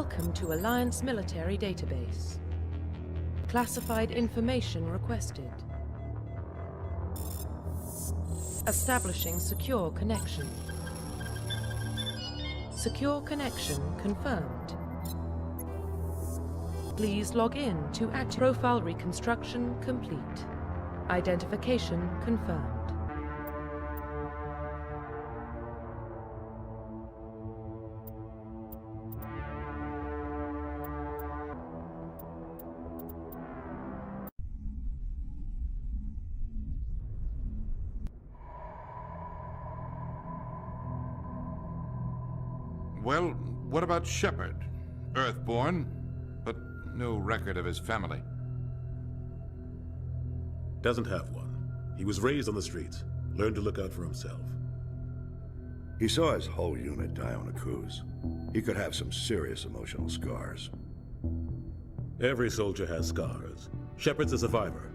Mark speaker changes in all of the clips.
Speaker 1: Welcome to Alliance Military Database. Classified information requested. Establishing secure connection. Secure connection confirmed. Please log in to active profile reconstruction complete. Identification confirmed.
Speaker 2: Well, what about Shepard? Earthborn, but no record of his family.
Speaker 3: Doesn't have one. He was raised on the streets, learned to look out for himself.
Speaker 4: He saw his whole unit die on a cruise. He could have some serious emotional scars.
Speaker 3: Every soldier has scars. Shepard's a survivor.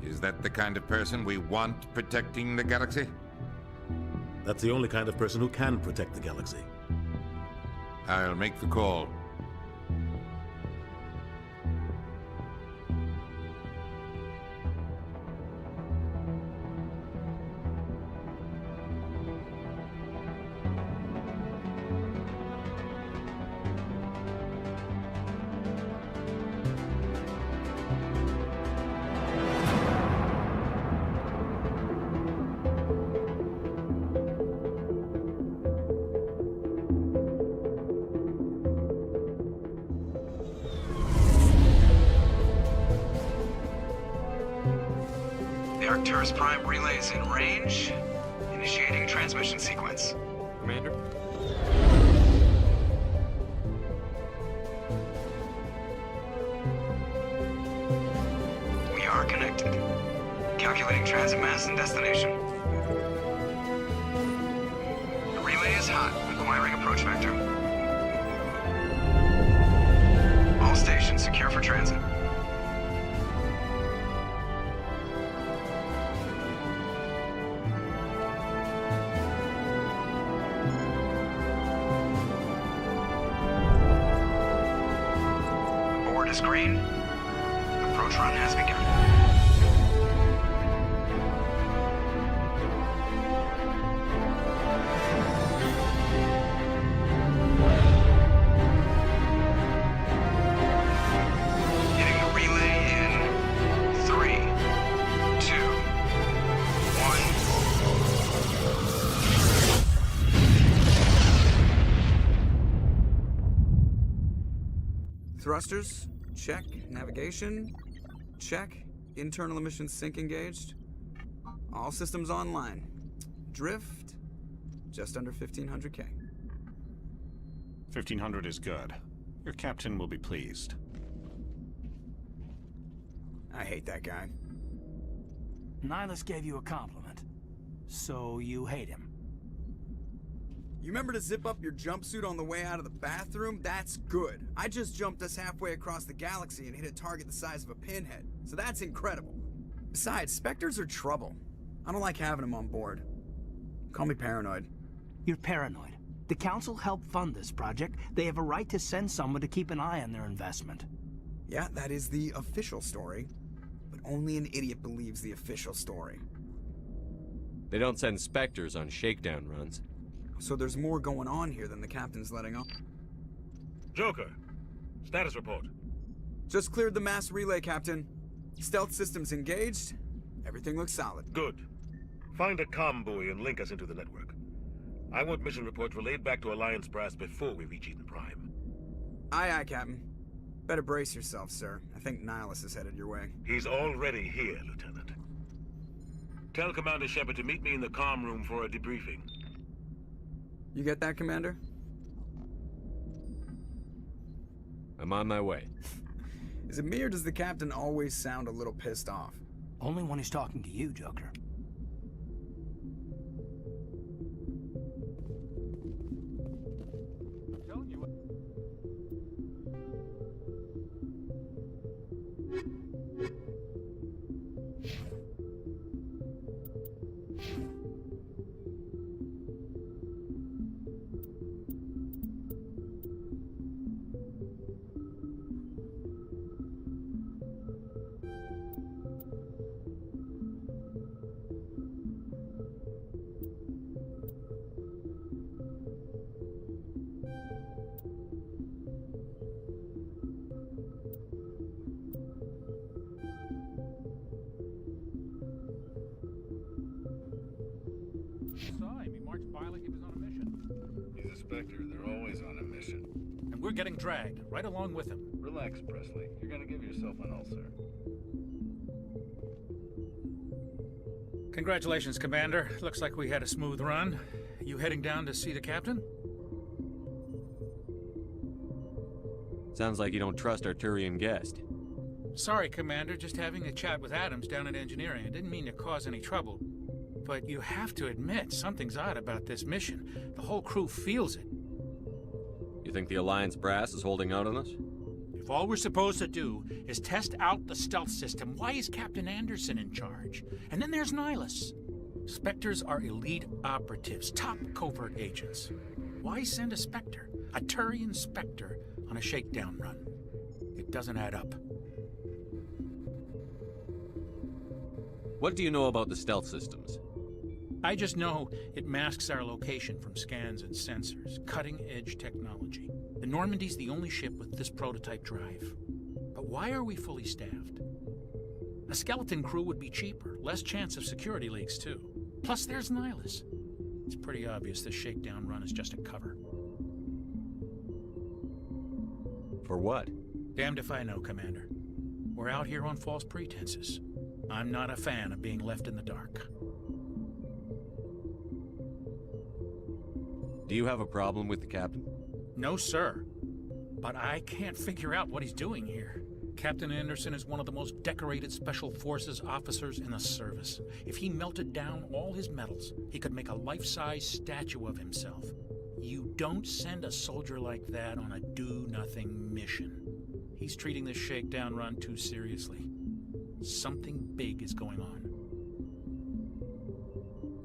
Speaker 2: Is that the kind of person we want protecting the galaxy?
Speaker 3: That's the only kind of person who can protect the galaxy.
Speaker 2: I'll make the call.
Speaker 5: Arcturus Prime relays in range. Initiating transmission sequence.
Speaker 6: Commander?
Speaker 5: We are connected. Calculating transit mass and destination. The relay is hot, acquiring approach vector. All stations secure for transit. Is green. Approach run has begun. Hitting the relay in 3, 2, 1. Thrusters. Check. Navigation. Check. Internal emissions sync engaged. All systems online. Drift. Just under 1500K.
Speaker 6: 1500 is good. Your captain will be pleased.
Speaker 5: I hate that guy.
Speaker 7: Nihilus gave you a compliment. So you hate him.
Speaker 5: You remember to zip up your jumpsuit on the way out of the bathroom? That's good. I just jumped us halfway across the galaxy and hit a target the size of a pinhead. So that's incredible. Besides, Spectres are trouble. I don't like having them on board. Call me paranoid.
Speaker 7: You're paranoid. The Council helped fund this project. They have a right to send someone to keep an eye on their investment.
Speaker 5: Yeah, that is the official story. But only an idiot believes the official story.
Speaker 8: They don't send Spectres on shakedown runs.
Speaker 5: So there's more going on here than the captain's letting on.
Speaker 3: Joker, status report.
Speaker 5: Just cleared the mass relay, Captain. Stealth systems engaged. Everything looks solid.
Speaker 3: Good. Find a comm buoy and link us into the network. I want mission reports relayed back to Alliance brass before we reach Eden Prime.
Speaker 5: Aye, aye, Captain. Better brace yourself, sir. I think Nihilus is headed your way.
Speaker 3: He's already here, Lieutenant. Tell Commander Shepard to meet me in the comm room for a debriefing.
Speaker 5: You get that, Commander?
Speaker 8: I'm on my way.
Speaker 5: Is it me or does the captain always sound a little pissed off?
Speaker 7: Only when he's talking to you, Joker.
Speaker 9: we're getting dragged, right along with him.
Speaker 10: Relax, Presley. You're gonna give yourself an ulcer.
Speaker 9: Congratulations, Commander. Looks like we had a smooth run. You heading down to see the captain?
Speaker 8: Sounds like you don't trust our Turian guest.
Speaker 9: Sorry, Commander. Just having a chat with Adams down at engineering. I didn't mean to cause any trouble. But you have to admit, something's odd about this mission. The whole crew feels it.
Speaker 8: You think the Alliance brass is holding out on us?
Speaker 9: If all we're supposed to do is test out the stealth system, why is Captain Anderson in charge? And then there's Nihilus. Spectres are elite operatives, top covert agents. Why send a Spectre, a Turian Spectre, on a shakedown run? It doesn't add up.
Speaker 8: What do you know about the stealth systems?
Speaker 9: I just know it masks our location from scans and sensors. Cutting-edge technology. The Normandy's the only ship with this prototype drive. But why are we fully staffed? A skeleton crew would be cheaper, less chance of security leaks too. Plus there's Nihilus. It's pretty obvious this shakedown run is just a cover.
Speaker 8: For what?
Speaker 9: Damned if I know, Commander. We're out here on false pretenses. I'm not a fan of being left in the dark.
Speaker 8: Do you have a problem with the captain?
Speaker 9: No, sir. But I can't figure out what he's doing here. Captain Anderson is one of the most decorated Special Forces officers in the service. If he melted down all his medals, he could make a life-size statue of himself. You don't send a soldier like that on a do-nothing mission. He's treating this shakedown run too seriously. Something big is going on.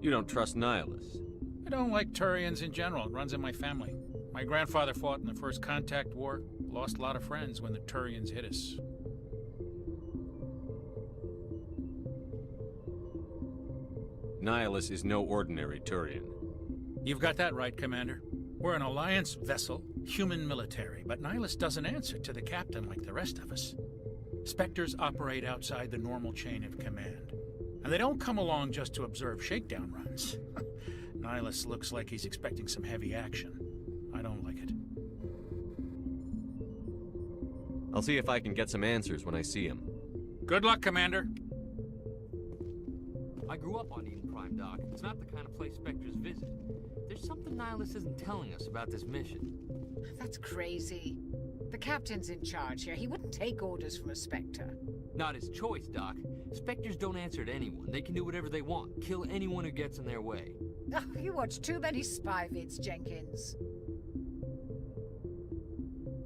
Speaker 8: You don't trust Nihilus?
Speaker 9: I don't like Turians in general. It runs in my family. My grandfather fought in the First Contact War. Lost a lot of friends when the Turians hit us.
Speaker 8: Nihilus is no ordinary Turian.
Speaker 9: You've got that right, Commander. We're an Alliance vessel, human military, but Nihilus doesn't answer to the captain like the rest of us. Spectres operate outside the normal chain of command. And they don't come along just to observe shakedown runs. Nihilus looks like he's expecting some heavy action. I don't like it.
Speaker 8: I'll see if I can get some answers when I see him.
Speaker 9: Good luck, Commander.
Speaker 11: I grew up on Eden Prime, Doc. It's not the kind of place Spectres visit. There's something Nihilus isn't telling us about this mission.
Speaker 12: That's crazy. The captain's in charge here. He wouldn't take orders from a Spectre.
Speaker 11: Not his choice, Doc. Spectres don't answer to anyone. They can do whatever they want. Kill anyone who gets in their way.
Speaker 12: Oh, you watch too many spy vids, Jenkins.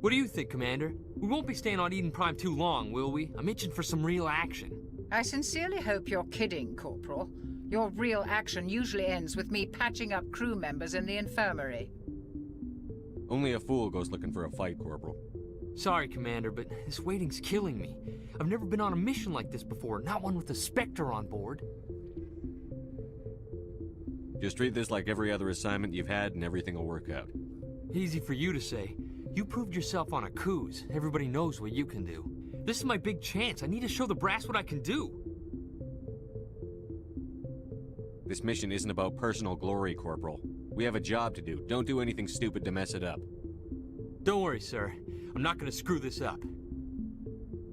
Speaker 11: What do you think, Commander? We won't be staying on Eden Prime too long, will we? I'm itching for some real action.
Speaker 12: I sincerely hope you're kidding, Corporal. Your real action usually ends with me patching up crew members in the infirmary.
Speaker 8: Only a fool goes looking for a fight, Corporal.
Speaker 11: Sorry, Commander, but this waiting's killing me. I've never been on a mission like this before, not one with a Spectre on board.
Speaker 8: Just treat this like every other assignment you've had and everything will work out.
Speaker 11: Easy for you to say. You proved yourself on a cruise. Everybody knows what you can do. This is my big chance. I need to show the brass what I can do.
Speaker 8: This mission isn't about personal glory, Corporal. We have a job to do. Don't do anything stupid to mess it up.
Speaker 11: Don't worry, sir. I'm not gonna screw this up.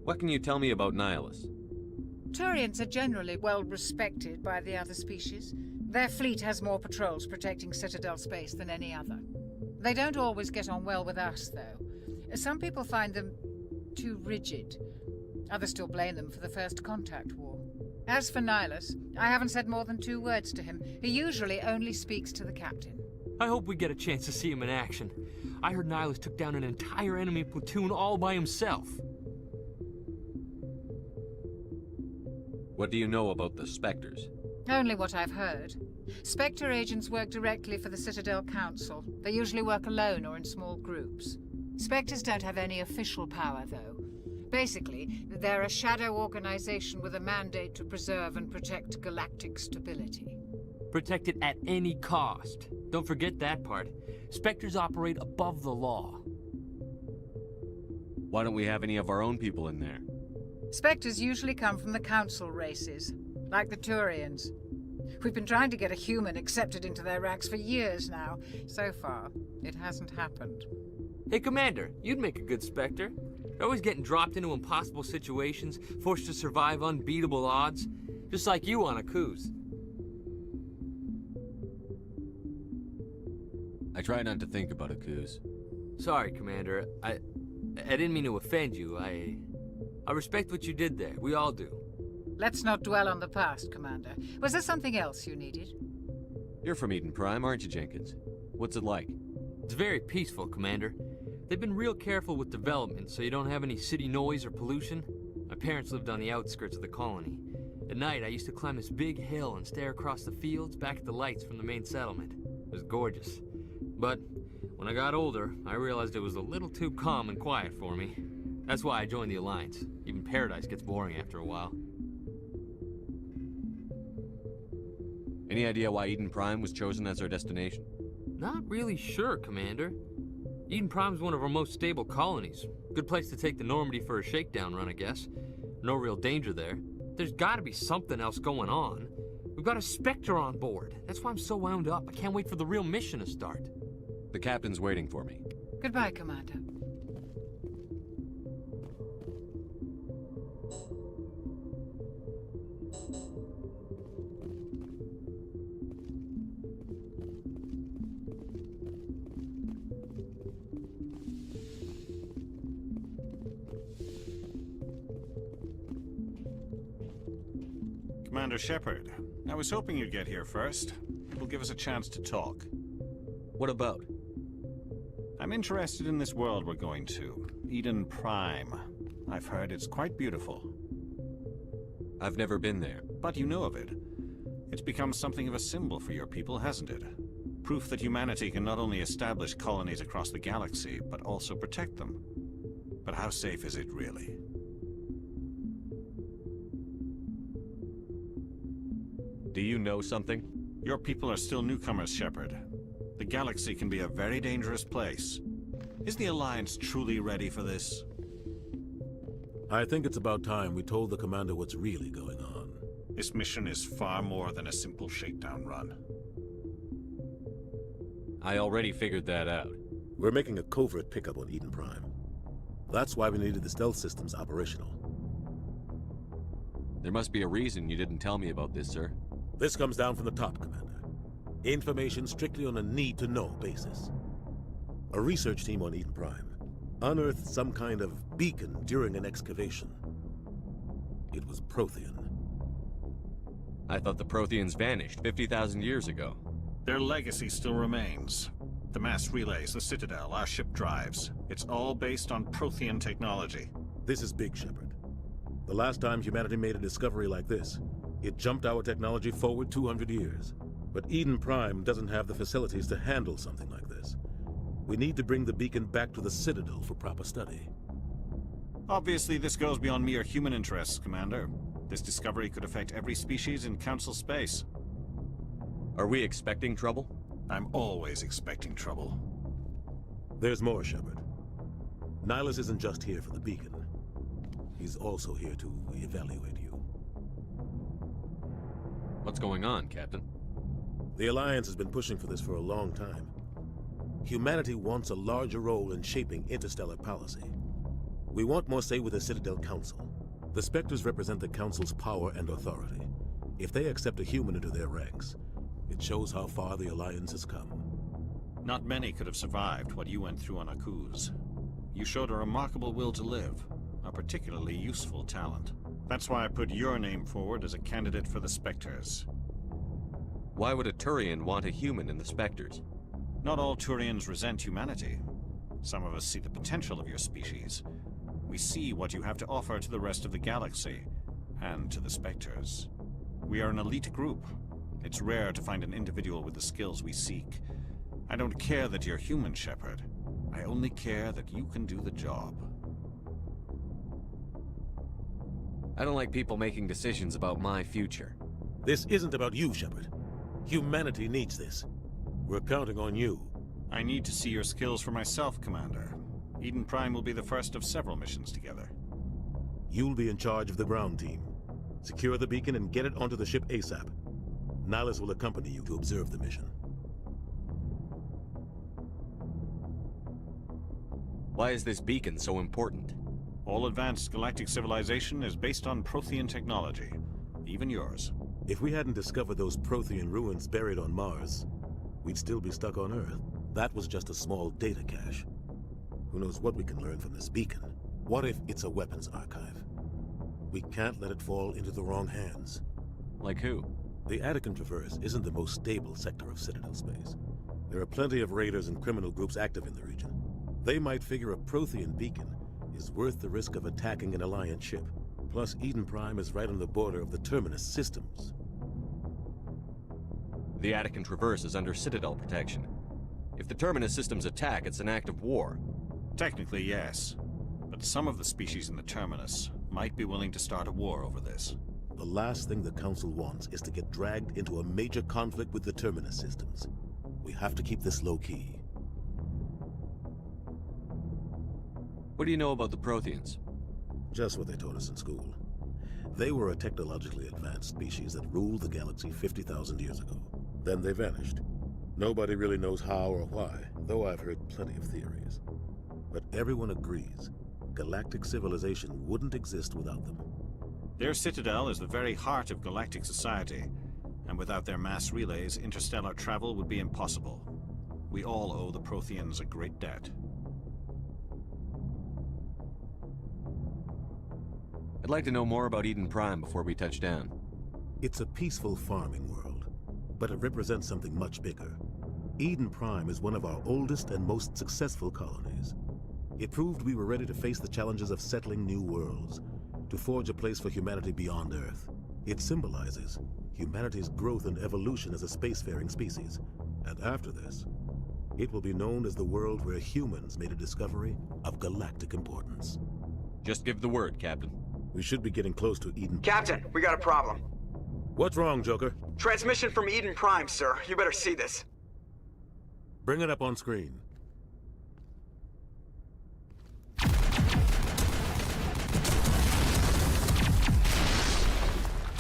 Speaker 8: What can you tell me about Nihilus?
Speaker 12: Turians are generally well respected by the other species. Their fleet has more patrols protecting Citadel space than any other. They don't always get on well with us, though. Some people find them too rigid. Others still blame them for the First Contact War. As for Nihilus, I haven't said more than 2 words to him. He usually only speaks to the captain.
Speaker 11: I hope we get a chance to see him in action. I heard Nihilus took down an entire enemy platoon all by himself.
Speaker 8: What do you know about the Spectres?
Speaker 12: Only what I've heard. Spectre agents work directly for the Citadel Council. They usually work alone or in small groups. Spectres don't have any official power, though. Basically, they're a shadow organization with a mandate to preserve and protect galactic stability.
Speaker 11: Protect it at any cost. Don't forget that part. Spectres operate above the law.
Speaker 8: Why don't we have any of our own people in there?
Speaker 12: Spectres usually come from the Council races, like the Turians. We've been trying to get a human accepted into their ranks for years now. So far, it hasn't happened.
Speaker 11: Hey, Commander, you'd make a good Spectre. You're always getting dropped into impossible situations, forced to survive unbeatable odds. Just like you on a cruise.
Speaker 8: I try not to think about a Coos.
Speaker 11: Sorry, Commander. I didn't mean to offend you. I respect what you did there. We all do.
Speaker 12: Let's not dwell on the past, Commander. Was there something else you needed?
Speaker 8: You're from Eden Prime, aren't you, Jenkins? What's it like?
Speaker 11: It's very peaceful, Commander. They've been real careful with development, so you don't have any city noise or pollution. My parents lived on the outskirts of the colony. At night, I used to climb this big hill and stare across the fields back at the lights from the main settlement. It was gorgeous. But when I got older, I realized it was a little too calm and quiet for me. That's why I joined the Alliance. Even Paradise gets boring after a while.
Speaker 8: Any idea why Eden Prime was chosen as our destination?
Speaker 11: Not really sure, Commander. Eden Prime's one of our most stable colonies. Good place to take the Normandy for a shakedown run, I guess. No real danger there. There's gotta be something else going on. We've got a Spectre on board. That's why I'm so wound up. I can't wait for the real mission to start.
Speaker 8: The captain's waiting for me.
Speaker 12: Goodbye, Commander.
Speaker 6: Commander Shepard, I was hoping you'd get here first. It will give us a chance to talk.
Speaker 8: What about?
Speaker 6: I'm interested in this world we're going to, Eden Prime. I've heard it's quite beautiful.
Speaker 8: I've never been there.
Speaker 6: But you know of it. It's become something of a symbol for your people, hasn't it? Proof that humanity can not only establish colonies across the galaxy, but also protect them. But how safe is it really?
Speaker 8: Do you know something?
Speaker 6: Your people are still newcomers, Shepard. The galaxy can be a very dangerous place. Is the Alliance truly ready for this?
Speaker 13: I think it's about time we told the Commander what's really going on.
Speaker 6: This mission is far more than a simple shakedown run.
Speaker 8: I already figured that out.
Speaker 13: We're making a covert pickup on Eden Prime. That's why we needed the stealth systems operational.
Speaker 8: There must be a reason you didn't tell me about this, sir.
Speaker 13: This comes down from the top, Commander. Information strictly on a need-to-know basis. A research team on Eden Prime unearthed some kind of beacon during an excavation. It was Prothean.
Speaker 8: I thought the Protheans vanished 50,000 years ago.
Speaker 6: Their legacy still remains. The mass relays, the Citadel, our ship drives. It's all based on Prothean technology.
Speaker 13: This is big, Shepard. The last time humanity made a discovery like this, it jumped our technology forward 200 years. But Eden Prime doesn't have the facilities to handle something like this. We need to bring the beacon back to the Citadel for proper study.
Speaker 6: Obviously, this goes beyond mere human interests, Commander. This discovery could affect every species in Council space.
Speaker 8: Are we expecting trouble?
Speaker 6: I'm always expecting trouble.
Speaker 13: There's more, Shepard. Nihilus isn't just here for the beacon. He's also here to evaluate you.
Speaker 8: What's going on, Captain?
Speaker 13: The Alliance has been pushing for this for a long time. Humanity wants a larger role in shaping interstellar policy. We want more say with the Citadel Council. The Spectres represent the Council's power and authority. If they accept a human into their ranks, it shows how far the Alliance has come.
Speaker 6: Not many could have survived what you went through on Akuz. You showed a remarkable will to live, a particularly useful talent. That's why I put your name forward as a candidate for the Spectres.
Speaker 8: Why would a Turian want a human in the Spectres?
Speaker 6: Not all Turians resent humanity. Some of us see the potential of your species. We see what you have to offer to the rest of the galaxy, and to the Spectres. We are an elite group. It's rare to find an individual with the skills we seek. I don't care that you're human, Shepard. I only care that you can do the job.
Speaker 8: I don't like people making decisions about my future.
Speaker 13: This isn't about you, Shepard. Humanity needs this. We're counting on you.
Speaker 6: I need to see your skills for myself, Commander. Eden Prime will be the first of several missions together.
Speaker 13: You'll be in charge of the ground team. Secure the beacon and get it onto the ship ASAP. Nihilus will accompany you to observe the mission.
Speaker 8: Why is this beacon so important?
Speaker 6: All advanced galactic civilization is based on Prothean technology. Even yours.
Speaker 13: If we hadn't discovered those Prothean ruins buried on Mars, we'd still be stuck on Earth. That was just a small data cache. Who knows what we can learn from this beacon? What if it's a weapons archive? We can't let it fall into the wrong hands.
Speaker 8: Like who?
Speaker 13: The Attican Traverse isn't the most stable sector of Citadel space. There are plenty of raiders and criminal groups active in the region. They might figure a Prothean beacon is worth the risk of attacking an Alliance ship. Plus, Eden Prime is right on the border of the Terminus systems.
Speaker 8: The Attican Traverse is under Citadel protection. If the Terminus systems attack, it's an act of war.
Speaker 6: Technically, yes. But some of the species in the Terminus might be willing to start a war over this.
Speaker 13: The last thing the Council wants is to get dragged into a major conflict with the Terminus systems. We have to keep this low-key.
Speaker 8: What do you know about the Protheans?
Speaker 13: Just what they taught us in school. They were a technologically advanced species that ruled the galaxy 50,000 years ago. Then they vanished. Nobody really knows how or why, though I've heard plenty of theories. But everyone agrees, galactic civilization wouldn't exist without them.
Speaker 6: Their citadel is the very heart of galactic society, and without their mass relays, interstellar travel would be impossible. We all owe the Protheans a great debt.
Speaker 8: I'd like to know more about Eden Prime before we touch down.
Speaker 13: It's a peaceful farming world, but it represents something much bigger. Eden Prime is one of our oldest and most successful colonies. It proved we were ready to face the challenges of settling new worlds, to forge a place for humanity beyond Earth. It symbolizes humanity's growth and evolution as a spacefaring species. And after this, it will be known as the world where humans made a discovery of galactic importance.
Speaker 8: Just give the word, Captain.
Speaker 13: We should be getting close to Eden.
Speaker 5: Captain, we got a problem.
Speaker 13: What's wrong, Joker?
Speaker 5: Transmission from Eden Prime, sir. You better see this.
Speaker 13: Bring it up on screen.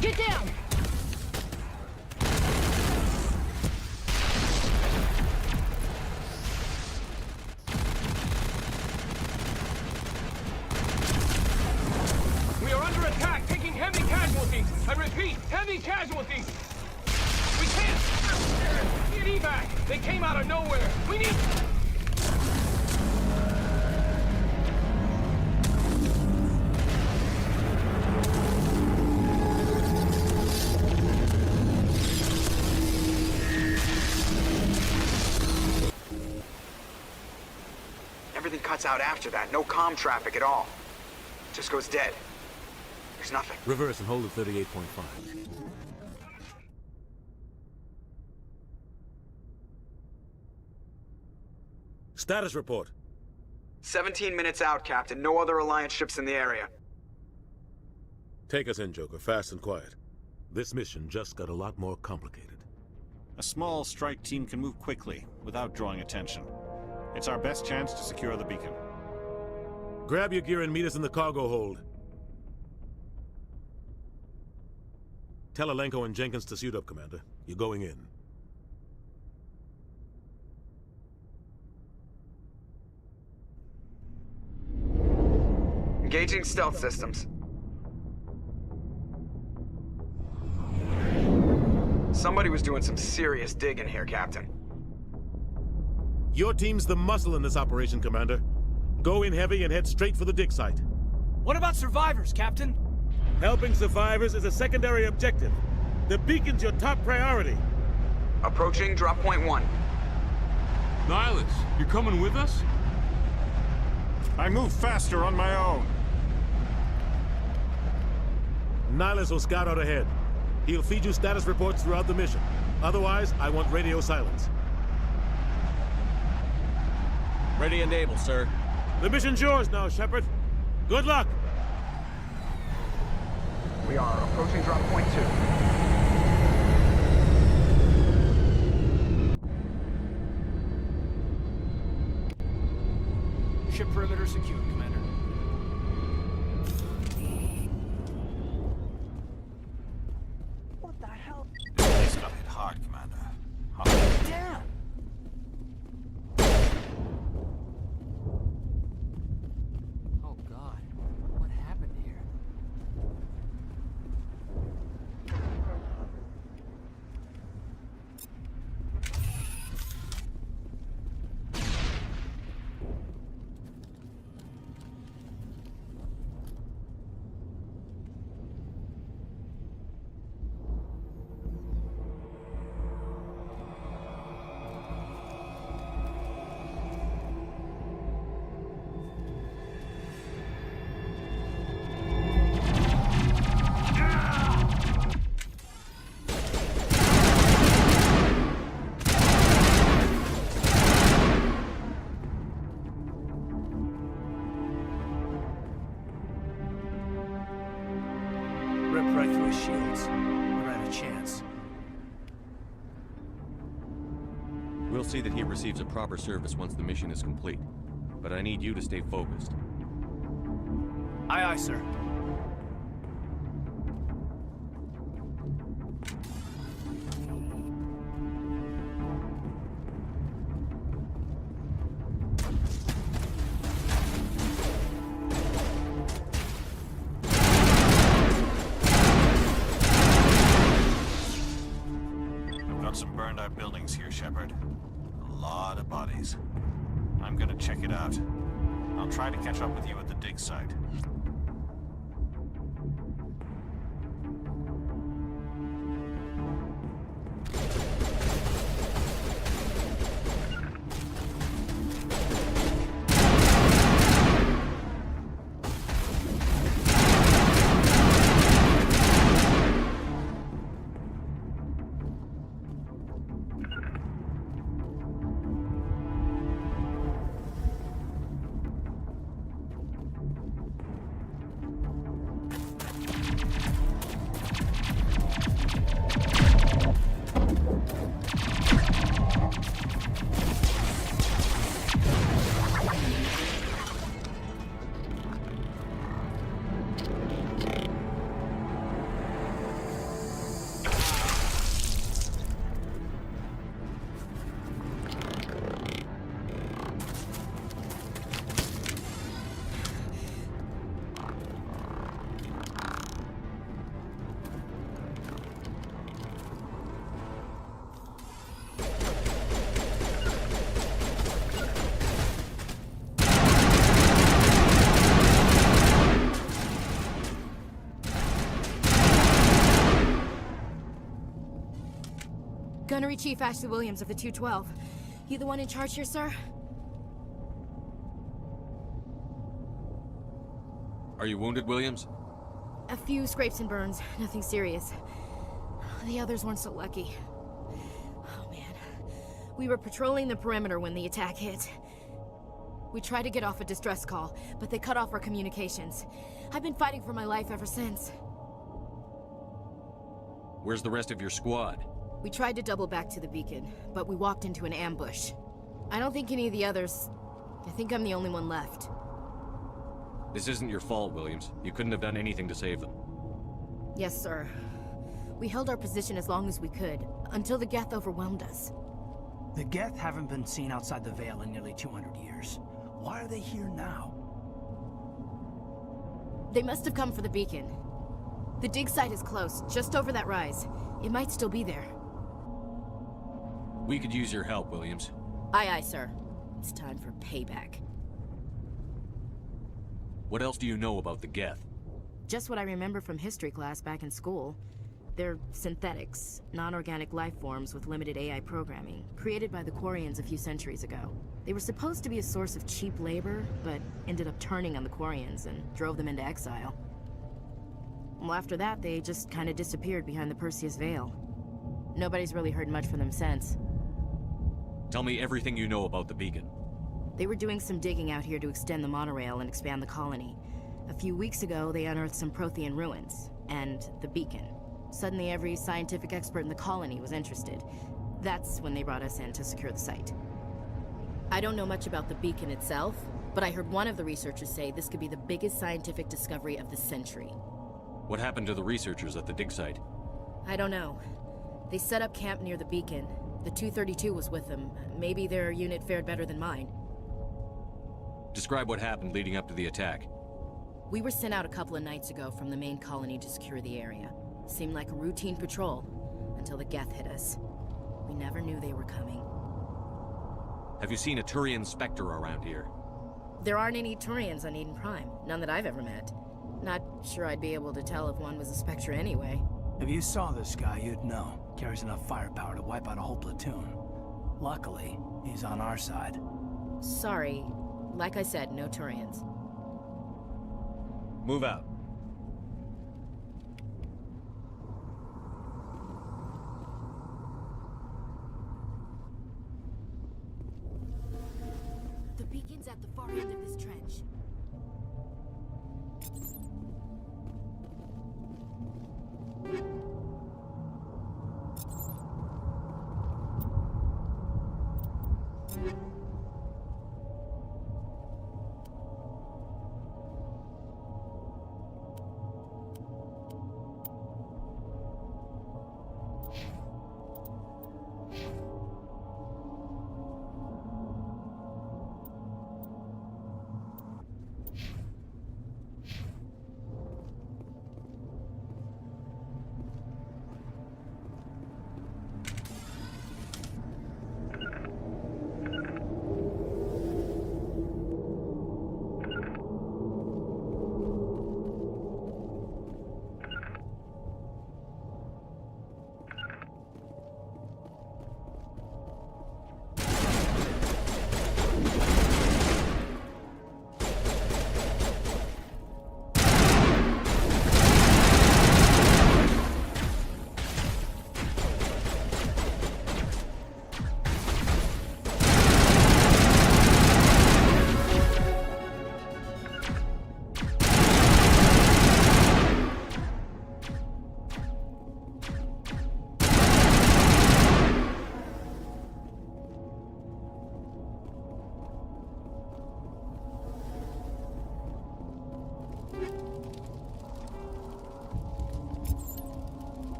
Speaker 14: Get down!
Speaker 15: We are under attack, taking heavy casualties. I repeat, heavy casualties. We can't. Need evac. They came out of nowhere. We need.
Speaker 5: Everything cuts out after that. No comm traffic at all. Just goes dead. There's nothing.
Speaker 13: Reverse and hold at 38.5. Status report.
Speaker 5: 17 minutes out, Captain. No other Alliance ships in the area.
Speaker 13: Take us in, Joker, fast and quiet. This mission just got a lot more complicated.
Speaker 6: A small strike team can move quickly, without drawing attention. It's our best chance to secure the beacon.
Speaker 13: Grab your gear and meet us in the cargo hold. Tell Alenko and Jenkins to suit up, Commander. You're going in.
Speaker 5: Engaging stealth systems. Somebody was doing some serious digging here, Captain.
Speaker 13: Your team's the muscle in this operation, Commander. Go in heavy and head straight for the dig site.
Speaker 7: What about survivors, Captain?
Speaker 13: Helping survivors is a secondary objective. The beacon's your top priority.
Speaker 5: Approaching drop point 1.
Speaker 16: Nihilus, you coming with us?
Speaker 6: I move faster on my own.
Speaker 13: Nihilus will scout out ahead. He'll feed you status reports throughout the mission. Otherwise, I want radio silence.
Speaker 8: Ready and able, sir.
Speaker 13: The mission's yours now, Shepard. Good luck!
Speaker 5: We are approaching drop point 2.
Speaker 7: Ship perimeter secure, Commander.
Speaker 14: What the hell?
Speaker 6: This got hit hard, Commander.
Speaker 14: Damn!
Speaker 7: through his shields. Never had a chance.
Speaker 8: We'll see that he receives a proper service once the mission is complete. But I need you to stay focused.
Speaker 7: Aye, aye, sir.
Speaker 6: I've got some burned out buildings here, Shepard. A lot of bodies. I'm gonna check it out. I'll try to catch up with you at the dig site.
Speaker 17: Gunnery Chief Ashley Williams of the 212. You the one in charge here, sir?
Speaker 8: Are you wounded, Williams?
Speaker 17: A few scrapes and burns, nothing serious. The others weren't so lucky. Oh man. We were patrolling the perimeter when the attack hit. We tried to get off a distress call, but they cut off our communications. I've been fighting for my life ever since.
Speaker 8: Where's the rest of your squad?
Speaker 17: We tried to double back to the beacon, but we walked into an ambush. I don't think any of the others... I think I'm the only one left.
Speaker 8: This isn't your fault, Williams. You couldn't have done anything to save them.
Speaker 17: Yes, sir. We held our position as long as we could, until the Geth overwhelmed us.
Speaker 7: The Geth haven't been seen outside the Veil in nearly 200 years. Why are they here now?
Speaker 17: They must have come for the beacon. The dig site is close, just over that rise. It might still be there.
Speaker 8: We could use your help, Williams.
Speaker 17: Aye, aye, sir. It's time for payback.
Speaker 8: What else do you know about the Geth?
Speaker 17: Just what I remember from history class back in school. They're synthetics, non-organic life forms with limited AI programming, created by the Quarians a few centuries ago. They were supposed to be a source of cheap labor, but ended up turning on the Quarians and drove them into exile. Well, after that, they just kind of disappeared behind the Perseus Veil. Nobody's really heard much from them since.
Speaker 8: Tell me everything you know about the beacon.
Speaker 17: They were doing some digging out here to extend the monorail and expand the colony. A few weeks ago, they unearthed some Prothean ruins, and the beacon. Suddenly, every scientific expert in the colony was interested. That's when they brought us in to secure the site. I don't know much about the beacon itself, but I heard one of the researchers say this could be the biggest scientific discovery of the century.
Speaker 8: What happened to the researchers at the dig site?
Speaker 17: I don't know. They set up camp near the beacon. The 232 was with them. Maybe their unit fared better than mine.
Speaker 8: Describe what happened leading up to the attack.
Speaker 17: We were sent out a couple of nights ago from the main colony to secure the area. Seemed like a routine patrol, until the Geth hit us. We never knew they were coming.
Speaker 8: Have you seen a Turian Spectre around here?
Speaker 17: There aren't any Turians on Eden Prime. None that I've ever met. Not sure I'd be able to tell if one was a Spectre anyway.
Speaker 7: If you saw this guy, you'd know. Carries enough firepower to wipe out a whole platoon. Luckily, he's on our side.
Speaker 17: Sorry. Like I said, no Turians.
Speaker 8: Move out.
Speaker 17: The beacon's at the far end of this trench.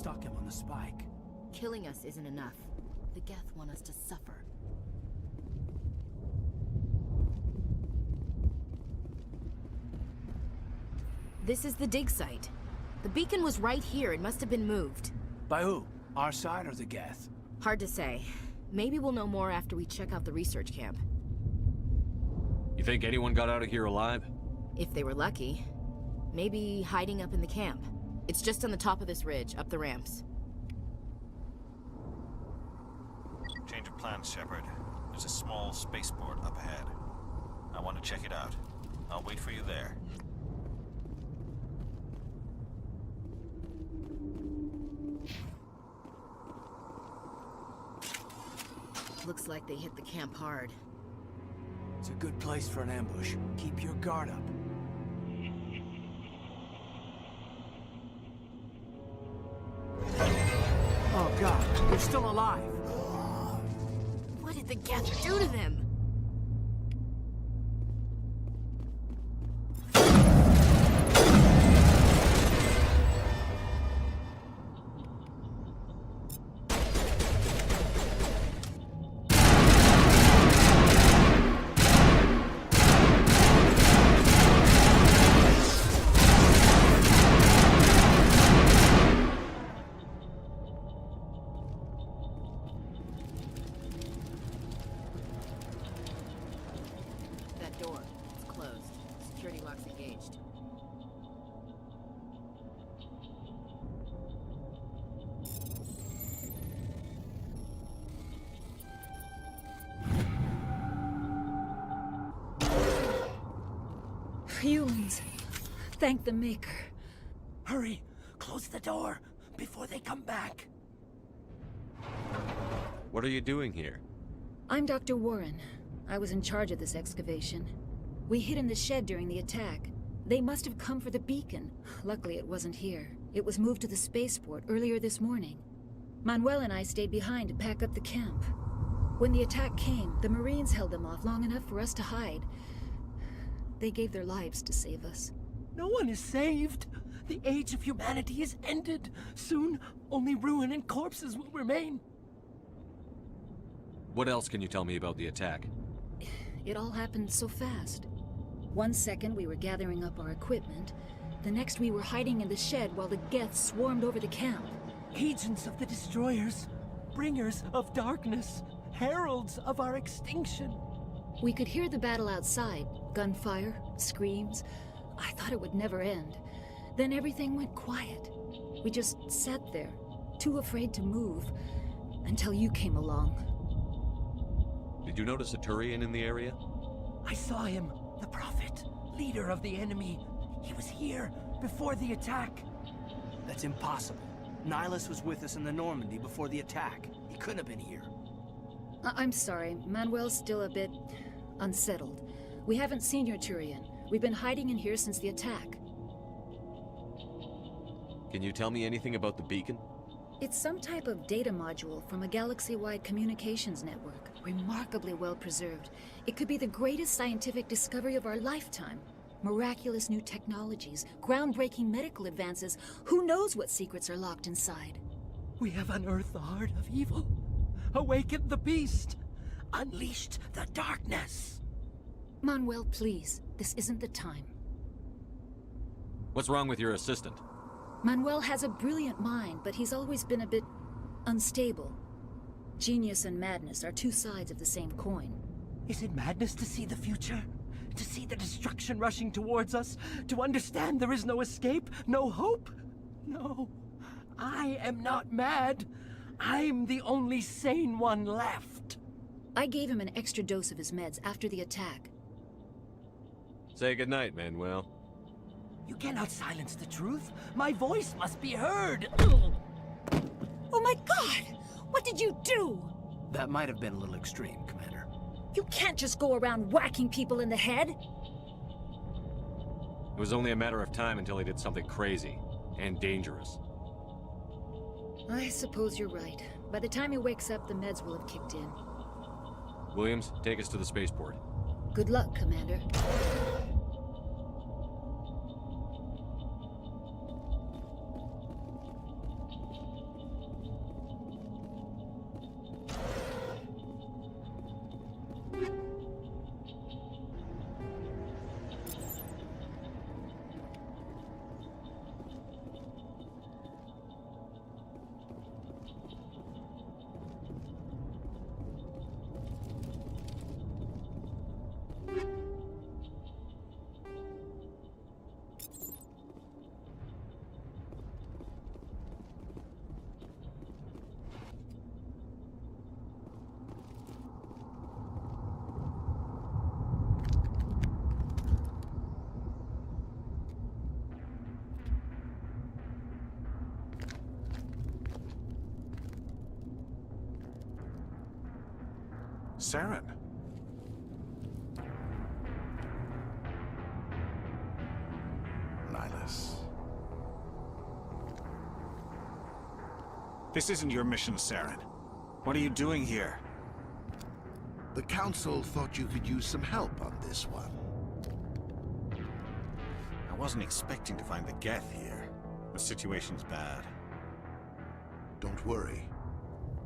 Speaker 7: stuck him on the spike.
Speaker 17: Killing us isn't enough. The Geth want us to suffer. This is the dig site. The beacon was right here. It must have been moved.
Speaker 7: By who? Our side or the Geth?
Speaker 17: Hard to say. Maybe we'll know more after we check out the research camp.
Speaker 8: You think anyone got out of here alive?
Speaker 17: If they were lucky. Maybe hiding up in the camp. It's just on the top of this ridge, up the ramps.
Speaker 6: Change of plans, Shepard. There's a small spaceport up ahead. I want to check it out. I'll wait for you there.
Speaker 17: Looks like they hit the camp hard.
Speaker 7: It's a good place for an ambush. Keep your guard up. Oh god, they're still alive!
Speaker 17: What did the Geth do to them?
Speaker 18: Humans. Thank the Maker.
Speaker 7: Hurry! Close the door before they come back.
Speaker 8: What are you doing here?
Speaker 18: I'm Dr. Warren. I was in charge of this excavation. We hid in the shed during the attack. They must have come for the beacon. Luckily, it wasn't here. It was moved to the spaceport earlier this morning. Manuel and I stayed behind to pack up the camp. When the attack came, the Marines held them off long enough for us to hide. They gave their lives to save us.
Speaker 14: No one is saved. The age of humanity is ended. Soon, only ruin and corpses will remain.
Speaker 8: What else can you tell me about the attack?
Speaker 18: It all happened so fast. 1 second we were gathering up our equipment. The next we were hiding in the shed while the Geth swarmed over the camp.
Speaker 14: Agents of the Destroyers, bringers of darkness, heralds of our extinction.
Speaker 18: We could hear the battle outside. Gunfire, screams. I thought it would never end. Then everything went quiet. We just sat there, too afraid to move, until you came along.
Speaker 8: Did you notice a Turian in the area?
Speaker 14: I saw him, the Prophet, leader of the enemy. He was here before the attack.
Speaker 7: That's impossible. Nihilus was with us in the Normandy before the attack. He couldn't have been here.
Speaker 18: I'm sorry. Manuel's still a bit unsettled. We haven't seen your Turian. We've been hiding in here since the attack.
Speaker 8: Can you tell me anything about the beacon?
Speaker 18: It's some type of data module from a galaxy-wide communications network. Remarkably well preserved. It could be the greatest scientific discovery of our lifetime. Miraculous new technologies, groundbreaking medical advances. Who knows what secrets are locked inside?
Speaker 14: We have unearthed the heart of evil, awakened the beast, unleashed the darkness.
Speaker 18: Manuel, please. This isn't the time.
Speaker 8: What's wrong with your assistant?
Speaker 18: Manuel has a brilliant mind, but he's always been a bit unstable. Genius and madness are two sides of the same coin.
Speaker 14: Is it madness to see the future? To see the destruction rushing towards us? To understand there is no escape? No hope? No. I am not mad. I'm the only sane one left.
Speaker 18: I gave him an extra dose of his meds after the attack.
Speaker 8: Say goodnight, Manuel.
Speaker 14: You cannot silence the truth. My voice must be heard.
Speaker 18: Oh my God! What did you do?
Speaker 7: That might have been a little extreme, Commander.
Speaker 18: You can't just go around whacking people in the head.
Speaker 8: It was only a matter of time until he did something crazy and dangerous.
Speaker 18: I suppose you're right. By the time he wakes up, the meds will have kicked in.
Speaker 8: Williams, take us to the spaceport.
Speaker 18: Good luck, Commander.
Speaker 19: Saren. Nihilus. This isn't your mission, Saren. What are you doing here?
Speaker 20: The Council thought you could use some help on this one.
Speaker 19: I wasn't expecting to find the Geth here. The situation's bad.
Speaker 20: Don't worry.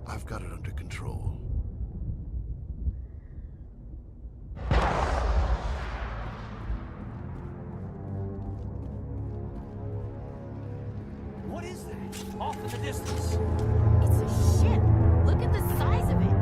Speaker 20: I've got it under control.
Speaker 14: What is that? Off in the distance.
Speaker 17: It's a ship. Look at the size of it.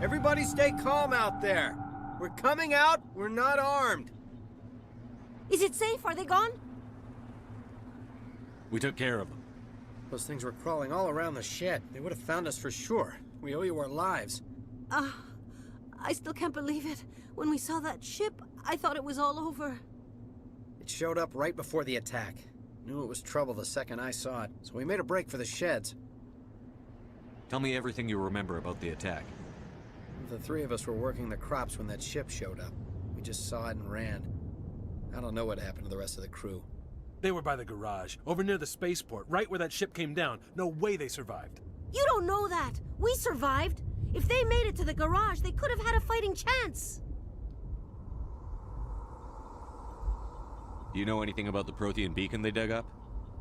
Speaker 21: Everybody stay calm out there. We're coming out, we're not armed.
Speaker 22: Is it safe? Are they gone?
Speaker 8: We took care of them.
Speaker 21: Those things were crawling all around the shed. They would have found us for sure. We owe you our lives.
Speaker 22: I still can't believe it. When we saw that ship, I thought it was all over.
Speaker 21: It showed up right before the attack. Knew it was trouble the second I saw it, so we made a break for the sheds.
Speaker 8: Tell me everything you remember about the attack.
Speaker 21: The three of us were working the crops when that ship showed up. We just saw it and ran. I don't know what happened to the rest of the crew.
Speaker 23: They were by the garage, over near the spaceport, right where that ship came down. No way they survived.
Speaker 22: You don't know that. We survived. If they made it to the garage, they could have had a fighting chance.
Speaker 8: Do you know anything about the Prothean beacon they dug up?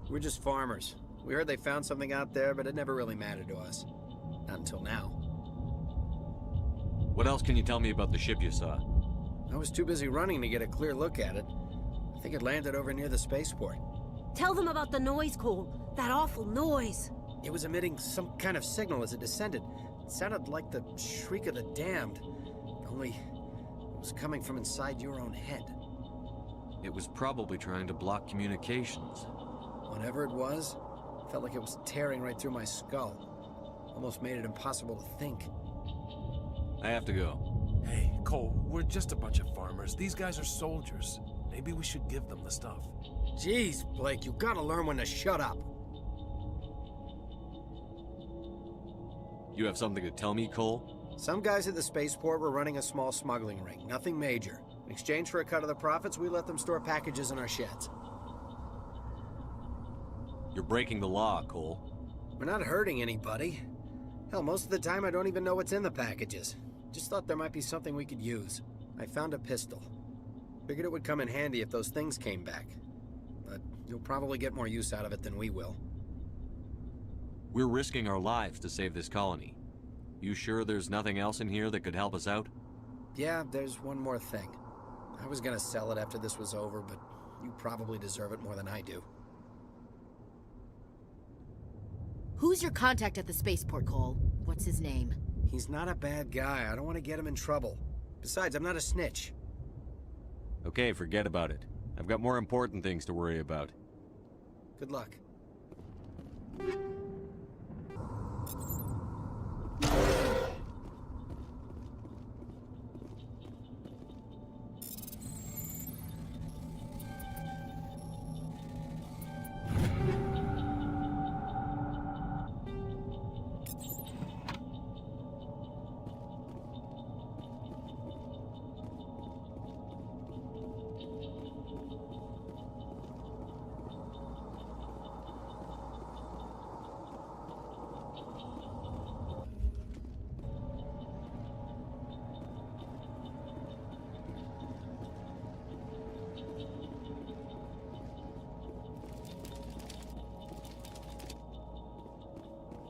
Speaker 21: We're just farmers. We heard they found something out there, but it never really mattered to us. Not until now.
Speaker 8: What else can you tell me about the ship you saw?
Speaker 21: I was too busy running to get a clear look at it. I think it landed over near the spaceport.
Speaker 22: Tell them about the noise, Cole. That awful noise.
Speaker 21: It was emitting some kind of signal as it descended. It sounded like the shriek of the damned. Only it was coming from inside your own head.
Speaker 8: It was probably trying to block communications.
Speaker 21: Whatever it was, felt like it was tearing right through my skull. Almost made it impossible to think.
Speaker 8: I have to go.
Speaker 23: Hey, Cole, we're just a bunch of farmers. These guys are soldiers. Maybe we should give them the stuff.
Speaker 21: Jeez, Blake, you gotta learn when to shut up.
Speaker 8: You have something to tell me, Cole?
Speaker 21: Some guys at the spaceport were running a small smuggling ring, nothing major. In exchange for a cut of the profits, we let them store packages in our sheds.
Speaker 8: You're breaking the law, Cole.
Speaker 21: We're not hurting anybody. Hell, most of the time I don't even know what's in the packages. Just thought there might be something we could use. I found a pistol. Figured it would come in handy if those things came back. But you'll probably get more use out of it than we will.
Speaker 8: We're risking our lives to save this colony. You sure there's nothing else in here that could help us out?
Speaker 21: Yeah, there's one more thing. I was gonna sell it after this was over, but you probably deserve it more than I do.
Speaker 17: Who's your contact at the spaceport, Cole? What's his name?
Speaker 21: He's not a bad guy. I don't want to get him in trouble. Besides, I'm not a snitch.
Speaker 8: Okay, forget about it. I've got more important things to worry about.
Speaker 21: Good luck.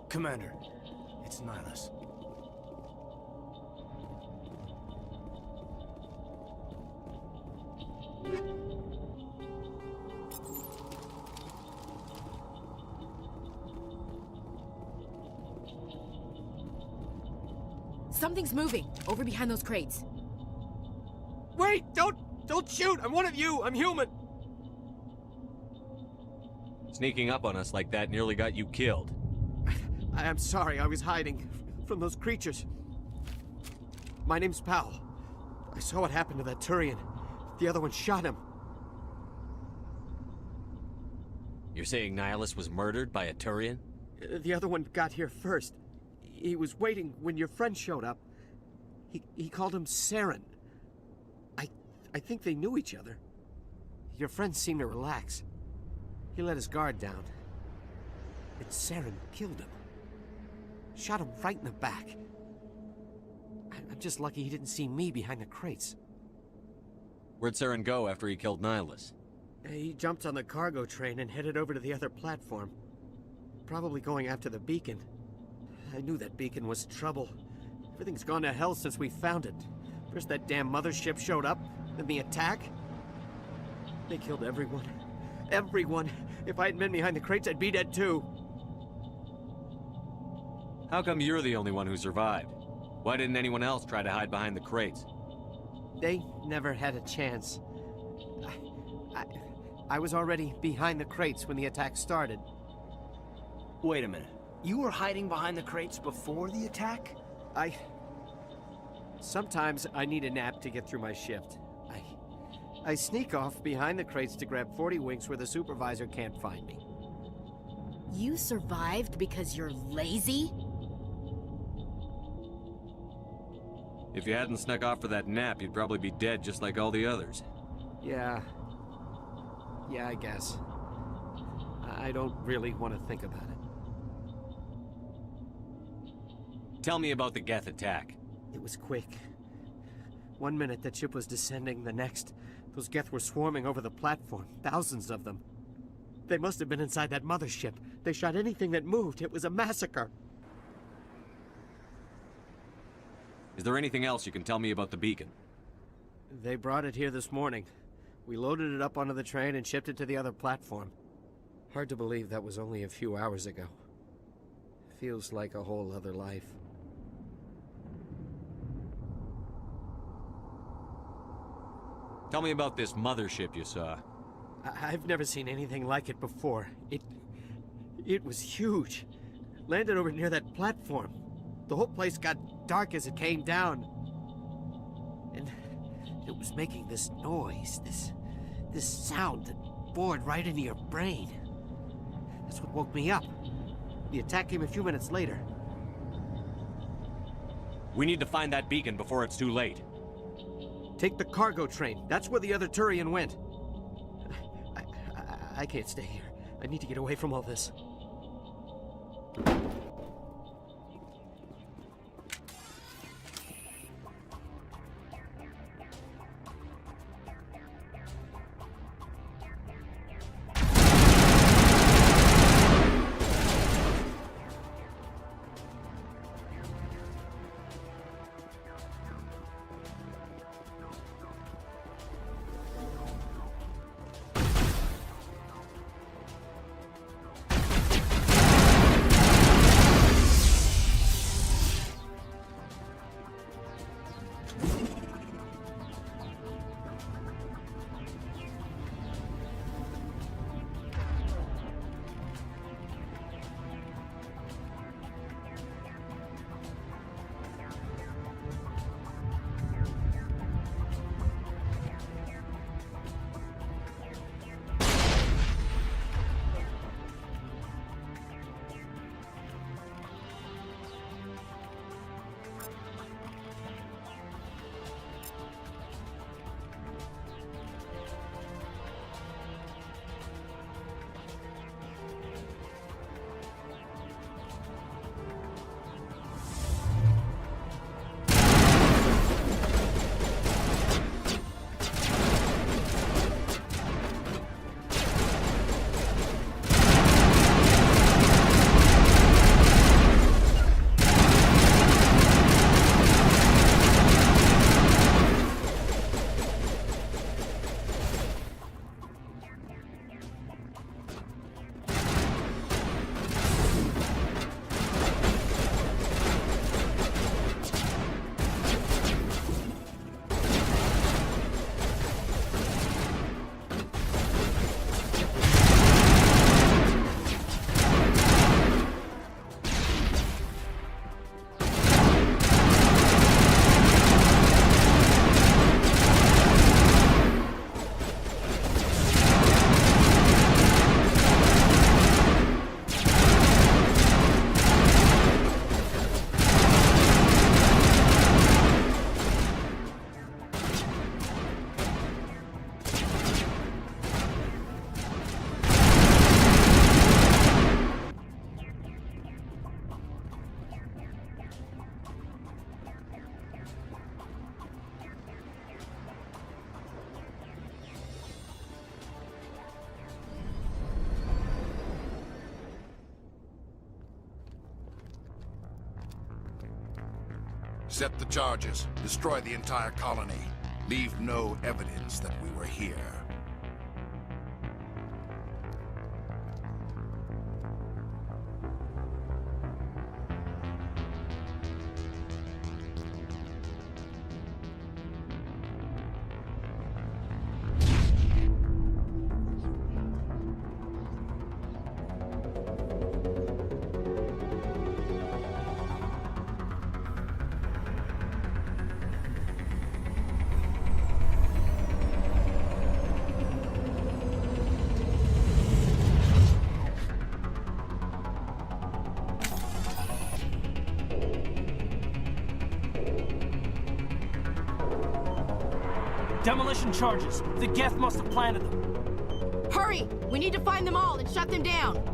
Speaker 7: Commander, it's Nihilus.
Speaker 17: Something's moving, over behind those crates.
Speaker 14: Wait! Don't shoot! I'm one of you! I'm human!
Speaker 8: Sneaking up on us like that nearly got you killed.
Speaker 14: I'm sorry, I was hiding from those creatures. My name's Powell. I saw what happened to that Turian. The other one shot him.
Speaker 8: You're saying Nihilus was murdered by a Turian?
Speaker 14: The other one got here first. He was waiting when your friend showed up. He called him Saren. I think they knew each other. Your friend seemed to relax. He let his guard down. And Saren killed him. Shot him right in the back. I'm just lucky he didn't see me behind the crates.
Speaker 8: Where'd Saren go after he killed Nihilus?
Speaker 14: He jumped on the cargo train and headed over to the other platform. Probably going after the beacon. I knew that beacon was trouble. Everything's gone to hell since we found it. First that damn mothership showed up, then the attack. They killed everyone. Everyone! If I hadn't been behind the crates, I'd be dead too.
Speaker 8: How come you're the only one who survived? Why didn't anyone else try to hide behind the crates?
Speaker 14: They never had a chance. I was already behind the crates when the attack started.
Speaker 7: Wait a minute. You were hiding behind the crates before the attack?
Speaker 14: Sometimes I need a nap to get through my shift. I sneak off behind the crates to grab 40 winks where the supervisor can't find me.
Speaker 17: You survived because you're lazy?
Speaker 8: If you hadn't snuck off for that nap, you'd probably be dead just like all the others.
Speaker 14: Yeah, I guess. I don't really want to think about it.
Speaker 8: Tell me about the Geth attack.
Speaker 14: It was quick. 1 minute the ship was descending, the next, those Geth were swarming over the platform, thousands of them. They must have been inside that mothership. They shot anything that moved. It was a massacre.
Speaker 8: Is there anything else you can tell me about the beacon?
Speaker 14: They brought it here this morning. We loaded it up onto the train and shipped it to the other platform. Hard to believe that was only a few hours ago. Feels like a whole other life.
Speaker 8: Tell me about this mothership you saw.
Speaker 14: I've never seen anything like it before. It was huge. Landed over near that platform. The whole place got dark as it came down. And it was making this noise, this sound that bored right into your brain. That's what woke me up. The attack came a few minutes later.
Speaker 8: We need to find that beacon before it's too late.
Speaker 14: Take the cargo train. That's where the other Turian went. I can't stay here. I need to get away from all this.
Speaker 1: Set the charges. Destroy the entire colony. Leave no evidence that we were here.
Speaker 7: Demolition charges. The Geth must have planted them.
Speaker 17: Hurry! We need to find them all and shut them down.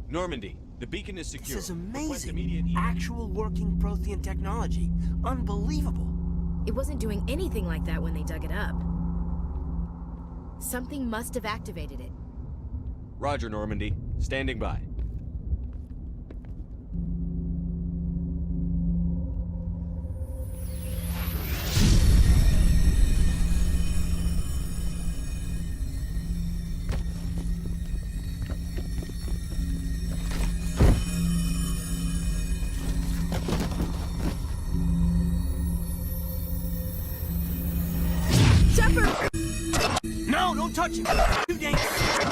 Speaker 8: Normandy, the beacon is secure.
Speaker 7: This is
Speaker 8: Request
Speaker 7: amazing.
Speaker 8: immediate
Speaker 7: Actual working Prothean technology. Unbelievable.
Speaker 17: It wasn't doing anything like that when they dug it up. Something must have activated it.
Speaker 8: Roger, Normandy. Standing by.
Speaker 17: Shepard!
Speaker 7: No, don't touch it! Too dangerous!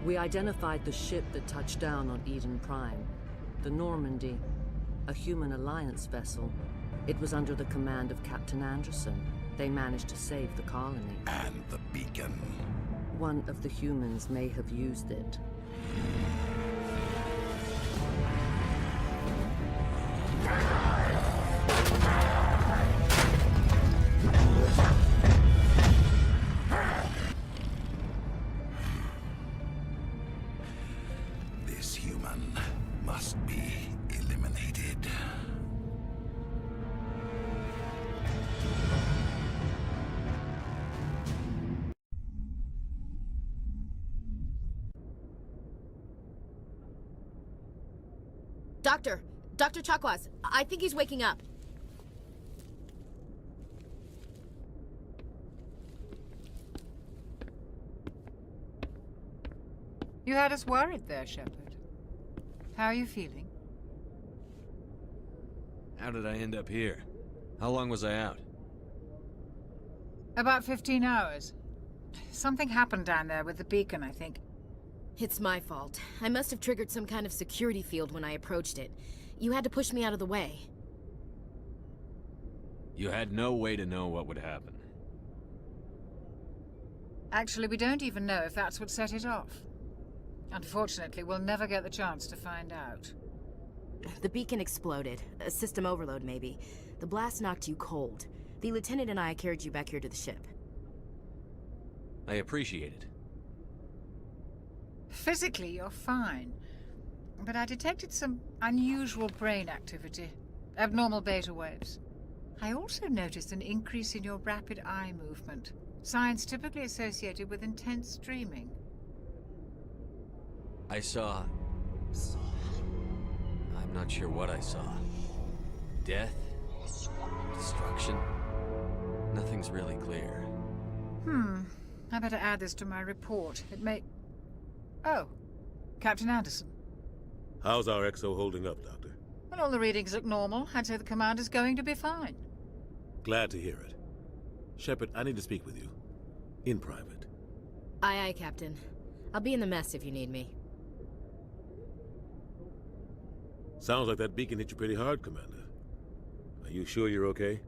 Speaker 2: We identified the ship that touched down on Eden Prime. The Normandy. A human alliance vessel. It was under the command of Captain Anderson. They managed to save the colony.
Speaker 1: And the beacon.
Speaker 2: One of the humans may have used it.
Speaker 1: This human must be eliminated.
Speaker 17: Dr. Chakwas, I think he's waking up.
Speaker 12: You had us worried there, Shepard. How are you feeling?
Speaker 8: How did I end up here? How long was I out?
Speaker 12: About 15 hours. Something happened down there with the beacon, I think.
Speaker 17: It's my fault. I must have triggered some kind of security field when I approached it. You had to push me out of the way.
Speaker 8: You had no way to know what would happen.
Speaker 12: Actually, we don't even know if that's what set it off. Unfortunately, we'll never get the chance to find out.
Speaker 17: The beacon exploded. A system overload, maybe. The blast knocked you cold. The lieutenant and I carried you back here to the ship.
Speaker 8: I appreciate it.
Speaker 12: Physically, you're fine. But I detected some unusual brain activity. Abnormal beta waves. I also noticed an increase in your rapid eye movement. Signs typically associated with intense dreaming.
Speaker 8: I saw... I'm not sure what I saw. Death? Destruction? Nothing's really clear.
Speaker 12: I better add this to my report. It may... Oh, Captain Anderson.
Speaker 13: How's our XO holding up, Doctor?
Speaker 12: Well, all the readings look normal. I'd say the commander's going to be fine.
Speaker 13: Glad to hear it. Shepard, I need to speak with you. In private.
Speaker 17: Aye, Captain. I'll be in the mess if you need me.
Speaker 13: Sounds like that beacon hit you pretty hard, Commander. Are you sure you're okay?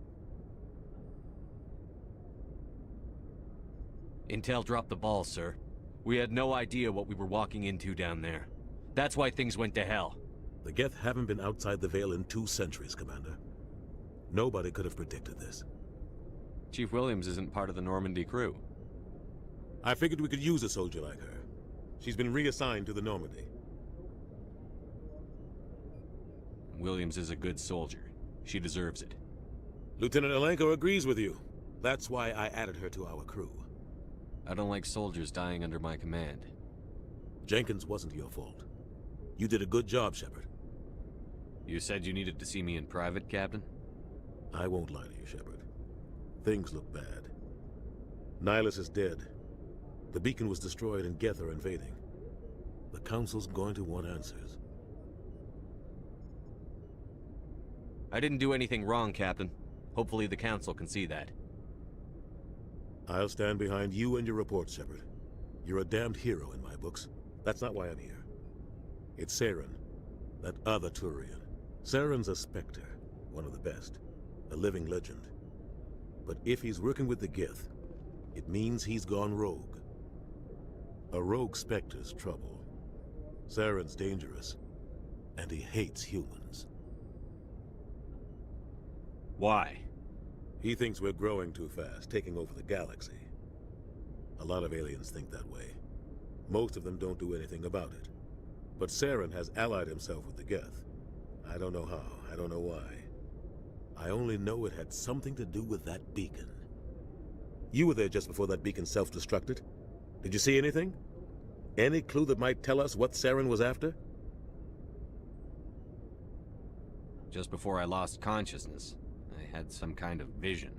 Speaker 8: Intel dropped the ball, sir. We had no idea what we were walking into down there. That's why things went to hell.
Speaker 13: The Geth haven't been outside the Veil in 2 centuries, Commander. Nobody could have predicted this.
Speaker 8: Chief Williams isn't part of the Normandy crew.
Speaker 13: I figured we could use a soldier like her. She's been reassigned to the Normandy.
Speaker 8: Williams is a good soldier. She deserves it.
Speaker 13: Lieutenant Alenko agrees with you. That's why I added her to our crew.
Speaker 8: I don't like soldiers dying under my command.
Speaker 13: Jenkins wasn't your fault. You did a good job, Shepard.
Speaker 8: You said you needed to see me in private, Captain?
Speaker 13: I won't lie to you, Shepard. Things look bad. Nihilus is dead. The beacon was destroyed and Geth are invading. The Council's going to want answers.
Speaker 8: I didn't do anything wrong, Captain. Hopefully the Council can see that.
Speaker 13: I'll stand behind you and your report, Shepard. You're a damned hero in my books. That's not why I'm here. It's Saren, that other Turian. Saren's a Spectre, one of the best, a living legend. But if he's working with the Geth, it means he's gone rogue. A rogue Spectre's trouble. Saren's dangerous, and he hates humans.
Speaker 6: Why?
Speaker 13: He thinks we're growing too fast, taking over the galaxy. A lot of aliens think that way. Most of them don't do anything about it. But Saren has allied himself with the Geth. I don't know how, I don't know why. I only know it had something to do with that beacon. You were there just before that beacon self-destructed. Did you see anything? Any clue that might tell us what Saren was after?
Speaker 8: Just before I lost consciousness, I had some kind of vision.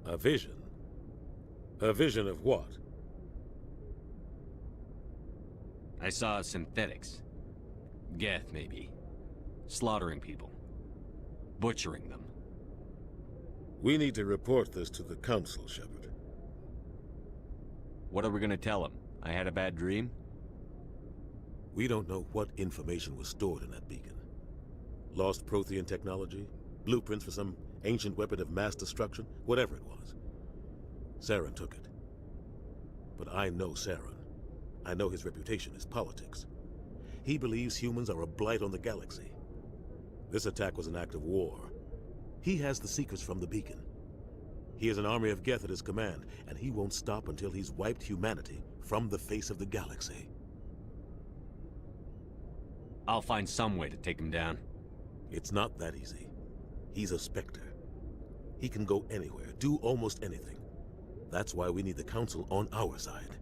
Speaker 13: A vision? A vision of what?
Speaker 8: I saw synthetics. Geth, maybe. Slaughtering people. Butchering them.
Speaker 13: We need to report this to the Council, Shepard.
Speaker 8: What are we gonna tell them? I had a bad dream?
Speaker 13: We don't know what information was stored in that beacon. Lost Prothean technology? Blueprints for some ancient weapon of mass destruction? Whatever it was. Saren took it. But I know Saren. I know his reputation is politics. He believes humans are a blight on the galaxy. This attack was an act of war. He has the secrets from the beacon. He has an army of Geth at his command, and he won't stop until he's wiped humanity from the face of the galaxy.
Speaker 8: I'll find some way to take him down.
Speaker 13: It's not that easy. He's a Spectre. He can go anywhere, do almost anything. That's why we need the Council on our side.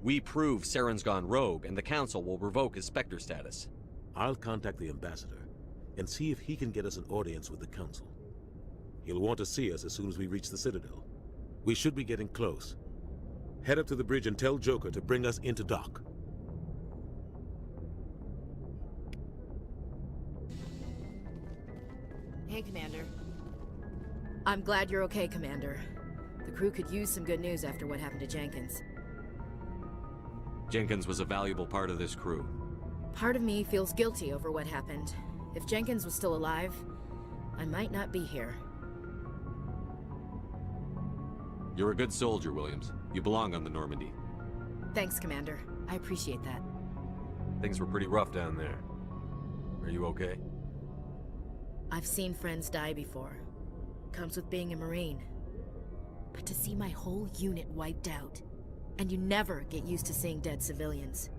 Speaker 8: We prove Saren's gone rogue, and the Council will revoke his Spectre status.
Speaker 13: I'll contact the Ambassador and see if he can get us an audience with the Council. He'll want to see us as soon as we reach the Citadel. We should be getting close. Head up to the bridge and tell Joker to bring us into dock.
Speaker 17: Hey, Commander. I'm glad you're okay, Commander. The crew could use some good news after what happened to Jenkins.
Speaker 8: Jenkins was a valuable part of this crew.
Speaker 17: Part of me feels guilty over what happened. If Jenkins was still alive, I might not be here.
Speaker 8: You're a good soldier, Williams. You belong on the Normandy.
Speaker 17: Thanks, Commander. I appreciate that.
Speaker 8: Things were pretty rough down there. Are you okay?
Speaker 17: I've seen friends die before. Comes with being a Marine. But to see my whole unit wiped out, and you never get used to seeing dead civilians.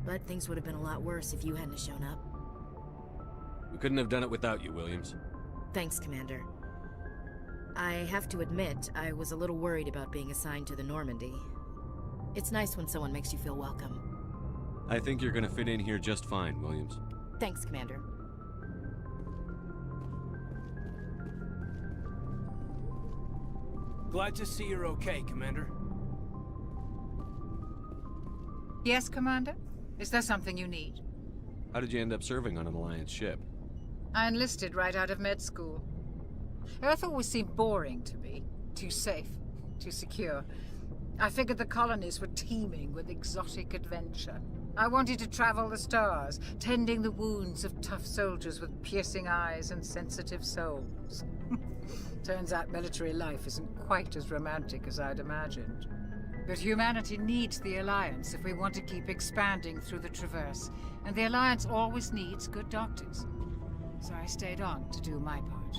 Speaker 17: But things would have been a lot worse if you hadn't shown up.
Speaker 8: We couldn't have done it without you, Williams.
Speaker 17: Thanks, Commander. I have to admit, I was a little worried about being assigned to the Normandy. It's nice when someone makes you feel welcome.
Speaker 8: I think you're gonna fit in here just fine, Williams.
Speaker 17: Thanks, Commander.
Speaker 7: Glad to see you're okay, Commander.
Speaker 12: Yes, Commander? Is there something you need?
Speaker 8: How did you end up serving on an Alliance ship?
Speaker 12: I enlisted right out of med school. Earth always seemed boring to me. Too safe, too secure. I figured the colonies were teeming with exotic adventure. I wanted to travel the stars, tending the wounds of tough soldiers with piercing eyes and sensitive souls. Turns out military life isn't quite as romantic as I'd imagined. But humanity needs the Alliance if we want to keep expanding through the Traverse, and the Alliance always needs good doctors. So I stayed on to do my part.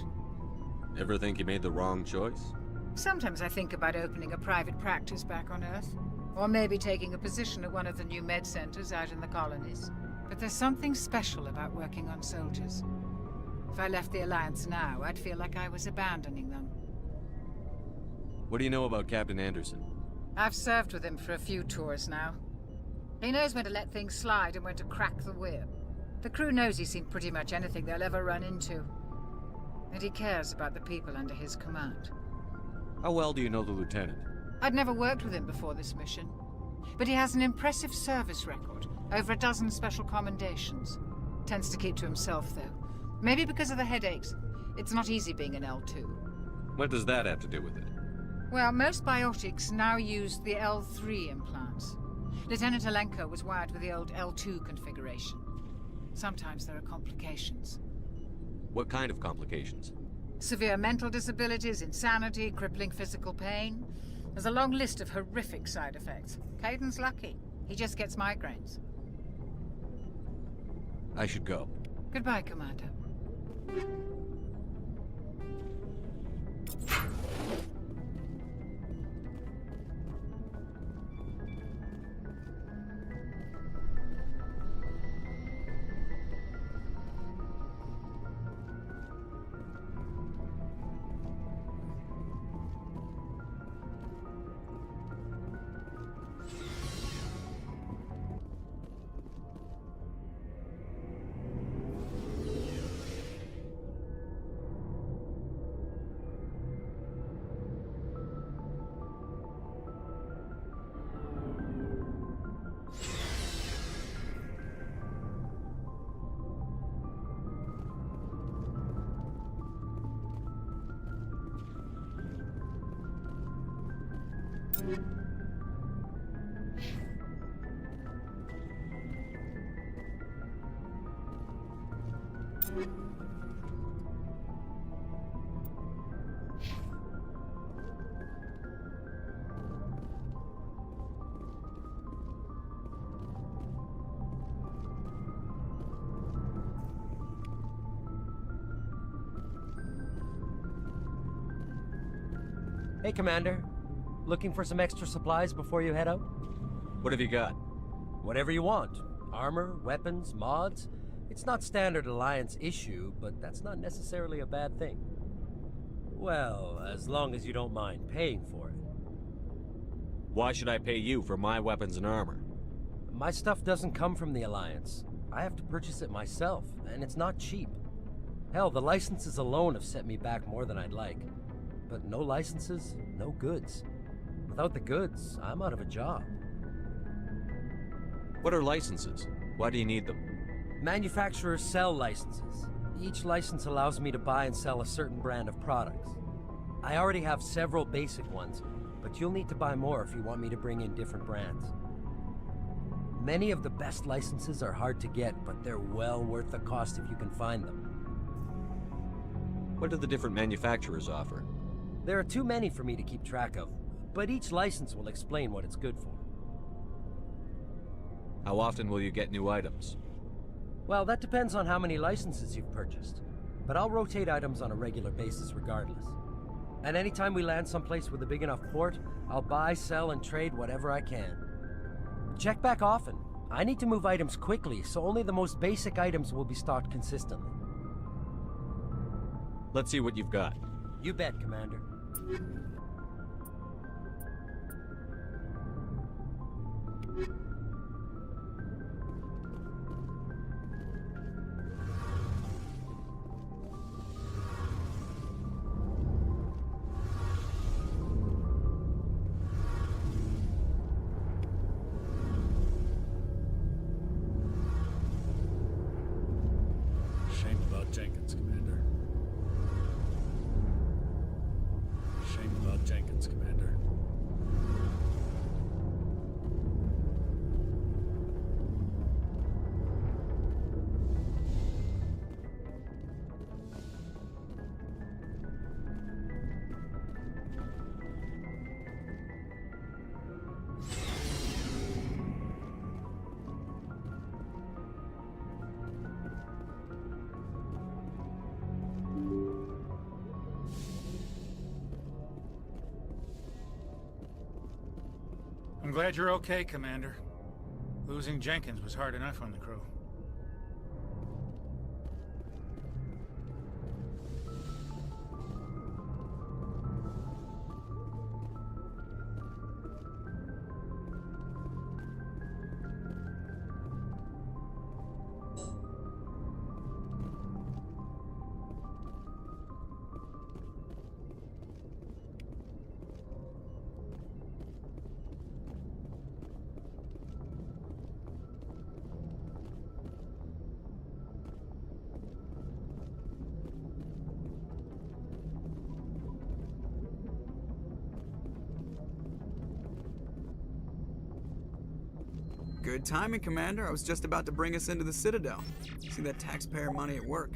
Speaker 8: Ever think you made the wrong choice?
Speaker 12: Sometimes I think about opening a private practice back on Earth, or maybe taking a position at one of the new med centers out in the colonies. But there's something special about working on soldiers. If I left the Alliance now, I'd feel like I was abandoning them.
Speaker 8: What do you know about Captain Anderson?
Speaker 12: I've served with him for a few tours now. He knows when to let things slide and when to crack the whip. The crew knows he's seen pretty much anything they'll ever run into. And he cares about the people under his command.
Speaker 8: How well do you know the Lieutenant?
Speaker 12: I'd never worked with him before this mission. But he has an impressive service record, over a dozen special commendations. Tends to keep to himself, though. Maybe because of the headaches. It's not easy being an L2.
Speaker 8: What does that have to do with it?
Speaker 12: Well, most biotics now use the L3 implants. Lieutenant Alenko was wired with the old L2 configuration. Sometimes there are complications.
Speaker 8: What kind of complications?
Speaker 12: Severe mental disabilities, insanity, crippling physical pain. There's a long list of horrific side effects. Caden's lucky. He just gets migraines.
Speaker 8: I should go.
Speaker 12: Goodbye, Commander.
Speaker 14: Hey, Commander. Looking for some extra supplies before you head out?
Speaker 8: What have you got?
Speaker 14: Whatever you want. Armor, weapons, mods. It's not standard Alliance issue, but that's not necessarily a bad thing. Well, as long as you don't mind paying for it.
Speaker 8: Why should I pay you for my weapons and armor?
Speaker 14: My stuff doesn't come from the Alliance. I have to purchase it myself, and it's not cheap. Hell, the licenses alone have set me back more than I'd like. But no licenses, no goods. Without the goods, I'm out of a job.
Speaker 8: What are licenses? Why do you need them?
Speaker 14: Manufacturers sell licenses. Each license allows me to buy and sell a certain brand of products. I already have several basic ones, but you'll need to buy more if you want me to bring in different brands. Many of the best licenses are hard to get, but they're well worth the cost if you can find them.
Speaker 8: What do the different manufacturers offer?
Speaker 14: There are too many for me to keep track of, but each license will explain what it's good for.
Speaker 8: How often will you get new items?
Speaker 14: Well, that depends on how many licenses you've purchased, but I'll rotate items on a regular basis regardless. And anytime we land someplace with a big enough port, I'll buy, sell, and trade whatever I can. Check back often. I need to move items quickly, so only the most basic items will be stocked consistently.
Speaker 8: Let's see what you've got.
Speaker 14: You bet, Commander.
Speaker 9: Shame about Jenkins, Commander. Shame about Jenkins, Commander. I'm glad you're okay, Commander. Losing Jenkins was hard enough on the crew.
Speaker 5: Good timing, Commander. I was just about to bring us into the Citadel. See that taxpayer money at work.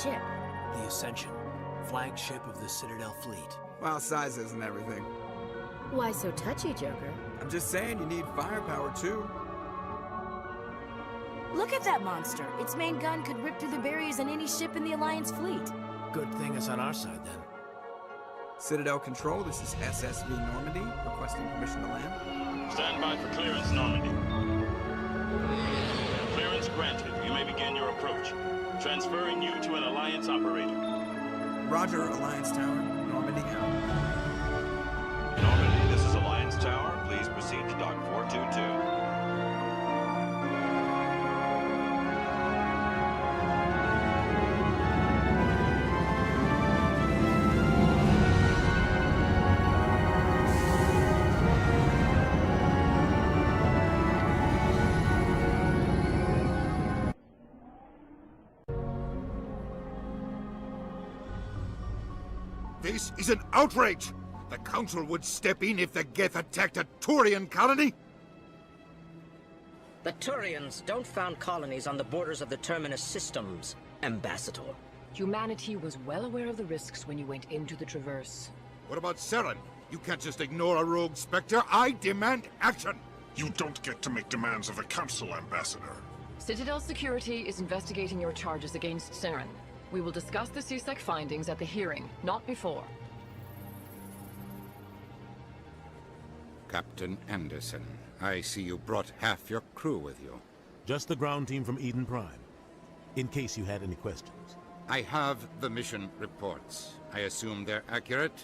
Speaker 18: Ship.
Speaker 14: The Ascension, flagship of the Citadel fleet.
Speaker 5: Well, size isn't everything.
Speaker 17: Why so touchy, Joker?
Speaker 5: I'm just saying you need firepower, too.
Speaker 17: Look at that monster. Its main gun could rip through the barriers in any ship in the Alliance fleet.
Speaker 14: Good thing it's on our side, then.
Speaker 5: Citadel Control, this is SSV Normandy, requesting permission to land.
Speaker 3: Stand by for clearance, Normandy. Clearance granted. You may begin your approach. Transferring you to an Alliance operator.
Speaker 5: Roger, Alliance Tower. Normandy out.
Speaker 3: Normandy, this is Alliance Tower. Please proceed to Dock 422.
Speaker 1: This is an outrage! The Council would step in if the Geth attacked a Turian colony?
Speaker 4: The Turians don't found colonies on the borders of the Terminus systems, Ambassador.
Speaker 10: Humanity was well aware of the risks when you went into the Traverse.
Speaker 1: What about Saren? You can't just ignore a rogue Spectre. I demand action!
Speaker 19: You don't get to make demands of the Council, Ambassador.
Speaker 10: Citadel Security is investigating your charges against Saren. We will discuss the CSEC findings at the hearing, not before.
Speaker 24: Captain Anderson, I see you brought half your crew with you.
Speaker 13: Just the ground team from Eden Prime, in case you had any questions.
Speaker 24: I have the mission reports. I assume they're accurate?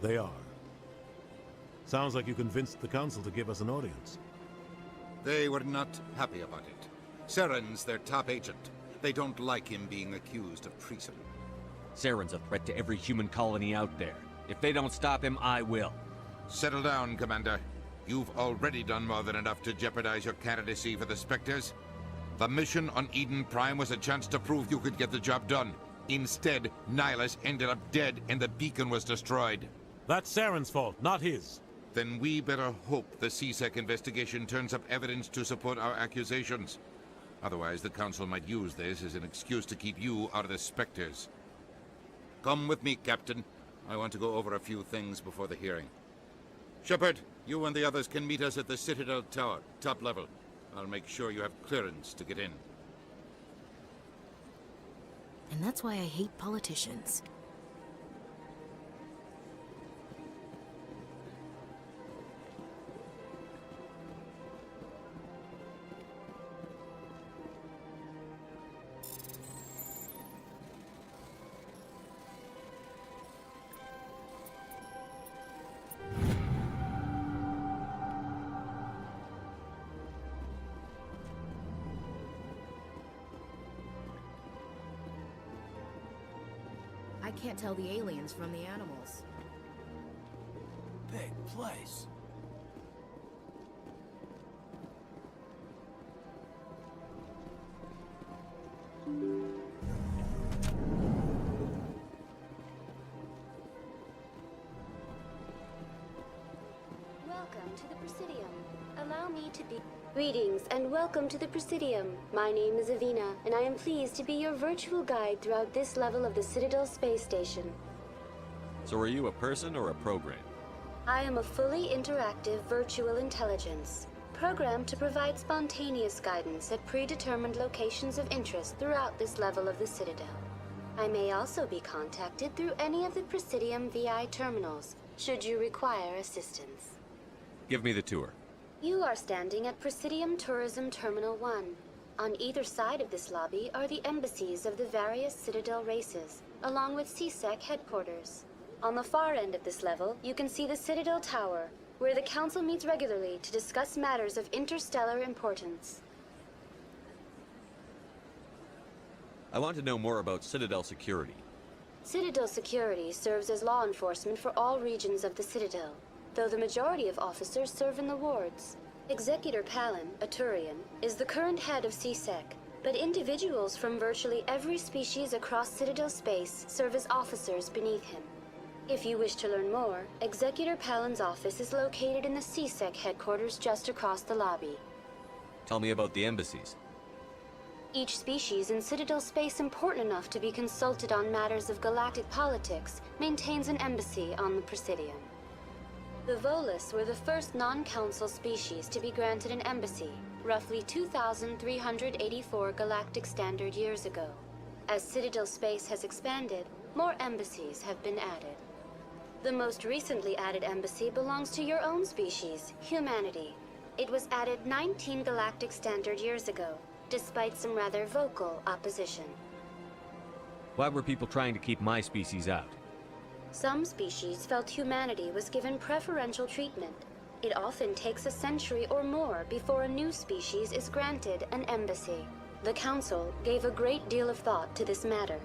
Speaker 13: They are. Sounds like you convinced the Council to give us an audience.
Speaker 24: They were not happy about it. Saren's their top agent. They don't like him being accused of treason.
Speaker 25: Saren's a threat to every human colony out there. If they don't stop him, I will.
Speaker 24: Settle down, Commander. You've already done more than enough to jeopardize your candidacy for the Spectres. The mission on Eden Prime was a chance to prove you could get the job done. Instead, Nihilus ended up dead and the beacon was destroyed.
Speaker 13: That's Saren's fault, not his.
Speaker 24: Then we better hope the CSEC investigation turns up evidence to support our accusations. Otherwise, the Council might use this as an excuse to keep you out of the Spectres. Come with me, Captain. I want to go over a few things before the hearing. Shepard, you and the others can meet us at the Citadel Tower, top level. I'll make sure you have clearance to get in.
Speaker 17: And that's why I hate politicians. I can't tell the aliens from the animals.
Speaker 14: Big place.
Speaker 26: Welcome to the Presidium. Allow me to be... Greetings and welcome to the Presidium. My name is Avina, and I am pleased to be your virtual guide throughout this level of the Citadel space station.
Speaker 8: So are you a person or a program?
Speaker 26: I am a fully interactive virtual intelligence, programmed to provide spontaneous guidance at predetermined locations of interest throughout this level of the Citadel. I may also be contacted through any of the Presidium VI terminals, should you require assistance.
Speaker 8: Give me the tour.
Speaker 26: You are standing at Presidium Tourism Terminal 1. On either side of this lobby are the embassies of the various Citadel races, along with CSEC headquarters. On the far end of this level, you can see the Citadel Tower, where the Council meets regularly to discuss matters of interstellar importance.
Speaker 25: I want to know more about Citadel security.
Speaker 26: Citadel security serves as law enforcement for all regions of the Citadel, though the majority of officers serve in the wards. Executor Palin, a Turian, is the current head of CSEC, but individuals from virtually every species across Citadel space serve as officers beneath him. If you wish to learn more, Executor Palin's office is located in the CSEC headquarters just across the lobby.
Speaker 25: Tell me about the embassies.
Speaker 26: Each species in Citadel space important enough to be consulted on matters of galactic politics maintains an embassy on the Presidium. The Volus were the first non-council species to be granted an embassy, roughly 2,384 galactic standard years ago. As Citadel space has expanded, more embassies have been added. The most recently added embassy belongs to your own species, humanity. It was added 19 galactic standard years ago, despite some rather vocal opposition.
Speaker 25: Why were people trying to keep my species out?
Speaker 26: Some species felt humanity was given preferential treatment. It often takes a century or more before a new species is granted an embassy. The Council gave a great deal of thought to this matter.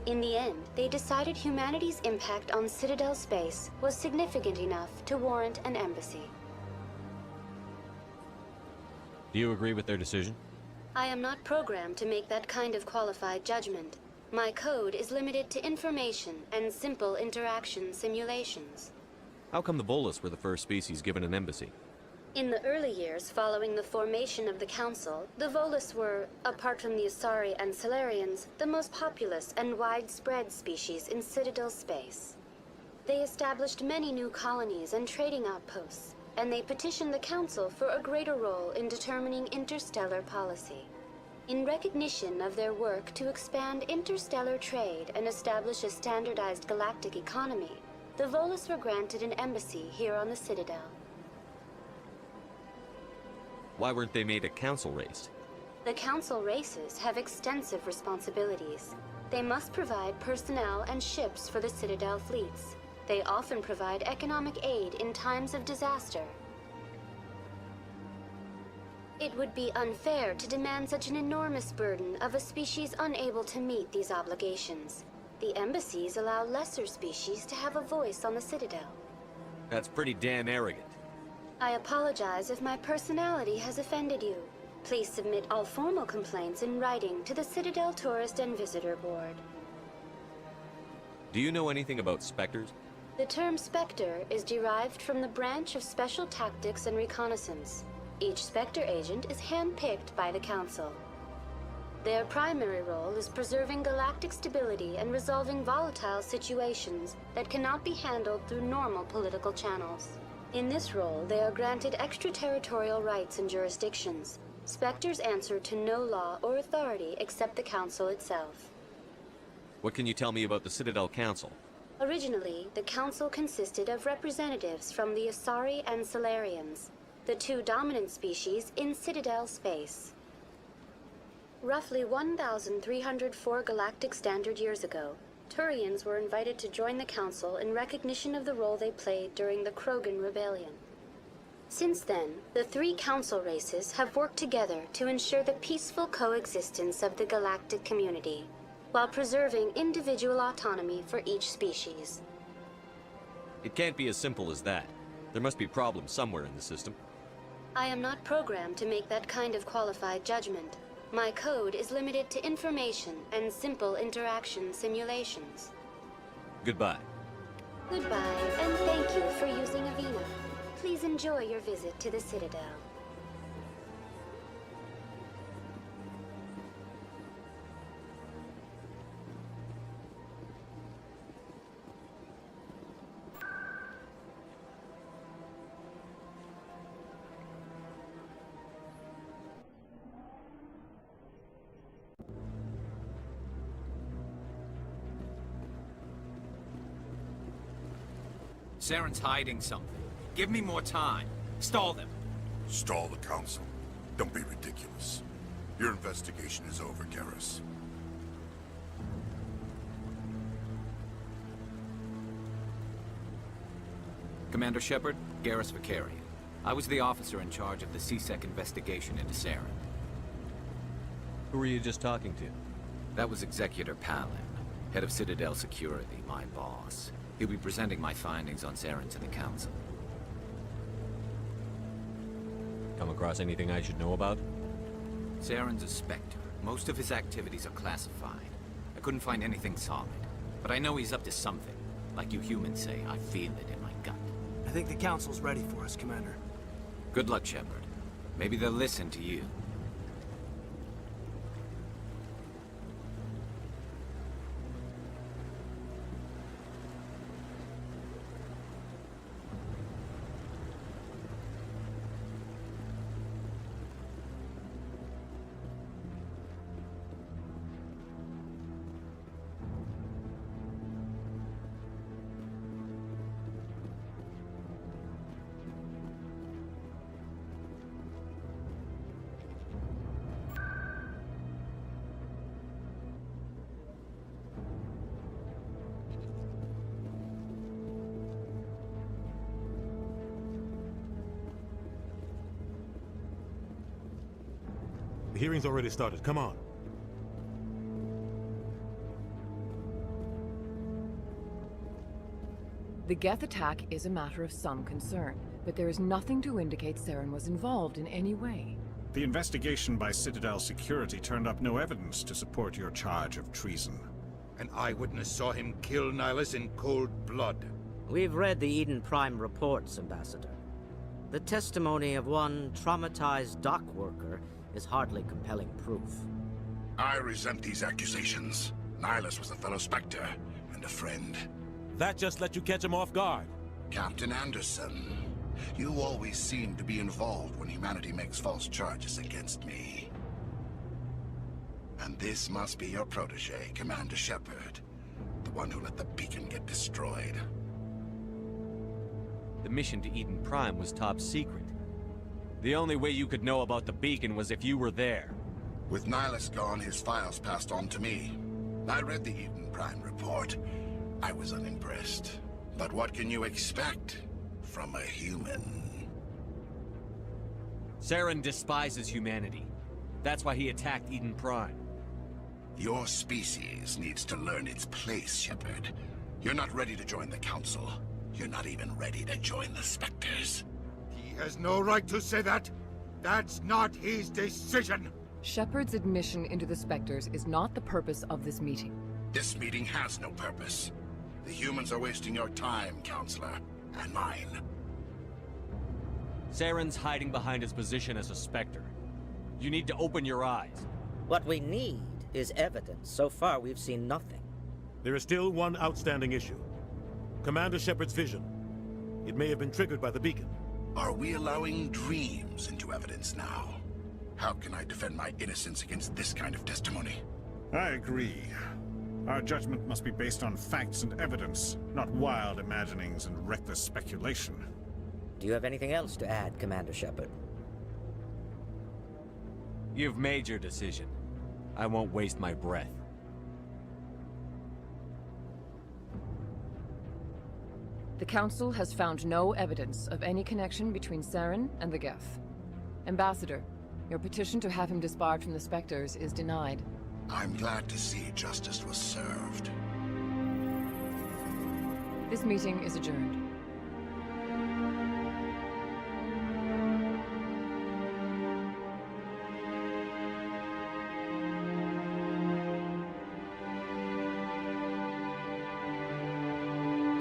Speaker 26: In the end, they decided humanity's impact on Citadel space was significant enough to warrant an embassy.
Speaker 25: Do you agree with their decision?
Speaker 26: I am not programmed to make that kind of qualified judgment. My code is limited to information and simple interaction simulations.
Speaker 25: How come the Volus were the first species given an embassy?
Speaker 26: In the early years following the formation of the Council, the Volus were, apart from the Asari and Salarians, the most populous and widespread species in Citadel space. They established many new colonies and trading outposts, and they petitioned the Council for a greater role in determining interstellar policy. In recognition of their work to expand interstellar trade and establish a standardized galactic economy, the Volus were granted an embassy here on the Citadel.
Speaker 25: Why weren't they made a council race?
Speaker 26: The Council races have extensive responsibilities. They must provide personnel and ships for the Citadel fleets. They often provide economic aid in times of disaster. It would be unfair to demand such an enormous burden of a species unable to meet these obligations. The embassies allow lesser species to have a voice on the Citadel.
Speaker 25: That's pretty damn arrogant.
Speaker 26: I apologize if my personality has offended you. Please submit all formal complaints in writing to the Citadel Tourist and Visitor Board.
Speaker 25: Do you know anything about Spectres?
Speaker 26: The term Spectre is derived from the branch of Special Tactics and Reconnaissance. Each Spectre agent is handpicked by the Council. Their primary role is preserving galactic stability and resolving volatile situations that cannot be handled through normal political channels. In this role, they are granted extraterritorial rights and jurisdictions. Spectres answer to no law or authority except the Council itself.
Speaker 25: What can you tell me about the Citadel Council?
Speaker 26: Originally, the Council consisted of representatives from the Asari and Salarians, the two dominant species in Citadel space. Roughly 1,304 galactic standard years ago, Turians were invited to join the Council in recognition of the role they played during the Krogan Rebellion. Since then, the three Council races have worked together to ensure the peaceful coexistence of the galactic community, while preserving individual autonomy for each species.
Speaker 25: It can't be as simple as that. There must be problems somewhere in the system.
Speaker 26: I am not programmed to make that kind of qualified judgment. My code is limited to information and simple interaction simulations.
Speaker 25: Goodbye.
Speaker 26: Goodbye, and thank you for using Avina. Please enjoy your visit to the Citadel.
Speaker 11: Saren's hiding something. Give me more time. Stall them.
Speaker 1: Stall the Council? Don't be ridiculous. Your investigation is over, Garrus.
Speaker 11: Commander Shepard, Garrus Vicarian. I was the officer in charge of the C-Sec investigation into Saren.
Speaker 8: Who were you just talking to?
Speaker 11: That was Executor Palin, head of Citadel Security, my boss. He'll be presenting my findings on Saren to the Council.
Speaker 8: Come across anything I should know about?
Speaker 11: Saren's a Spectre. Most of his activities are classified. I couldn't find anything solid. But I know he's up to something. Like you humans say, I feel it in my gut.
Speaker 7: I think the Council's ready for us, Commander.
Speaker 11: Good luck, Shepard. Maybe they'll listen to you.
Speaker 13: The hearing's already started. Come on.
Speaker 10: The Geth attack is a matter of some concern, but there is nothing to indicate Saren was involved in any way.
Speaker 6: The investigation by Citadel Security turned up no evidence to support your charge of treason.
Speaker 24: An eyewitness saw him kill Nihilus in cold blood.
Speaker 4: We've read the Eden Prime reports, Ambassador. The testimony of one traumatized dock worker is hardly compelling proof.
Speaker 1: I resent these accusations. Nihilus was a fellow Spectre and a friend.
Speaker 13: That just let you catch him off guard.
Speaker 1: Captain Anderson, you always seem to be involved when humanity makes false charges against me. And this must be your protege, Commander Shepard, the one who let the beacon get destroyed.
Speaker 25: The mission to Eden Prime was top secret. The only way you could know about the beacon was if you were there.
Speaker 1: With Nihilus gone, his files passed on to me. I read the Eden Prime report. I was unimpressed. But what can you expect from a human?
Speaker 25: Saren despises humanity. That's why he attacked Eden Prime.
Speaker 1: Your species needs to learn its place, Shepard. You're not ready to join the Council. You're not even ready to join the Spectres.
Speaker 24: He has no right to say that. That's not his decision.
Speaker 10: Shepard's admission into the Spectres is not the purpose of this meeting.
Speaker 1: This meeting has no purpose. The humans are wasting your time, Counselor, and mine.
Speaker 25: Saren's hiding behind his position as a Spectre. You need to open your eyes.
Speaker 4: What we need is evidence. So far, we've seen nothing.
Speaker 13: There is still one outstanding issue. Commander Shepard's vision. It may have been triggered by the beacon.
Speaker 1: Are we allowing dreams into evidence now? How can I defend my innocence against this kind of testimony?
Speaker 6: I agree. Our judgment must be based on facts and evidence, not wild imaginings and reckless speculation.
Speaker 4: Do you have anything else to add, Commander Shepard?
Speaker 25: You've made your decision. I won't waste my breath.
Speaker 10: The Council has found no evidence of any connection between Saren and the Geth. Ambassador, your petition to have him disbarred from the Spectres is denied.
Speaker 1: I'm glad to see justice was served.
Speaker 10: This meeting is adjourned.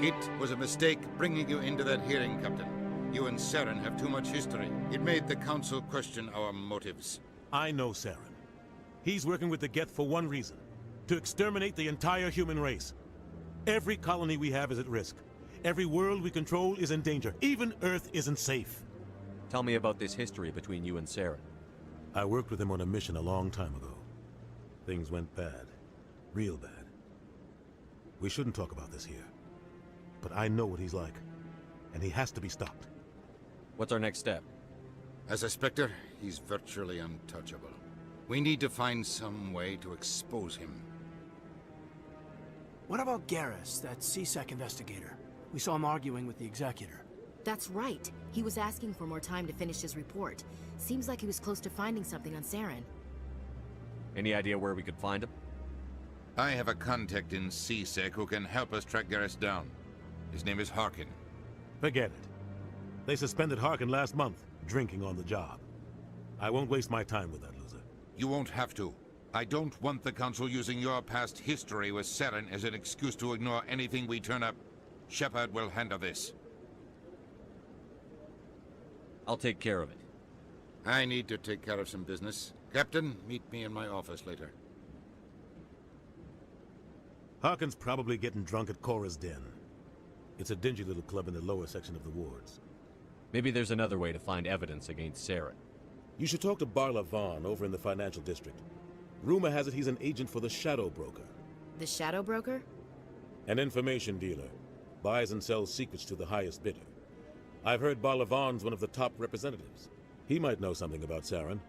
Speaker 24: It was a mistake bringing you into that hearing, Captain. You and Saren have too much history. It made the Council question our motives.
Speaker 13: I know Saren. He's working with the Geth for one reason. To exterminate the entire human race. Every colony we have is at risk. Every world we control is in danger. Even Earth isn't safe.
Speaker 8: Tell me about this history between you and Saren.
Speaker 13: I worked with him on a mission a long time ago. Things went bad. Real bad. We shouldn't talk about this here. But I know what he's like. And he has to be stopped.
Speaker 8: What's our next step?
Speaker 24: As a Spectre, he's virtually untouchable. We need to find some way to expose him.
Speaker 7: What about Garrus, that C-Sec investigator? We saw him arguing with the Executor.
Speaker 17: That's right. He was asking for more time to finish his report. Seems like he was close to finding something on Saren.
Speaker 25: Any idea where we could find him?
Speaker 24: I have a contact in CSEC who can help us track Garrus down. His name is Harkin.
Speaker 13: Forget it. They suspended Harkin last month, drinking on the job. I won't waste my time with that loser.
Speaker 24: You won't have to. I don't want the Council using your past history with Saren as an excuse to ignore anything we turn up. Shepard will handle this.
Speaker 25: I'll take care of it.
Speaker 24: I need to take care of some business. Captain, meet me in my office later.
Speaker 13: Harkin's probably getting drunk at Cora's Den. It's a dingy little club in the lower section of the wards.
Speaker 25: Maybe there's another way to find evidence against Saren.
Speaker 13: You should talk to Barla Vaughn over in the financial district. Rumor has it he's an agent for the Shadow Broker.
Speaker 17: The Shadow Broker?
Speaker 13: An information dealer. Buys and sells secrets to the highest bidder. I've heard Barla Vaughn's one of the top representatives. He might know something about Saren,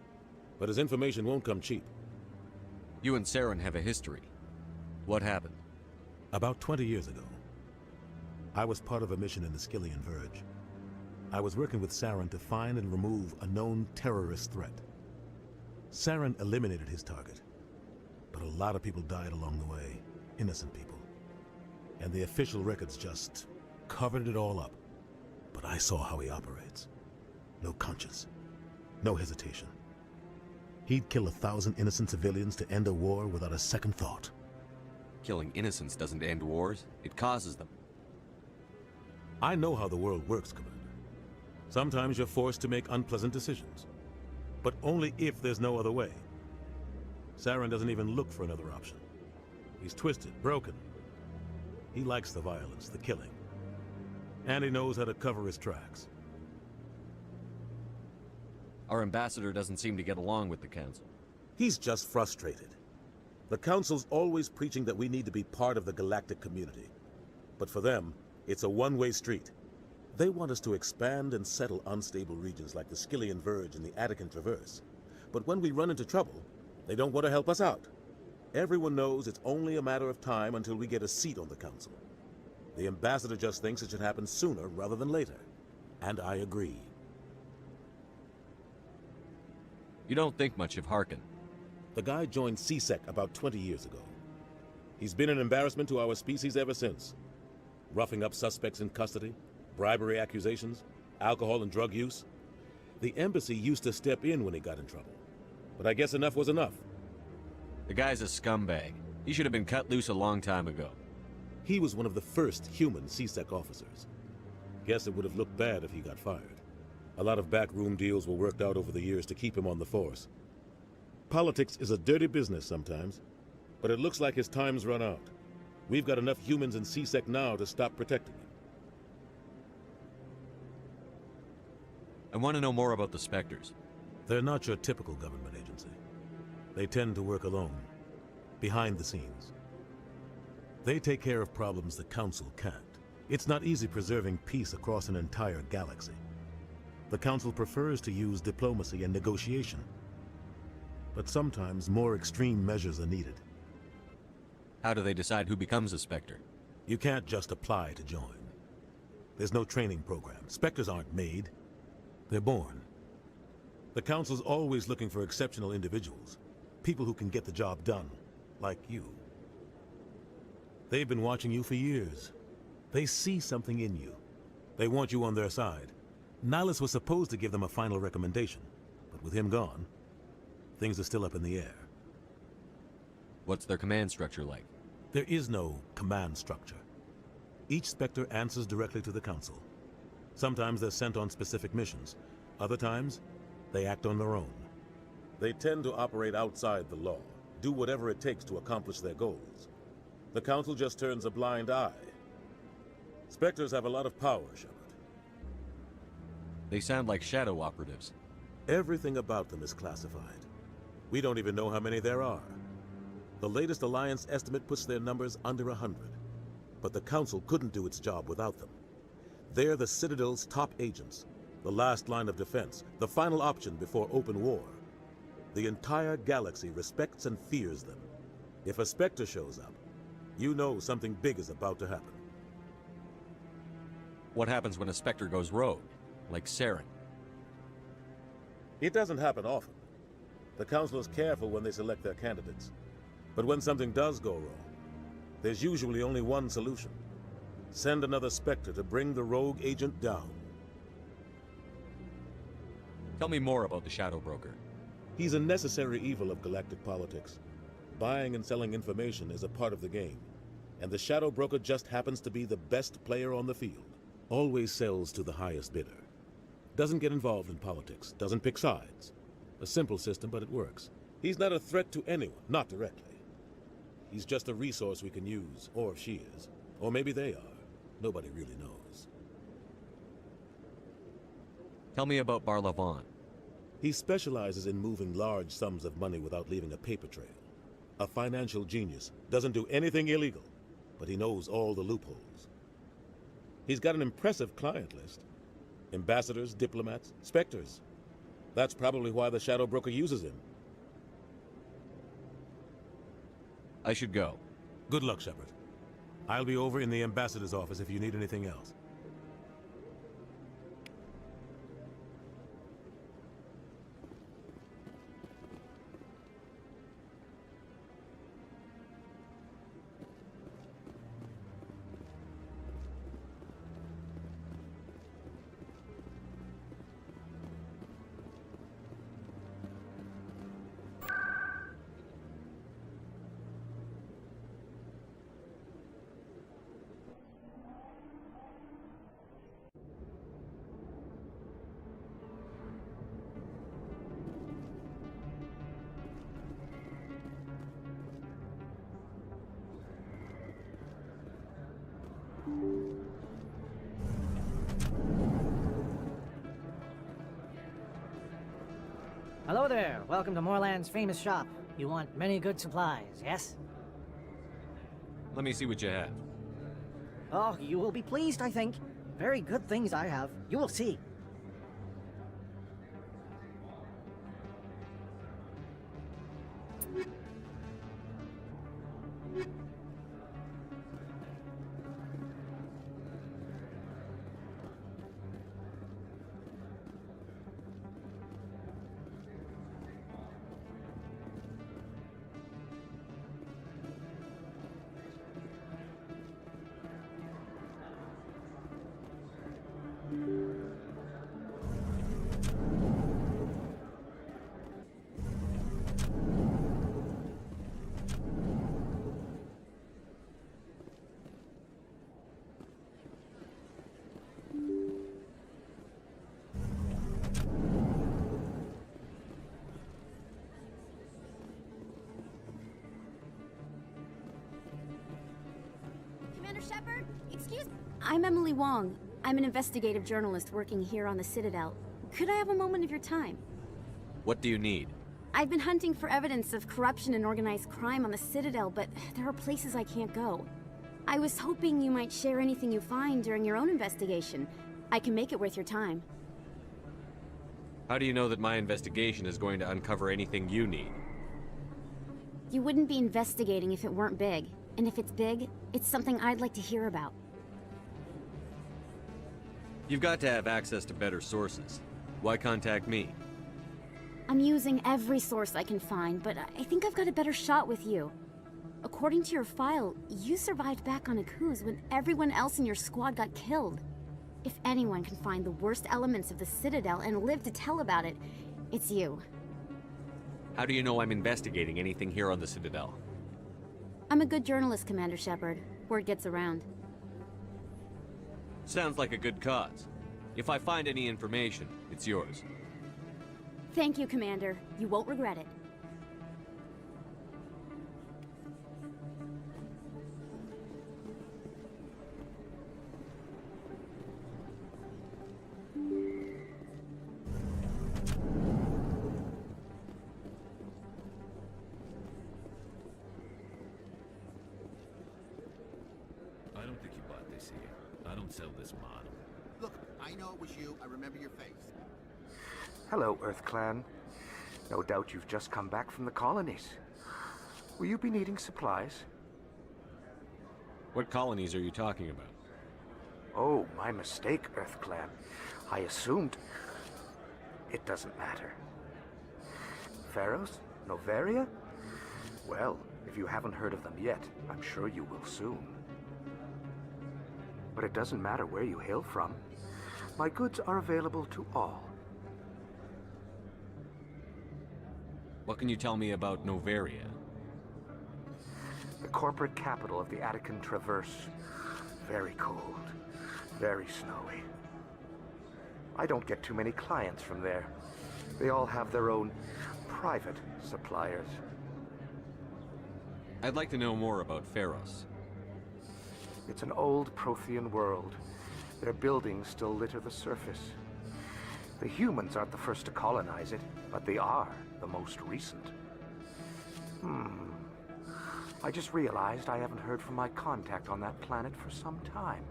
Speaker 13: but his information won't come cheap.
Speaker 25: You and Saren have a history. What happened?
Speaker 13: About 20 years ago, I was part of a mission in the Skillian Verge. I was working with Saren to find and remove a known terrorist threat. Saren eliminated his target, but a lot of people died along the way, innocent people. And the official records just covered it all up. But I saw how he operates. No conscience, no hesitation. He'd kill 1,000 innocent civilians to end a war without a second thought.
Speaker 25: Killing innocents doesn't end wars, it causes them.
Speaker 13: I know how the world works, Commander. Sometimes you're forced to make unpleasant decisions, but only if there's no other way. Saren doesn't even look for another option. He's twisted, broken. He likes the violence, the killing. And he knows how to cover his tracks.
Speaker 25: Our ambassador doesn't seem to get along with the Council.
Speaker 13: He's just frustrated. The Council's always preaching that we need to be part of the galactic community. But for them, it's a one-way street. They want us to expand and settle unstable regions like the Skillian Verge and the Attican Traverse. But when we run into trouble, they don't want to help us out. Everyone knows it's only a matter of time until we get a seat on the Council. The ambassador just thinks it should happen sooner rather than later. And I agree.
Speaker 25: You don't think much of Harkin.
Speaker 13: The guy joined CSEC about 20 years ago. He's been an embarrassment to our species ever since. Roughing up suspects in custody, bribery accusations, alcohol and drug use. The embassy used to step in when he got in trouble. But I guess enough was enough.
Speaker 25: The guy's a scumbag. He should have been cut loose a long time ago.
Speaker 13: He was one of the first human CSEC officers. Guess it would have looked bad if he got fired. A lot of backroom deals were worked out over the years to keep him on the force. Politics is a dirty business sometimes, but it looks like his time's run out. We've got enough humans in CSEC now to stop protecting him.
Speaker 25: I want to know more about the Spectres.
Speaker 13: They're not your typical government agency. They tend to work alone, behind the scenes. They take care of problems the Council can't. It's not easy preserving peace across an entire galaxy. The Council prefers to use diplomacy and negotiation. But sometimes more extreme measures are needed.
Speaker 25: How do they decide who becomes a Spectre?
Speaker 13: You can't just apply to join. There's no training program. Spectres aren't made. They're born. The Council's always looking for exceptional individuals. People who can get the job done, like you. They've been watching you for years. They see something in you. They want you on their side. Nihilus was supposed to give them a final recommendation, but with him gone, things are still up in the air.
Speaker 25: What's their command structure like?
Speaker 13: There is no command structure. Each Spectre answers directly to the Council. Sometimes they're sent on specific missions. Other times, they act on their own. They tend to operate outside the law, do whatever it takes to accomplish their goals. The Council just turns a blind eye. Spectres have a lot of power, Shepard.
Speaker 25: They sound like shadow operatives.
Speaker 13: Everything about them is classified. We don't even know how many there are. The latest Alliance estimate puts their numbers under 100. But the Council couldn't do its job without them. They're the Citadel's top agents, the last line of defense, the final option before open war. The entire galaxy respects and fears them. If a Spectre shows up, you know something big is about to happen.
Speaker 25: What happens when a Spectre goes rogue, like Saren?
Speaker 13: It doesn't happen often. The Council is careful when they select their candidates. But when something does go wrong, there's usually only one solution. Send another Spectre to bring the rogue agent down.
Speaker 25: Tell me more about the Shadow Broker.
Speaker 13: He's a necessary evil of galactic politics. Buying and selling information is a part of the game, and the Shadow Broker just happens to be the best player on the field. Always sells to the highest bidder. Doesn't get involved in politics, doesn't pick sides. A simple system, but it works. He's not a threat to anyone, not directly. He's just a resource we can use, or she is. Or maybe they are. Nobody really knows.
Speaker 25: Tell me about Barlavon.
Speaker 13: He specializes in moving large sums of money without leaving a paper trail. A financial genius. Doesn't do anything illegal, but he knows all the loopholes. He's got an impressive client list. Ambassadors, diplomats, Spectres. That's probably why the Shadow Broker uses him.
Speaker 25: I should go.
Speaker 13: Good luck, Shepard. I'll be over in the Ambassador's office if you need anything else.
Speaker 15: Hello there. Welcome to Moorland's famous shop. You want many good supplies, yes?
Speaker 25: Let me see what you have.
Speaker 15: Oh, you will be pleased, I think. Very good things I have. You will see.
Speaker 16: Commander Shepard, excuse me. I'm Emily Wong. I'm an investigative journalist working here on the Citadel. Could I have a moment of your time?
Speaker 25: What do you need?
Speaker 16: I've been hunting for evidence of corruption and organized crime on the Citadel, but there are places I can't go. I was hoping you might share anything you find during your own investigation. I can make it worth your time.
Speaker 25: How do you know that my investigation is going to uncover anything you need?
Speaker 16: You wouldn't be investigating if it weren't big. And if it's big, it's something I'd like to hear about.
Speaker 25: You've got to have access to better sources. Why contact me?
Speaker 16: I'm using every source I can find, but I think I've got a better shot with you. According to your file, you survived back on Akuz when everyone else in your squad got killed. If anyone can find the worst elements of the Citadel and live to tell about it, it's you.
Speaker 25: How do you know I'm investigating anything here on the Citadel?
Speaker 16: I'm a good journalist, Commander Shepard. Word gets around.
Speaker 25: Sounds like a good cause. If I find any information, it's yours.
Speaker 16: Thank you, Commander. You won't regret it.
Speaker 11: I don't think you bought this here. I don't sell this model.
Speaker 20: Look, I know it was you. I remember your face.
Speaker 21: Hello, Earth Clan. No doubt you've just come back from the colonies. Will you be needing supplies?
Speaker 25: What colonies are you talking about?
Speaker 21: Oh, my mistake, EarthClan. I assumed... It doesn't matter. Pharos? Noveria? Well, if you haven't heard of them yet, I'm sure you will soon. But it doesn't matter where you hail from. My goods are available to all.
Speaker 25: What can you tell me about Noveria?
Speaker 21: The corporate capital of the Attican Traverse. Very cold. Very snowy. I don't get too many clients from there. They all have their own private suppliers.
Speaker 25: I'd like to know more about Pharos.
Speaker 21: It's an old Prothean world. Their buildings still litter the surface. The humans aren't the first to colonize it, but they are the most recent. I just realized I haven't heard from my contact on that planet for some time.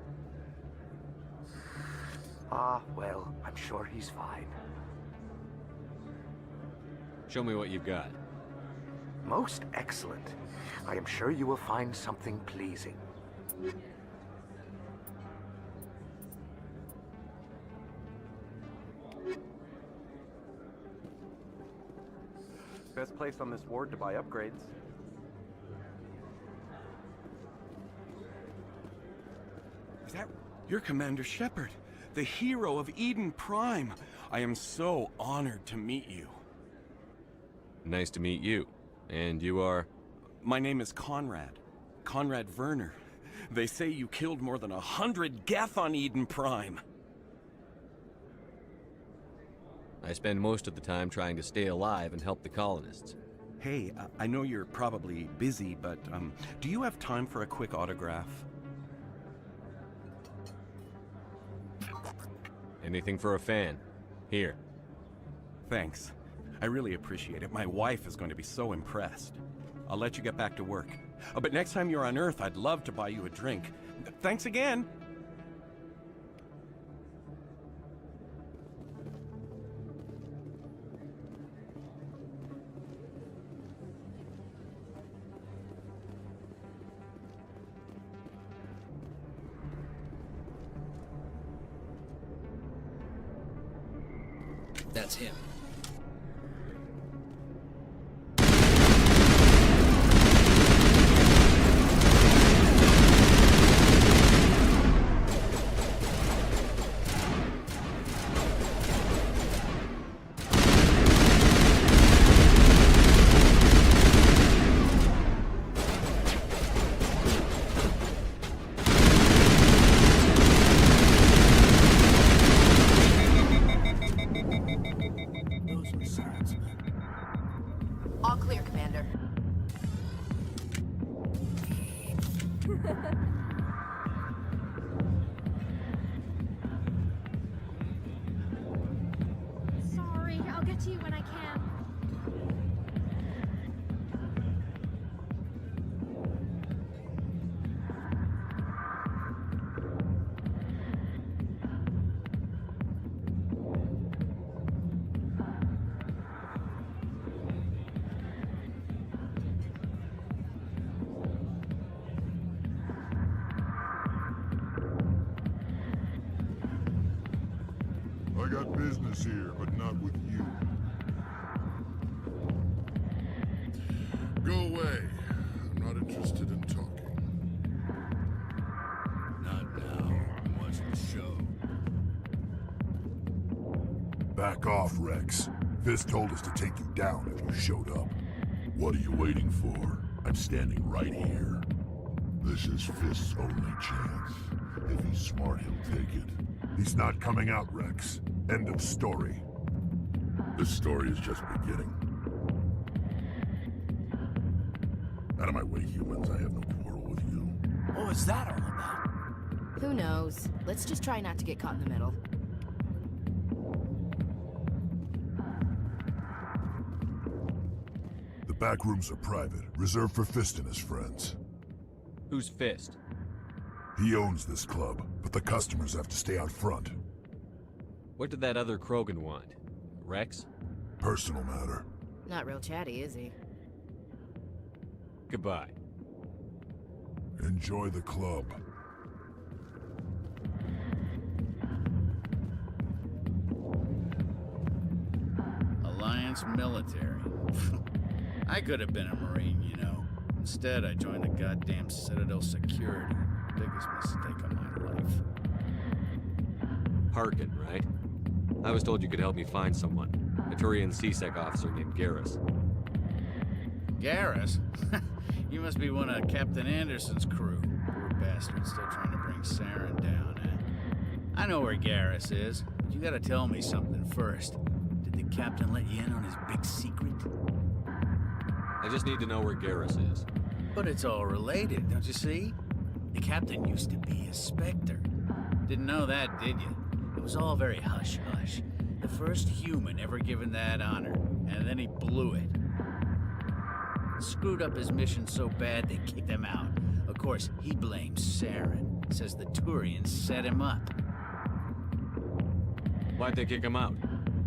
Speaker 21: Ah, well, I'm sure he's fine.
Speaker 25: Show me what you've got.
Speaker 21: Most excellent. I am sure you will find something pleasing. Best place on this ward to buy upgrades.
Speaker 2: Is that... You're Commander Shepard, the hero of Eden Prime. I am so honored to meet you.
Speaker 25: Nice to meet you. And you are?
Speaker 2: My name is Conrad. Conrad Werner. They say you killed more than 100 Geth on Eden Prime.
Speaker 25: I spend most of the time trying to stay alive and help the colonists.
Speaker 2: Hey, I know you're probably busy, but do you have time for a quick autograph?
Speaker 25: Anything for a fan. Here.
Speaker 2: Thanks. I really appreciate it. My wife is going to be so impressed. I'll let you get back to work. But next time you're on Earth, I'd love to buy you a drink. Thanks again!
Speaker 9: That's him.
Speaker 17: All clear, Commander.
Speaker 16: Sorry, I'll get to you when I can.
Speaker 12: I got business here, but not with you. Go away. I'm not interested in talking.
Speaker 9: Not now. I'm watching the show.
Speaker 12: Back off, Rex. Fist told us to take you down if you showed up. What are you waiting for? I'm standing right here. This is Fist's only chance. If he's smart, he'll take it. He's not coming out, Rex. End of story. This story is just beginning. Out of my way, humans. I have no quarrel with you.
Speaker 7: What was that all about?
Speaker 17: Who knows? Let's just try not to get caught in the middle.
Speaker 12: The back rooms are private, reserved for Fist and his friends.
Speaker 25: Who's Fist?
Speaker 12: He owns this club, but the customers have to stay out front.
Speaker 25: What did that other Krogan want? Rex?
Speaker 12: Personal matter.
Speaker 17: Not real chatty, is he?
Speaker 25: Goodbye.
Speaker 12: Enjoy the club.
Speaker 3: ex-military. I could have been a Marine, you know. Instead, I joined the goddamn Citadel security. Biggest mistake of my life.
Speaker 25: Harkin, right? I was told you could help me find someone. A Turian CSEC officer named Garrus.
Speaker 3: Garrus? You must be one of Captain Anderson's crew. Poor bastard, still trying to bring Saren down, eh? I know where Garrus is, but you gotta tell me something first. Did the captain let you in on his big secret?
Speaker 25: I just need to know where Garrus is.
Speaker 3: But it's all related, don't you see? The captain used to be a Spectre. Didn't know that, did you? It was all very hush-hush. The first human ever given that honor, and then he blew it. Screwed up his mission so bad they kicked him out. Of course, he blames Saren. Says the Turians set him up.
Speaker 25: Why'd they kick him out?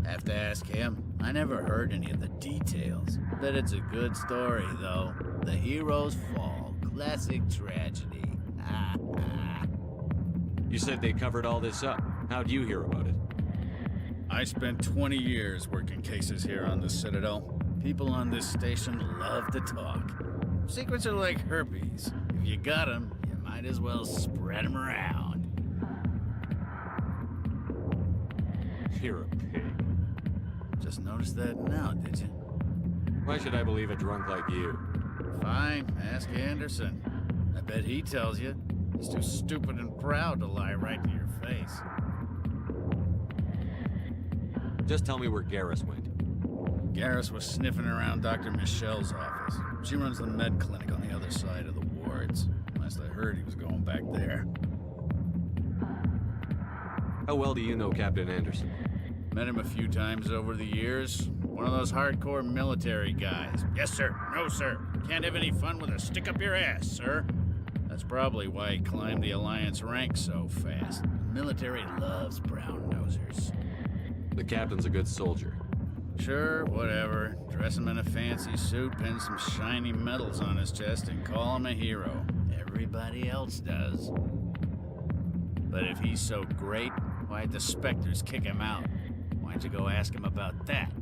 Speaker 3: Have to ask him. I never heard any of the details. Bet it's a good story, though. The heroes fall. Classic tragedy.
Speaker 25: You said they covered all this up. How'd you hear about it?
Speaker 3: I spent 20 years working cases here on the Citadel. People on this station love to talk. Secrets are like herpes. If you got them, you might as well spread them around.
Speaker 25: You're a pig.
Speaker 3: Just noticed that now, did you?
Speaker 25: Why should I believe a drunk like you?
Speaker 3: Fine, ask Anderson. I bet he tells you. He's too stupid and proud to lie right to your face.
Speaker 25: Just tell me where Garrus went.
Speaker 3: Garrus was sniffing around Dr. Michelle's office. She runs the med clinic on the other side of the wards. Last I heard, he was going back there.
Speaker 25: How well do you know Captain Anderson?
Speaker 3: Met him a few times over the years. One of those hardcore military guys. Yes, sir. No, sir. Can't have any fun with a stick up your ass, sir. That's probably why he climbed the Alliance ranks so fast. The military loves brown-nosers.
Speaker 25: The captain's a good soldier.
Speaker 3: Sure, whatever. Dress him in a fancy suit, pin some shiny medals on his chest, and call him a hero. Everybody else does. But if he's so great, why'd the Spectres kick him out? Why'd you go ask him about that?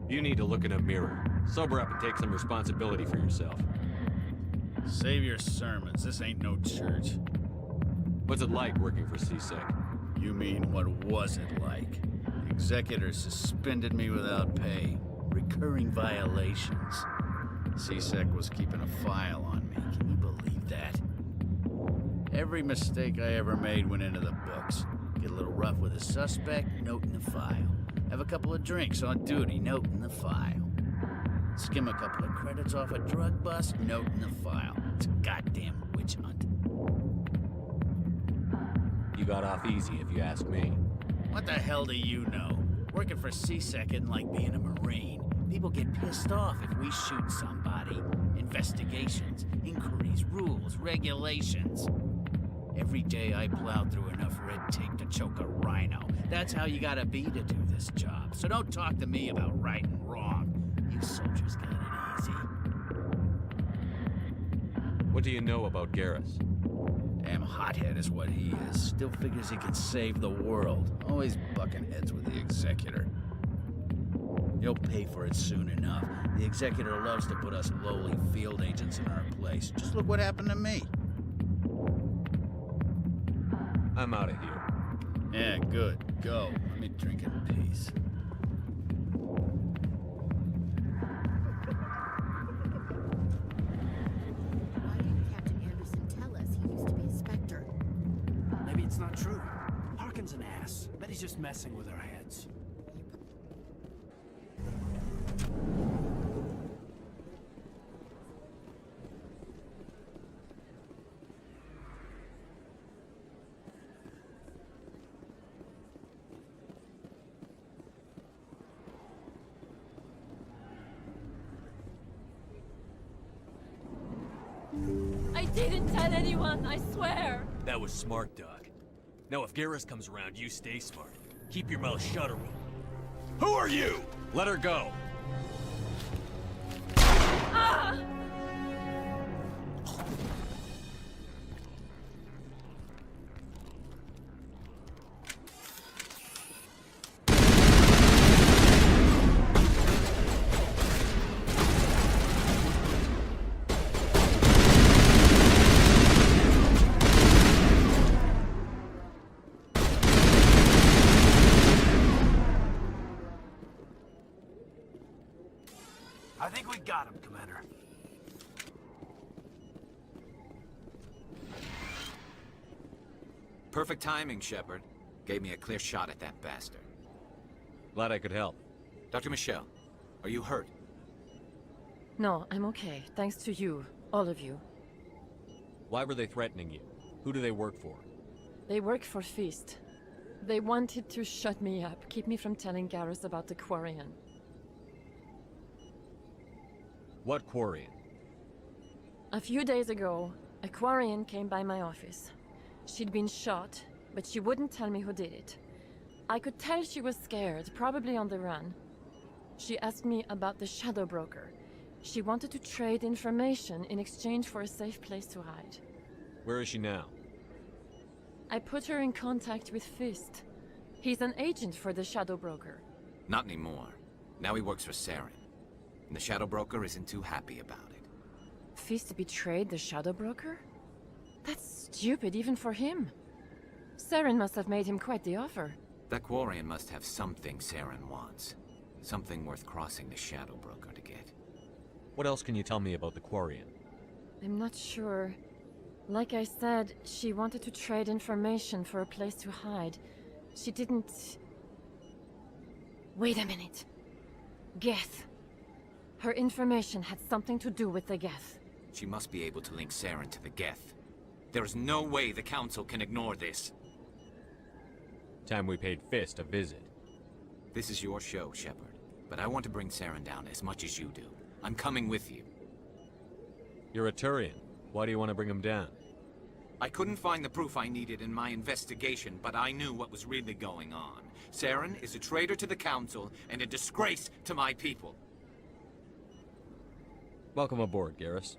Speaker 25: You need to look in a mirror. Sober up and take some responsibility for yourself.
Speaker 3: Save your sermons. This ain't no church.
Speaker 25: What's it like working for CSEC?
Speaker 3: You mean, what was it like? The executor suspended me without pay. Recurring violations. CSEC was keeping a file on me. Can you believe that? Every mistake I ever made went into the books. Get a little rough with a suspect, note in the file. Have a couple of drinks on duty, note in the file. Skim a couple of credits off a drug bust, note in the file. It's a goddamn witch hunt.
Speaker 25: You got off easy, if you ask me.
Speaker 3: What the hell do you know? Working for CSEC isn't like being a Marine. People get pissed off if we shoot somebody. Investigations, inquiries, rules, regulations. Every day I plowed through enough red tape to choke a rhino. That's how you gotta be to do this job. So don't talk to me about right and wrong. You soldiers got it easy.
Speaker 25: What do you know about Garrus?
Speaker 3: Damn hothead is what he is. Still figures he can save the world. Always bucking heads with the Executor. He'll pay for it soon enough. The Executor loves to put us lowly field agents in our place. Just look what happened to me.
Speaker 25: I'm out of here.
Speaker 3: Yeah, good. Go. Let me drink in peace.
Speaker 17: Why didn't Captain Anderson tell us he used to be a Spectre?
Speaker 7: Maybe it's not true. Harkin's an ass. Bet he's just messing with our heads.
Speaker 5: I didn't tell anyone, I swear!
Speaker 8: That was smart, Doc. Now if Garrus comes around, you stay smart. Keep your mouth shut or we'll... Who are you? Let her go.
Speaker 5: Ah!
Speaker 7: Got him, Commander.
Speaker 11: Perfect timing, Shepard. Gave me a clear shot at that bastard.
Speaker 25: Glad I could help.
Speaker 11: Dr. Michelle, are you hurt?
Speaker 10: No, I'm okay. Thanks to you. All of you.
Speaker 25: Why were they threatening you? Who do they work for?
Speaker 10: They work for Feast. They wanted to shut me up, keep me from telling Garrus about the Quarian.
Speaker 25: What Quarian?
Speaker 10: A few days ago, a Quarian came by my office. She'd been shot, but she wouldn't tell me who did it. I could tell she was scared, probably on the run. She asked me about the Shadow Broker. She wanted to trade information in exchange for a safe place to hide.
Speaker 25: Where is she now?
Speaker 10: I put her in contact with Fist. He's an agent for the Shadow Broker.
Speaker 11: Not anymore. Now he works for Saren. And the Shadow Broker isn't too happy about it.
Speaker 10: Fist betrayed the Shadow Broker? That's stupid even for him. Saren must have made him quite the offer.
Speaker 11: That Quarian must have something Saren wants. Something worth crossing the Shadow Broker to get.
Speaker 25: What else can you tell me about the Quarian?
Speaker 10: I'm not sure. Like I said, she wanted to trade information for a place to hide. She didn't... Wait a minute. Geth. Her information had something to do with the Geth.
Speaker 11: She must be able to link Saren to the Geth. There is no way the Council can ignore this.
Speaker 25: Time we paid Fist a visit.
Speaker 11: This is your show, Shepard. But I want to bring Saren down as much as you do. I'm coming with you.
Speaker 25: You're a Turian. Why do you want to bring him down?
Speaker 11: I couldn't find the proof I needed in my investigation, but I knew what was really going on. Saren is a traitor to the Council and a disgrace to my people.
Speaker 25: Welcome aboard, Garrus.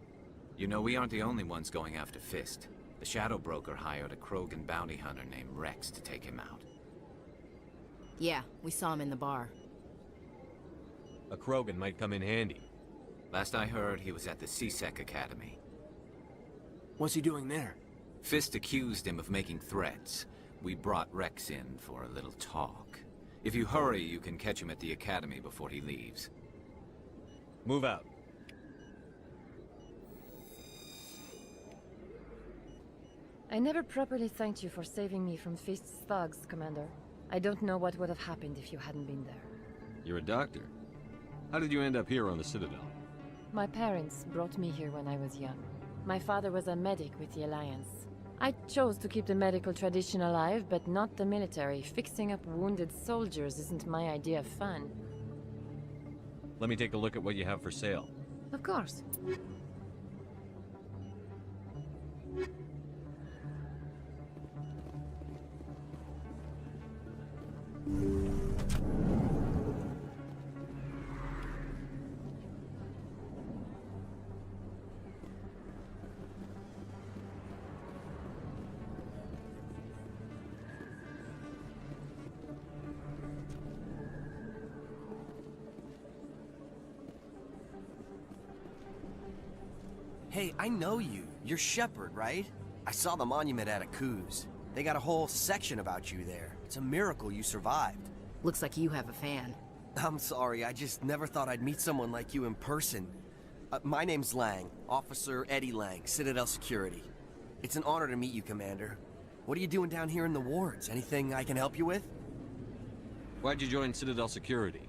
Speaker 11: You know, we aren't the only ones going after Fist. The Shadow Broker hired a Krogan bounty hunter named Rex to take him out.
Speaker 17: Yeah, we saw him in the bar.
Speaker 25: A Krogan might come in handy.
Speaker 11: Last I heard, he was at the C-Sec Academy.
Speaker 7: What's he doing there?
Speaker 11: Fist accused him of making threats. We brought Rex in for a little talk. If you hurry, you can catch him at the Academy before he leaves.
Speaker 25: Move out.
Speaker 10: I never properly thanked you for saving me from Fist's thugs, Commander. I don't know what would have happened if you hadn't been there.
Speaker 25: You're a doctor. How did you end up here on the Citadel?
Speaker 10: My parents brought me here when I was young. My father was a medic with the Alliance. I chose to keep the medical tradition alive, but not the military. Fixing up wounded soldiers isn't my idea of fun.
Speaker 25: Let me take a look at what you have for sale.
Speaker 10: Of course.
Speaker 14: Hey, I know you. You're Shepard, right? I saw the monument at Akuz. They got a whole section about you there. It's a miracle you survived.
Speaker 17: Looks like you have a fan.
Speaker 14: I'm sorry, I just never thought I'd meet someone like you in person. My name's Lang, Officer Eddie Lang, Citadel Security. It's an honor to meet you, Commander. What are you doing down here in the wards? Anything I can help you with?
Speaker 25: Why'd you join Citadel Security?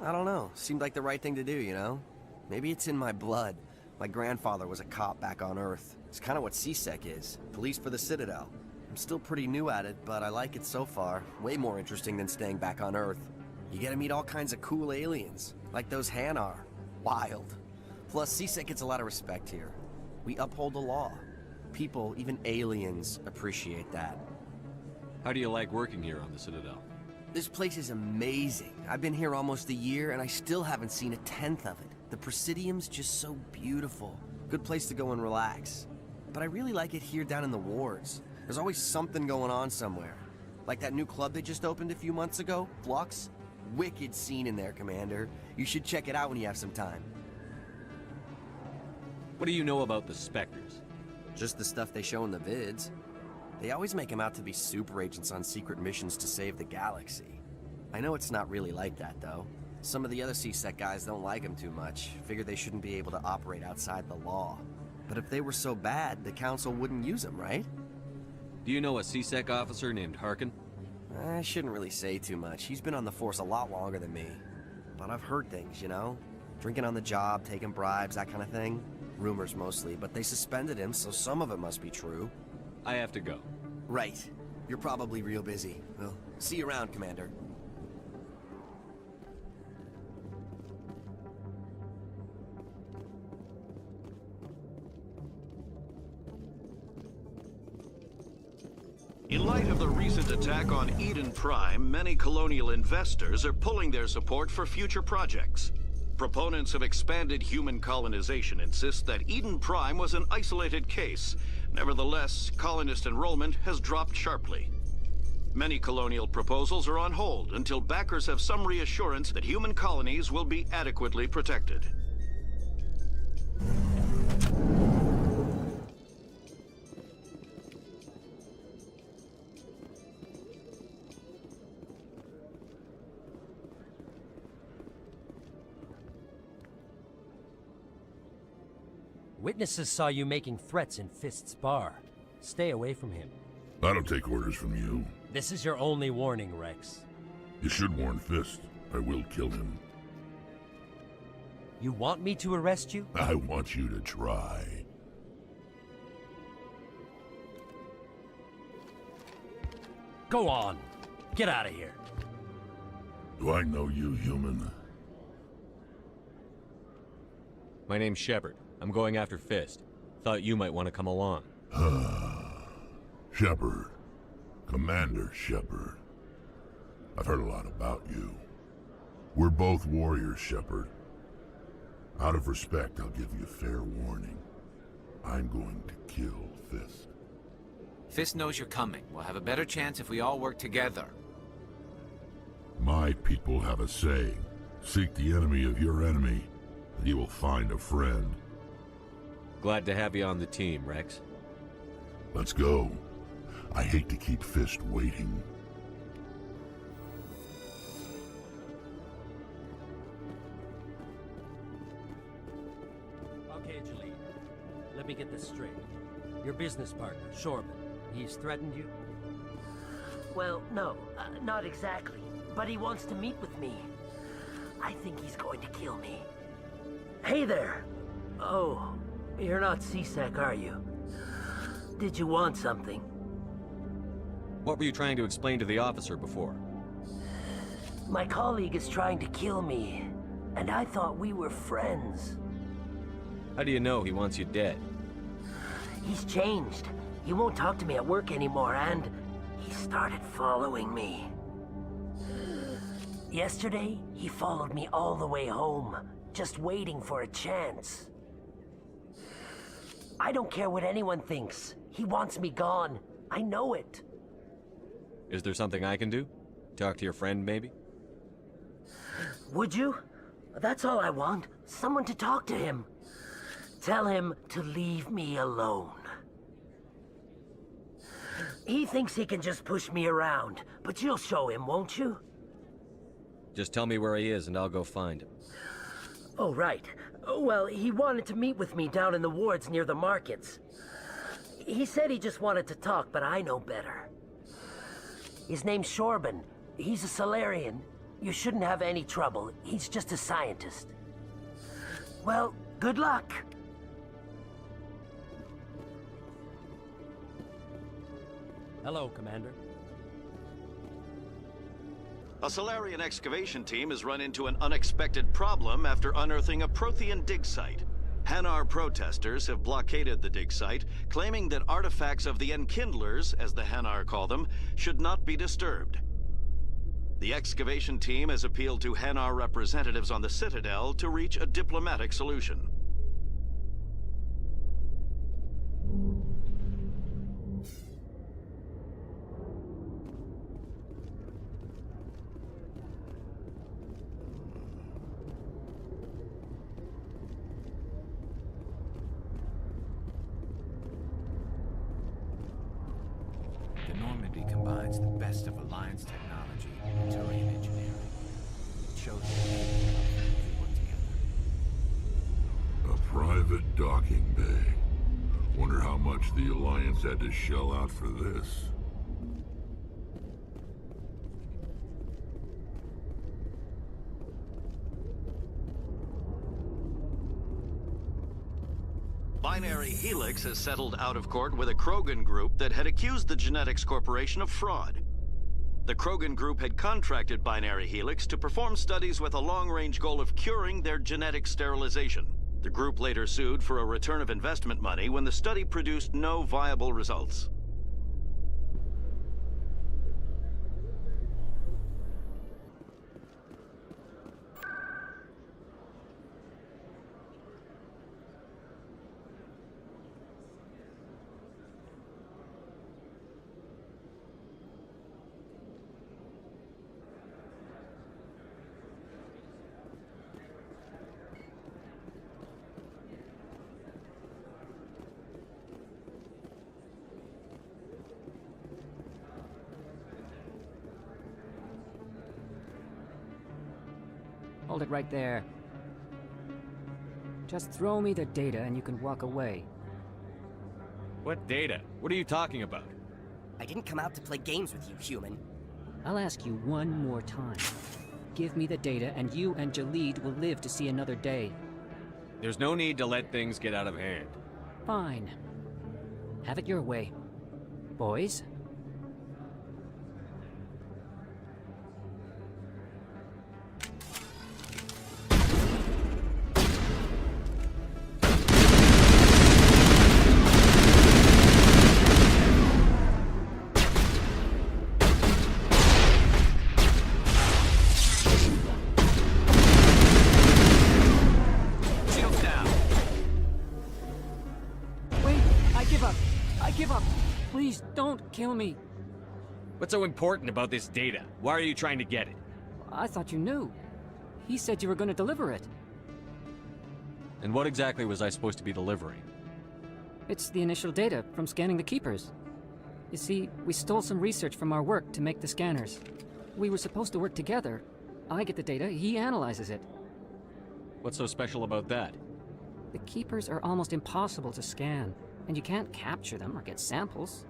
Speaker 14: I don't know. Seemed like the right thing to do, you know? Maybe it's in my blood. My grandfather was a cop back on Earth. It's kind of what C-Sec is. Police for the Citadel. I'm still pretty new at it, but I like it so far. Way more interesting than staying back on Earth. You get to meet all kinds of cool aliens, like those Hanar. Wild. Plus, C-Sec gets a lot of respect here. We uphold the law. People, even aliens, appreciate that.
Speaker 25: How do you like working here on the Citadel?
Speaker 14: This place is amazing. I've been here almost a year, and I still haven't seen a tenth of it. The Presidium's just so beautiful. Good place to go and relax. But I really like it here down in the wards. There's always something going on somewhere. Like that new club they just opened a few months ago, Flux. Wicked scene in there, Commander. You should check it out when you have some time.
Speaker 25: What do you know about the Spectres?
Speaker 14: Just the stuff they show in the vids. They always make them out to be super agents on secret missions to save the galaxy. I know it's not really like that, though. Some of the other CSEC guys don't like him too much. Figure they shouldn't be able to operate outside the law. But if they were so bad, the council wouldn't use them, right?
Speaker 8: Do you know a CSEC officer named Harkin?
Speaker 14: I shouldn't really say too much. He's been on the force a lot longer than me. But I've heard things, you know? Drinking on the job, taking bribes, that kind of thing. Rumors mostly, but they suspended him, so some of it must be true.
Speaker 8: I have to go.
Speaker 14: Right. You're probably real busy. Well, see you around, Commander.
Speaker 6: In light of the recent attack on Eden Prime, many colonial investors are pulling their support for future projects. Proponents of expanded human colonization insist that Eden Prime was an isolated case. Nevertheless, colonist enrollment has dropped sharply. Many colonial proposals are on hold until backers have some reassurance that human colonies will be adequately protected.
Speaker 18: Witnesses saw you making threats in Fist's bar. Stay away from him.
Speaker 12: I don't take orders from you.
Speaker 18: This is your only warning, Rex.
Speaker 12: You should warn Fist. I will kill him.
Speaker 18: You want me to arrest you?
Speaker 12: I want you to try.
Speaker 18: Go on. Get out of here.
Speaker 12: Do I know you, human?
Speaker 25: My name's Shepard. I'm going after Fist. Thought you might want to come along.
Speaker 12: Shepard. Commander Shepard. I've heard a lot about you. We're both warriors, Shepard. Out of respect, I'll give you fair warning. I'm going to kill Fist.
Speaker 11: Fist knows you're coming. We'll have a better chance if we all work together.
Speaker 12: My people have a saying. Seek the enemy of your enemy, and you will find a friend.
Speaker 25: Glad to have you on the team, Rex.
Speaker 12: Let's go. I hate to keep Fist waiting.
Speaker 18: Okay, Jalene. Let me get this straight. Your business partner, Shorban, he's threatened you?
Speaker 19: Well, no, not exactly. But he wants to meet with me. I think he's going to kill me. Hey there! Oh, you're not CSEC, are you? Did you want something?
Speaker 25: What were you trying to explain to the officer before?
Speaker 19: My colleague is trying to kill me, and I thought we were friends.
Speaker 25: How do you know he wants you dead?
Speaker 19: He's changed. He won't talk to me at work anymore, and he started following me. Yesterday, he followed me all the way home, just waiting for a chance. I don't care what anyone thinks. He wants me gone. I know it.
Speaker 25: Is there something I can do? Talk to your friend, maybe?
Speaker 19: Would you? That's all I want. Someone to talk to him. Tell him to leave me alone. He thinks he can just push me around, but you'll show him, won't you?
Speaker 25: Just tell me where he is and I'll go find him.
Speaker 19: Oh, right. Well, he wanted to meet with me down in the wards near the markets. He said he just wanted to talk, but I know better. His name's Shorban. He's a Solarian. You shouldn't have any trouble. He's just a scientist. Well, good luck.
Speaker 18: Hello, Commander.
Speaker 6: A Solarian excavation team has run into an unexpected problem after unearthing a Prothean dig site. Hanar protesters have blockaded the dig site, claiming that artifacts of the Enkindlers, as the Hanar call them, should not be disturbed. The excavation team has appealed to Hanar representatives on the Citadel to reach a diplomatic solution.
Speaker 11: The Normandy combines the best of Alliance technology and Turian engineering. shows we work together.
Speaker 12: A private docking bay. Wonder how much the Alliance had to shell out for this.
Speaker 6: Binary Helix has settled out of court with a Krogan group that had accused the Genetics Corporation of fraud. The Krogan group had contracted Binary Helix to perform studies with a long-range goal of curing their genetic sterilization. The group later sued for a return of investment money when the study produced no viable results.
Speaker 1: Hold it right there. Just throw me the data and you can walk away.
Speaker 25: What data? What are you talking about?
Speaker 4: I didn't come out to play games with you, human.
Speaker 1: I'll ask you one more time. Give me the data and you and Jalid will live to see another day.
Speaker 25: There's no need to let things get out of hand.
Speaker 1: Fine. Have it your way. Boys? Please, don't kill me.
Speaker 25: What's so important about this data? Why are you trying to get it?
Speaker 1: I thought you knew. He said you were going to deliver it.
Speaker 25: And what exactly was I supposed to be delivering?
Speaker 1: It's the initial data from scanning the Keepers. You see, we stole some research from our work to make the scanners. We were supposed to work together. I get the data, he analyzes it.
Speaker 25: What's so special about that?
Speaker 1: The Keepers are almost impossible to scan, and you can't capture them or get samples.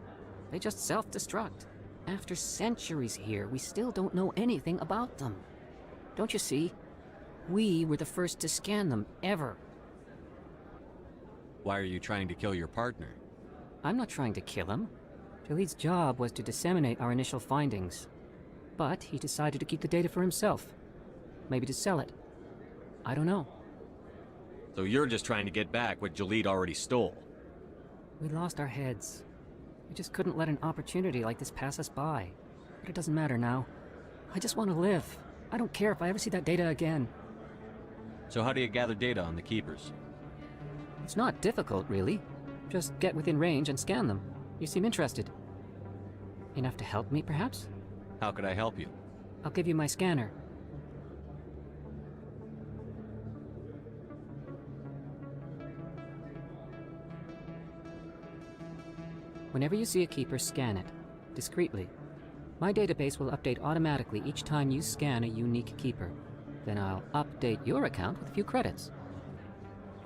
Speaker 1: They just self-destruct. After centuries here, we still don't know anything about them. Don't you see? We were the first to scan them, ever.
Speaker 25: Why are you trying to kill your partner?
Speaker 1: I'm not trying to kill him. Jalid's job was to disseminate our initial findings. But he decided to keep the data for himself. Maybe to sell it. I don't know.
Speaker 25: So you're just trying to get back what Jalid already stole?
Speaker 1: We lost our heads. We just couldn't let an opportunity like this pass us by. But it doesn't matter now. I just want to live. I don't care if I ever see that data again.
Speaker 25: So how do you gather data on the Keepers?
Speaker 1: It's not difficult, really. Just get within range and scan them. You seem interested. Enough to help me, perhaps?
Speaker 25: How could I help you?
Speaker 1: I'll give you my scanner. Whenever you see a Keeper, scan it. Discreetly. My database will update automatically each time you scan a unique Keeper. Then I'll update your account with a few credits.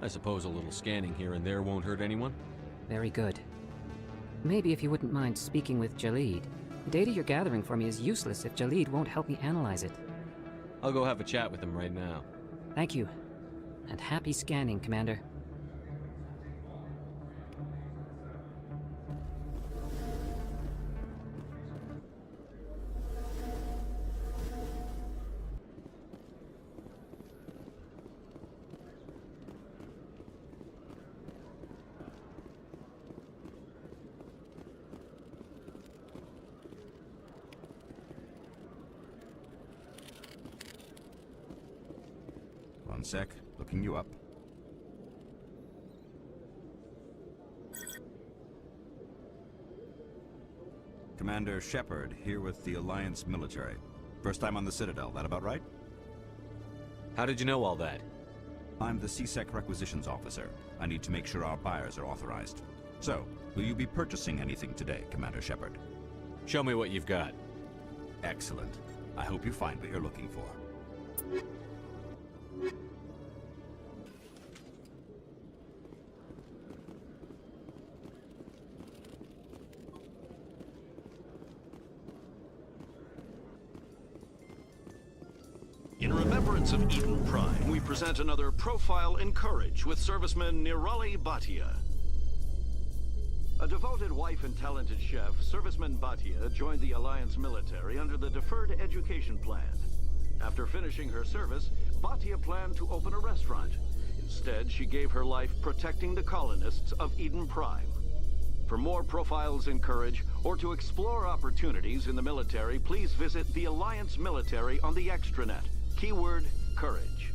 Speaker 25: I suppose a little scanning here and there won't hurt anyone?
Speaker 1: Very good. Maybe if you wouldn't mind speaking with Jalid. The data you're gathering for me is useless if Jalid won't help me analyze it.
Speaker 25: I'll go have a chat with him right now.
Speaker 1: Thank you. And happy scanning, Commander.
Speaker 22: One sec, looking you up. Commander Shepard, here with the Alliance military. First time on the Citadel, that about right?
Speaker 25: How did you know all that?
Speaker 22: I'm the CSEC requisitions officer. I need to make sure our buyers are authorized. So, will you be purchasing anything today, Commander Shepard?
Speaker 25: Show me what you've got.
Speaker 22: Excellent. I hope you find what you're looking for.
Speaker 6: In remembrance of Eden Prime, we present another profile in courage with serviceman Nirali Bhatia. A devoted wife and talented chef, serviceman Bhatia joined the Alliance military under the Deferred Education Plan. After finishing her service, Bhatia planned to open a restaurant. Instead, she gave her life protecting the colonists of Eden Prime. For more profiles in courage, or to explore opportunities in the military, please visit the Alliance military on the extranet. Keyword, courage.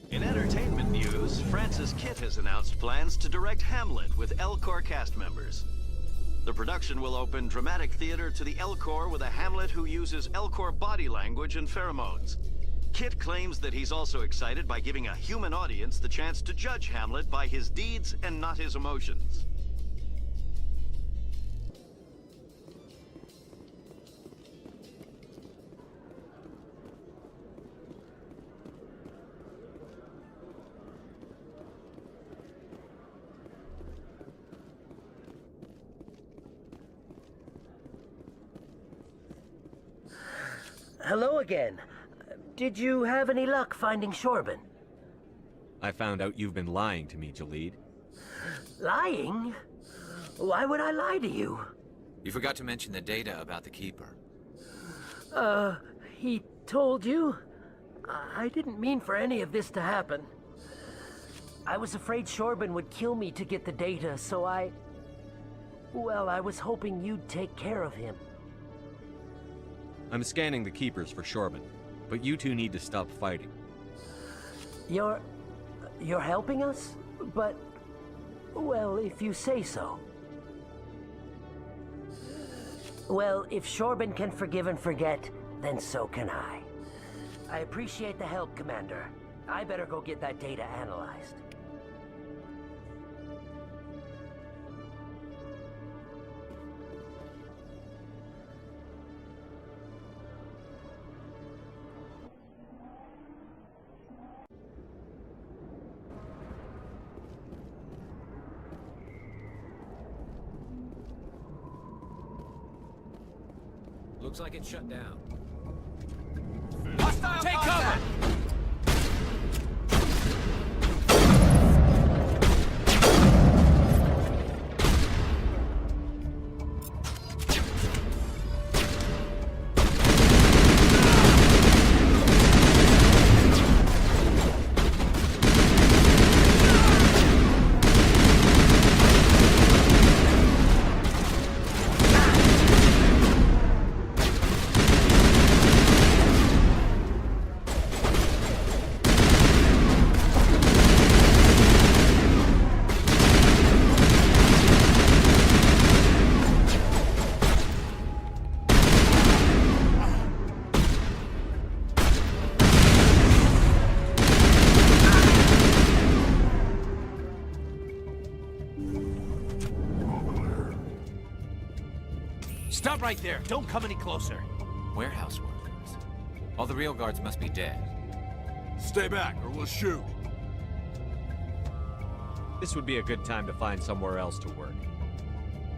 Speaker 6: In entertainment news, Francis Kitt has announced plans to direct Hamlet with L-Corps cast members. The production will open dramatic theater to the L-Corps with a Hamlet who uses L-Corps body language and pheromones. Kitt claims that he's also excited by giving a human audience the chance to judge Hamlet by his deeds and not his emotions.
Speaker 19: Hello again. Did you have any luck finding Shorban?
Speaker 25: I found out you've been lying to me, Jalid.
Speaker 19: Lying? Why would I lie to you?
Speaker 11: You forgot to mention the data about the Keeper.
Speaker 19: He told you? I didn't mean for any of this to happen. I was afraid Shorban would kill me to get the data, so well, I was hoping you'd take care of him.
Speaker 25: I'm scanning the Keepers for Shorban, but you two need to stop fighting.
Speaker 19: You're helping us? But, well, if you say so. Well, if Shorban can forgive and forget, then so can I. I appreciate the help, Commander. I better go get that data analyzed.
Speaker 18: Looks like it's shut down.
Speaker 11: Hostile Take cover! Stop right there! Don't come any closer! Warehouse workers. All the real guards must be dead.
Speaker 9: Stay back, or we'll shoot.
Speaker 25: This would be a good time to find somewhere else to work.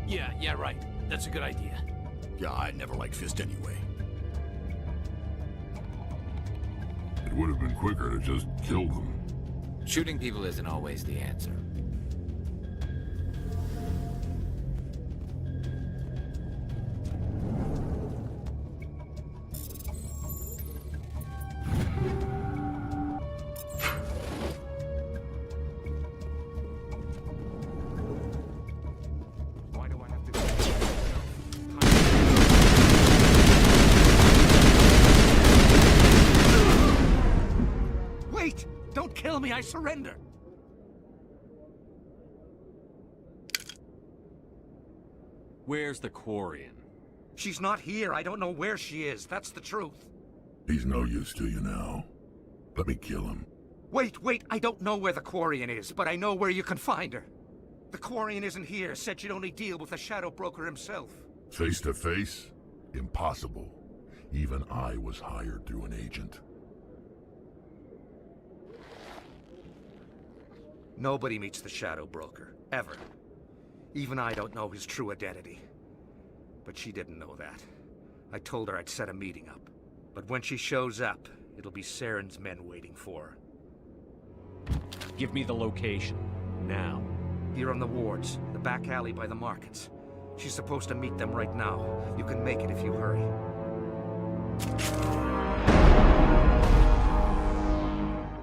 Speaker 11: Yeah, right. That's a good idea.
Speaker 9: Yeah, I never liked Fist anyway.
Speaker 12: It would have been quicker to just kill them.
Speaker 11: Shooting people isn't always the answer.
Speaker 7: Wait! Don't kill me, I surrender!
Speaker 25: Where's the Quarian?
Speaker 7: She's not here. I don't know where she is. That's the truth.
Speaker 12: He's no use to you now. Let me kill him.
Speaker 7: Wait, I don't know where the Quarian is, but I know where you can find her.
Speaker 21: The Quarian isn't here. Said she'd only deal with the Shadow Broker himself.
Speaker 12: Face to face? Impossible. Even I was hired through an agent.
Speaker 21: Nobody meets the Shadow Broker, ever. Even I don't know his true identity. But she didn't know that. I told her I'd set a meeting up. But when she shows up, it'll be Saren's men waiting for her.
Speaker 25: Give me the location. Now.
Speaker 21: Here on the wards, the back alley by the markets. She's supposed to meet them right now. You can make it if you hurry.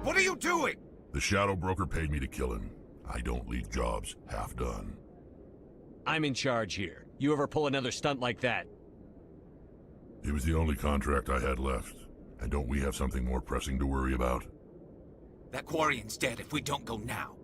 Speaker 21: What are you doing?
Speaker 12: The Shadow Broker paid me to kill him. I don't leave jobs half done.
Speaker 25: I'm in charge here. You ever pull another stunt like that?
Speaker 12: It was the only contract I had left. And don't we have something more pressing to worry about?
Speaker 11: That Quarian's dead if we don't go now.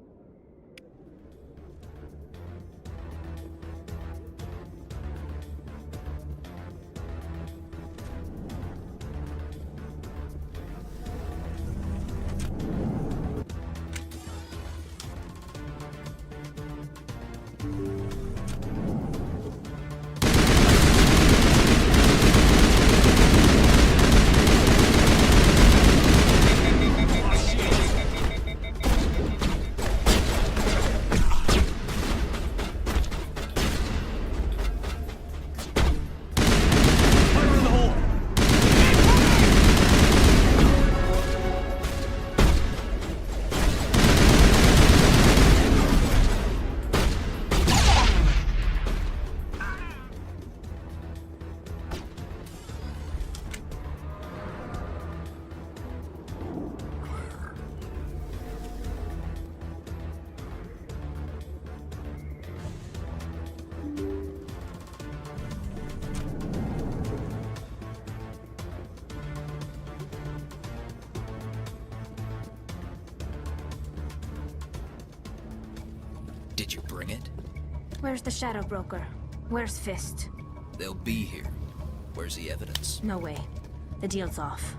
Speaker 11: Did you bring it?
Speaker 13: Where's the Shadow Broker? Where's Fist?
Speaker 11: They'll be here. Where's the evidence?
Speaker 13: No way. The deal's off.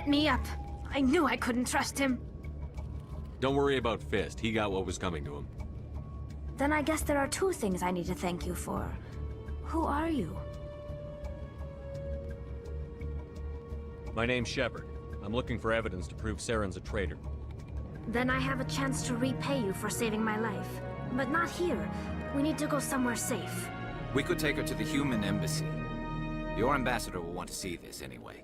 Speaker 13: Me up. I knew I couldn't trust him.
Speaker 25: Don't worry about Fist. He got what was coming to him.
Speaker 13: Then I guess there are two things I need to thank you for. Who are you?
Speaker 25: My name's Shepard. I'm looking for evidence to prove Saren's a traitor.
Speaker 13: Then I have a chance to repay you for saving my life. But not here. We need to go somewhere safe.
Speaker 11: We could take her to the human embassy. Your ambassador will want to see this anyway.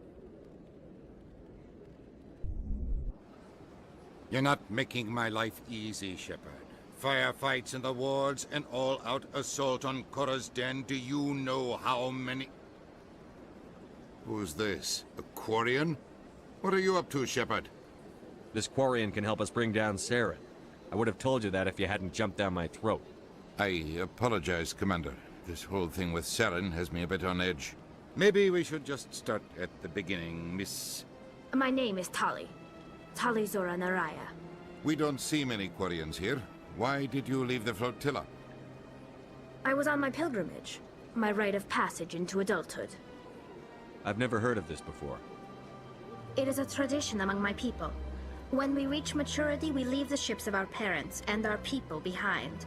Speaker 15: You're not making my life easy, Shepard. Firefights in the wards, an all-out assault on Korra's den. Do you know how many...
Speaker 9: Who's this? A Quarian? What are you up to, Shepard?
Speaker 25: This Quarian can help us bring down Saren. I would have told you that if you hadn't jumped down my throat.
Speaker 9: I apologize, Commander. This whole thing with Saren has me a bit on edge.
Speaker 15: Maybe we should just start at the beginning, Miss...
Speaker 13: My name is Tali. Tali Zora Naraya.
Speaker 9: We don't see many Quarians here. Why did you leave the flotilla?
Speaker 13: I was on my pilgrimage. My rite of passage into adulthood.
Speaker 25: I've never heard of this before.
Speaker 13: It is a tradition among my people. When we reach maturity, we leave the ships of our parents and our people behind.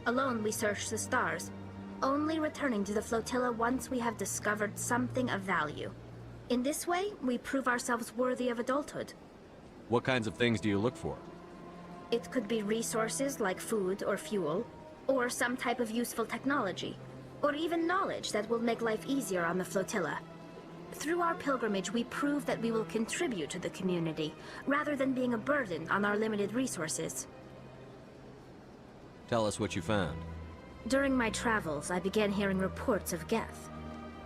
Speaker 13: Alone, we search the stars, only returning to the flotilla once we have discovered something of value. In this way, we prove ourselves worthy of adulthood.
Speaker 25: What kinds of things do you look for?
Speaker 13: It could be resources like food or fuel, or some type of useful technology, or even knowledge that will make life easier on the flotilla. Through our pilgrimage, we prove that we will contribute to the community, rather than being a burden on our limited resources.
Speaker 25: Tell us what you found.
Speaker 13: During my travels, I began hearing reports of Geth.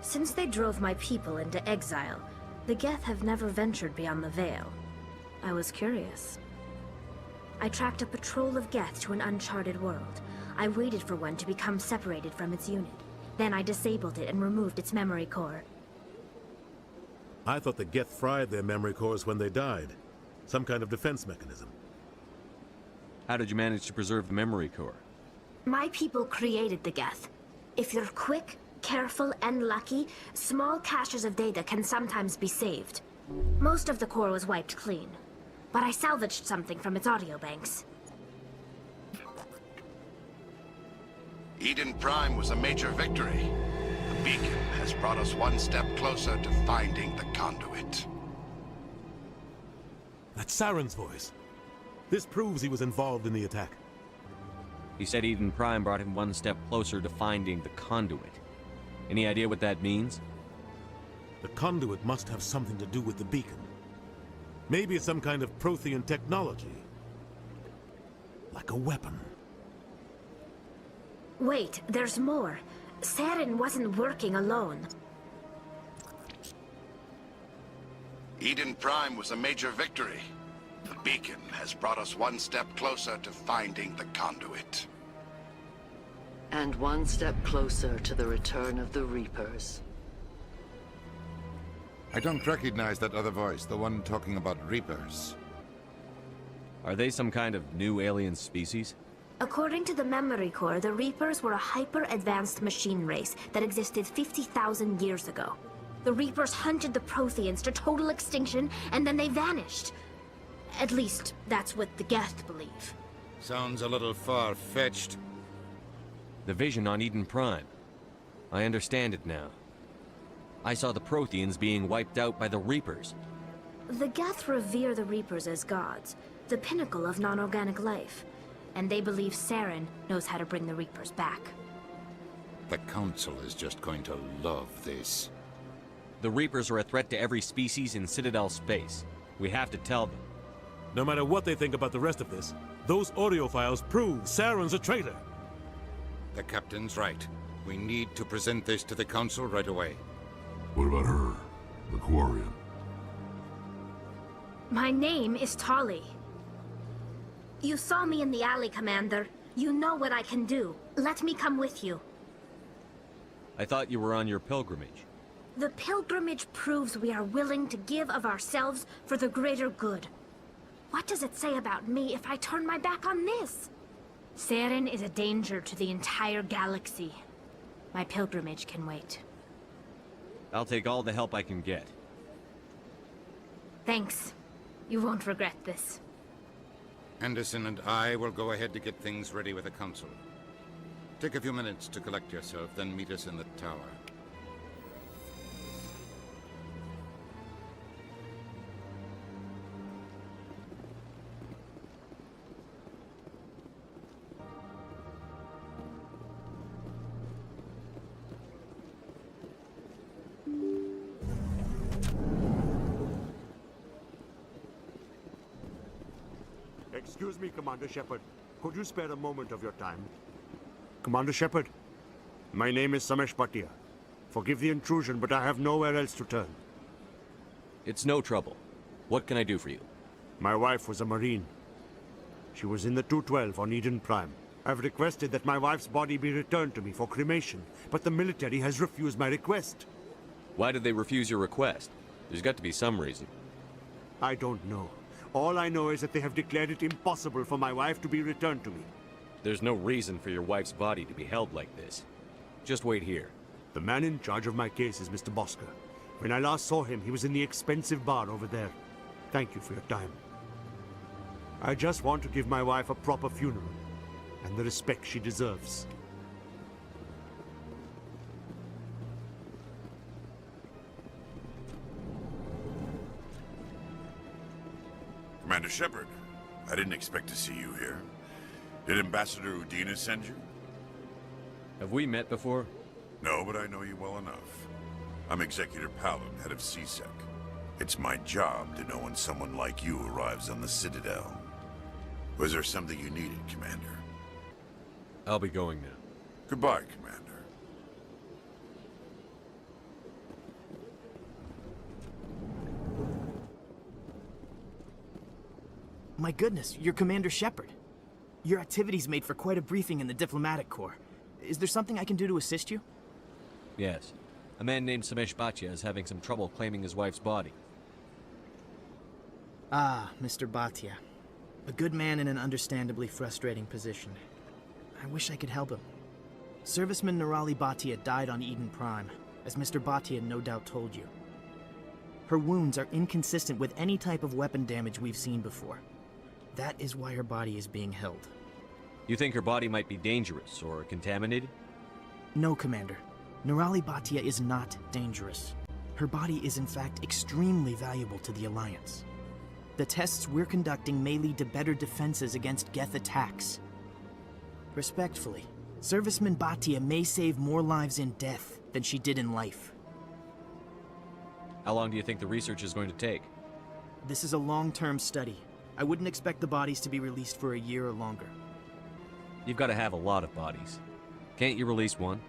Speaker 13: Since they drove my people into exile, the Geth have never ventured beyond the Veil. I was curious. I tracked a patrol of Geth to an uncharted world. I waited for one to become separated from its unit. Then I disabled it and removed its memory core.
Speaker 2: I thought the Geth fried their memory cores when they died. Some kind of defense mechanism.
Speaker 25: How did you manage to preserve the memory core?
Speaker 13: My people created the Geth. If you're quick, careful, and lucky, small caches of data can sometimes be saved. Most of the core was wiped clean, but I salvaged something from its audio banks.
Speaker 9: Eden Prime was a major victory. The beacon has brought us one step closer to finding the conduit.
Speaker 2: That's Saren's voice. This proves he was involved in the attack.
Speaker 25: He said Eden Prime brought him one step closer to finding the conduit. Any idea what that means?
Speaker 2: The conduit must have something to do with the beacon. Maybe it's some kind of Prothean technology. Like a weapon.
Speaker 13: Wait, there's more. Saren wasn't working alone.
Speaker 9: Eden Prime was a major victory. The beacon has brought us one step closer to finding the conduit.
Speaker 16: And one step closer to the return of the Reapers.
Speaker 15: I don't recognize that other voice, the one talking about Reapers.
Speaker 25: Are they some kind of new alien species?
Speaker 13: According to the memory core, the Reapers were a hyper-advanced machine race that existed 50,000 years ago. The Reapers hunted the Protheans to total extinction, and then they vanished. At least, that's what the Geth believe.
Speaker 15: Sounds a little far-fetched.
Speaker 25: The vision on Eden Prime. I understand it now. I saw the Protheans being wiped out by the Reapers.
Speaker 13: The Geth revere the Reapers as gods, the pinnacle of non-organic life. And they believe Saren knows how to bring the Reapers back.
Speaker 15: The Council is just going to love this.
Speaker 25: The Reapers are a threat to every species in Citadel space. We have to tell them.
Speaker 2: No matter what they think about the rest of this, those audio files prove Saren's a traitor.
Speaker 15: The Captain's right. We need to present this to the Council right away.
Speaker 12: What about her? The Quarian?
Speaker 13: My name is Tali. You saw me in the alley, Commander. You know what I can do. Let me come with you.
Speaker 25: I thought you were on your pilgrimage.
Speaker 13: The pilgrimage proves we are willing to give of ourselves for the greater good. What does it say about me if I turn my back on this? Saren is a danger to the entire galaxy. My pilgrimage can wait.
Speaker 25: I'll take all the help I can get.
Speaker 13: Thanks. You won't regret this.
Speaker 15: Anderson and I will go ahead to get things ready with the Council. Take a few minutes to collect yourself, then meet us in the tower.
Speaker 20: Excuse me, Commander Shepard. Could you spare a moment of your time? Commander Shepard, my name is Samesh Bhatia. Forgive the intrusion, but I have nowhere else to turn.
Speaker 25: It's no trouble. What can I do for you?
Speaker 20: My wife was a Marine. She was in the 212 on Eden Prime. I've requested that my wife's body be returned to me for cremation, but the military has refused my request.
Speaker 25: Why did they refuse your request? There's got to be some reason.
Speaker 20: I don't know. All I know is that they have declared it impossible for my wife to be returned to me.
Speaker 25: There's no reason for your wife's body to be held like this. Just wait here.
Speaker 20: The man in charge of my case is Mr. Bosker. When I last saw him, he was in the expensive bar over there. Thank you for your time. I just want to give my wife a proper funeral, and the respect she deserves.
Speaker 12: Commander Shepard, I didn't expect to see you here. Did Ambassador Udina send you?
Speaker 25: Have we met before?
Speaker 12: No, but I know you well enough. I'm Executor Paladin, head of CSEC. It's my job to know when someone like you arrives on the Citadel. Was there something you needed, Commander?
Speaker 25: I'll be going now.
Speaker 12: Goodbye, Commander.
Speaker 3: My goodness, you're Commander Shepard. Your activities made for quite a briefing in the diplomatic corps. Is there something I can do to assist you?
Speaker 25: Yes. A man named Samesh Bhatia is having some trouble claiming his wife's body.
Speaker 3: Ah, Mr. Bhatia. A good man in an understandably frustrating position. I wish I could help him. Serviceman Nirali Bhatia died on Eden Prime, as Mr. Bhatia no doubt told you. Her wounds are inconsistent with any type of weapon damage we've seen before. That is why her body is being held.
Speaker 25: You think her body might be dangerous or contaminated?
Speaker 3: No, Commander. Nirali Bhatia is not dangerous. Her body is in fact extremely valuable to the Alliance. The tests we're conducting may lead to better defenses against Geth attacks. Respectfully, Serviceman Bhatia may save more lives in death than she did in life.
Speaker 25: How long do you think the research is going to take?
Speaker 3: This is a long-term study. I wouldn't expect the bodies to be released for a year or longer.
Speaker 25: You've got to have a lot of bodies. Can't you release one?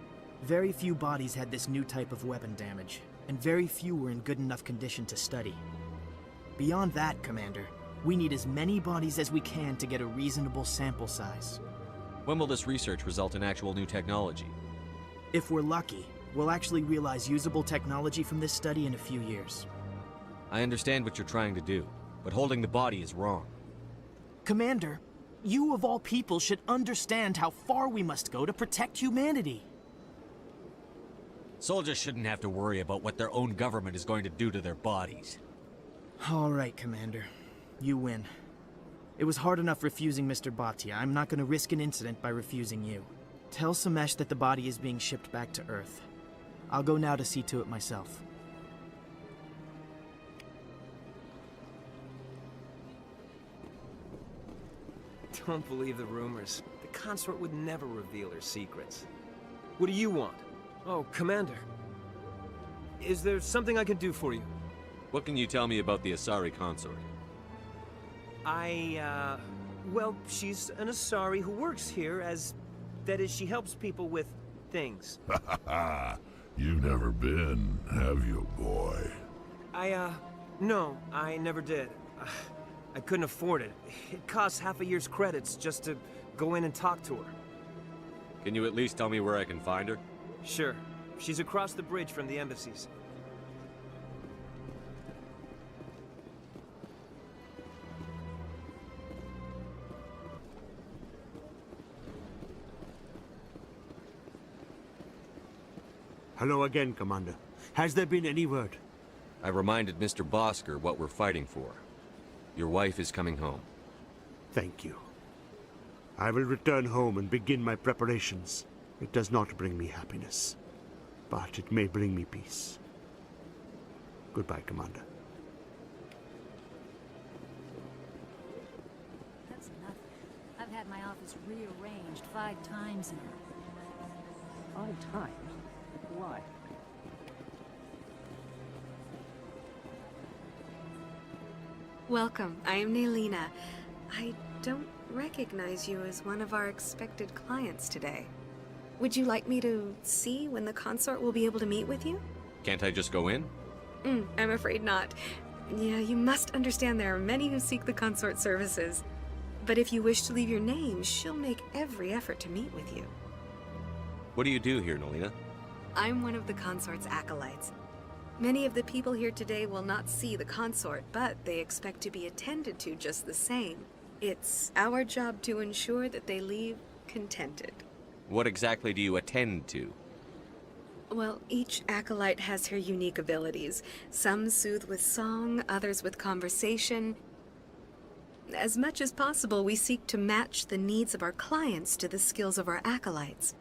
Speaker 3: Very few bodies had this new type of weapon damage, and very few were in good enough condition to study. Beyond that, Commander, we need as many bodies as we can to get a reasonable sample size.
Speaker 25: When will this research result in actual new technology?
Speaker 3: If we're lucky, we'll actually realize usable technology from this study in a few years.
Speaker 25: I understand what you're trying to do, but holding the body is wrong.
Speaker 3: Commander, you of all people should understand how far we must go to protect humanity.
Speaker 25: Soldiers shouldn't have to worry about what their own government is going to do to their bodies.
Speaker 3: All right, Commander. You win. It was hard enough refusing Mr. Bhatia. I'm not going to risk an incident by refusing you. Tell Samesh that the body is being shipped back to Earth. I'll go now to see to it myself.
Speaker 5: Don't believe the rumors. The consort would never reveal her secrets. What do you want? Oh, Commander. Is there something I can do for you?
Speaker 25: What can you tell me about the Asari consort?
Speaker 5: Well, she's an Asari who works here as... That is, she helps people with things.
Speaker 12: You've never been, have you, boy?
Speaker 5: No, I never did. I couldn't afford it. It costs half a year's credits just to go in and talk to her.
Speaker 25: Can you at least tell me where I can find her?
Speaker 5: Sure. She's across the bridge from the embassies.
Speaker 20: Hello again, Commander. Has there been any word?
Speaker 25: I reminded Mr. Bosker what we're fighting for. Your wife is coming home.
Speaker 20: Thank you. I will return home and begin my preparations. It does not bring me happiness, but it may bring me peace. Goodbye, Commander.
Speaker 10: That's nothing. I've had my office rearranged 5 times now.
Speaker 1: 5 times? Why?
Speaker 23: Welcome. I am Nelina. I don't recognize you as one of our expected clients today. Would you like me to see when the consort will be able to meet with you?
Speaker 25: Can't I just go in?
Speaker 23: I'm afraid not. Yeah, you must understand there are many who seek the consort services. But if you wish to leave your name, she'll make every effort to meet with you.
Speaker 25: What do you do here, Nelina?
Speaker 23: I'm one of the consort's acolytes. Many of the people here today will not see the consort, but they expect to be attended to just the same. It's our job to ensure that they leave contented.
Speaker 25: What exactly do you attend to?
Speaker 23: Well, each acolyte has her unique abilities. Some soothe with song, others with conversation. As much as possible, we seek to match the needs of our clients to the skills of our acolytes.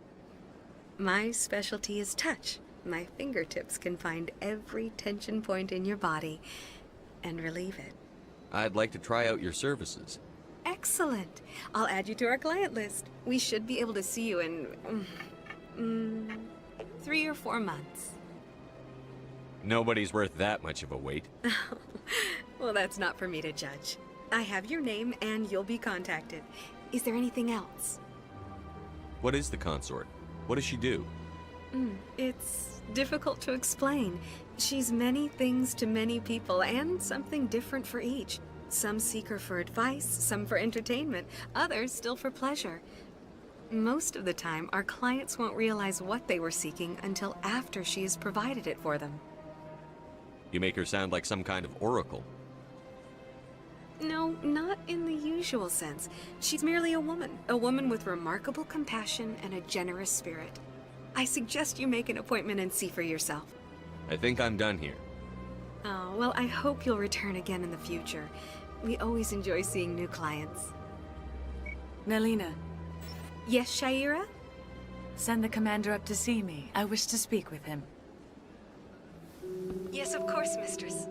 Speaker 23: My specialty is touch. My fingertips can find every tension point in your body and relieve it.
Speaker 25: I'd like to try out your services.
Speaker 23: Excellent. I'll add you to our client list. We should be able to see you in 3 or 4 months.
Speaker 25: Nobody's worth that much of a wait.
Speaker 23: Well, that's not for me to judge. I have your name and you'll be contacted. Is there anything else?
Speaker 25: What is the consort? What does she do?
Speaker 23: It's difficult to explain. She's many things to many people and something different for each. Some seek her for advice, some for entertainment, others still for pleasure. Most of the time, our clients won't realize what they were seeking until after she has provided it for them.
Speaker 25: You make her sound like some kind of oracle.
Speaker 23: No, not in the usual sense. She's merely a woman with remarkable compassion and a generous spirit. I suggest you make an appointment and see for yourself.
Speaker 25: I think I'm done here.
Speaker 23: Oh, well, I hope you'll return again in the future. We always enjoy seeing new clients.
Speaker 4: Nelina.
Speaker 23: Yes, Shaira?
Speaker 4: Send the commander up to see me. I wish to speak with him.
Speaker 23: Yes, of course, mistress.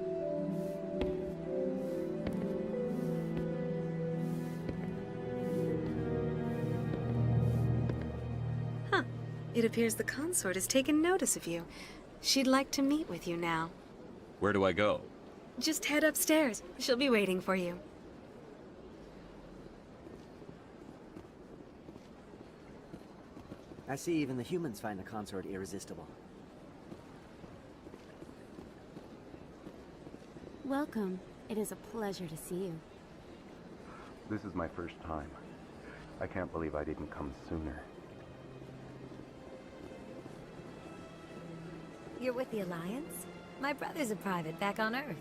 Speaker 23: Huh. It appears the consort has taken notice of you. She'd like to meet with you now.
Speaker 25: Where do I go?
Speaker 23: Just head upstairs. She'll be waiting for you.
Speaker 8: I see even the humans find the consort irresistible.
Speaker 14: Welcome. It is a pleasure to see you.
Speaker 21: This is my first time. I can't believe I didn't come sooner.
Speaker 10: You're with the Alliance? My brother's a private back on Earth.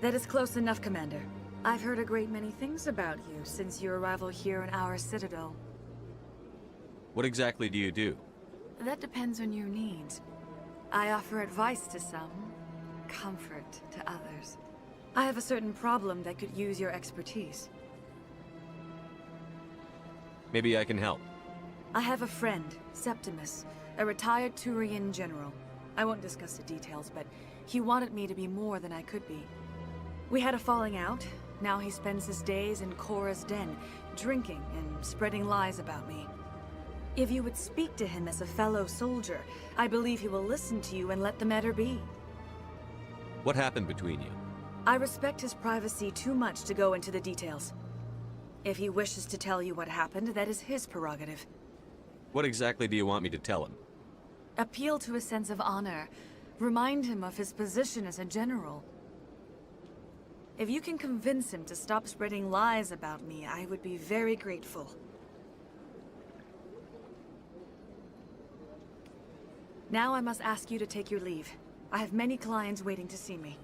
Speaker 4: That is close enough, Commander. I've heard a great many things about you since your arrival here in our citadel.
Speaker 25: What exactly do you do?
Speaker 4: That depends on your needs. I offer advice to some, comfort to others. I have a certain problem that could use your expertise.
Speaker 25: Maybe I can help.
Speaker 4: I have a friend, Septimus, a retired Turian general. I won't discuss the details, but he wanted me to be more than I could be. We had a falling out. Now he spends his days in Korra's den, drinking and spreading lies about me. If you would speak to him as a fellow soldier, I believe he will listen to you and let the matter be.
Speaker 25: What happened between you?
Speaker 4: I respect his privacy too much to go into the details. If he wishes to tell you what happened, that is his prerogative.
Speaker 25: What exactly do you want me to tell him?
Speaker 4: Appeal to his sense of honor. Remind him of his position as a general. If you can convince him to stop spreading lies about me, I would be very grateful. Now I must ask you to take your leave. I have many clients waiting to see me.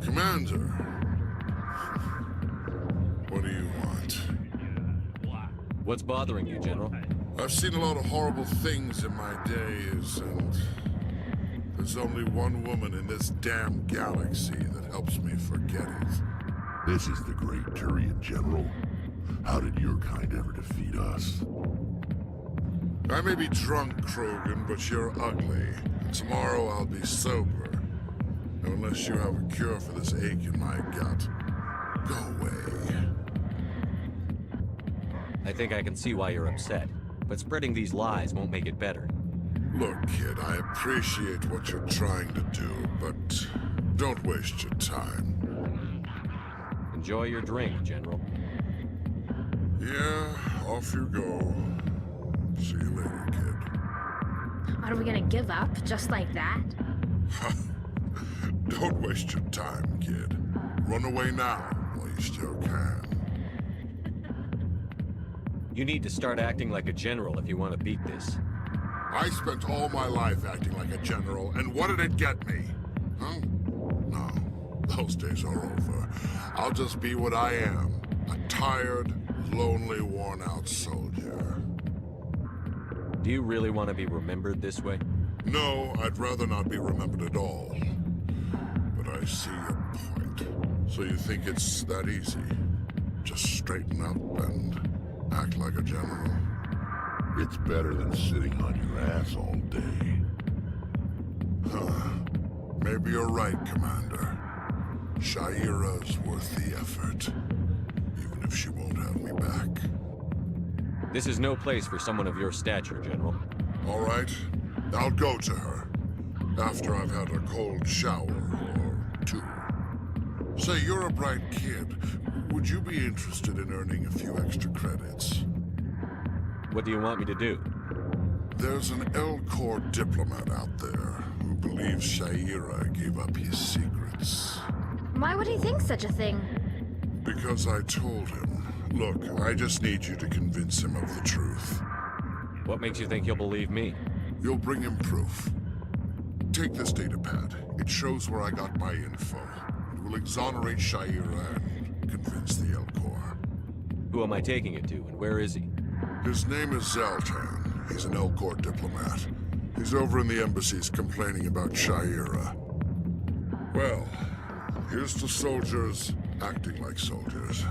Speaker 12: Commander, what do you want?
Speaker 25: What's bothering you, General?
Speaker 12: I've seen a lot of horrible things in my days, and there's only one woman in this damn galaxy that helps me forget it. This is the great Turian General. How did your kind ever defeat us? I may be drunk, Krogan, but you're ugly. And tomorrow I'll be sober. Unless you have a cure for this ache in my gut. Go away.
Speaker 25: I think I can see why you're upset, but spreading these lies won't make it better.
Speaker 12: Look, kid, I appreciate what you're trying to do, but don't waste your time.
Speaker 25: Enjoy your drink, General.
Speaker 12: Yeah, off you go. See you later, kid.
Speaker 13: Are we gonna give up just like that?
Speaker 12: Don't waste your time, kid. Run away now while you still can.
Speaker 25: You need to start acting like a general if you want to beat this.
Speaker 12: I spent all my life acting like a general, and what did it get me? Huh? No, those days are over. I'll just be what I am. A tired, lonely, worn-out soldier.
Speaker 25: Do you really want to be remembered this way?
Speaker 12: No, I'd rather not be remembered at all. But I see your point. So you think it's that easy? Just straighten up and act like a general? It's better than sitting on your ass all day. Huh. Maybe you're right, Commander. Shaira's worth the effort. Even if she won't have me back.
Speaker 25: This is no place for someone of your stature, General.
Speaker 12: All right. I'll go to her. After I've had a cold shower or two. Say, you're a bright kid. Would you be interested in earning a few extra credits?
Speaker 25: What do you want me to do?
Speaker 12: There's an L-Corps diplomat out there who believes Shaira gave up his secrets.
Speaker 13: Why would he think such a thing?
Speaker 12: Because I told him. Look, I just need you to convince him of the truth.
Speaker 25: What makes you think he'll believe me?
Speaker 12: You'll bring him proof. Take this datapad. It shows where I got my info. It will exonerate Shaira and convince the L-Corps.
Speaker 25: Who am I taking it to, and where is he?
Speaker 12: His name is Zaltan. He's an L-Corps diplomat. He's over in the embassies complaining about Shaira. Well, here's to soldiers acting like soldiers.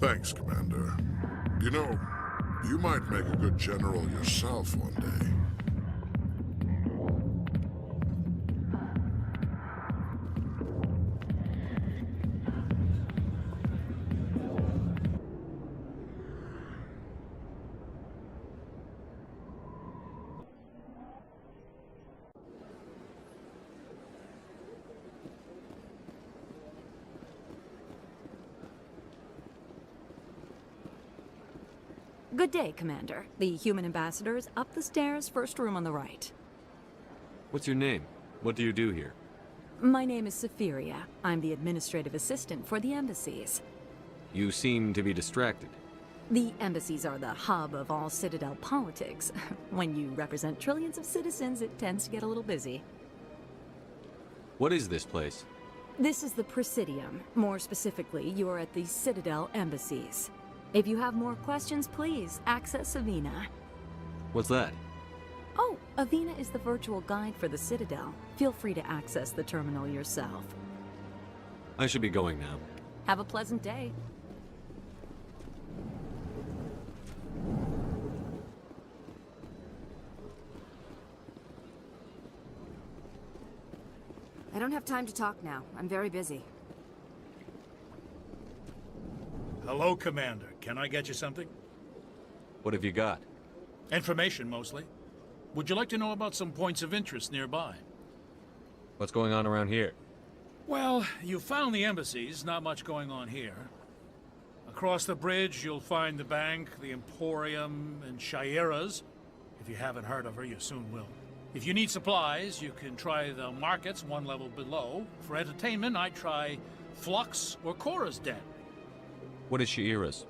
Speaker 12: Thanks, Commander. You know, you might make a good general yourself one day.
Speaker 6: Good day, Commander. The human ambassador is up the stairs, first room on the right.
Speaker 25: What's your name? What do you do here?
Speaker 6: My name is Safiria. I'm the administrative assistant for the embassies.
Speaker 25: You seem to be distracted.
Speaker 6: The embassies are the hub of all Citadel politics. When you represent trillions of citizens, it tends to get a little busy.
Speaker 25: What is this place?
Speaker 6: This is the Presidium. More specifically, you're at the Citadel embassies. If you have more questions, please access Avina.
Speaker 25: What's that?
Speaker 6: Oh, Avina is the virtual guide for the Citadel. Feel free to access the terminal yourself.
Speaker 25: I should be going now.
Speaker 6: Have a pleasant day.
Speaker 17: I don't have time to talk now. I'm very busy.
Speaker 19: Hello, Commander. Can I get you something?
Speaker 25: What have you got?
Speaker 19: Information, mostly. Would you like to know about some points of interest nearby?
Speaker 25: What's going on around here?
Speaker 19: Well, you found the embassies. Not much going on here. Across the bridge, you'll find the bank, the Emporium, and Shaira's. If you haven't heard of her, you soon will. If you need supplies, you can try the markets one level below. For entertainment, I'd try Flux or Cora's Den.
Speaker 25: What is Shaira's?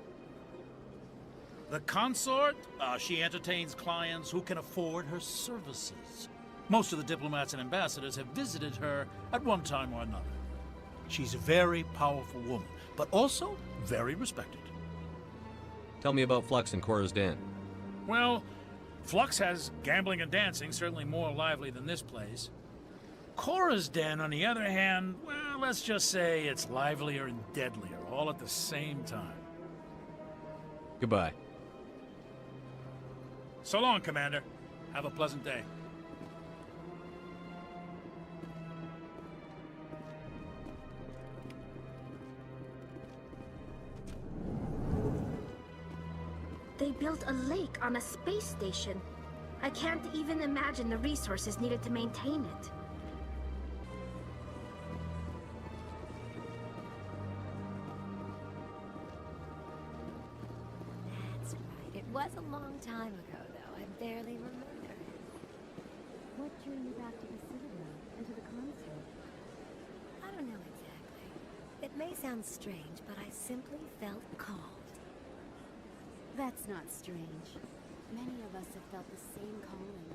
Speaker 19: The consort? She entertains clients who can afford her services. Most of the diplomats and ambassadors have visited her at one time or another. She's a very powerful woman, but also very respected.
Speaker 25: Tell me about Flux and Cora's Den.
Speaker 19: Well, Flux has gambling and dancing, certainly more lively than this place. Cora's Den, on the other hand, well, let's just say it's livelier and deadlier, all at the same time.
Speaker 25: Goodbye.
Speaker 19: So long, Commander. Have a pleasant day.
Speaker 13: They built a lake on a space station. I can't even imagine the resources needed to maintain it.
Speaker 10: That's right. It was a long time ago, though. I barely remember.
Speaker 14: What drew you back to the Citadel and to the console?
Speaker 10: I don't know exactly. It may sound strange, but I simply felt called.
Speaker 14: That's not strange. Many of us have felt the same calling.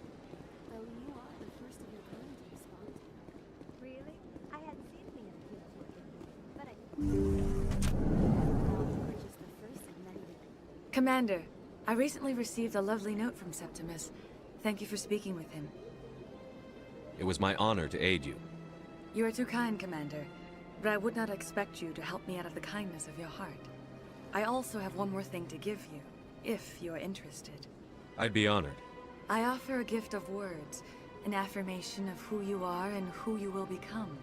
Speaker 14: Though you are the first of your kind to respond to it.
Speaker 10: Really? I hadn't seen any other heroes working, but
Speaker 14: You're just the first of many.
Speaker 4: Commander, I recently received a lovely note from Septimus. Thank you for speaking with him.
Speaker 25: It was my honor to aid you.
Speaker 4: You are too kind, Commander, but I would not expect you to help me out of the kindness of your heart. I also have one more thing to give you, if you are interested.
Speaker 25: I'd be honored.
Speaker 4: I offer a gift of words, an affirmation of who you are and who you will become.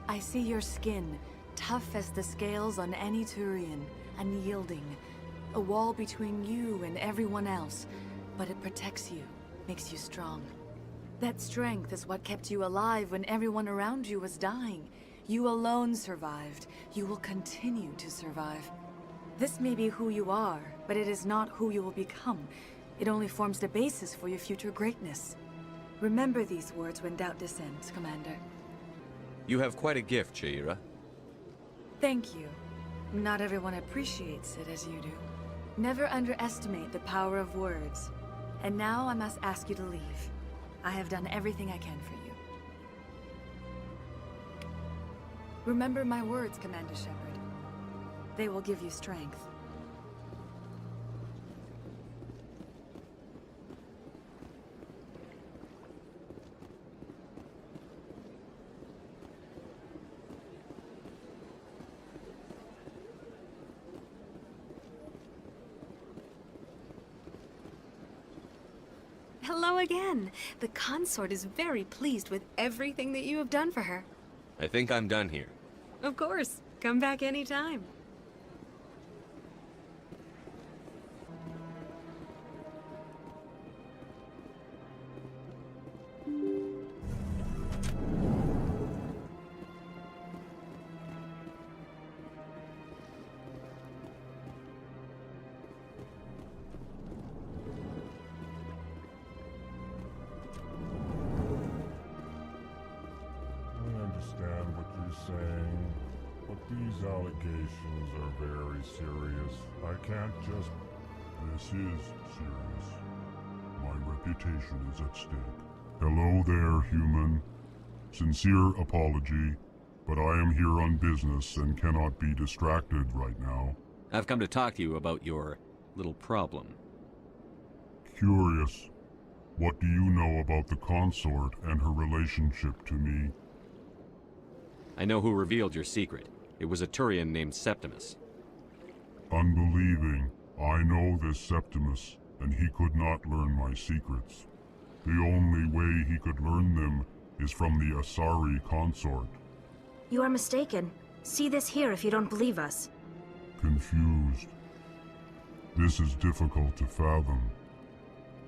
Speaker 4: I see your skin, tough as the scales on any Turian, unyielding, a wall between you and everyone else, but it protects you, makes you strong. That strength is what kept you alive when everyone around you was dying. You alone survived. You will continue to survive. This may be who you are, but it is not who you will become. It only forms the basis for your future greatness. Remember these words when doubt descends, Commander.
Speaker 25: You have quite a gift, Sha'ira.
Speaker 4: Thank you. Not everyone appreciates it as you do. Never underestimate the power of words. And now I must ask you to leave. I have done everything I can for you. Remember my words, Commander Shepard. They will give you strength.
Speaker 23: Hello again. The consort is very pleased with everything that you have done for her.
Speaker 25: I think I'm done here.
Speaker 23: Of course. Come back anytime.
Speaker 12: Saying, but these allegations are very serious. I can't just... This is serious. My reputation is at stake. Hello there, human. Sincere apology, but I am here on business and cannot be distracted right now.
Speaker 25: I've come to talk to you about your little problem.
Speaker 12: Curious. What do you know about the consort and her relationship to me?
Speaker 25: I know who revealed your secret. It was a Turian named Septimus.
Speaker 12: Unbelieving. I know this Septimus, and he could not learn my secrets. The only way he could learn them is from the Asari consort.
Speaker 13: You are mistaken. See this here if you don't believe us.
Speaker 12: Confused. This is difficult to fathom.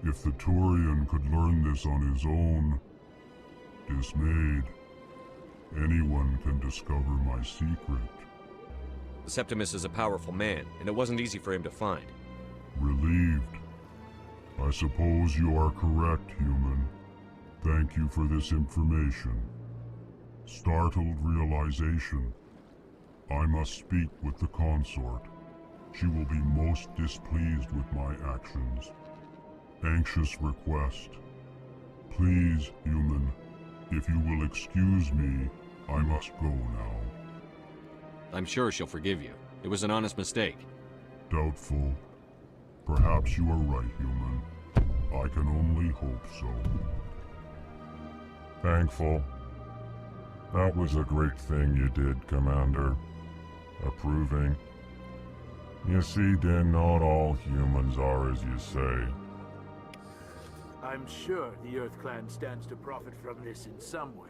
Speaker 12: If the Turian could learn this on his own, dismayed, anyone can discover my secret.
Speaker 25: Septimus is a powerful man, and it wasn't easy for him to find.
Speaker 12: Relieved. I suppose you are correct, human. Thank you for this information. Startled realization. I must speak with the consort. She will be most displeased with my actions. Anxious request. Please, human, if you will excuse me, I must go now.
Speaker 25: I'm sure she'll forgive you. It was an honest mistake.
Speaker 12: Doubtful. Perhaps you are right, human. I can only hope so. Thankful. That was a great thing you did, Commander. Approving. You see, then, not all humans are as you say.
Speaker 7: I'm sure the Earth Clan stands to profit from this in some way.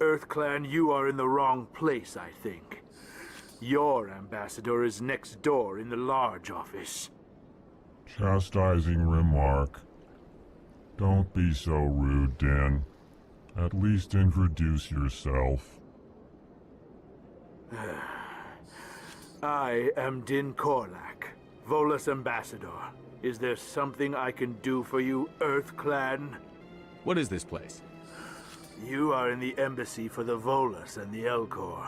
Speaker 7: Earth Clan, you are in the wrong place, I think. Your ambassador is next door in the large office.
Speaker 12: Chastising remark. Don't be so rude, Din. At least introduce yourself.
Speaker 7: I am Din Korlak, Volus ambassador. Is there something I can do for you, Earth Clan?
Speaker 25: What is this place?
Speaker 7: You are in the embassy for the Volus and the Elcor.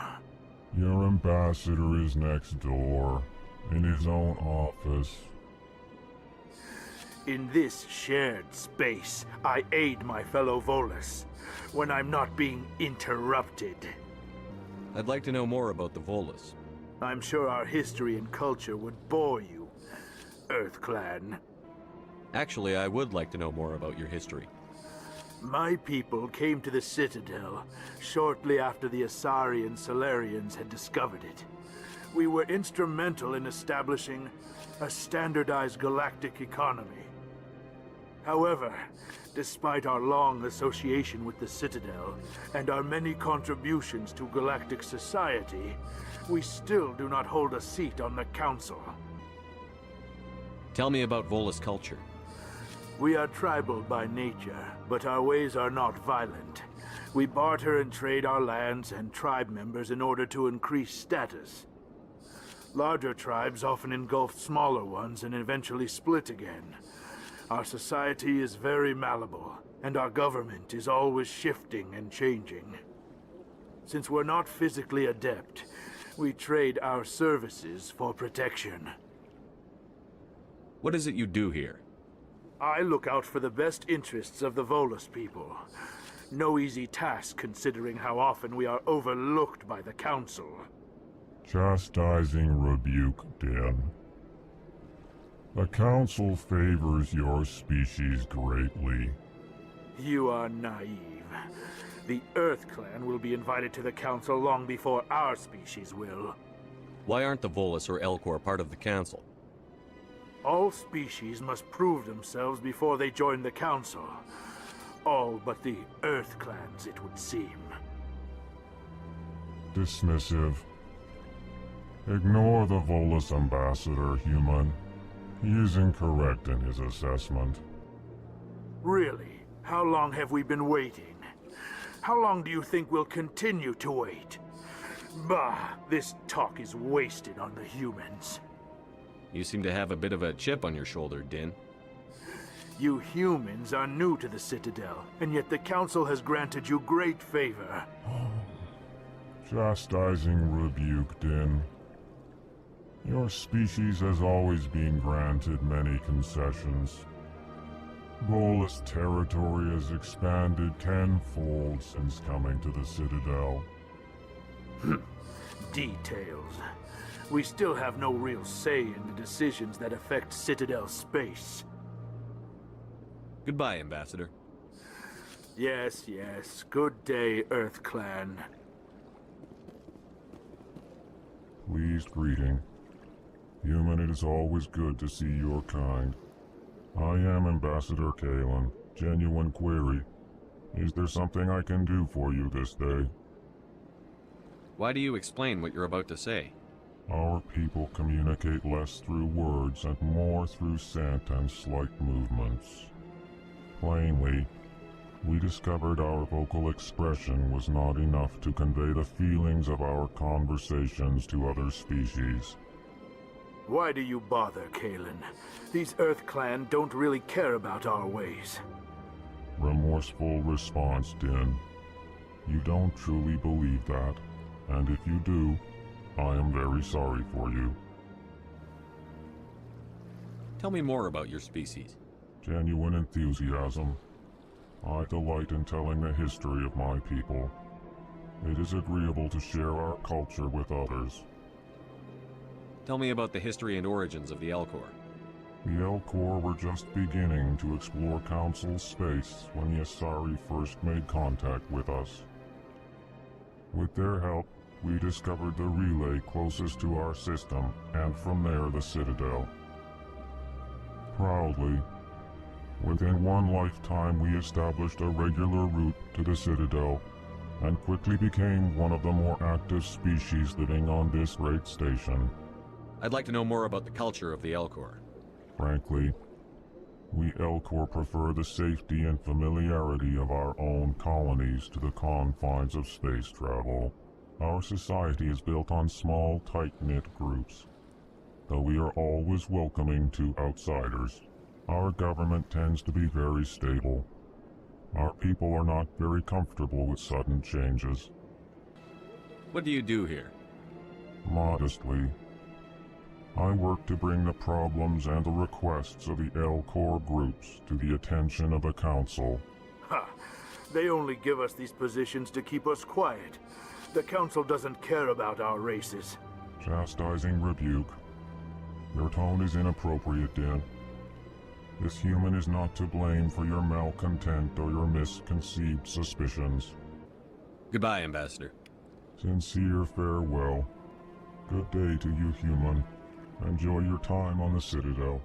Speaker 12: Your ambassador is next door, in his own office.
Speaker 7: In this shared space, I aid my fellow Volus, when I'm not being interrupted.
Speaker 25: I'd like to know more about the Volus.
Speaker 7: I'm sure our history and culture would bore you. Earth Clan.
Speaker 25: Actually, I would like to know more about your history.
Speaker 7: My people came to the Citadel shortly after the Asari and Solarians had discovered it. We were instrumental in establishing a standardized galactic economy. However, despite our long association with the Citadel and our many contributions to galactic society, we still do not hold a seat on the Council.
Speaker 25: Tell me about Volus culture.
Speaker 7: We are tribal by nature, but our ways are not violent. We barter and trade our lands and tribe members in order to increase status. Larger tribes often engulf smaller ones and eventually split again. Our society is very malleable, and our government is always shifting and changing. Since we're not physically adept, we trade our services for protection.
Speaker 25: What is it you do here?
Speaker 7: I look out for the best interests of the Volus people. No easy task considering how often we are overlooked by the Council.
Speaker 12: Chastising rebuke, Din. The Council favors your species greatly.
Speaker 7: You are naive. The Earth Clan will be invited to the Council long before our species will.
Speaker 25: Why aren't the Volus or Elcor part of the Council?
Speaker 7: All species must prove themselves before they join the Council. All but the Earth Clans, it would seem.
Speaker 12: Dismissive. Ignore the Volus ambassador, human. He is incorrect in his assessment.
Speaker 7: Really? How long have we been waiting? How long do you think we'll continue to wait? Bah, this talk is wasted on the humans.
Speaker 25: You seem to have a bit of a chip on your shoulder, Din.
Speaker 7: You humans are new to the Citadel, and yet the Council has granted you great favor.
Speaker 12: Chastising rebuke, Din. Your species has always been granted many concessions. Volus territory has expanded tenfold since coming to the Citadel.
Speaker 7: Details. We still have no real say in the decisions that affect Citadel space.
Speaker 25: Goodbye, Ambassador.
Speaker 7: Yes, yes. Good day, Earth Clan.
Speaker 12: Pleased greeting. Human, it is always good to see your kind. I am Ambassador Kalen. Genuine query. Is there something I can do for you this day?
Speaker 25: Why do you explain what you're about to say?
Speaker 12: Our people communicate less through words and more through scent and slight movements. Plainly, we discovered our vocal expression was not enough to convey the feelings of our conversations to other species.
Speaker 7: Why do you bother, Kalen? These Earth Clan don't really care about our ways.
Speaker 12: Remorseful response, Din. You don't truly believe that, and if you do, I am very sorry for you.
Speaker 25: Tell me more about your species.
Speaker 12: Genuine enthusiasm. I delight in telling the history of my people. It is agreeable to share our culture with others.
Speaker 25: Tell me about the history and origins of the Elcor.
Speaker 12: The Elcor were just beginning to explore Council space when the Asari first made contact with us. With their help, we discovered the relay closest to our system, and from there the Citadel. Proudly, within one lifetime we established a regular route to the Citadel, and quickly became one of the more active species living on this great station.
Speaker 25: I'd like to know more about the culture of the Elcor.
Speaker 12: Frankly, we Elcor prefer the safety and familiarity of our own colonies to the confines of space travel. Our society is built on small, tight-knit groups, though we are always welcoming to outsiders. Our government tends to be very stable. Our people are not very comfortable with sudden changes.
Speaker 25: What do you do here?
Speaker 12: Modestly, I work to bring the problems and the requests of the Elcor groups to the attention of the Council.
Speaker 7: Ha! They only give us these positions to keep us quiet. The Council doesn't care about our races.
Speaker 12: Chastising rebuke. Your tone is inappropriate, Dan. This human is not to blame for your malcontent or your misconceived suspicions.
Speaker 25: Goodbye, Ambassador.
Speaker 12: Sincere farewell. Good day to you, human. Enjoy your time on the Citadel.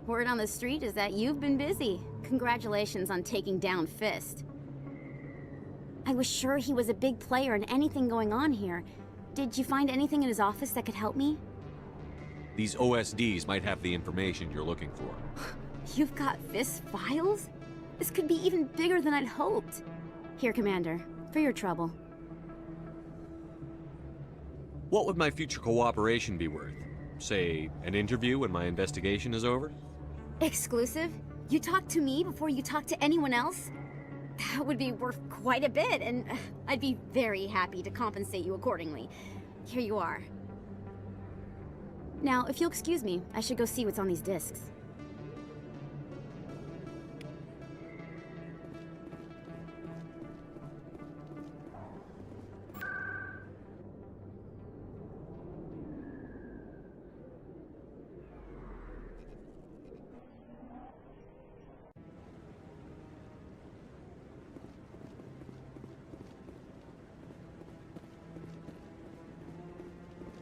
Speaker 14: Word on the street is that you've been busy. Congratulations on taking down Fist. I was sure he was a big player in anything going on here. Did you find anything in his office that could help me?
Speaker 25: These OSDs might have the information you're looking for.
Speaker 14: You've got Fist files? This could be even bigger than I'd hoped. Here, Commander, for your trouble.
Speaker 25: What would my future cooperation be worth? Say, an interview when my investigation is over?
Speaker 14: Exclusive? You talk to me before you talk to anyone else? That would be worth quite a bit, and I'd be very happy to compensate you accordingly. Here you are. Now, if you'll excuse me, I should go see what's on these discs.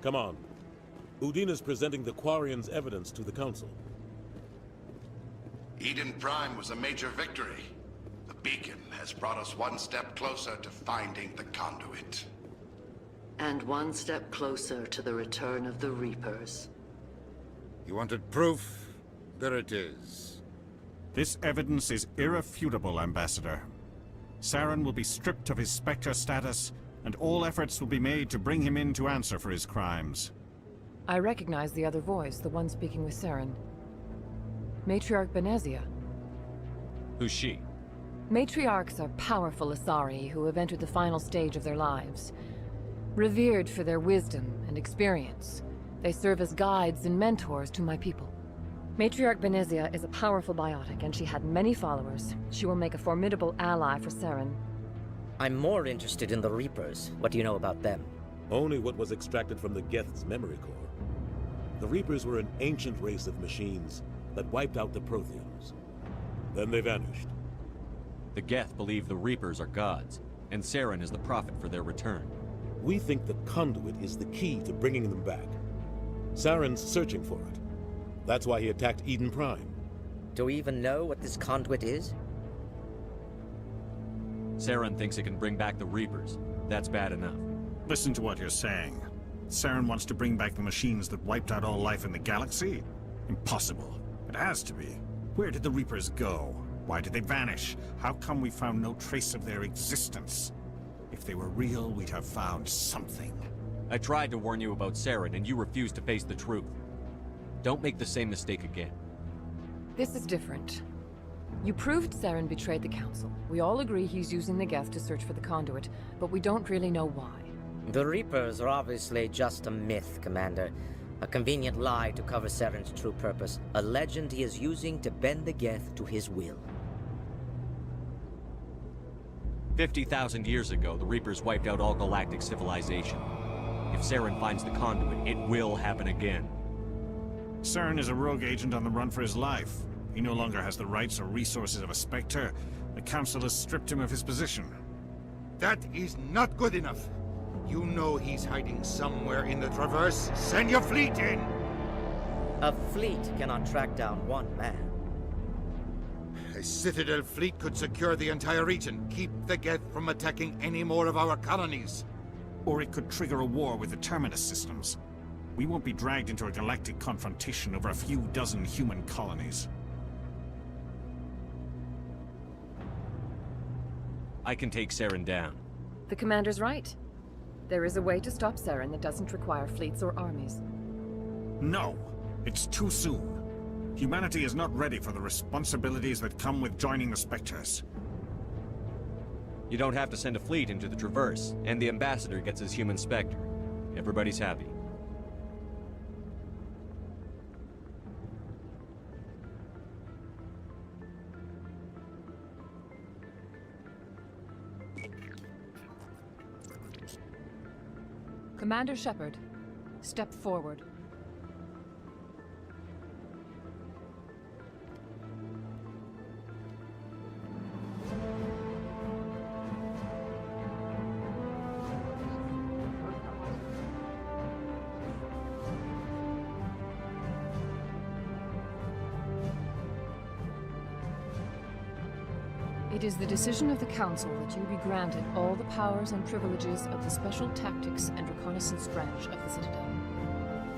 Speaker 2: Come on. Udina's presenting the Quarian's evidence to the Council.
Speaker 9: Eden Prime was a major victory. The beacon has brought us one step closer to finding the conduit.
Speaker 16: And one step closer to the return of the Reapers.
Speaker 15: You wanted proof? There it is.
Speaker 11: This evidence is irrefutable, Ambassador. Saren will be stripped of his Spectre status, and all efforts will be made to bring him in to answer for his crimes.
Speaker 18: I recognize the other voice, the one speaking with Saren. Matriarch Benezia.
Speaker 25: Who's she?
Speaker 18: Matriarchs are powerful Asari who have entered the final stage of their lives. Revered for their wisdom and experience, they serve as guides and mentors to my people. Matriarch Benezia is a powerful biotic, and she had many followers. She will make a formidable ally for Saren.
Speaker 22: I'm more interested in the Reapers. What do you know about them?
Speaker 2: Only what was extracted from the Geth's memory core. The Reapers were an ancient race of machines that wiped out the Protheans. Then they vanished.
Speaker 25: The Geth believe the Reapers are gods, and Saren is the prophet for their return.
Speaker 2: We think the conduit is the key to bringing them back. Saren's searching for it. That's why he attacked Eden Prime.
Speaker 22: Do we even know what this conduit is?
Speaker 25: Saren thinks it can bring back the Reapers. That's bad enough.
Speaker 11: Listen to what you're saying. Saren wants to bring back the machines that wiped out all life in the galaxy? Impossible. It has to be. Where did the Reapers go? Why did they vanish? How come we found no trace of their existence? If they were real, we'd have found something.
Speaker 25: I tried to warn you about Saren, and you refused to face the truth. Don't make the same mistake again.
Speaker 18: This is different. You proved Saren betrayed the Council. We all agree he's using the Geth to search for the conduit, but we don't really know why.
Speaker 22: The Reapers are obviously just a myth, Commander. A convenient lie to cover Saren's true purpose. A legend he is using to bend the Geth to his will.
Speaker 25: 50,000 years ago, the Reapers wiped out all galactic civilization. If Saren finds the conduit, it will happen again.
Speaker 11: Saren is a rogue agent on the run for his life. He no longer has the rights or resources of a Spectre. The Council has stripped him of his position.
Speaker 15: That is not good enough. You know he's hiding somewhere in the Traverse. Send your fleet in!
Speaker 22: A fleet cannot track down one man.
Speaker 15: A Citadel fleet could secure the entire region, keep the Geth from attacking any more of our colonies.
Speaker 11: Or it could trigger a war with the Terminus systems. We won't be dragged into a galactic confrontation over a few dozen human colonies.
Speaker 25: I can take Saren down.
Speaker 18: The Commander's right. There is a way to stop Saren that doesn't require fleets or armies.
Speaker 11: No! It's too soon. Humanity is not ready for the responsibilities that come with joining the Spectres.
Speaker 25: You don't have to send a fleet into the Traverse, and the Ambassador gets his human Spectre. Everybody's happy.
Speaker 18: Commander Shepard, step forward. It is the decision of the Council that you be granted all the powers and privileges of the Special Tactics and Reconnaissance Branch of the Citadel.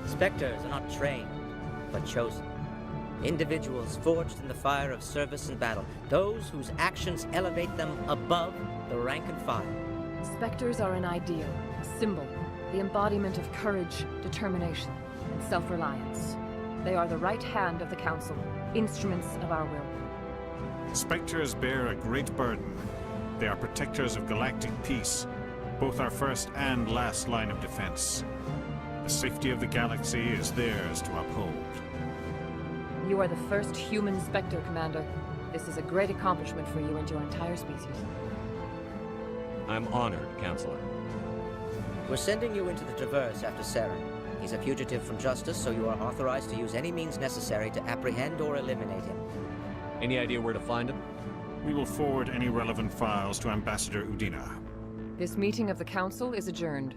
Speaker 22: Spectres are not trained, but chosen. Individuals forged in the fire of service and battle. Those whose actions elevate them above the rank and file.
Speaker 18: Spectres are an ideal, a symbol, the embodiment of courage, determination, and self-reliance. They are the right hand of the Council, instruments of our will.
Speaker 11: Spectres bear a great burden. They are protectors of galactic peace, both our first and last line of defense. The safety of the galaxy is theirs to uphold.
Speaker 18: You are the first human Spectre, Commander. This is a great accomplishment for you and your entire species.
Speaker 25: I'm honored, Counselor.
Speaker 22: We're sending you into the Traverse after Saren. He's a fugitive from justice, so you are authorized to use any means necessary to apprehend or eliminate him.
Speaker 25: Any idea where to find him?
Speaker 11: We will forward any relevant files to Ambassador Udina.
Speaker 18: This meeting of the Council is adjourned.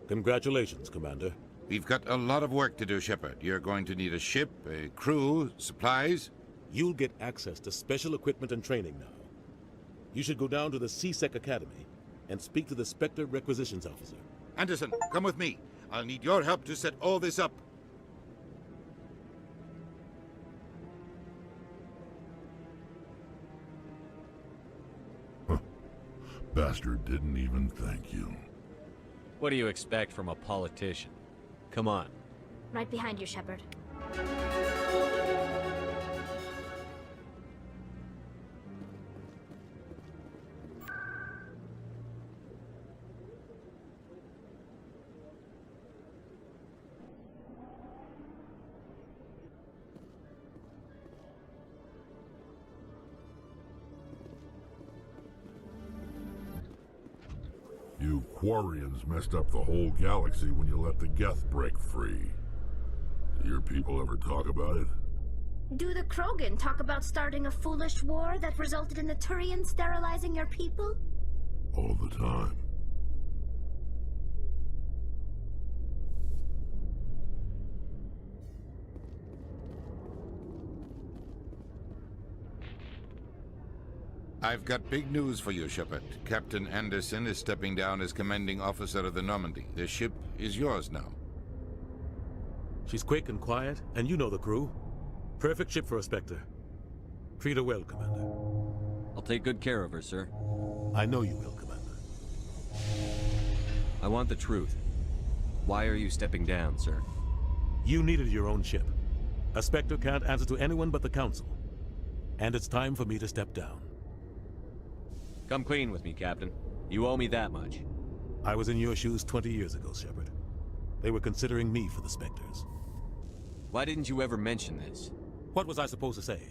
Speaker 2: Congratulations, Commander.
Speaker 15: We've got a lot of work to do, Shepard. You're going to need a ship, a crew, supplies.
Speaker 2: You'll get access to special equipment and training now. You should go down to the C-Sec Academy and speak to the Spectre Requisitions Officer.
Speaker 15: Anderson, come with me. I'll need your help to set all this up.
Speaker 12: Bastard didn't even thank you.
Speaker 25: What do you expect from a politician? Come on.
Speaker 13: Right behind you, Shepard.
Speaker 12: You Quarians messed up the whole galaxy when you let the Geth break free. Do your people ever talk about it?
Speaker 13: Do the Krogan talk about starting a foolish war that resulted in the Turians sterilizing your people?
Speaker 12: All the time.
Speaker 15: I've got big news for you, Shepard. Captain Anderson is stepping down as commanding officer of the Normandy. The ship is yours now.
Speaker 2: She's quick and quiet, and you know the crew. Perfect ship for a Spectre. Treat her well, Commander.
Speaker 25: I'll take good care of her, sir.
Speaker 2: I know you will, Commander.
Speaker 25: I want the truth. Why are you stepping down, sir?
Speaker 2: You needed your own ship. A Spectre can't answer to anyone but the Council. And it's time for me to step down.
Speaker 25: Come clean with me, Captain. You owe me that much.
Speaker 2: I was in your shoes 20 years ago, Shepard. They were considering me for the Spectres.
Speaker 25: Why didn't you ever mention this?
Speaker 2: What was I supposed to say?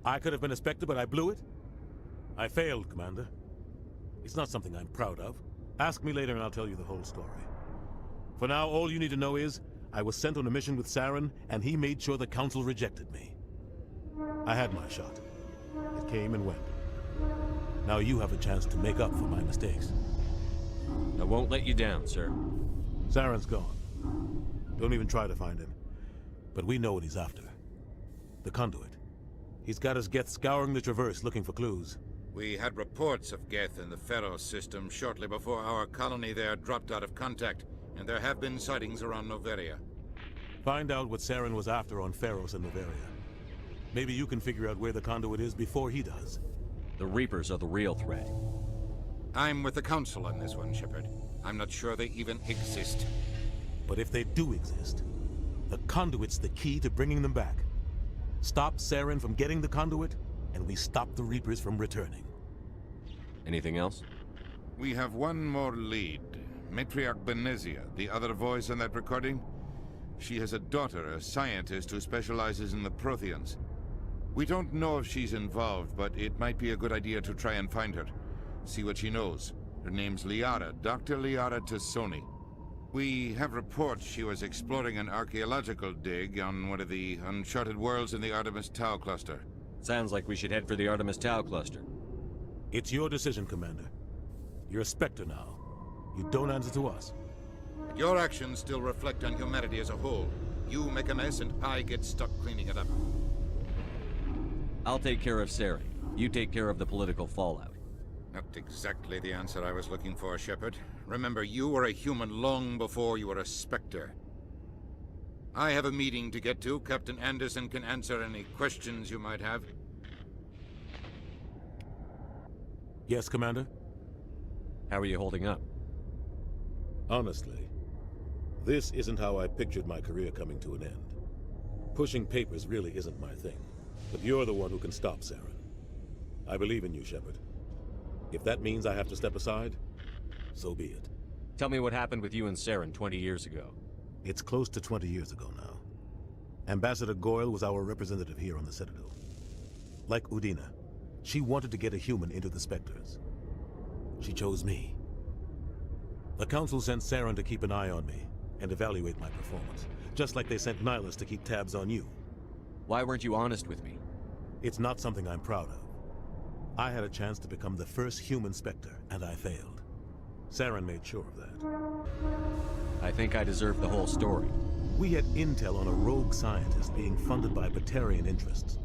Speaker 2: I could have been a Spectre, but I blew it? I failed, Commander. It's not something I'm proud of. Ask me later and I'll tell you the whole story. For now, all you need to know is, I was sent on a mission with Saren, and he made sure the Council rejected me. I had my shot. It came and went. Now you have a chance to make up for my mistakes.
Speaker 25: I won't let you down, sir.
Speaker 2: Saren's gone. Don't even try to find him. But we know what he's after. The conduit. He's got his Geth scouring the Traverse looking for clues.
Speaker 15: We had reports of Geth in the Pharos system shortly before our colony there dropped out of contact, and there have been sightings around Noveria.
Speaker 2: Find out what Saren was after on Pharos and Noveria. Maybe you can figure out where the conduit is before he does.
Speaker 25: The Reapers are the real threat.
Speaker 15: I'm with the Council on this one, Shepard. I'm not sure they even exist.
Speaker 2: But if they do exist, the conduit's the key to bringing them back. Stop Saren from getting the conduit, and we stop the Reapers from returning.
Speaker 25: Anything else?
Speaker 15: We have one more lead. Matriarch Benezia, the other voice on that recording. She has a daughter, a scientist who specializes in the Protheans. We don't know if she's involved, but it might be a good idea to try and find her. See what she knows. Her name's Liara, Dr. Liara Tassoni. We have reports she was exploring an archaeological dig on one of the uncharted worlds in the Artemis Tau cluster.
Speaker 25: Sounds like we should head for the Artemis Tau cluster.
Speaker 2: It's your decision, Commander. You're a Spectre now. You don't answer to us.
Speaker 15: But your actions still reflect on humanity as a whole. You make a mess and I get stuck cleaning it up.
Speaker 25: I'll take care of Saren. You take care of the political fallout.
Speaker 15: Not exactly the answer I was looking for, Shepard. Remember, you were a human long before you were a Spectre. I have a meeting to get to. Captain Anderson can answer any questions you might have.
Speaker 2: Yes, Commander?
Speaker 25: How are you holding up?
Speaker 2: Honestly, this isn't how I pictured my career coming to an end. Pushing papers really isn't my thing, but you're the one who can stop Saren. I believe in you, Shepard. If that means I have to step aside, so be it.
Speaker 25: Tell me what happened with you and Saren 20 years ago.
Speaker 2: It's close to 20 years ago now. Ambassador Goyle was our representative here on the Citadel. Like Udina, she wanted to get a human into the Spectres. She chose me. The Council sent Saren to keep an eye on me and evaluate my performance, just like they sent Nihilus to keep tabs on you.
Speaker 25: Why weren't you honest with me?
Speaker 2: It's not something I'm proud of. I had a chance to become the first human Spectre, and I failed. Saren made sure of that.
Speaker 25: I think I deserve the whole story.
Speaker 2: We had intel on a rogue scientist being funded by Batarian interests.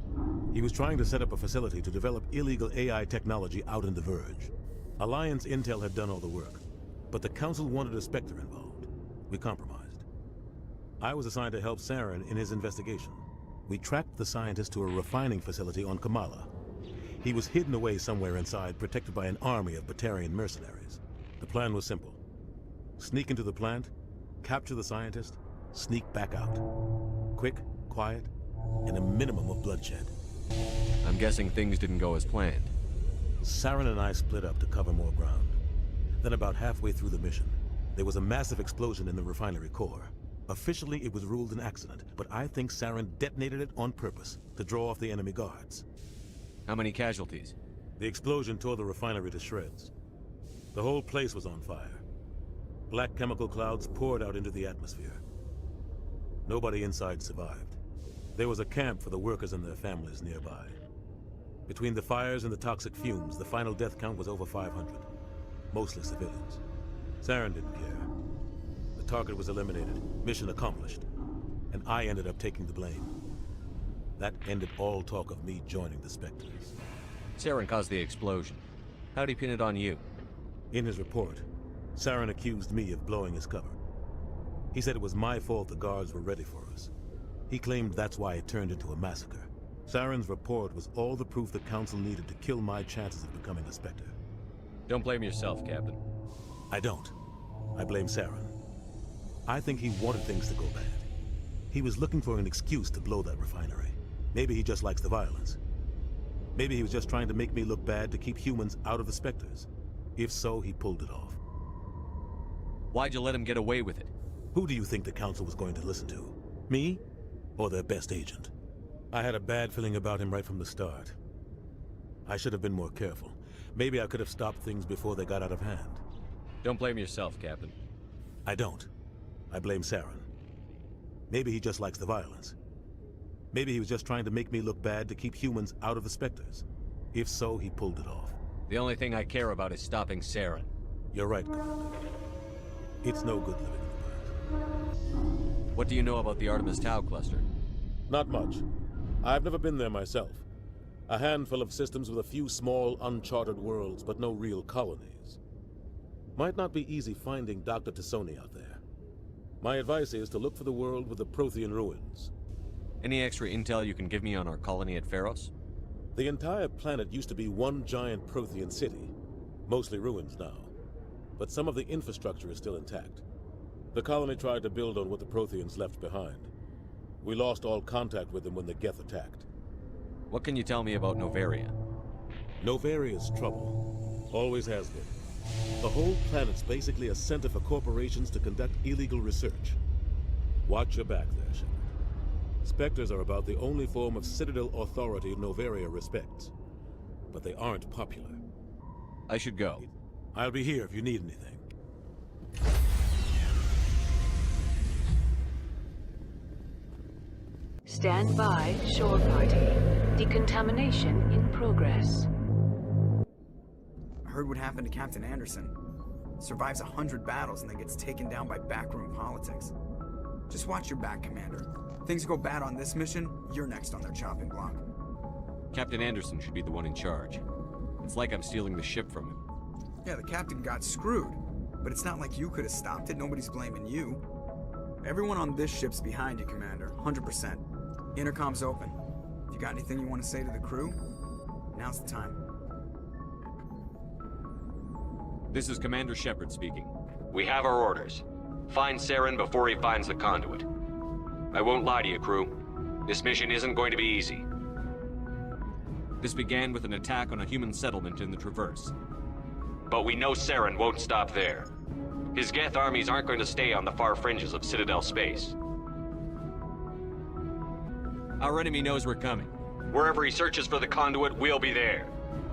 Speaker 2: He was trying to set up a facility to develop illegal AI technology out in the Verge. Alliance intel had done all the work, but the Council wanted a Spectre involved. We compromised. I was assigned to help Saren in his investigation. We tracked the scientist to a refining facility on Kamala. He was hidden away somewhere inside, protected by an army of Batarian mercenaries. The plan was simple. Sneak into the plant, capture the scientist, sneak back out. Quick, quiet, and a minimum of bloodshed.
Speaker 25: I'm guessing things didn't go as planned.
Speaker 2: Saren and I split up to cover more ground. Then about halfway through the mission, there was a massive explosion in the refinery core. Officially, it was ruled an accident, but I think Saren detonated it on purpose to draw off the enemy guards.
Speaker 25: How many casualties?
Speaker 2: The explosion tore the refinery to shreds. The whole place was on fire. Black chemical clouds poured out into the atmosphere. Nobody inside survived. There was a camp for the workers and their families nearby. Between the fires and the toxic fumes, the final death count was over 500. Mostly civilians. Saren didn't care. The target was eliminated, mission accomplished, and I ended up taking the blame. That ended all talk of me joining the Spectres.
Speaker 25: Saren caused the explosion. How'd he pin it on you?
Speaker 2: In his report, Saren accused me of blowing his cover. He said it was my fault the guards were ready for us. He claimed that's why it turned into a massacre. Saren's report was all the proof the Council needed to kill my chances of becoming a Spectre.
Speaker 25: Don't blame yourself, Captain.
Speaker 2: I don't. I blame Saren. I think he wanted things to go bad. He was looking for an excuse to blow that refinery. Maybe he just likes the violence. Maybe he was just trying to make me look bad to keep humans out of the Spectres. If so, he pulled it off.
Speaker 25: Why'd you let him get away with it?
Speaker 2: Who do you think the Council was going to listen to? Me? Or their best agent? I had a bad feeling about him right from the start. I should have been more careful. Maybe I could have stopped things before they got out of hand.
Speaker 25: Don't blame yourself, Captain.
Speaker 2: I don't. I blame Saren. Maybe he just likes the violence. Maybe he was just trying to make me look bad to keep humans out of the Spectres. If so, he pulled it off.
Speaker 25: The only thing I care about is stopping Saren.
Speaker 2: You're right, Commander. It's no good living in the past.
Speaker 25: What do you know about the Artemis Tau cluster?
Speaker 2: Not much. I've never been there myself. A handful of systems with a few small, uncharted worlds, but no real colonies. Might not be easy finding Dr. Tassoni out there. My advice is to look for the world with the Prothean ruins.
Speaker 25: Any extra intel you can give me on our colony at Pharos?
Speaker 2: The entire planet used to be one giant Prothean city. Mostly ruins now. but some of the infrastructure is still intact. The colony tried to build on what the Protheans left behind. We lost all contact with them when the Geth attacked.
Speaker 25: What can you tell me about Novaria?
Speaker 2: Novaria's trouble. Always has been. The whole planet's basically a center for corporations to conduct illegal research. Watch your back there, Shepard. Spectres are about the only form of Citadel authority Novaria respects. But they aren't popular.
Speaker 25: I should go.
Speaker 2: I'll be here if you need anything.
Speaker 1: Stand by, shore party. Decontamination in progress.
Speaker 3: I heard what happened to Captain Anderson. Survives 100 battles and then gets taken down by backroom politics. Just watch your back, Commander. Things go bad on this mission, you're next on their chopping block.
Speaker 25: Captain Anderson should be the one in charge. It's like I'm stealing the ship from him.
Speaker 3: Yeah, the captain got screwed. But it's not like you could have stopped it. Nobody's blaming you. Everyone on this ship's behind you, Commander. 100%. Intercom's open. If you got anything you want to say to the crew, now's the time.
Speaker 25: This is Commander Shepard speaking. We have our orders. Find Saren before he finds the conduit. I won't lie to you, crew. This mission isn't going to be easy. This began with an attack on a human settlement in the Traverse. But we know Saren won't stop there. His Geth armies aren't going to stay on the far fringes of Citadel space. Our enemy knows we're coming. Wherever he searches for the conduit, we'll be there.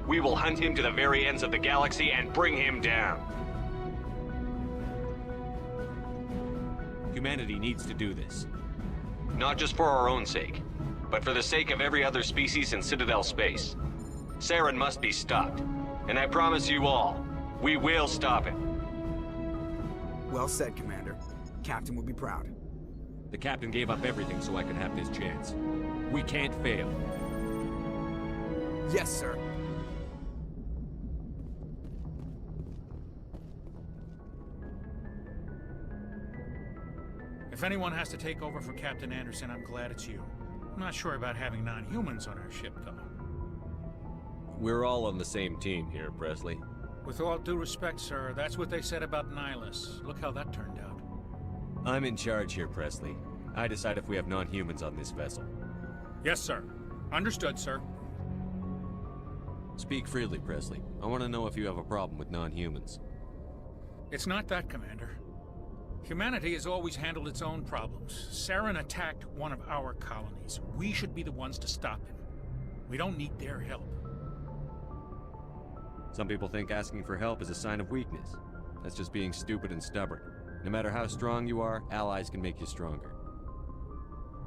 Speaker 25: We will hunt him to the very ends of the galaxy and bring him down. Humanity needs to do this. Not just for our own sake, but for the sake of every other species in Citadel space. Saren must be stopped. And I promise you all, we will stop him.
Speaker 3: Well said, Commander. Captain will be proud.
Speaker 25: The captain gave up everything so I could have this chance. We can't fail.
Speaker 3: Yes, sir.
Speaker 19: If anyone has to take over for Captain Anderson, I'm glad it's you. I'm not sure about having non-humans on our ship, though.
Speaker 25: We're all on the same team here, Presley.
Speaker 19: With all due respect, sir, that's what they said about Nihilus. Look how that turned out.
Speaker 25: I'm in charge here, Presley. I decide if we have non-humans on this vessel.
Speaker 19: Yes, sir. Understood, sir.
Speaker 25: Speak freely, Presley. I want to know if you have a problem with non-humans.
Speaker 19: It's not that, Commander. Humanity has always handled its own problems. Saren attacked one of our colonies. We should be the ones to stop him. We don't need their help.
Speaker 25: Some people think asking for help is a sign of weakness. That's just being stupid and stubborn. No matter how strong you are, allies can make you stronger.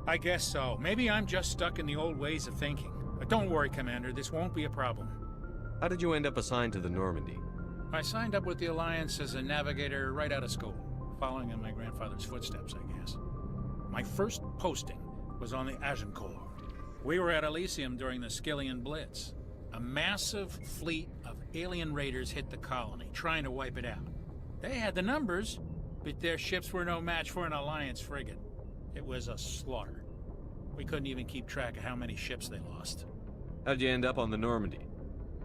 Speaker 19: I guess so. Maybe I'm just stuck in the old ways of thinking. But don't worry, Commander, this won't be a problem.
Speaker 25: How did you end up assigned to the Normandy?
Speaker 19: I signed up with the Alliance as a navigator right out of school, following in my grandfather's footsteps, I guess. My first posting was on the Agincourt. We were at Elysium during the Skillian Blitz. A massive fleet of alien raiders hit the colony, trying to wipe it out. They had the numbers, but their ships were no match for an Alliance frigate. It was a slaughter. We couldn't even keep track of how many ships they lost.
Speaker 25: How'd you end up on the Normandy?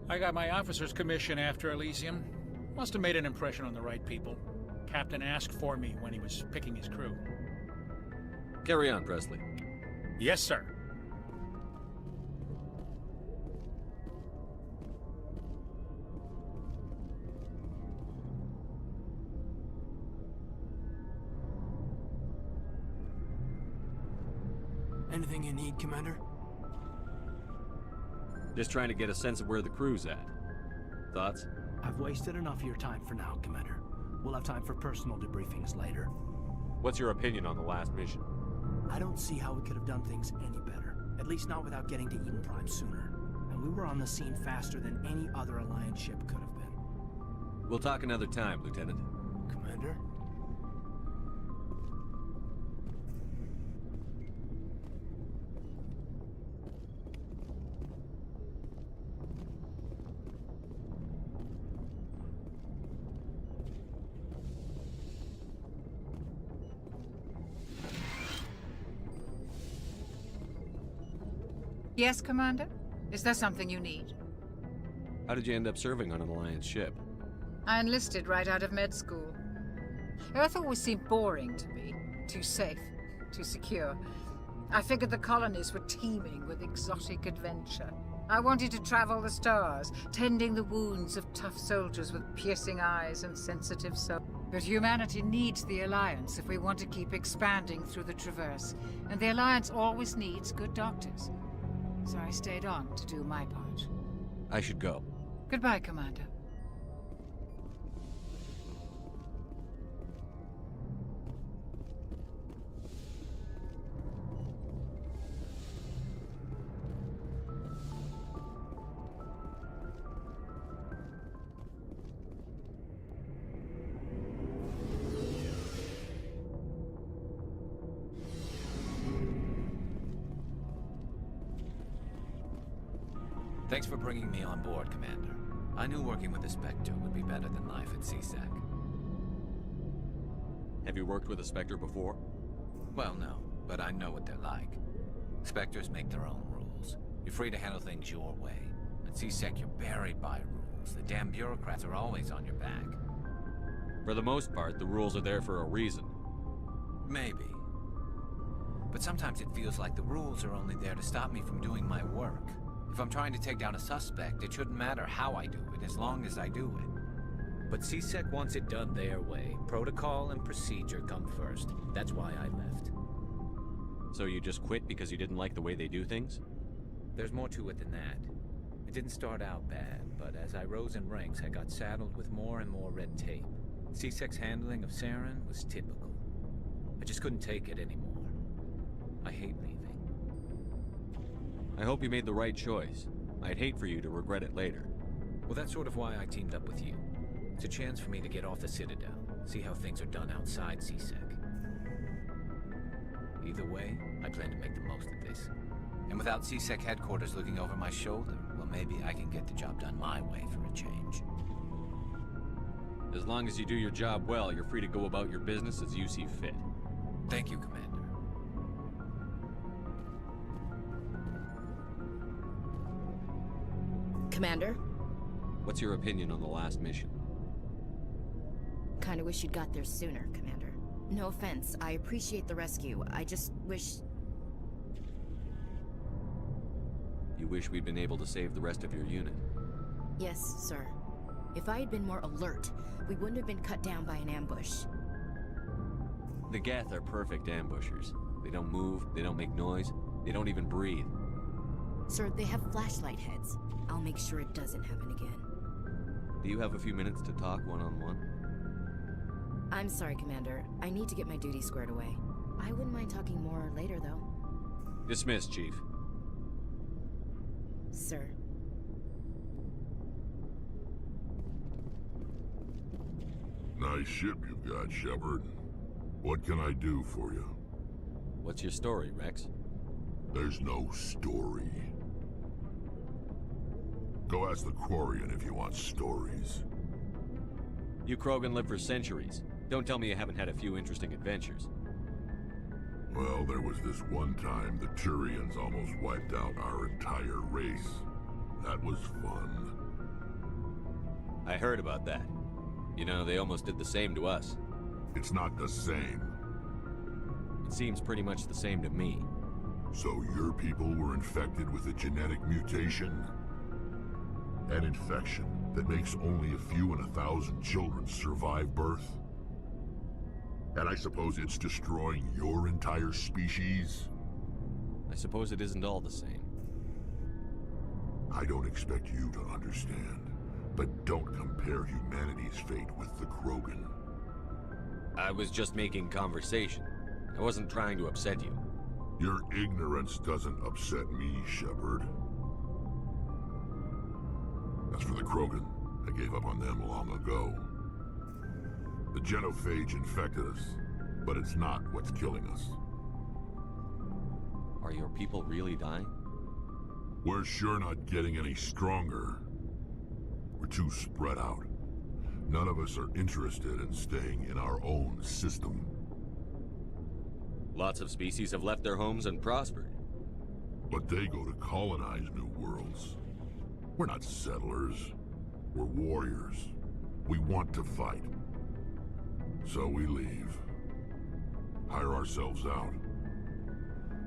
Speaker 19: I got my officer's commission after Elysium. Must have made an impression on the right people. Captain asked for me when he was picking his crew.
Speaker 25: Carry on, Presley.
Speaker 19: Yes, sir.
Speaker 5: Anything you need, Commander?
Speaker 25: Just trying to get a sense of where the crew's at. Thoughts?
Speaker 5: I've wasted enough of your time for now, Commander. We'll have time for personal debriefings later.
Speaker 25: What's your opinion on the last mission?
Speaker 5: I don't see how we could have done things any better. At least not without getting to Eden Prime sooner. And we were on the scene faster than any other Alliance ship could have been.
Speaker 25: We'll talk another time, Lieutenant.
Speaker 5: Commander?
Speaker 20: Yes, Commander? Is there something you need?
Speaker 25: How did you end up serving on an Alliance ship?
Speaker 6: I enlisted right out of med school. Earth always seemed boring to me. Too safe, too secure. I figured the colonies were teeming with exotic adventure. I wanted to travel the stars, tending the wounds of tough soldiers with piercing eyes and sensitive souls. But humanity needs the Alliance if we want to keep expanding through the Traverse. And the Alliance always needs good doctors. So I stayed on to do my part.
Speaker 25: I should go.
Speaker 6: Goodbye, Commander.
Speaker 8: Thanks for bringing me on board, Commander. I knew working with a Spectre would be better than life at CSEC.
Speaker 25: Have you worked with a Spectre before?
Speaker 8: Well, no, but I know what they're like. Spectres make their own rules. You're free to handle things your way. At CSEC, you're buried by rules. The damn bureaucrats are always on your back.
Speaker 25: For the most part, the rules are there for a reason.
Speaker 8: Maybe. But sometimes it feels like the rules are only there to stop me from doing my work. If I'm trying to take down a suspect, it shouldn't matter how I do it, as long as I do it. But CSEC wants it done their way. Protocol and procedure come first. That's why I left.
Speaker 25: So you just quit because you didn't like the way they do things?
Speaker 8: There's more to it than that. It didn't start out bad, but as I rose in ranks, I got saddled with more and more red tape. CSEC's handling of Saren was typical. I just couldn't take it anymore. I hate leaving.
Speaker 25: I hope you made the right choice. I'd hate for you to regret it later.
Speaker 8: Well, that's sort of why I teamed up with you. It's a chance for me to get off the Citadel, see how things are done outside CSEC. Either way, I plan to make the most of this. And without CSEC headquarters looking over my shoulder, well, maybe I can get the job done my way for a change.
Speaker 25: As long as you do your job well, you're free to go about your business as you see fit.
Speaker 8: Thank you, Commander.
Speaker 17: Commander?
Speaker 25: What's your opinion on the last mission?
Speaker 17: Kinda wish you'd got there sooner, Commander. No offense, I appreciate the rescue. I just wish...
Speaker 25: You wish we'd been able to save the rest of your unit?
Speaker 17: Yes, sir. If I had been more alert, we wouldn't have been cut down by an ambush.
Speaker 25: The Geth are perfect ambushers. They don't move, they don't make noise, they don't even breathe.
Speaker 17: Sir, they have flashlight heads. I'll make sure it doesn't happen again.
Speaker 25: Do you have a few minutes to talk one-on-one?
Speaker 17: I'm sorry, Commander. I need to get my duty squared away. I wouldn't mind talking more later, though.
Speaker 25: Dismissed, Chief.
Speaker 17: Sir.
Speaker 12: Nice ship you've got, Shepard. What can I do for you?
Speaker 25: What's your story, Rex?
Speaker 12: There's no story. Go ask the Quarian if you want stories.
Speaker 25: You Krogan live for centuries. Don't tell me you haven't had a few interesting adventures.
Speaker 12: Well, there was this one time the Turians almost wiped out our entire race. That was fun.
Speaker 25: I heard about that. You know, they almost did the same to us.
Speaker 12: It's not the same.
Speaker 25: It seems pretty much the same to me.
Speaker 12: So your people were infected with a genetic mutation? An infection that makes only a few in 1,000 children survive birth? And I suppose it's destroying your entire species?
Speaker 25: I suppose it isn't all the same.
Speaker 12: I don't expect you to understand, but don't compare humanity's fate with the Krogan.
Speaker 25: I was just making conversation. I wasn't trying to upset you.
Speaker 12: Your ignorance doesn't upset me, Shepard. As for the Krogan, I gave up on them long ago. The genophage infected us, but it's not what's killing us.
Speaker 25: Are your people really dying?
Speaker 12: We're sure not getting any stronger. We're too spread out. None of us are interested in staying in our own system.
Speaker 25: Lots of species have left their homes and prospered.
Speaker 12: But they go to colonize new worlds. We're not settlers. We're warriors. We want to fight. So we leave. Hire ourselves out.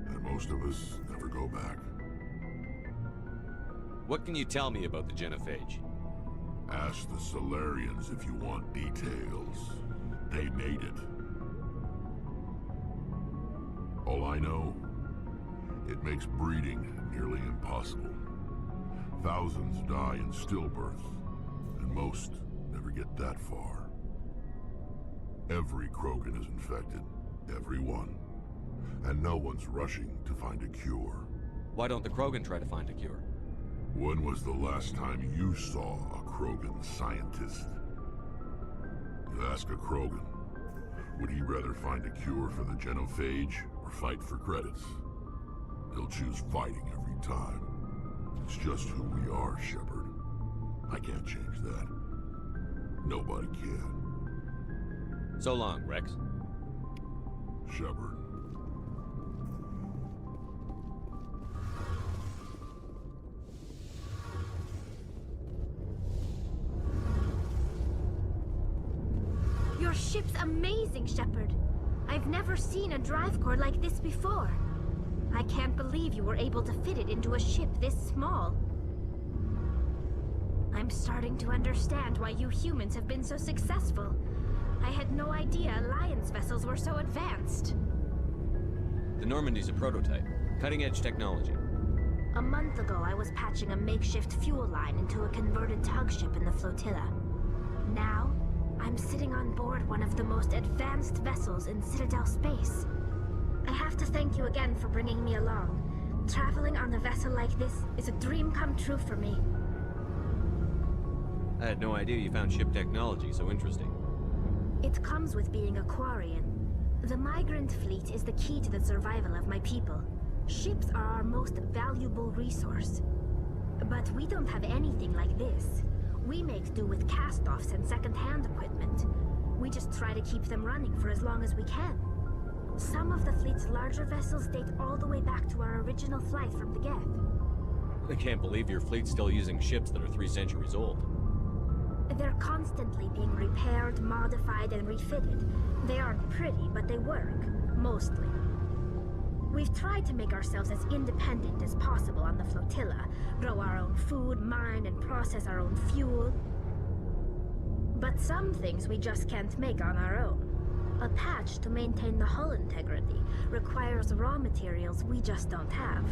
Speaker 12: And most of us never go back.
Speaker 25: What can you tell me about the genophage?
Speaker 12: Ask the Solarians if you want details. They made it. All I know, it makes breeding nearly impossible. Thousands die in stillbirth, and most never get that far. Every Krogan is infected, every one. And no one's rushing to find a cure.
Speaker 25: Why don't the Krogan try to find a cure?
Speaker 12: When was the last time you saw a Krogan scientist? You ask a Krogan, would he rather find a cure for the genophage or fight for credits? He'll choose fighting every time. It's just who we are, Shepard. I can't change that. Nobody can.
Speaker 25: So long, Rex.
Speaker 12: Shepard.
Speaker 13: Your ship's amazing, Shepard. I've never seen a drive core like this before. I can't believe you were able to fit it into a ship this small. I'm starting to understand why you humans have been so successful. I had no idea Alliance vessels were so advanced.
Speaker 25: The Normandy's a prototype. Cutting-edge technology.
Speaker 13: A month ago, I was patching a makeshift fuel line into a converted tug ship in the flotilla. Now, I'm sitting on board one of the most advanced vessels in Citadel space. I have to thank you again for bringing me along. Traveling on a vessel like this is a dream come true for me.
Speaker 25: I had no idea you found ship technology so interesting.
Speaker 13: It comes with being a Quarian. The migrant fleet is the key to the survival of my people. Ships are our most valuable resource. But we don't have anything like this. We make do with cast-offs and second-hand equipment. We just try to keep them running for as long as we can. Some of the fleet's larger vessels date all the way back to our original flight from the Geth.
Speaker 25: I can't believe your fleet's still using ships that are 3 centuries old.
Speaker 13: They're constantly being repaired, modified, and refitted. They aren't pretty, but they work. Mostly. We've tried to make ourselves as independent as possible on the flotilla, grow our own food, mine and process our own fuel. But some things we just can't make on our own. A patch to maintain the hull integrity requires raw materials we just don't have.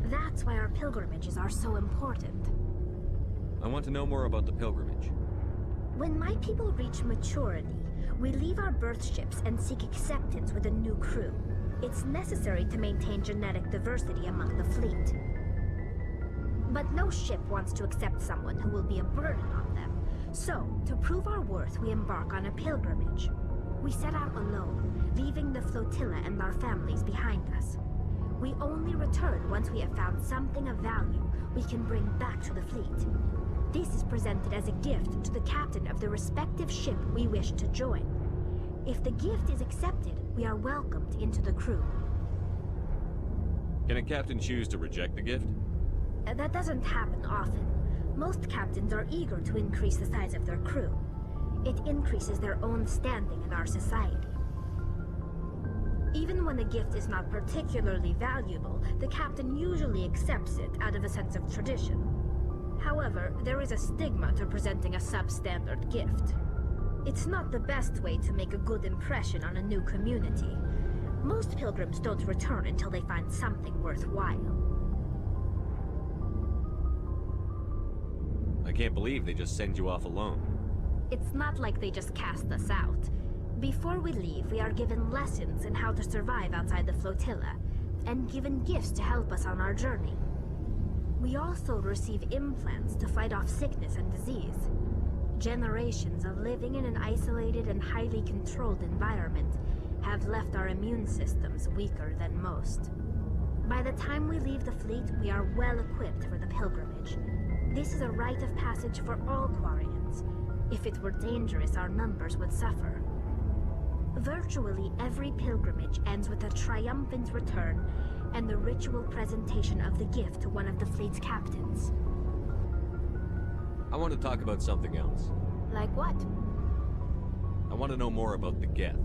Speaker 13: That's why our pilgrimages are so important.
Speaker 25: I want to know more about the pilgrimage.
Speaker 13: When my people reach maturity, we leave our birth ships and seek acceptance with a new crew. It's necessary to maintain genetic diversity among the fleet. But no ship wants to accept someone who will be a burden on them. So, to prove our worth, we embark on a pilgrimage. We set out alone, leaving the flotilla and our families behind us. We only return once we have found something of value we can bring back to the fleet. This is presented as a gift to the captain of the respective ship we wish to join. If the gift is accepted, we are welcomed into the crew.
Speaker 25: Can a captain choose to reject the gift?
Speaker 13: That doesn't happen often. Most captains are eager to increase the size of their crew. It increases their own standing in our society. Even when the gift is not particularly valuable, the captain usually accepts it out of a sense of tradition. However, there is a stigma to presenting a substandard gift. It's not the best way to make a good impression on a new community. Most pilgrims don't return until they find something worthwhile.
Speaker 25: I can't believe they just send you off alone.
Speaker 13: It's not like they just cast us out. Before we leave, we are given lessons in how to survive outside the flotilla, and given gifts to help us on our journey. We also receive implants to fight off sickness and disease. Generations of living in an isolated and highly controlled environment have left our immune systems weaker than most. By the time we leave the fleet, we are well equipped for the pilgrimage. This is a rite of passage for all Quarians. If it were dangerous, our numbers would suffer. Virtually every pilgrimage ends with a triumphant return and the ritual presentation of the gift to one of the fleet's captains.
Speaker 25: I want to talk about something else.
Speaker 13: Like what?
Speaker 25: I want to know more about the Geth.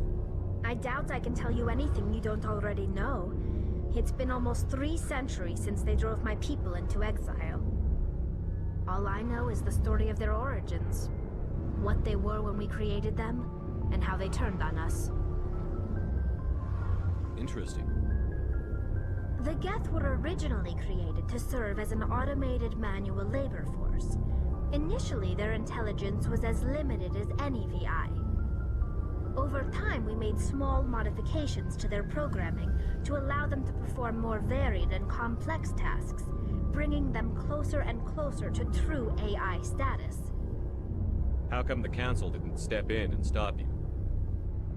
Speaker 13: I doubt I can tell you anything you don't already know. It's been almost 3 centuries since they drove my people into exile. All I know is the story of their origins. What they were when we created them, and how they turned on us.
Speaker 25: Interesting.
Speaker 13: The Geth were originally created to serve as an automated manual labor force. Initially, their intelligence was as limited as any VI. Over time, we made small modifications to their programming to allow them to perform more varied and complex tasks, bringing them closer and closer to true AI status.
Speaker 25: How come the Council didn't step in and stop you?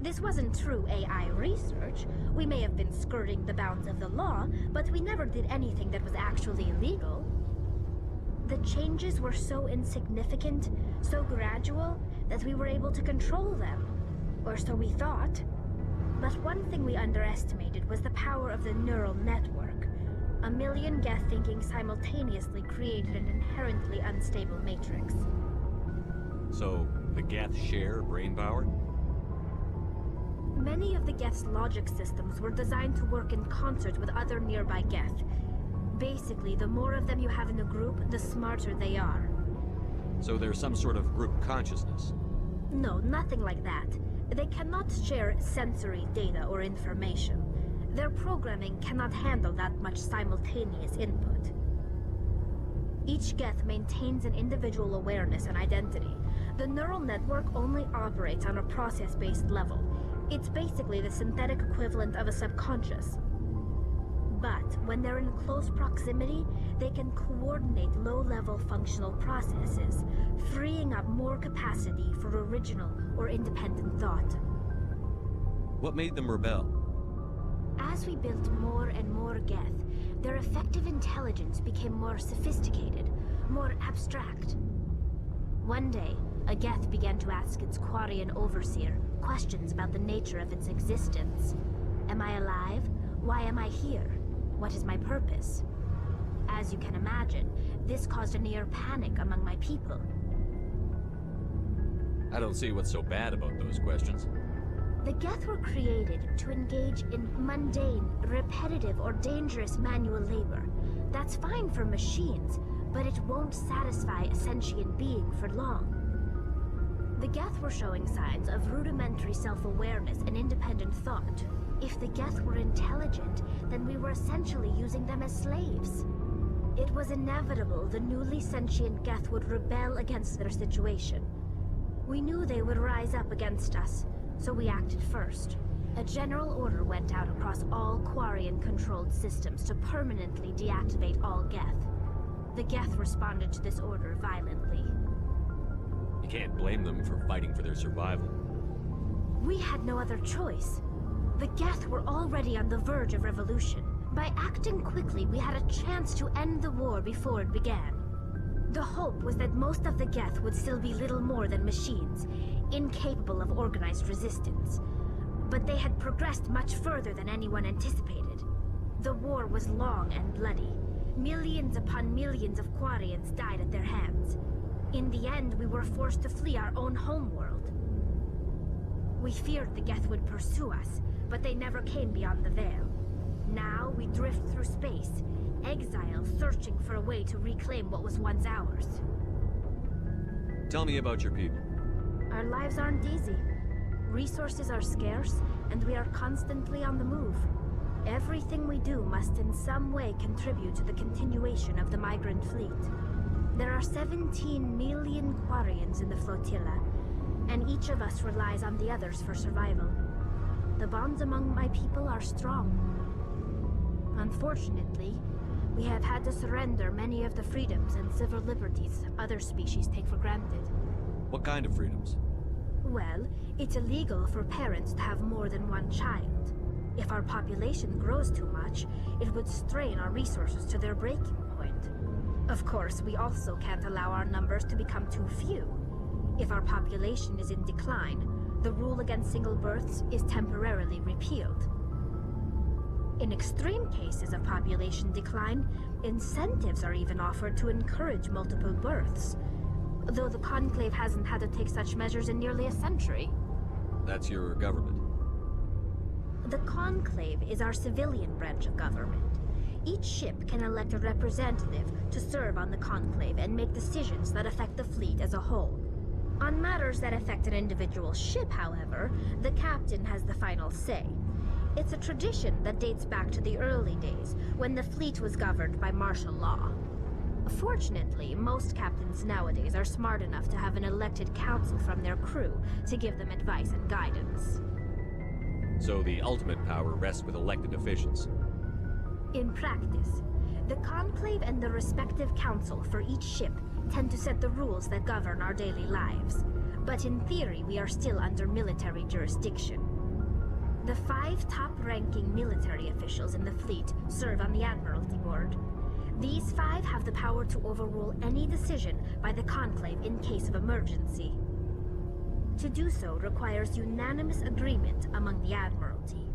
Speaker 13: This wasn't true AI research. We may have been skirting the bounds of the law, but we never did anything that was actually illegal. The changes were so insignificant, so gradual, that we were able to control them. Or so we thought. But one thing we underestimated was the power of the neural network. 1 million Geth thinking simultaneously created an inherently unstable matrix.
Speaker 25: So, the Geth share brain power?
Speaker 13: Many of the Geth's logic systems were designed to work in concert with other nearby Geth. Basically, the more of them you have in a group, the smarter they are.
Speaker 25: So there's some sort of group consciousness?
Speaker 13: No, nothing like that. They cannot share sensory data or information. Their programming cannot handle that much simultaneous input. Each Geth maintains an individual awareness and identity. The neural network only operates on a process-based level. It's basically the synthetic equivalent of a subconscious. But when they're in close proximity, they can coordinate low-level functional processes, freeing up more capacity for original or independent thought.
Speaker 25: What made them rebel?
Speaker 13: As we built more and more Geth, their effective intelligence became more sophisticated, more abstract. One day, a Geth began to ask its Quarian overseer questions about the nature of its existence. Am I alive? Why am I here? What is my purpose? As you can imagine, this caused a near panic among my people.
Speaker 25: I don't see what's so bad about those questions.
Speaker 13: The Geth were created to engage in mundane, repetitive, or dangerous manual labor. That's fine for machines, but it won't satisfy a sentient being for long. The Geth were showing signs of rudimentary self-awareness and independent thought. If the Geth were intelligent, then we were essentially using them as slaves. It was inevitable the newly sentient Geth would rebel against their situation. We knew they would rise up against us, so we acted first. A general order went out across all Quarian-controlled systems to permanently deactivate all Geth. The Geth responded to this order violently.
Speaker 25: You can't blame them for fighting for their survival.
Speaker 13: We had no other choice. The Geth were already on the verge of revolution. By acting quickly, we had a chance to end the war before it began. The hope was that most of the Geth would still be little more than machines, incapable of organized resistance. But they had progressed much further than anyone anticipated. The war was long and bloody. Millions upon millions of Quarians died at their hands. In the end, we were forced to flee our own homeworld. We feared the Geth would pursue us, but they never came beyond the Veil. Now we drift through space, exile searching for a way to reclaim what was once ours.
Speaker 25: Tell me about your people.
Speaker 13: Our lives aren't easy. Resources are scarce, and we are constantly on the move. Everything we do must in some way contribute to the continuation of the migrant fleet. There are 17 million Quarians in the flotilla, and each of us relies on the others for survival. The bonds among my people are strong. Unfortunately, we have had to surrender many of the freedoms and civil liberties other species take for granted.
Speaker 25: What kind of freedoms?
Speaker 13: Well, it's illegal for parents to have more than one child. If our population grows too much, it would strain our resources to their breaking point. Of course, we also can't allow our numbers to become too few. If our population is in decline, the rule against single births is temporarily repealed. In extreme cases of population decline, incentives are even offered to encourage multiple births. though the Conclave hasn't had to take such measures in nearly a century.
Speaker 25: That's your government.
Speaker 13: The Conclave is our civilian branch of government. Each ship can elect a representative to serve on the Conclave and make decisions that affect the fleet as a whole. On matters that affect an individual ship, however, the captain has the final say. It's a tradition that dates back to the early days, when the fleet was governed by martial law. Fortunately, most captains nowadays are smart enough to have an elected council from their crew to give them advice and guidance.
Speaker 25: So the ultimate power rests with elected officials.
Speaker 13: In practice, the Conclave and the respective council for each ship tend to set the rules that govern our daily lives. But in theory, we are still under military jurisdiction. The 5 top-ranking military officials in the fleet serve on the Admiralty Board. These 5 have the power to overrule any decision by the Conclave in case of emergency. To do so requires unanimous agreement among the Admiralty,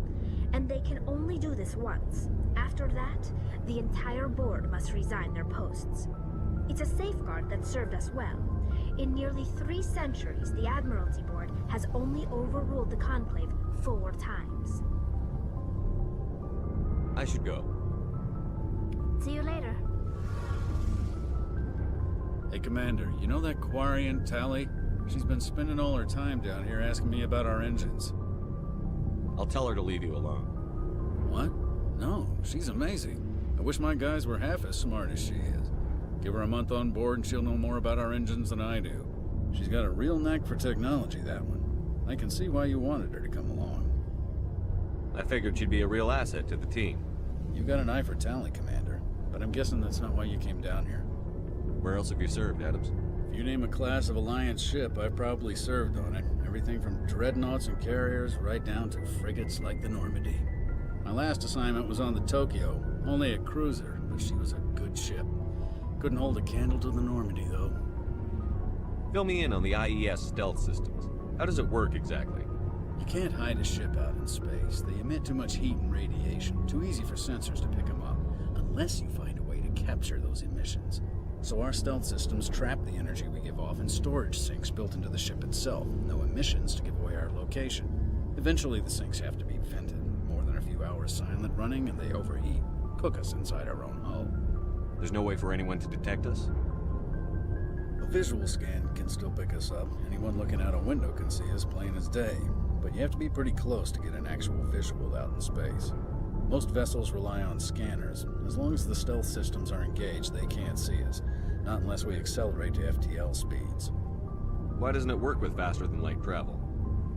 Speaker 13: and they can only do this once. After that, the entire board must resign their posts. It's a safeguard that served us well. In nearly 3 centuries, the Admiralty Board has only overruled the Conclave 4 times.
Speaker 25: I should go.
Speaker 13: See you later.
Speaker 4: Hey, Commander, you know that Quarian, Tally? She's been spending all her time down here asking me about our engines.
Speaker 25: I'll tell her to leave you alone.
Speaker 4: What? No, she's amazing. I wish my guys were half as smart as she is. Give her a month on board and she'll know more about our engines than I do. She's got a real knack for technology, that one. I can see why you wanted her to come along.
Speaker 25: I figured she'd be a real asset to the team.
Speaker 4: You got an eye for talent, Commander, but I'm guessing that's not why you came down here.
Speaker 25: Where else have you served, Adams?
Speaker 4: If you name a class of Alliance ship, I've probably served on it. Everything from dreadnoughts and carriers right down to frigates like the Normandy. My last assignment was on the Tokyo, only a cruiser, but she was a good ship. Couldn't hold a candle to the Normandy, though.
Speaker 25: Fill me in on the IES stealth systems. How does it work exactly?
Speaker 4: You can't hide a ship out in space. They emit too much heat and radiation. Too easy for sensors to pick them up, unless you find a way to capture those emissions. So our stealth systems trap the energy we give off in storage sinks built into the ship itself. No emissions to give away our location. Eventually the sinks have to be vented. More than a few hours silent running and they overheat. Cook us inside our own hull.
Speaker 25: There's no way for anyone to detect us?
Speaker 4: A visual scan can still pick us up. Anyone looking out a window can see us plain as day. But you have to be pretty close to get an actual visual out in space. Most vessels rely on scanners. As long as the stealth systems are engaged, they can't see us. Not unless we accelerate to FTL speeds.
Speaker 25: Why doesn't it work with faster-than-light travel?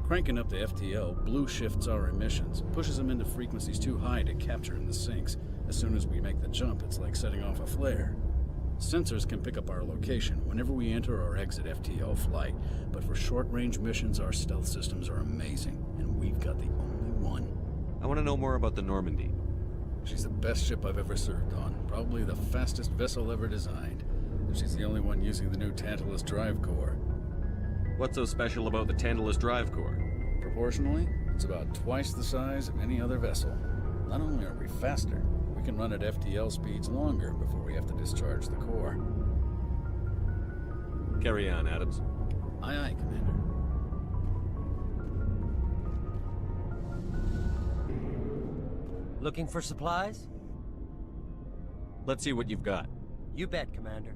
Speaker 4: Cranking up to FTL blue shifts our emissions, pushes them into frequencies too high to capture in the sinks. As soon as we make the jump, it's like setting off a flare. Sensors can pick up our location whenever we enter or exit FTL flight, but for short-range missions, our stealth systems are amazing, and we've got the only one.
Speaker 25: I want to know more about the Normandy.
Speaker 4: She's the best ship I've ever served on, probably the fastest vessel ever designed. And she's the only one using the new Tantalus drive core.
Speaker 25: What's so special about the Tantalus drive core?
Speaker 4: Proportionally, it's about twice the size of any other vessel. Not only are we faster, we can run at FTL speeds longer before we have to discharge the core.
Speaker 25: Carry on, Adams.
Speaker 4: Aye, aye, Commander.
Speaker 10: Looking for supplies?
Speaker 25: Let's see what you've got.
Speaker 10: You bet, Commander.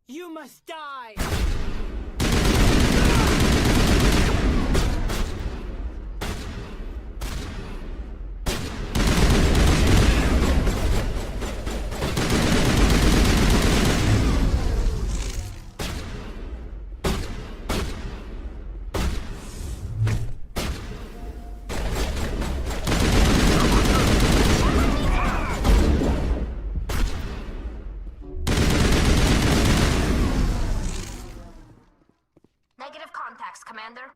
Speaker 5: You must die!
Speaker 13: Negative contacts, Commander.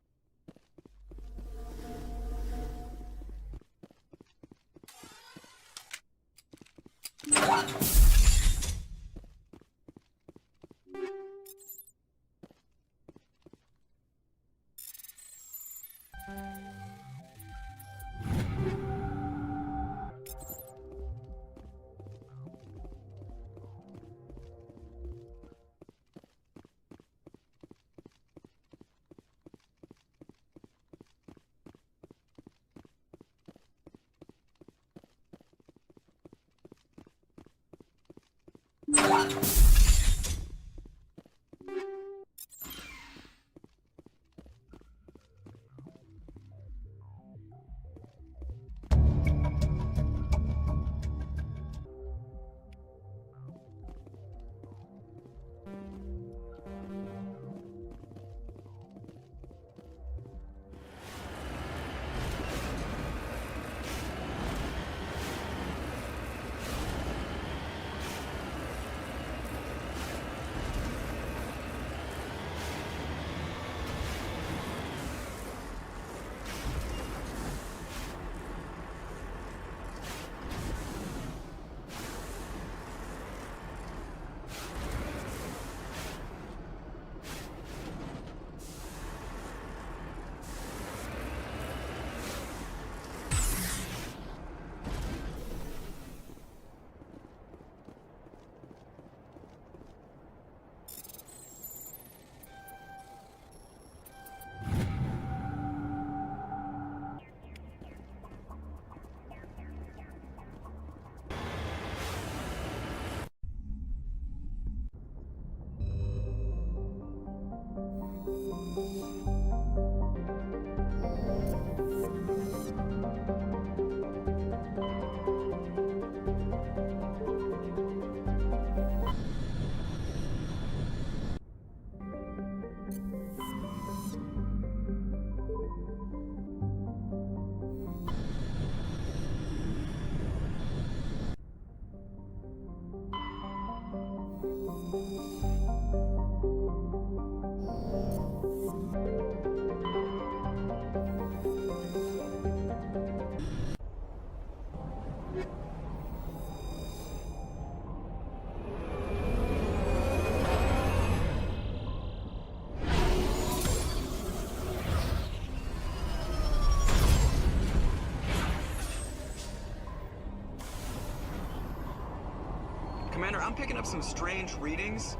Speaker 3: Commander, I'm picking up some strange readings.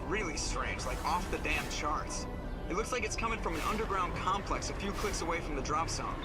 Speaker 3: Really strange, like off the damn charts. It looks like it's coming from an underground complex a few clicks away from the drop zone.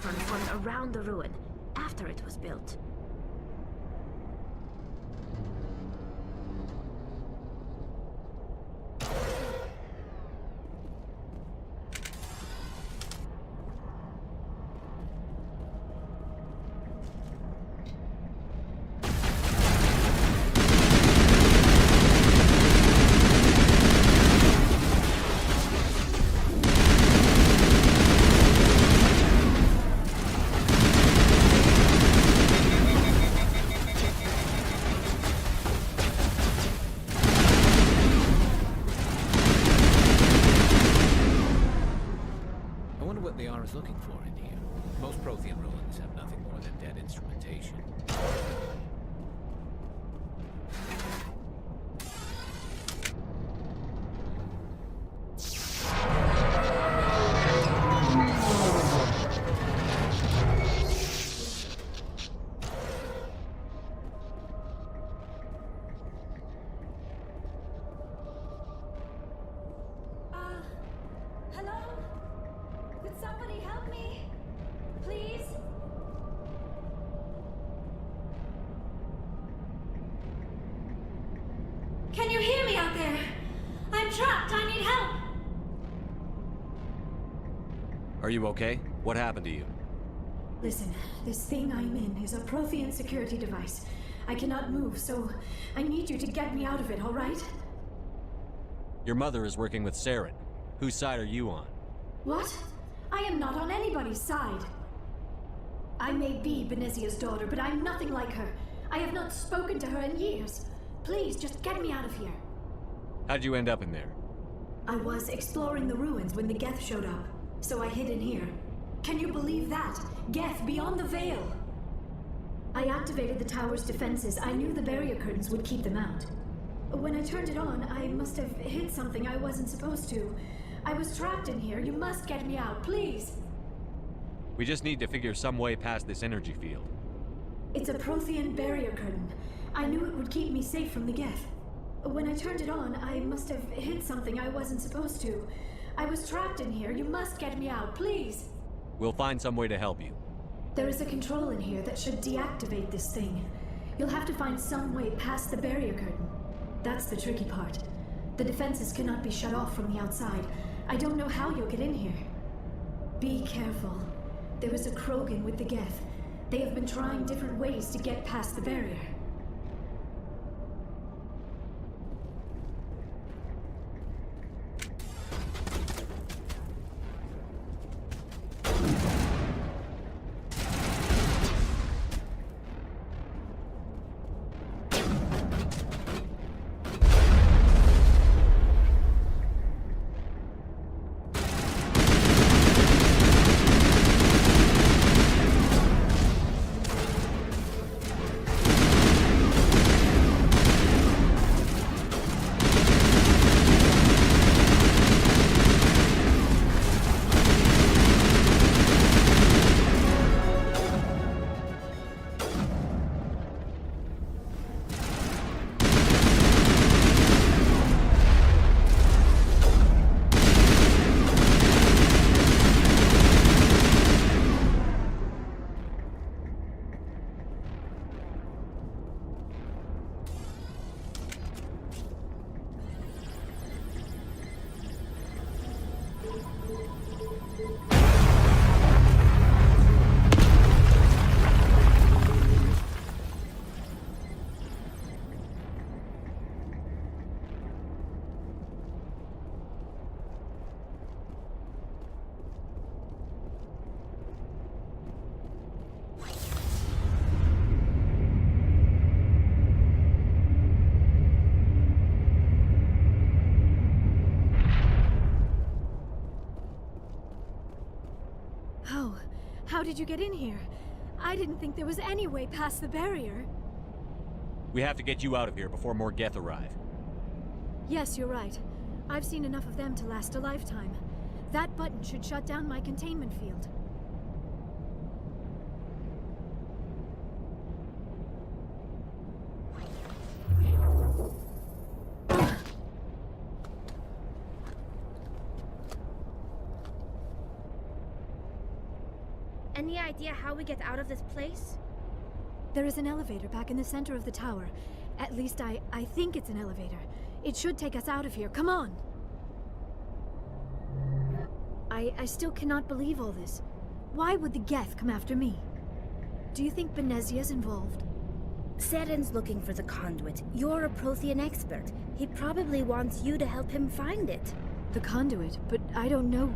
Speaker 13: cavern formed around the ruin, after it was built.
Speaker 8: Looking for in here. Most Prothean ruins have nothing more than dead instrumentation.
Speaker 7: Hello? Could somebody help me? Please? Can you hear me out there? I'm trapped. I need help.
Speaker 25: Are you okay? What happened to you?
Speaker 7: Listen, this thing I'm in is a Prothean security device. I cannot move, so I need you to get me out of it, all right?
Speaker 25: Your mother is working with Saren. Whose side are you on?
Speaker 7: What? I am not on anybody's side. I may be Benezia's daughter, but I'm nothing like her. I have not spoken to her in years. Please, just get me out of here.
Speaker 25: How'd you end up in there?
Speaker 7: I was exploring the ruins when the Geth showed up, so I hid in here. Can you believe that? Geth beyond the veil! I activated the tower's defenses. I knew the barrier curtains would keep them out. When I turned it on, I must have hit something I wasn't supposed to. I was trapped in here. You must get me out, please!
Speaker 25: We just need to figure some way past this energy field.
Speaker 7: It's a Prothean barrier curtain. I knew it would keep me safe from the Geth. When I turned it on, I must have hit something I wasn't supposed to. I was trapped in here. You must get me out, please!
Speaker 25: We'll find some way to help you.
Speaker 7: There is a control in here that should deactivate this thing. You'll have to find some way past the barrier curtain. That's the tricky part. The defenses cannot be shut off from the outside. I don't know how you'll get in here. Be careful. There was a Krogan with the Geth. They have been trying different ways to get past the barrier. How did you get in here? I didn't think there was any way past the barrier.
Speaker 25: We have to get you out of here before more Geth arrive.
Speaker 7: Yes, you're right. I've seen enough of them to last a lifetime. That button should shut down my containment field.
Speaker 13: Any idea how we get out of this place?
Speaker 7: There is an elevator back in the center of the tower. At least I think it's an elevator. It should take us out of here. Come on! I still cannot believe all this. Why would the Geth come after me? Do you think Benezia's involved?
Speaker 13: Seren's looking for the conduit. You're a Prothean expert. He probably wants you to help him find it.
Speaker 7: The conduit? But I don't know.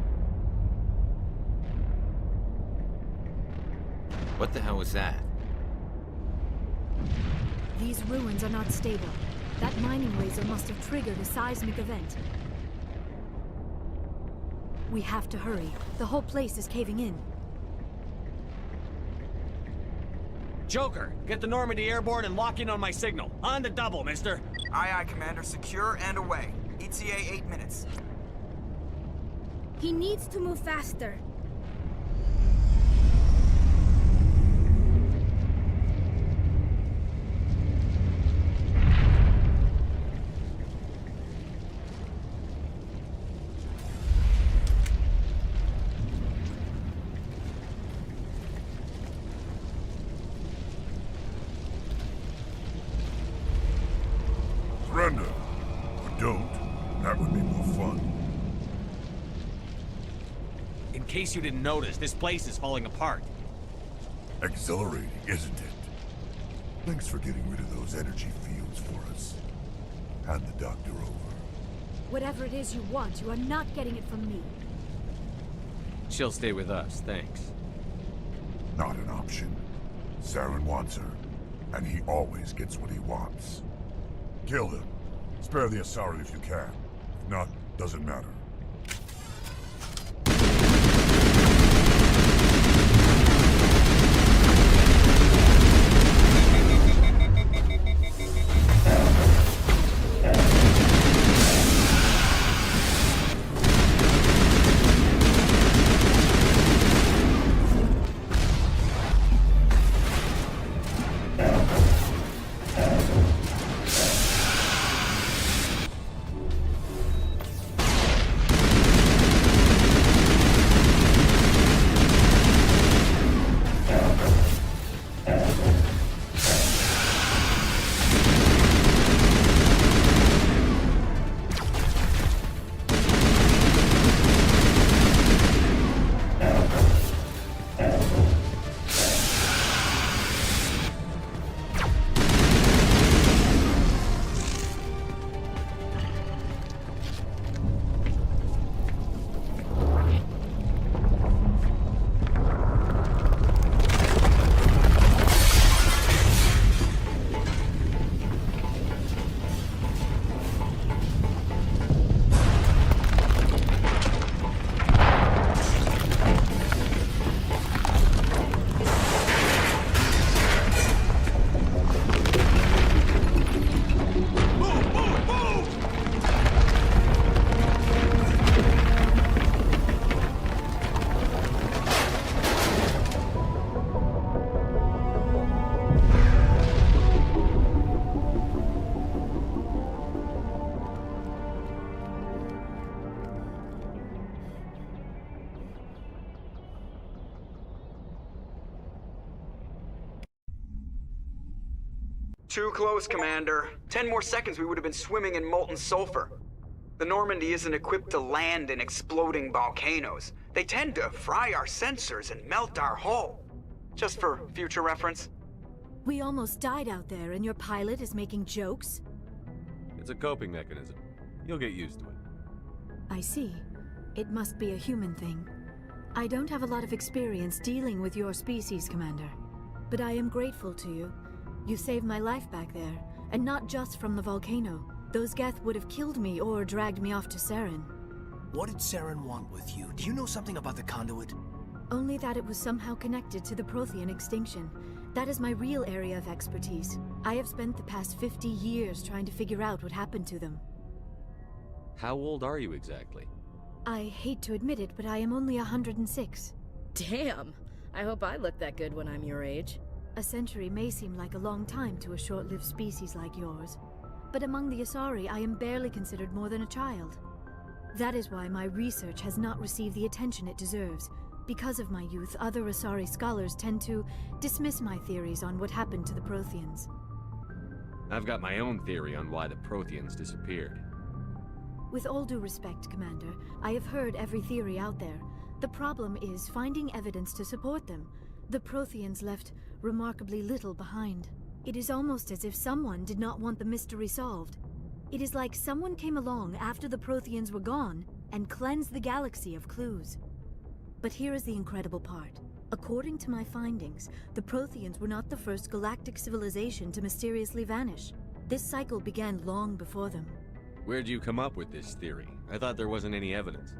Speaker 8: What the hell was that?
Speaker 7: These ruins are not stable. That mining laser must have triggered a seismic event. We have to hurry. The whole place is caving in.
Speaker 14: Joker, get the Normandy airborne and lock in on my signal. On the double, mister.
Speaker 3: Aye, aye, Commander. Secure and away. ETA 8 minutes.
Speaker 13: He needs to move faster.
Speaker 12: Surrender. Or don't. That would be more fun.
Speaker 14: In case you didn't notice, this place is falling apart.
Speaker 12: Exhilarating, isn't it? Thanks for getting rid of those energy fields for us. Hand the doctor over.
Speaker 7: Whatever it is you want, you are not getting it from me.
Speaker 25: She'll stay with us, thanks.
Speaker 12: Not an option. Saren wants her, and he always gets what he wants. Kill him. Spare the Asari if you can. If not, doesn't matter.
Speaker 3: Too close, Commander. 10 more seconds we would have been swimming in molten sulfur. The Normandy isn't equipped to land in exploding volcanoes. They tend to fry our sensors and melt our hull. Just for future reference.
Speaker 7: We almost died out there, and your pilot is making jokes?
Speaker 25: It's a coping mechanism. You'll get used to it.
Speaker 7: I see. It must be a human thing. I don't have a lot of experience dealing with your species, Commander. But I am grateful to you. You saved my life back there, and not just from the volcano. Those Geth would have killed me or dragged me off to Saren.
Speaker 5: What did Saren want with you? Do you know something about the conduit?
Speaker 7: Only that it was somehow connected to the Prothean extinction. That is my real area of expertise. I have spent the past 50 years trying to figure out what happened to them.
Speaker 25: How old are you exactly?
Speaker 7: I hate to admit it, but I am only 106.
Speaker 17: Damn! I hope I look that good when I'm your age.
Speaker 7: A century may seem like a long time to a short-lived species like yours. But among the Asari, I am barely considered more than a child. That is why my research has not received the attention it deserves. Because of my youth, other Asari scholars tend to dismiss my theories on what happened to the Protheans.
Speaker 25: I've got my own theory on why the Protheans disappeared.
Speaker 7: With all due respect, Commander, I have heard every theory out there. The problem is finding evidence to support them. The Protheans left remarkably little behind. It is almost as if someone did not want the mystery solved. It is like someone came along after the Protheans were gone and cleansed the galaxy of clues. But here is the incredible part. According to my findings, the Protheans were not the first galactic civilization to mysteriously vanish. This cycle began long before them.
Speaker 25: Where'd you come up with this theory? I thought there wasn't any evidence.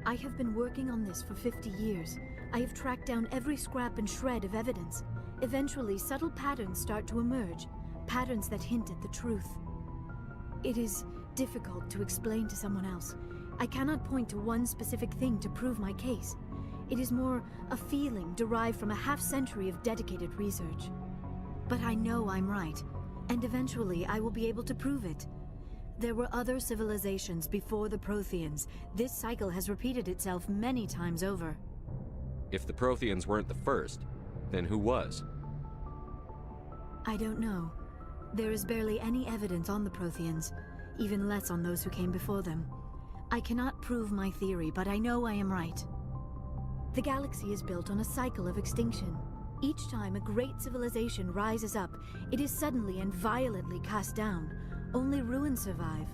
Speaker 7: I have been working on this for 50 years. I have tracked down every scrap and shred of evidence. Eventually, subtle patterns start to emerge, patterns that hint at the truth. It is difficult to explain to someone else. I cannot point to one specific thing to prove my case. It is more a feeling derived from a half-century of dedicated research. But I know I'm right, and eventually I will be able to prove it. There were other civilizations before the Protheans. This cycle has repeated itself many times over.
Speaker 25: If the Protheans weren't the first, then who was?
Speaker 7: I don't know. There is barely any evidence on the Protheans, even less on those who came before them. I cannot prove my theory, but I know I am right. The galaxy is built on a cycle of extinction. Each time a great civilization rises up, it is suddenly and violently cast down. Only ruins survive.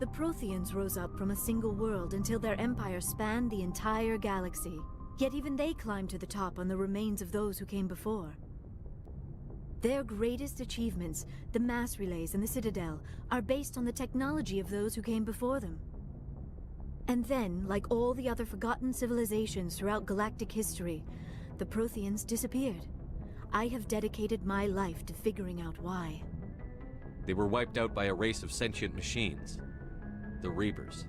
Speaker 7: The Protheans rose up from a single world until their empire spanned the entire galaxy. Yet even they climbed to the top on the remains of those who came before. Their greatest achievements, the mass relays and the Citadel, are based on the technology of those who came before them. And then, like all the other forgotten civilizations throughout galactic history, the Protheans disappeared. I have dedicated my life to figuring out why.
Speaker 25: They were wiped out by a race of sentient machines. The Reapers.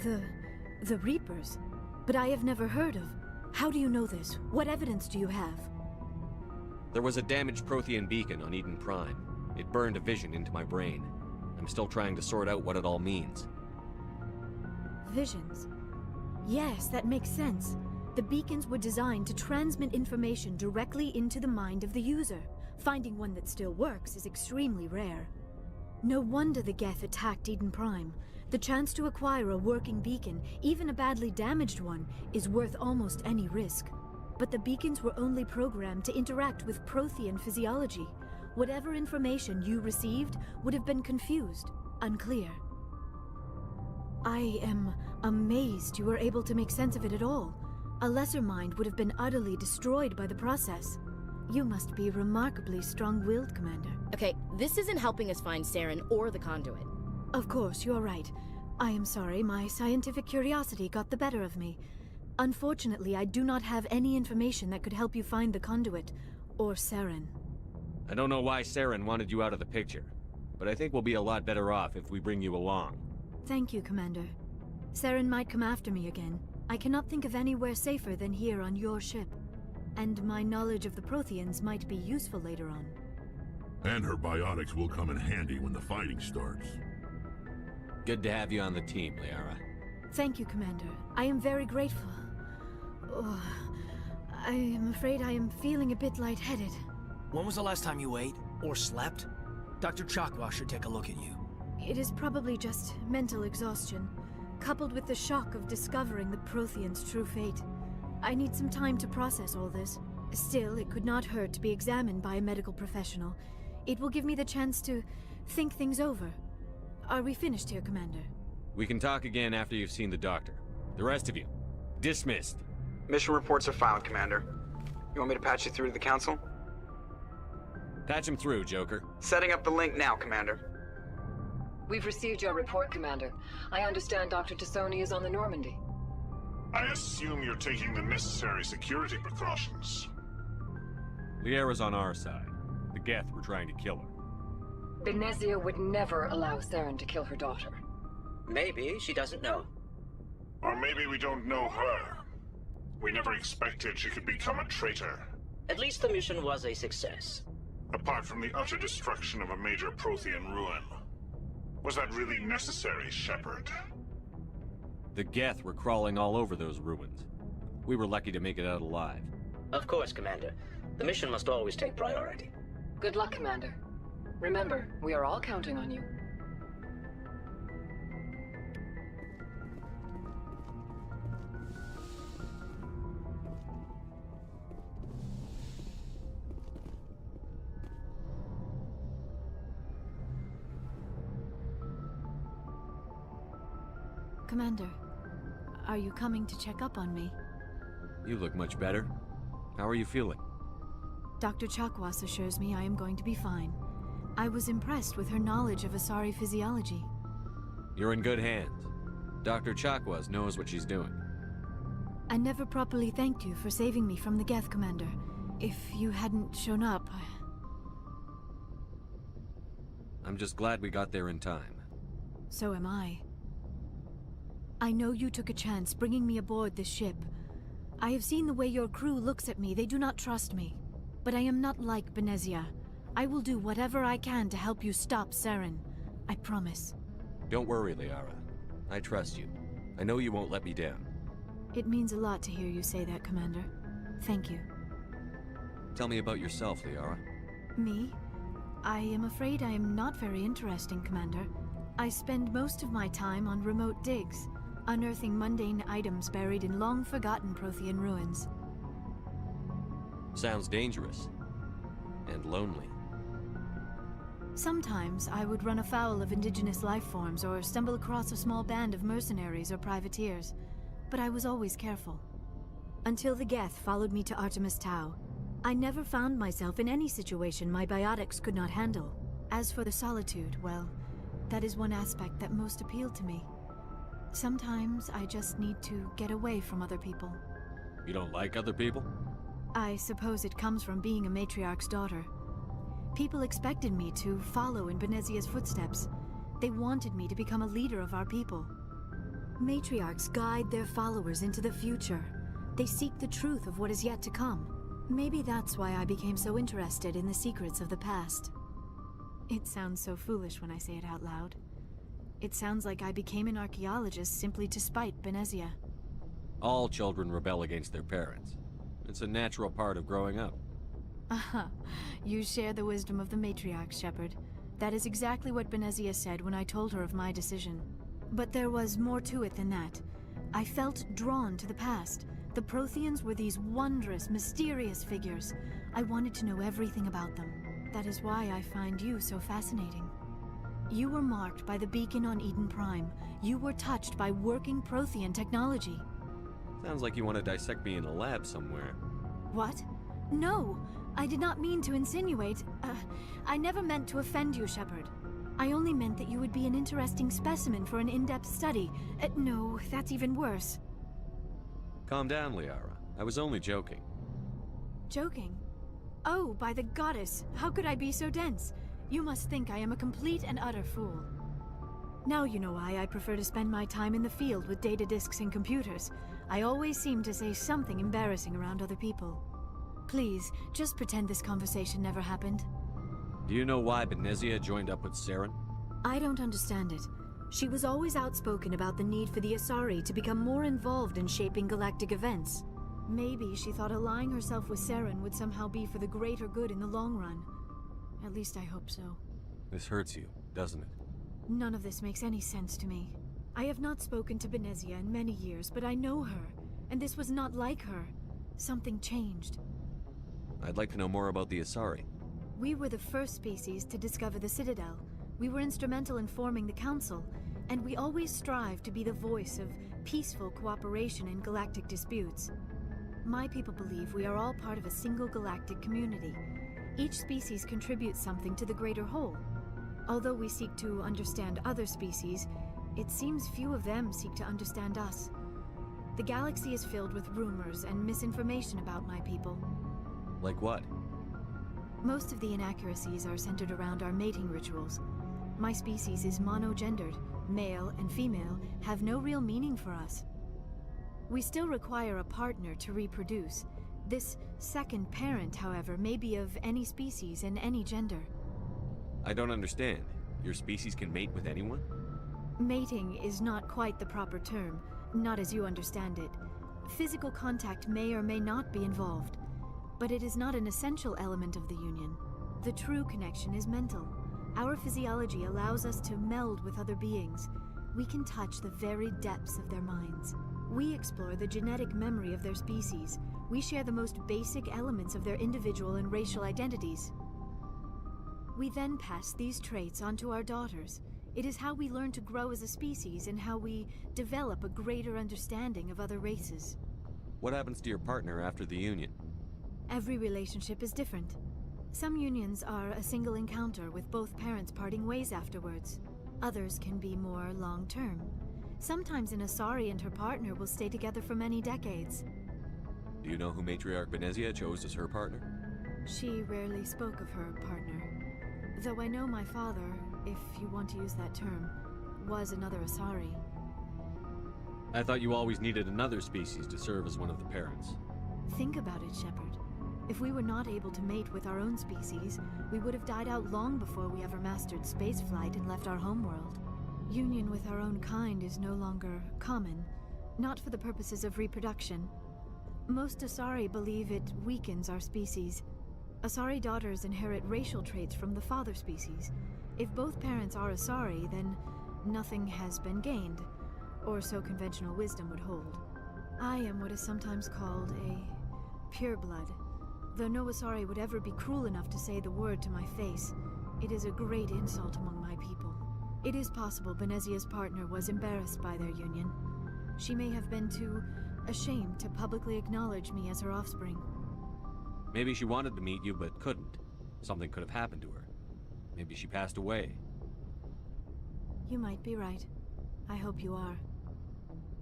Speaker 7: The Reapers? But I have never heard of. How do you know this? What evidence do you have?
Speaker 25: There was a damaged Prothean beacon on Eden Prime. It burned a vision into my brain. I'm still trying to sort out what it all means.
Speaker 7: Visions. Yes, that makes sense. The beacons were designed to transmit information directly into the mind of the user. Finding one that still works is extremely rare. No wonder the Geth attacked Eden Prime. The chance to acquire a working beacon, even a badly damaged one, is worth almost any risk. But the beacons were only programmed to interact with Prothean physiology. Whatever information you received would have been confused, unclear. I am amazed you were able to make sense of it at all. A lesser mind would have been utterly destroyed by the process. You must be remarkably strong-willed, Commander.
Speaker 17: Okay, this isn't helping us find Saren or the conduit.
Speaker 7: Of course, you're right. I am sorry, my scientific curiosity got the better of me. Unfortunately, I do not have any information that could help you find the conduit, or Saren.
Speaker 25: I don't know why Saren wanted you out of the picture, but I think we'll be a lot better off if we bring you along.
Speaker 7: Thank you, Commander. Saren might come after me again. I cannot think of anywhere safer than here on your ship. And my knowledge of the Protheans might be useful later on.
Speaker 12: And her biotics will come in handy when the fighting starts.
Speaker 25: Good to have you on the team, Liara.
Speaker 7: Thank you, Commander. I am very grateful. Oh, I am afraid I am feeling a bit lightheaded.
Speaker 5: When was the last time you ate? Or slept? Dr. Chakwa should take a look at you.
Speaker 7: It is probably just mental exhaustion, coupled with the shock of discovering the Protheans' true fate. I need some time to process all this. Still, it could not hurt to be examined by a medical professional. It will give me the chance to think things over. Are we finished here, Commander?
Speaker 25: We can talk again after you've seen the doctor. The rest of you, dismissed.
Speaker 3: Mission reports are filed, Commander. You want me to patch you through to the Council?
Speaker 25: Patch him through, Joker.
Speaker 3: Setting up the link now, Commander.
Speaker 18: We've received your report, Commander. I understand Dr. Tassoni is on the Normandy.
Speaker 9: I assume you're taking the necessary security precautions.
Speaker 25: Liara's on our side. The Geth were trying to kill her.
Speaker 18: Benezia would never allow Saren to kill her daughter.
Speaker 10: Maybe she doesn't know.
Speaker 9: Or maybe we don't know her. We never expected she could become a traitor.
Speaker 10: At least the mission was a success.
Speaker 9: Apart from the utter destruction of a major Prothean ruin. Was that really necessary, Shepard?
Speaker 25: The Geth were crawling all over those ruins. We were lucky to make it out alive.
Speaker 10: Of course, Commander. The mission must always take priority.
Speaker 18: Good luck, Commander. Remember, we are all counting on you.
Speaker 16: Commander, are you coming to check up on me?
Speaker 25: You look much better. How are you feeling?
Speaker 16: Dr. Chakwas assures me I am going to be fine. I was impressed with her knowledge of Asari physiology.
Speaker 25: You're in good hands. Dr. Chakwas knows what she's doing.
Speaker 16: I never properly thanked you for saving me from the Geth, Commander. If you hadn't shown up...
Speaker 25: I'm just glad we got there in time.
Speaker 16: So am I. I know you took a chance bringing me aboard this ship. I have seen the way your crew looks at me. They do not trust me. But I am not like Benezia. I will do whatever I can to help you stop Saren. I promise.
Speaker 25: Don't worry, Liara. I trust you. I know you won't let me down.
Speaker 16: It means a lot to hear you say that, Commander. Thank you.
Speaker 25: Tell me about yourself, Liara.
Speaker 16: Me? I am afraid I am not very interesting, Commander. I spend most of my time on remote digs, unearthing mundane items buried in long-forgotten Prothean ruins.
Speaker 25: Sounds dangerous. And lonely.
Speaker 16: Sometimes I would run afoul of indigenous life forms or stumble across a small band of mercenaries or privateers, but I was always careful. Until the Geth followed me to Artemis Tau, I never found myself in any situation my biotics could not handle. As for the solitude, well, that is one aspect that most appealed to me. Sometimes I just need to get away from other people.
Speaker 25: You don't like other people?
Speaker 16: I suppose it comes from being a matriarch's daughter. People expected me to follow in Benezia's footsteps. They wanted me to become a leader of our people. Matriarchs guide their followers into the future. They seek the truth of what is yet to come. Maybe that's why I became so interested in the secrets of the past. It sounds so foolish when I say it out loud. It sounds like I became an archaeologist simply to spite Benezia.
Speaker 25: All children rebel against their parents. It's a natural part of growing up.
Speaker 16: Aha, you share the wisdom of the matriarch, Shepard. That is exactly what Benezia said when I told her of my decision. But there was more to it than that. I felt drawn to the past. The Protheans were these wondrous, mysterious figures. I wanted to know everything about them. That is why I find you so fascinating. You were marked by the beacon on Eden Prime. You were touched by working Prothean technology.
Speaker 25: Sounds like you want to dissect me in a lab somewhere.
Speaker 16: What? No! I did not mean to insinuate. I never meant to offend you, Shepard. I only meant that you would be an interesting specimen for an in-depth study. No, that's even worse.
Speaker 25: Calm down, Liara. I was only joking.
Speaker 16: Joking? Oh, by the goddess, how could I be so dense? You must think I am a complete and utter fool. Now you know why I prefer to spend my time in the field with data disks and computers. I always seem to say something embarrassing around other people. Please, just pretend this conversation never happened.
Speaker 25: Do you know why Benezia joined up with Saren?
Speaker 16: I don't understand it. She was always outspoken about the need for the Asari to become more involved in shaping galactic events. Maybe she thought allying herself with Saren would somehow be for the greater good in the long run. At least I hope so.
Speaker 25: This hurts you, doesn't it?
Speaker 16: None of this makes any sense to me. I have not spoken to Benezia in many years, but I know her, and this was not like her. Something changed.
Speaker 25: I'd like to know more about the Asari.
Speaker 16: We were the first species to discover the Citadel. We were instrumental in forming the Council, and we always strive to be the voice of peaceful cooperation in galactic disputes. My people believe we are all part of a single galactic community. Each species contributes something to the greater whole. Although we seek to understand other species, it seems few of them seek to understand us. The galaxy is filled with rumors and misinformation about my people.
Speaker 25: Like what?
Speaker 16: Most of the inaccuracies are centered around our mating rituals. My species is monogendered. Male and female have no real meaning for us. We still require a partner to reproduce. This second parent, however, may be of any species and any gender.
Speaker 25: I don't understand. Your species can mate with anyone?
Speaker 16: Mating is not quite the proper term. Not as you understand it. Physical contact may or may not be involved, but it is not an essential element of the union. The true connection is mental. Our physiology allows us to meld with other beings. We can touch the very depths of their minds. We explore the genetic memory of their species. We share the most basic elements of their individual and racial identities. We then pass these traits on to our daughters. It is how we learn to grow as a species and how we develop a greater understanding of other races.
Speaker 25: What happens to your partner after the union?
Speaker 16: Every relationship is different. Some unions are a single encounter with both parents parting ways afterwards. Others can be more long-term. Sometimes an Asari and her partner will stay together for many decades.
Speaker 25: Do you know who Matriarch Benezia chose as her partner?
Speaker 16: She rarely spoke of her partner. Though I know my father, if you want to use that term, was another Asari.
Speaker 25: I thought you always needed another species to serve as one of the parents.
Speaker 16: Think about it, Shepard. If we were not able to mate with our own species, we would have died out long before we ever mastered spaceflight and left our homeworld. Union with our own kind is no longer common, not for the purposes of reproduction. Most Asari believe it weakens our species. Asari daughters inherit racial traits from the father species. If both parents are Asari, then nothing has been gained, or so conventional wisdom would hold. I am what is sometimes called a pureblood. Though no Asari would ever be cruel enough to say the word to my face, it is a great insult among my people. It is possible Benezia's partner was embarrassed by their union. She may have been too ashamed to publicly acknowledge me as her offspring.
Speaker 25: Maybe she wanted to meet you but couldn't. Something could have happened to her. Maybe she passed away.
Speaker 16: You might be right. I hope you are.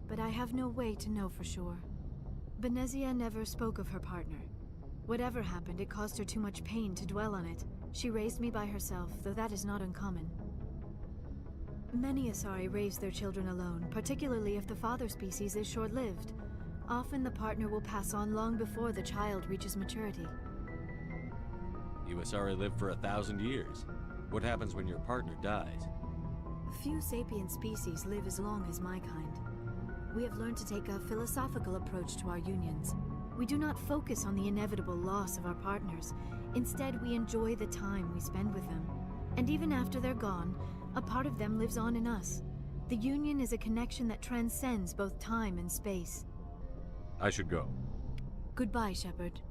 Speaker 16: But I have no way to know for sure. Benezia never spoke of her partner. Whatever happened, it caused her too much pain to dwell on it. She raised me by herself, though that is not uncommon. Many Asari raise their children alone, particularly if the father species is short-lived. Often the partner will pass on long before the child reaches maturity.
Speaker 25: You Asari live for 1,000 years. What happens when your partner dies?
Speaker 16: Few sapient species live as long as my kind. We have learned to take a philosophical approach to our unions. We do not focus on the inevitable loss of our partners. Instead, we enjoy the time we spend with them. And even after they're gone, a part of them lives on in us. The union is a connection that transcends both time and space.
Speaker 25: I should go.
Speaker 16: Goodbye, Shepard.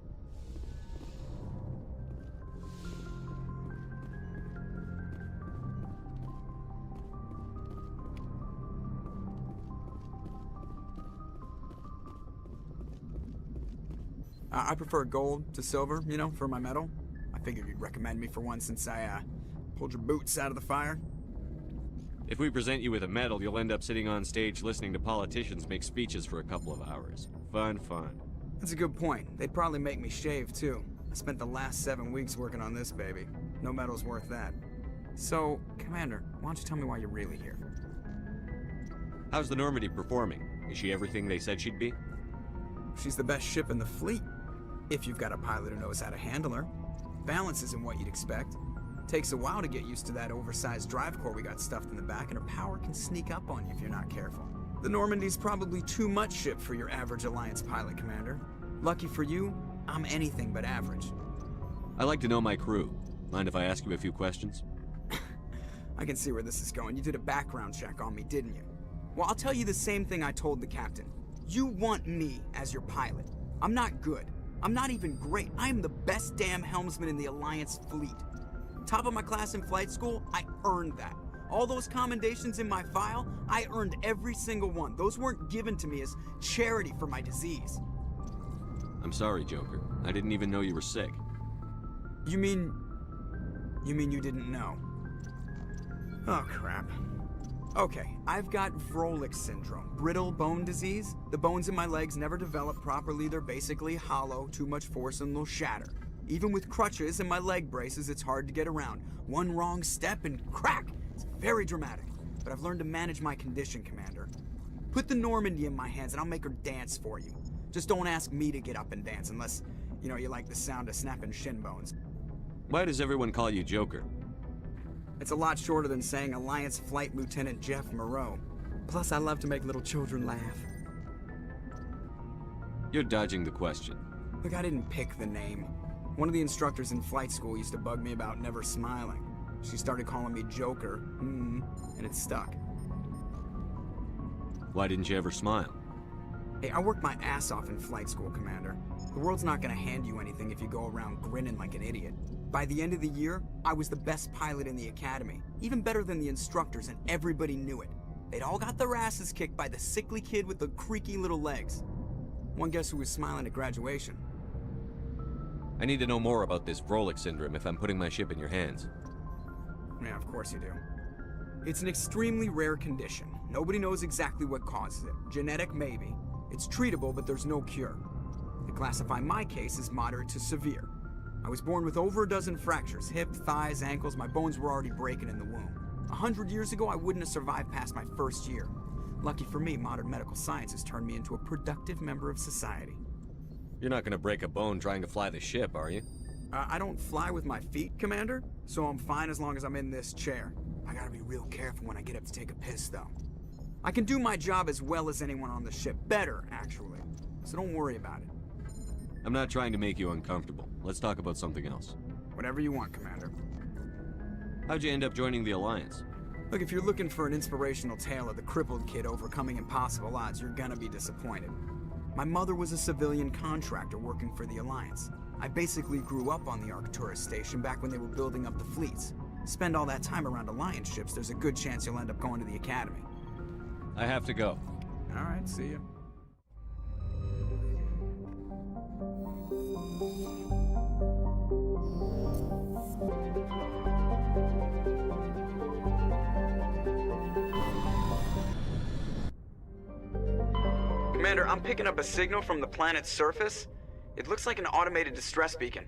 Speaker 3: I prefer gold to silver, you know, for my medal. I figured you'd recommend me for one since I, pulled your boots out of the fire.
Speaker 25: If we present you with a medal, you'll end up sitting on stage listening to politicians make speeches for a couple of hours. Fun, fun.
Speaker 3: That's a good point. They'd probably make me shave, too. I spent the last 7 weeks working on this baby. No medal's worth that. So, Commander, why don't you tell me why you're really here?
Speaker 25: How's the Normandy performing? Is she everything they said she'd be?
Speaker 3: She's the best ship in the fleet. If you've got a pilot who knows how to handle her. Balance isn't what you'd expect. Takes a while to get used to that oversized drive core we got stuffed in the back, and her power can sneak up on you if you're not careful. The Normandy's probably too much ship for your average Alliance pilot, Commander. Lucky for you, I'm anything but average.
Speaker 25: I like to know my crew. Mind if I ask you a few questions?
Speaker 3: I can see where this is going. You did a background check on me, didn't you? Well, I'll tell you the same thing I told the captain. You want me as your pilot. I'm not good. I'm not even great. I am the best damn helmsman in the Alliance fleet. Top of my class in flight school, I earned that. All those commendations in my file, I earned every single one. Those weren't given to me as charity for my disease.
Speaker 25: I'm sorry, Joker. I didn't even know you were sick.
Speaker 3: You mean you didn't know? Oh, crap. Okay, I've got Vrolik syndrome, brittle bone disease. The bones in my legs never develop properly. They're basically hollow, too much force and they'll shatter. Even with crutches and my leg braces, it's hard to get around. One wrong step and crack! It's very dramatic. But I've learned to manage my condition, Commander. Put the Normandy in my hands and I'll make her dance for you. Just don't ask me to get up and dance unless, you know, you like the sound of snapping shin bones.
Speaker 25: Why does everyone call you Joker?
Speaker 3: It's a lot shorter than saying Alliance Flight Lieutenant Jeff Moreau. Plus, I love to make little children laugh.
Speaker 25: You're dodging the question.
Speaker 3: Look, I didn't pick the name. One of the instructors in flight school used to bug me about never smiling. She started calling me Joker, and it stuck.
Speaker 25: Why didn't you ever smile?
Speaker 3: Hey, I worked my ass off in flight school, Commander. The world's not gonna hand you anything if you go around grinning like an idiot. By the end of the year, I was the best pilot in the academy, even better than the instructors, and everybody knew it. They'd all got their asses kicked by the sickly kid with the creaky little legs. One guess who was smiling at graduation?
Speaker 25: I need to know more about this Vrolik syndrome if I'm putting my ship in your hands.
Speaker 3: Yeah, of course you do. It's an extremely rare condition. Nobody knows exactly what causes it. Genetic, maybe. It's treatable, but there's no cure. They classify my case as moderate to severe. I was born with over a dozen fractures, hip, thighs, ankles. My bones were already breaking in the womb. 100 years ago, I wouldn't have survived past my first year. Lucky for me, modern medical science has turned me into a productive member of society.
Speaker 25: You're not gonna break a bone trying to fly the ship, are you?
Speaker 3: I don't fly with my feet, Commander, so I'm fine as long as I'm in this chair. I gotta be real careful when I get up to take a piss, though. I can do my job as well as anyone on the ship. Better, actually. So don't worry about it.
Speaker 25: I'm not trying to make you uncomfortable. Let's talk about something else.
Speaker 3: Whatever you want, Commander.
Speaker 25: How'd you end up joining the Alliance?
Speaker 3: Look, if you're looking for an inspirational tale of the crippled kid overcoming impossible odds, you're gonna be disappointed. My mother was a civilian contractor working for the Alliance. I basically grew up on the Arcturus station back when they were building up the fleets. Spend all that time around Alliance ships, there's a good chance you'll end up going to the Academy.
Speaker 25: I have to go.
Speaker 3: Alright, see ya. Commander, I'm picking up a signal from the planet's surface. It looks like an automated distress beacon.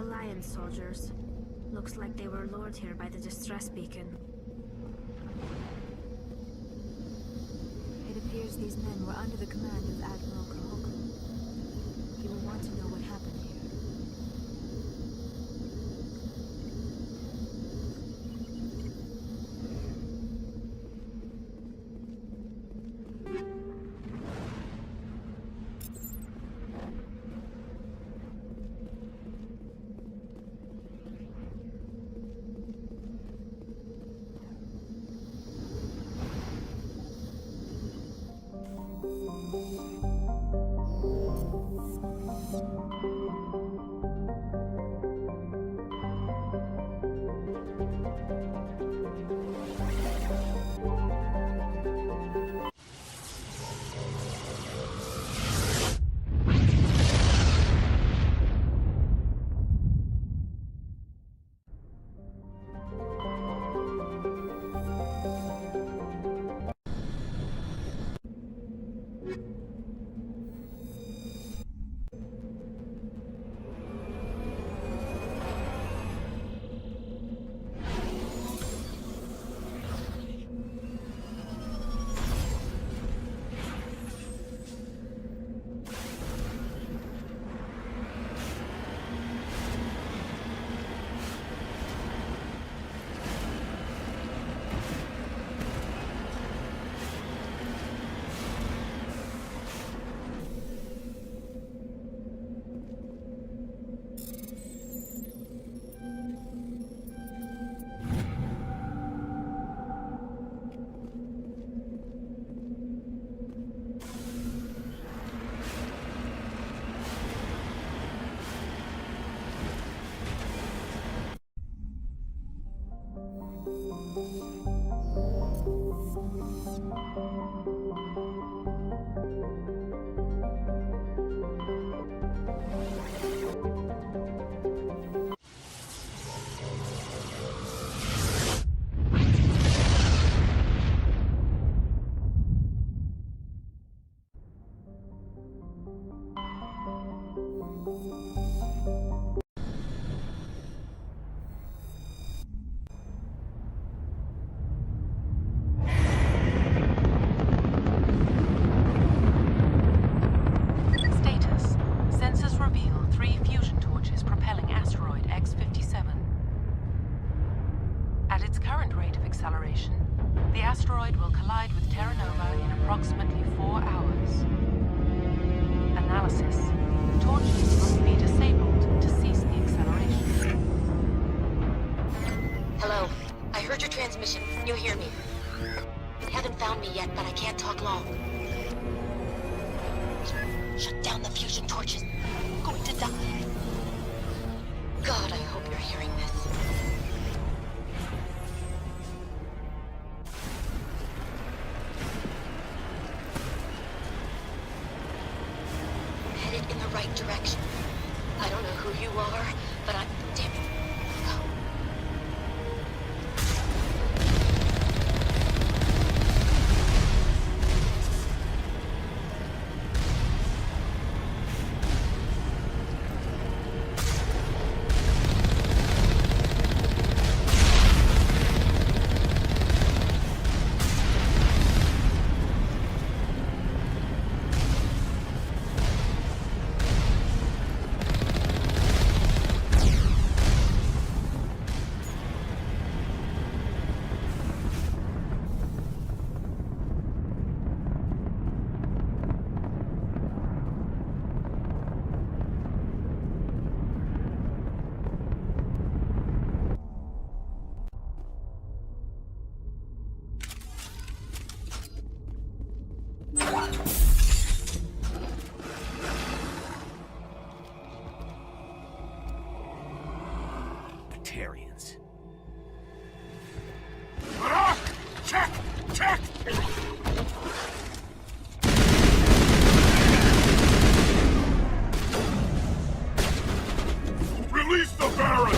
Speaker 13: Alliance soldiers. Looks like they were lured here by the distress beacon.
Speaker 16: It appears these men were under the command of Admiral Kahoko. He will want to know what happened here.
Speaker 20: You hear me? Haven't found me yet, but I can't talk long. Shut down the fusion torches. I'm going to die. God, I hope you're hearing this. Headed in the right direction. I don't know who you are, but I'm... Damn it.
Speaker 5: Batarians.
Speaker 12: Check! Check! Release the Baron!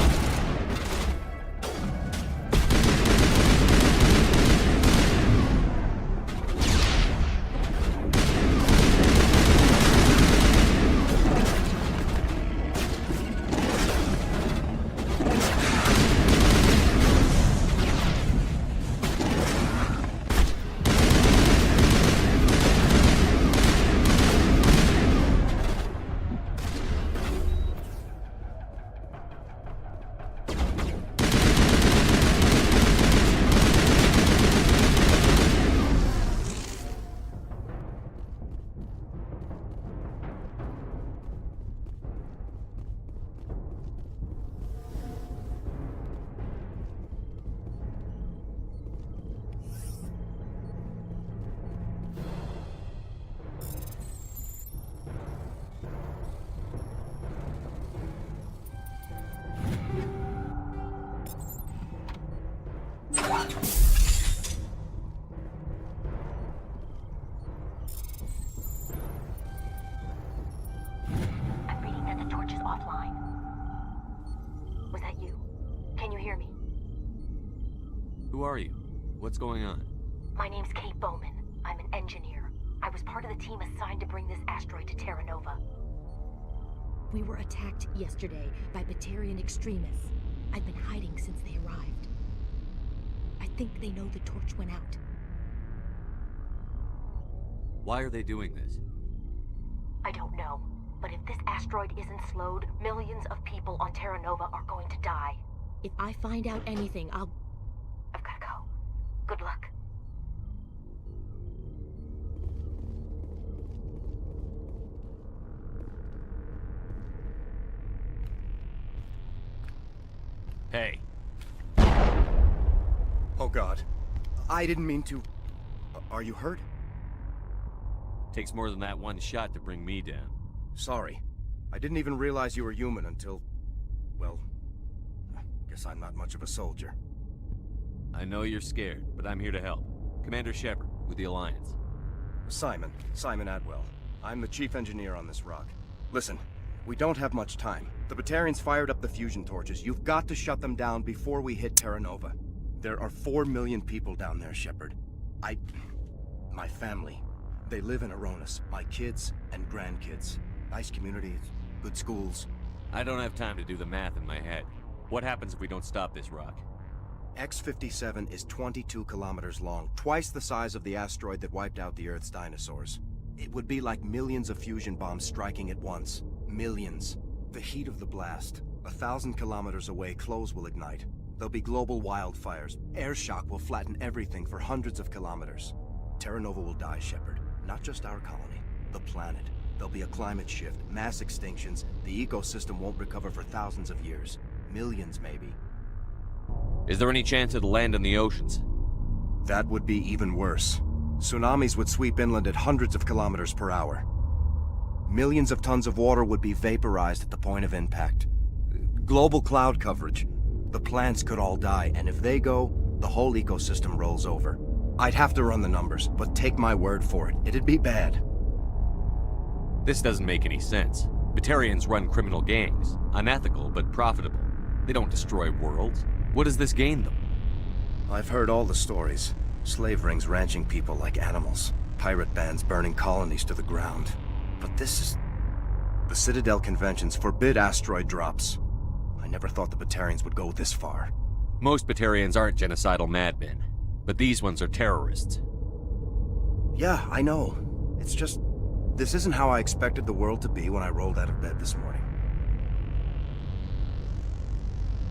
Speaker 25: Who are you? What's going on?
Speaker 20: My name's Kate Bowman. I'm an engineer. I was part of the team assigned to bring this asteroid to Terra Nova.
Speaker 11: We were attacked yesterday by Batarian extremists. I've been hiding since they arrived. I think they know the torch went out.
Speaker 25: Why are they doing this?
Speaker 20: I don't know, but if this asteroid isn't slowed, millions of people on Terra Nova are going to die.
Speaker 11: If I find out anything, I've
Speaker 20: gotta go. Good luck.
Speaker 14: Hey.
Speaker 21: Oh God. I didn't mean to... Are you hurt?
Speaker 25: Takes more than that one shot to bring me down.
Speaker 21: Sorry. I didn't even realize you were human until... well... guess I'm not much of a soldier.
Speaker 25: I know you're scared, but I'm here to help. Commander Shepard, with the Alliance.
Speaker 21: Simon Atwell. I'm the chief engineer on this rock. Listen, we don't have much time. The Batarians fired up the fusion torches. You've got to shut them down before we hit Terra Nova. There are 4 million people down there, Shepard. My family, they live in Aronis. My kids and grandkids. Nice communities, good schools.
Speaker 25: I don't have time to do the math in my head. What happens if we don't stop this rock?
Speaker 21: X-57 is 22 kilometers long, twice the size of the asteroid that wiped out the Earth's dinosaurs. It would be like millions of fusion bombs striking at once. Millions. The heat of the blast. 1,000 kilometers away, clothes will ignite. There'll be global wildfires. Air shock will flatten everything for hundreds of kilometers. Terra Nova will die, Shepard. Not just our colony. The planet. There'll be a climate shift, mass extinctions. The ecosystem won't recover for thousands of years. Millions, maybe.
Speaker 25: Is there any chance it'll land in the oceans?
Speaker 21: That would be even worse. Tsunamis would sweep inland at hundreds of kilometers per hour. Millions of tons of water would be vaporized at the point of impact. Global cloud coverage. The plants could all die, and if they go, the whole ecosystem rolls over. I'd have to run the numbers, but take my word for it, it'd be bad.
Speaker 25: This doesn't make any sense. Batarians run criminal gangs. Unethical, but profitable. They don't destroy worlds. What does this gain them?
Speaker 21: I've heard all the stories. Slave rings ranching people like animals. Pirate bands burning colonies to the ground. But this is... The Citadel conventions forbid asteroid drops. I never thought the Batarians would go this far.
Speaker 25: Most Batarians aren't genocidal madmen, but these ones are terrorists.
Speaker 21: Yeah, I know. It's just... This isn't how I expected the world to be when I rolled out of bed this morning.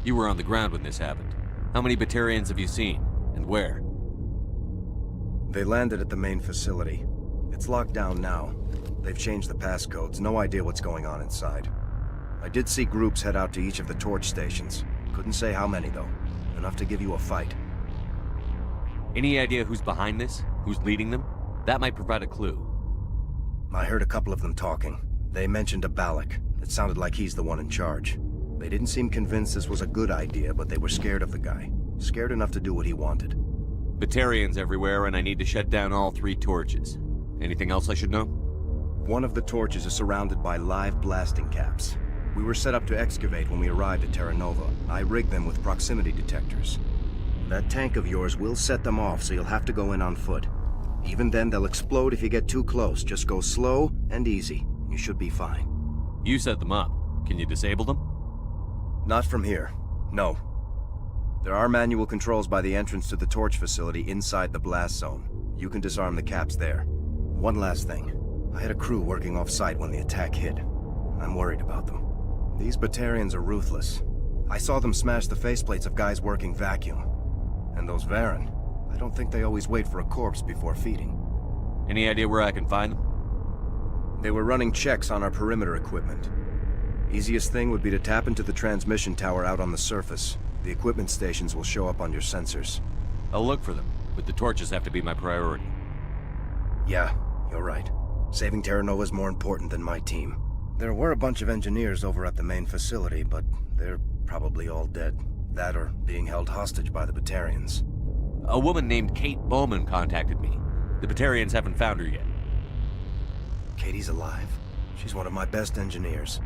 Speaker 25: You were on the ground when this happened. How many Batarians have you seen, and where?
Speaker 21: They landed at the main facility. It's locked down now. They've changed the passcodes, no idea what's going on inside. I did see groups head out to each of the torch stations. Couldn't say how many, though. Enough to give you a fight.
Speaker 25: Any idea who's behind this? Who's leading them? That might provide a clue.
Speaker 21: I heard a couple of them talking. They mentioned a Balak. It sounded like he's the one in charge. They didn't seem convinced this was a good idea, but they were scared of the guy. Scared enough to do what he wanted.
Speaker 25: Batarians everywhere, and I need to shut down all 3 torches. Anything else I should know?
Speaker 21: One of the torches is surrounded by live blasting caps. We were set up to excavate when we arrived at Terra Nova. I rigged them with proximity detectors. That tank of yours will set them off, so you'll have to go in on foot. Even then, they'll explode if you get too close. Just go slow and easy. You should be fine.
Speaker 25: You set them up. Can you disable them?
Speaker 21: Not from here. No. There are manual controls by the entrance to the torch facility inside the blast zone. You can disarm the caps there. One last thing. I had a crew working off-site when the attack hit. I'm worried about them. These Batarians are ruthless. I saw them smash the faceplates of guys working vacuum. And those Varen, I don't think they always wait for a corpse before feeding.
Speaker 25: Any idea where I can find them?
Speaker 21: They were running checks on our perimeter equipment. Easiest thing would be to tap into the transmission tower out on the surface. The equipment stations will show up on your sensors.
Speaker 25: I'll look for them, but the torches have to be my priority.
Speaker 21: Yeah, you're right. Saving Terra Nova is more important than my team. There were a bunch of engineers over at the main facility, but they're probably all dead. That or being held hostage by the Batarians.
Speaker 25: A woman named Kate Bowman contacted me. The Batarians haven't found her yet.
Speaker 21: Katie's alive. She's one of my best engineers.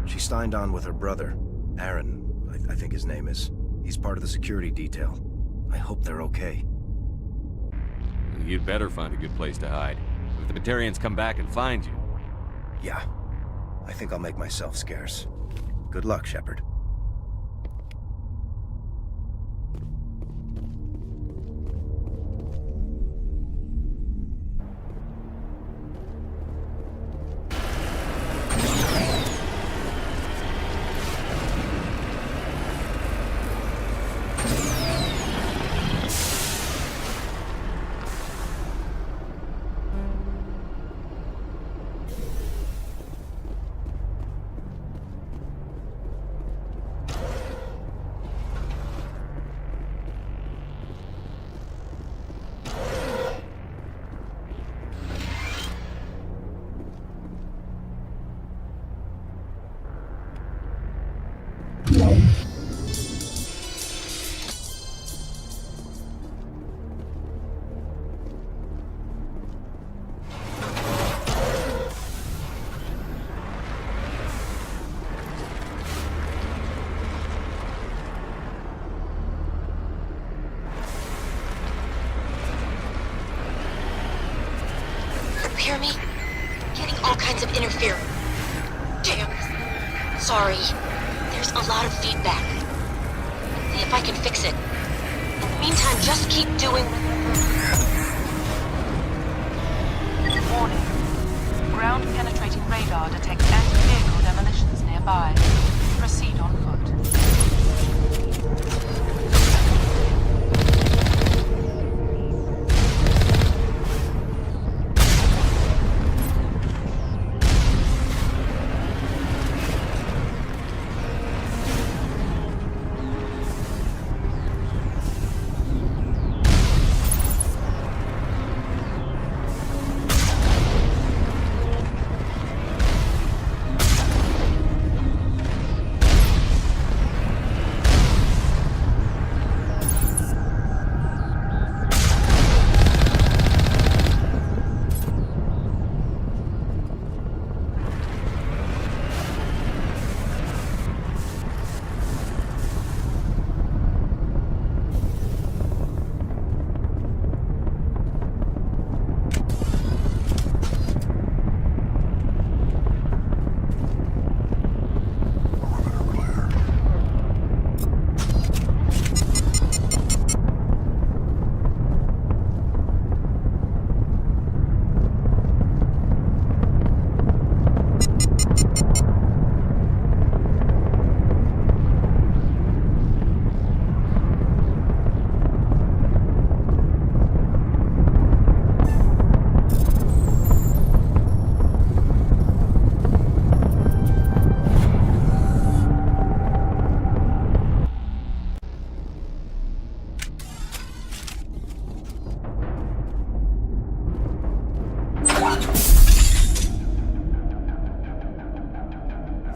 Speaker 21: She signed on with her brother, Aaron, I think his name is. He's part of the security detail. I hope they're okay.
Speaker 25: You'd better find a good place to hide. If the Batarians come back and find you...
Speaker 21: Yeah. I think I'll make myself scarce. Good luck, Shepard.
Speaker 20: Hear me? Getting all kinds of interference. Damn. Sorry. There's a lot of feedback. See if I can fix it. In the meantime, just keep doing...
Speaker 1: Warning. Ground-penetrating radar detects anti-vehicle demolitions nearby. Proceed on foot.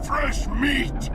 Speaker 12: Fresh meat!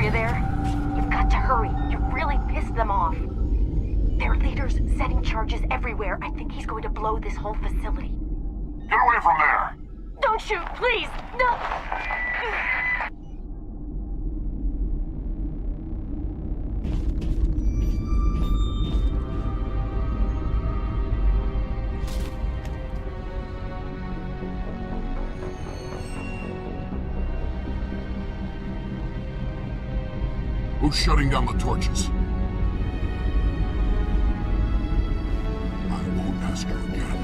Speaker 20: you there? You've got to hurry. You've really pissed them off. Their leader's setting charges everywhere. I think he's going to blow this whole facility.
Speaker 9: Get away from there!
Speaker 20: Don't shoot, please! No!
Speaker 12: Who's shutting down the torches? I won't ask you again.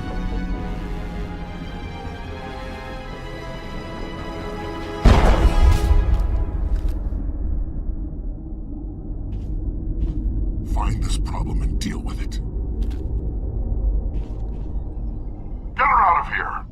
Speaker 12: Find this problem and deal with it.
Speaker 9: Get her out of here!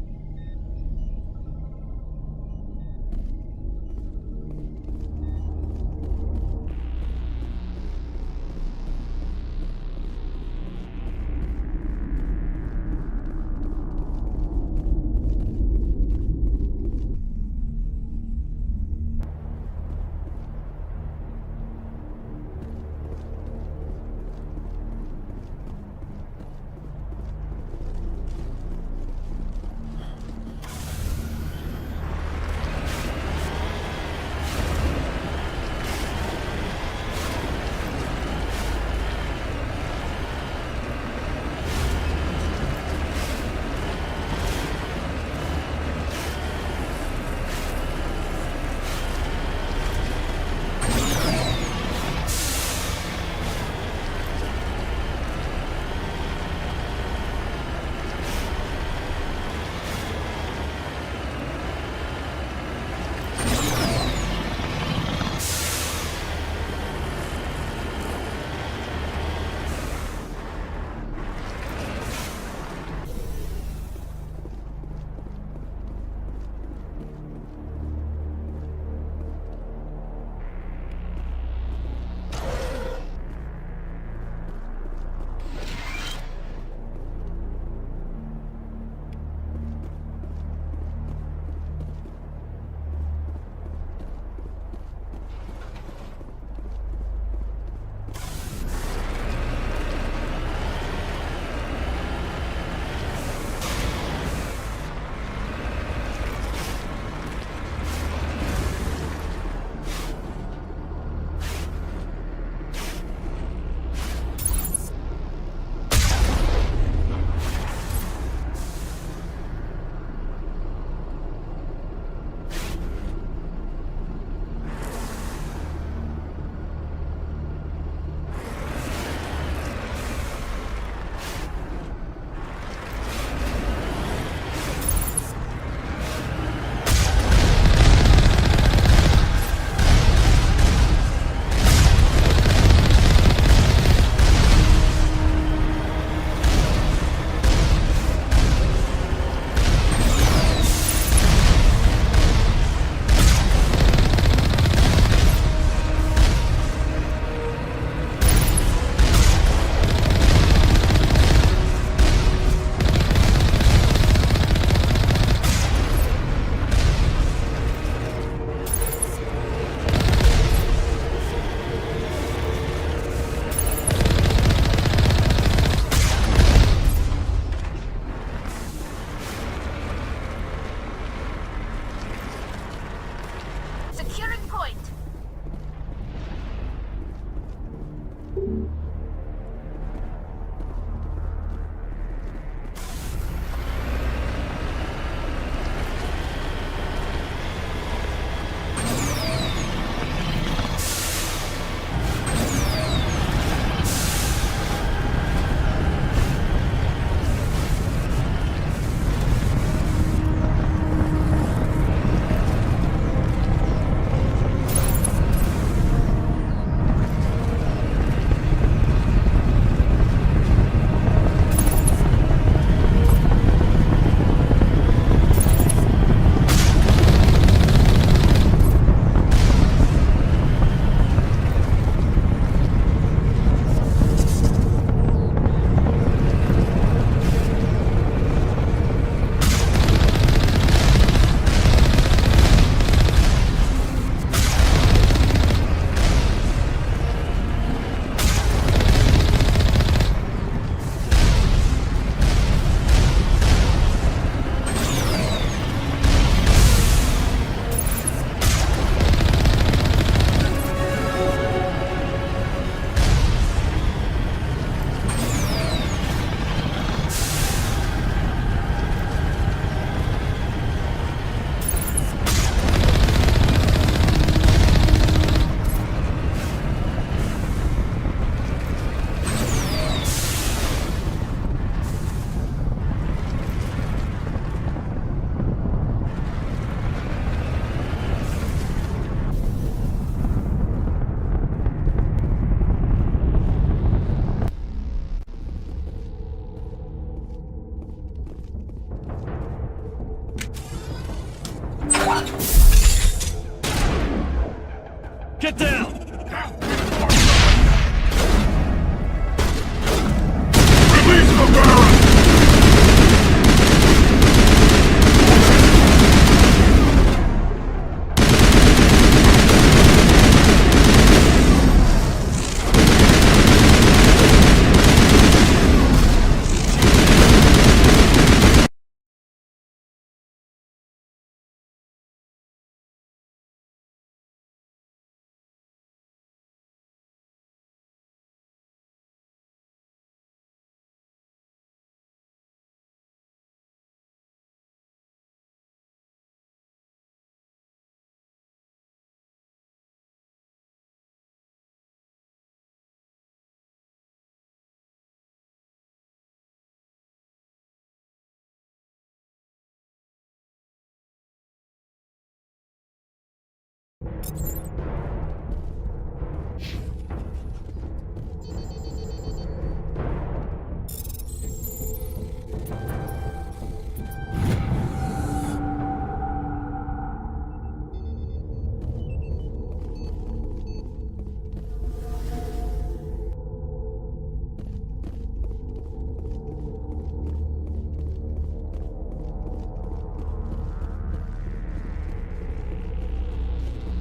Speaker 12: Release the Baron!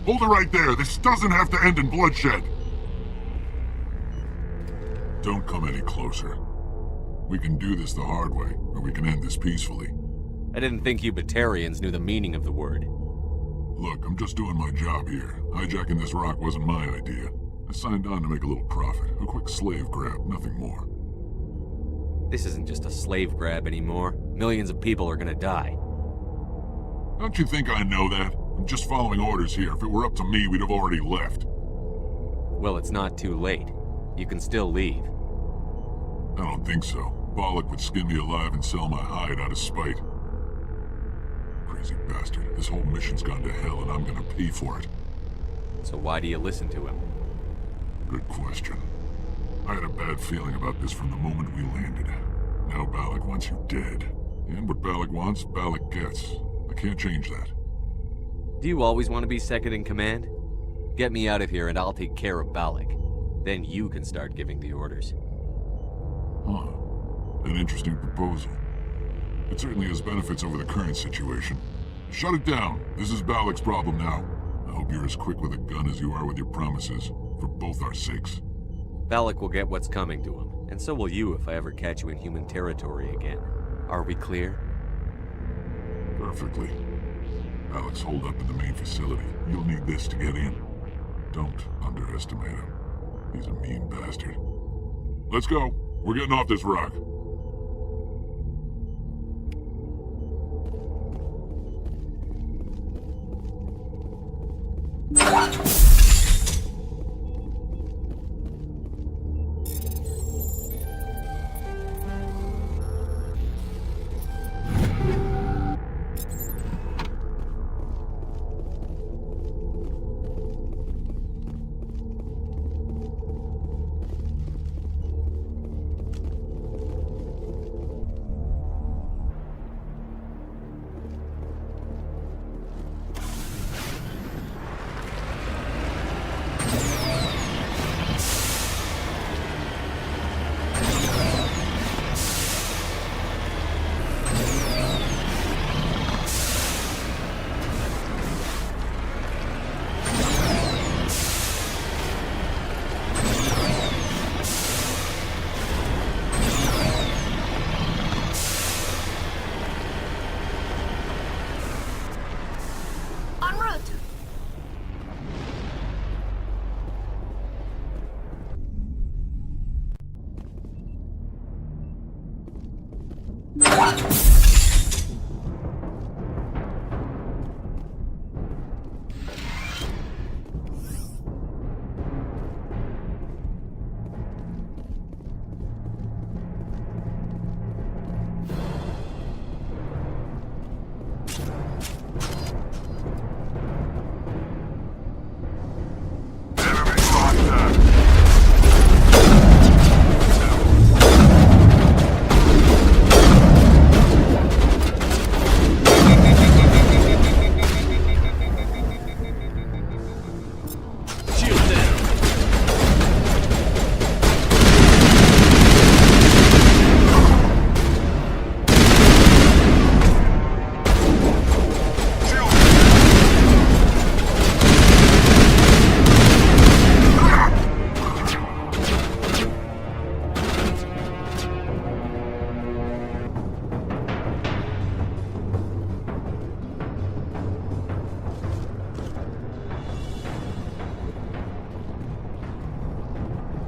Speaker 12: Hold it right there. This doesn't have to end in bloodshed. Don't come any closer. We can do this the hard way, or we can end this peacefully.
Speaker 25: I didn't think you Batarians knew the meaning of the word.
Speaker 12: Look, I'm just doing my job here. Hijacking this rock wasn't my idea. I signed on to make a little profit. A quick slave grab, nothing more.
Speaker 25: This isn't just a slave grab anymore. Millions of people are gonna die.
Speaker 12: Don't you think I know that? I'm just following orders here. If it were up to me, we'd have already left.
Speaker 25: Well, it's not too late. You can still leave.
Speaker 12: I don't think so. Bollock would skin me alive and sell my hide out of spite. Crazy bastard. This whole mission's gone to hell and I'm gonna pay for it.
Speaker 25: So why do you listen to him?
Speaker 12: Good question. I had a bad feeling about this from the moment we landed. Now Bollock wants you dead. And what Bollock wants, Bollock gets. I can't change that.
Speaker 25: Do you always want to be second in command? Get me out of here and I'll take care of Bollock. Then you can start giving the orders.
Speaker 12: Huh. An interesting proposal. It certainly has benefits over the current situation. Shut it down. This is Bollock's problem now. I hope you're as quick with a gun as you are with your promises. For both our sakes.
Speaker 25: Bollock will get what's coming to him, and so will you if I ever catch you in human territory again. Are we clear?
Speaker 12: Perfectly. Bollock's holed up in the main facility. You'll need this to get in. Don't underestimate him. He's a mean bastard. Let's go. We're getting off this rock.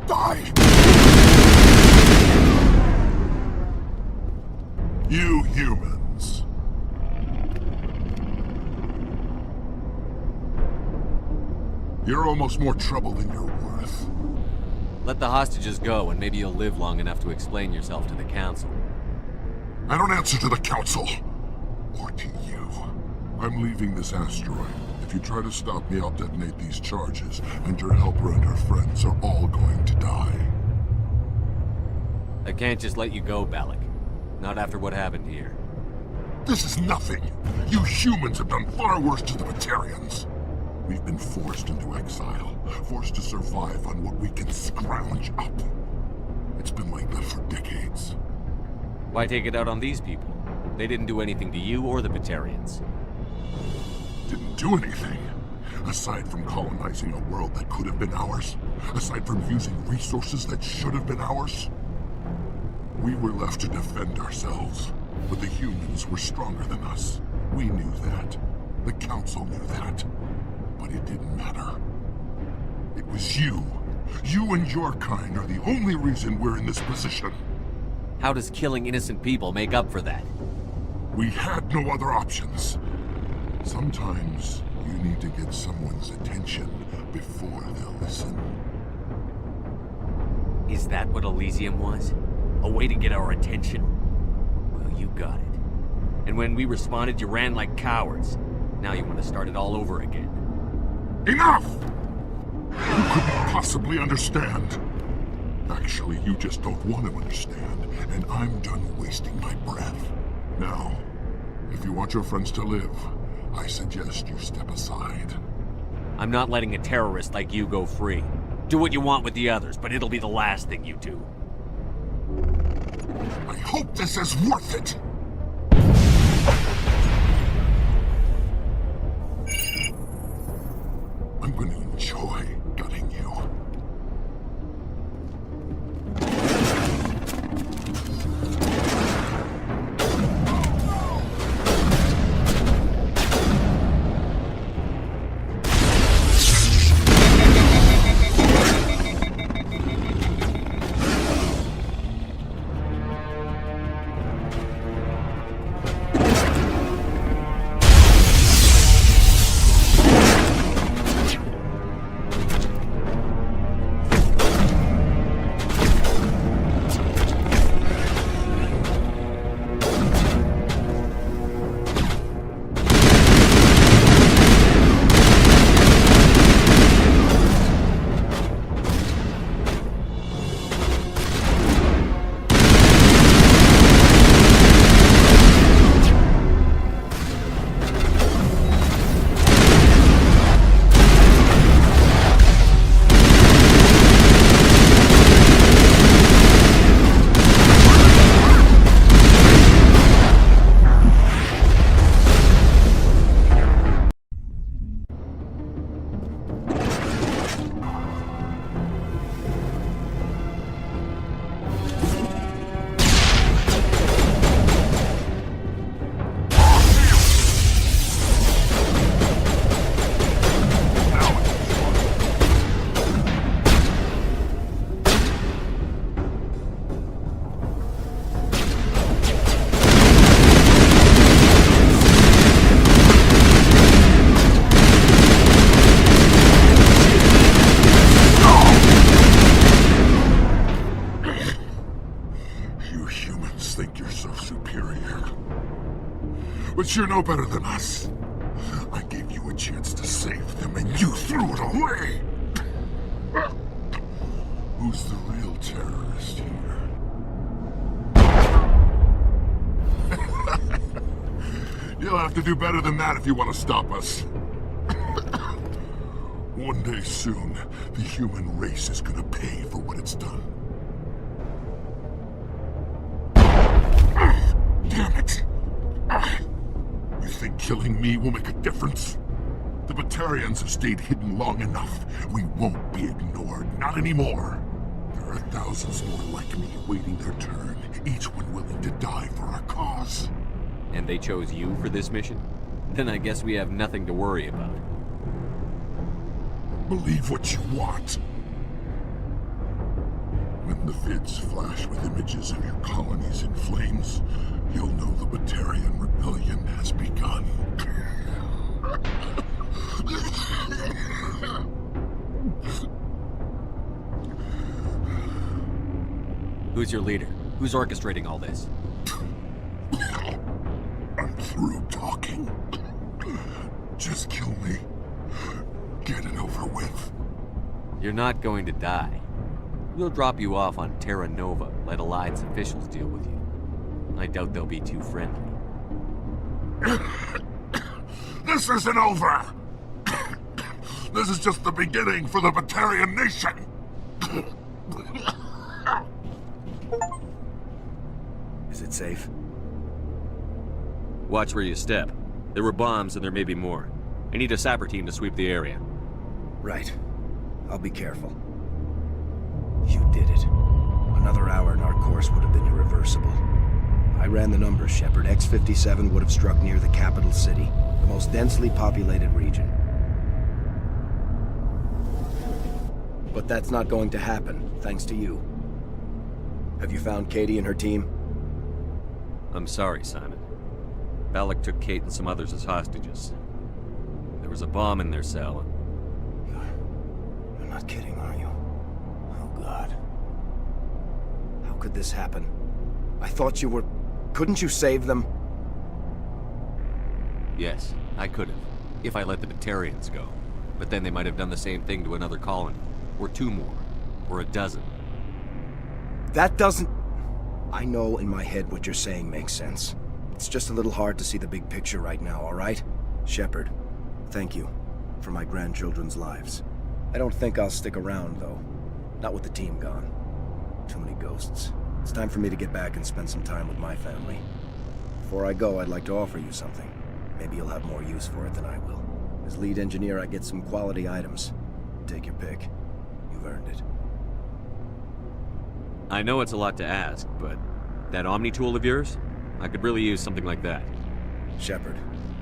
Speaker 12: Die! You humans. You're almost more trouble than you're worth.
Speaker 25: Let the hostages go, and maybe you'll live long enough to explain yourself to the Council.
Speaker 12: I don't answer to the Council. Or to you. I'm leaving this asteroid. If you try to stop me, I'll detonate these charges, and your helper and her friends are all going to die.
Speaker 25: I can't just let you go, Balak. Not after what happened here.
Speaker 12: This is nothing. You humans have done far worse to the Batarians. We've been forced into exile, forced to survive on what we can scrounge up. It's been like that for decades.
Speaker 25: Why take it out on these people? They didn't do anything to you or the Batarians.
Speaker 12: Didn't do anything. Aside from colonizing a world that could have been ours. Aside from using resources that should have been ours. We were left to defend ourselves. But the humans were stronger than us. We knew that. The Council knew that. But it didn't matter. It was you. You and your kind are the only reason we're in this position.
Speaker 25: How does killing innocent people make up for that?
Speaker 12: We had no other options. Sometimes you need to get someone's attention before they'll listen.
Speaker 25: Is that what Elysium was? A way to get our attention? Well, you got it. And when we responded, you ran like cowards. Now you want to start it all over again.
Speaker 12: Enough! You couldn't possibly understand. Actually, you just don't want to understand, and I'm done wasting my breath. Now, if you want your friends to live, I suggest you step aside.
Speaker 25: I'm not letting a terrorist like you go free. Do what you want with the others, but it'll be the last thing you do.
Speaker 12: I hope this is worth it! I'm going to enjoy gutting you. But you're no better than us. I gave you a chance to save them, and you threw it away! Who's the real terrorist here? You'll have to do better than that if you want to stop us. One day soon, the human race is gonna pay for what it's done. Damn it! You think killing me will make a difference? The Batarians have stayed hidden long enough. We won't be ignored, not anymore. There are thousands more like me waiting their turn, each one willing to die for our cause.
Speaker 25: And they chose you for this mission? Then I guess we have nothing to worry about.
Speaker 12: Believe what you want. When the vids flash with images of your colonies in flames, you'll know the Batarian rebellion has begun.
Speaker 25: Who's your leader? Who's orchestrating all this?
Speaker 12: I'm through talking. Just kill me. Get it over with.
Speaker 25: You're not going to die. We'll drop you off on Terra Nova, let Alliance officials deal with you. I doubt they'll be too friendly.
Speaker 12: This isn't over! This is just the beginning for the Batarian nation!
Speaker 21: Is it safe?
Speaker 25: Watch where you step. There were bombs and there may be more. I need a sapper team to sweep the area.
Speaker 21: Right. I'll be careful. You did it. Another hour and our course would have been irreversible. I ran the numbers, Shepard. X-57 would have struck near the capital city, the most densely populated region. But that's not going to happen, thanks to you. Have you found Katie and her team?
Speaker 25: I'm sorry, Simon. Balak took Kate and some others as hostages. There was a bomb in their cell.
Speaker 21: You're not kidding, are you? Oh, God. How could this happen? I thought you were... Couldn't you save them?
Speaker 25: Yes, I could have. If I let the Batarians go. But then they might have done the same thing to another colony. Or two more. Or a dozen.
Speaker 21: That doesn't... I know in my head what you're saying makes sense. It's just a little hard to see the big picture right now, all right? Shepard, thank you for my grandchildren's lives. I don't think I'll stick around, though. Not with the team gone. Too many ghosts. It's time for me to get back and spend some time with my family. Before I go, I'd like to offer you something. Maybe you'll have more use for it than I will. As lead engineer, I get some quality items. Take your pick. You've earned it.
Speaker 25: I know it's a lot to ask, but that Omni tool of yours? I could really use something like that.
Speaker 21: Shepard,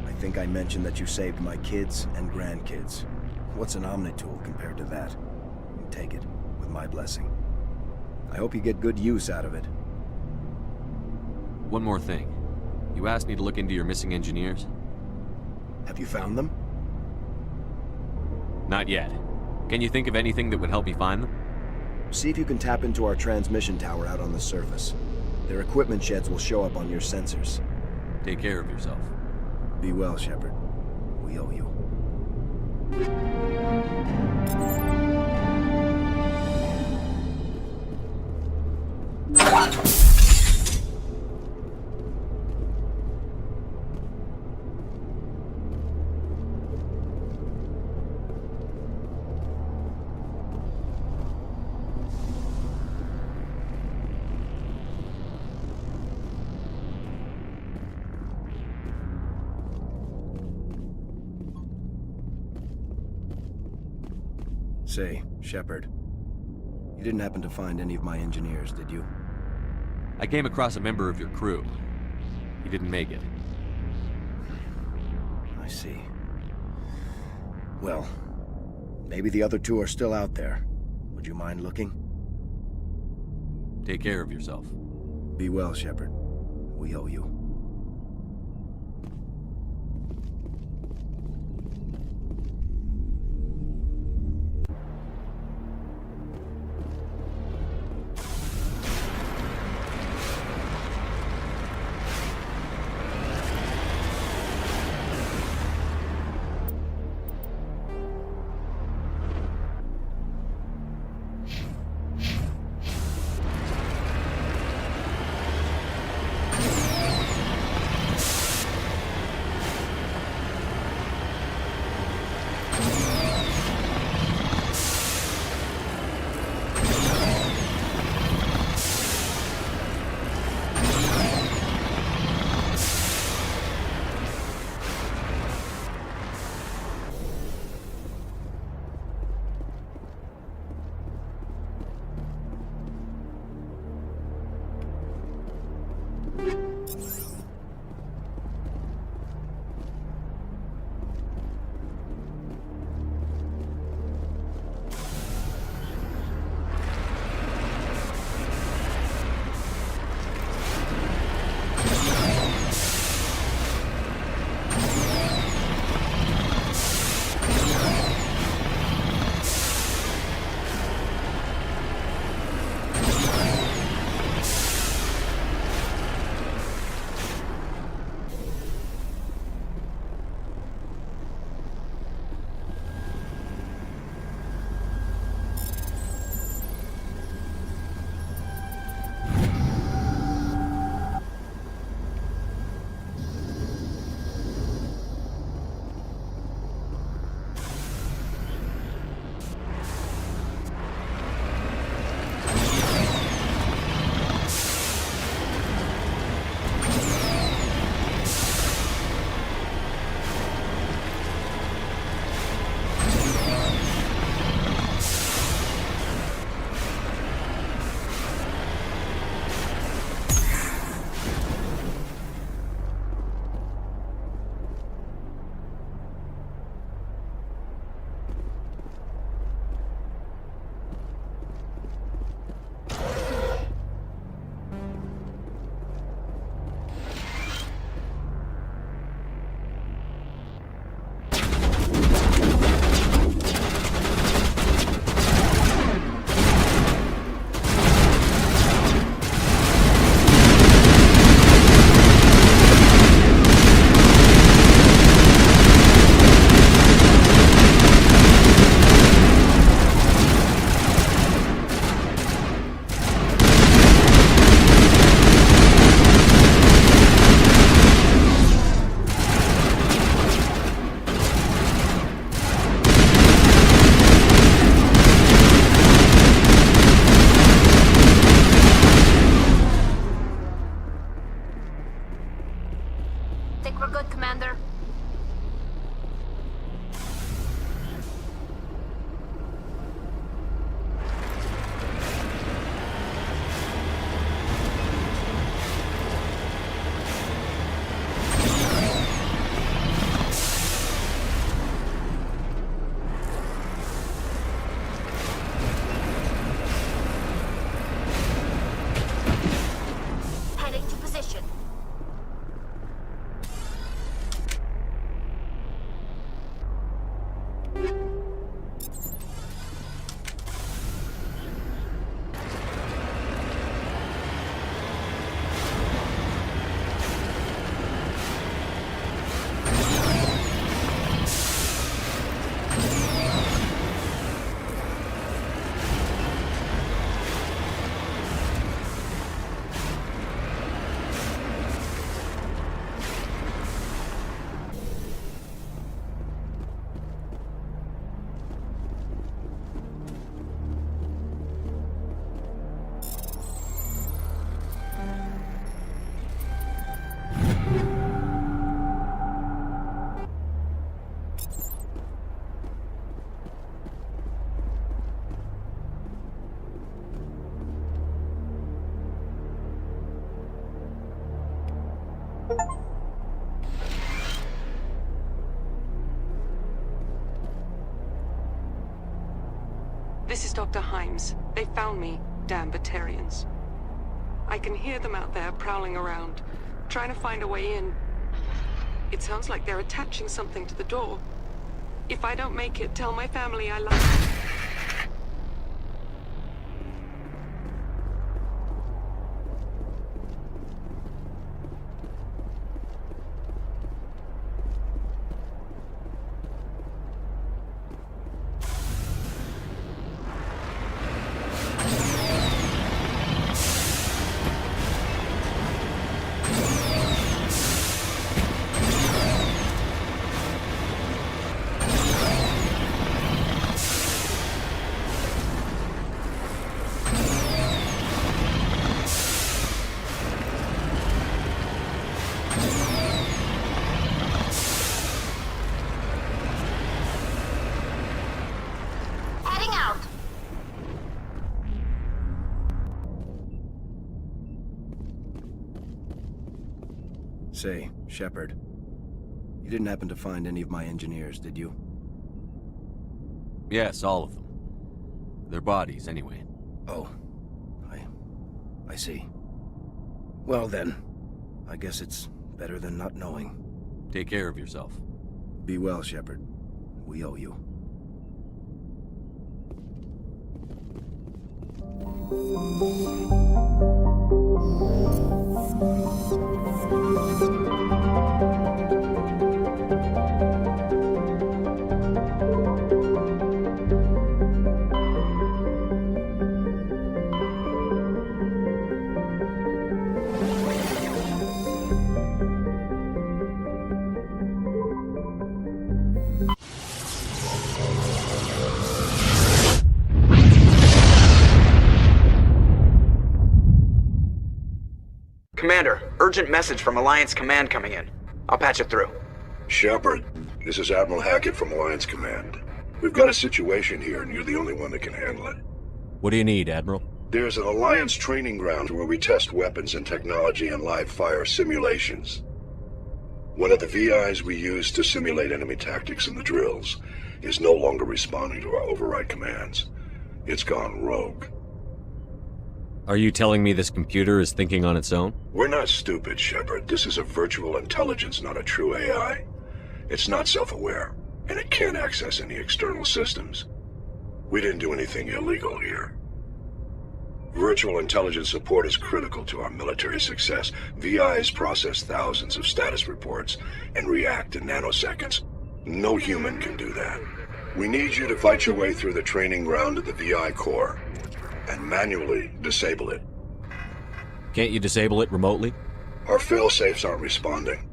Speaker 21: I think I mentioned that you saved my kids and grandkids. What's an Omni tool compared to that? Take it, with my blessing. I hope you get good use out of it.
Speaker 25: One more thing. You asked me to look into your missing engineers?
Speaker 21: Have you found them?
Speaker 25: Not yet. Can you think of anything that would help me find them?
Speaker 21: See if you can tap into our transmission tower out on the surface. Their equipment sheds will show up on your sensors.
Speaker 25: Take care of yourself.
Speaker 21: Be well, Shepard. We owe you. Say, Shepard, you didn't happen to find any of my engineers, did you?
Speaker 25: I came across a member of your crew. He didn't make it.
Speaker 21: I see. Well, maybe the other two are still out there. Would you mind looking?
Speaker 25: Take care of yourself.
Speaker 21: Be well, Shepard. We owe you.
Speaker 2: This is Dr. Himes. They found me, damn Batarians. I can hear them out there prowling around, trying to find a way in. It sounds like they're attaching something to the door. If I don't make it, tell my family I love them.
Speaker 21: Say, Shepard, you didn't happen to find any of my engineers, did you?
Speaker 25: Yes, all of them. Their bodies, anyway.
Speaker 21: Oh. I see. Well then, I guess it's better than not knowing.
Speaker 25: Take care of yourself.
Speaker 21: Be well, Shepard. We owe you.
Speaker 3: Commander, urgent message from Alliance Command coming in. I'll patch it through.
Speaker 12: Shepard, this is Admiral Hackett from Alliance Command. We've got a situation here, and you're the only one that can handle it.
Speaker 25: What do you need, Admiral?
Speaker 12: There's an Alliance training ground where we test weapons and technology in live fire simulations. One of the VIs we use to simulate enemy tactics in the drills is no longer responding to our override commands. It's gone rogue.
Speaker 25: Are you telling me this computer is thinking on its own?
Speaker 12: We're not stupid, Shepard. This is a virtual intelligence, not a true AI. It's not self-aware, and it can't access any external systems. We didn't do anything illegal here. Virtual intelligence support is critical to our military success. VIs process thousands of status reports and react in nanoseconds. No human can do that. We need you to fight your way through the training ground to the VI core and manually disable it.
Speaker 25: Can't you disable it remotely?
Speaker 12: Our failsafes aren't responding.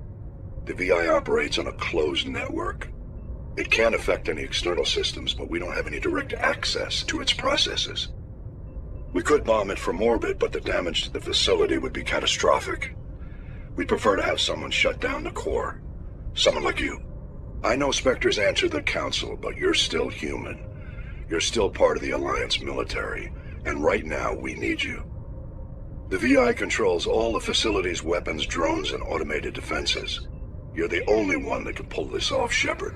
Speaker 12: The VI operates on a closed network. It can affect any external systems, but we don't have any direct access to its processes. We could bomb it from orbit, but the damage to the facility would be catastrophic. We'd prefer to have someone shut down the core. Someone like you. I know Spectres answer the Council, but you're still human. You're still part of the Alliance military, and right now we need you. The VI controls all the facility's weapons, drones, and automated defenses. You're the only one that can pull this off, Shepard.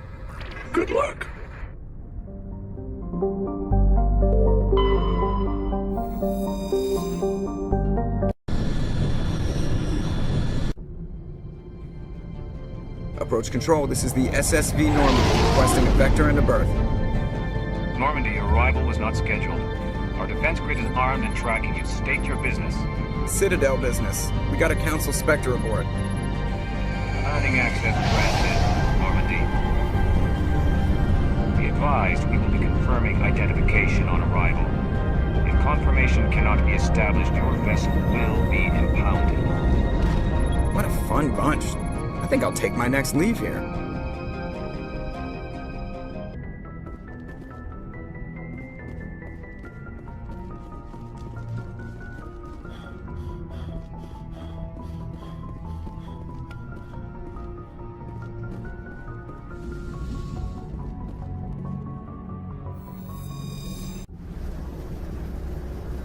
Speaker 12: Good luck.
Speaker 3: Approach control, this is the SSV Normandy, requesting a vector and a berth.
Speaker 15: Normandy, your arrival was not scheduled. Our defense grid is armed and tracking you. State your business.
Speaker 3: Citadel business. We got a Council Spectre aboard.
Speaker 15: Commanding access granted, Normandy. Be advised, we will be confirming identification on arrival. If confirmation cannot be established, your vessel will be impounded.
Speaker 3: What a fun bunch. I think I'll take my next leave here.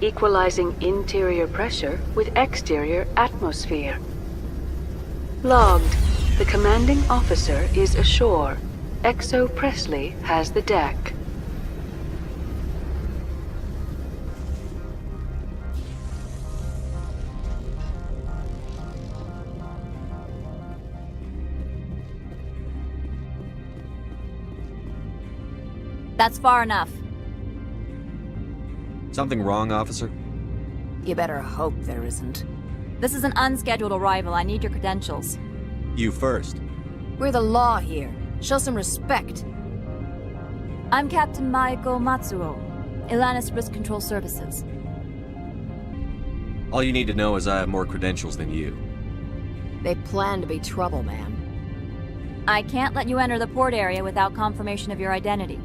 Speaker 1: Equalizing interior pressure with exterior atmosphere. Logged. The commanding officer is ashore. Exo Presley has the deck.
Speaker 6: That's far enough.
Speaker 25: Something wrong, officer?
Speaker 6: You better hope there isn't. This is an unscheduled arrival. I need your credentials.
Speaker 25: You first.
Speaker 6: We're the law here. Show some respect. I'm Captain Maiko Matsuo, Ilanis Risk Control Services.
Speaker 25: All you need to know is I have more credentials than you.
Speaker 6: They plan to be trouble, man. I can't let you enter the port area without confirmation of your identity.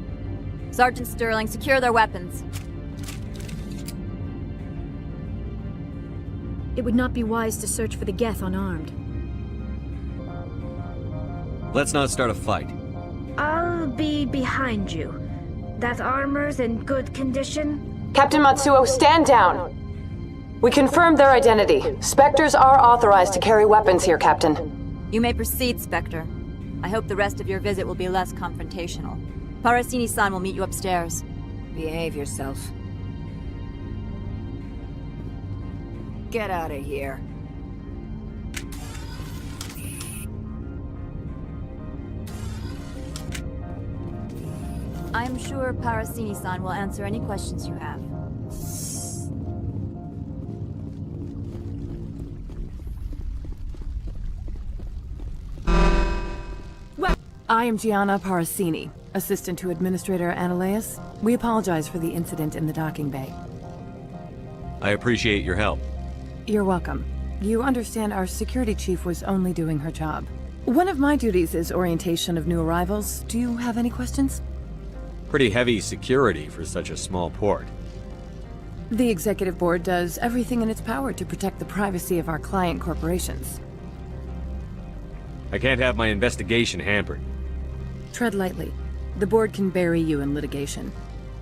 Speaker 6: Sergeant Sterling, secure their weapons.
Speaker 16: It would not be wise to search for the Geth unarmed.
Speaker 25: Let's not start a fight.
Speaker 13: I'll be behind you. That armor's in good condition?
Speaker 19: Captain Matsuo, stand down! We confirmed their identity. Spectres are authorized to carry weapons here, Captain.
Speaker 6: You may proceed, Spectre. I hope the rest of your visit will be less confrontational. Parasini-san will meet you upstairs. Behave yourself. Get out of here. I am sure Parasini-san will answer any questions you have.
Speaker 22: I am Gianna Parasini, assistant to Administrator Analeas. We apologize for the incident in the docking bay.
Speaker 25: I appreciate your help.
Speaker 22: You're welcome. You understand our security chief was only doing her job. One of my duties is orientation of new arrivals. Do you have any questions?
Speaker 25: Pretty heavy security for such a small port.
Speaker 22: The Executive Board does everything in its power to protect the privacy of our client corporations.
Speaker 25: I can't have my investigation hampered.
Speaker 22: Tread lightly. The board can bury you in litigation.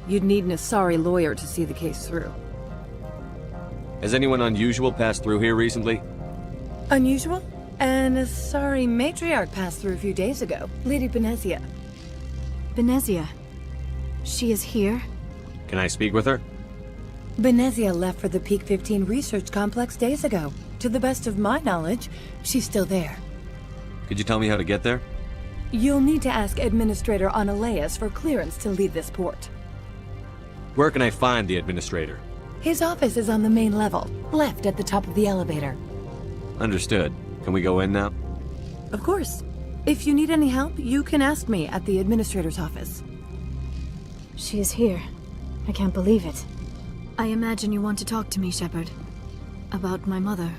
Speaker 22: You'd need an Asari lawyer to see the case through.
Speaker 25: Has anyone unusual passed through here recently?
Speaker 22: Unusual? An Asari matriarch passed through a few days ago. Lady Benezia.
Speaker 16: Benezia? She is here?
Speaker 25: Can I speak with her?
Speaker 22: Benezia left for the Peak 15 research complex days ago. To the best of my knowledge, she's still there.
Speaker 25: Could you tell me how to get there?
Speaker 22: You'll need to ask Administrator Analeas for clearance to leave this port.
Speaker 25: Where can I find the Administrator?
Speaker 22: His office is on the main level, left at the top of the elevator.
Speaker 25: Understood. Can we go in now?
Speaker 22: Of course. If you need any help, you can ask me at the Administrator's office.
Speaker 16: She is here. I can't believe it. I imagine you want to talk to me, Shepard. About my mother.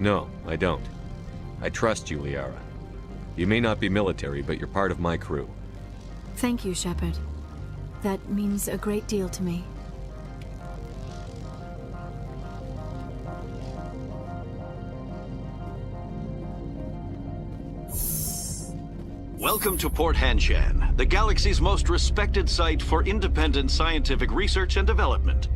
Speaker 25: No, I don't. I trust you, Liara. You may not be military, but you're part of my crew.
Speaker 16: Thank you, Shepard. That means a great deal to me.
Speaker 23: Welcome to Port Hanshan, the galaxy's most respected site for independent scientific research and development.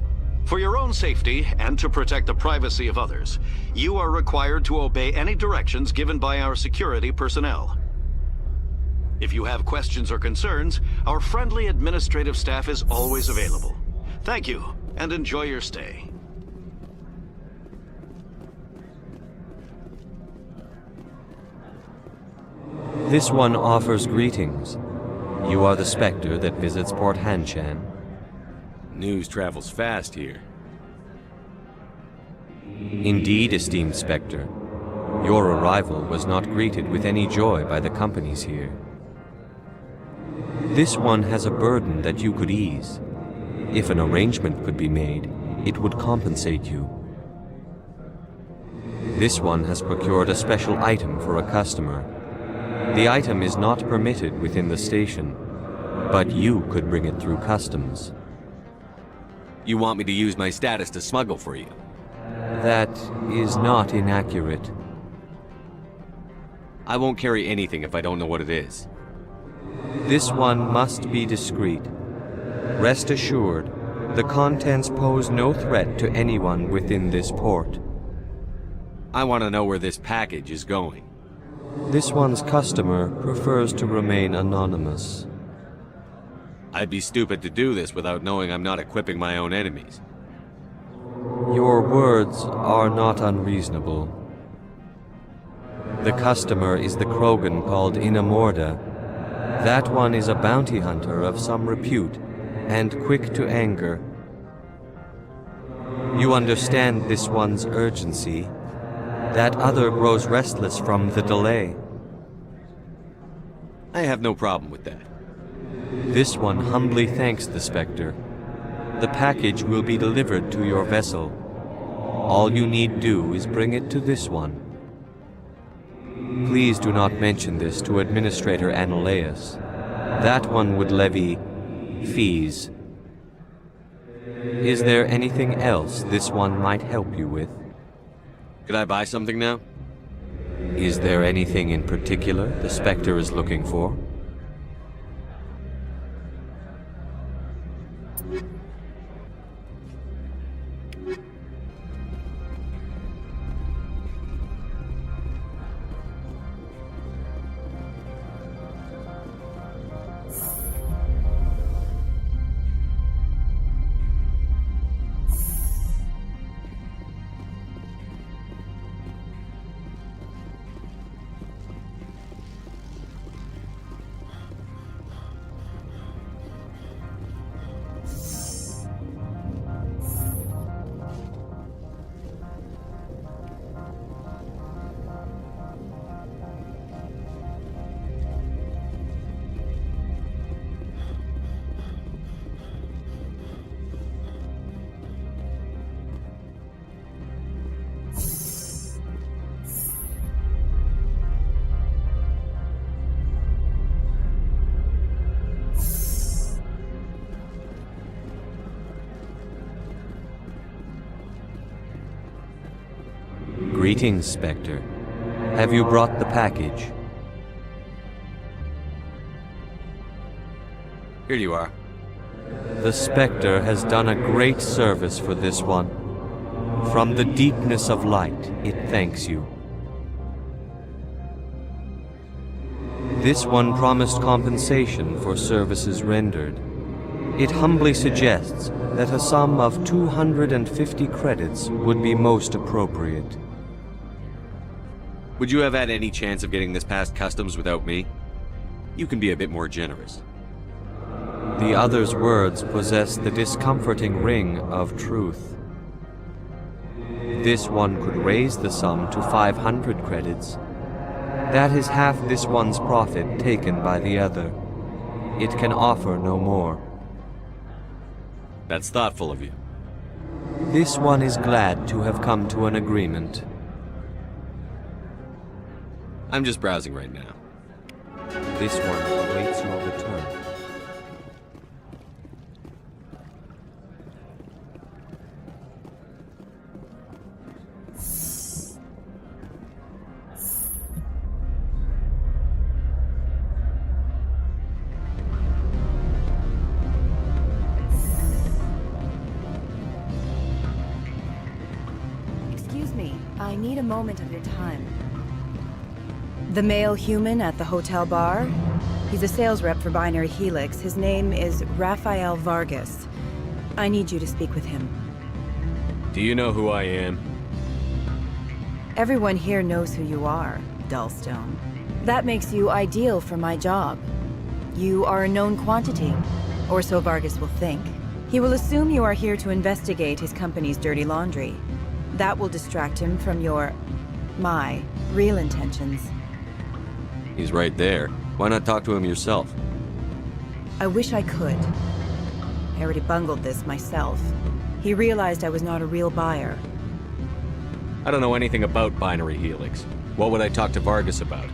Speaker 23: For your own safety, and to protect the privacy of others, you are required to obey any directions given by our security personnel. If you have questions or concerns, our friendly administrative staff is always available. Thank you, and enjoy your stay.
Speaker 24: This one offers greetings. You are the Spectre that visits Port Hanshan.
Speaker 25: News travels fast here.
Speaker 24: Indeed, esteemed Spectre. Your arrival was not greeted with any joy by the companies here. This one has a burden that you could ease. If an arrangement could be made, it would compensate you. This one has procured a special item for a customer. The item is not permitted within the station, but you could bring it through customs.
Speaker 25: You want me to use my status to smuggle for you?
Speaker 24: That is not inaccurate.
Speaker 25: I won't carry anything if I don't know what it is.
Speaker 24: This one must be discreet. Rest assured, the contents pose no threat to anyone within this port.
Speaker 25: I want to know where this package is going.
Speaker 24: This one's customer prefers to remain anonymous.
Speaker 25: I'd be stupid to do this without knowing I'm not equipping my own enemies.
Speaker 24: Your words are not unreasonable. The customer is the Krogan called Inamorda, That one is a bounty hunter of some repute, and quick to anger. You understand this one's urgency. That other grows restless from the delay.
Speaker 14: I have no problem with that.
Speaker 24: This one humbly thanks the Spectre. The package will be delivered to your vessel. All you need do is bring it to this one. Please do not mention this to Administrator Annaleus. That one would levy fees. Is there anything else this one might help you with?
Speaker 14: Could I buy something now?
Speaker 24: Is there anything in particular the Spectre is looking for? Greetings, Spectre. Have you brought the package?
Speaker 14: Here you are.
Speaker 24: The Spectre has done a great service for this one. From the deepness of light, it thanks you. This one promised compensation for services rendered. It humbly suggests that a sum of 250 credits would be most appropriate.
Speaker 14: Would you have had any chance of getting this past customs without me? You can be a bit more generous.
Speaker 24: The other's words possess the discomforting ring of truth. This one could raise the sum to 500 credits. That is half this one's profit taken by the other. It can offer no more.
Speaker 14: That's thoughtful of you.
Speaker 24: This one is glad to have come to an agreement.
Speaker 14: I'm just browsing right now.
Speaker 24: This one awaits your return.
Speaker 22: Excuse me, I need a moment of your time. The male human at the hotel bar? He's a sales rep for Binary Helix. His name is Rafael Vargas. I need you to speak with him.
Speaker 14: Do you know who I am?
Speaker 22: Everyone here knows who you are, Dullstone. That makes you ideal for my job. You are a known quantity, or so Vargas will think. He will assume you are here to investigate his company's dirty laundry. That will distract him from my real intentions.
Speaker 14: He's right there. Why not talk to him yourself?
Speaker 22: I wish I could. I already bungled this myself. He realized I was not a real buyer.
Speaker 14: I don't know anything about Binary Helix. What would I talk to Vargas about?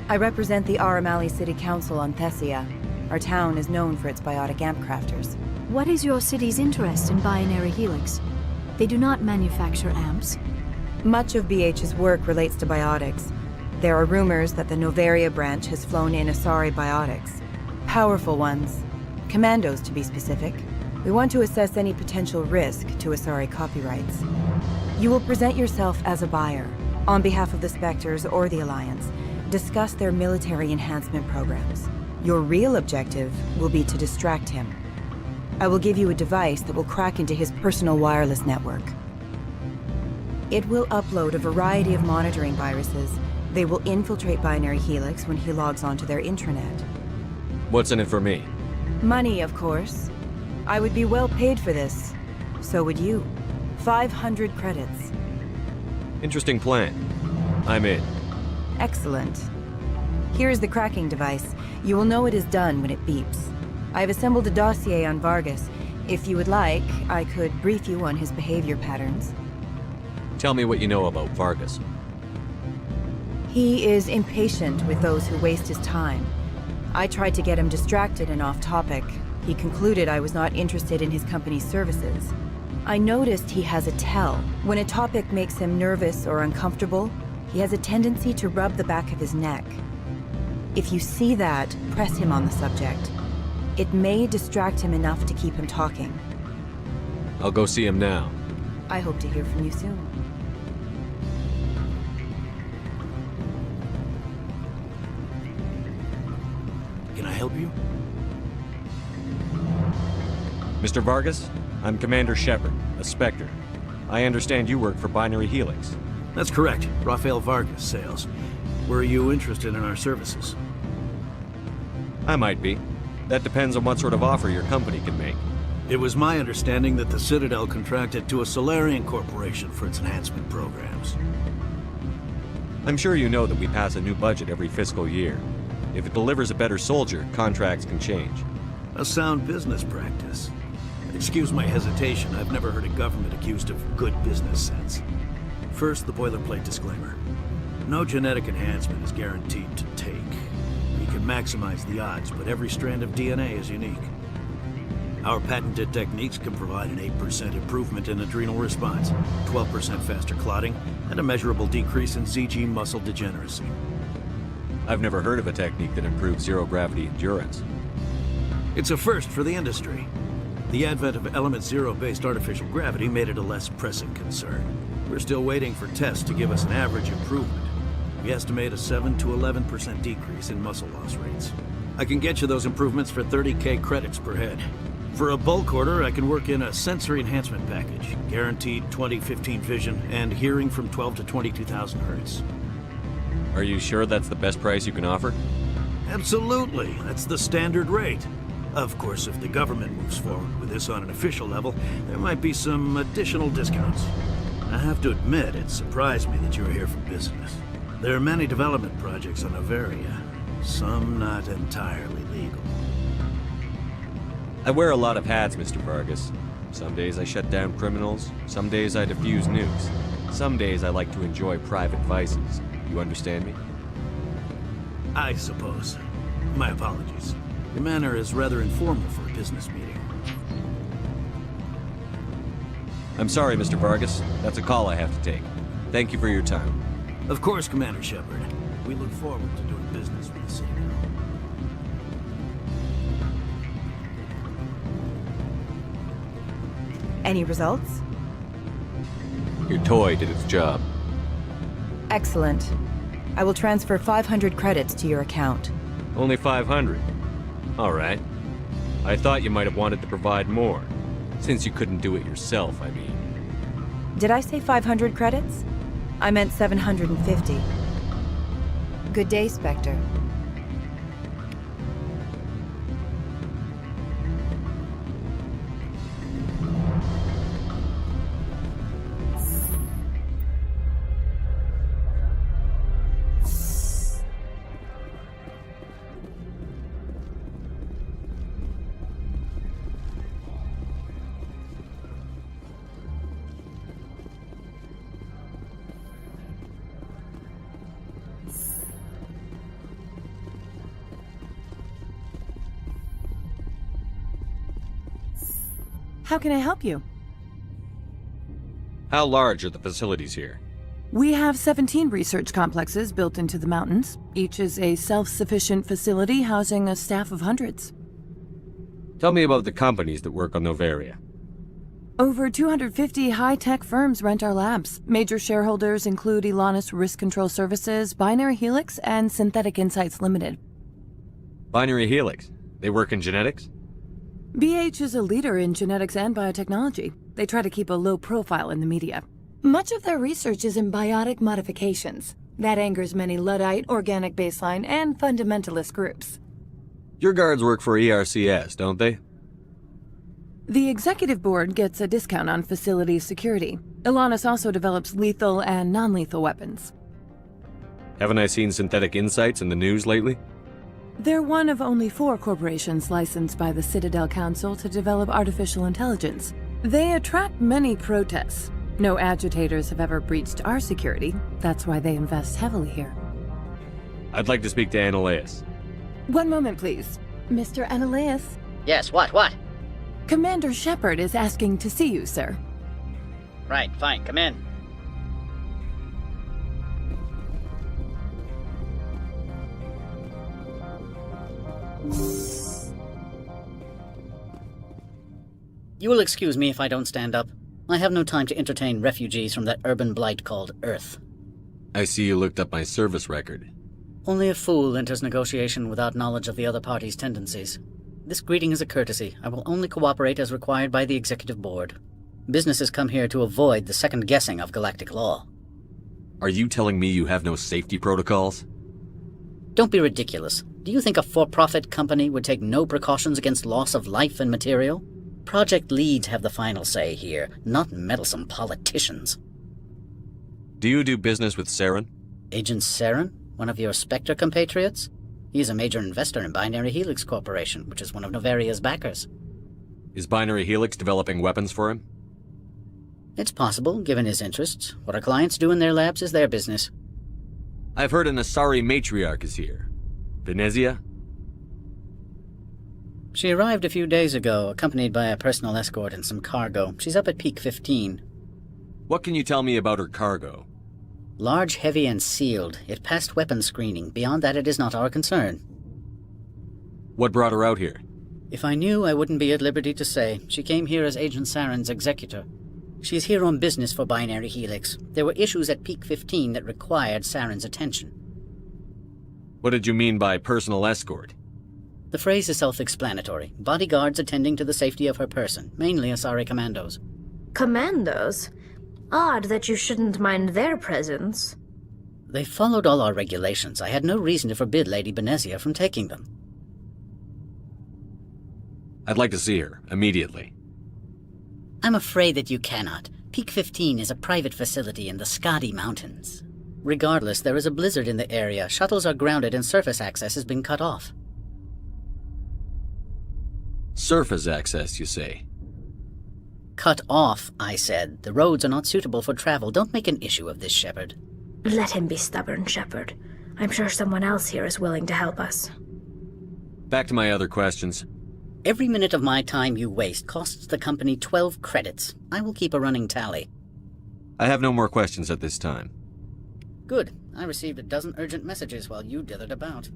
Speaker 22: I represent the Aramali City Council on Thessia. Our town is known for its biotic amp crafters.
Speaker 16: What is your city's interest in Binary Helix? They do not manufacture amps.
Speaker 22: Much of BH's work relates to biotics. There are rumors that the Novaria branch has flown in Asari biotics. Powerful ones. Commandos, to be specific. We want to assess any potential risk to Asari copyrights. You will present yourself as a buyer, on behalf of the Spectres or the Alliance. Discuss their military enhancement programs. Your real objective will be to distract him. I will give you a device that will crack into his personal wireless network. It will upload a variety of monitoring viruses. They will infiltrate Binary Helix when he logs onto their intranet.
Speaker 14: What's in it for me?
Speaker 22: Money, of course. I would be well paid for this. So would you. 500 credits.
Speaker 14: Interesting plan. I'm in.
Speaker 22: Excellent. Here is the cracking device. You will know it is done when it beeps. I have assembled a dossier on Vargas. If you would like, I could brief you on his behavior patterns.
Speaker 14: Tell me what you know about Vargas.
Speaker 22: He is impatient with those who waste his time. I tried to get him distracted and off topic. He concluded I was not interested in his company's services. I noticed he has a tell. When a topic makes him nervous or uncomfortable, he has a tendency to rub the back of his neck. If you see that, press him on the subject. It may distract him enough to keep him talking.
Speaker 14: I'll go see him now.
Speaker 22: I hope to hear from you soon.
Speaker 4: Can I help you?
Speaker 14: Mr. Vargas, I'm Commander Shepard, a Spectre. I understand you work for Binary Helix.
Speaker 4: That's correct. Rafael Vargas, sales. Were you interested in our services?
Speaker 14: I might be. That depends on what sort of offer your company can make.
Speaker 4: It was my understanding that the Citadel contracted to a Solarian corporation for its enhancement programs.
Speaker 14: I'm sure you know that we pass a new budget every fiscal year. If it delivers a better soldier, contracts can change.
Speaker 4: A sound business practice. Excuse my hesitation, I've never heard a government accused of good business sense. First, the boilerplate disclaimer. No genetic enhancement is guaranteed to take. We can maximize the odds, but every strand of DNA is unique. Our patented techniques can provide an 8% improvement in adrenal response, 12% faster clotting, and a measurable decrease in ZG muscle degeneracy.
Speaker 14: I've never heard of a technique that improves zero-gravity endurance.
Speaker 4: It's a first for the industry. The advent of element zero-based artificial gravity made it a less pressing concern. We're still waiting for tests to give us an average improvement. We estimate a 7 to 11% decrease in muscle loss rates. I can get you those improvements for 30K credits per head. For a bulk order, I can work in a sensory enhancement package, guaranteed 20/15 vision, and hearing from 12 to 22,000 hertz.
Speaker 14: Are you sure that's the best price you can offer?
Speaker 4: Absolutely, that's the standard rate. Of course, if the government moves forward with this on an official level, there might be some additional discounts. I have to admit, it surprised me that you were here for business. There are many development projects on Noveria, some not entirely legal.
Speaker 14: I wear a lot of hats, Mr. Vargas. Some days I shut down criminals, some days I defuse nukes. Some days I like to enjoy private vices. You understand me?
Speaker 4: I suppose. My apologies. Your manner is rather informal for a business meeting.
Speaker 14: I'm sorry, Mr. Vargas. That's a call I have to take. Thank you for your time.
Speaker 4: Of course, Commander Shepard. We look forward to doing business with the Citadel.
Speaker 22: Any results?
Speaker 14: Your toy did its job.
Speaker 22: Excellent. I will transfer 500 credits to your account.
Speaker 14: Only 500. All right. I thought you might have wanted to provide more. Since you couldn't do it yourself, I mean.
Speaker 22: Did I say 500 credits? I meant 750. Good day, Spectre. How can I help you?
Speaker 14: How large are the facilities here?
Speaker 16: We have 17 research complexes built into the mountains. Each is a self-sufficient facility housing a staff of hundreds.
Speaker 14: Tell me about the companies that work on Noveria.
Speaker 16: Over 250 high-tech firms rent our labs. Major shareholders include Elanus Risk Control Services, Binary Helix, and Synthetic Insights Limited.
Speaker 14: Binary Helix? They work in genetics?
Speaker 16: BH is a leader in genetics and biotechnology. They try to keep a low profile in the media. Much of their research is in biotic modifications. That angers many Luddite, organic baseline, and fundamentalist groups.
Speaker 14: Your guards work for ERCS, don't they?
Speaker 7: The executive board gets a discount on facility security. Ilanis also develops lethal and non-lethal weapons.
Speaker 14: Haven't I seen Synthetic Insights in the news lately?
Speaker 7: They're one of only 4 corporations licensed by the Citadel Council to develop artificial intelligence. They attract many protests. No agitators have ever breached our security. That's why they invest heavily here.
Speaker 14: I'd like to speak to Annaleus.
Speaker 7: One moment, please. Mr. Annaleus?
Speaker 8: Yes, what?
Speaker 7: Commander Shepard is asking to see you, sir.
Speaker 8: Right, fine, come in. You will excuse me if I don't stand up. I have no time to entertain refugees from that urban blight called Earth.
Speaker 14: I see you looked up my service record.
Speaker 8: Only a fool enters negotiation without knowledge of the other party's tendencies. This greeting is a courtesy. I will only cooperate as required by the Executive Board. Businesses come here to avoid the second guessing of galactic law.
Speaker 14: Are you telling me you have no safety protocols?
Speaker 8: Don't be ridiculous. Do you think a for-profit company would take no precautions against loss of life and material? Project leads have the final say here, not meddlesome politicians.
Speaker 14: Do you do business with Saren?
Speaker 8: Agent Saren? One of your Spectre compatriots? He's a major investor in Binary Helix Corporation, which is one of Novaria's backers.
Speaker 14: Is Binary Helix developing weapons for him?
Speaker 8: It's possible, given his interests. What our clients do in their labs is their business.
Speaker 14: I've heard an Asari matriarch is here. Venezia?
Speaker 8: She arrived a few days ago, accompanied by a personal escort and some cargo. She's up at Peak 15.
Speaker 14: What can you tell me about her cargo?
Speaker 8: Large, heavy, and sealed. It passed weapons screening. Beyond that, it is not our concern.
Speaker 14: What brought her out here?
Speaker 8: If I knew, I wouldn't be at liberty to say. She came here as Agent Saren's executor. She's here on business for Binary Helix. There were issues at Peak 15 that required Saren's attention.
Speaker 14: What did you mean by personal escort?
Speaker 8: The phrase is self-explanatory. Bodyguards attending to the safety of her person, mainly Asari commandos.
Speaker 13: Commandos? Odd that you shouldn't mind their presence.
Speaker 8: They followed all our regulations. I had no reason to forbid Lady Benezia from taking them.
Speaker 14: I'd like to see her, immediately.
Speaker 8: I'm afraid that you cannot. Peak 15 is a private facility in the Skadi Mountains. Regardless, there is a blizzard in the area. Shuttles are grounded and surface access has been cut off.
Speaker 14: Surface access, you say?
Speaker 8: Cut off, I said. The roads are not suitable for travel. Don't make an issue of this, Shepard.
Speaker 13: Let him be stubborn, Shepard. I'm sure someone else here is willing to help us.
Speaker 14: Back to my other questions.
Speaker 8: Every minute of my time you waste costs the company 12 credits. I will keep a running tally.
Speaker 14: I have no more questions at this time.
Speaker 8: Good. I received a dozen urgent messages while you dithered about.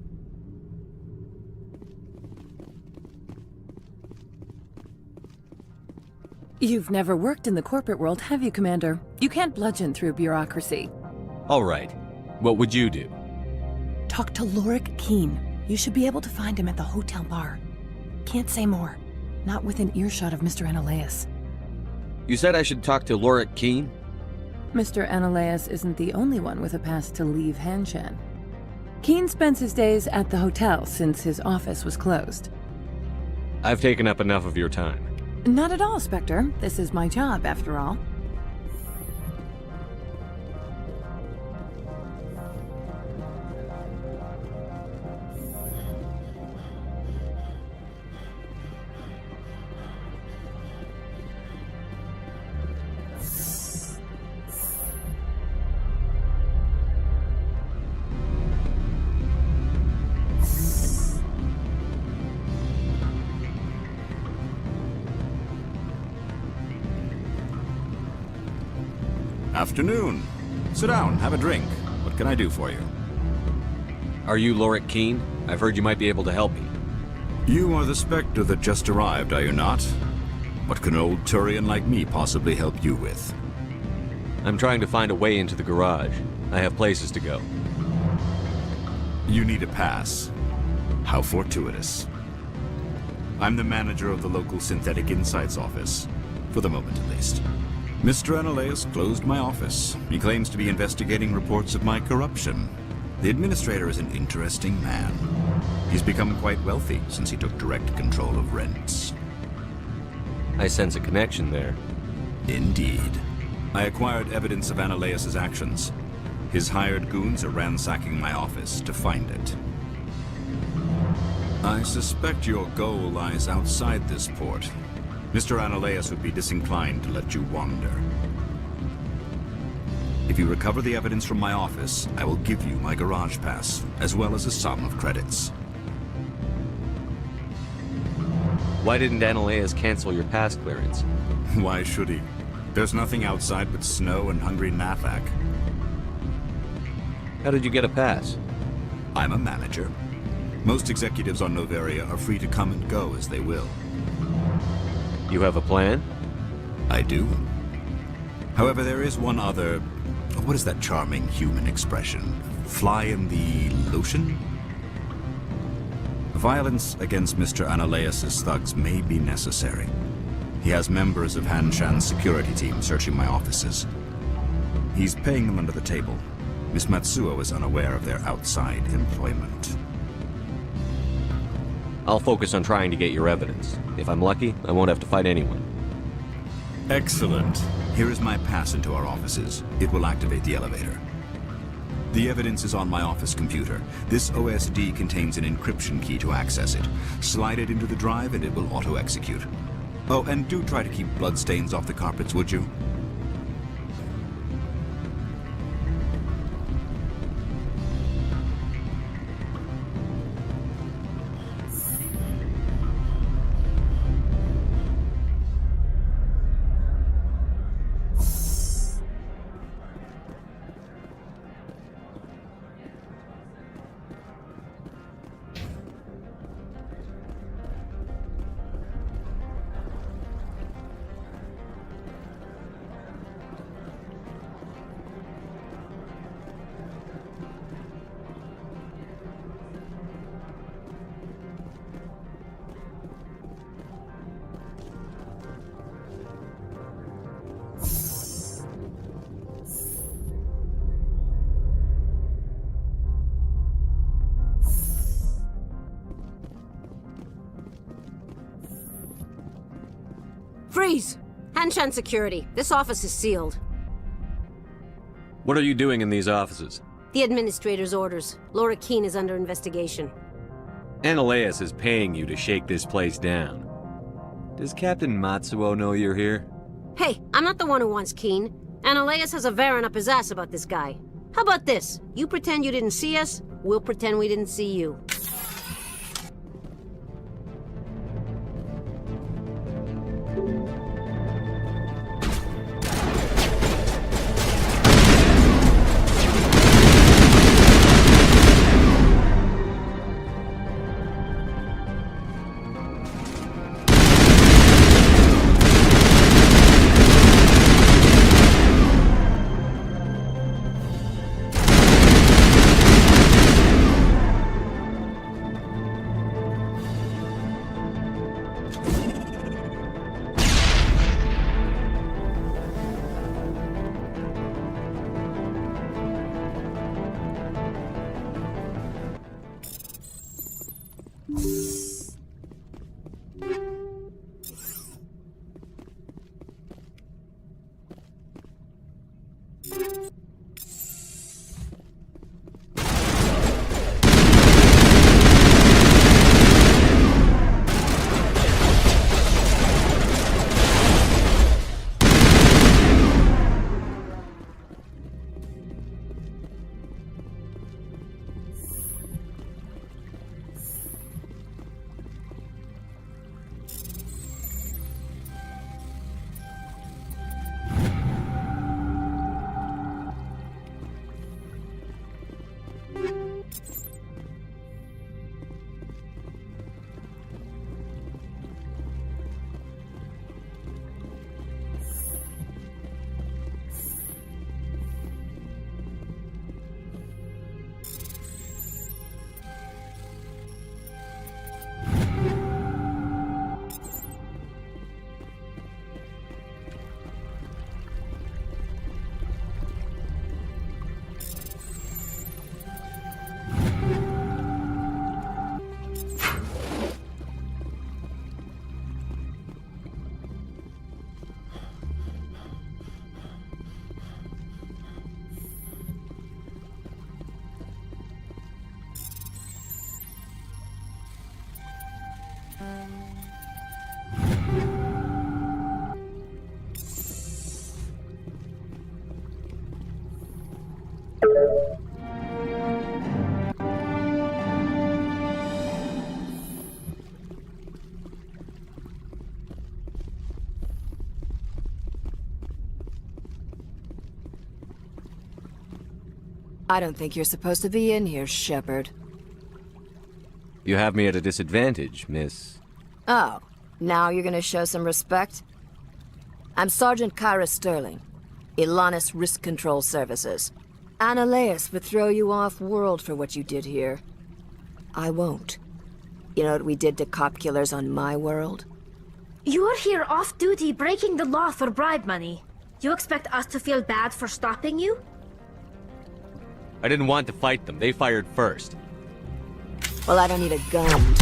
Speaker 7: You've never worked in the corporate world, have you, Commander? You can't bludgeon through bureaucracy.
Speaker 14: All right. What would you do?
Speaker 7: Talk to Lorik Keen. You should be able to find him at the hotel bar. Can't say more. Not within earshot of Mr. Annaleus.
Speaker 14: You said I should talk to Lorik Keen?
Speaker 7: Mr. Annaleus isn't the only one with a pass to leave Hanshan. Keen spends his days at the hotel since his office was closed.
Speaker 14: I've taken up enough of your time.
Speaker 7: Not at all, Spectre. This is my job, after all.
Speaker 10: Afternoon. Sit down, have a drink. What can I do for you?
Speaker 14: Are you Lorik Keen? I've heard you might be able to help me.
Speaker 10: You are the Spectre that just arrived, are you not? What can an old Turian like me possibly help you with?
Speaker 14: I'm trying to find a way into the garage. I have places to go.
Speaker 10: You need a pass. How fortuitous. I'm the manager of the local Synthetic Insights office. For the moment, at least. Mr. Annaleus closed my office. He claims to be investigating reports of my corruption. The administrator is an interesting man. He's become quite wealthy since he took direct control of rents.
Speaker 14: I sense a connection there.
Speaker 10: Indeed. I acquired evidence of Ananias' actions. His hired goons are ransacking my office to find it. I suspect your goal lies outside this port. Mr. Ananias would be disinclined to let you wander. If you recover the evidence from my office, I will give you my garage pass, as well as a sum of credits.
Speaker 14: Why didn't Ananias cancel your pass clearance?
Speaker 10: Why should he? There's nothing outside but snow and hungry Nathak.
Speaker 14: How did you get a pass?
Speaker 10: I'm a manager. Most executives on Noveria are free to come and go as they will.
Speaker 14: You have a plan?
Speaker 10: I do. However, there is one other... What is that charming human expression? Fly in the lotion? Violence against Mr. Ananias' thugs may be necessary. He has members of Hanshan's security team searching my offices. He's paying them under the table. Miss Matsuo is unaware of their outside employment.
Speaker 14: I'll focus on trying to get your evidence. If I'm lucky, I won't have to fight anyone.
Speaker 10: Excellent. Here is my pass into our offices. It will activate the elevator. The evidence is on my office computer. This OSD contains an encryption key to access it. Slide it into the drive and it will auto-execute. Oh, and do try to keep bloodstains off the carpets, would you?
Speaker 5: Freeze! Hanshan Security. This office is sealed.
Speaker 14: What are you doing in these offices?
Speaker 5: The administrator's orders. Laura Keene is under investigation.
Speaker 14: Ananias is paying you to shake this place down. Does Captain Matsuo know you're here?
Speaker 5: Hey, I'm not the one who wants Keene. Ananias has a Varen up his ass about this guy. How about this? You pretend you didn't see us, we'll pretend we didn't see you.
Speaker 9: I don't think you're supposed to be in here, Shepard.
Speaker 14: You have me at a disadvantage, miss.
Speaker 9: Oh, now you're gonna show some respect? I'm Sergeant Kyra Sterling, Ilanis Risk Control Services. Annaleus would throw you off-world for what you did here. I won't. You know what we did to cop killers on my world?
Speaker 13: You're here off-duty breaking the law for bribe money. You expect us to feel bad for stopping you?
Speaker 14: I didn't want to fight them. They fired first.
Speaker 9: Well, I don't need a gun.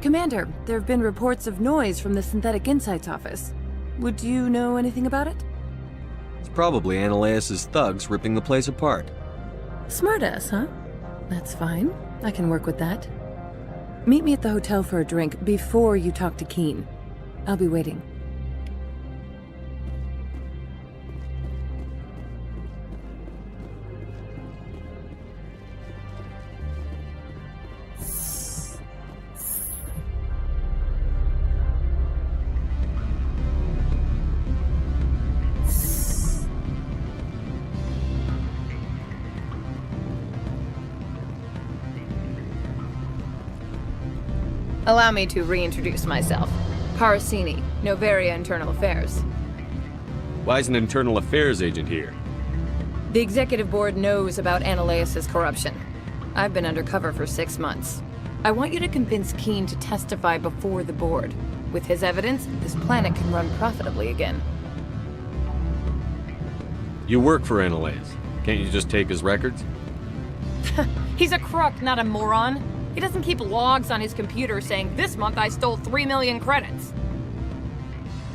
Speaker 7: Commander, there have been reports of noise from the Synthetic Insights office. Would you know anything about it?
Speaker 14: It's probably Annaleus' thugs ripping the place apart.
Speaker 7: Smartass, huh? That's fine. I can work with that. Meet me at the hotel for a drink before you talk to Keen. I'll be waiting.
Speaker 11: Allow me to reintroduce myself. Parasini, Novaria Internal Affairs.
Speaker 14: Why is an internal affairs agent here?
Speaker 11: The executive board knows about Annaleus' corruption. I've been undercover for 6 months. I want you to convince Keen to testify before the board. With his evidence, this planet can run profitably again.
Speaker 14: You work for Annaleus. Can't you just take his records?
Speaker 11: He's a crook, not a moron. He doesn't keep logs on his computer saying, "This month I stole 3 million credits."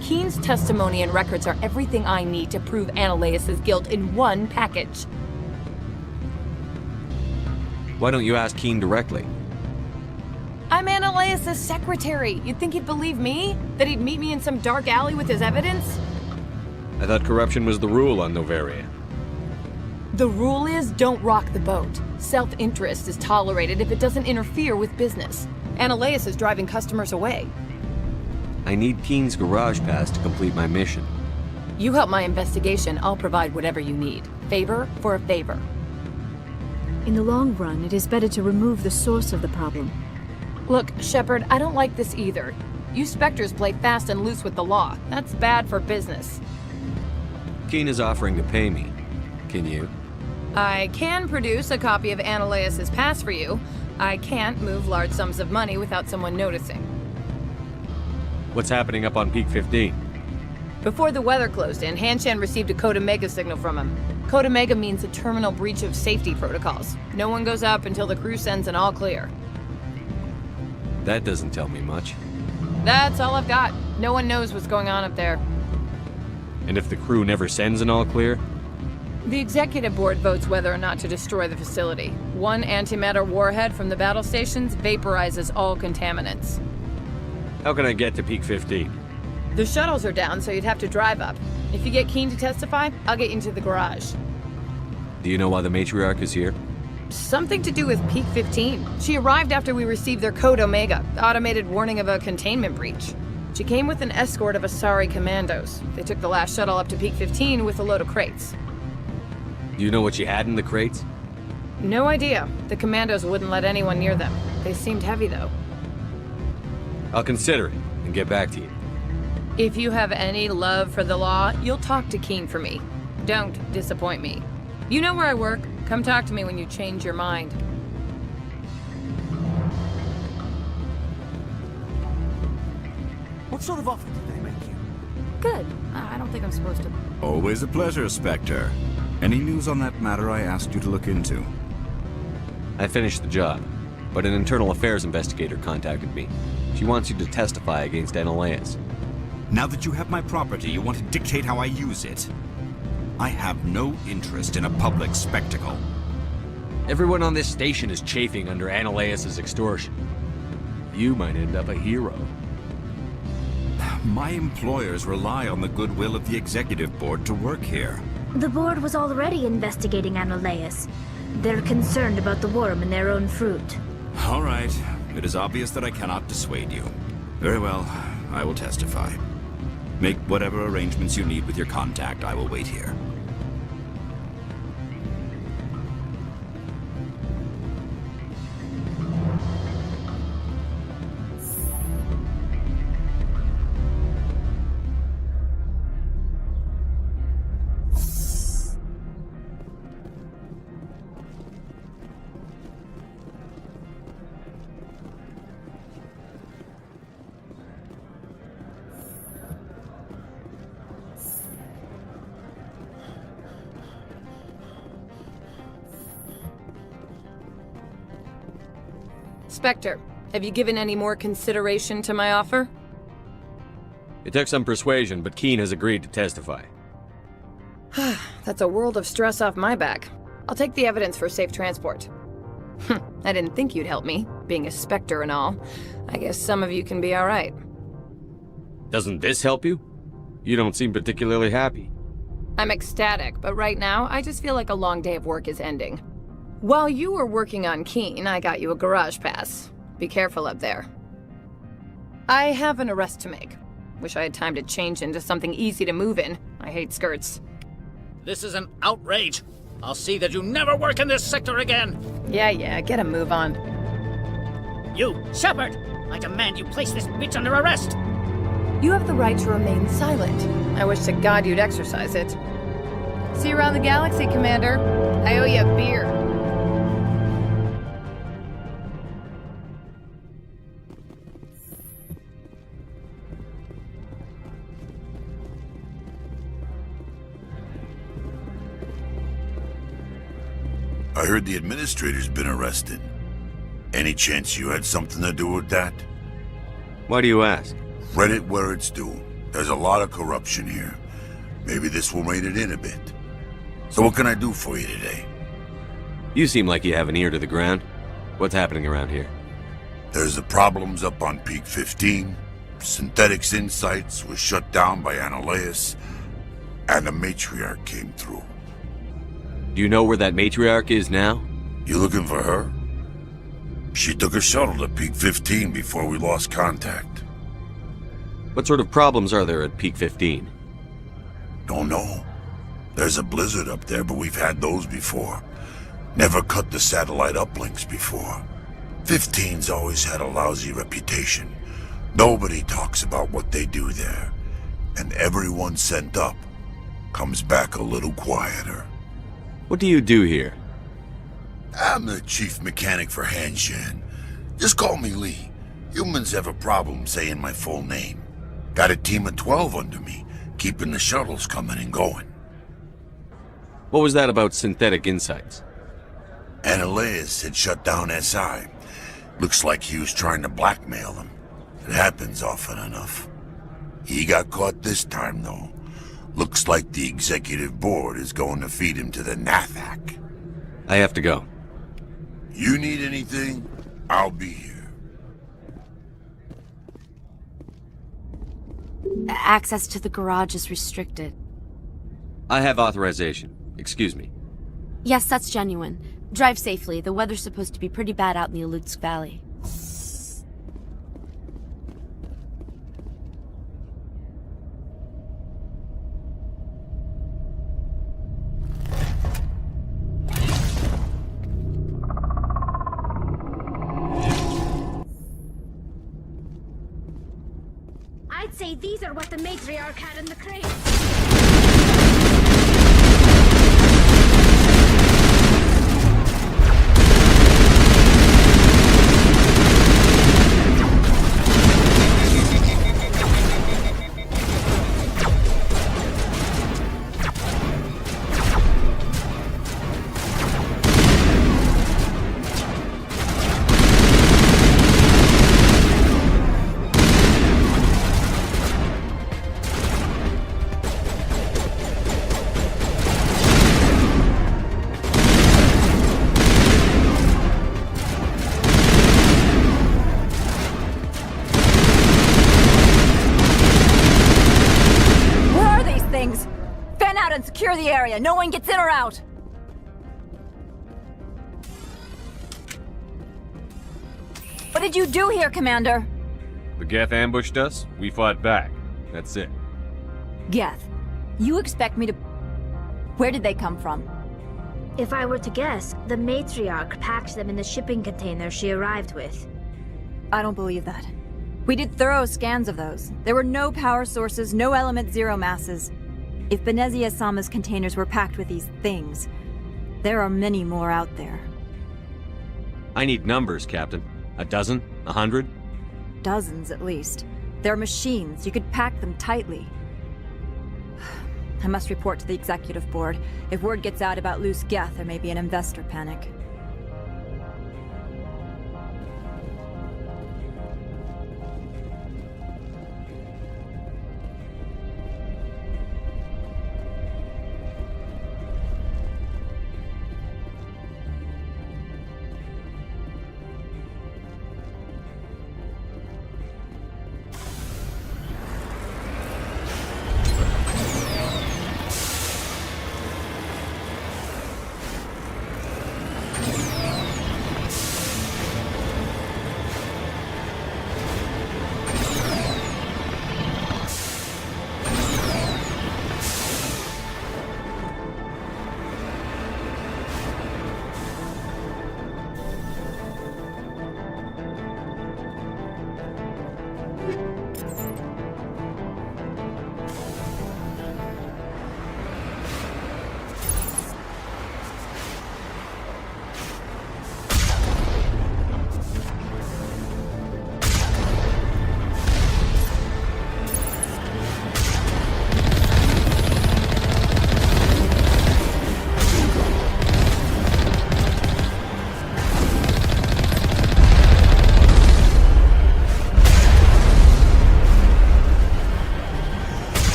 Speaker 11: Keen's testimony and records are everything I need to prove Annaleus' guilt in one package.
Speaker 14: Why don't you ask Keen directly?
Speaker 11: I'm Annaleus' secretary. You'd think he'd believe me? That he'd meet me in some dark alley with his evidence?
Speaker 14: I thought corruption was the rule on Novaria.
Speaker 11: The rule is, don't rock the boat. Self-interest is tolerated if it doesn't interfere with business. Annaleus is driving customers away.
Speaker 14: I need Keen's garage pass to complete my mission.
Speaker 11: You help my investigation, I'll provide whatever you need. Favor for a favor.
Speaker 16: In the long run, it is better to remove the source of the problem.
Speaker 11: Look, Shepard, I don't like this either. You Spectres play fast and loose with the law. That's bad for business.
Speaker 14: Keen is offering to pay me. Can you?
Speaker 11: I can produce a copy of Annaleus' pass for you. I can't move large sums of money without someone noticing.
Speaker 14: What's happening up on Peak 15?
Speaker 11: Before the weather closed in, Hanshan received a Code Omega signal from him. Code Omega means a terminal breach of safety protocols. No one goes up until the crew sends an all clear.
Speaker 14: That doesn't tell me much.
Speaker 11: That's all I've got. No one knows what's going on up there.
Speaker 14: And if the crew never sends an all clear?
Speaker 11: The executive board votes whether or not to destroy the facility. One antimatter warhead from the battle stations vaporizes all contaminants.
Speaker 14: How can I get to Peak 15?
Speaker 11: The shuttles are down, so you'd have to drive up. If you get Keen to testify, I'll get you into the garage.
Speaker 14: Do you know why the matriarch is here?
Speaker 11: Something to do with Peak 15. She arrived after we received their Code Omega, automated warning of a containment breach. She came with an escort of Asari commandos. They took the last shuttle up to Peak 15 with a load of crates.
Speaker 14: Do you know what she had in the crates?
Speaker 11: No idea. The commandos wouldn't let anyone near them. They seemed heavy, though.
Speaker 14: I'll consider it and get back to you.
Speaker 11: If you have any love for the law, you'll talk to Keen for me. Don't disappoint me. You know where I work. Come talk to me when you change your mind.
Speaker 2: What sort of offer did they make you?
Speaker 6: Good. I don't think I'm supposed to.
Speaker 10: Always a pleasure, Spectre. Any news on that matter I asked you to look into?
Speaker 14: I finished the job, but an internal affairs investigator contacted me. She wants you to testify against Analeus.
Speaker 10: Now that you have my property, you want to dictate how I use it? I have no interest in a public spectacle.
Speaker 14: Everyone on this station is chafing under Analeus' extortion. You might end up a hero.
Speaker 10: My employers rely on the goodwill of the executive board to work here.
Speaker 13: The board was already investigating Analeus. They're concerned about the worm in their own fruit.
Speaker 10: All right. It is obvious that I cannot dissuade you. Very well. I will testify. Make whatever arrangements you need with your contact. I will wait here.
Speaker 11: Spectre, have you given any more consideration to my offer?
Speaker 14: It took some persuasion, but Keen has agreed to testify.
Speaker 11: That's a world of stress off my back. I'll take the evidence for safe transport. I didn't think you'd help me, being a Spectre and all. I guess some of you can be alright.
Speaker 14: Doesn't this help you? You don't seem particularly happy.
Speaker 11: I'm ecstatic, but right now, I just feel like a long day of work is ending. While you were working on Keen, I got you a garage pass. Be careful up there. I have an arrest to make. Wish I had time to change into something easy to move in. I hate skirts.
Speaker 8: This is an outrage. I'll see that you never work in this sector again.
Speaker 11: Yeah, get a move on.
Speaker 8: You, Shepard! I demand you place this bitch under arrest!
Speaker 11: You have the right to remain silent. I wish to God you'd exercise it. See you around the galaxy, Commander. I owe you a beer.
Speaker 12: I heard the administrator's been arrested. Any chance you had something to do with that?
Speaker 14: Why do you ask?
Speaker 12: Read it where it's due. There's a lot of corruption here. Maybe this will rein it in a bit. So what can I do for you today?
Speaker 14: You seem like you have an ear to the ground. What's happening around here?
Speaker 12: There's the problems up on Peak 15. Synthetics Insights was shut down by Analeus. And the matriarch came through.
Speaker 14: Do you know where that matriarch is now?
Speaker 12: You looking for her? She took a shuttle to Peak 15 before we lost contact.
Speaker 14: What sort of problems are there at Peak 15?
Speaker 12: Don't know. There's a blizzard up there, but we've had those before. Never cut the satellite uplinks before. 15's always had a lousy reputation. Nobody talks about what they do there. And everyone sent up comes back a little quieter.
Speaker 14: What do you do here?
Speaker 12: I'm the chief mechanic for Hanshan. Just call me Lee. Humans have a problem saying my full name. Got a team of 12 under me, keeping the shuttles coming and going.
Speaker 14: What was that about Synthetic Insights?
Speaker 12: Analeus had shut down SI. Looks like he was trying to blackmail them. It happens often enough. He got caught this time, though. Looks like the executive board is going to feed him to the Nathak.
Speaker 14: I have to go.
Speaker 12: You need anything? I'll be here.
Speaker 17: Access to the garage is restricted.
Speaker 14: I have authorization. Excuse me.
Speaker 17: Yes, that's genuine. Drive safely. The weather's supposed to be pretty bad out in the Alutsk Valley.
Speaker 13: say these are what the matriarch had in the crate.
Speaker 6: Secure the area. No one gets in or out. What did you do here, Commander?
Speaker 14: The Geth ambushed us. We fought back. That's it.
Speaker 6: Geth, you expect me to... Where did they come from?
Speaker 13: If I were to guess, the matriarch packed them in the shipping container she arrived with.
Speaker 6: I don't believe that. We did thorough scans of those. There were no power sources, no element zero masses. If Benezia Sama's containers were packed with these things, there are many more out there.
Speaker 14: I need numbers, Captain. A dozen? 100?
Speaker 6: Dozens, at least. They're machines. You could pack them tightly. I must report to the executive board. If word gets out about loose Geth, there may be an investor panic.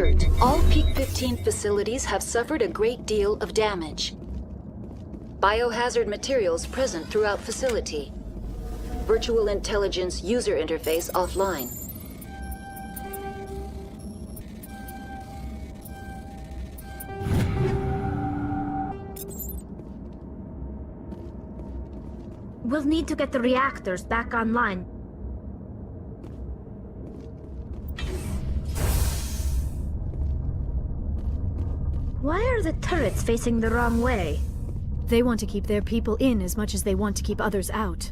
Speaker 2: Alert. All Peak 15 facilities have suffered a great deal of damage. Biohazard materials present throughout facility. Virtual intelligence user interface offline.
Speaker 13: We'll need to get the reactors back online. Why are the turrets facing the wrong way?
Speaker 16: They want to keep their people in as much as they want to keep others out.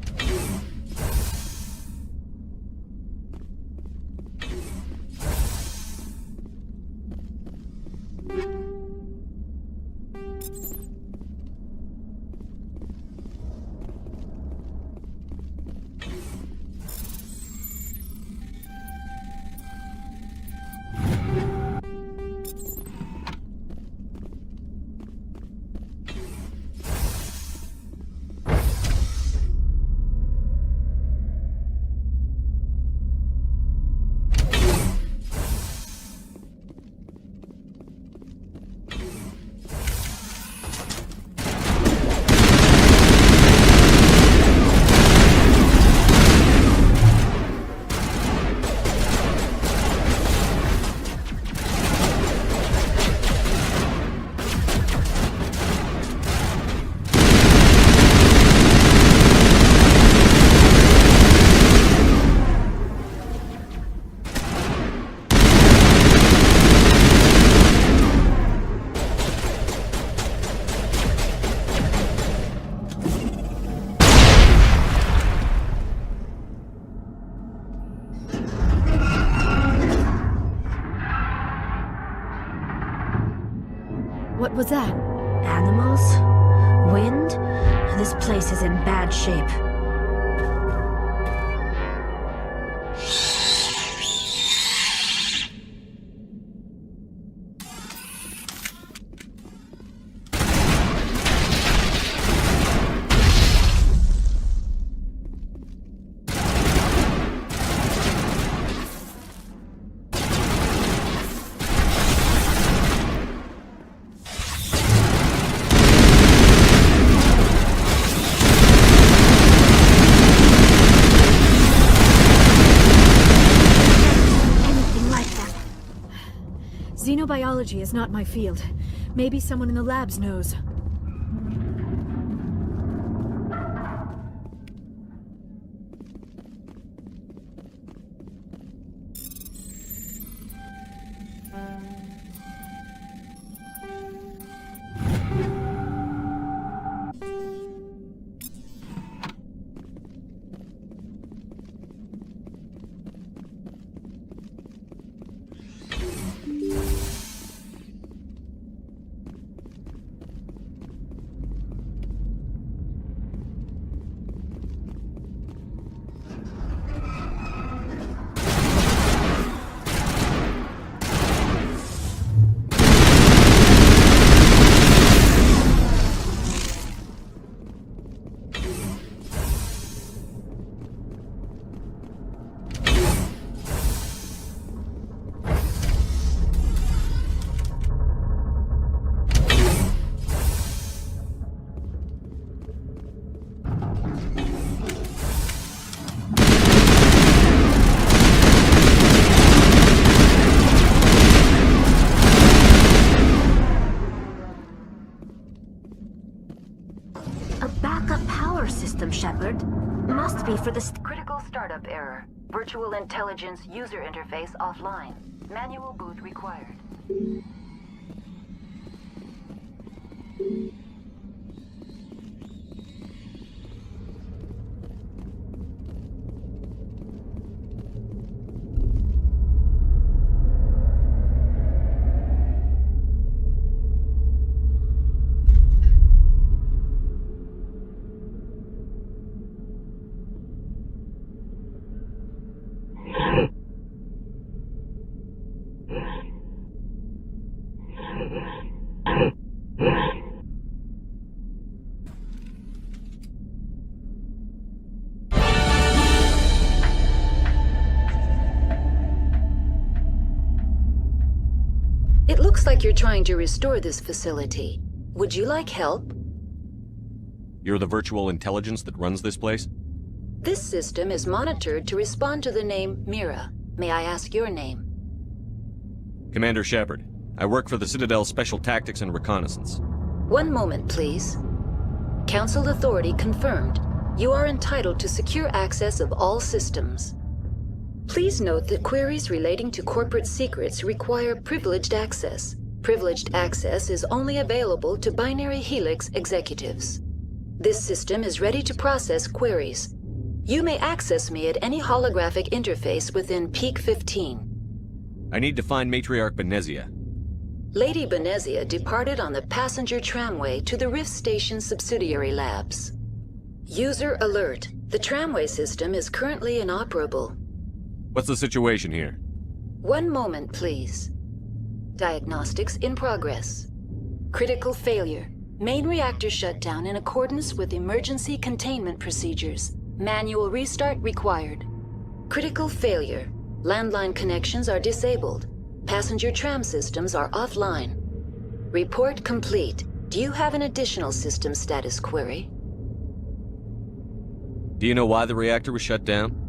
Speaker 16: What was that?
Speaker 13: Animals? Wind? This place is in bad shape.
Speaker 16: Xenobiology is not my field. Maybe someone in the labs knows.
Speaker 13: Shepard. Must be for the
Speaker 2: critical startup error. Virtual intelligence user interface offline. Manual boot required. Looks like you're trying to restore this facility. Would you like help?
Speaker 14: You're the virtual intelligence that runs this place?
Speaker 2: This system is monitored to respond to the name Mira. May I ask your name?
Speaker 14: Commander Shepard. I work for the Citadel Special Tactics and Reconnaissance.
Speaker 2: One moment, please. Council authority confirmed. You are entitled to secure access of all systems. Please note that queries relating to corporate secrets require privileged access. Privileged access is only available to Binary Helix executives. This system is ready to process queries. You may access me at any holographic interface within Peak 15.
Speaker 14: I need to find Matriarch Benezia.
Speaker 2: Lady Benezia departed on the passenger tramway to the Rift Station subsidiary labs. User alert. The tramway system is currently inoperable.
Speaker 14: What's the situation here?
Speaker 2: One moment, please. Diagnostics in progress. Critical failure. Main reactor shutdown in accordance with emergency containment procedures. Manual restart required. Critical failure. Landline connections are disabled. Passenger tram systems are offline. Report complete. Do you have an additional system status query?
Speaker 14: Do you know why the reactor was shut down?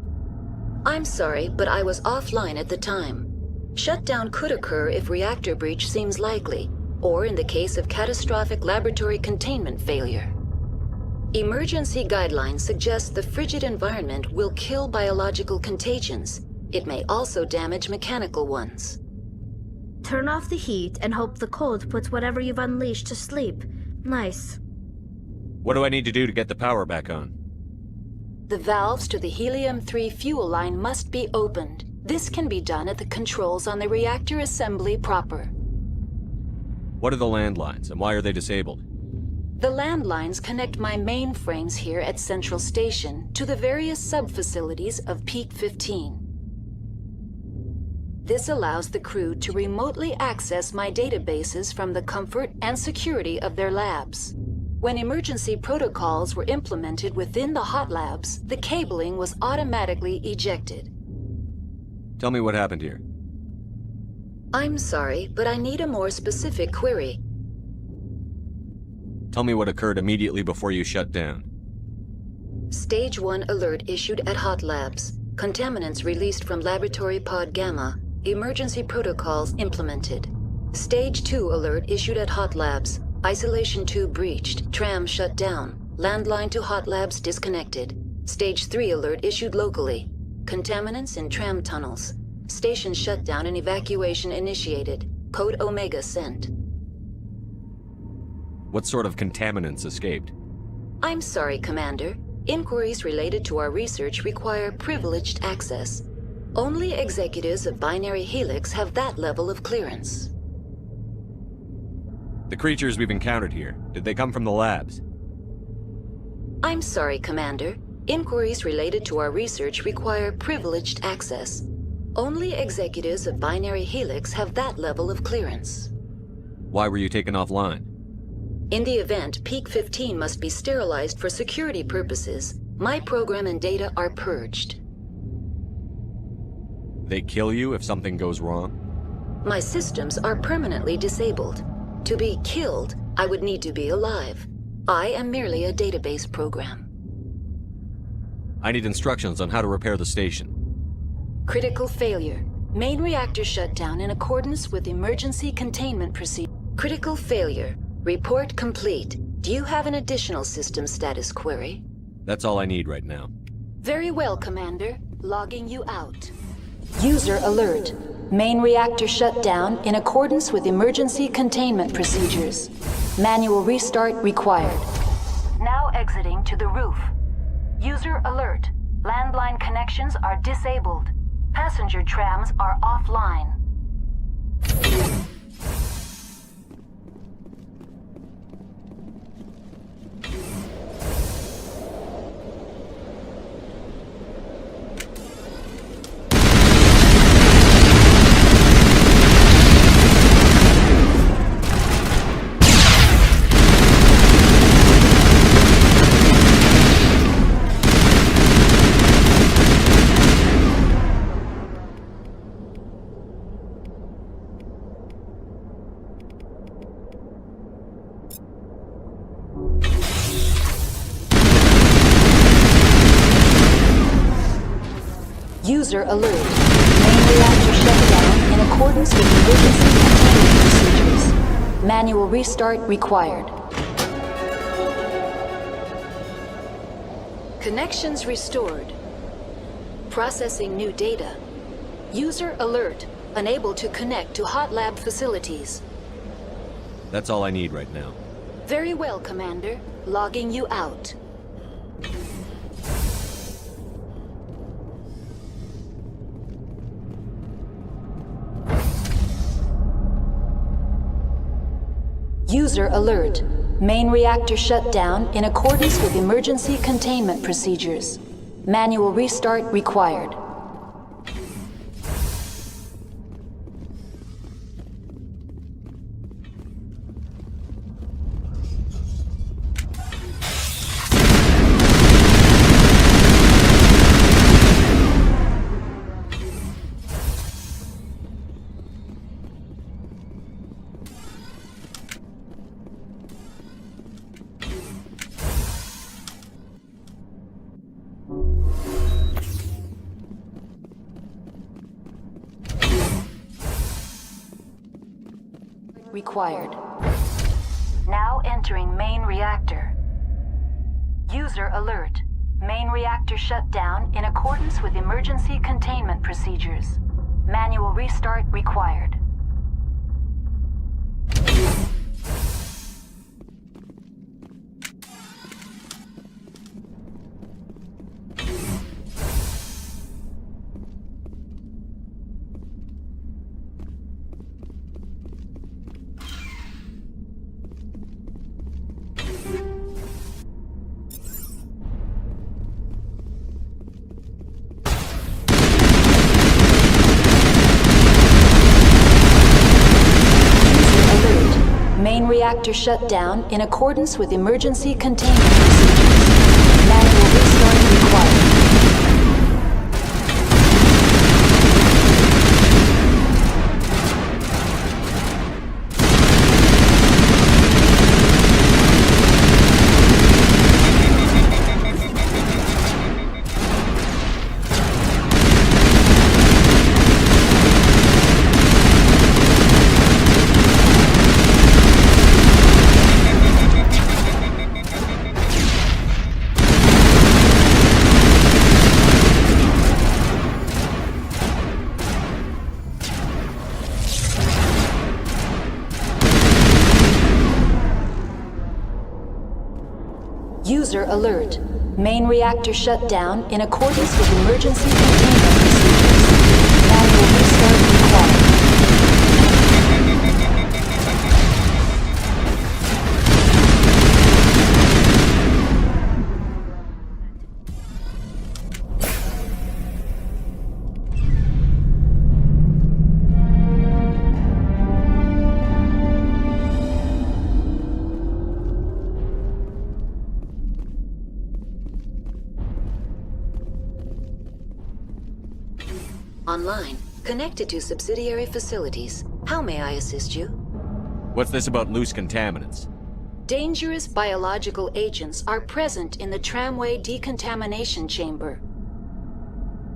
Speaker 2: I'm sorry, but I was offline at the time. Shutdown could occur if reactor breach seems likely, or in the case of catastrophic laboratory containment failure. Emergency guidelines suggest the frigid environment will kill biological contagions. It may also damage mechanical ones.
Speaker 13: Turn off the heat and hope the cold puts whatever you've unleashed to sleep. Nice.
Speaker 14: What do I need to do to get the power back on?
Speaker 2: The valves to the helium-3 fuel line must be opened. This can be done at the controls on the reactor assembly proper.
Speaker 14: What are the landlines, and why are they disabled?
Speaker 2: The landlines connect my mainframes here at Central Station to the various sub-facilities of Peak 15. This allows the crew to remotely access my databases from the comfort and security of their labs. When emergency protocols were implemented within the hot labs, the cabling was automatically ejected.
Speaker 14: Tell me what happened here.
Speaker 2: I'm sorry, but I need a more specific query.
Speaker 14: Tell me what occurred immediately before you shut down.
Speaker 2: Stage 1 alert issued at hot labs. Contaminants released from Laboratory Pod Gamma. Emergency protocols implemented. Stage 2 alert issued at hot labs. Isolation tube breached. Tram shut down. Landline to hot labs disconnected. Stage 3 alert issued locally. Contaminants in tram tunnels. Station shutdown and evacuation initiated. Code Omega sent.
Speaker 14: What sort of contaminants escaped?
Speaker 2: I'm sorry, Commander. Inquiries related to our research require privileged access. Only executives of Binary Helix have that level of clearance.
Speaker 14: The creatures we've encountered here, did they come from the labs?
Speaker 2: I'm sorry, Commander. Inquiries related to our research require privileged access. Only executives of Binary Helix have that level of clearance.
Speaker 14: Why were you taken offline?
Speaker 2: In the event, Peak 15 must be sterilized for security purposes. My program and data are purged.
Speaker 14: They kill you if something goes wrong?
Speaker 2: My systems are permanently disabled. To be killed, I would need to be alive. I am merely a database program.
Speaker 14: I need instructions on how to repair the station.
Speaker 2: Critical failure. Main reactor shutdown in accordance with emergency containment procedure. Critical failure. Report complete. Do you have an additional system status query?
Speaker 14: That's all I need right now.
Speaker 2: Very well, Commander. Logging you out. User alert. Main reactor shut down in accordance with emergency containment procedures. Manual restart required. Now exiting to the roof. User alert. Landline connections are disabled. Passenger trams are offline. User alert. Main reactor shut down in accordance with emergency containment procedures. Manual restart required. Connections restored. Processing new data. User alert. Unable to connect to hot lab facilities.
Speaker 14: That's all I need right now.
Speaker 2: Very well, Commander. Logging you out. User alert. Main reactor shut down in accordance with emergency containment procedures. Manual restart required. Required. Now entering main reactor. User alert. Main reactor shut down in accordance with emergency containment procedures. Manual restart required. Main reactor shut down in accordance with emergency containment procedures. Manual restart required. User alert. Main reactor shut down in accordance with emergency containment procedures. Manual restart required. Online. Connected to subsidiary facilities. How may I assist you?
Speaker 14: What's this about loose contaminants?
Speaker 2: Dangerous biological agents are present in the tramway decontamination chamber.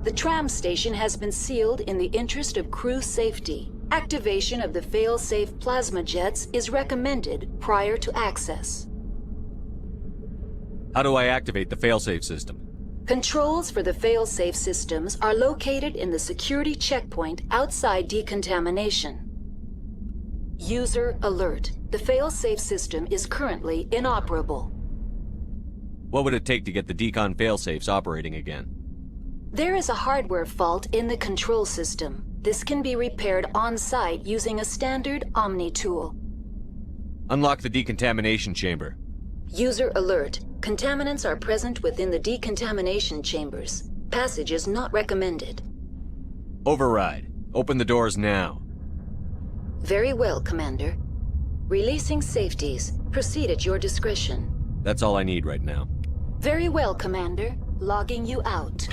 Speaker 2: The tram station has been sealed in the interest of crew safety. Activation of the fail-safe plasma jets is recommended prior to access.
Speaker 14: How do I activate the failsafe system?
Speaker 2: Controls for the fail-safe systems are located in the security checkpoint outside decontamination. User alert. The fail-safe system is currently inoperable.
Speaker 14: What would it take to get the decon failsafes operating again?
Speaker 2: There is a hardware fault in the control system. This can be repaired on-site using a standard Omni tool.
Speaker 14: Unlock the decontamination chamber.
Speaker 2: User alert. Contaminants are present within the decontamination chambers. Passage is not recommended.
Speaker 14: Override. Open the doors now.
Speaker 2: Very well, Commander. Releasing safeties. Proceed at your discretion.
Speaker 14: That's all I need right now.
Speaker 2: Very well, Commander. Logging you out.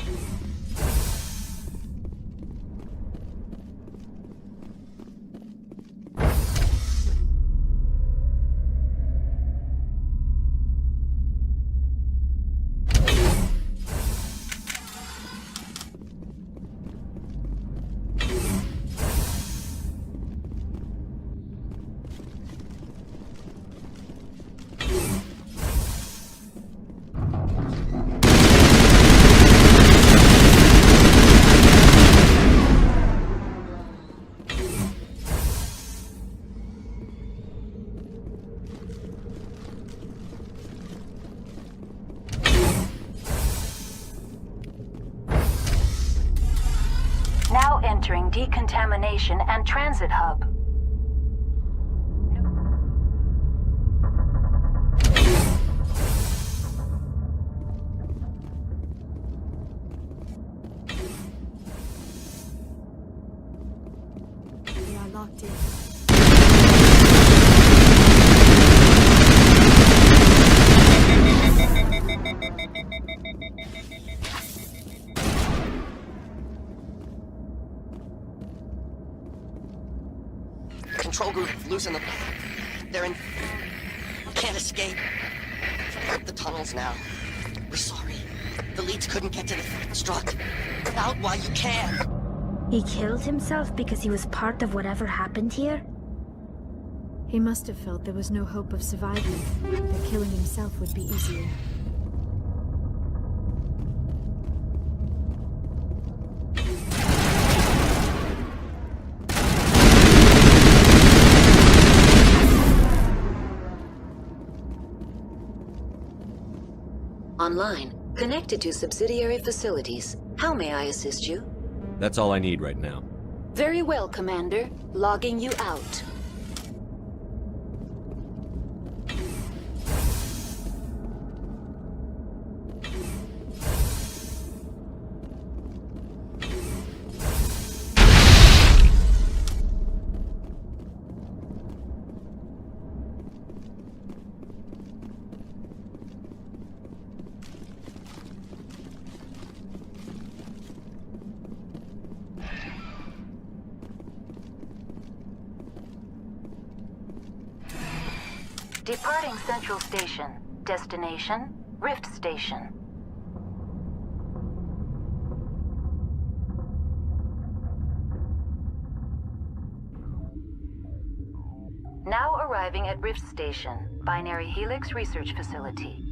Speaker 2: entering decontamination and transit hub.
Speaker 16: We are locked in.
Speaker 3: Control group losing the... They're in... Can't escape. Out the tunnels now. We're sorry. The leads couldn't get to the struck. Out while you can.
Speaker 13: He killed himself because he was part of whatever happened here?
Speaker 16: He must have felt there was no hope of surviving, that killing himself would be easier.
Speaker 2: Online, connected to subsidiary facilities. How may I assist you?
Speaker 14: That's all I need right now.
Speaker 2: Very well, Commander. Logging you out. Departing Central Station. Destination, Rift Station. Now arriving at Rift Station, Binary Helix Research Facility.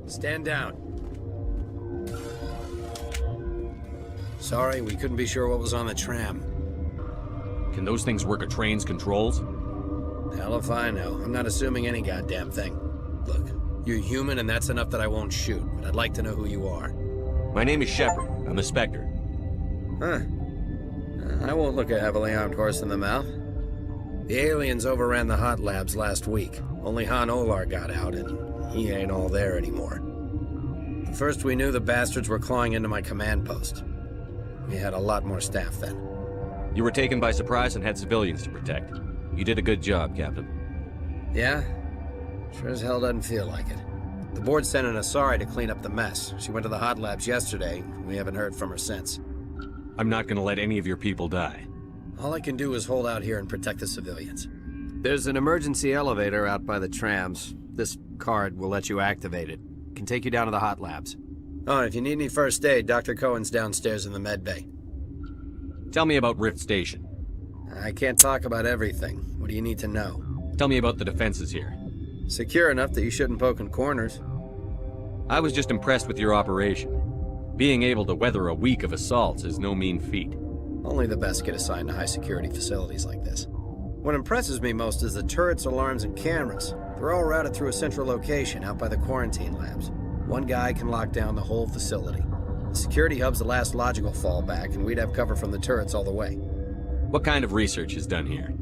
Speaker 4: Stand down. Sorry, we couldn't be sure what was on the tram.
Speaker 14: Can those things work a train's controls?
Speaker 4: Hell if I know. I'm not assuming any goddamn thing. Look, you're human and that's enough that I won't shoot, but I'd like to know who you are.
Speaker 14: My name is Shepard. I'm a Spectre.
Speaker 4: Huh. I won't look a heavily armed horse in the mouth. The aliens overran the hot labs last week. Only Han Olar got out, and he ain't all there anymore. The first we knew, the bastards were clawing into my command post. We had a lot more staff then.
Speaker 14: You were taken by surprise and had civilians to protect. You did a good job, Captain.
Speaker 4: Yeah? Sure as hell doesn't feel like it. The board sent an Asari to clean up the mess. She went to the hot labs yesterday. We haven't heard from her since.
Speaker 14: I'm not gonna let any of your people die.
Speaker 4: All I can do is hold out here and protect the civilians. There's an emergency elevator out by the trams. This card will let you activate it. Can take you down to the hot labs. Oh, and if you need any first aid, Dr. Cohen's downstairs in the med bay.
Speaker 14: Tell me about Rift Station.
Speaker 4: I can't talk about everything. What do you need to know?
Speaker 14: Tell me about the defenses here.
Speaker 4: Secure enough that you shouldn't poke in corners.
Speaker 14: I was just impressed with your operation. Being able to weather a week of assaults is no mean feat.
Speaker 4: Only the best get assigned to high-security facilities like this. What impresses me most is the turrets, alarms, and cameras. They're all routed through a central location out by the quarantine labs. One guy can lock down the whole facility. The security hub's the last logical fallback, and we'd have cover from the turrets all the way.
Speaker 14: What kind of research is done here?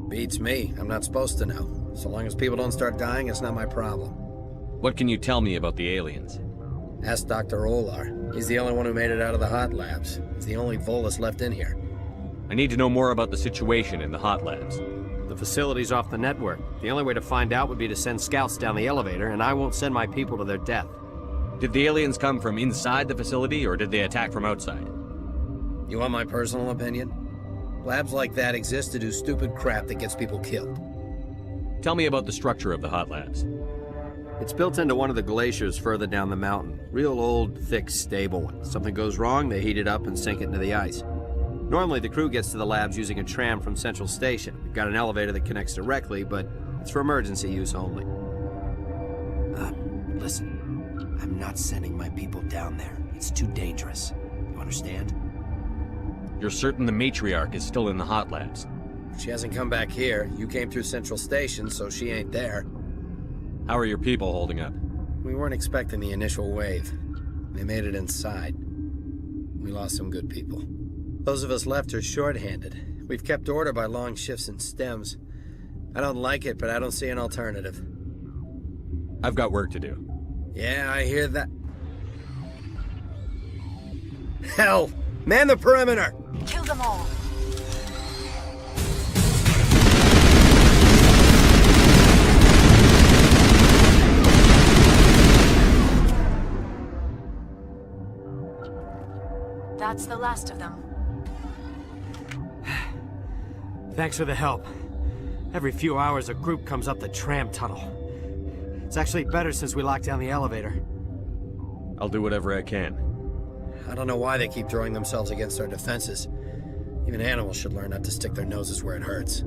Speaker 4: Beats me. I'm not supposed to know. So long as people don't start dying, it's not my problem.
Speaker 14: What can you tell me about the aliens?
Speaker 4: Ask Dr. Olar. He's the only one who made it out of the hot labs. He's the only Volus left in here.
Speaker 14: I need to know more about the situation in the hot labs.
Speaker 15: The facility's off the network. The only way to find out would be to send scouts down the elevator, and I won't send my people to their death.
Speaker 14: Did the aliens come from inside the facility, or did they attack from outside?
Speaker 1: You want my personal opinion? Labs like that exist to do stupid crap that gets people killed.
Speaker 14: Tell me about the structure of the hot labs.
Speaker 1: It's built into one of the glaciers further down the mountain. Real old, thick, stable one. Something goes wrong, they heat it up and sink it into the ice. Normally, the crew gets to the labs using a tram from Central Station. We've got an elevator that connects directly, but it's for emergency use only. Listen, I'm not sending my people down there. It's too dangerous. You understand?
Speaker 14: You're certain the matriarch is still in the hot labs?
Speaker 1: She hasn't come back here. You came through Central Station, so she ain't there.
Speaker 14: How are your people holding up?
Speaker 1: We weren't expecting the initial wave. They made it inside. We lost some good people. Those of us left are short-handed. We've kept order by long shifts and stems. I don't like it, but I don't see an alternative.
Speaker 14: I've got work to do.
Speaker 1: Yeah, I hear that. Hell! Man the perimeter!
Speaker 15: Kill them all. That's the last of them.
Speaker 18: Thanks for the help. Every few hours, a group comes up the tram tunnel. It's actually better since we locked down the elevator.
Speaker 14: I'll do whatever I can.
Speaker 1: I don't know why they keep throwing themselves against our defenses. Even animals should learn not to stick their noses where it hurts.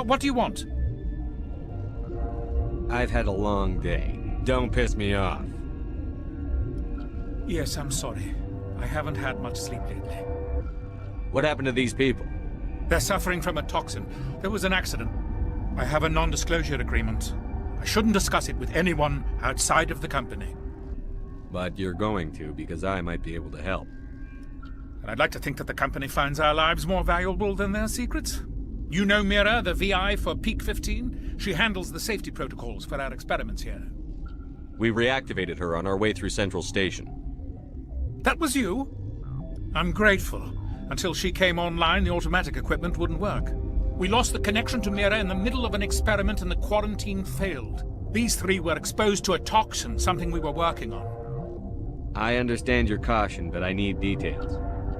Speaker 20: What do you want?
Speaker 14: I've had a long day. Don't piss me off.
Speaker 20: Yes, I'm sorry. I haven't had much sleep lately.
Speaker 14: What happened to these people?
Speaker 20: They're suffering from a toxin. There was an accident. I have a non-disclosure agreement. I shouldn't discuss it with anyone outside of the company.
Speaker 14: But you're going to, because I might be able to help.
Speaker 20: And I'd like to think that the company finds our lives more valuable than their secrets. You know Mira, the VI for Peak 15? She handles the safety protocols for our experiments here.
Speaker 14: We reactivated her on our way through Central Station.
Speaker 20: That was you? I'm grateful. Until she came online, the automatic equipment wouldn't work. We lost the connection to Mira in the middle of an experiment and the quarantine failed. These three were exposed to a toxin, something we were working on.
Speaker 14: I understand your caution, but I need details.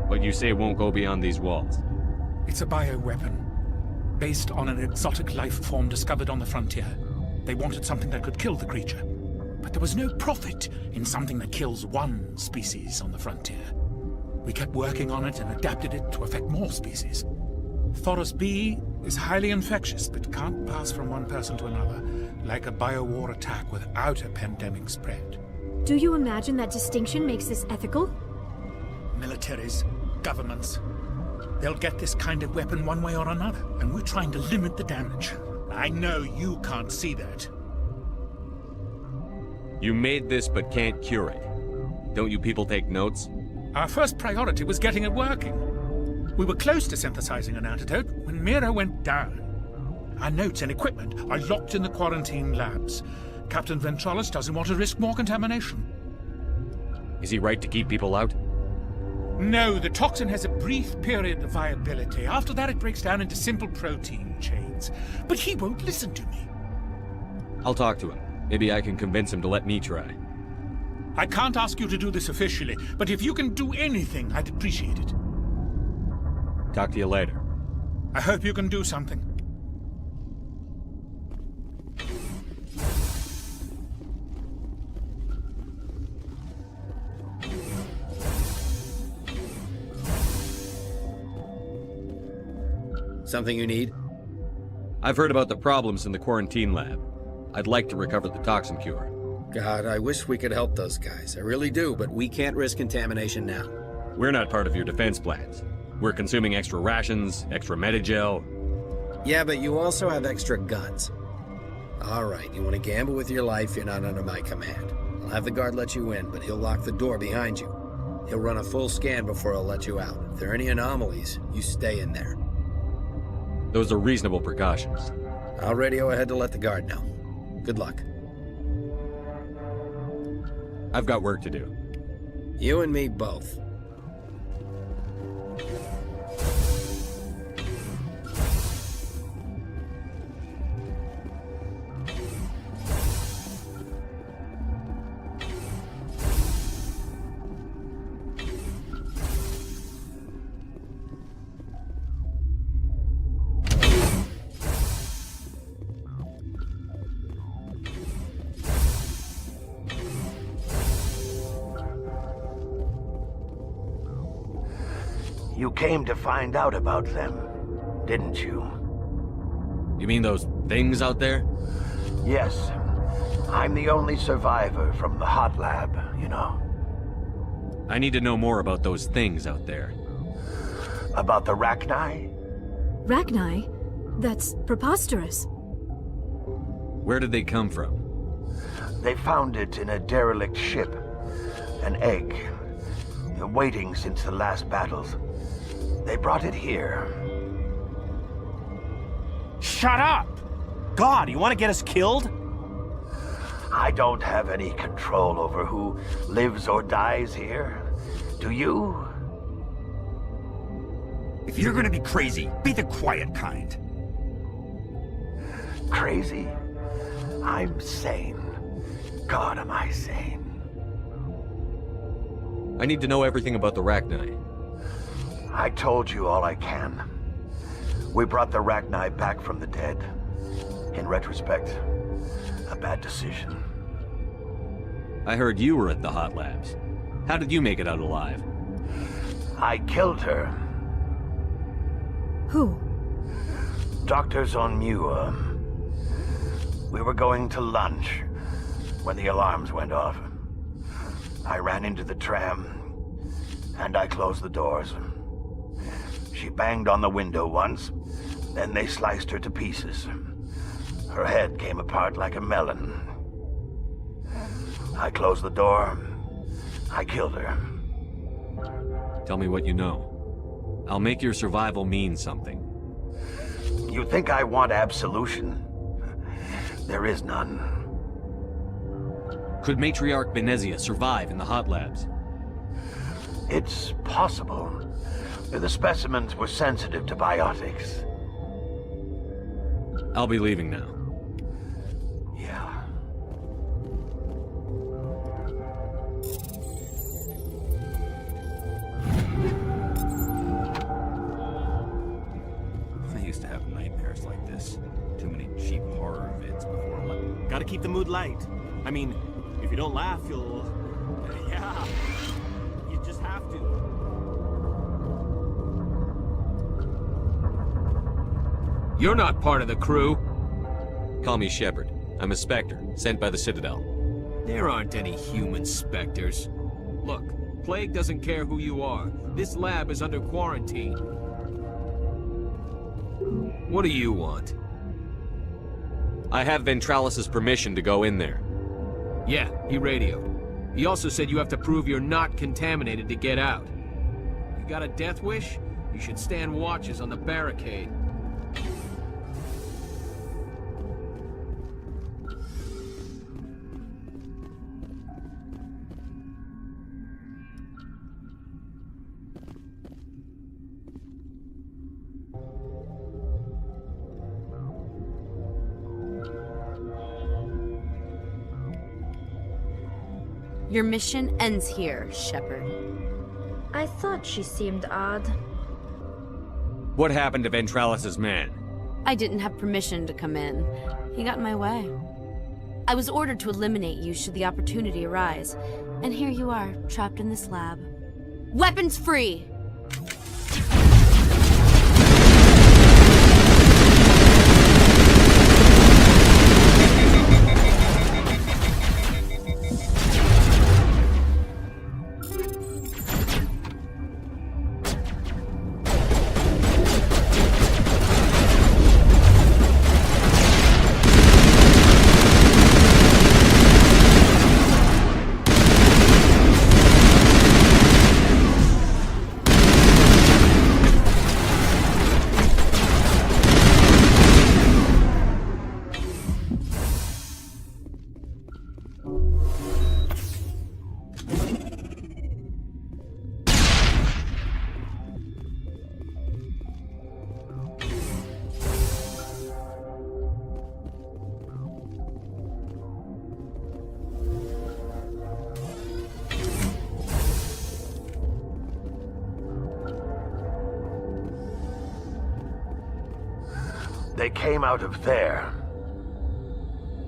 Speaker 14: What you say won't go beyond these walls.
Speaker 20: It's a bioweapon, based on an exotic life form discovered on the frontier. They wanted something that could kill the creature. But there was no profit in something that kills one species on the frontier. We kept working on it and adapted it to affect more species. Thoros B is highly infectious, but can't pass from one person to another, like a biowar attack without a pandemic spread.
Speaker 16: Do you imagine that distinction makes this ethical?
Speaker 20: Militaries, governments, they'll get this kind of weapon one way or another, and we're trying to limit the damage. I know you can't see that.
Speaker 14: You made this but can't cure it. Don't you people take notes?
Speaker 20: Our first priority was getting it working. We were close to synthesizing an antidote when Mira went down. Our notes and equipment are locked in the quarantine labs. Captain Ventralis doesn't want to risk more contamination.
Speaker 14: Is he right to keep people out?
Speaker 20: No, the toxin has a brief period of viability. After that, it breaks down into simple protein chains. But he won't listen to me.
Speaker 14: I'll talk to him. Maybe I can convince him to let me try.
Speaker 20: I can't ask you to do this officially, but if you can do anything, I'd appreciate it.
Speaker 14: Talk to you later.
Speaker 20: I hope you can do something.
Speaker 1: Something you need?
Speaker 14: I've heard about the problems in the quarantine lab. I'd like to recover the toxin cure.
Speaker 1: God, I wish we could help those guys. I really do, but we can't risk contamination now.
Speaker 14: We're not part of your defense plans. We're consuming extra rations, extra Medigel.
Speaker 1: Yeah, but you also have extra guns. All right, you want to gamble with your life, you're not under my command. I'll have the guard let you in, but he'll lock the door behind you. He'll run a full scan before he'll let you out. If there are any anomalies, you stay in there.
Speaker 14: Those are reasonable precautions.
Speaker 1: I'll radio ahead to let the guard know. Good luck.
Speaker 14: I've got work to do.
Speaker 1: You and me both.
Speaker 19: You came to find out about them, didn't you?
Speaker 14: You mean those things out there?
Speaker 19: Yes. I'm the only survivor from the hot lab, you know.
Speaker 14: I need to know more about those things out there.
Speaker 19: About the Rachni?
Speaker 16: Rachni? That's preposterous.
Speaker 14: Where did they come from?
Speaker 19: They found it in a derelict ship. An egg. Waiting since the last battles. They brought it here.
Speaker 18: Shut up! God, you want to get us killed?
Speaker 19: I don't have any control over who lives or dies here. Do you?
Speaker 21: If you're gonna be crazy, be the quiet kind.
Speaker 19: Crazy? I'm sane. God, am I sane.
Speaker 14: I need to know everything about the Rachni.
Speaker 19: I told you all I can. We brought the Rachni back from the dead. In retrospect, a bad decision.
Speaker 14: I heard you were at the hot labs. How did you make it out alive?
Speaker 19: I killed her.
Speaker 16: Who?
Speaker 19: Dr. Zonmua. We were going to lunch when the alarms went off. I ran into the tram, and I closed the doors. She banged on the window once, then they sliced her to pieces. Her head came apart like a melon. I closed the door. I killed her.
Speaker 14: Tell me what you know. I'll make your survival mean something.
Speaker 19: You think I want absolution? There is none.
Speaker 14: Could Matriarch Venezia survive in the hot labs?
Speaker 19: It's possible. The specimens were sensitive to biotics.
Speaker 14: I'll be leaving now.
Speaker 19: Yeah.
Speaker 21: I used to have nightmares like this. Too many cheap horror vids before lunch.
Speaker 18: Gotta keep the mood light. I mean, if you don't laugh, you'll... Yeah. You just have to.
Speaker 23: You're not part of the crew.
Speaker 14: Call me Shepard. I'm a Spectre, sent by the Citadel.
Speaker 23: There aren't any human specters. Look, Plague doesn't care who you are. This lab is under quarantine. What do you want?
Speaker 14: I have Ventralis' permission to go in there.
Speaker 23: Yeah, he radioed. He also said you have to prove you're not contaminated to get out. You got a death wish? You should stand watches on the barricade.
Speaker 17: Your mission ends here, Shepard.
Speaker 13: I thought she seemed odd.
Speaker 14: What happened to Ventralis' man?
Speaker 17: I didn't have permission to come in. He got in my way. I was ordered to eliminate you should the opportunity arise. And here you are, trapped in this lab. Weapons free!
Speaker 19: They came out of there.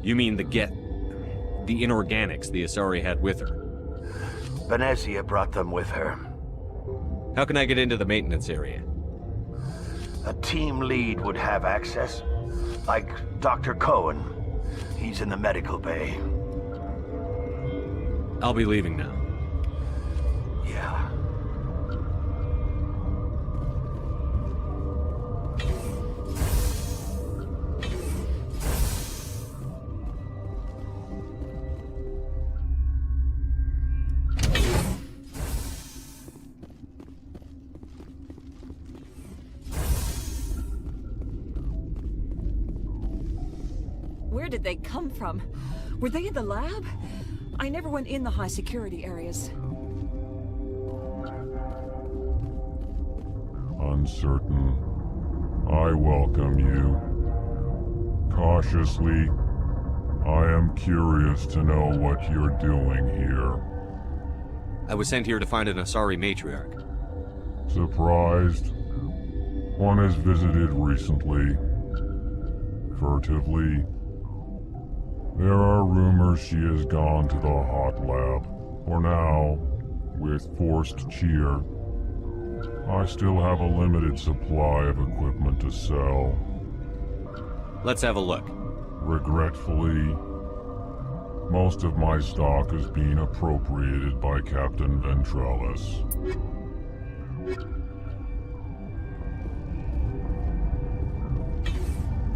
Speaker 14: You mean the inorganics the Asari had with her?
Speaker 19: Venezia brought them with her.
Speaker 14: How can I get into the maintenance area?
Speaker 19: A team lead would have access. Like Dr. Cohen. He's in the medical bay.
Speaker 14: I'll be leaving now.
Speaker 19: Yeah.
Speaker 5: Where did they come from? Were they in the lab? I never went in the high security areas.
Speaker 12: Uncertain. I welcome you. Cautiously, I am curious to know what you're doing here.
Speaker 14: I was sent here to find an Asari matriarch.
Speaker 12: Surprised? One has visited recently. Furtively. There are rumors she has gone to the hot lab. For now, with forced cheer, I still have a limited supply of equipment to sell.
Speaker 14: Let's have a look.
Speaker 12: Regretfully, most of my stock is being appropriated by Captain Ventrellis.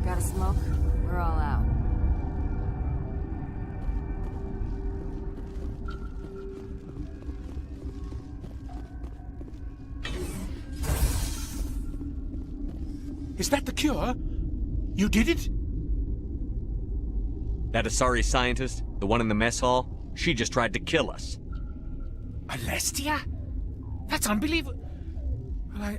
Speaker 6: Got a smoke? We're all out.
Speaker 20: Is that the cure? You did it?
Speaker 14: That Asari scientist, the one in the mess hall, she just tried to kill us.
Speaker 20: Alestia? That's unbelievable. Well,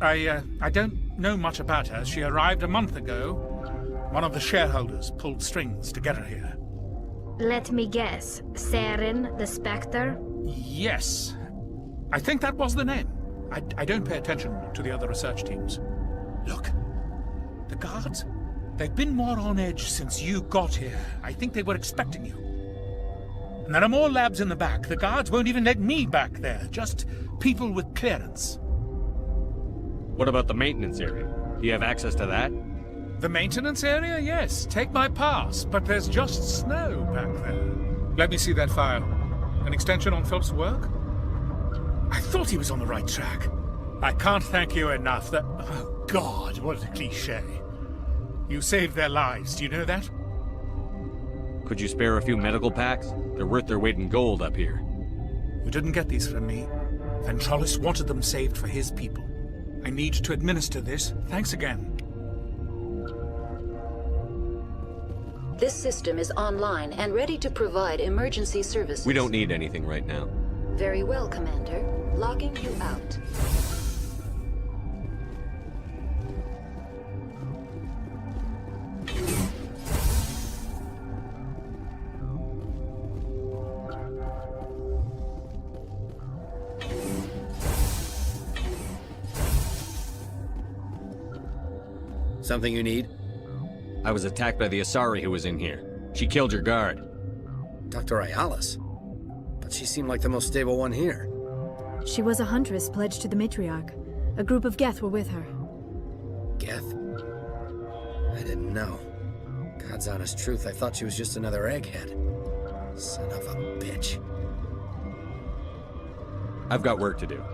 Speaker 20: I don't know much about her. She arrived a month ago. One of the shareholders pulled strings to get her here.
Speaker 13: Let me guess. Saren, the Spectre?
Speaker 20: Yes. I think that was the name. I don't pay attention to the other research teams. Look, the guards, they've been more on edge since you got here. I think they were expecting you. And there are more labs in the back. The guards won't even let me back there. Just people with clearance.
Speaker 14: What about the maintenance area? Do you have access to that?
Speaker 20: The maintenance area? Yes. Take my pass. But there's just snow back there. Let me see that file. An extension on Phelps' work? I thought he was on the right track. I can't thank you enough. Oh, God, what a cliché. You saved their lives, do you know that?
Speaker 14: Could you spare a few medical packs? They're worth their weight in gold up here.
Speaker 20: You didn't get these from me. Ventrellis wanted them saved for his people. I need to administer this. Thanks again.
Speaker 2: This system is online and ready to provide emergency services.
Speaker 14: We don't need anything right now.
Speaker 2: Very well, Commander. Logging you out.
Speaker 1: Something you need?
Speaker 14: I was attacked by the Asari who was in here. She killed your guard.
Speaker 1: Dr. Ayalis? But she seemed like the most stable one here.
Speaker 16: She was a huntress pledged to the matriarch. A group of Geth were with her.
Speaker 1: Geth? I didn't know. God's honest truth, I thought she was just another egghead. Son of a bitch.
Speaker 14: I've got work to do.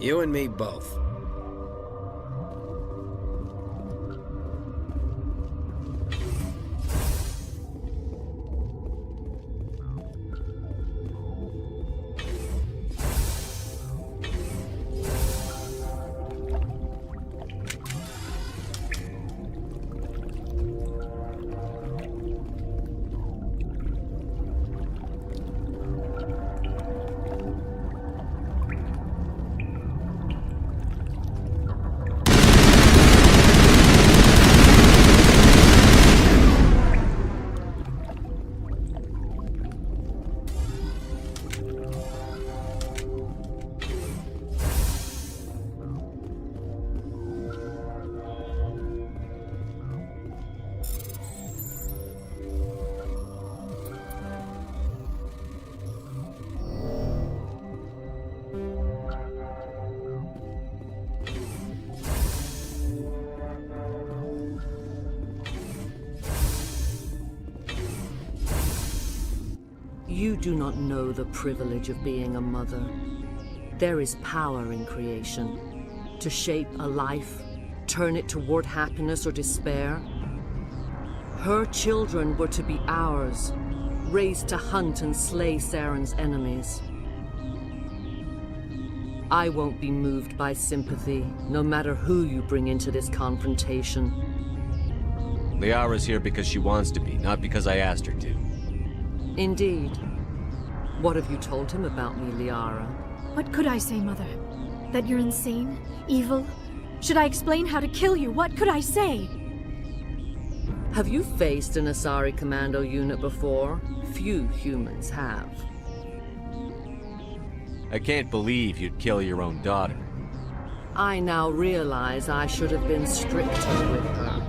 Speaker 1: You and me both.
Speaker 7: You do not know the privilege of being a mother. There is power in creation. To shape a life, turn it toward happiness or despair. Her children were to be ours, raised to hunt and slay Saren's enemies. I won't be moved by sympathy, no matter who you bring into this confrontation.
Speaker 14: Liara's here because she wants to be, not because I asked her to.
Speaker 7: Indeed. What have you told him about me, Liara?
Speaker 16: What could I say, Mother? That you're insane? Evil? Should I explain how to kill you? What could I say?
Speaker 7: Have you faced an Asari commando unit before? Few humans have.
Speaker 14: I can't believe you'd kill your own daughter.
Speaker 7: I now realize I should have been stricter with her.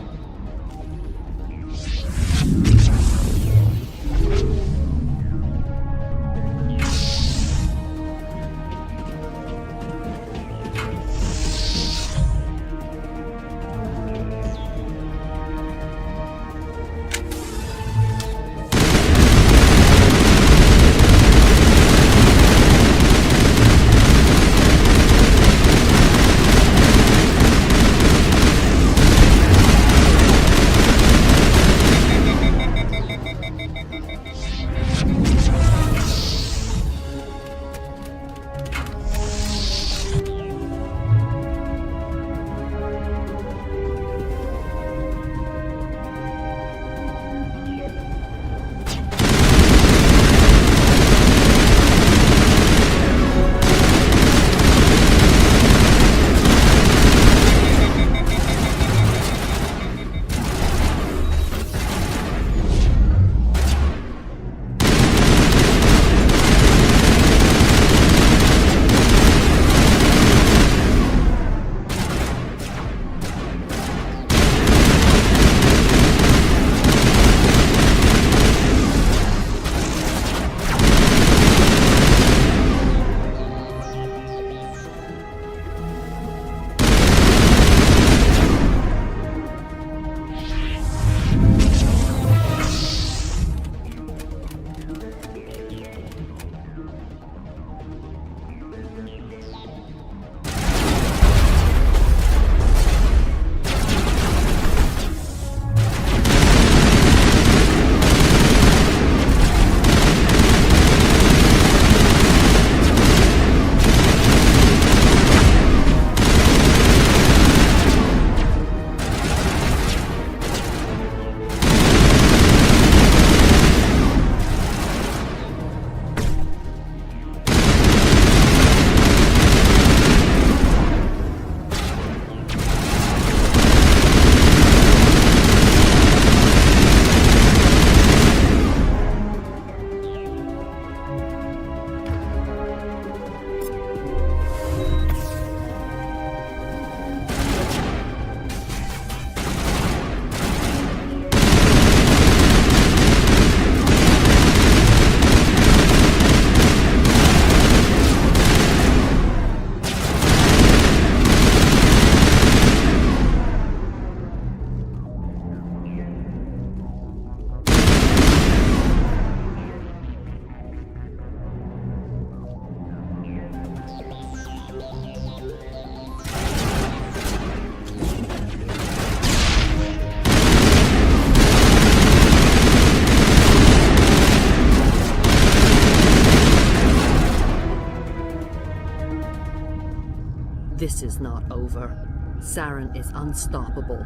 Speaker 7: This is not over. Saren is unstoppable.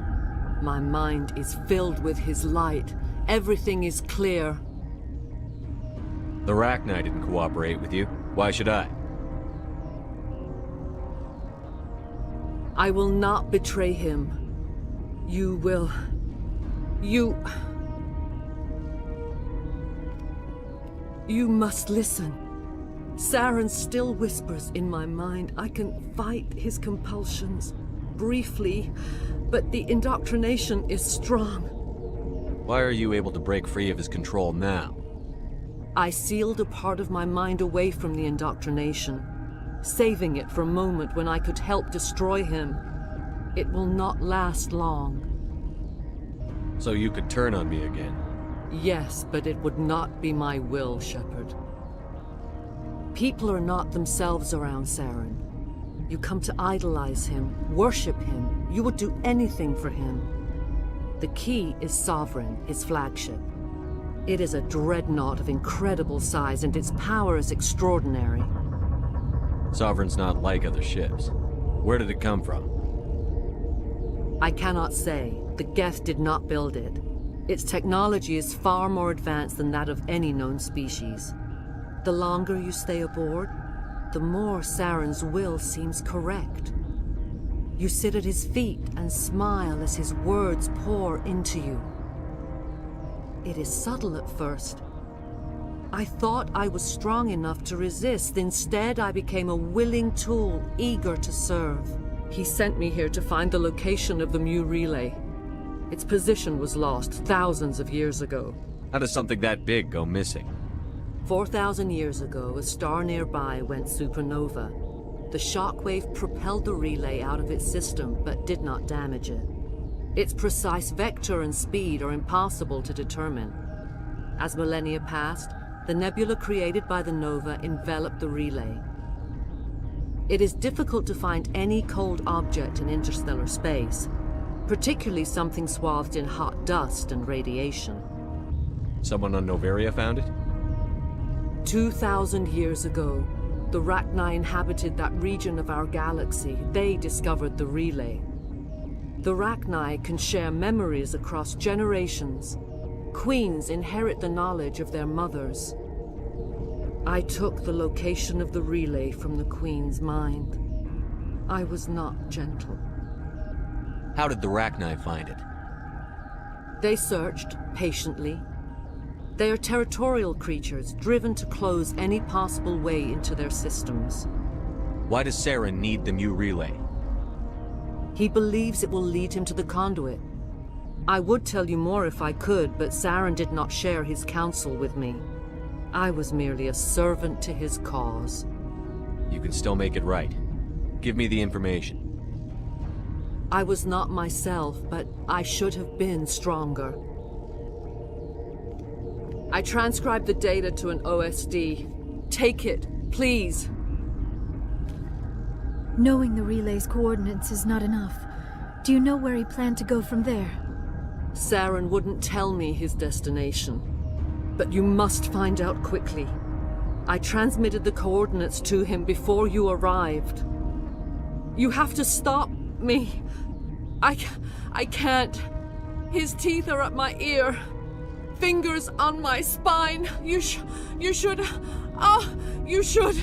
Speaker 7: My mind is filled with his light. Everything is clear.
Speaker 14: The Rachni didn't cooperate with you. Why should I?
Speaker 7: I will not betray him. You will... You must listen. Saren still whispers in my mind. I can fight his compulsions. Briefly, but the indoctrination is strong.
Speaker 14: Why are you able to break free of his control now?
Speaker 7: I sealed a part of my mind away from the indoctrination, saving it for a moment when I could help destroy him. It will not last long.
Speaker 14: So you could turn on me again?
Speaker 7: Yes, but it would not be my will, Shepard. People are not themselves around Saren. You come to idolize him, worship him. You would do anything for him. The key is Sovereign, his flagship. It is a dreadnought of incredible size, and its power is extraordinary.
Speaker 14: Sovereign's not like other ships. Where did it come from?
Speaker 7: I cannot say. The Geth did not build it. Its technology is far more advanced than that of any known species. The longer you stay aboard, the more Saren's will seems correct. You sit at his feet and smile as his words pour into you. It is subtle at first. I thought I was strong enough to resist. Instead, I became a willing tool, eager to serve. He sent me here to find the location of the Mu relay. Its position was lost thousands of years ago.
Speaker 14: How does something that big go missing?
Speaker 7: 4,000 years ago, a star nearby went supernova. The shockwave propelled the relay out of its system, but did not damage it. Its precise vector and speed are impossible to determine. As millennia passed, the nebula created by the nova enveloped the relay. It is difficult to find any cold object in interstellar space, particularly something swathed in hot dust and radiation.
Speaker 14: Someone on Noveria found it?
Speaker 7: 2,000 years ago, the Rachni inhabited that region of our galaxy. They discovered the relay. The Rachni can share memories across generations. Queens inherit the knowledge of their mothers. I took the location of the relay from the Queen's mind. I was not gentle.
Speaker 14: How did the Rachni find it?
Speaker 7: They searched, patiently. They are territorial creatures, driven to close any possible way into their systems.
Speaker 14: Why does Saren need the Mu relay?
Speaker 7: He believes it will lead him to the conduit. I would tell you more if I could, but Saren did not share his counsel with me. I was merely a servant to his cause.
Speaker 14: You can still make it right. Give me the information.
Speaker 7: I was not myself, but I should have been stronger. I transcribed the data to an OSD. Take it, please.
Speaker 16: Knowing the relay's coordinates is not enough. Do you know where he planned to go from there?
Speaker 7: Saren wouldn't tell me his destination. But you must find out quickly. I transmitted the coordinates to him before you arrived. You have to stop me. I can't. His teeth are at my ear. Fingers on my spine. You should. You should.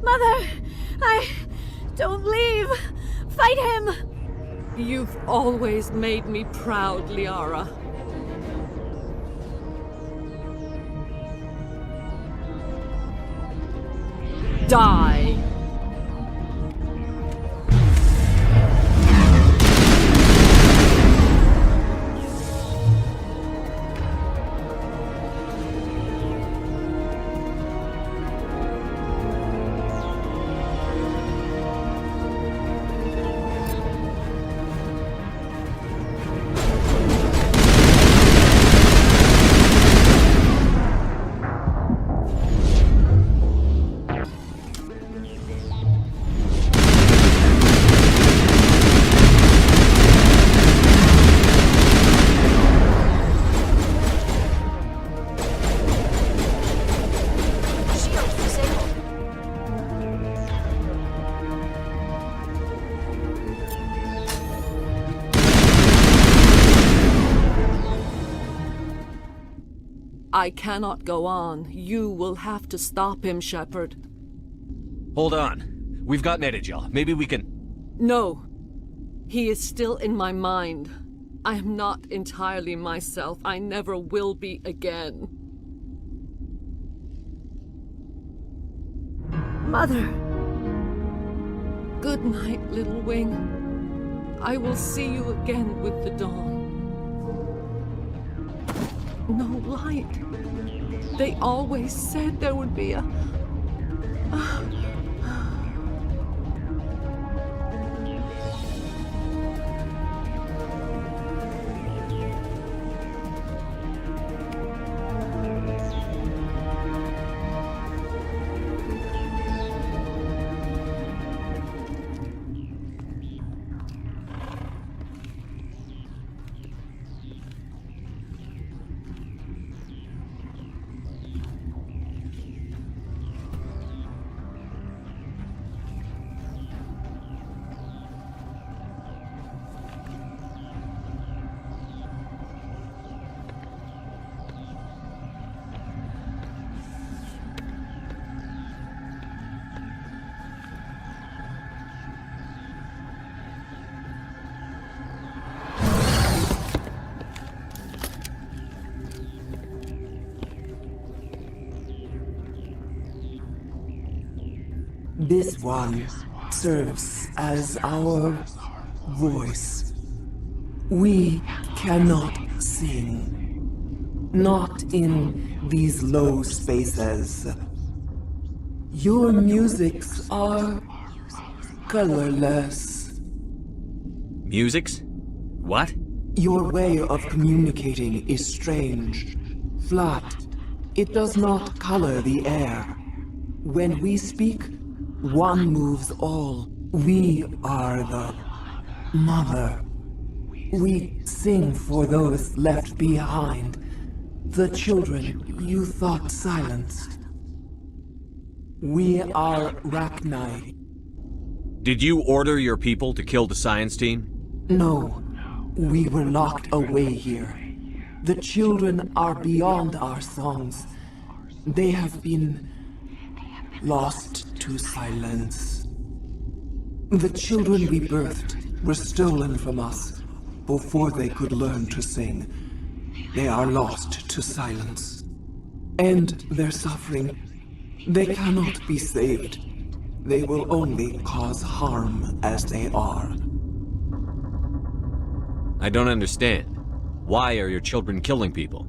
Speaker 16: Mother! Don't leave! Fight him!
Speaker 7: You've always made me proud, Liara. Die! I cannot go on. You will have to stop him, Shepard.
Speaker 14: Hold on. We've got Metagel. Maybe we can...
Speaker 7: No. He is still in my mind. I am not entirely myself. I never will be again.
Speaker 16: Mother!
Speaker 7: Good night, little wing. I will see you again with the dawn. No light. They always said there would be a...
Speaker 9: This one serves as our voice. We cannot sing. Not in these low spaces. Your musics are colorless.
Speaker 14: Musics? What?
Speaker 9: Your way of communicating is strange. Flat. It does not color the air. When we speak, one moves all. We are the mother. We sing for those left behind. The children you thought silenced. We are Rachni.
Speaker 14: Did you order your people to kill the science team?
Speaker 9: No. We were locked away here. The children are beyond our songs. They have been lost to silence. The children we birthed were stolen from us before they could learn to sing. They are lost to silence. And their suffering, they cannot be saved. They will only cause harm as they are.
Speaker 14: I don't understand. Why are your children killing people?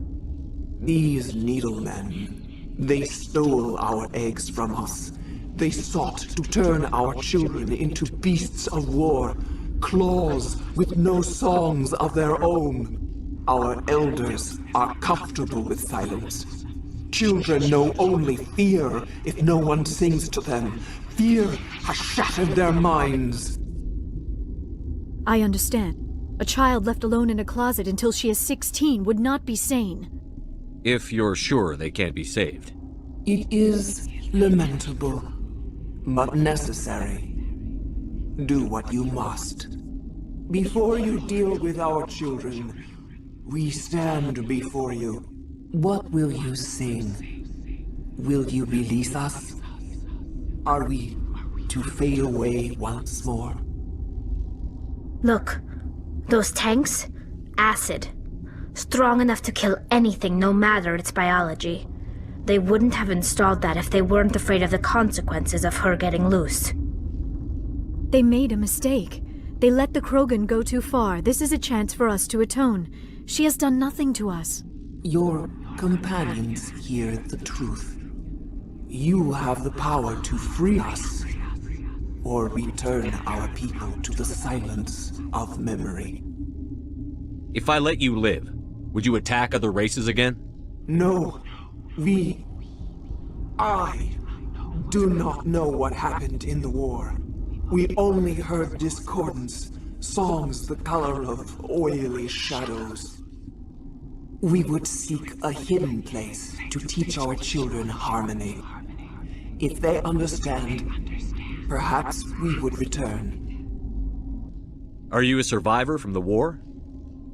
Speaker 9: These needlemen, they stole our eggs from us. They sought to turn our children into beasts of war, claws with no songs of their own. Our elders are comfortable with silence. Children know only fear if no one sings to them. Fear has shattered their minds.
Speaker 16: I understand. A child left alone in a closet until she is 16 would not be sane.
Speaker 14: If you're sure they can't be saved.
Speaker 9: It is lamentable, but necessary. Do what you must. Before you deal with our children, we stand before you. What will you sing? Will you release us? Are we to fade away once more?
Speaker 13: Look, those tanks? Acid. Strong enough to kill anything, no matter its biology. They wouldn't have installed that if they weren't afraid of the consequences of her getting loose.
Speaker 16: They made a mistake. They let the Krogan go too far. This is a chance for us to atone. She has done nothing to us.
Speaker 9: Your companions hear the truth. You have the power to free us, or return our people to the silence of memory.
Speaker 14: If I let you live, would you attack other races again?
Speaker 9: No. I do not know what happened in the war. We only heard discordance, songs the color of oily shadows. We would seek a hidden place to teach our children harmony. If they understand, perhaps we would return.
Speaker 14: Are you a survivor from the war?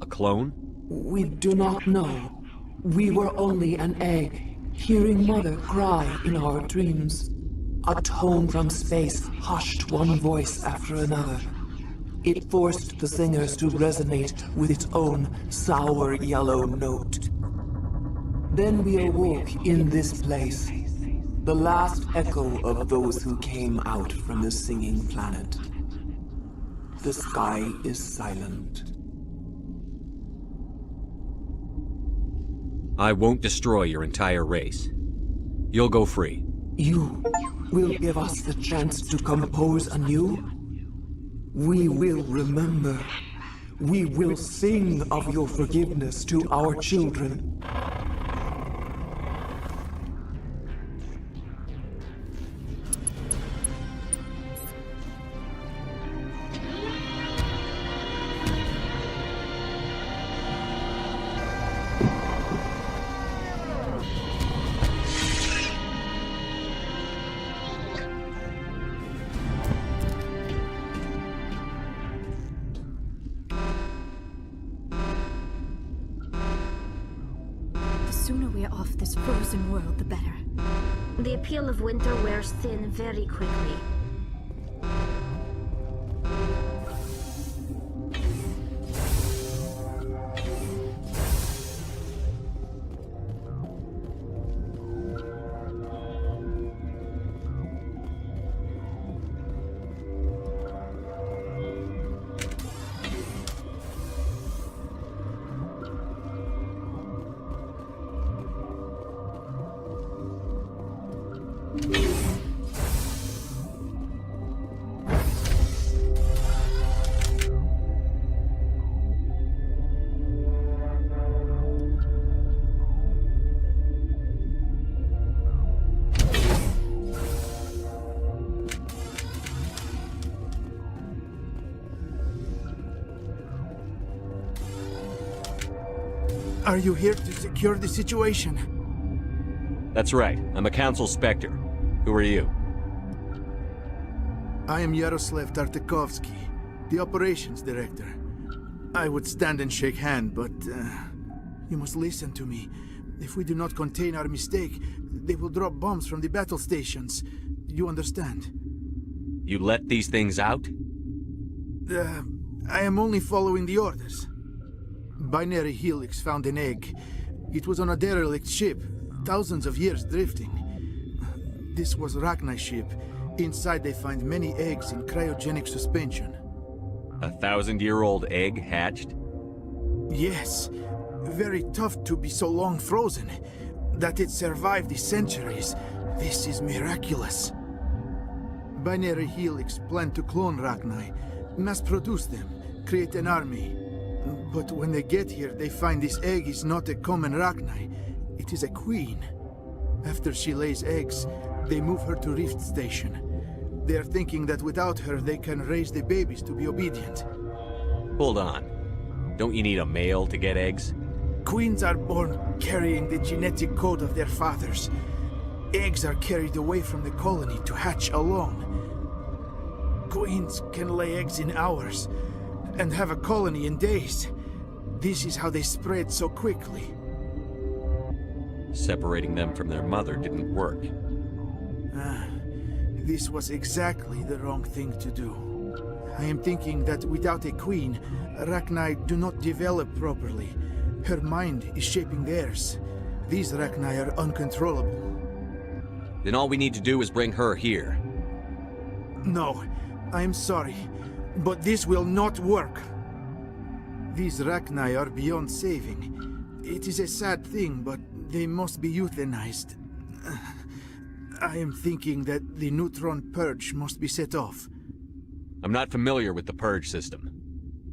Speaker 14: A clone?
Speaker 9: We do not know. We were only an egg, hearing Mother cry in our dreams. A tone from space hushed one voice after another. It forced the singers to resonate with its own sour yellow note. Then we awoke in this place, the last echo of those who came out from the singing planet. The sky is silent.
Speaker 14: I won't destroy your entire race. You'll go free.
Speaker 9: You will give us the chance to compose anew? We will remember. We will sing of your forgiveness to our children.
Speaker 16: The sooner we are off this frozen world, the better.
Speaker 13: The appeal of winter wears thin very quickly.
Speaker 8: Are you here to secure the situation?
Speaker 14: That's right. I'm a Council Spectre. Who are you?
Speaker 8: I am Yaroslav Tartakovsky, the Operations Director. I would stand and shake hand, but you must listen to me. If we do not contain our mistake, they will drop bombs from the battle stations. You understand?
Speaker 14: You let these things out?
Speaker 8: I am only following the orders. Binary Helix found an egg. It was on a derelict ship, thousands of years drifting. This was Rachni's ship. Inside they find many eggs in cryogenic suspension.
Speaker 14: A 1,000-year-old egg hatched?
Speaker 8: Yes. Very tough to be so long frozen. That it survived the centuries. This is miraculous. Binary Helix planned to clone Rachni, mass-produce them, create an army. But when they get here, they find this egg is not a common Rachni. It is a queen. After she lays eggs, they move her to Rift Station. They are thinking that without her, they can raise the babies to be obedient.
Speaker 14: Hold on. Don't you need a male to get eggs?
Speaker 8: Queens are born carrying the genetic code of their fathers. Eggs are carried away from the colony to hatch alone. Queens can lay eggs in hours and have a colony in days. This is how they spread so quickly.
Speaker 14: Separating them from their mother didn't work.
Speaker 8: This was exactly the wrong thing to do. I am thinking that without a queen, Rachni do not develop properly. Her mind is shaping theirs. These Rachni are uncontrollable.
Speaker 14: Then all we need to do is bring her here.
Speaker 8: No, I am sorry, but this will not work. These Rachni are beyond saving. It is a sad thing, but they must be euthanized. I am thinking that the neutron purge must be set off.
Speaker 14: I'm not familiar with the purge system.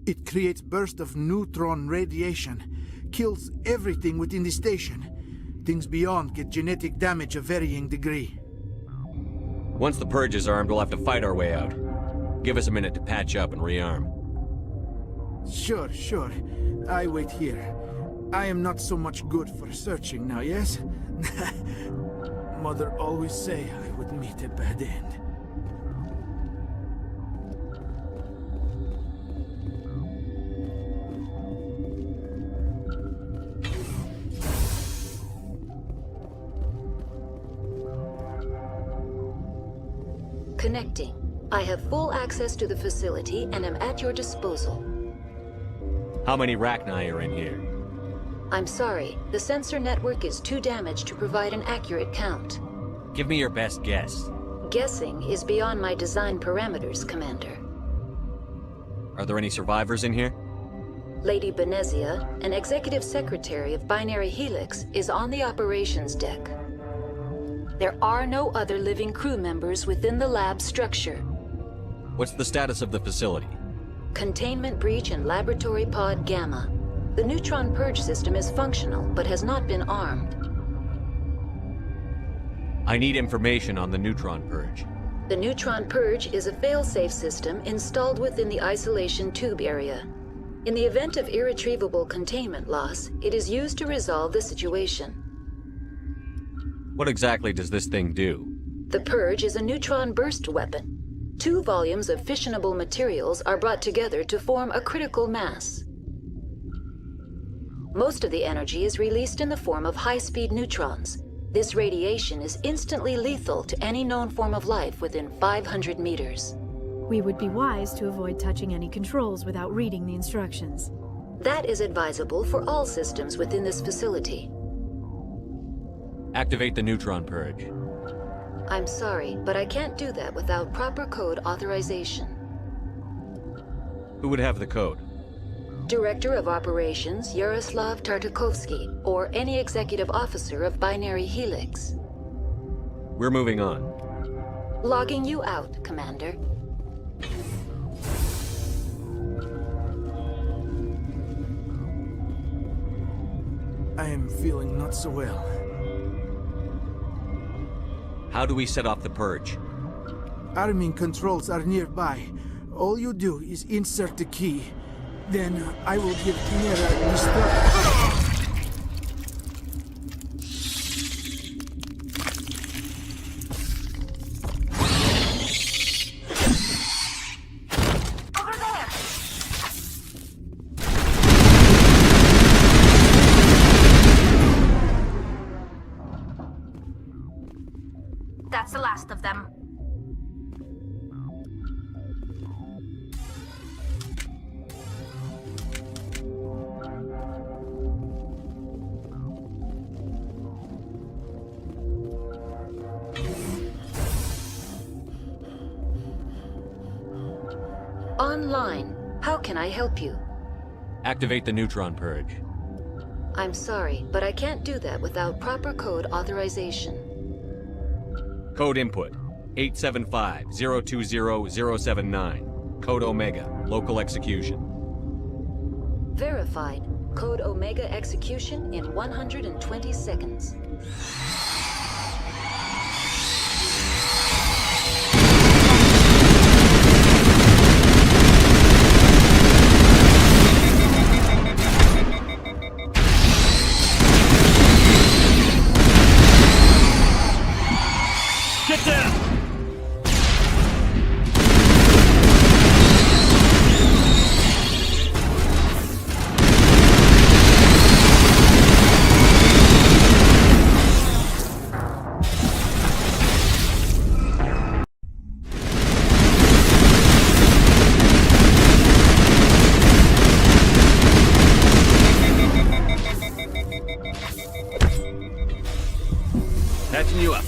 Speaker 8: It creates bursts of neutron radiation, kills everything within the station. Things beyond get genetic damage of varying degree.
Speaker 14: Once the purge is armed, we'll have to fight our way out. Give us a minute to patch up and rearm.
Speaker 8: Sure. I wait here. I am not so much good for searching now, yes? Mother always say I would meet a bad end.
Speaker 2: Connecting. I have full access to the facility and am at your disposal.
Speaker 14: How many Rachni are in here?
Speaker 2: I'm sorry, the sensor network is too damaged to provide an accurate count.
Speaker 14: Give me your best guess.
Speaker 2: Guessing is beyond my design parameters, Commander.
Speaker 14: Are there any survivors in here?
Speaker 2: Lady Benezia, an executive secretary of Binary Helix, is on the operations deck. There are no other living crew members within the lab structure.
Speaker 14: What's the status of the facility?
Speaker 2: Containment breach in Laboratory Pod Gamma. The neutron purge system is functional, but has not been armed.
Speaker 14: I need information on the neutron purge.
Speaker 2: The neutron purge is a fail-safe system installed within the isolation tube area. In the event of irretrievable containment loss, it is used to resolve the situation.
Speaker 14: What exactly does this thing do?
Speaker 2: The purge is a neutron burst weapon. 2 volumes of fissionable materials are brought together to form a critical mass. Most of the energy is released in the form of high-speed neutrons. This radiation is instantly lethal to any known form of life within 500 meters.
Speaker 16: We would be wise to avoid touching any controls without reading the instructions.
Speaker 2: That is advisable for all systems within this facility.
Speaker 14: Activate the neutron purge.
Speaker 2: I'm sorry, but I can't do that without proper code authorization.
Speaker 14: Who would have the code?
Speaker 2: Director of Operations Yaroslav Tartakovsky, or any executive officer of Binary Helix.
Speaker 14: We're moving on.
Speaker 2: Logging you out, Commander.
Speaker 8: I am feeling not so well.
Speaker 14: How do we set off the purge?
Speaker 8: Arming controls are nearby. All you do is insert the key. Then I will give Chimera destruct.
Speaker 2: Online. How can I help you?
Speaker 14: Activate the neutron purge.
Speaker 2: I'm sorry, but I can't do that without proper code authorization.
Speaker 14: Code input 875-020-079. Code Omega. Local execution.
Speaker 2: Verified. Code Omega execution in 120 seconds.
Speaker 14: Get down! Patching you up.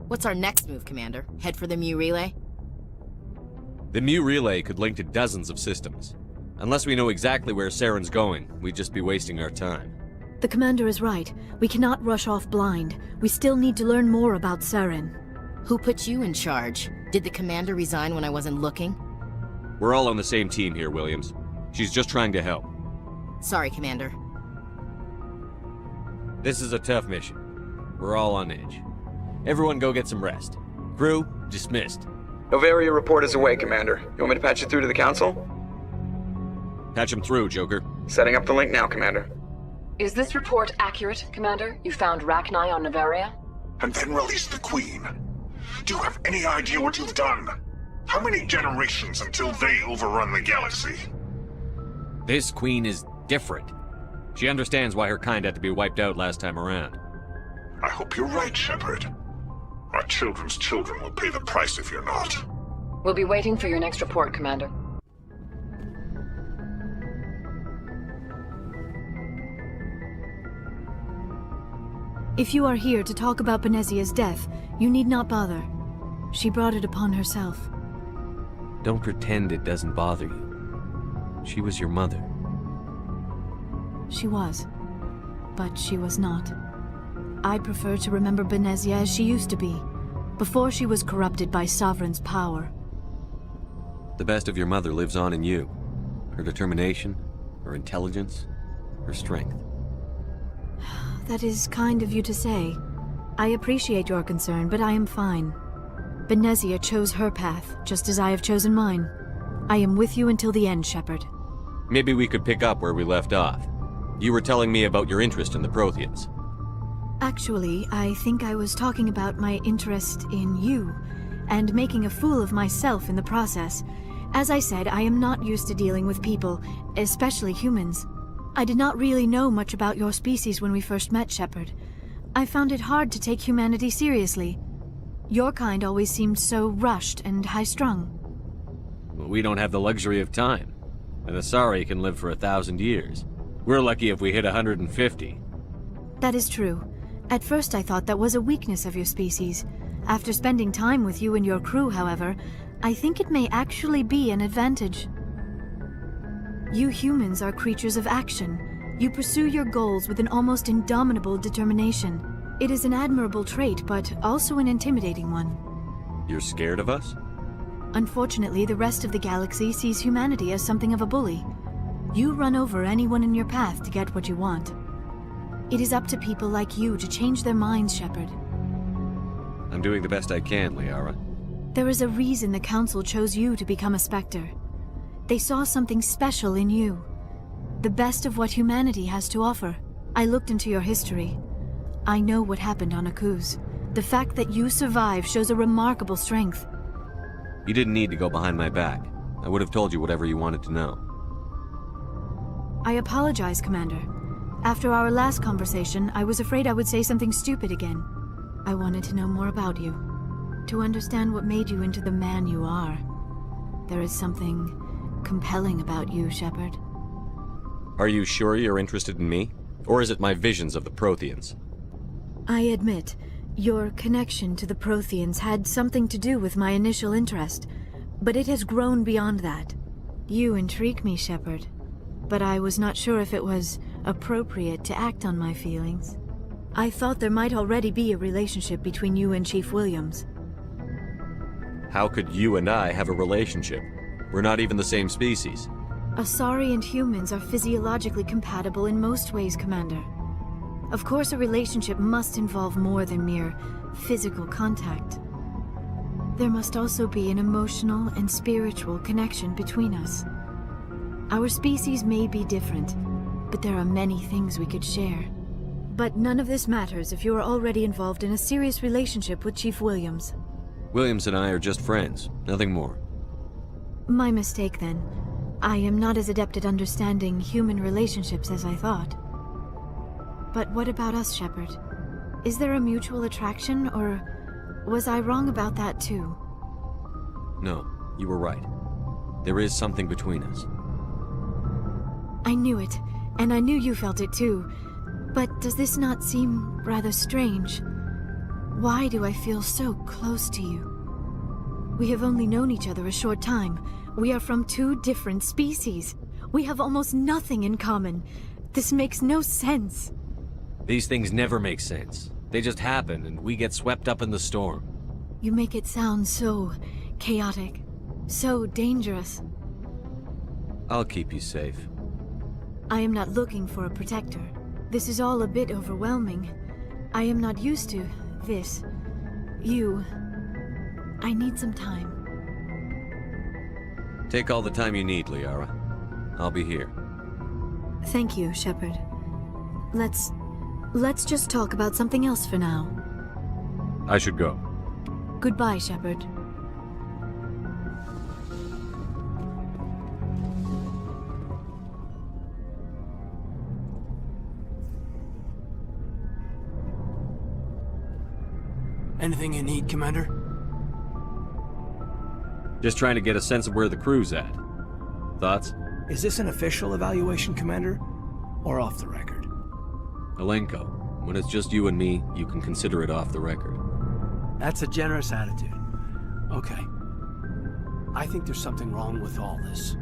Speaker 10: What's our next move, Commander? Head for the Mu relay?
Speaker 14: The Mu relay could link to dozens of systems. Unless we know exactly where Saren's going, we'd just be wasting our time.
Speaker 16: The Commander is right. We cannot rush off blind. We still need to learn more about Saren.
Speaker 10: Who put you in charge? Did the Commander resign when I wasn't looking?
Speaker 14: We're all on the same team here, Williams. She's just trying to help.
Speaker 10: Sorry, Commander.
Speaker 14: This is a tough mission. We're all on edge. Everyone go get some rest. Crew, dismissed.
Speaker 11: Novaria report is away, Commander. You want me to patch it through to the Council?
Speaker 14: Patch him through, Joker.
Speaker 11: Setting up the link now, Commander.
Speaker 15: Is this report accurate, Commander? You found Rachni on Novaria?
Speaker 12: And then released the Queen. Do you have any idea what you've done? How many generations until they overrun the galaxy?
Speaker 14: This Queen is different. She understands why her kind had to be wiped out last time around.
Speaker 12: I hope you're right, Shepard. Our children's children will pay the price if you're not.
Speaker 15: We'll be waiting for your next report, Commander.
Speaker 16: If you are here to talk about Benezia's death, you need not bother. She brought it upon herself.
Speaker 14: Don't pretend it doesn't bother you. She was your mother.
Speaker 16: She was. But she was not. I prefer to remember Benezia as she used to be, before she was corrupted by Sovereign's power.
Speaker 14: The best of your mother lives on in you. Her determination, her intelligence, her strength.
Speaker 16: That is kind of you to say. I appreciate your concern, but I am fine. Benezia chose her path, just as I have chosen mine. I am with you until the end, Shepard.
Speaker 14: Maybe we could pick up where we left off. You were telling me about your interest in the Protheans.
Speaker 16: Actually, I think I was talking about my interest in you, and making a fool of myself in the process. As I said, I am not used to dealing with people, especially humans. I did not really know much about your species when we first met, Shepard. I found it hard to take humanity seriously. Your kind always seemed so rushed and high-strung.
Speaker 14: Well, we don't have the luxury of time. An Asari can live for 1,000 years. We're lucky if we hit 150.
Speaker 16: That is true. At first I thought that was a weakness of your species. After spending time with you and your crew, however, I think it may actually be an advantage. You humans are creatures of action. You pursue your goals with an almost indomitable determination. It is an admirable trait, but also an intimidating one.
Speaker 14: You're scared of us?
Speaker 16: Unfortunately, the rest of the galaxy sees humanity as something of a bully. You run over anyone in your path to get what you want. It is up to people like you to change their minds, Shepard.
Speaker 14: I'm doing the best I can, Liara.
Speaker 16: There is a reason the Council chose you to become a Spectre. They saw something special in you. The best of what humanity has to offer. I looked into your history. I know what happened on Akuz. The fact that you survived shows a remarkable strength.
Speaker 14: You didn't need to go behind my back. I would have told you whatever you wanted to know.
Speaker 16: I apologize, Commander. After our last conversation, I was afraid I would say something stupid again. I wanted to know more about you. To understand what made you into the man you are. There is something compelling about you, Shepard.
Speaker 14: Are you sure you're interested in me? Or is it my visions of the Protheans?
Speaker 16: I admit, your connection to the Protheans had something to do with my initial interest, but it has grown beyond that. You intrigue me, Shepard, but I was not sure if it was appropriate to act on my feelings. I thought there might already be a relationship between you and Chief Williams.
Speaker 14: How could you and I have a relationship? We're not even the same species.
Speaker 16: Asari and humans are physiologically compatible in most ways, Commander. Of course, a relationship must involve more than mere physical contact. There must also be an emotional and spiritual connection between us. Our species may be different, but there are many things we could share. But none of this matters if you are already involved in a serious relationship with Chief Williams.
Speaker 14: Williams and I are just friends, nothing more.
Speaker 16: My mistake, then. I am not as adept at understanding human relationships as I thought. But what about us, Shepard? Is there a mutual attraction, or was I wrong about that too?
Speaker 14: No, you were right. There is something between us.
Speaker 16: I knew it, and I knew you felt it too. But does this not seem rather strange? Why do I feel so close to you? We have only known each other a short time. We are from two different species. We have almost nothing in common. This makes no sense.
Speaker 14: These things never make sense. They just happen, and we get swept up in the storm.
Speaker 16: You make it sound so chaotic, so dangerous.
Speaker 14: I'll keep you safe.
Speaker 16: I am not looking for a protector. This is all a bit overwhelming. I am not used to this. You. I need some time.
Speaker 14: Take all the time you need, Liara. I'll be here.
Speaker 16: Thank you, Shepard. Let's just talk about something else for now.
Speaker 14: I should go.
Speaker 16: Goodbye, Shepard.
Speaker 18: Anything you need, Commander?
Speaker 14: Just trying to get a sense of where the crew's at. Thoughts?
Speaker 3: Is this an official evaluation, Commander? Or off the record?
Speaker 14: Alenko, when it's just you and me, you can consider it off the record.
Speaker 3: That's a generous attitude. Okay. I think there's something wrong with all this.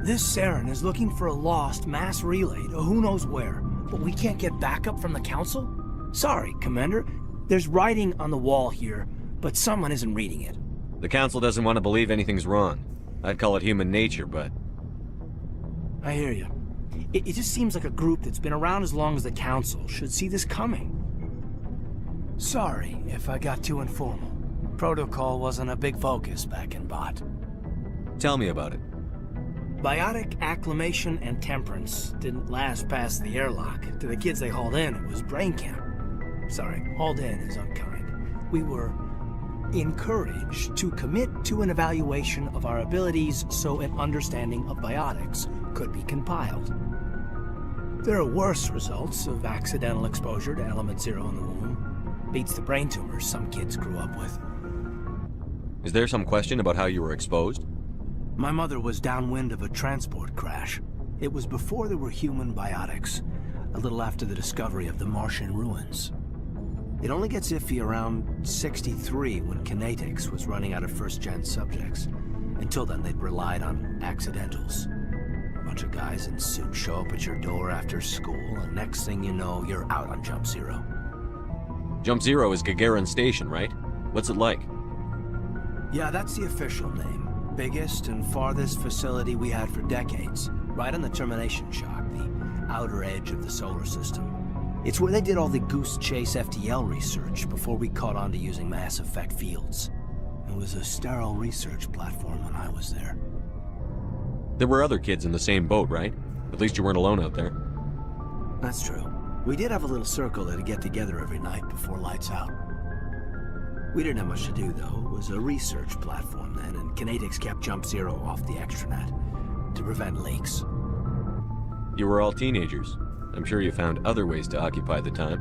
Speaker 3: This Saren is looking for a lost mass relay to who knows where, but we can't get backup from the Council? Sorry, Commander. There's writing on the wall here, but someone isn't reading it.
Speaker 14: The Council doesn't want to believe anything's wrong. I'd call it human nature, but...
Speaker 3: I hear you. It just seems like a group that's been around as long as the Council should see this coming. Sorry if I got too informal. Protocol wasn't a big focus back in Bot.
Speaker 14: Tell me about it.
Speaker 3: Biotic acclimation and temperance didn't last past the airlock. To the kids they hauled in, it was brain camp. Sorry, hauled in is unkind. We were encouraged to commit to an evaluation of our abilities so an understanding of biotics could be compiled. There are worse results of accidental exposure to element 0 in the womb. Beats the brain tumors some kids grew up with.
Speaker 14: Is there some question about how you were exposed?
Speaker 3: My mother was downwind of a transport crash. It was before there were human biotics, a little after the discovery of the Martian ruins. It only gets iffy around 63 when Kinetics was running out of first-gen subjects. Until then, they'd relied on accidentals. A bunch of guys in suits show up at your door after school, and next thing you know, you're out on Jump Zero.
Speaker 14: Jump Zero is Gagarin Station, right? What's it like?
Speaker 3: Yeah, that's the official name. Biggest and farthest facility we had for decades. Right on the termination shock, the outer edge of the solar system. It's where they did all the Goose Chase FTL research before we caught on to using mass effect fields. It was a sterile research platform when I was there.
Speaker 14: There were other kids in the same boat, right? At least you weren't alone out there.
Speaker 3: That's true. We did have a little circle that'd get together every night before lights out. We didn't have much to do, though. It was a research platform then, and Kinetics kept Jump Zero off the extranet to prevent leaks.
Speaker 14: You were all teenagers. I'm sure you found other ways to occupy the time.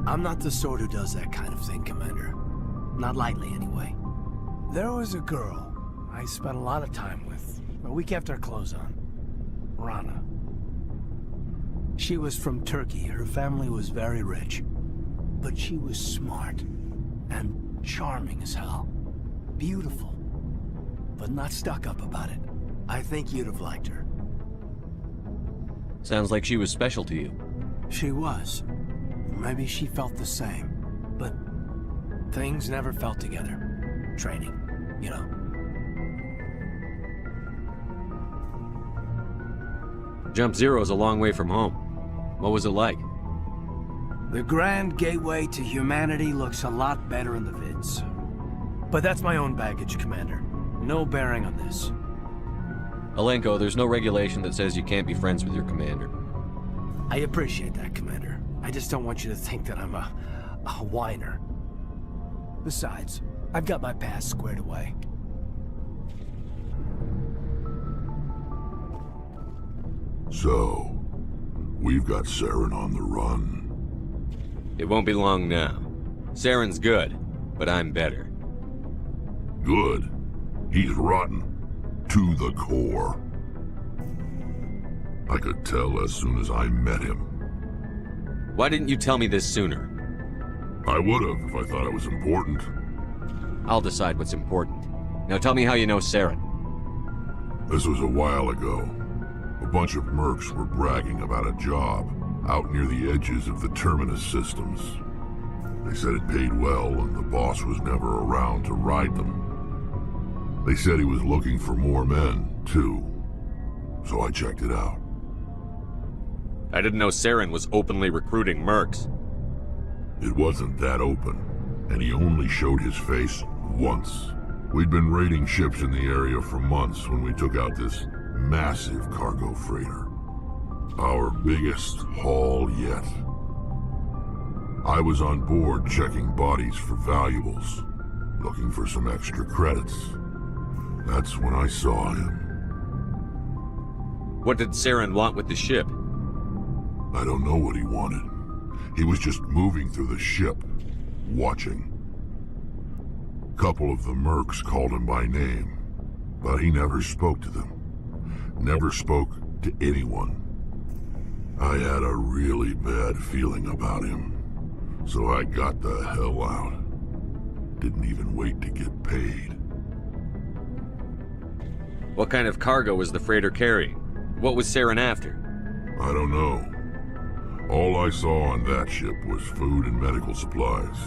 Speaker 3: I'm not the sort who does that kind of thing, Commander. Not lightly, anyway. There was a girl I spent a lot of time with, but we kept our clothes on. Rana. She was from Turkey. Her family was very rich. But she was smart and charming as hell. Beautiful, but not stuck up about it. I think you'd have liked her.
Speaker 14: Sounds like she was special to you.
Speaker 3: She was. Maybe she felt the same. But things never felt together. Training, you know.
Speaker 14: Jump Zero's a long way from home. What was it like?
Speaker 3: The grand gateway to humanity looks a lot better in the vids. But that's my own baggage, Commander. No bearing on this.
Speaker 14: Alenko, there's no regulation that says you can't be friends with your commander.
Speaker 3: I appreciate that, Commander. I just don't want you to think that I'm a whiner. Besides, I've got my past squared away.
Speaker 12: So, we've got Saren on the run.
Speaker 14: It won't be long now. Saren's good, but I'm better.
Speaker 12: Good? He's rotten. To the core. I could tell as soon as I met him.
Speaker 14: Why didn't you tell me this sooner?
Speaker 12: I would've if I thought it was important.
Speaker 14: I'll decide what's important. Now tell me how you know Saren.
Speaker 12: This was a while ago. A bunch of mercs were bragging about a job out near the edges of the Terminus systems. They said it paid well and the boss was never around to ride them. They said he was looking for more men, too. So I checked it out.
Speaker 14: I didn't know Saren was openly recruiting mercs.
Speaker 12: It wasn't that open, and he only showed his face once. We'd been raiding ships in the area for months when we took out this massive cargo freighter. Our biggest haul yet. I was on board checking bodies for valuables, looking for some extra credits. That's when I saw him.
Speaker 14: What did Saren want with the ship?
Speaker 12: I don't know what he wanted. He was just moving through the ship, watching. A couple of the mercs called him by name, but he never spoke to them. Never spoke to anyone. I had a really bad feeling about him, so I got the hell out. Didn't even wait to get paid.
Speaker 14: What kind of cargo was the freighter carrying? What was Saren after?
Speaker 12: I don't know. All I saw on that ship was food and medical supplies.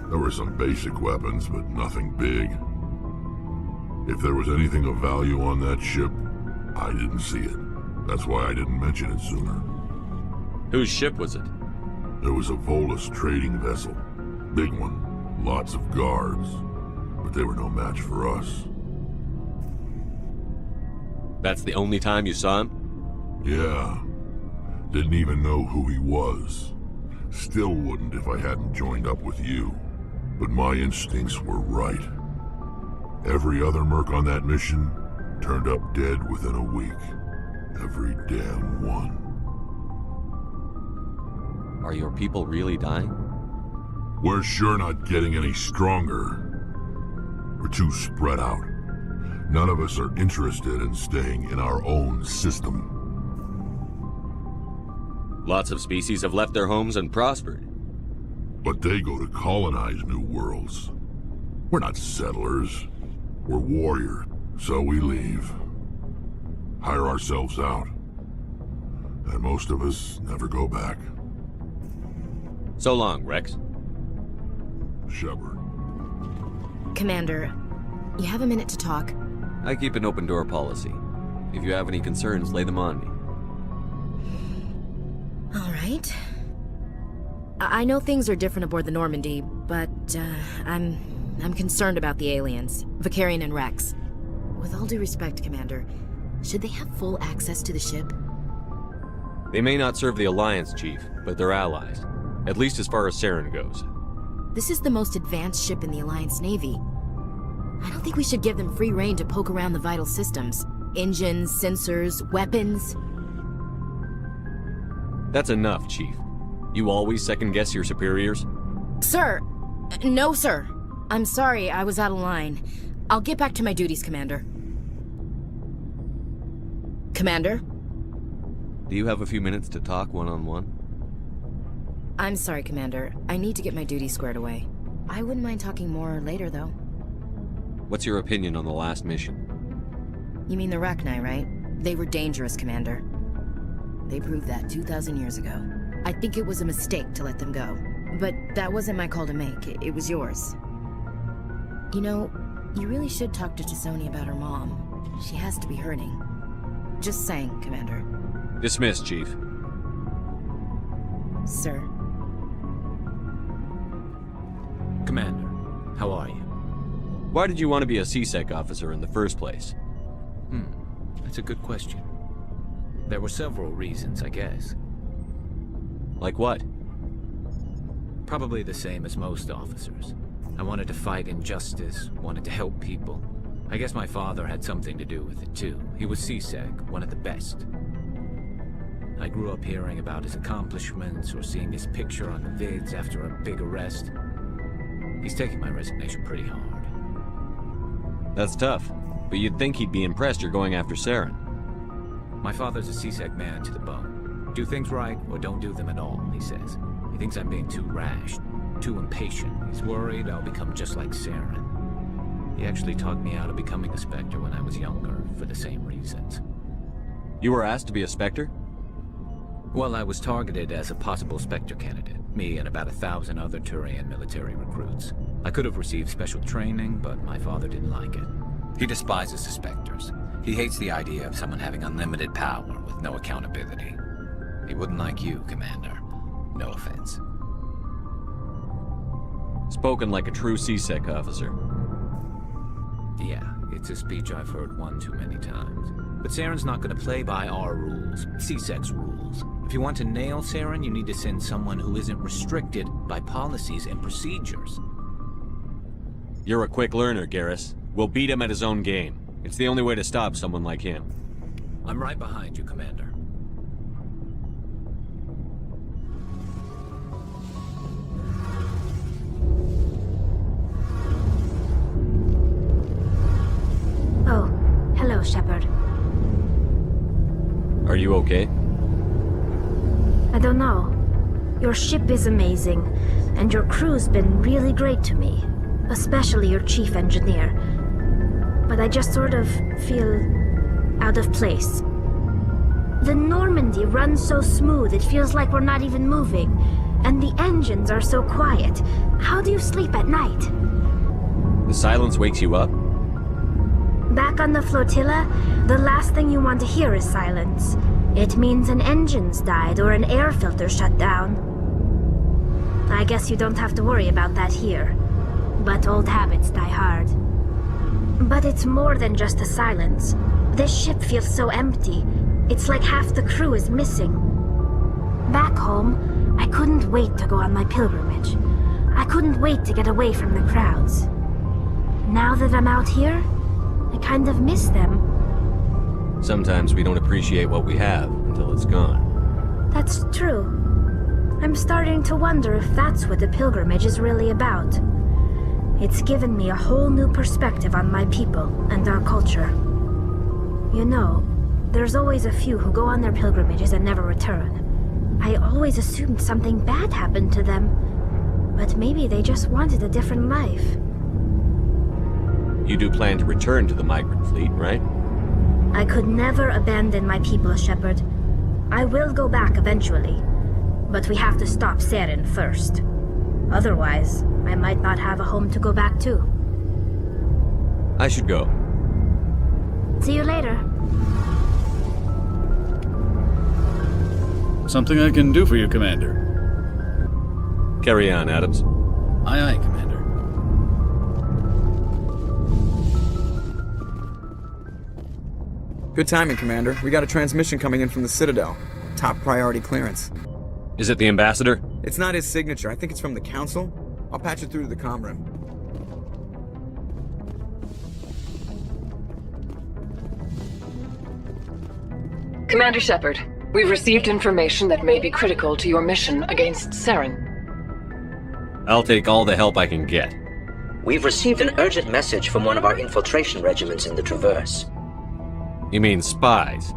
Speaker 12: There were some basic weapons, but nothing big. If there was anything of value on that ship, I didn't see it. That's why I didn't mention it sooner.
Speaker 14: Whose ship was it?
Speaker 12: It was a Volus trading vessel. Big one. Lots of guards. But they were no match for us.
Speaker 14: That's the only time you saw him?
Speaker 12: Yeah. Didn't even know who he was. Still wouldn't if I hadn't joined up with you. But my instincts were right. Every other merc on that mission turned up dead within a week. Every damn one.
Speaker 14: Are your people really dying?
Speaker 12: We're sure not getting any stronger. We're too spread out. None of us are interested in staying in our own system.
Speaker 14: Lots of species have left their homes and prospered.
Speaker 12: But they go to colonize new worlds. We're not settlers. We're warriors, so we leave. Hire ourselves out. And most of us never go back.
Speaker 14: So long, Rex.
Speaker 12: Shepard.
Speaker 10: Commander, you have a minute to talk?
Speaker 14: I keep an open door policy. If you have any concerns, lay them on me.
Speaker 10: All right. I know things are different aboard the Normandy, but I'm concerned about the aliens, Vicarian and Rex. With all due respect, Commander, should they have full access to the ship?
Speaker 14: They may not serve the Alliance, Chief, but they're allies. At least as far as Saren goes.
Speaker 10: This is the most advanced ship in the Alliance Navy. I don't think we should give them free rein to poke around the vital systems. Engines, sensors, weapons.
Speaker 14: That's enough, Chief. You always second-guess your superiors?
Speaker 10: Sir! No, sir. I'm sorry, I was out of line. I'll get back to my duties, Commander. Commander?
Speaker 14: Do you have a few minutes to talk one-on-one?
Speaker 10: I'm sorry, Commander. I need to get my duties squared away. I wouldn't mind talking more later, though.
Speaker 14: What's your opinion on the last mission?
Speaker 10: You mean the Rachni, right? They were dangerous, Commander. They proved that 2,000 years ago. I think it was a mistake to let them go. But that wasn't my call to make. It was yours. You know, you really should talk to T'Soni about her mom. She has to be hurting. Just saying, Commander.
Speaker 14: Dismissed, Chief.
Speaker 10: Sir.
Speaker 23: Commander, how are you?
Speaker 14: Why did you want to be a CSEC officer in the first place?
Speaker 23: That's a good question. There were several reasons, I guess.
Speaker 14: Like what?
Speaker 23: Probably the same as most officers. I wanted to fight injustice, wanted to help people. I guess my father had something to do with it too. He was CSEC, one of the best. I grew up hearing about his accomplishments or seeing his picture on the vids after a big arrest. He's taking my resignation pretty hard.
Speaker 14: That's tough, but you'd think he'd be impressed you're going after Saren.
Speaker 23: My father's a CSEC man to the bone. Do things right or don't do them at all, he says. He thinks I'm being too rash, too impatient. He's worried I'll become just like Saren. He actually talked me out of becoming a Spectre when I was younger, for the same reasons.
Speaker 14: You were asked to be a Spectre?
Speaker 23: Well, I was targeted as a possible Spectre candidate. Me and about 1,000 other Turian military recruits. I could have received special training, but my father didn't like it.
Speaker 4: He despises the Spectres. He hates the idea of someone having unlimited power with no accountability. He wouldn't like you, Commander. No offense.
Speaker 14: Spoken like a true CSEC officer.
Speaker 23: Yeah, it's a speech I've heard one too many times. But Saren's not going to play by our rules, CSEC's rules. If you want to nail Saren, you need to send someone who isn't restricted by policies and procedures.
Speaker 14: You're a quick learner, Garrus. We'll beat him at his own game. It's the only way to stop someone like him.
Speaker 23: I'm right behind you, Commander.
Speaker 13: Oh, hello, Shepard.
Speaker 14: Are you okay?
Speaker 13: I don't know. Your ship is amazing, and your crew's been really great to me. Especially your chief engineer. But I just sort of feel out of place. The Normandy runs so smooth it feels like we're not even moving. And the engines are so quiet. How do you sleep at night?
Speaker 14: The silence wakes you up?
Speaker 13: Back on the flotilla, the last thing you want to hear is silence. It means an engine's died or an air filter shut down. I guess you don't have to worry about that here. But old habits die hard. But it's more than just the silence. This ship feels so empty. It's like half the crew is missing. Back home, I couldn't wait to go on my pilgrimage. I couldn't wait to get away from the crowds. Now that I'm out here, I kind of miss them.
Speaker 14: Sometimes we don't appreciate what we have until it's gone.
Speaker 13: That's true. I'm starting to wonder if that's what the pilgrimage is really about. It's given me a whole new perspective on my people and our culture. You know, there's always a few who go on their pilgrimages and never return. I always assumed something bad happened to them, but maybe they just wanted a different life.
Speaker 14: You do plan to return to the migrant fleet, right?
Speaker 13: I could never abandon my people, Shepard. I will go back eventually, but we have to stop Saren first. Otherwise, I might not have a home to go back to.
Speaker 14: I should go.
Speaker 13: See you later.
Speaker 17: Something I can do for you, Commander.
Speaker 14: Carry on, Adams.
Speaker 17: Aye, aye, Commander.
Speaker 21: Good timing, Commander. We got a transmission coming in from the Citadel. Top priority clearance.
Speaker 14: Is it the ambassador?
Speaker 21: It's not his signature. I think it's from the Council. I'll patch it through to the comm room.
Speaker 15: Commander Shepard, we've received information that may be critical to your mission against Saren.
Speaker 14: I'll take all the help I can get.
Speaker 22: We've received an urgent message from one of our infiltration regiments in the Traverse.
Speaker 14: You mean spies?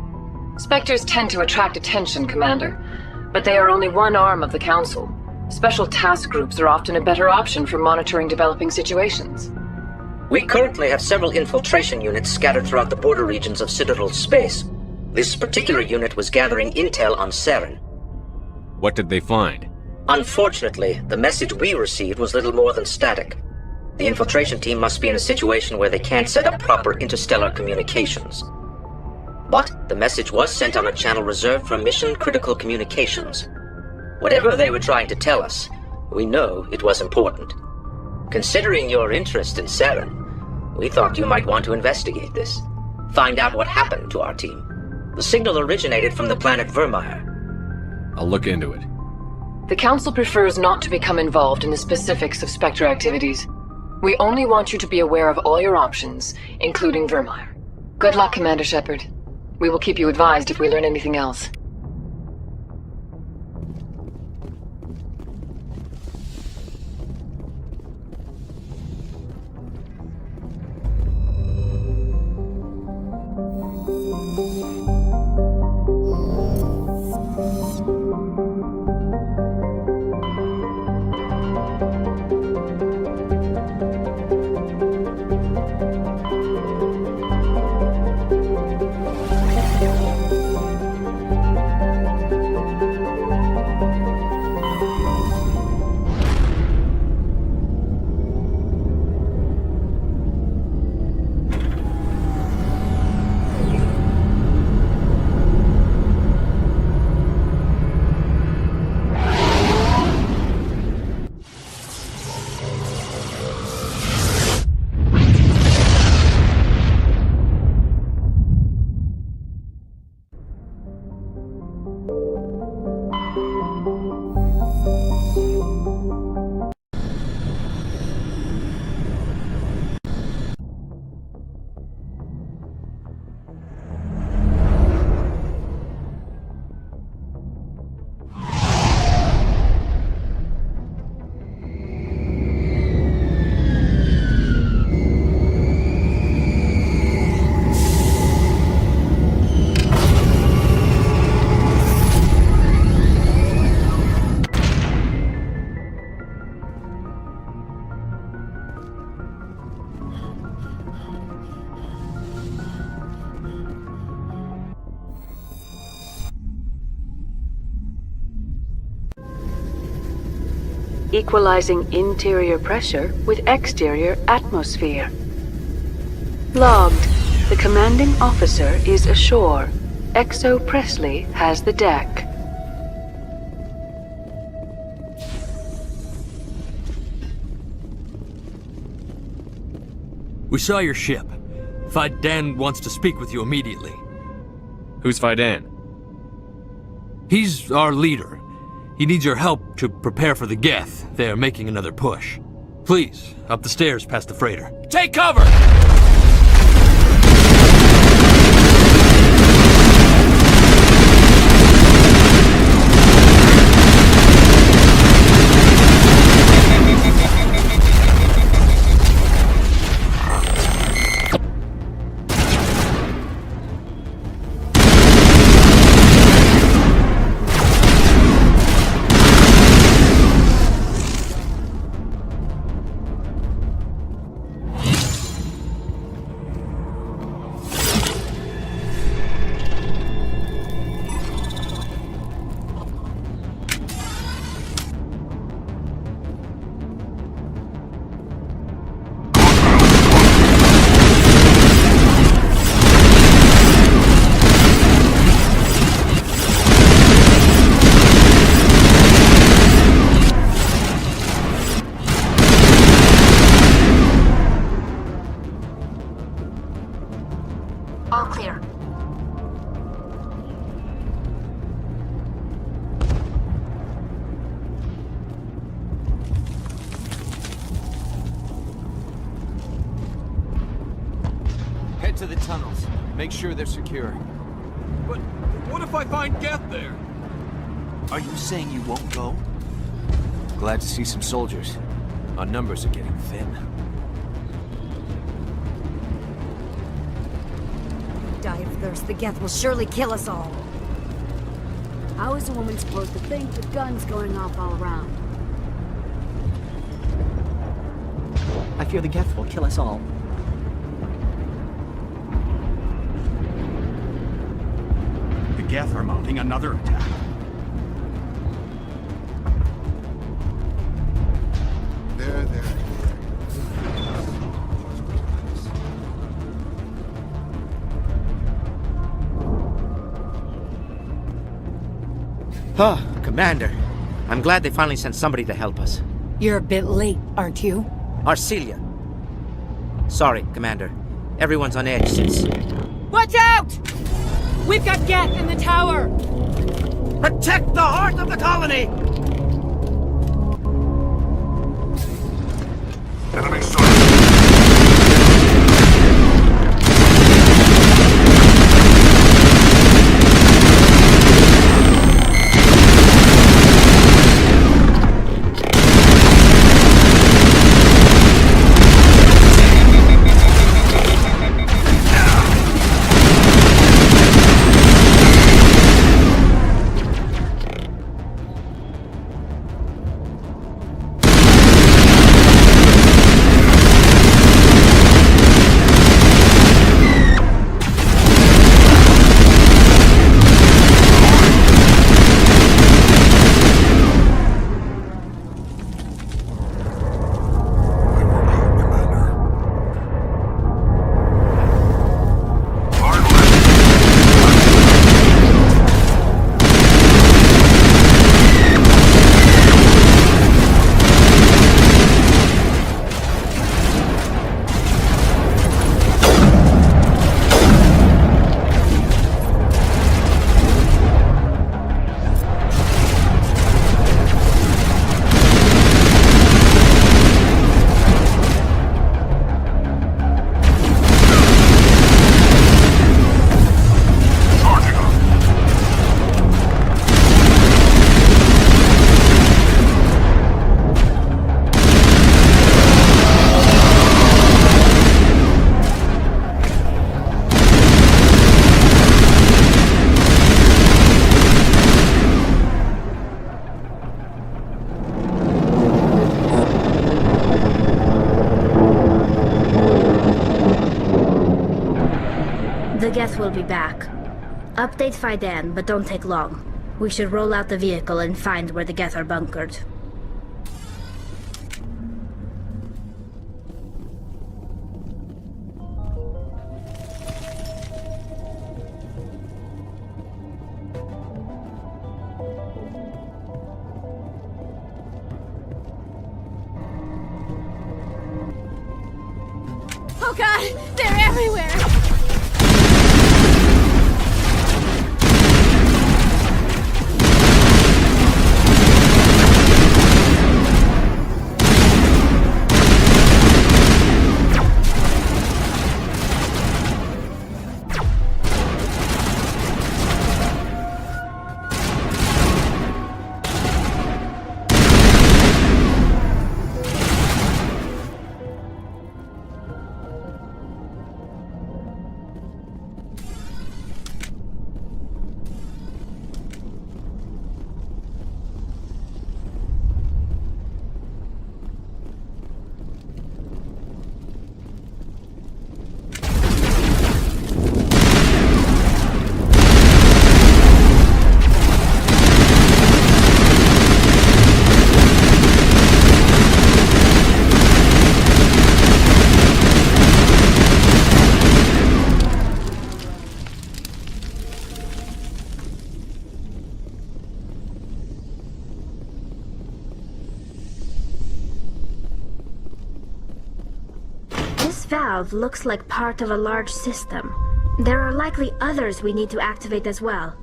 Speaker 15: Spectres tend to attract attention, Commander, but they are only one arm of the Council. Special task groups are often a better option for monitoring developing situations.
Speaker 22: We currently have several infiltration units scattered throughout the border regions of Citadel space. This particular unit was gathering intel on Saren.
Speaker 14: What did they find?
Speaker 22: Unfortunately, the message we received was little more than static. The infiltration team must be in a situation where they can't set up proper interstellar communications. But the message was sent on a channel reserved for mission-critical communications. Whatever they were trying to tell us, we know it was important. Considering your interest in Saren, we thought you might want to investigate this. Find out what happened to our team. The signal originated from the planet Vermeer.
Speaker 14: I'll look into it.
Speaker 15: The Council prefers not to become involved in the specifics of Spectre activities. We only want you to be aware of all your options, including Vermeer. Good luck, Commander Shepard. We will keep you advised if we learn anything else.
Speaker 24: Equalizing interior pressure with exterior atmosphere. Logged. The commanding officer is ashore. Exo Presley has the deck.
Speaker 25: We saw your ship. Fidan wants to speak with you immediately.
Speaker 14: Who's Fidan?
Speaker 25: He's our leader. He needs your help to prepare for the Geth. They are making another push. Please, up the stairs past the freighter. Take cover!
Speaker 1: to the tunnels. Make sure they're secure.
Speaker 25: But what if I find Geth there?
Speaker 1: Are you saying you won't go? Glad to see some soldiers. Our numbers are getting thin.
Speaker 5: Die of thirst, the Geth will surely kill us all. How is a woman supposed to think with guns going off all around?
Speaker 6: I fear the Geth will kill us all.
Speaker 19: The Geth are mounting another attack.
Speaker 8: There.
Speaker 6: Huh, Commander. I'm glad they finally sent somebody to help us.
Speaker 5: You're a bit late, aren't you?
Speaker 6: Arcelia. Sorry, Commander. Everyone's on edge since...
Speaker 20: Watch out! We've got Geth in the tower!
Speaker 6: Protect the heart of the colony!
Speaker 12: Enemy sighted.
Speaker 13: The Geth will be back. Update Faidan, but don't take long. We should roll out the vehicle and find where the Geth are bunkered.
Speaker 20: Oh god! They're everywhere! This valve looks like part of a large system. There are likely others we need to activate as well.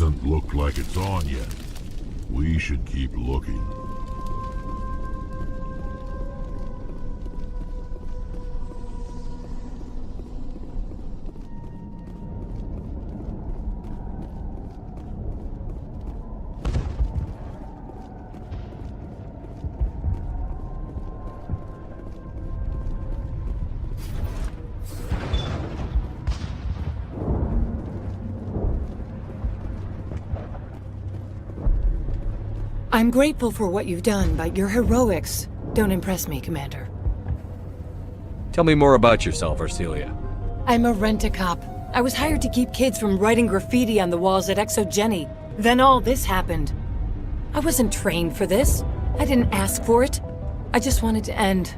Speaker 12: Doesn't look like it's on yet. We should keep looking.
Speaker 2: I'm grateful for what you've done, but your heroics don't impress me, Commander.
Speaker 14: Tell me more about yourself, Arcelia.
Speaker 2: I'm a rent-a-cop. I was hired to keep kids from writing graffiti on the walls at Exogeny. Then all this happened. I wasn't trained for this. I didn't ask for it. I just wanted to end.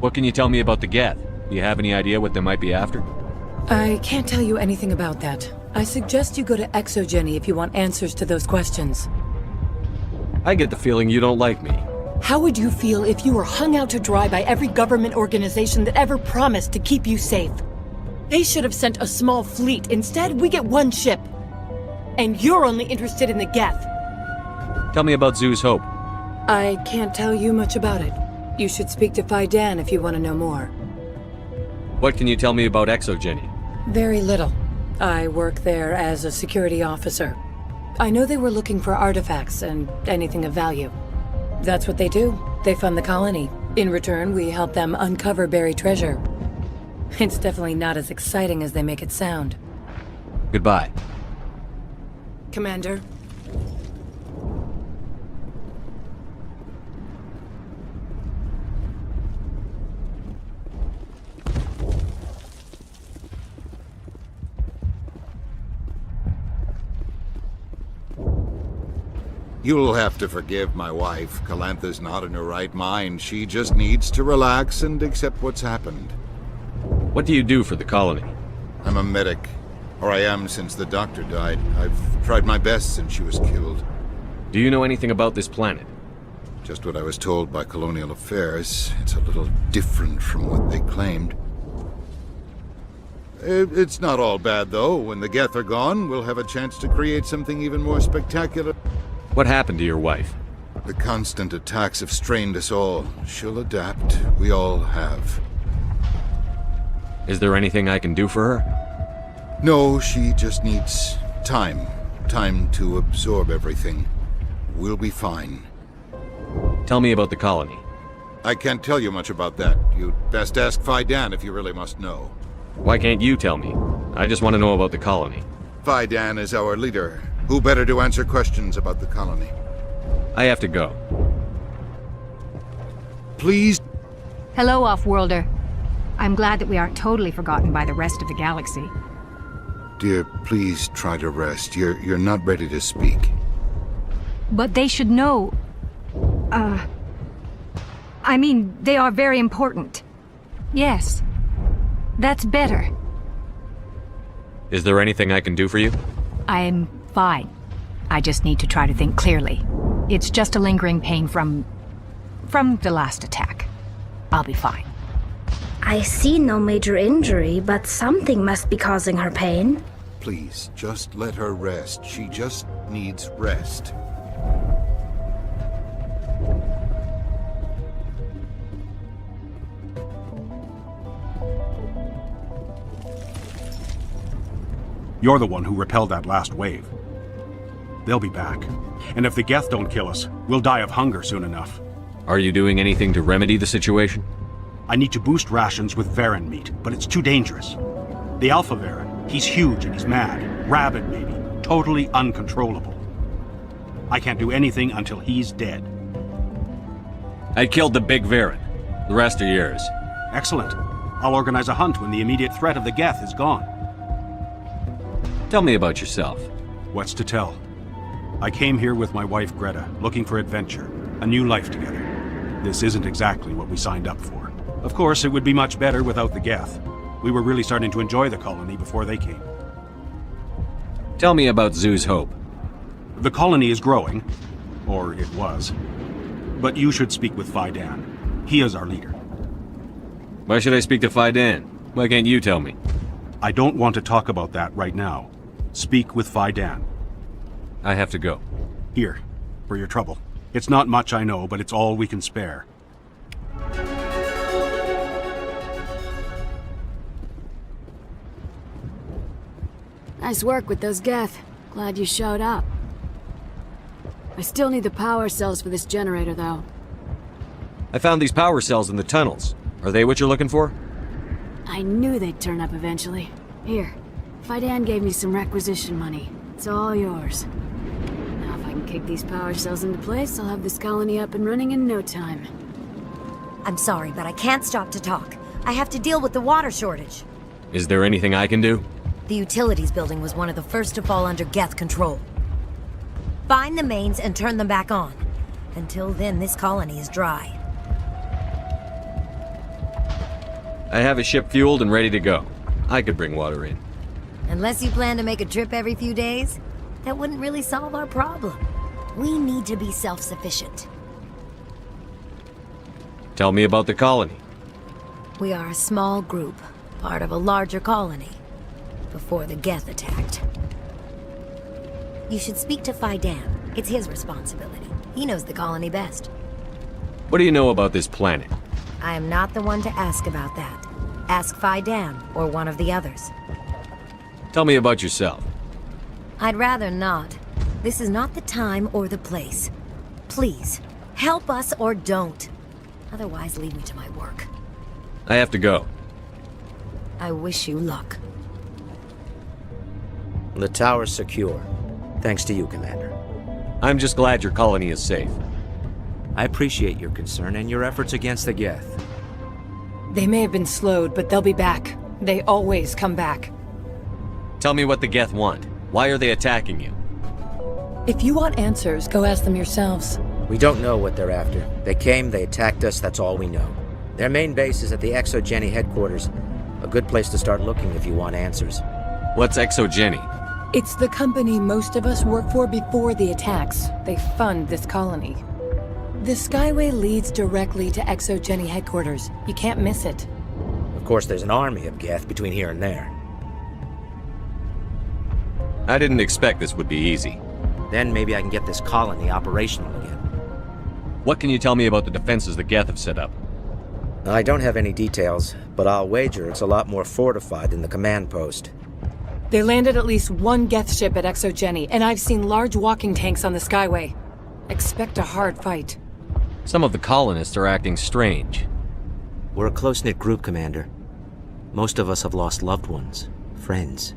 Speaker 14: What can you tell me about the Geth? Do you have any idea what they might be after?
Speaker 2: I can't tell you anything about that. I suggest you go to Exogeny if you want answers to those questions.
Speaker 14: I get the feeling you don't like me.
Speaker 2: How would you feel if you were hung out to dry by every government organization that ever promised to keep you safe? They should have sent a small fleet. Instead, we get one ship. And you're only interested in the Geth.
Speaker 14: Tell me about Zoo's Hope.
Speaker 2: I can't tell you much about it. You should speak to Phi Dan if you want to know more.
Speaker 14: What can you tell me about Exogeny?
Speaker 2: Very little. I work there as a security officer. I know they were looking for artifacts and anything of value. That's what they do. They fund the colony. In return, we help them uncover buried treasure. It's definitely not as exciting as they make it sound.
Speaker 14: Goodbye.
Speaker 2: Commander.
Speaker 7: You'll have to forgive my wife. Calantha's not in her right mind. She just needs to relax and accept what's happened.
Speaker 14: What do you do for the colony?
Speaker 7: I'm a medic. Or I am since the doctor died. I've tried my best since she was killed.
Speaker 14: Do you know anything about this planet?
Speaker 7: Just what I was told by Colonial Affairs. It's a little different from what they claimed. It's not all bad, though. When the Geth are gone, we'll have a chance to create something even more spectacular.
Speaker 14: What happened to your wife?
Speaker 7: The constant attacks have strained us all. She'll adapt. We all have.
Speaker 14: Is there anything I can do for her?
Speaker 7: No, she just needs time. Time to absorb everything. We'll be fine.
Speaker 14: Tell me about the colony.
Speaker 7: I can't tell you much about that. You'd best ask Phi Dan if you really must know.
Speaker 14: Why can't you tell me? I just want to know about the colony.
Speaker 7: Phi Dan is our leader. Who better to answer questions about the colony?
Speaker 14: I have to go.
Speaker 7: Please.
Speaker 9: Hello, Off-Worlder. I'm glad that we aren't totally forgotten by the rest of the galaxy.
Speaker 7: Dear, please try to rest. You're not ready to speak.
Speaker 9: But they should know... I mean, they are very important. Yes. That's better.
Speaker 14: Is there anything I can do for you?
Speaker 9: I'm fine. I just need to try to think clearly. It's just a lingering pain from the last attack. I'll be fine.
Speaker 20: I see no major injury, but something must be causing her pain.
Speaker 7: Please, just let her rest. She just needs rest.
Speaker 19: You're the one who repelled that last wave. They'll be back. And if the Geth don't kill us, we'll die of hunger soon enough.
Speaker 14: Are you doing anything to remedy the situation?
Speaker 19: I need to boost rations with Varren meat, but it's too dangerous. The Alpha Varren, he's huge and he's mad. Rabid, maybe. Totally uncontrollable. I can't do anything until he's dead.
Speaker 14: I killed the big Varren. The rest are yours.
Speaker 19: Excellent. I'll organize a hunt when the immediate threat of the Geth is gone.
Speaker 14: Tell me about yourself.
Speaker 19: What's to tell? I came here with my wife Greta, looking for adventure, a new life together. This isn't exactly what we signed up for. Of course, it would be much better without the Geth. We were really starting to enjoy the colony before they came.
Speaker 14: Tell me about Zoo's Hope.
Speaker 19: The colony is growing. Or it was. But you should speak with Phi Dan. He is our leader.
Speaker 14: Why should I speak to Phi Dan? Why can't you tell me?
Speaker 19: I don't want to talk about that right now. Speak with Fidan.
Speaker 14: I have to go.
Speaker 19: Here, for your trouble. It's not much, I know, but it's all we can spare.
Speaker 5: Nice work with those Geth. Glad you showed up. I still need the power cells for this generator, though.
Speaker 14: I found these power cells in the tunnels. Are they what you're looking for?
Speaker 5: I knew they'd turn up eventually. Here, Fidan gave me some requisition money. It's all yours. Now if I can kick these power cells into place, I'll have this colony up and running in no time.
Speaker 3: I'm sorry, but I can't stop to talk. I have to deal with the water shortage.
Speaker 14: Is there anything I can do?
Speaker 3: The utilities building was one of the first to fall under Geth control. Find the mains and turn them back on. Until then, this colony is dry.
Speaker 14: I have a ship fueled and ready to go. I could bring water in.
Speaker 3: Unless you plan to make a trip every few days, that wouldn't really solve our problem. We need to be self-sufficient.
Speaker 14: Tell me about the colony.
Speaker 3: We are a small group, part of a larger colony, before the Geth attacked. You should speak to Fidan. It's his responsibility. He knows the colony best.
Speaker 14: What do you know about this planet?
Speaker 3: I am not the one to ask about that. Ask Fidan or one of the others.
Speaker 14: Tell me about yourself.
Speaker 3: I'd rather not. This is not the time or the place. Please, help us or don't. Otherwise, leave me to my work.
Speaker 14: I have to go.
Speaker 3: I wish you luck.
Speaker 6: The tower's secure. Thanks to you, Commander.
Speaker 14: I'm just glad your colony is safe.
Speaker 6: I appreciate your concern and your efforts against the Geth.
Speaker 2: They may have been slowed, but they'll be back. They always come back.
Speaker 14: Tell me what the Geth want. Why are they attacking you?
Speaker 2: If you want answers, go ask them yourselves.
Speaker 6: We don't know what they're after. They came, they attacked us, that's all we know. Their main base is at the Exogeny headquarters. A good place to start looking if you want answers.
Speaker 14: What's Exogeny?
Speaker 2: It's the company most of us work for before the attacks. They fund this colony. The Skyway leads directly to Exogeny headquarters. You can't miss it.
Speaker 6: Of course, there's an army of Geth between here and there.
Speaker 14: I didn't expect this would be easy.
Speaker 6: Then maybe I can get this colony operational again.
Speaker 14: What can you tell me about the defenses the Geth have set up?
Speaker 6: I don't have any details, but I'll wager it's a lot more fortified than the command post.
Speaker 2: They landed at least one Geth ship at Exogeny, and I've seen large walking tanks on the Skyway. Expect a hard fight.
Speaker 14: Some of the colonists are acting strange.
Speaker 6: We're a close-knit group, Commander. Most of us have lost loved ones, friends.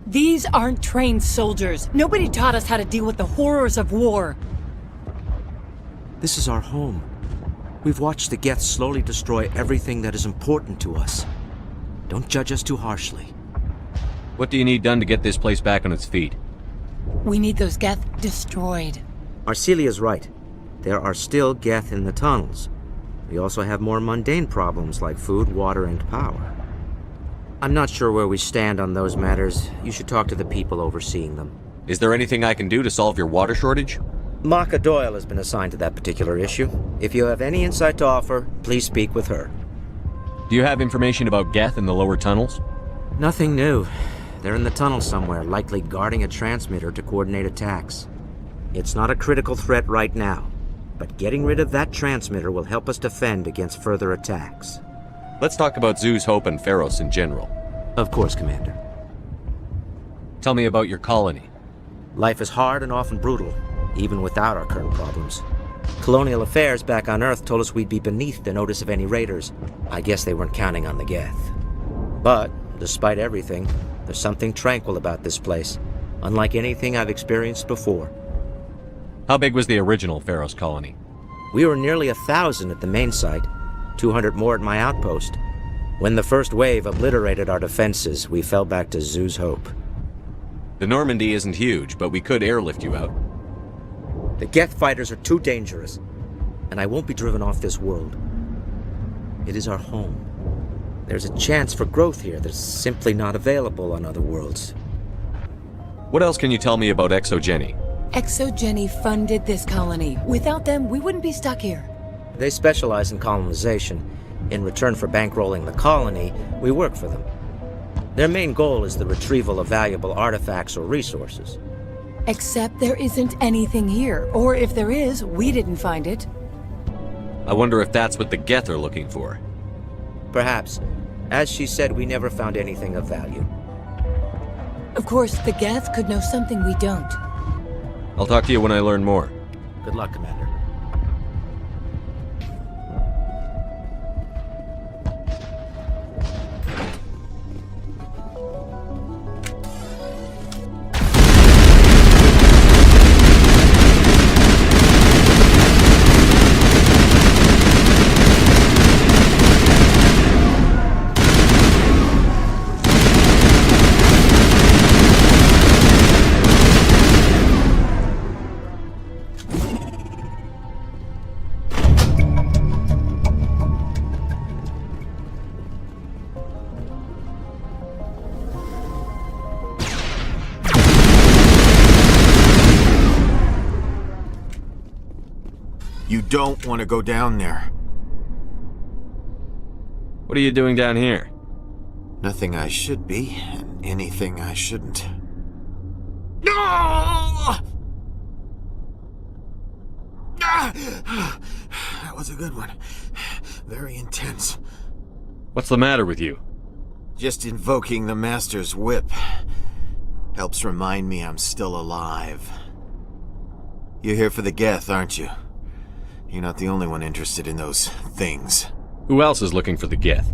Speaker 2: These aren't trained soldiers. Nobody taught us how to deal with the horrors of war.
Speaker 6: This is our home. We've watched the Geth slowly destroy everything that is important to us. Don't judge us too harshly.
Speaker 14: What do you need done to get this place back on its feet?
Speaker 2: We need those Geth destroyed.
Speaker 6: Arcelia's right. There are still Geth in the tunnels. We also have more mundane problems like food, water, and power. I'm not sure where we stand on those matters. You should talk to the people overseeing them.
Speaker 14: Is there anything I can do to solve your water shortage?
Speaker 6: Maka Doyle has been assigned to that particular issue. If you have any insight to offer, please speak with her.
Speaker 14: Do you have information about Geth in the lower tunnels?
Speaker 6: Nothing new. They're in the tunnel somewhere, likely guarding a transmitter to coordinate attacks. It's not a critical threat right now, but getting rid of that transmitter will help us defend against further attacks.
Speaker 14: Let's talk about Zoo's Hope and Pharos in general.
Speaker 6: Of course, Commander.
Speaker 14: Tell me about your colony.
Speaker 6: Life is hard and often brutal, even without our current problems. Colonial affairs back on Earth told us we'd be beneath the notice of any raiders. I guess they weren't counting on the Geth. But, despite everything, there's something tranquil about this place, unlike anything I've experienced before.
Speaker 14: How big was the original Pharos colony?
Speaker 6: We were nearly 1,000 at the main site, 200 more at my outpost. When the first wave obliterated our defenses, we fell back to Zoo's Hope.
Speaker 14: The Normandy isn't huge, but we could airlift you out.
Speaker 6: The Geth fighters are too dangerous, and I won't be driven off this world. It is our home. There's a chance for growth here that's simply not available on other worlds.
Speaker 14: What else can you tell me about Exogeny?
Speaker 2: Exogeny funded this colony. Without them, we wouldn't be stuck here.
Speaker 6: They specialize in colonization. In return for bankrolling the colony, we work for them. Their main goal is the retrieval of valuable artifacts or resources.
Speaker 2: Except there isn't anything here. Or if there is, we didn't find it.
Speaker 14: I wonder if that's what the Geth are looking for.
Speaker 6: Perhaps. As she said, we never found anything of value.
Speaker 2: Of course, the Geth could know something we don't.
Speaker 14: I'll talk to you when I learn more.
Speaker 1: Good luck, Commander. You don't want to go down there.
Speaker 14: What are you doing down here?
Speaker 1: Nothing I should be, and anything I shouldn't. No! That was a good one. Very intense.
Speaker 14: What's the matter with you?
Speaker 1: Just invoking the Master's whip helps remind me I'm still alive. You're here for the Geth, aren't you? You're not the only one interested in those things.
Speaker 14: Who else is looking for the Geth?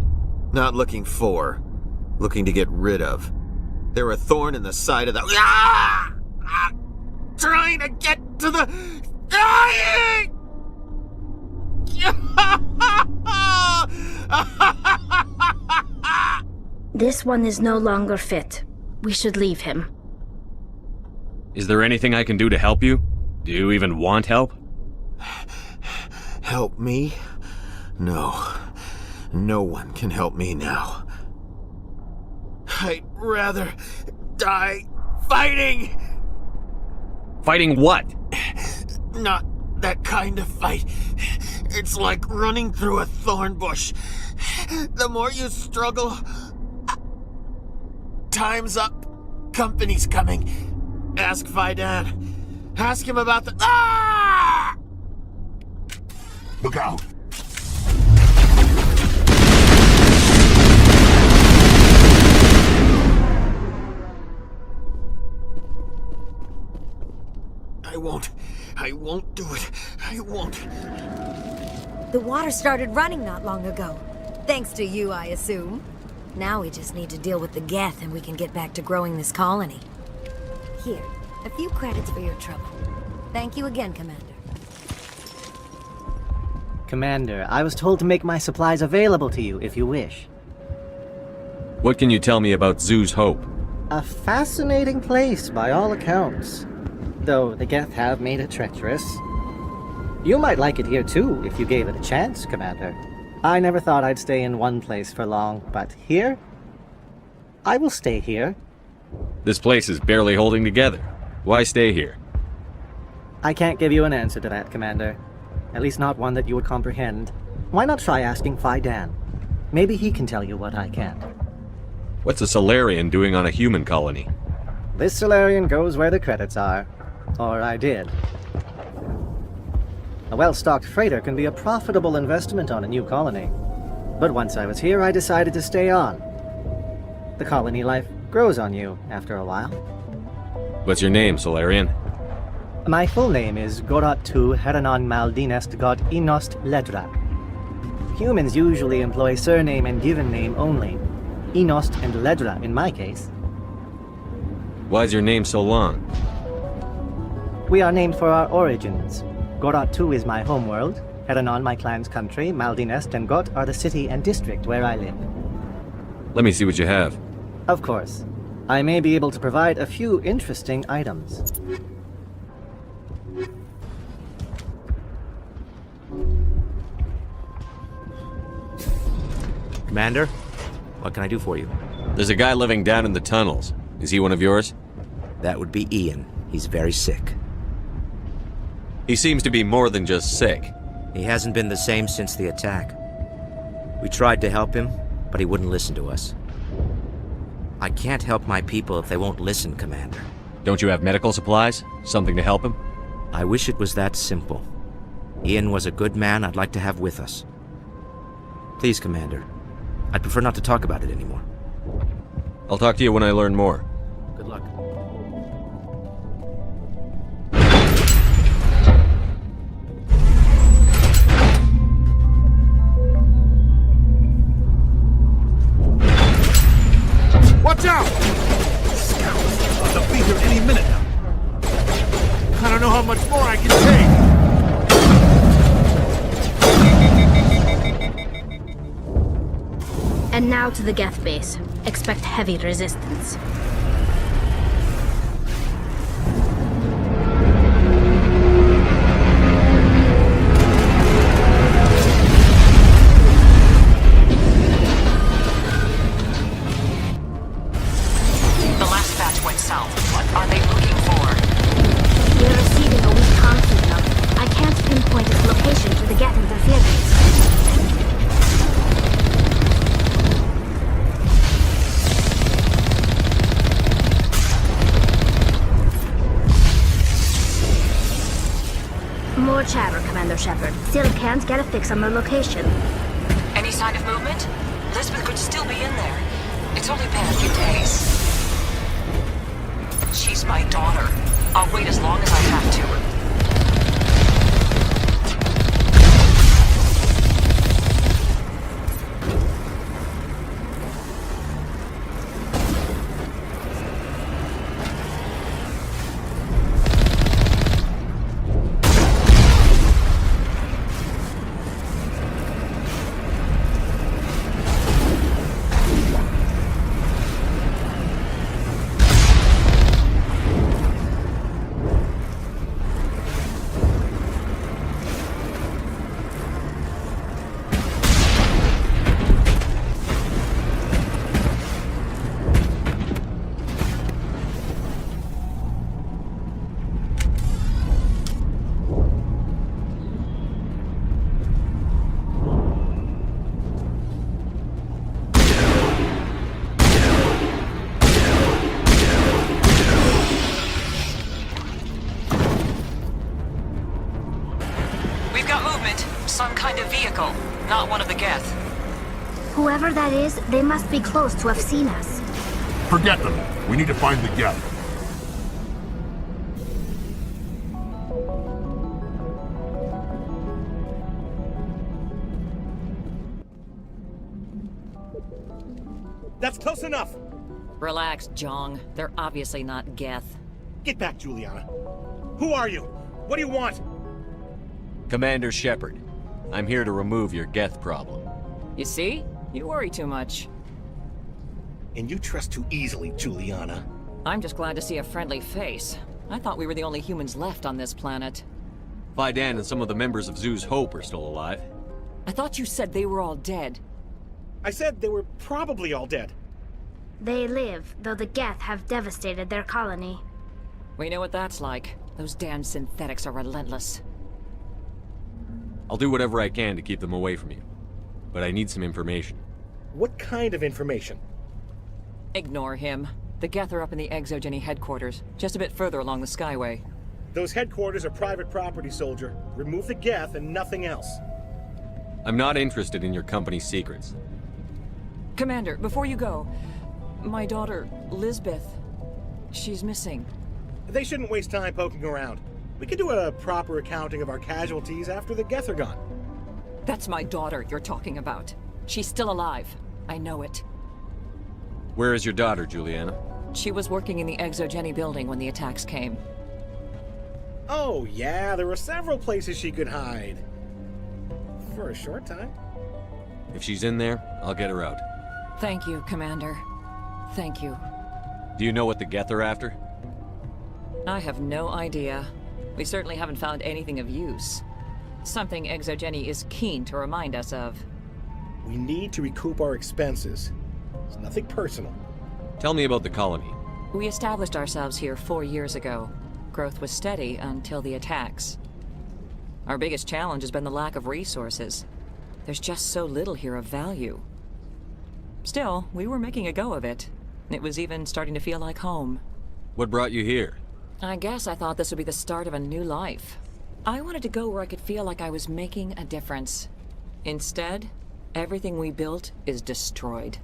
Speaker 1: Not looking for. Looking to get rid of. They're a thorn in the side of the... Ah! Ah! Trying to get to the... Dying!
Speaker 20: This one is no longer fit. We should leave him.
Speaker 14: Is there anything I can do to help you? Do you even want help?
Speaker 1: Help me? No. No one can help me now. I'd rather die fighting!
Speaker 14: Fighting what?
Speaker 1: Not that kind of fight. It's like running through a thorn bush. The more you struggle... Time's up. Company's coming. Ask Faidan. Ask him about the... Ah!
Speaker 12: Look out!
Speaker 1: I won't do it. I won't.
Speaker 3: The water started running not long ago. Thanks to you, I assume. Now we just need to deal with the Geth and we can get back to growing this colony. Here, a few credits for your trouble. Thank you again, Commander.
Speaker 4: Commander, I was told to make my supplies available to you if you wish.
Speaker 14: What can you tell me about Zoo's Hope?
Speaker 4: A fascinating place by all accounts. Though the Geth have made it treacherous. You might like it here too, if you gave it a chance, Commander. I never thought I'd stay in one place for long, but here? I will stay here.
Speaker 14: This place is barely holding together. Why stay here?
Speaker 4: I can't give you an answer to that, Commander. At least not one that you would comprehend. Why not try asking Faidan? Maybe he can tell you what I can't.
Speaker 14: What's a Solarian doing on a human colony?
Speaker 4: This Solarian goes where the credits are. Or I did. A well-stocked freighter can be a profitable investment on a new colony. But once I was here, I decided to stay on. The colony life grows on you after a while.
Speaker 14: What's your name, Solarian?
Speaker 4: My full name is Goratu Heranon Maldinest God Inost Ledra. Humans usually employ surname and given name only. Inost and Ledra in my case.
Speaker 14: Why's your name so long?
Speaker 4: We are named for our origins. Goratu is my homeworld, Heranon my clan's country, Maldinest and Got are the city and district where I live.
Speaker 14: Let me see what you have.
Speaker 4: Of course. I may be able to provide a few interesting items.
Speaker 6: Commander, what can I do for you?
Speaker 14: There's a guy living down in the tunnels. Is he one of yours?
Speaker 6: That would be Ian. He's very sick.
Speaker 14: He seems to be more than just sick.
Speaker 6: He hasn't been the same since the attack. We tried to help him, but he wouldn't listen to us. I can't help my people if they won't listen, Commander.
Speaker 14: Don't you have medical supplies? Something to help him?
Speaker 6: I wish it was that simple. Ian was a good man I'd like to have with us. Please, Commander. I'd prefer not to talk about it anymore.
Speaker 14: I'll talk to you when I learn more.
Speaker 6: Good luck.
Speaker 8: Watch out! Scoundrels! They'll be here any minute now. I don't know how much more I can take.
Speaker 13: And now to the Geth base. Expect heavy resistance.
Speaker 10: The last batch went south. What are they looking for?
Speaker 13: We're receiving a weak comm signal. I can't pinpoint its location to the Geth interference. More chatter, Commander Shepard. Still can't get a fix on the location.
Speaker 10: Any sign of movement? Lisbeth could still be in there. It's only been a few days. She's my daughter. I'll wait as long as I have to. Some kind of vehicle, not one of the Geth.
Speaker 13: Whoever that is, they must be close to have seen us.
Speaker 12: Forget them. We need to find the Geth.
Speaker 11: That's close enough!
Speaker 10: Relax, Jong. They're obviously not Geth.
Speaker 11: Get back, Juliana. Who are you? What do you want?
Speaker 14: Commander Shepard. I'm here to remove your Geth problem.
Speaker 10: You see? You worry too much.
Speaker 11: And you trust too easily, Juliana.
Speaker 10: I'm just glad to see a friendly face. I thought we were the only humans left on this planet.
Speaker 14: Fidan and some of the members of Zoo's Hope are still alive.
Speaker 10: I thought you said they were all dead.
Speaker 11: I said they were probably all dead.
Speaker 13: They live, though the Geth have devastated their colony.
Speaker 10: We know what that's like. Those damn synthetics are relentless.
Speaker 14: I'll do whatever I can to keep them away from you. But I need some information.
Speaker 11: What kind of information?
Speaker 10: Ignore him. The Geth are up in the Exogeny headquarters, just a bit further along the Skyway.
Speaker 11: Those headquarters are private property, soldier. Remove the Geth and nothing else.
Speaker 14: I'm not interested in your company's secrets.
Speaker 10: Commander, before you go, my daughter, Lisbeth, she's missing.
Speaker 11: They shouldn't waste time poking around. We can do a proper accounting of our casualties after the Geth are gone.
Speaker 10: That's my daughter you're talking about. She's still alive. I know it.
Speaker 14: Where is your daughter, Juliana?
Speaker 10: She was working in the Exogeny building when the attacks came.
Speaker 11: Oh, yeah, there were several places she could hide. For a short time.
Speaker 14: If she's in there, I'll get her out.
Speaker 10: Thank you, Commander. Thank you.
Speaker 14: Do you know what the Geth are after?
Speaker 10: I have no idea. We certainly haven't found anything of use. Something Exogeny is keen to remind us of.
Speaker 11: We need to recoup our expenses. It's nothing personal.
Speaker 14: Tell me about the colony.
Speaker 10: We established ourselves here 4 years ago. Growth was steady until the attacks. Our biggest challenge has been the lack of resources. There's just so little here of value. Still, we were making a go of it. It was even starting to feel like home.
Speaker 14: What brought you here?
Speaker 10: I guess I thought this would be the start of a new life. I wanted to go where I could feel like I was making a difference. Instead, everything we built is destroyed.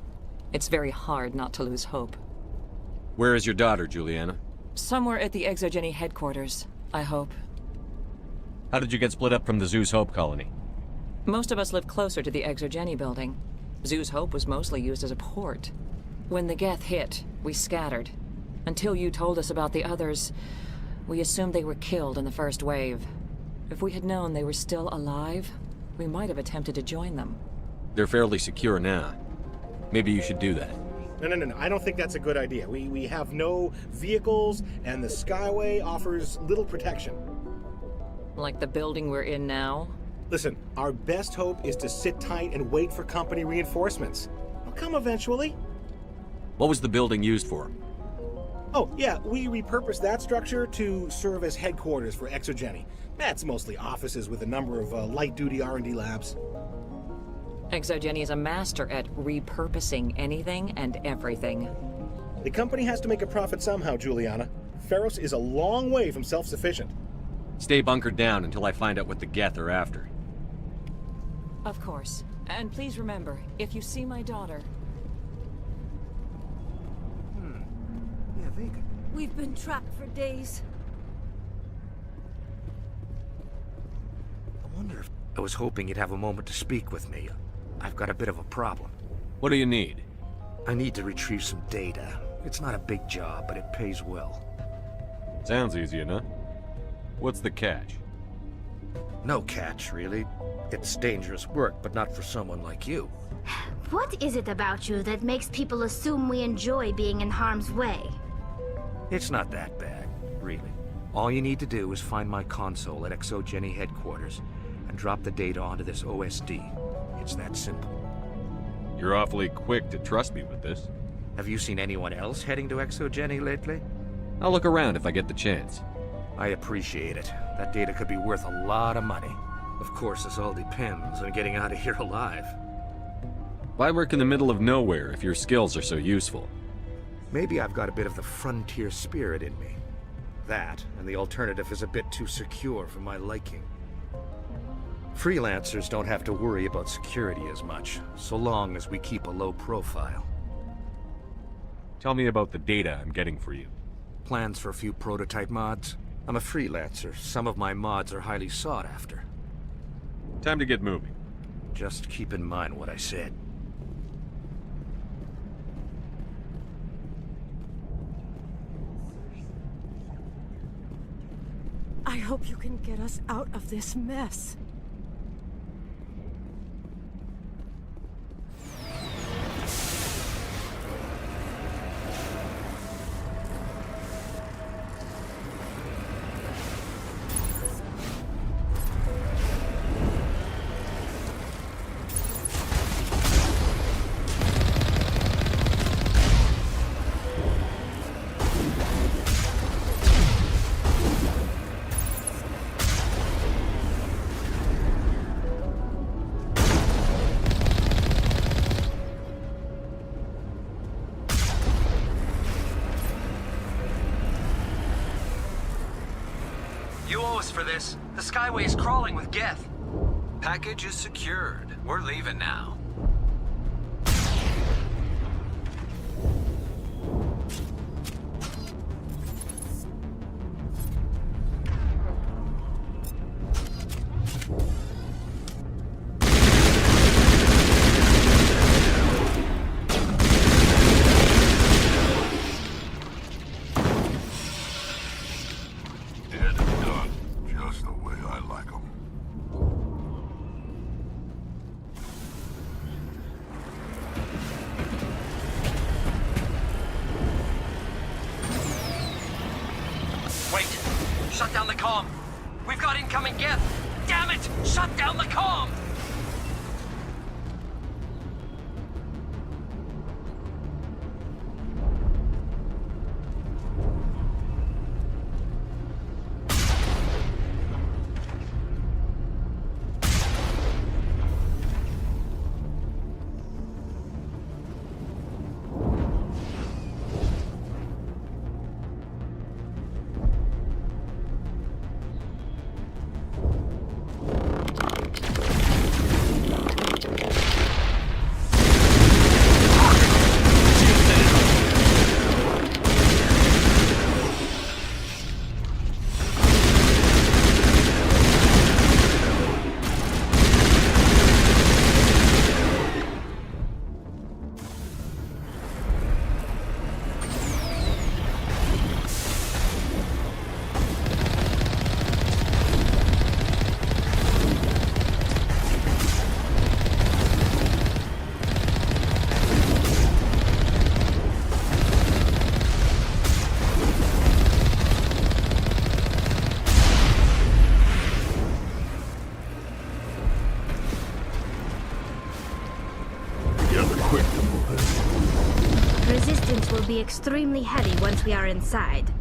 Speaker 10: It's very hard not to lose hope.
Speaker 14: Where is your daughter, Juliana?
Speaker 10: Somewhere at the Exogeny headquarters, I hope.
Speaker 14: How did you get split up from the Zeus Hope colony?
Speaker 10: Most of us lived closer to the Exogeny building. Zeus Hope was mostly used as a port. When the Geth hit, we scattered. Until you told us about the others, we assumed they were killed in the first wave. If we had known they were still alive, we might have attempted to join them.
Speaker 14: They're fairly secure now. Maybe you should do that.
Speaker 11: No. I don't think that's a good idea. We have no vehicles, and the Skyway offers little protection.
Speaker 10: Like the building we're in now?
Speaker 11: Listen, our best hope is to sit tight and wait for company reinforcements. They'll come eventually.
Speaker 14: What was the building used for?
Speaker 11: Oh, yeah, we repurposed that structure to serve as headquarters for Exogeny. That's mostly offices with a number of light-duty R&D labs.
Speaker 10: Exogeny is a master at repurposing anything and everything.
Speaker 11: The company has to make a profit somehow, Juliana. Feros is a long way from self-sufficient.
Speaker 14: Stay bunkered down until I find out what the Geth are after.
Speaker 10: Of course. And please remember, if you see my daughter...
Speaker 4: Yeah, Vega.
Speaker 3: We've been trapped for days.
Speaker 16: I wonder if... I was hoping you'd have a moment to speak with me. I've got a bit of a problem.
Speaker 14: What do you need?
Speaker 16: I need to retrieve some data. It's not a big job, but it pays well.
Speaker 14: Sounds easy enough. What's the catch?
Speaker 16: No catch, really. It's dangerous work, but not for someone like you.
Speaker 20: What is it about you that makes people assume we enjoy being in harm's way?
Speaker 16: It's not that bad, really. All you need to do is find my console at Exogeny headquarters and drop the data onto this OSD. It's that simple.
Speaker 14: You're awfully quick to trust me with this.
Speaker 16: Have you seen anyone else heading to Exogeny lately?
Speaker 14: I'll look around if I get the chance.
Speaker 16: I appreciate it. That data could be worth a lot of money. Of course, this all depends on getting out of here alive.
Speaker 14: Why work in the middle of nowhere if your skills are so useful?
Speaker 16: Maybe I've got a bit of the frontier spirit in me. That, and the alternative is a bit too secure for my liking. Freelancers don't have to worry about security as much, so long as we keep a low profile.
Speaker 14: Tell me about the data I'm getting for you.
Speaker 16: Plans for a few prototype mods? I'm a freelancer. Some of my mods are highly sought after.
Speaker 14: Time to get moving.
Speaker 16: Just keep in mind what I said.
Speaker 3: I hope you can get us out of this mess.
Speaker 17: You owe us for this. The Skyway is crawling with Geth. Package is secured. We're leaving now. Shut down the comm! We've got incoming Geth! Damn it! Shut down the comm!
Speaker 12: quick to move
Speaker 13: Resistance will be extremely heavy once we are inside.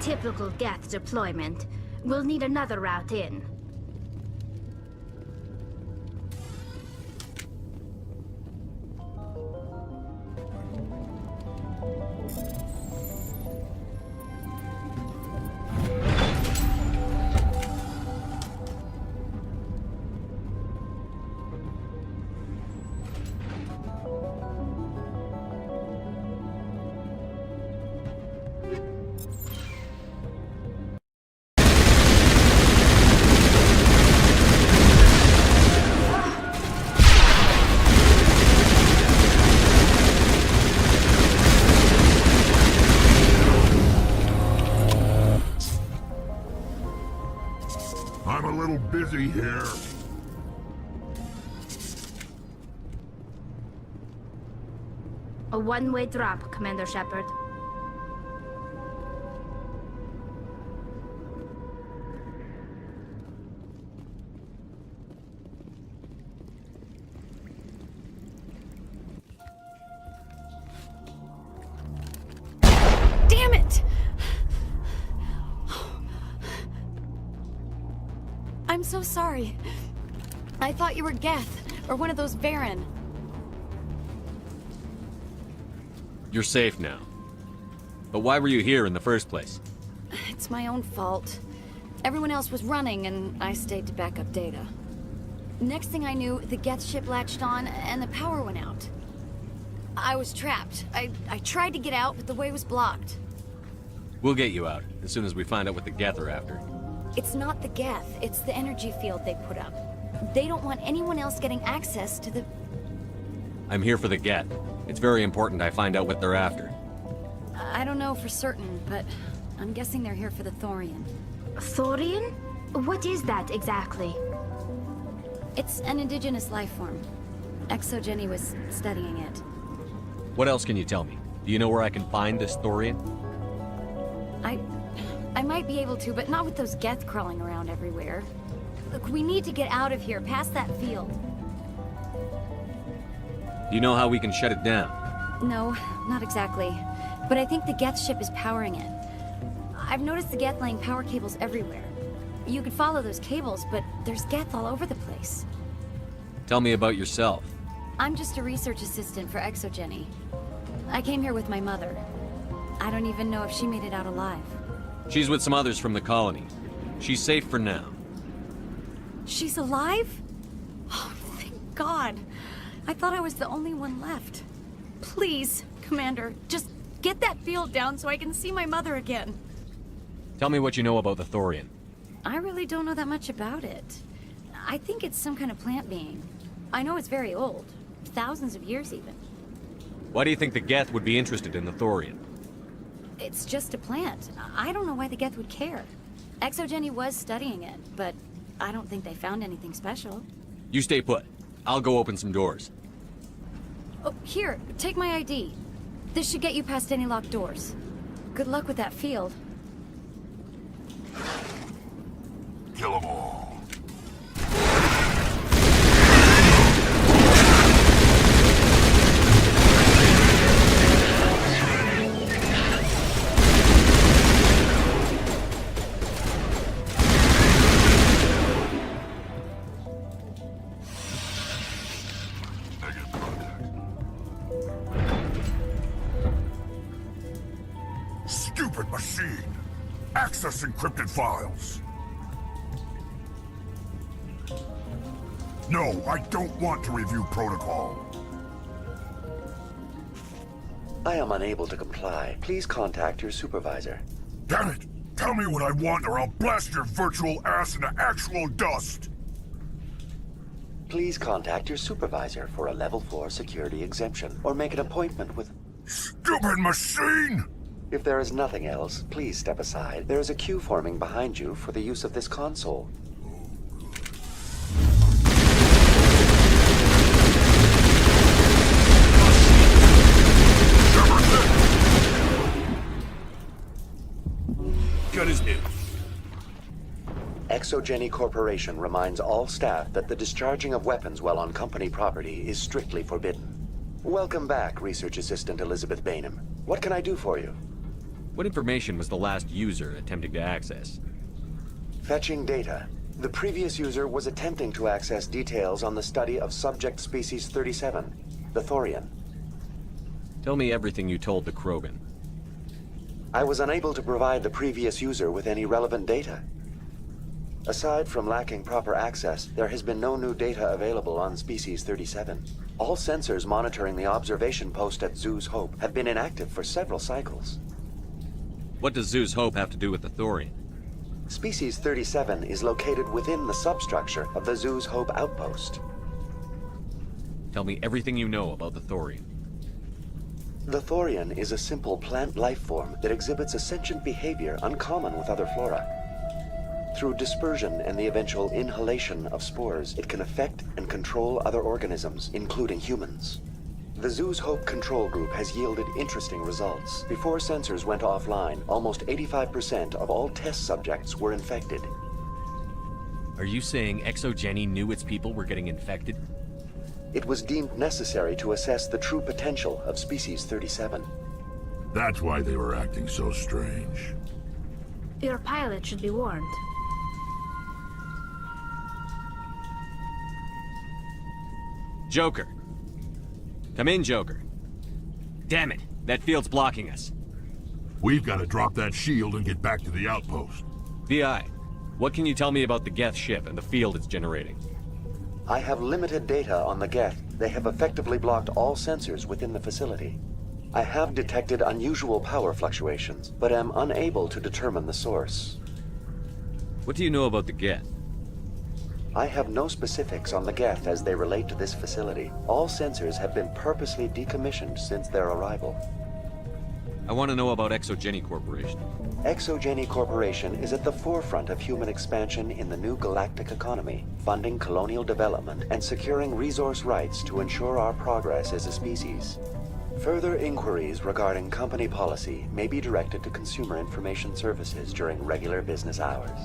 Speaker 13: Typical Geth deployment. We'll need another route in.
Speaker 12: I'm a little busy here.
Speaker 13: A one-way drop, Commander Shepard.
Speaker 5: Damn it! I'm so sorry. I thought you were Geth, or one of those Varen.
Speaker 14: You're safe now. But why were you here in the first place?
Speaker 5: It's my own fault. Everyone else was running, and I stayed to back up data. Next thing I knew, the Geth ship latched on, and the power went out. I was trapped. I tried to get out, but the way was blocked.
Speaker 14: We'll get you out, as soon as we find out what the Geth are after.
Speaker 5: It's not the Geth, it's the energy field they put up. They don't want anyone else getting access to the...
Speaker 14: I'm here for the Geth. It's very important I find out what they're after.
Speaker 5: I don't know for certain, but I'm guessing they're here for the Thorian.
Speaker 13: Thorian? What is that exactly?
Speaker 5: It's an indigenous life form. Exogeny was studying it.
Speaker 14: What else can you tell me? Do you know where I can find this Thorian?
Speaker 5: I might be able to, but not with those Geth crawling around everywhere. Look, we need to get out of here, past that field.
Speaker 14: Do you know how we can shut it down?
Speaker 5: No, not exactly. But I think the Geth ship is powering it. I've noticed the Geth laying power cables everywhere. You could follow those cables, but there's Geth all over the place.
Speaker 14: Tell me about yourself.
Speaker 5: I'm just a research assistant for Exogeny. I came here with my mother. I don't even know if she made it out alive.
Speaker 14: She's with some others from the colony. She's safe for now.
Speaker 5: She's alive? Oh, thank God. I thought I was the only one left. Please, Commander, just get that field down so I can see my mother again.
Speaker 14: Tell me what you know about the Thorian.
Speaker 5: I really don't know that much about it. I think it's some kind of plant being. I know it's very old. Thousands of years, even.
Speaker 14: Why do you think the Geth would be interested in the Thorian?
Speaker 5: It's just a plant. I don't know why the Geth would care. Exogeny was studying it, but I don't think they found anything special.
Speaker 14: You stay put. I'll go open some doors.
Speaker 5: Oh, here, take my ID. This should get you past any locked doors. Good luck with that field.
Speaker 12: Kill 'em all. Negative contact. access encrypted files. No, I don't want to review protocol.
Speaker 15: I am unable to comply. Please contact your supervisor.
Speaker 12: Damn it! Tell me what I want or I'll blast your virtual ass into actual dust!
Speaker 15: Please contact your supervisor for a level 4 security exemption, or make an appointment with...
Speaker 12: Stupid machine!
Speaker 15: If there is nothing else, please step aside. There is a queue forming behind you for the use of this console.
Speaker 12: Good as new.
Speaker 15: Exogeny Corporation reminds all staff that the discharging of weapons while on company property is strictly forbidden. Welcome back, Research Assistant Elizabeth Bainham. What can I do for you?
Speaker 14: What information was the last user attempting to access?
Speaker 15: Fetching data. The previous user was attempting to access details on the study of subject species 37, the Thorian.
Speaker 14: Tell me everything you told the Krogan.
Speaker 15: I was unable to provide the previous user with any relevant data. Aside from lacking proper access, there has been no new data available on Species 37. All sensors monitoring the observation post at Zoo's Hope have been inactive for several cycles.
Speaker 14: What does Zoo's Hope have to do with the Thorian?
Speaker 15: Species 37 is located within the substructure of the Zoo's Hope outpost.
Speaker 14: Tell me everything you know about the Thorian.
Speaker 15: The Thorian is a simple plant life form that exhibits a sentient behavior uncommon with other flora. Through dispersion and the eventual inhalation of spores, it can affect and control other organisms, including humans. The Zoo's Hope control group has yielded interesting results. Before sensors went offline, almost 85% of all test subjects were infected.
Speaker 14: Are you saying Exogeny knew its people were getting infected?
Speaker 15: It was deemed necessary to assess the true potential of Species 37.
Speaker 12: That's why they were acting so strange.
Speaker 13: Your pilot should be warned.
Speaker 14: Joker. Come in, Joker. Damn it, that field's blocking us.
Speaker 12: We've got to drop that shield and get back to the outpost.
Speaker 14: VI, what can you tell me about the Geth ship and the field it's generating?
Speaker 15: I have limited data on the Geth. They have effectively blocked all sensors within the facility. I have detected unusual power fluctuations, but am unable to determine the source.
Speaker 14: What do you know about the Geth?
Speaker 15: I have no specifics on the Geth as they relate to this facility. All sensors have been purposely decommissioned since their arrival.
Speaker 14: I want to know about Exogeny Corporation.
Speaker 15: Exogeny Corporation is at the forefront of human expansion in the new galactic economy, funding colonial development and securing resource rights to ensure our progress as a species. Further inquiries regarding company policy may be directed to Consumer Information Services during regular business hours.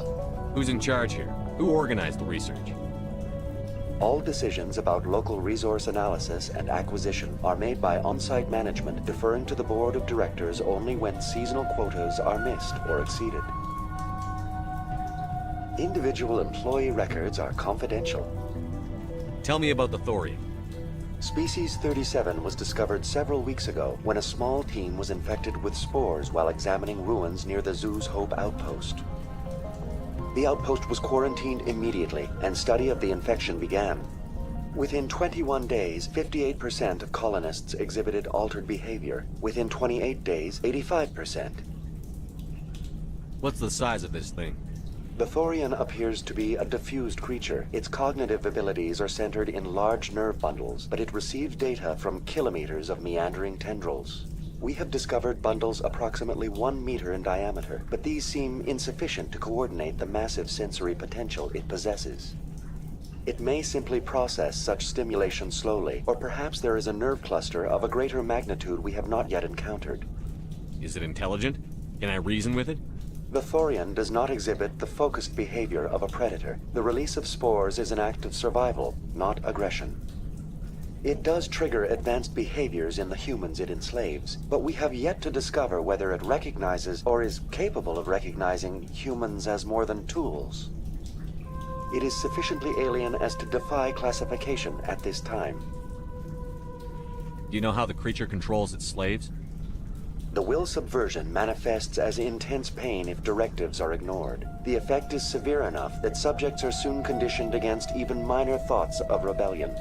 Speaker 14: Who's in charge here? Who organized the research?
Speaker 15: All decisions about local resource analysis and acquisition are made by on-site management, deferring to the board of directors only when seasonal quotas are missed or exceeded. Individual employee records are confidential.
Speaker 14: Tell me about the Thorian.
Speaker 15: Species 37 was discovered several weeks ago when a small team was infected with spores while examining ruins near the Zoo's Hope outpost. The outpost was quarantined immediately, and study of the infection began. Within 21 days, 58% of colonists exhibited altered behavior. Within 28 days, 85%.
Speaker 14: What's the size of this thing?
Speaker 15: The Thorian appears to be a diffused creature. Its cognitive abilities are centered in large nerve bundles, but it receives data from kilometers of meandering tendrils. We have discovered bundles approximately 1 meter in diameter, but these seem insufficient to coordinate the massive sensory potential it possesses. It may simply process such stimulation slowly, or perhaps there is a nerve cluster of a greater magnitude we have not yet encountered.
Speaker 14: Is it intelligent? Can I reason with it?
Speaker 15: The Thorian does not exhibit the focused behavior of a predator. The release of spores is an act of survival, not aggression. It does trigger advanced behaviors in the humans it enslaves, but we have yet to discover whether it recognizes or is capable of recognizing humans as more than tools. It is sufficiently alien as to defy classification at this time.
Speaker 14: Do you know how the creature controls its slaves?
Speaker 15: The will subversion manifests as intense pain if directives are ignored. The effect is severe enough that subjects are soon conditioned against even minor thoughts of rebellion.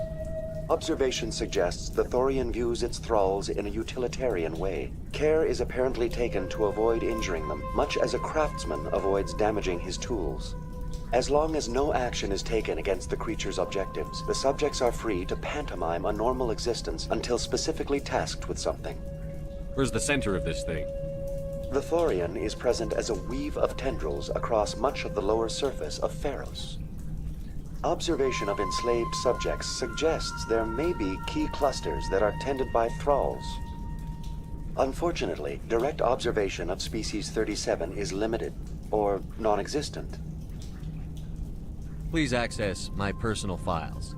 Speaker 15: Observation suggests the Thorian views its thralls in a utilitarian way. Care is apparently taken to avoid injuring them, much as a craftsman avoids damaging his tools. As long as no action is taken against the creature's objectives, the subjects are free to pantomime a normal existence until specifically tasked with something.
Speaker 14: Where's the center of this thing?
Speaker 15: The Thorian is present as a weave of tendrils across much of the lower surface of Pharos. Observation of enslaved subjects suggests there may be key clusters that are tended by thralls. Unfortunately, direct observation of species 37 is limited, or non-existent.
Speaker 14: Please access my personal files.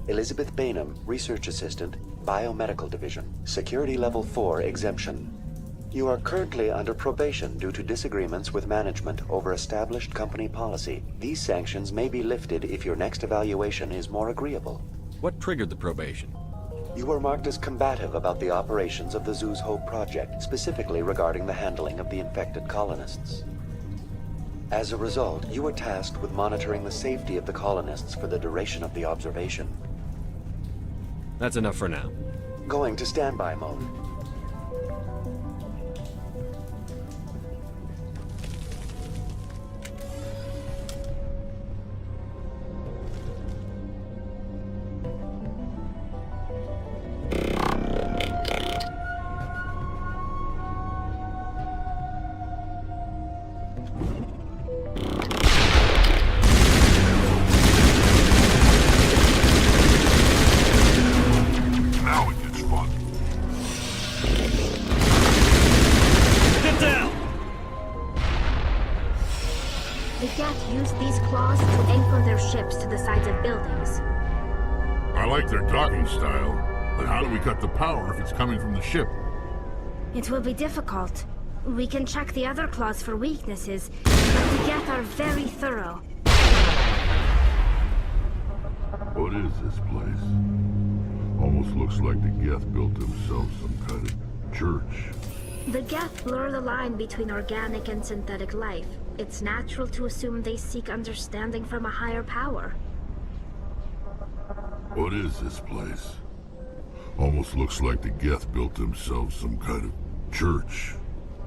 Speaker 15: Elizabeth Bainham, Research Assistant, Biomedical Division, Security Level 4 exemption. You are currently under probation due to disagreements with management over established company policy. These sanctions may be lifted if your next evaluation is more agreeable.
Speaker 14: What triggered the probation?
Speaker 15: You were marked as combative about the operations of the Zeus Hope project, specifically regarding the handling of the infected colonists. As a result, you were tasked with monitoring the safety of the colonists for the duration of the observation.
Speaker 14: That's enough for now.
Speaker 15: Going to standby mode.
Speaker 12: Cut the power if it's coming from the ship.
Speaker 20: It will be difficult. We can check the other claws for weaknesses, but the Geth are very thorough.
Speaker 12: What is this place? Almost looks like the Geth built themselves some kind of church.
Speaker 20: The Geth blur the line between organic and synthetic life. It's natural to assume they seek understanding from a higher power.
Speaker 12: What is this place? Almost looks like the Geth built themselves some kind of church.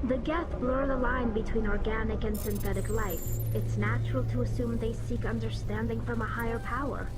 Speaker 20: The Geth blur the line between organic and synthetic life. It's natural to assume they seek understanding from a higher power.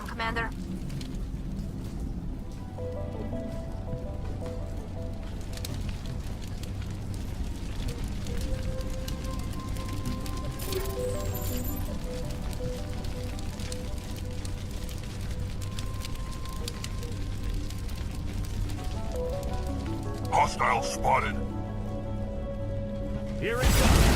Speaker 3: Commander.
Speaker 12: Hostile spotted.
Speaker 18: Here it comes.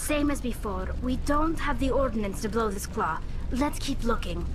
Speaker 20: Same as before. We don't have the ordnance to blow this claw. Let's keep looking.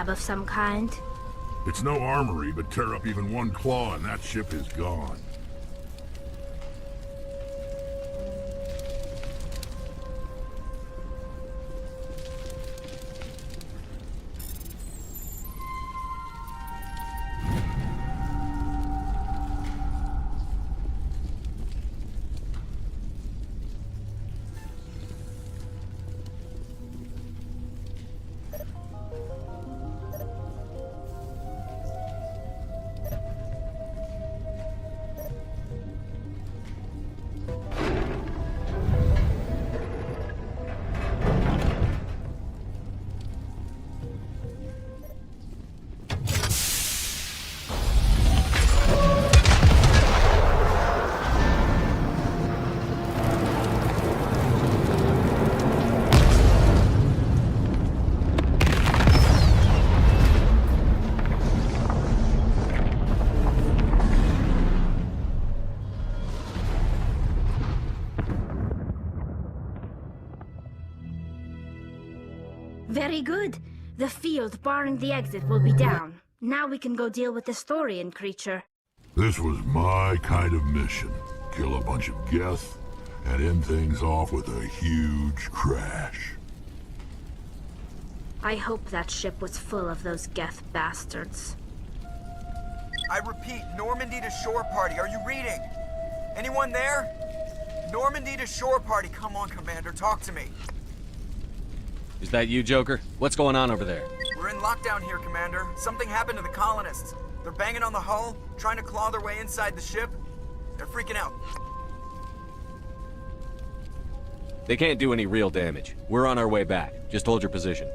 Speaker 20: Of some kind.
Speaker 12: It's no armory, but tear up even one claw and that ship is gone.
Speaker 20: Very good. The field barring the exit will be down. Now we can go deal with the Thorian creature.
Speaker 12: This was my kind of mission. Kill a bunch of Geth and end things off with a huge crash.
Speaker 20: I hope that ship was full of those Geth bastards.
Speaker 18: I repeat, Normandy to shore party. Are you reading? Anyone there? Normandy to shore party. Come on, Commander. Talk to me.
Speaker 14: Is that you, Joker? What's going on over there?
Speaker 18: We're in lockdown here, Commander. Something happened to the colonists. They're banging on the hull, trying to claw their way inside the ship. They're freaking out.
Speaker 14: They can't do any real damage. We're on our way back. Just hold your position.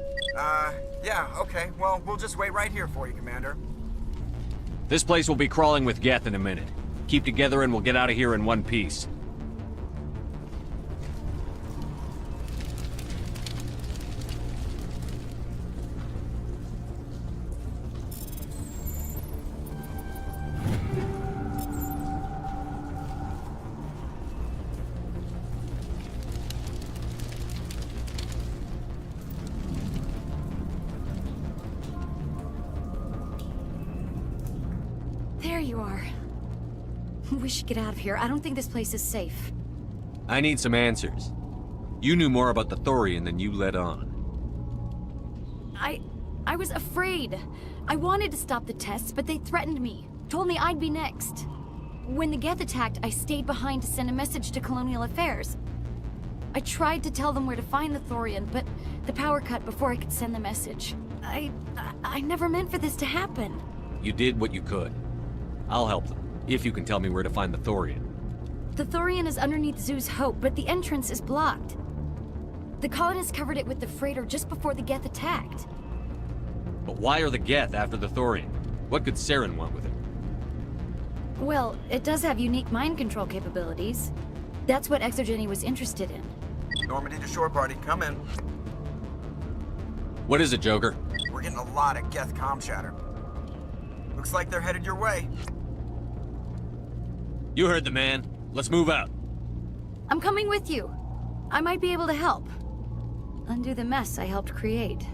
Speaker 18: Yeah, okay. Well, we'll just wait right here for you, Commander.
Speaker 14: This place will be crawling with Geth in a minute. Keep together and we'll get out of here in one piece.
Speaker 3: There you are. We should get out of here. I don't think this place is safe.
Speaker 14: I need some answers. You knew more about the Thorian than you let on.
Speaker 5: I was afraid. I wanted to stop the tests, but they threatened me. Told me I'd be next. When the Geth attacked, I stayed behind to send a message to Colonial Affairs. I tried to tell them where to find the Thorian, but the power cut before I could send the message. I never meant for this to happen.
Speaker 14: You did what you could. I'll help them, if you can tell me where to find the Thorian.
Speaker 5: The Thorian is underneath Zeus Hope, but the entrance is blocked. The colonists covered it with the freighter just before the Geth attacked.
Speaker 14: But why are the Geth after the Thorian? What could Saren want with it?
Speaker 5: Well, it does have unique mind control capabilities. That's what Exogeny was interested in.
Speaker 18: Normandy to shore party, come in.
Speaker 14: What is it, Joker?
Speaker 18: We're getting a lot of Geth comm chatter. Looks like they're headed your way.
Speaker 14: You heard the man. Let's move out.
Speaker 5: I'm coming with you. I might be able to help. Undo the mess I helped create.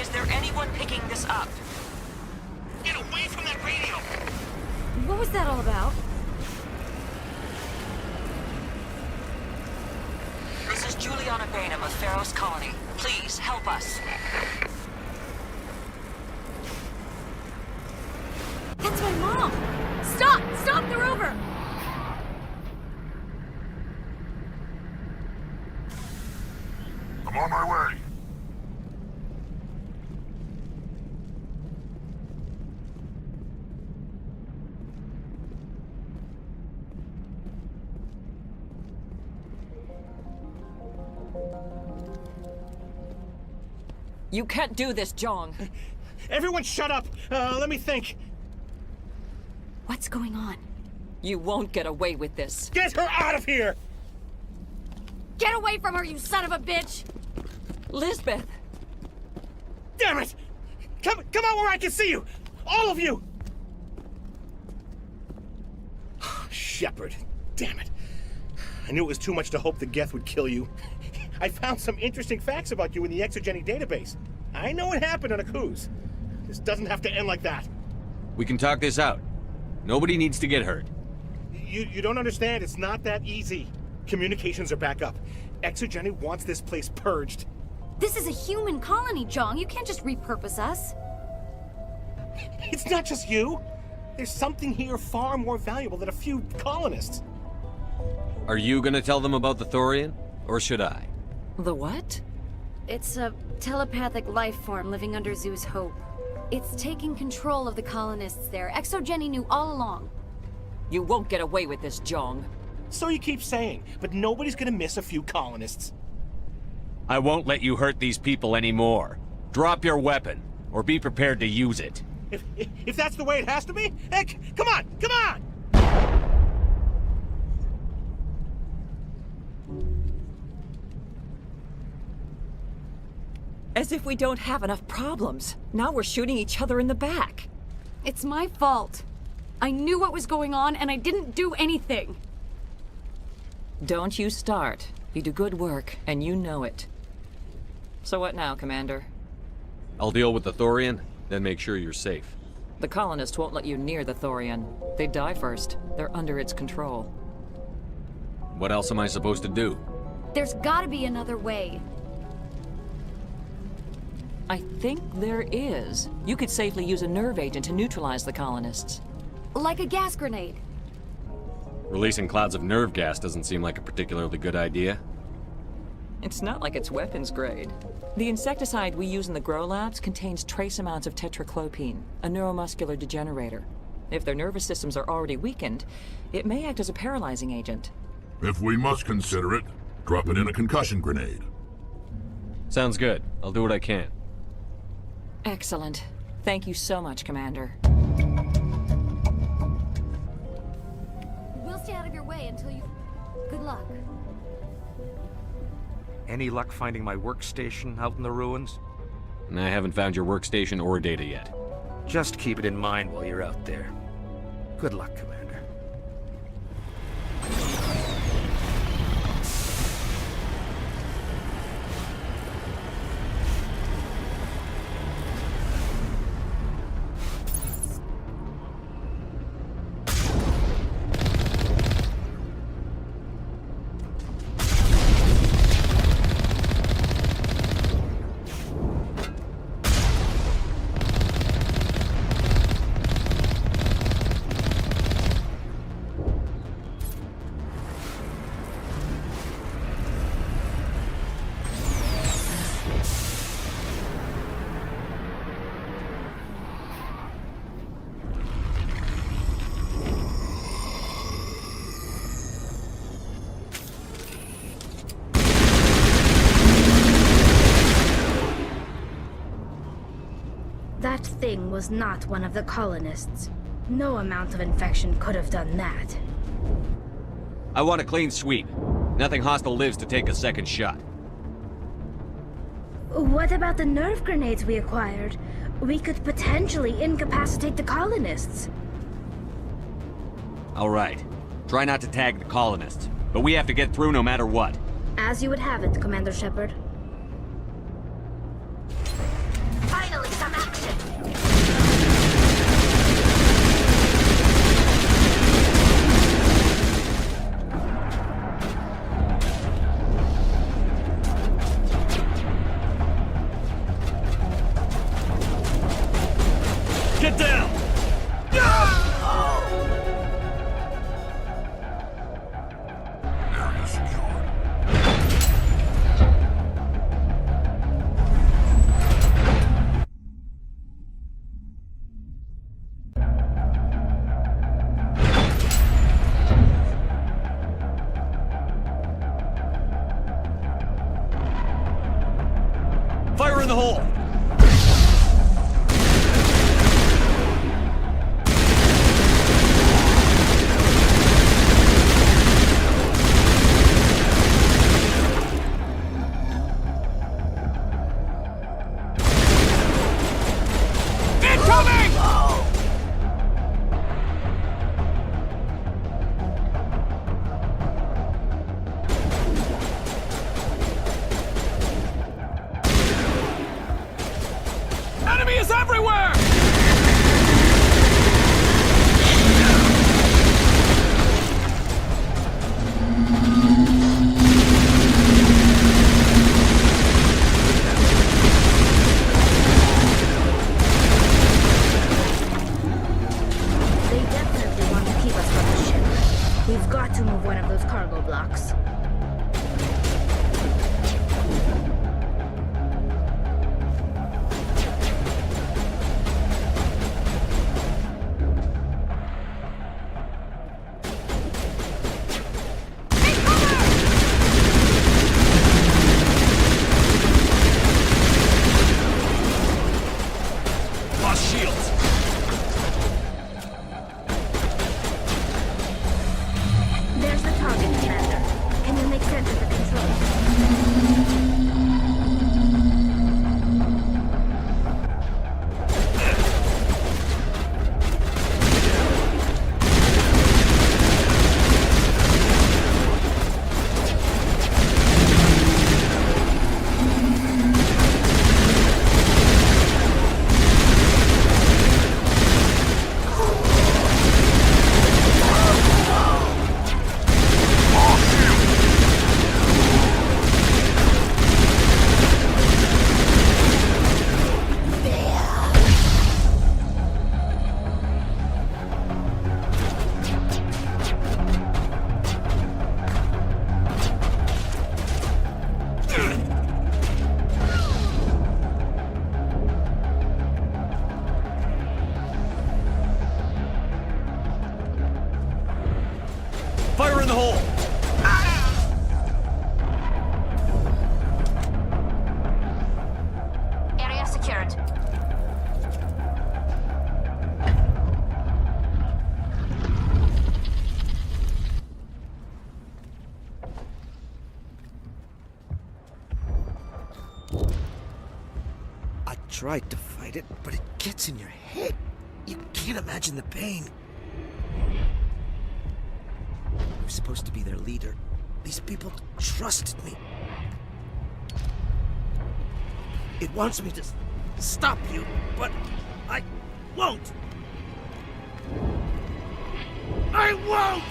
Speaker 10: Is there anyone picking this up?
Speaker 11: Get away from that radio!
Speaker 5: What was that all about?
Speaker 10: This is Juliana Bainham of Pharaoh's Colony. Please, help us.
Speaker 5: That's my mom! Stop! Stop the rover!
Speaker 12: I'm on my way.
Speaker 10: You can't do this, Jong.
Speaker 11: Everyone shut up! Let me think.
Speaker 5: What's going on?
Speaker 10: You won't get away with this.
Speaker 11: Get her out of here!
Speaker 5: Get away from her, you son of a bitch!
Speaker 10: Lisbeth!
Speaker 11: Damn it! Come out where I can see you! All of you! Shepard. Damn it. I knew it was too much to hope the Geth would kill you. I found some interesting facts about you in the exogeny database. I know it happened on a cruise. This doesn't have to end like that.
Speaker 14: We can talk this out. Nobody needs to get hurt.
Speaker 11: You don't understand. It's not that easy. Communications are back up. Exogeny wants this place purged.
Speaker 5: This is a human colony, Jong. You can't just repurpose us.
Speaker 11: It's not just you. There's something here far more valuable than a few colonists.
Speaker 14: Are you gonna tell them about the Thorian? Or should I?
Speaker 10: The what?
Speaker 5: It's a telepathic life form living under Zeus Hope. It's taking control of the colonists there. Exogeny knew all along.
Speaker 10: You won't get away with this, Jong.
Speaker 11: So you keep saying, but nobody's gonna miss a few colonists.
Speaker 14: I won't let you hurt these people anymore. Drop your weapon, or be prepared to use it.
Speaker 11: If that's the way it has to be, heck, come on, come on!
Speaker 10: As if we don't have enough problems. Now we're shooting each other in the back.
Speaker 5: It's my fault. I knew what was going on, and I didn't do anything.
Speaker 10: Don't you start. You do good work, and you know it. So what now, Commander?
Speaker 14: I'll deal with the Thorian, then make sure you're safe.
Speaker 10: The colonists won't let you near the Thorian. They die first. They're under its control.
Speaker 14: What else am I supposed to do?
Speaker 5: There's gotta be another way.
Speaker 10: I think there is. You could safely use a nerve agent to neutralize the colonists.
Speaker 5: Like a gas grenade.
Speaker 14: Releasing clouds of nerve gas doesn't seem like a particularly good idea.
Speaker 10: It's not like it's weapons grade. The insecticide we use in the grow labs contains trace amounts of tetraclopine, a neuromuscular degenerator. If their nervous systems are already weakened, it may act as a paralyzing agent.
Speaker 12: If we must consider it, drop it in a concussion grenade.
Speaker 14: Sounds good. I'll do what I can.
Speaker 10: Excellent. Thank you so much, Commander.
Speaker 5: We'll stay out of your way until you... Good luck.
Speaker 16: Any luck finding my workstation out in the ruins?
Speaker 14: I haven't found your workstation or data yet.
Speaker 16: Just keep it in mind while you're out there. Good luck, Commander.
Speaker 20: That thing was not one of the colonists. No amount of infection could have done that.
Speaker 14: I want a clean sweep. Nothing hostile lives to take a second shot.
Speaker 20: What about the nerve grenades we acquired? We could potentially incapacitate the colonists.
Speaker 14: All right. Try not to tag the colonists, but we have to get through no matter what.
Speaker 20: As you would have it, Commander Shepard.
Speaker 10: Fire
Speaker 14: Fire in the hole!
Speaker 17: Enemy is everywhere!
Speaker 13: They definitely want to keep us from the ship. We've got to move one of those cargo blocks.
Speaker 17: Lost shields!
Speaker 13: There's the target, Commander. Can you make sense of the controls?
Speaker 14: Fire in the hole!
Speaker 13: Area secured.
Speaker 6: I tried to fight it, but it gets in your head. You can't imagine the pain. I was supposed to be their leader. These people trusted me. It wants me to stop you, but I won't. I won't!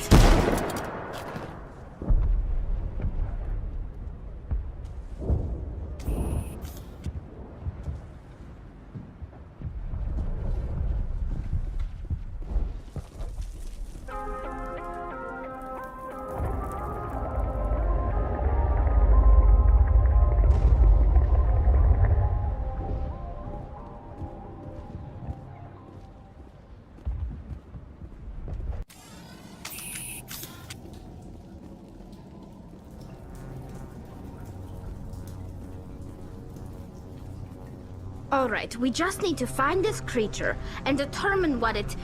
Speaker 13: All right, we just need to find this creature and determine what it...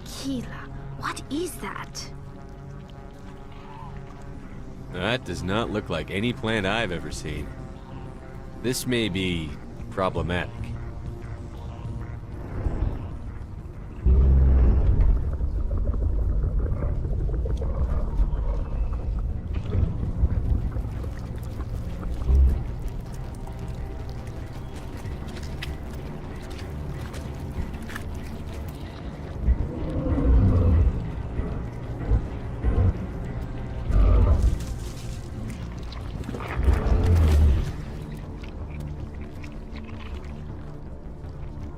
Speaker 13: Keela, what is that?
Speaker 14: That does not look like any plant I've ever seen. This may be problematic.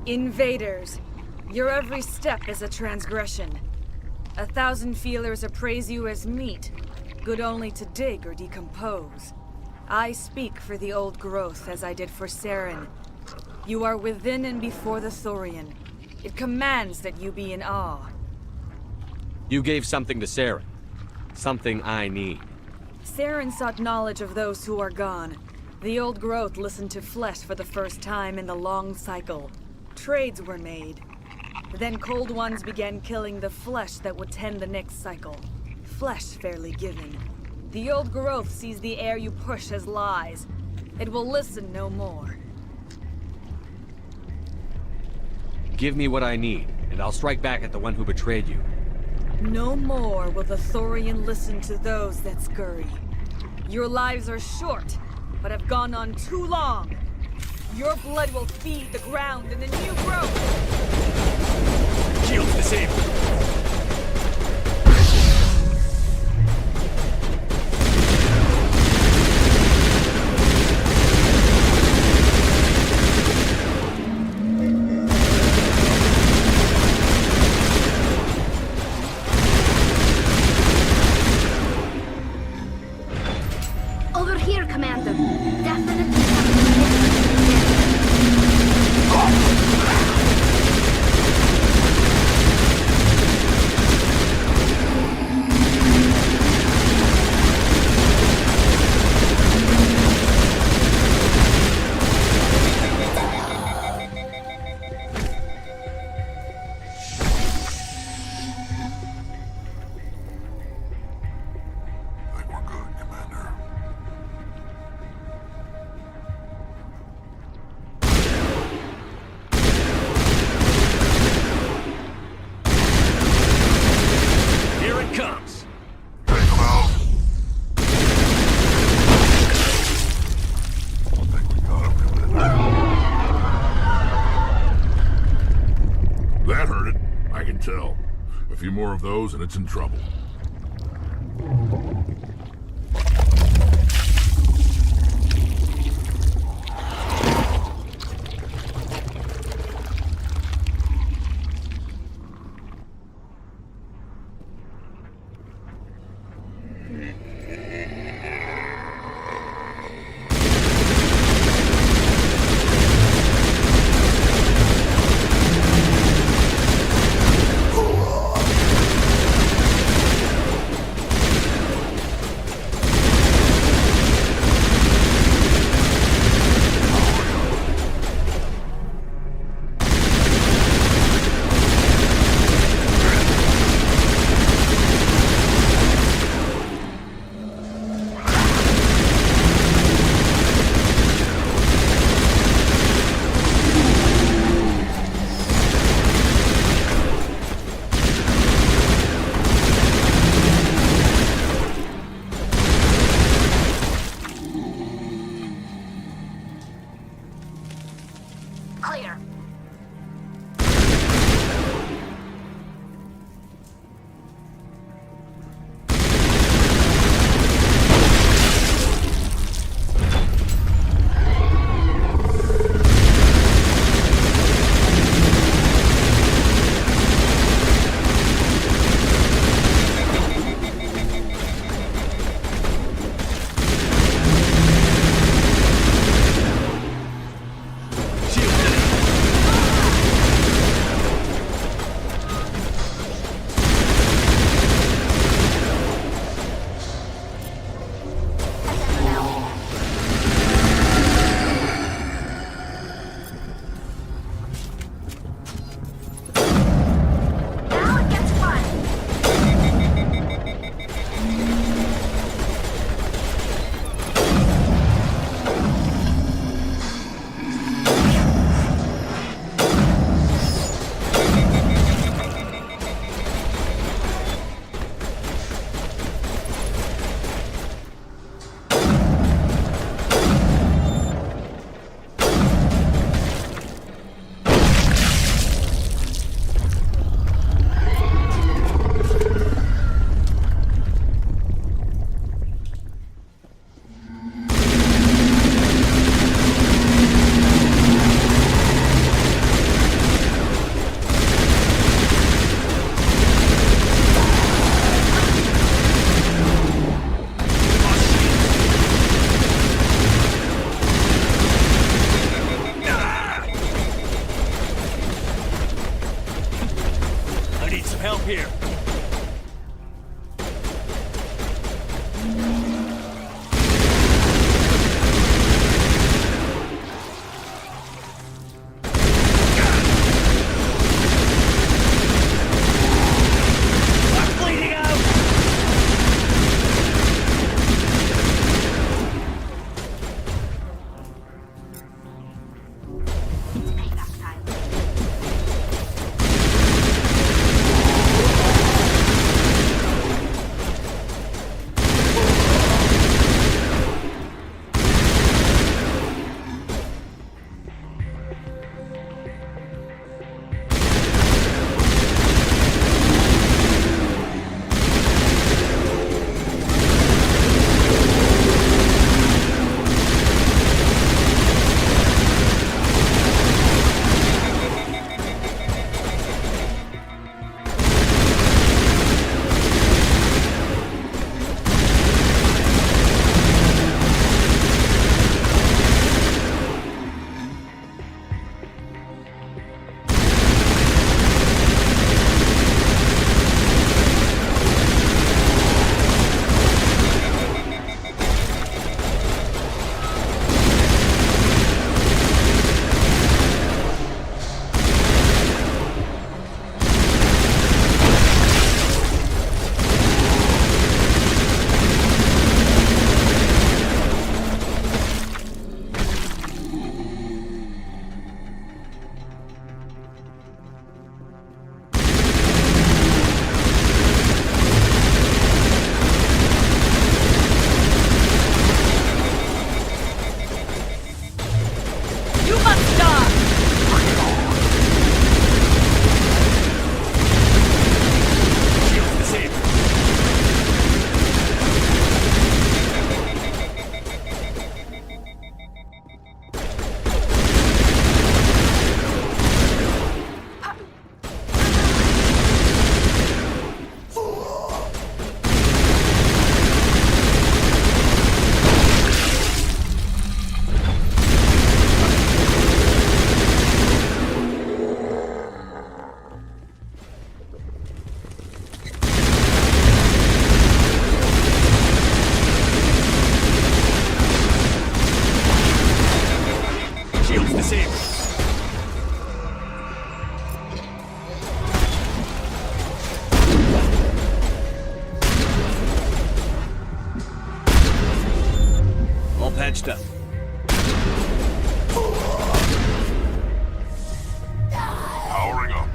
Speaker 21: Invaders, your every step is a transgression. 1,000 feelers appraise you as meat, good only to dig or decompose. I speak for the old growth as I did for Saren. You are within and before the Thorian. It commands that you be in awe.
Speaker 14: You gave something to Saren. Something I need.
Speaker 21: Saren sought knowledge of those who are gone. The old growth listened to flesh for the first time in the long cycle. Trades were made. Then cold ones began killing the flesh that would tend the next cycle. Flesh fairly given. The old growth sees the air you push as lies. It will listen no more.
Speaker 14: Give me what I need, and I'll strike back at the one who betrayed you.
Speaker 21: No more will the Thorian listen to those that scurry. Your lives are short, but have gone on too long. Your blood will feed the ground in the new growth.
Speaker 14: Shields disabled.
Speaker 13: Over here, Commander. Definitely.
Speaker 14: Here it comes.
Speaker 12: That hurt it. I can tell. A few more of those and it's in trouble.
Speaker 16: him! All patched up.
Speaker 12: Powering up.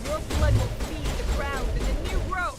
Speaker 21: Your blood will feed the ground and the new growth.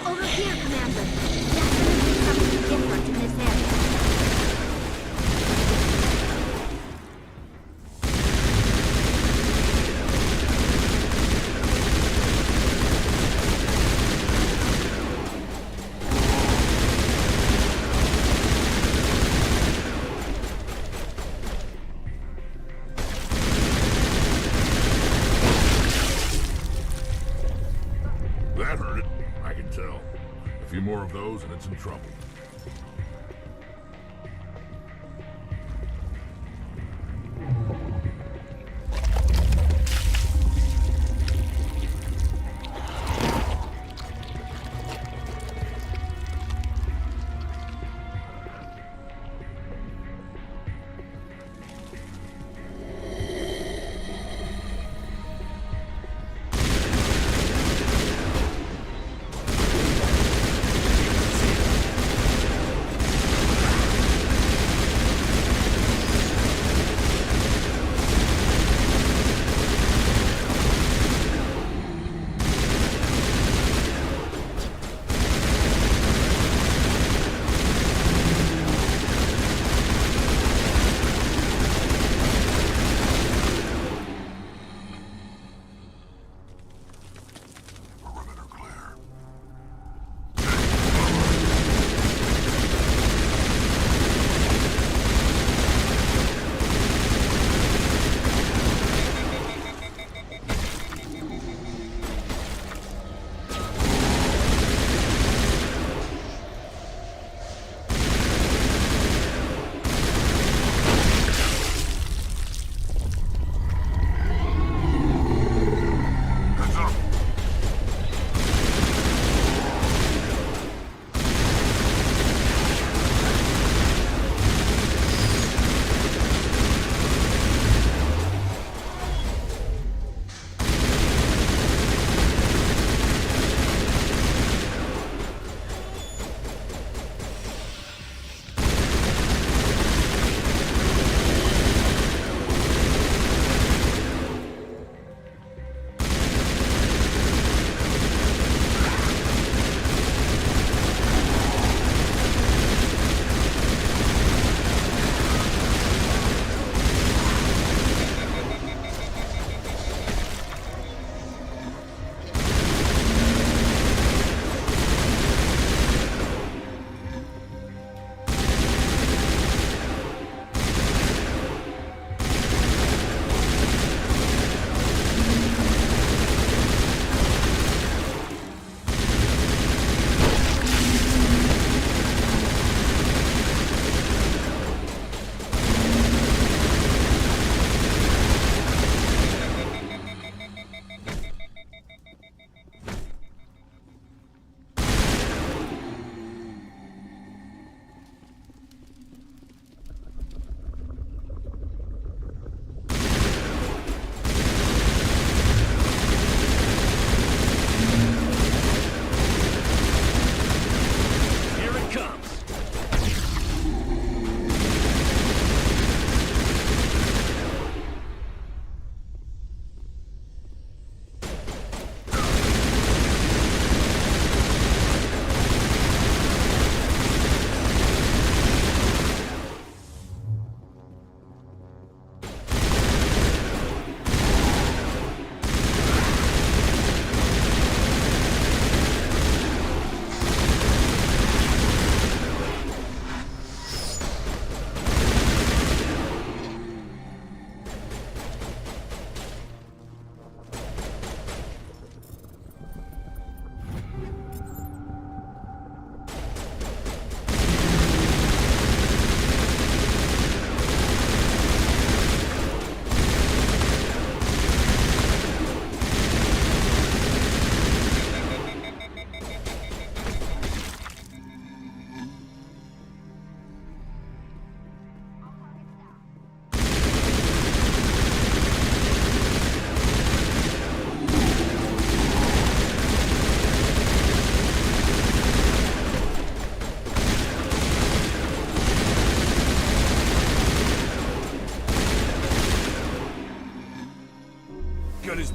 Speaker 13: Over here, Commander. Definitely something different in this area.
Speaker 12: That hurt it. I can tell. A few more of those and it's in trouble.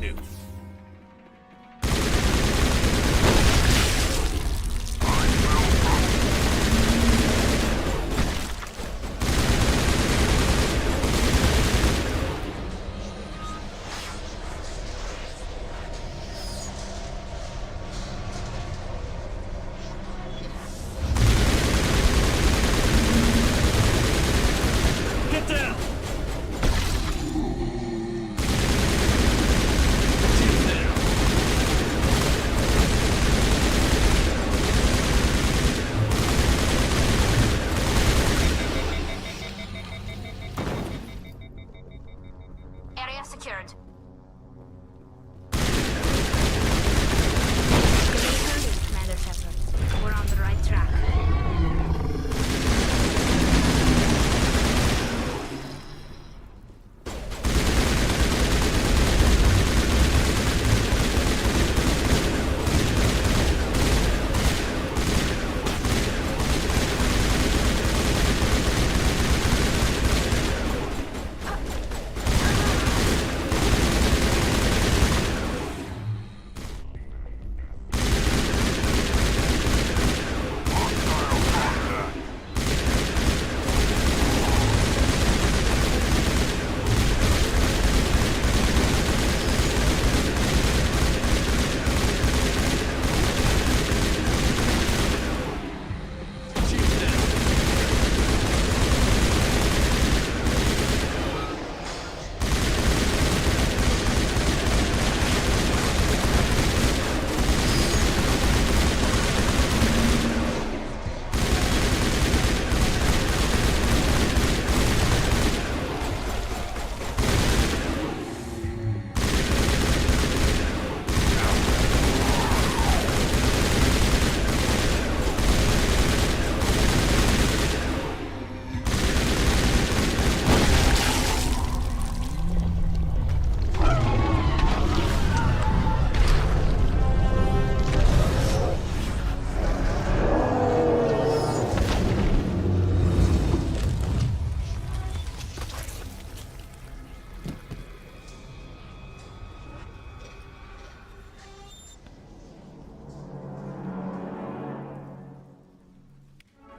Speaker 16: new.
Speaker 9: Get down!
Speaker 13: Area secured. Commander Shepard. We're on the right track.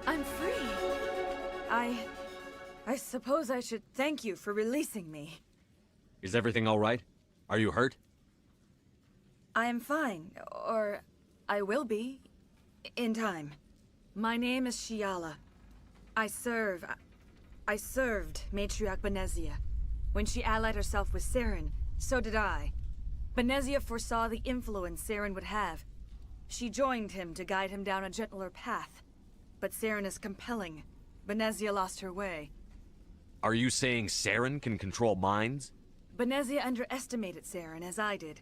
Speaker 21: I'm free. I suppose I should thank you for releasing me.
Speaker 14: Is everything all right? Are you hurt?
Speaker 21: I am fine, or I will be, in time. My name is Shiala. I served Matriarch Benezia. When she allied herself with Saren, so did I. Benezia foresaw the influence Saren would have. She joined him to guide him down a gentler path. But Saren is compelling. Benezia lost her way.
Speaker 14: Are you saying Saren can control minds?
Speaker 21: Benezia underestimated Saren, as I did.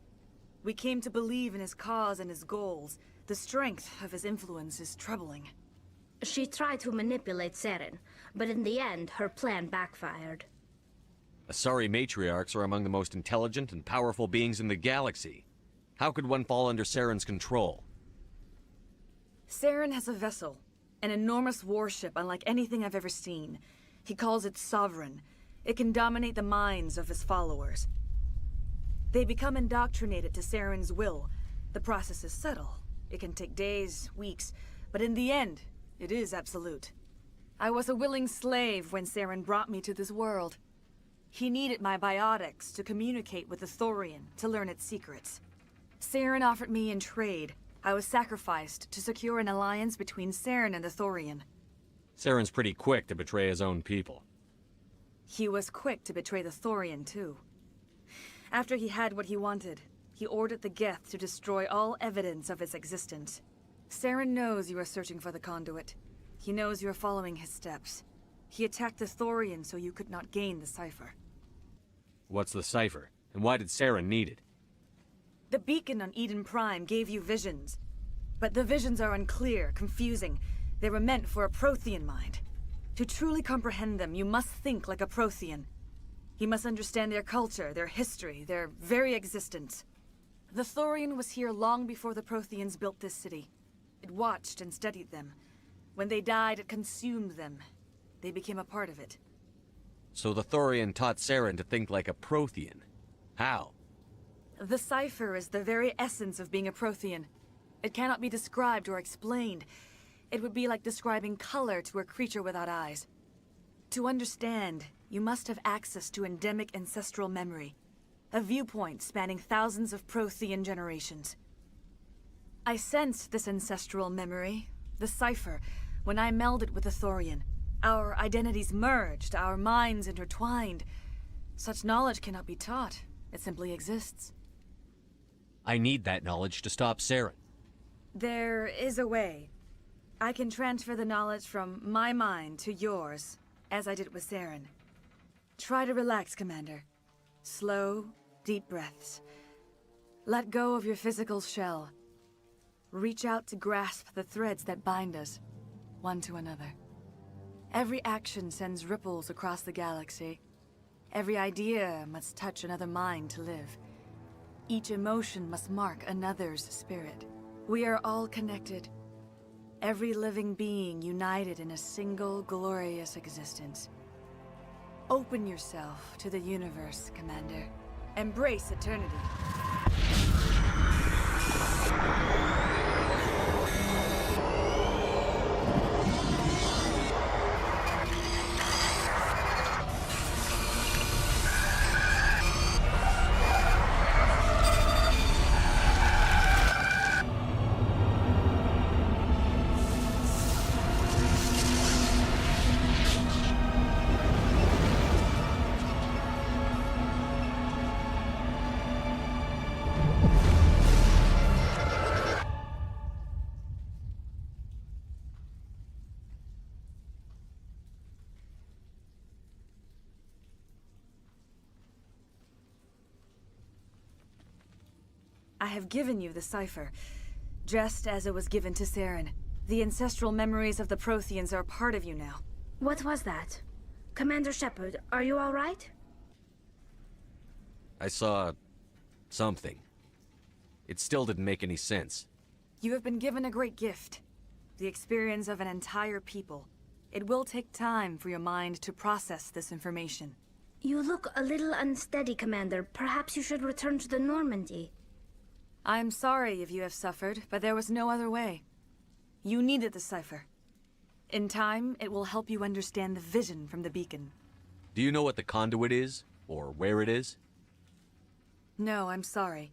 Speaker 21: We came to believe in his cause and his goals. The strength of his influence is troubling.
Speaker 13: She tried to manipulate Saren, but in the end, her plan backfired.
Speaker 14: Asari matriarchs are among the most intelligent and powerful beings in the galaxy. How could one fall under Saren's control?
Speaker 21: Saren has a vessel, an enormous warship unlike anything I've ever seen. He calls it Sovereign. It can dominate the minds of his followers. They become indoctrinated to Saren's will. The process is subtle. It can take days, weeks, but in the end, it is absolute. I was a willing slave when Saren brought me to this world. He needed my biotics to communicate with the Thorian, to learn its secrets. Saren offered me in trade. I was sacrificed to secure an alliance between Saren and the Thorian.
Speaker 14: Saren's pretty quick to betray his own people.
Speaker 21: He was quick to betray the Thorian, too. After he had what he wanted, he ordered the Geth to destroy all evidence of its existence. Saren knows you are searching for the conduit. He knows you are following his steps. He attacked the Thorian so you could not gain the cipher.
Speaker 14: What's the cipher? And why did Saren need it?
Speaker 21: The beacon on Eden Prime gave you visions. But the visions are unclear, confusing. They were meant for a Prothean mind. To truly comprehend them, you must think like a Prothean. You must understand their culture, their history, their very existence. The Thorian was here long before the Protheans built this city. It watched and studied them. When they died, it consumed them. They became a part of it.
Speaker 14: So the Thorian taught Saren to think like a Prothean. How?
Speaker 21: The cipher is the very essence of being a Prothean. It cannot be described or explained. It would be like describing color to a creature without eyes. To understand, you must have access to endemic ancestral memory, a viewpoint spanning thousands of Prothean generations. I sensed this ancestral memory, the cipher, when I melded with the Thorian. Our identities merged, our minds intertwined. Such knowledge cannot be taught. It simply exists.
Speaker 14: I need that knowledge to stop Saren.
Speaker 21: There is a way. I can transfer the knowledge from my mind to yours, as I did with Saren. Try to relax, Commander. Slow, deep breaths. Let go of your physical shell. Reach out to grasp the threads that bind us, one to another. Every action sends ripples across the galaxy. Every idea must touch another mind to live. Each emotion must mark another's spirit. We are all connected. Every living being united in a single glorious existence. Open yourself to the universe, Commander. Embrace eternity. I have given you the cipher, just as it was given to Saren. The ancestral memories of the Protheans are part of you now.
Speaker 13: What was that? Commander Shepard, are you all right?
Speaker 14: I saw... something. It still didn't make any sense.
Speaker 21: You have been given a great gift. The experience of an entire people. It will take time for your mind to process this information.
Speaker 13: You look a little unsteady, Commander. Perhaps you should return to the Normandy.
Speaker 21: I am sorry if you have suffered, but there was no other way. You needed the cipher. In time, it will help you understand the vision from the beacon.
Speaker 14: Do you know what the conduit is? Or where it is?
Speaker 21: No, I'm sorry.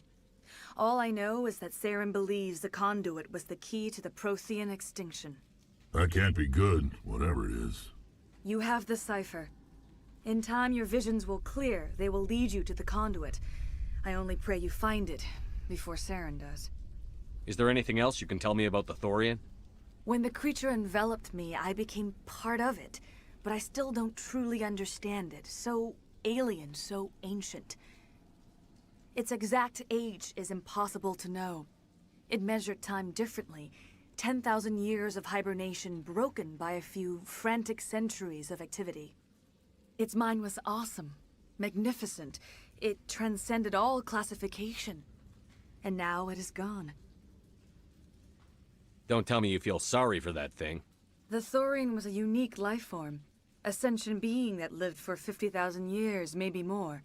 Speaker 21: All I know is that Saren believes the conduit was the key to the Prothean extinction.
Speaker 12: That can't be good, whatever it is.
Speaker 21: You have the cipher. In time, your visions will clear. They will lead you to the conduit. I only pray you find it before Saren does.
Speaker 14: Is there anything else you can tell me about the Thorian?
Speaker 21: When the creature enveloped me, I became part of it, but I still don't truly understand it. So alien, so ancient. Its exact age is impossible to know. It measured time differently. 10,000 years of hibernation broken by a few frantic centuries of activity. Its mind was awesome, magnificent. It transcended all classification. And now it is gone.
Speaker 14: Don't tell me you feel sorry for that thing.
Speaker 21: The Thorian was a unique life form. A sentient being that lived for 50,000 years, maybe more.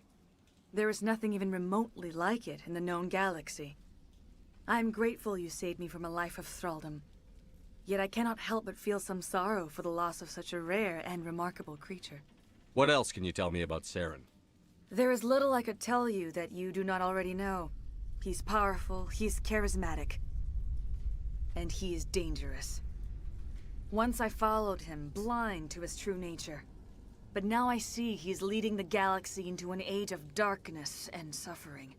Speaker 21: There is nothing even remotely like it in the known galaxy. I am grateful you saved me from a life of thraldom. Yet I cannot help but feel some sorrow for the loss of such a rare and remarkable creature.
Speaker 14: What else can you tell me about Saren?
Speaker 21: There is little I could tell you that you do not already know. He's powerful, he's charismatic. And he is dangerous. Once I followed him, blind to his true nature. But now I see he's leading the galaxy into an age of darkness and suffering.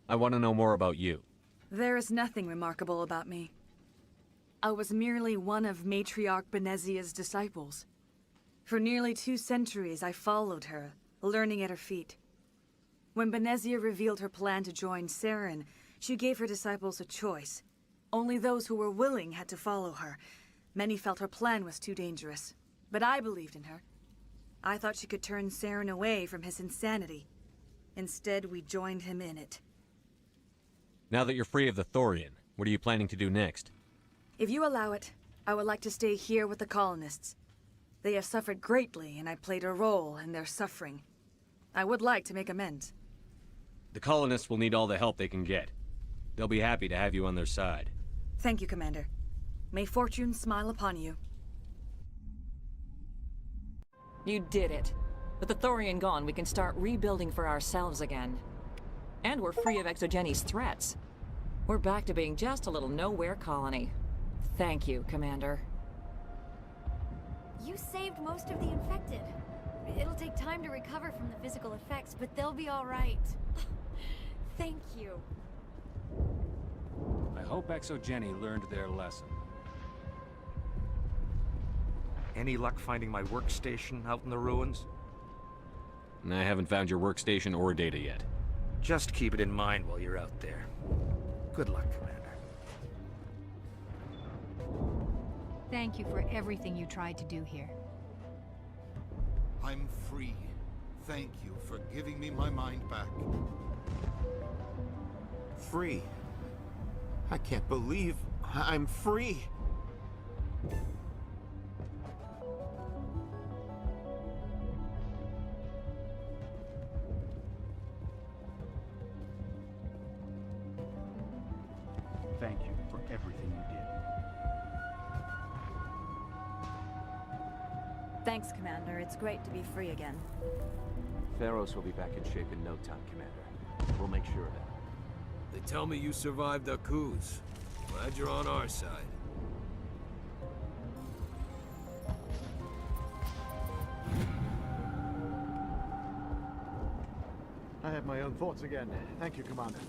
Speaker 14: I want to know more about you.
Speaker 21: There is nothing remarkable about me. I was merely one of Matriarch Benezia's disciples. For nearly 2 centuries I followed her, learning at her feet. When Benezia revealed her plan to join Saren, she gave her disciples a choice. Only those who were willing had to follow her. Many felt her plan was too dangerous, but I believed in her. I thought she could turn Saren away from his insanity. Instead, we joined him in it.
Speaker 14: Now that you're free of the Thorian, what are you planning to do next?
Speaker 21: If you allow it, I would like to stay here with the colonists. They have suffered greatly, and I played a role in their suffering. I would like to make amends.
Speaker 14: The colonists will need all the help they can get. They'll be happy to have you on their side.
Speaker 21: Thank you, Commander. May fortune smile upon you.
Speaker 10: You did it. With the Thorian gone, we can start rebuilding for ourselves again. And we're free of Exogeni's threats. We're back to being just a little nowhere colony. Thank you, Commander.
Speaker 3: You saved most of the infected. It'll take time to recover from the physical effects, but they'll be all right. Thank you.
Speaker 19: I hope Exogeni learned their lesson.
Speaker 16: Any luck finding my workstation out in the ruins?
Speaker 14: And I haven't found your workstation or data yet.
Speaker 16: Just keep it in mind while you're out there. Good luck, Commander.
Speaker 7: Thank you for everything you tried to do here.
Speaker 22: I'm free. Thank you for giving me my mind back.
Speaker 1: Free? I can't believe I'm free.
Speaker 19: Thank you for everything you did.
Speaker 21: Thanks, Commander. It's great to be free again.
Speaker 23: Theros will be back in shape in no time, Commander. We'll make sure of it.
Speaker 24: They tell me you survived the coups. Glad you're on our side.
Speaker 25: I have my own thoughts again. Thank you, Commander.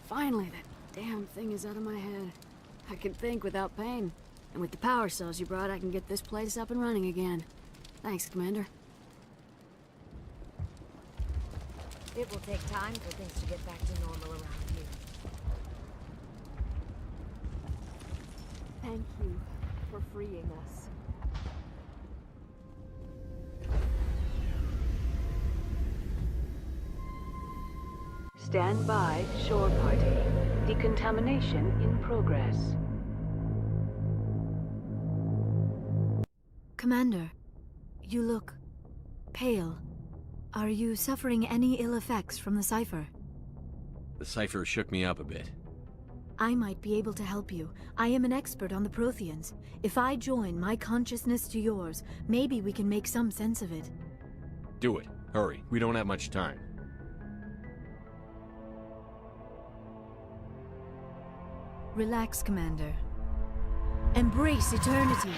Speaker 5: Finally, that damn thing is out of my head. I can think without pain. And with the power cells you brought, I can get this place up and running again. Thanks, Commander.
Speaker 3: It will take time for things to get back to normal around here.
Speaker 5: Thank you for freeing us.
Speaker 26: Stand by, shore party. Decontamination in progress.
Speaker 3: Commander, you look pale. Are you suffering any ill effects from the cipher?
Speaker 14: The cipher shook me up a bit.
Speaker 3: I might be able to help you. I am an expert on the Protheans. If I join my consciousness to yours, maybe we can make some sense of it.
Speaker 14: Do it. Hurry. We don't have much time.
Speaker 3: Relax, Commander. Embrace eternity.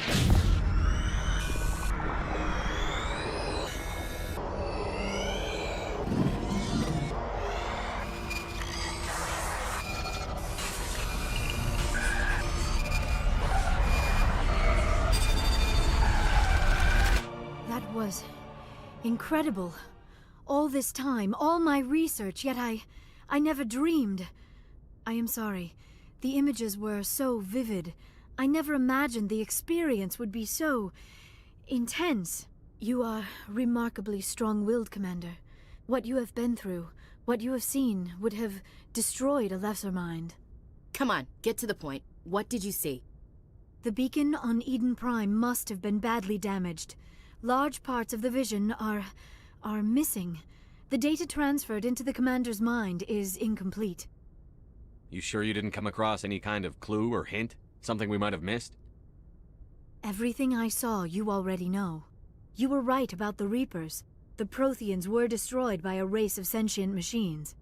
Speaker 3: That was incredible. All this time, all my research, yet I never dreamed. I am sorry. The images were so vivid. I never imagined the experience would be so intense. You are remarkably strong-willed, Commander. What you have been through, what you have seen, would have destroyed a lesser mind.
Speaker 27: Come on, get to the point. What did you see?
Speaker 3: The beacon on Eden Prime must have been badly damaged. Large parts of the vision are missing. The data transferred into the Commander's mind is incomplete.
Speaker 14: You sure you didn't come across any kind of clue or hint? Something we might have missed?
Speaker 3: Everything I saw you already know. You were right about the Reapers. The Protheans were destroyed by a race of sentient machines.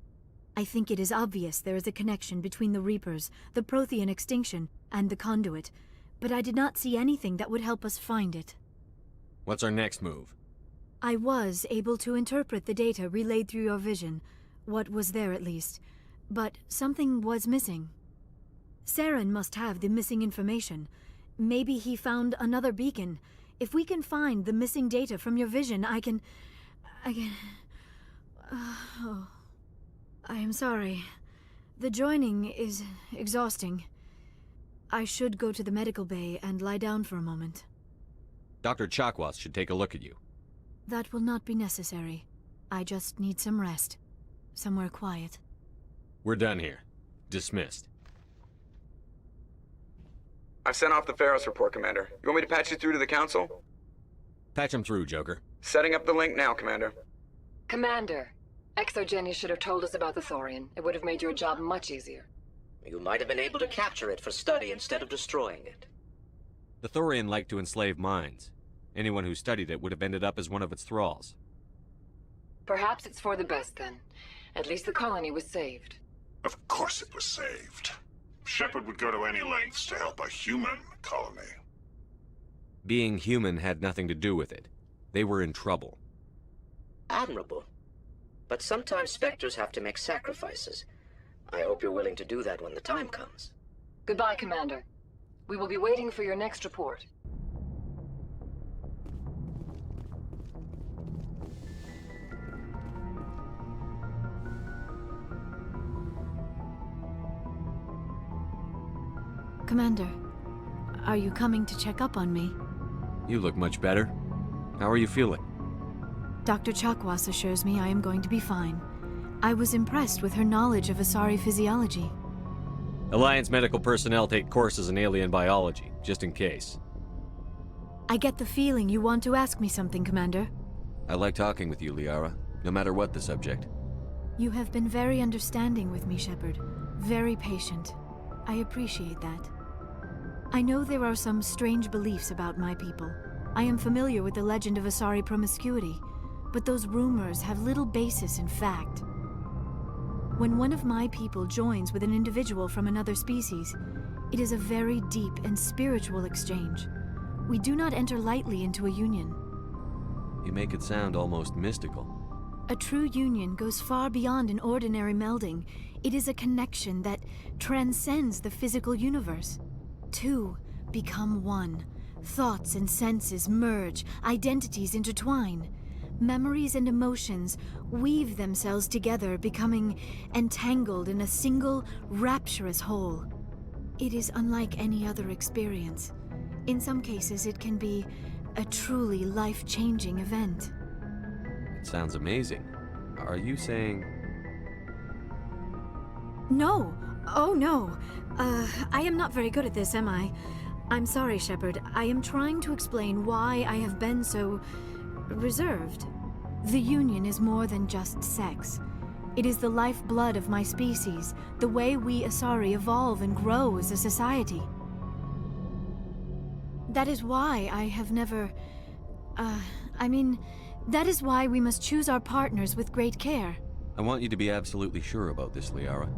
Speaker 3: I think it is obvious there is a connection between the Reapers, the Prothean extinction, and the Conduit, but I did not see anything that would help us find it.
Speaker 14: What's our next move?
Speaker 3: I was able to interpret the data relayed through your vision, what was there at least. But something was missing. Saren must have the missing information. Maybe he found another beacon. If we can find the missing data from your vision, I can... I am sorry. The joining is exhausting. I should go to the medical bay and lie down for a moment.
Speaker 14: Dr. Chakwas should take a look at you.
Speaker 3: That will not be necessary. I just need some rest. Somewhere quiet.
Speaker 14: We're done here. Dismissed.
Speaker 2: I've sent off the Pharos report, Commander. You want me to patch you through to the Council?
Speaker 14: Patch him through, Joker.
Speaker 2: Setting up the link now, Commander.
Speaker 4: Commander, Exogeny should have told us about the Thorian. It would have made your job much easier.
Speaker 6: You might have been able to capture it for study instead of destroying it.
Speaker 14: The Thorian liked to enslave minds. Anyone who studied it would have ended up as one of its thralls.
Speaker 4: Perhaps it's for the best then. At least the colony was saved.
Speaker 12: Of course it was saved. Shepard would go to any lengths to help a human colony.
Speaker 14: Being human had nothing to do with it. They were in trouble.
Speaker 6: Admirable. But sometimes Spectres have to make sacrifices. I hope you're willing to do that when the time comes.
Speaker 4: Goodbye, Commander. We will be waiting for your next report.
Speaker 5: Commander, are you coming to check up on me?
Speaker 14: You look much better. How are you feeling?
Speaker 5: Dr. Chakwas assures me I am going to be fine. I was impressed with her knowledge of Asari physiology.
Speaker 14: Alliance medical personnel take courses in alien biology, just in case.
Speaker 5: I get the feeling you want to ask me something, Commander.
Speaker 14: I like talking with you, Liara, no matter what the subject.
Speaker 5: You have been very understanding with me, Shepard. Very patient. I appreciate that. I know there are some strange beliefs about my people. I am familiar with the legend of Asari promiscuity, but those rumors have little basis in fact. When one of my people joins with an individual from another species, it is a very deep and spiritual exchange. We do not enter lightly into a union.
Speaker 14: You make it sound almost mystical.
Speaker 5: A true union goes far beyond an ordinary melding. It is a connection that transcends the physical universe. Two become one. Thoughts and senses merge, identities intertwine. Memories and emotions weave themselves together, becoming entangled in a single, rapturous whole. It is unlike any other experience. In some cases, it can be a truly life-changing event.
Speaker 14: It sounds amazing. Are you saying...
Speaker 5: No! Oh, no. I am not very good at this, am I? I'm sorry, Shepard. I am trying to explain why I have been so... reserved. The Union is more than just sex. It is the lifeblood of my species, the way we Asari evolve and grow as a society. That is why I have never... that is why we must choose our partners with great care.
Speaker 14: I want you to be absolutely sure about this, Liara.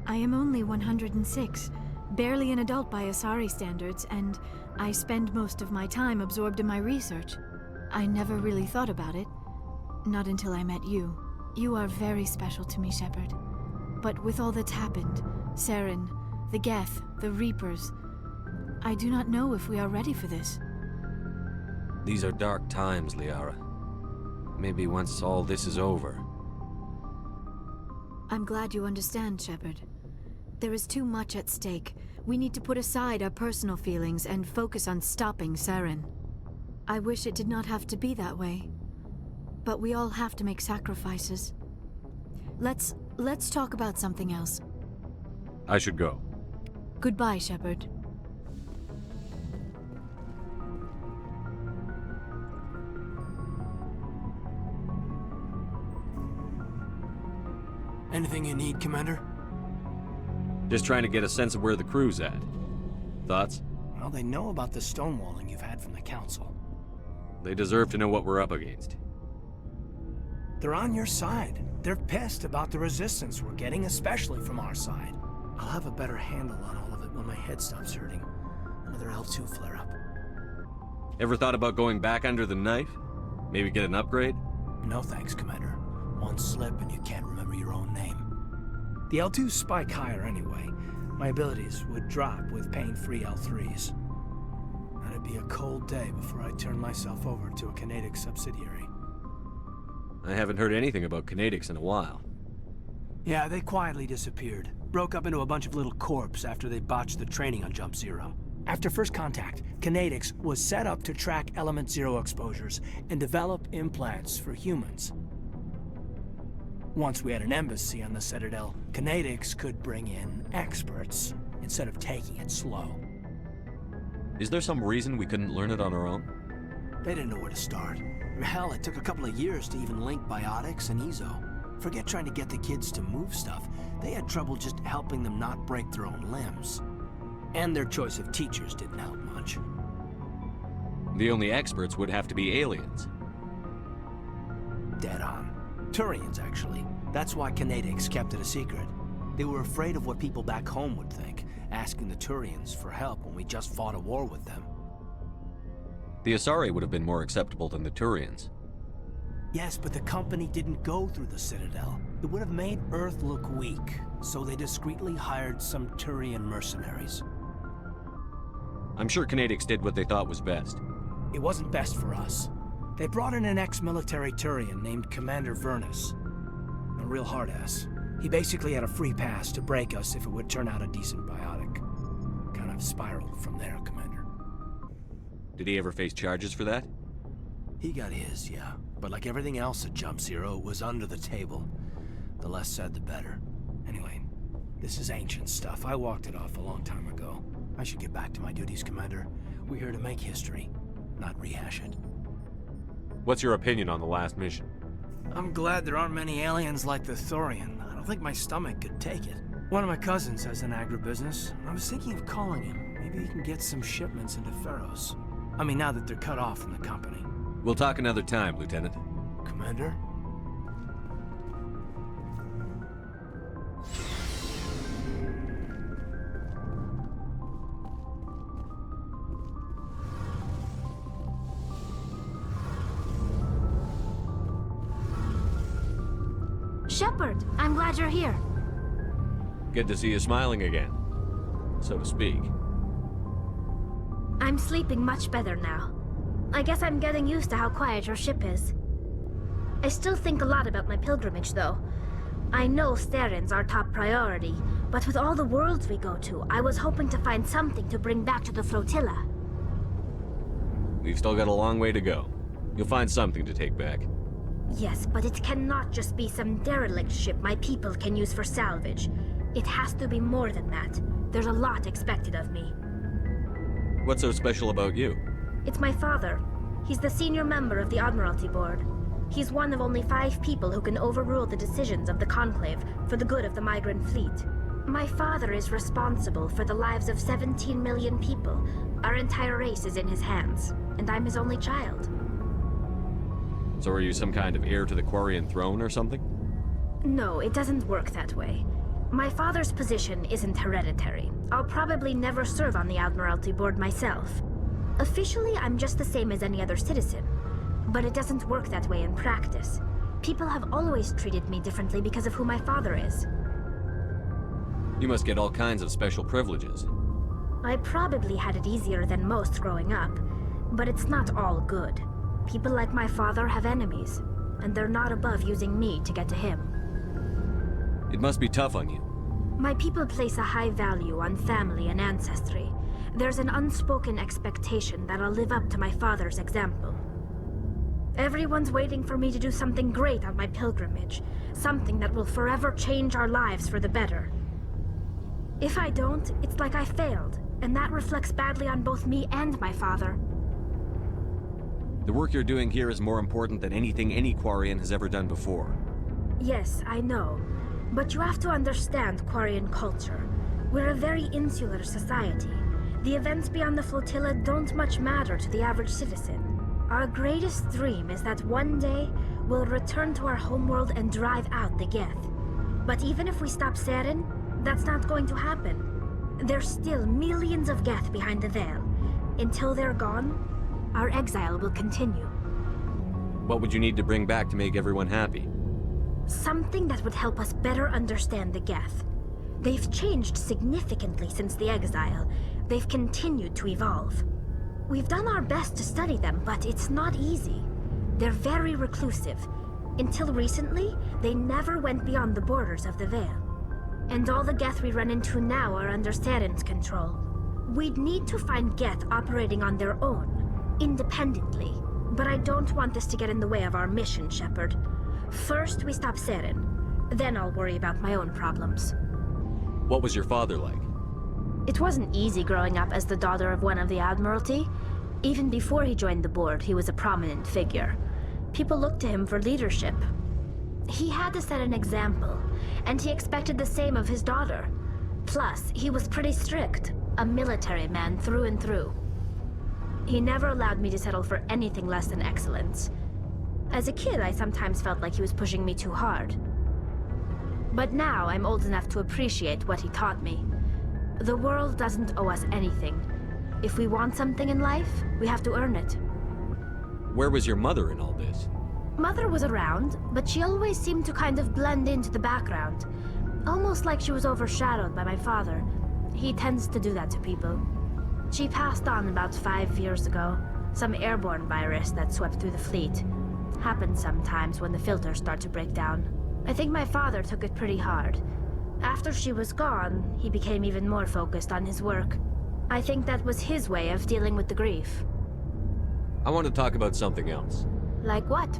Speaker 5: I am only 106, barely an adult by Asari standards, and I spend most of my time absorbed in my research. I never really thought about it. Not until I met you. You are very special to me, Shepard. But with all that's happened, Saren, the Geth, the Reapers, I do not know if we are ready for this.
Speaker 14: These are dark times, Liara. Maybe once all this is over.
Speaker 5: I'm glad you understand, Shepard. There is too much at stake. We need to put aside our personal feelings and focus on stopping Saren. I wish it did not have to be that way. But we all have to make sacrifices. Let's talk about something else.
Speaker 14: I should go.
Speaker 5: Goodbye, Shepard.
Speaker 8: Anything you need, Commander?
Speaker 14: Just trying to get a sense of where the crew's at. Thoughts?
Speaker 8: Well, they know about the stonewalling you've had from the Council.
Speaker 14: They deserve to know what we're up against.
Speaker 8: They're on your side. They're pissed about the resistance we're getting, especially from our side. I'll have a better handle on all of it when my head stops hurting. Another L2 flare-up.
Speaker 14: Ever thought about going back under the knife? Maybe get an upgrade?
Speaker 8: No thanks, Commander. One slip and you can't remember your own name. The L2s spike higher anyway. My abilities would drop with pain-free L3s. It'd be a cold day before I turn myself over to a Canadic subsidiary.
Speaker 14: I haven't heard anything about Canadics in a while.
Speaker 8: Yeah, they quietly disappeared. Broke up into a bunch of little corps after they botched the training on Jump Zero. After first contact, Canadics was set up to track Element Zero exposures and develop implants for humans. Once we had an embassy on the Citadel, Canadics could bring in experts. instead of taking it slow.
Speaker 14: Is there some reason we couldn't learn it on our own?
Speaker 8: They didn't know where to start. Hell, it took a couple of years to even link biotics and ezo. Forget trying to get the kids to move stuff. They had trouble just helping them not break their own limbs. And their choice of teachers didn't help much.
Speaker 14: The only experts would have to be aliens.
Speaker 8: Dead on. Turians, actually. That's why Kinetics kept it a secret. They were afraid of what people back home would think, asking the Turians for help when we just fought a war with them.
Speaker 14: The Asari would have been more acceptable than the Turians.
Speaker 8: Yes, but the company didn't go through the Citadel. It would have made Earth look weak, so they discreetly hired some Turian mercenaries.
Speaker 14: I'm sure Kinetics did what they thought was best.
Speaker 8: It wasn't best for us. They brought in an ex-military Turian named Commander Vernus. A real hard-ass. He basically had a free pass to break us if it would turn out a decent biotic. Kind of spiraled from there, Commander.
Speaker 14: Did he ever face charges for that?
Speaker 8: He got his, yeah. But like everything else at Jump Zero, it was under the table. The less said, the better. Anyway, this is ancient stuff. I walked it off a long time ago. I should get back to my duties, Commander. We're here to make history, not rehash it.
Speaker 14: What's your opinion on the last mission?
Speaker 8: I'm glad there aren't many aliens like the Thorian. I don't think my stomach could take it. One of my cousins has an agribusiness. I was thinking of calling him. Maybe he can get some shipments into Pharos. I mean, now that they're cut off from the company.
Speaker 14: We'll talk another time, Lieutenant.
Speaker 8: Commander?
Speaker 9: Shepard, I'm glad you're here.
Speaker 14: Good to see you smiling again, so to speak.
Speaker 9: I'm sleeping much better now. I guess I'm getting used to how quiet your ship is. I still think a lot about my pilgrimage, though. I know Steren's our top priority, but with all the worlds we go to, I was hoping to find something to bring back to the flotilla.
Speaker 14: We've still got a long way to go. You'll find something to take back.
Speaker 9: Yes, but it cannot just be some derelict ship my people can use for salvage. It has to be more than that. There's a lot expected of me.
Speaker 14: What's so special about you?
Speaker 9: It's my father. He's the senior member of the Admiralty Board. He's one of only 5 people who can overrule the decisions of the Conclave for the good of the migrant fleet. My father is responsible for the lives of 17 million people. Our entire race is in his hands, and I'm his only child.
Speaker 14: So are you some kind of heir to the Quarian throne or something?
Speaker 9: No, it doesn't work that way. My father's position isn't hereditary. I'll probably never serve on the Admiralty Board myself. Officially, I'm just the same as any other citizen. But it doesn't work that way in practice. People have always treated me differently because of who my father is.
Speaker 14: You must get all kinds of special privileges.
Speaker 9: I probably had it easier than most growing up, but it's not all good. People like my father have enemies, and they're not above using me to get to him.
Speaker 14: It must be tough on you.
Speaker 9: My people place a high value on family and ancestry. There's an unspoken expectation that I'll live up to my father's example. Everyone's waiting for me to do something great on my pilgrimage, something that will forever change our lives for the better. If I don't, it's like I failed, and that reflects badly on both me and my father.
Speaker 14: The work you're doing here is more important than anything any Quarian has ever done before.
Speaker 9: Yes, I know. But you have to understand Quarian culture. We're a very insular society. The events beyond the flotilla don't much matter to the average citizen. Our greatest dream is that one day, we'll return to our homeworld and drive out the Geth. But even if we stop Saren, that's not going to happen. There's still millions of Geth behind the veil. Until they're gone, our exile will continue.
Speaker 14: What would you need to bring back to make everyone happy?
Speaker 9: Something that would help us better understand the Geth. They've changed significantly since the exile. They've continued to evolve. We've done our best to study them, but it's not easy. They're very reclusive. Until recently, they never went beyond the borders of the Veil. And all the Geth we run into now are under Saren's control. We'd need to find Geth operating on their own, independently. But I don't want this to get in the way of our mission, Shepard. First, we stop Saren. Then I'll worry about my own problems.
Speaker 14: What was your father like?
Speaker 9: It wasn't easy growing up as the daughter of one of the Admiralty. Even before he joined the board, he was a prominent figure. People looked to him for leadership. He had to set an example, and he expected the same of his daughter. Plus, he was pretty strict, a military man through and through. He never allowed me to settle for anything less than excellence. As a kid, I sometimes felt like he was pushing me too hard. But now, I'm old enough to appreciate what he taught me. The world doesn't owe us anything. If we want something in life, we have to earn it.
Speaker 14: Where was your mother in all this?
Speaker 9: Mother was around, but she always seemed to kind of blend into the background. Almost like she was overshadowed by my father. He tends to do that to people. She passed on about 5 years ago. Some airborne virus that swept through the fleet. Happens sometimes when the filters start to break down. I think my father took it pretty hard. After she was gone, he became even more focused on his work. I think that was his way of dealing with the grief.
Speaker 14: I want to talk about something else.
Speaker 9: Like what?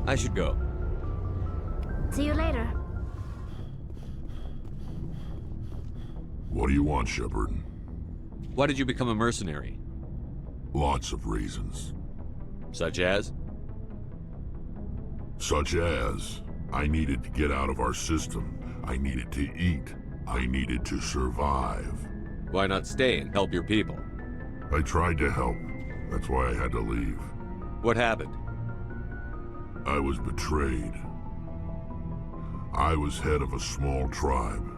Speaker 14: I should go.
Speaker 9: See you later.
Speaker 12: What do you want, Shepard?
Speaker 14: Why did you become a mercenary?
Speaker 12: Lots of reasons.
Speaker 14: Such as?
Speaker 12: Such as, I needed to get out of our system. I needed to eat. I needed to survive.
Speaker 14: Why not stay and help your people?
Speaker 12: I tried to help. That's why I had to leave.
Speaker 14: What happened?
Speaker 12: I was betrayed. I was head of a small tribe.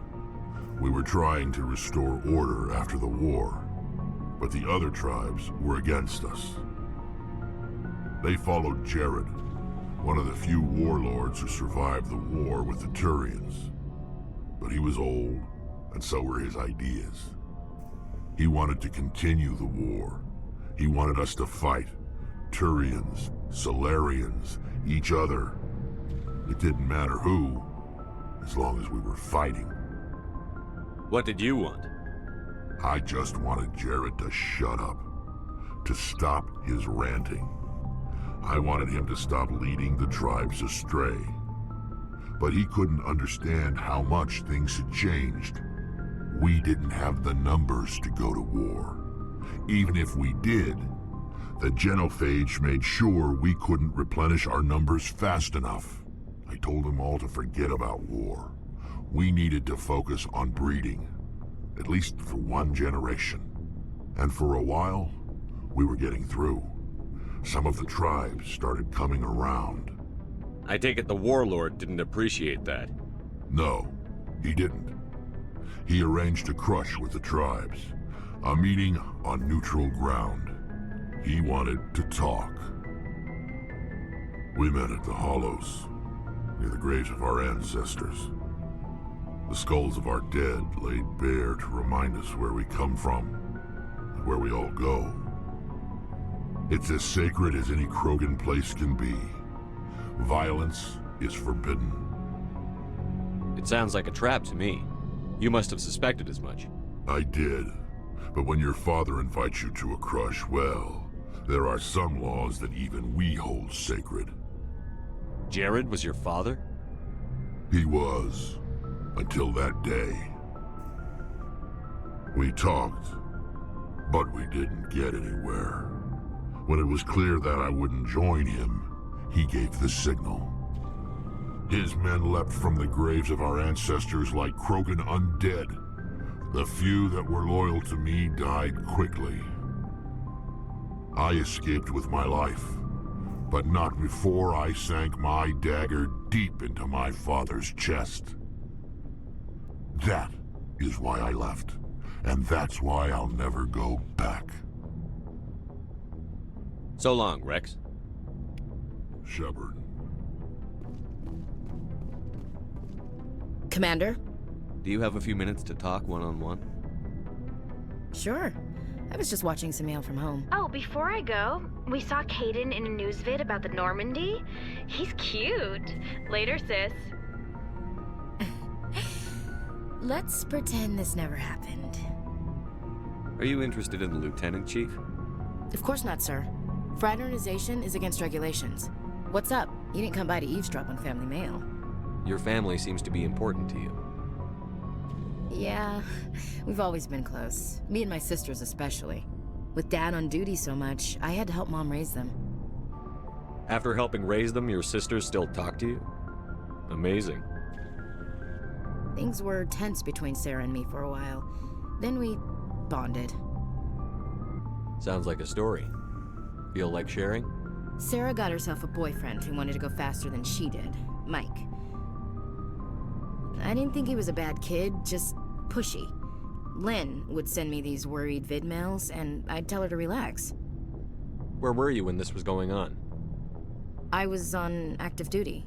Speaker 12: We were trying to restore order after the war, but the other tribes were against us. They followed Jared, one of the few warlords who survived the war with the Turians. But he was old, and so were his ideas. He wanted to continue the war. He wanted us to fight. Turians, Solarians, each other. It didn't matter who, as long as we were fighting.
Speaker 14: What did you want?
Speaker 12: I just wanted Jared to shut up, to stop his ranting. I wanted him to stop leading the tribes astray. But he couldn't understand how much things had changed. We didn't have the numbers to go to war. Even if we did, the genophage made sure we couldn't replenish our numbers fast enough. I told them all to forget about war. We needed to focus on breeding, at least for one generation. And for a while, we were getting through. Some of the tribes started coming around.
Speaker 14: I take it the warlord didn't appreciate that.
Speaker 12: No, he didn't. He arranged a crush with the tribes, a meeting on neutral ground. He wanted to talk. We met at the Hollows, near the graves of our ancestors. The skulls of our dead laid bare to remind us where we come from, and where we all go. It's as sacred as any Krogan place can be. Violence is forbidden.
Speaker 14: It sounds like a trap to me. You must have suspected as much.
Speaker 12: I did. But when your father invites you to a crush, well, there are some laws that even we hold sacred.
Speaker 14: Jared was your father?
Speaker 12: He was. Until that day. We talked, but we didn't get anywhere. When it was clear that I wouldn't join him, he gave the signal. His men leapt from the graves of our ancestors like Krogan undead. The few that were loyal to me died quickly. I escaped with my life, but not before I sank my dagger deep into my father's chest. That is why I left, and that's why I'll never go back.
Speaker 14: So long, Rex.
Speaker 12: Shepard.
Speaker 27: Commander?
Speaker 14: Do you have a few minutes to talk one-on-one?
Speaker 27: Sure. I was just watching some mail from home.
Speaker 9: Oh, before I go, we saw Caden in a news vid about the Normandy. He's cute. Later, sis.
Speaker 27: Let's pretend this never happened.
Speaker 14: Are you interested in the Lieutenant Chief?
Speaker 27: Of course not, sir. Fraternization is against regulations. What's up? You didn't come by to eavesdrop on family mail.
Speaker 14: Your family seems to be important to you.
Speaker 27: Yeah, we've always been close. Me and my sisters especially. With Dad on duty so much, I had to help Mom raise them.
Speaker 14: After helping raise them, your sisters still talk to you? Amazing.
Speaker 27: Things were tense between Sarah and me for a while. Then we bonded.
Speaker 14: Sounds like a story. Feel like sharing?
Speaker 27: Sarah got herself a boyfriend who wanted to go faster than she did, Mike. I didn't think he was a bad kid, just pushy. Lynn would send me these worried vid mails, and I'd tell her to relax.
Speaker 14: Where were you when this was going on?
Speaker 27: I was on active duty.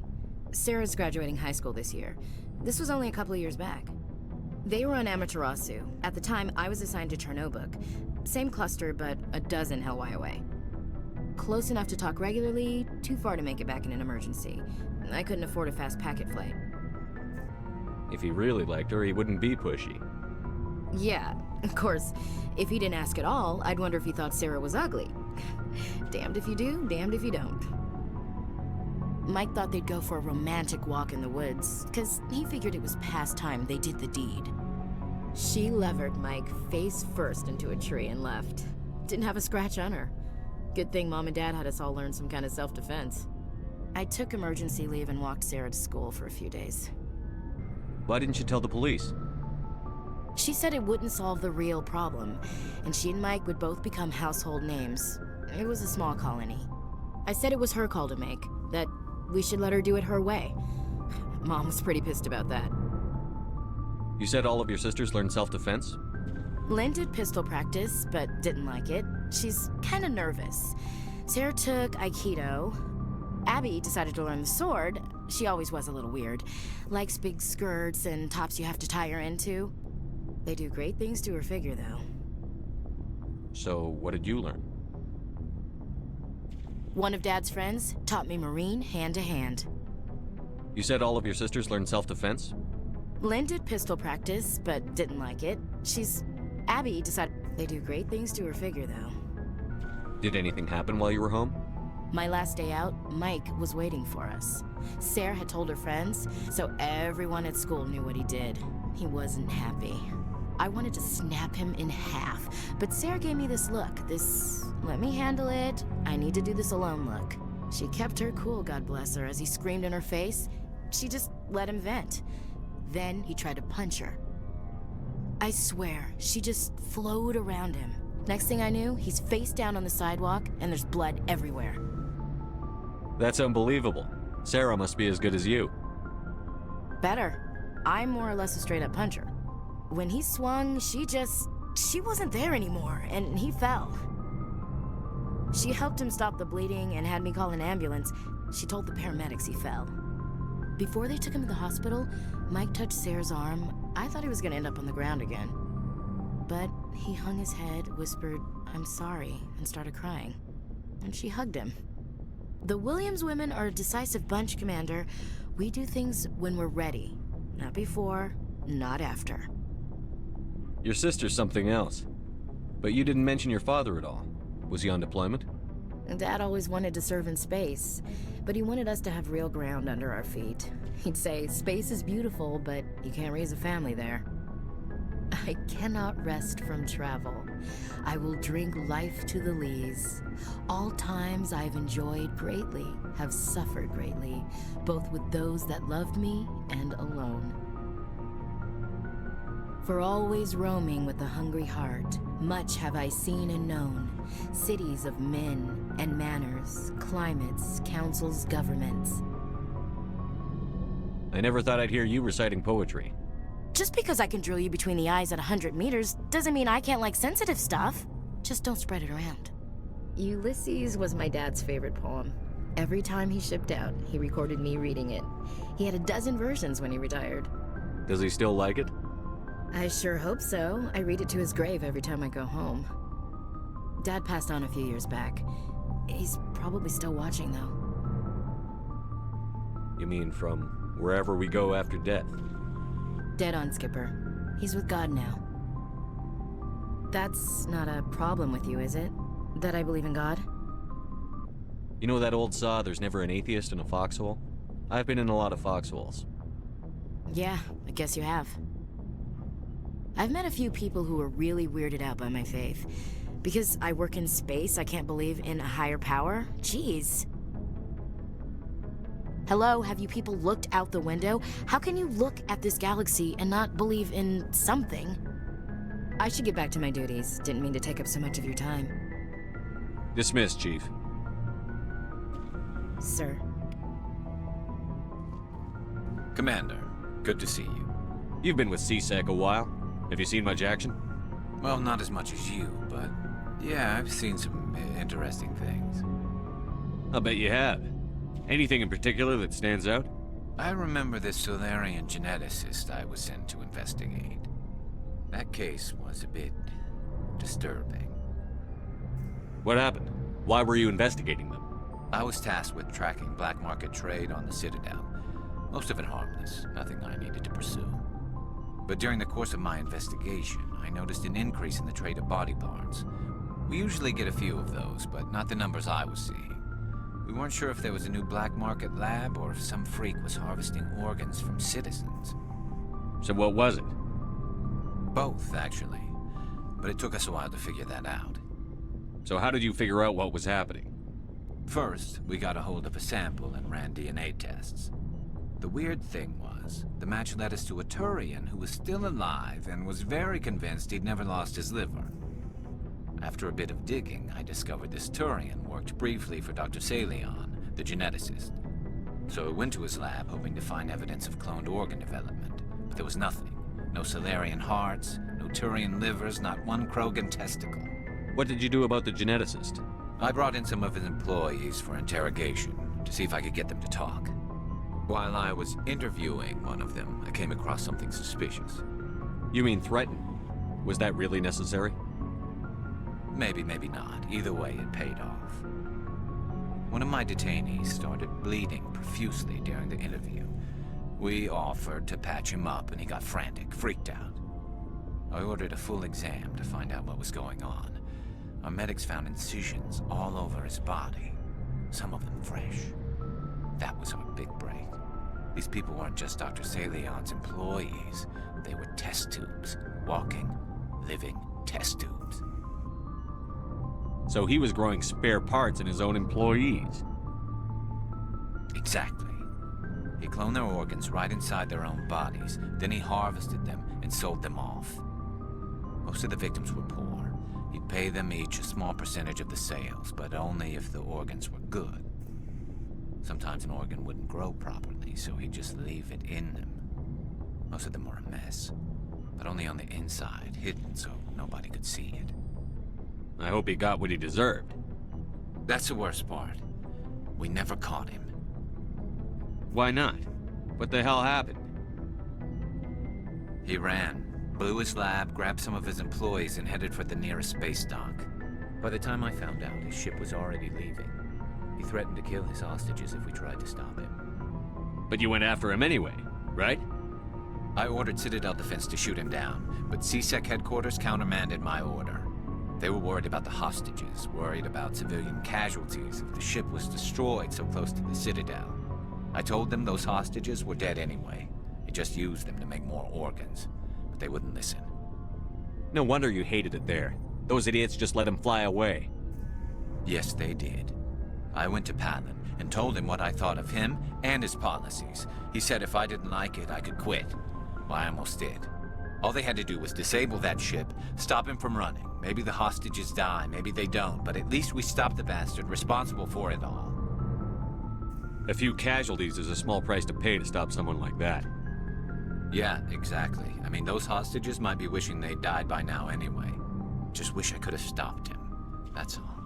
Speaker 27: Sarah's graduating high school this year. This was only a couple of years back. They were on Amaterasu. At the time, I was assigned to Chernobog. Same cluster, but a dozen Hellwire away. Close enough to talk regularly, too far to make it back in an emergency. I couldn't afford a fast packet flight.
Speaker 14: If he really liked her, he wouldn't be pushy.
Speaker 27: Yeah, of course, if he didn't ask at all, I'd wonder if he thought Sarah was ugly. Damned if you do, damned if you don't. Mike thought they'd go for a romantic walk in the woods, because he figured it was past time they did the deed. She levered Mike face first into a tree and left. Didn't have a scratch on her. Good thing Mom and Dad had us all learn some kind of self-defense. I took emergency leave and walked Sarah to school for a few days.
Speaker 14: Why didn't you tell the police?
Speaker 27: She said it wouldn't solve the real problem, and she and Mike would both become household names. It was a small colony. I said it was her call to make, that we should let her do it her way. Mom was pretty pissed about that.
Speaker 14: You said all of your sisters learned self-defense?
Speaker 27: Lynn did pistol practice, but didn't like it. She's kind of nervous. Sarah took Aikido. Abby decided to learn the sword. She always was a little weird. Likes big skirts and tops you have to tie her into. They do great things to her figure, though.
Speaker 14: So, what did you learn?
Speaker 27: One of Dad's friends taught me Marine hand-to-hand.
Speaker 14: You said all of your sisters learned self-defense?
Speaker 27: Lynn did pistol practice, but didn't like it. Abby decided they do great things to her figure, though.
Speaker 14: Did anything happen while you were home?
Speaker 27: My last day out, Mike was waiting for us. Sarah had told her friends, so everyone at school knew what he did. He wasn't happy. I wanted to snap him in half, but Sarah gave me this look, this let me handle it, I need to do this alone look. She kept her cool, God bless her, as he screamed in her face. She just let him vent. Then he tried to punch her. I swear, she just flowed around him. Next thing I knew, he's face down on the sidewalk, and there's blood everywhere.
Speaker 14: That's unbelievable. Sarah must be as good as you.
Speaker 27: Better. I'm more or less a straight-up puncher. When he swung, she wasn't there anymore, and he fell. She helped him stop the bleeding and had me call an ambulance. She told the paramedics he fell. Before they took him to the hospital, Mike touched Sarah's arm. I thought he was gonna end up on the ground again. But he hung his head, whispered, "I'm sorry," and started crying. And she hugged him. The Williams women are a decisive bunch, Commander. We do things when we're ready. Not before, not after.
Speaker 14: Your sister's something else. But you didn't mention your father at all. Was he on deployment?
Speaker 27: Dad always wanted to serve in space, but he wanted us to have real ground under our feet. He'd say, space is beautiful, but you can't raise a family there. I cannot rest from travel. I will drink life to the lees. All times I've enjoyed greatly, have suffered greatly, both with those that loved me and alone. For always roaming with a hungry heart, much have I seen and known, cities of men and manners, climates, councils, governments.
Speaker 14: I never thought I'd hear you reciting poetry.
Speaker 27: Just because I can drill you between the eyes at 100 meters doesn't mean I can't like sensitive stuff. Just don't spread it around. Ulysses was my dad's favorite poem. Every time he shipped out, he recorded me reading it. He had a dozen versions when he retired.
Speaker 14: Does he still like it?
Speaker 27: I sure hope so. I read it to his grave every time I go home. Dad passed on a few years back. He's probably still watching, though.
Speaker 14: You mean from wherever we go after death?
Speaker 27: Dead on, Skipper. He's with God now. That's not a problem with you, is it? That I believe in God?
Speaker 14: You know that old saw, there's never an atheist in a foxhole? I've been in a lot of foxholes.
Speaker 27: Yeah, I guess you have. I've met a few people who are really weirded out by my faith. Because I work in space, I can't believe in a higher power? Jeez. Hello, have you people looked out the window? How can you look at this galaxy and not believe in something? I should get back to my duties. Didn't mean to take up so much of your time.
Speaker 14: Dismissed, Chief.
Speaker 27: Sir.
Speaker 10: Commander, good to see you.
Speaker 14: You've been with CSEC a while. Have you seen much action?
Speaker 10: Well, not as much as you, but yeah, I've seen some interesting things.
Speaker 14: I'll bet you have. Anything in particular that stands out?
Speaker 10: I remember this Solarian geneticist I was sent to investigate. That case was a bit disturbing.
Speaker 14: What happened? Why were you investigating them?
Speaker 10: I was tasked with tracking black market trade on the Citadel. Most of it harmless, nothing I needed to pursue. But during the course of my investigation, I noticed an increase in the trade of body parts. We usually get a few of those, but not the numbers I was seeing. We weren't sure if there was a new black market lab or if some freak was harvesting organs from citizens.
Speaker 14: So what was it?
Speaker 10: Both, actually. But it took us a while to figure that out.
Speaker 14: So how did you figure out what was happening?
Speaker 10: First, we got a hold of a sample and ran DNA tests. The weird thing was, the match led us to a Turian who was still alive and was very convinced he'd never lost his liver. After a bit of digging, I discovered this Turian worked briefly for Dr. Salion, the geneticist. So I went to his lab hoping to find evidence of cloned organ development, but there was nothing. No Solarian hearts, no Turian livers, not one Krogan testicle.
Speaker 14: What did you do about the geneticist?
Speaker 10: I brought in some of his employees for interrogation, to see if I could get them to talk. While I was interviewing one of them, I came across something suspicious.
Speaker 14: You mean threaten? Was that really necessary?
Speaker 10: Maybe, maybe not. Either way, it paid off. One of my detainees started bleeding profusely during the interview. We offered to patch him up, and he got frantic, freaked out. I ordered a full exam to find out what was going on. Our medics found incisions all over his body, some of them fresh. That was our big break. These people weren't just Dr. Salion's employees. They were test tubes. Walking, living test tubes.
Speaker 14: So he was growing spare parts in his own employees.
Speaker 10: Exactly. He cloned their organs right inside their own bodies. Then he harvested them and sold them off. Most of the victims were poor. He'd pay them each a small percentage of the sales, but only if the organs were good. Sometimes an organ wouldn't grow properly, so he'd just leave it in them. Most of them were a mess, but only on the inside, hidden so nobody could see it.
Speaker 14: I hope he got what he deserved.
Speaker 10: That's the worst part. We never caught him.
Speaker 14: Why not? What the hell happened?
Speaker 10: He ran, blew his lab, grabbed some of his employees, and headed for the nearest space dock. By the time I found out, his ship was already leaving. He threatened to kill his hostages if we tried to stop him.
Speaker 14: But you went after him anyway, right?
Speaker 10: I ordered Citadel Defense to shoot him down, but CSEC headquarters countermanded my order. They were worried about the hostages, worried about civilian casualties if the ship was destroyed so close to the Citadel. I told them those hostages were dead anyway. He just used them to make more organs, but they wouldn't listen.
Speaker 14: No wonder you hated it there. Those idiots just let him fly away.
Speaker 10: Yes, they did. I went to Palin and told him what I thought of him and his policies. He said if I didn't like it, I could quit. Well, I almost did. All they had to do was disable that ship, stop him from running. Maybe the hostages die, maybe they don't, but at least we stopped the bastard responsible for it all.
Speaker 14: A few casualties is a small price to pay to stop someone like that.
Speaker 10: Yeah, exactly. I mean, those hostages might be wishing they'd died by now anyway. Just wish I could have stopped him. That's all.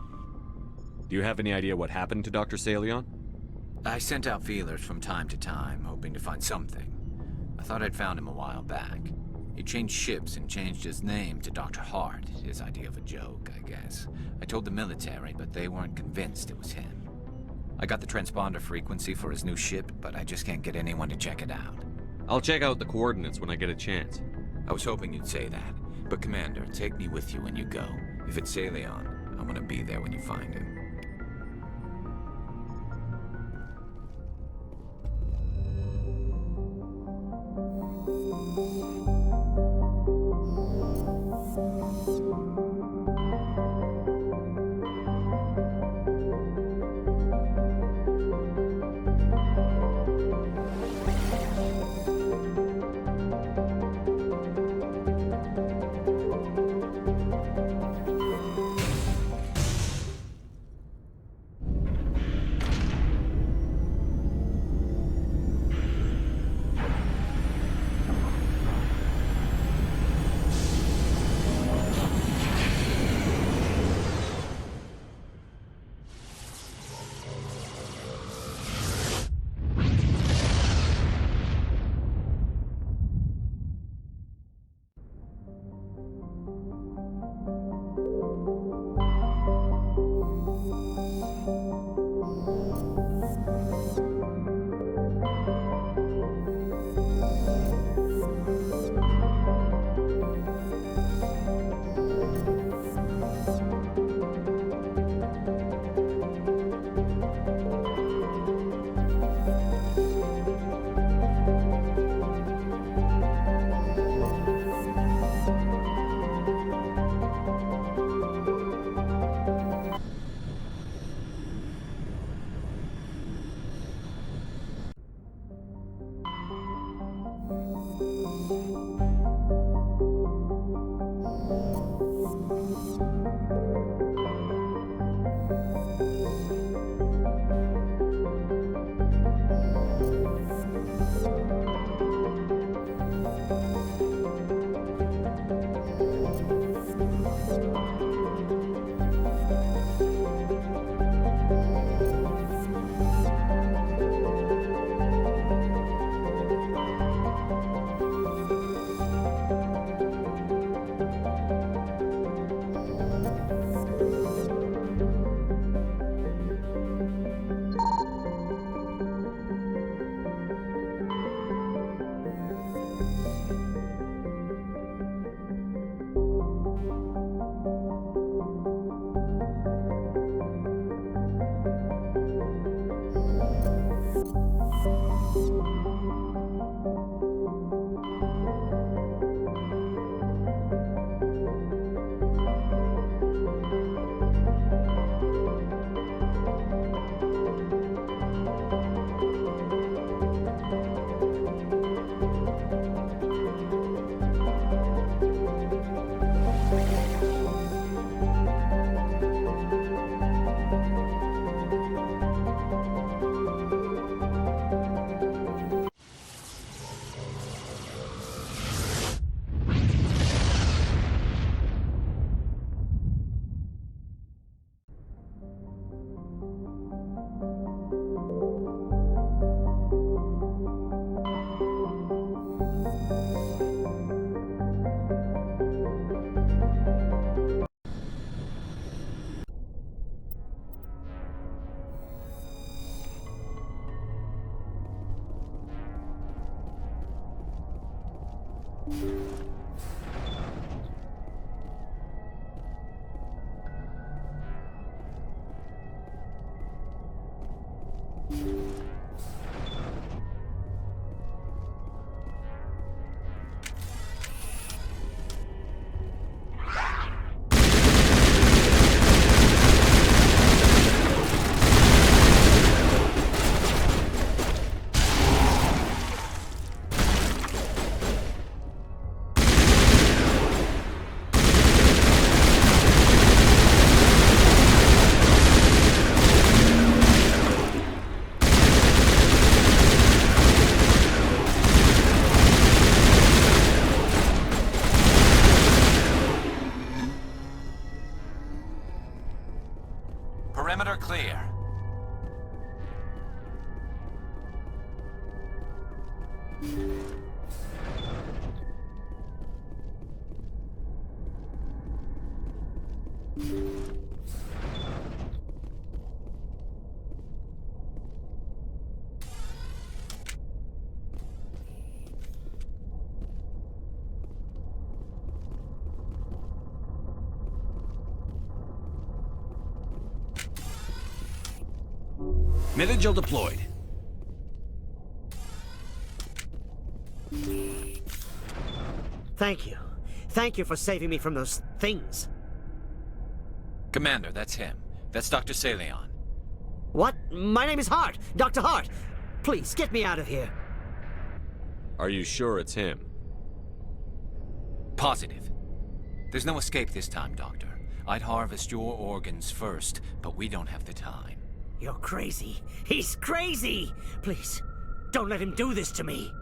Speaker 14: Do you have any idea what happened to Dr. Salion?
Speaker 10: I sent out feelers from time to time, hoping to find something. I thought I'd found him a while back. He changed ships and changed his name to Dr. Hart, his idea of a joke, I guess. I told the military, but they weren't convinced it was him. I got the transponder frequency for his new ship, but I just can't get anyone to check it out.
Speaker 14: I'll check out the coordinates when I get a chance.
Speaker 10: I was hoping you'd say that. But Commander, take me with you when you go. If it's Salion, I want to be there when you find him. Perimeter clear.
Speaker 11: Mid-Agile deployed.
Speaker 13: Thank you.
Speaker 7: Thank you for saving me from those things.
Speaker 10: Commander, that's him. That's Dr. Saleon.
Speaker 7: What? My name is Hart. Dr. Hart. Please, get me out of here.
Speaker 14: Are you sure it's him?
Speaker 10: Positive. There's no escape this time, Doctor. I'd harvest your organs first, but we don't have the time.
Speaker 7: You're crazy. He's crazy! Please, don't let him do this to me.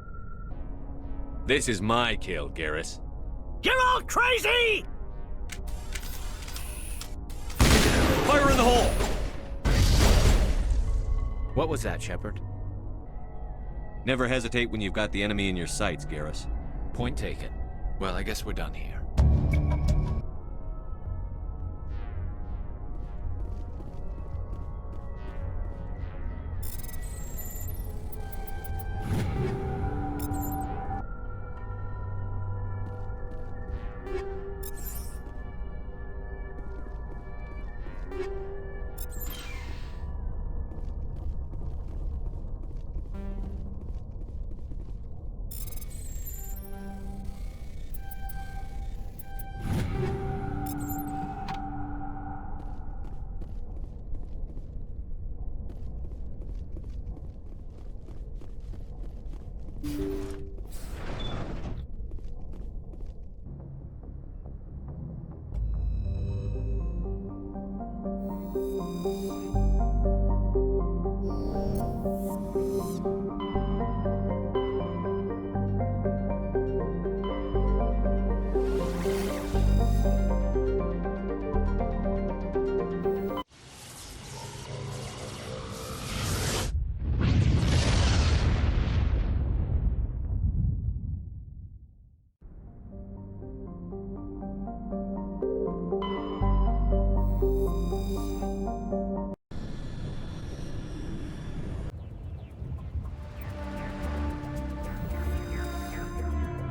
Speaker 14: This is my kill, Garrus.
Speaker 7: You're all crazy!
Speaker 14: Fire in the hole!
Speaker 10: What was that, Shepard?
Speaker 14: Never hesitate when you've got the enemy in your sights, Garrus.
Speaker 10: Point taken. Well, I guess we're done here.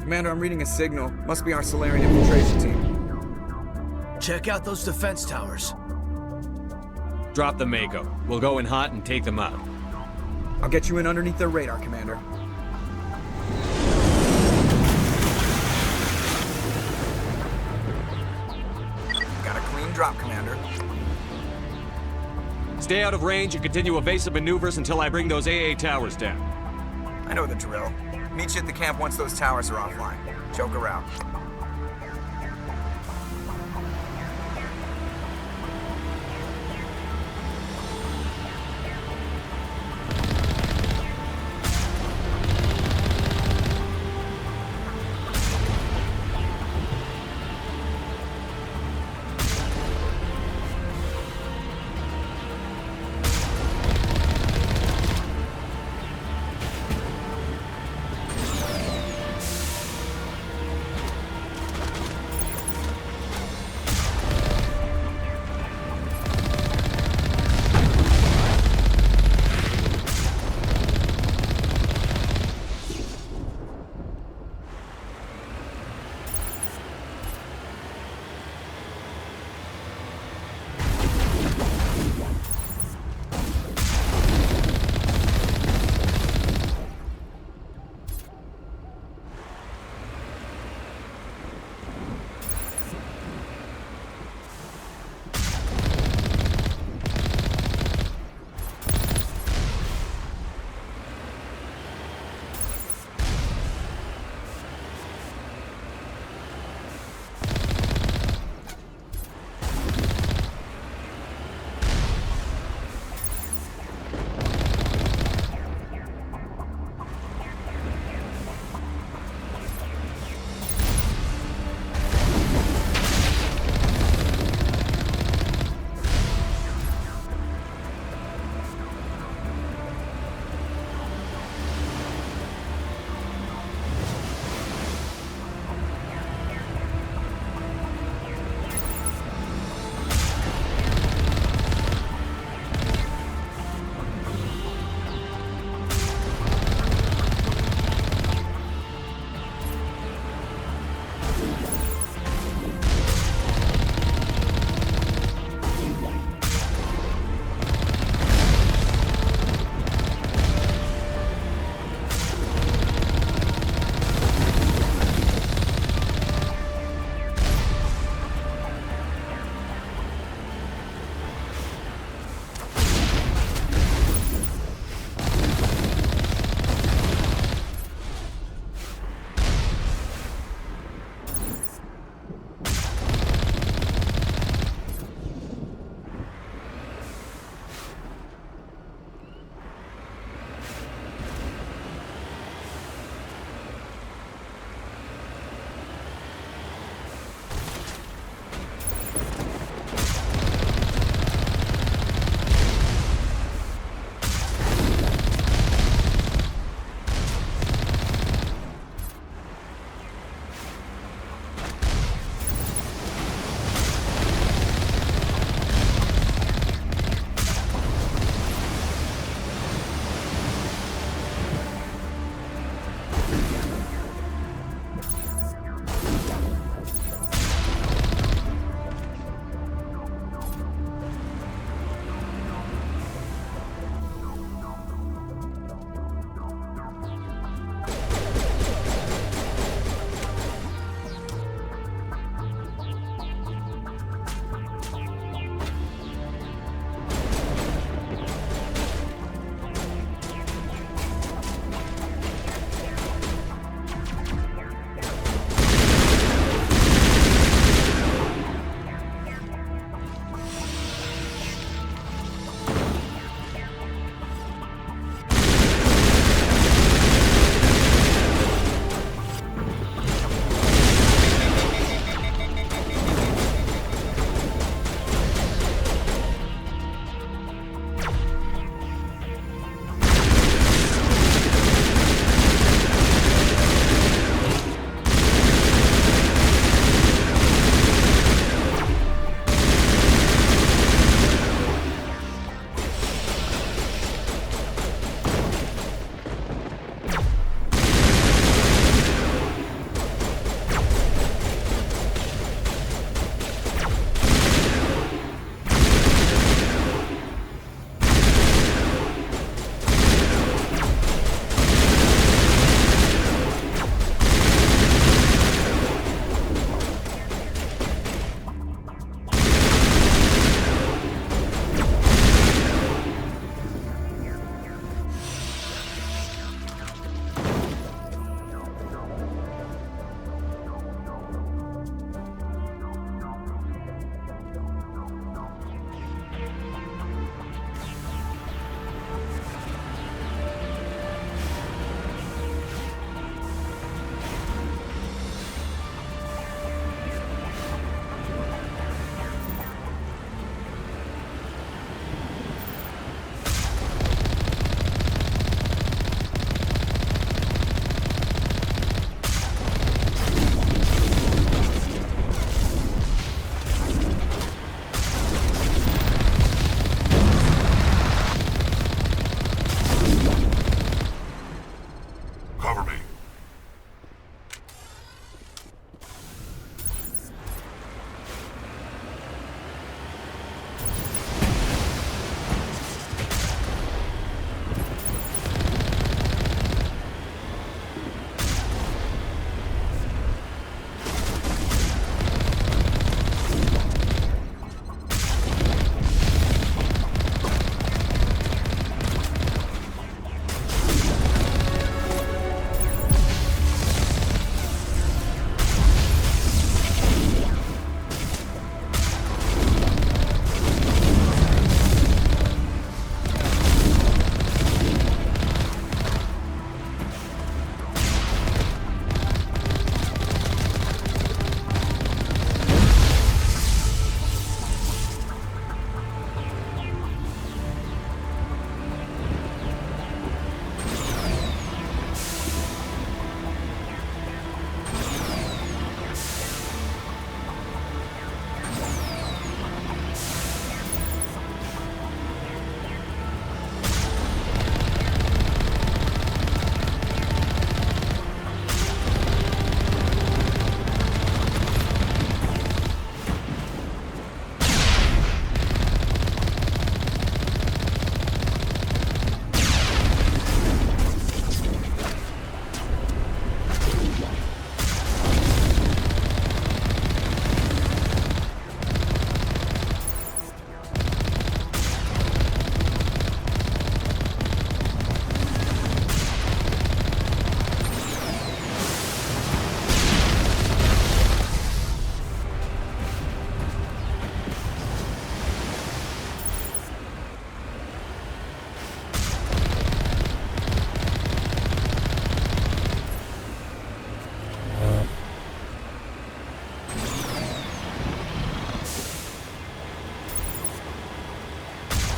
Speaker 13: Commander, I'm reading a signal. Must be our Solarian infiltration team.
Speaker 11: Check out those defense towers.
Speaker 14: Drop the Mako. We'll go in hot and take them out.
Speaker 13: I'll get you in underneath their radar, Commander. Got a clean drop, Commander.
Speaker 14: Stay out of range and continue evasive maneuvers until I bring those AA towers down.
Speaker 13: I know the drill. Meet you at the camp once those towers are offline. Joke around.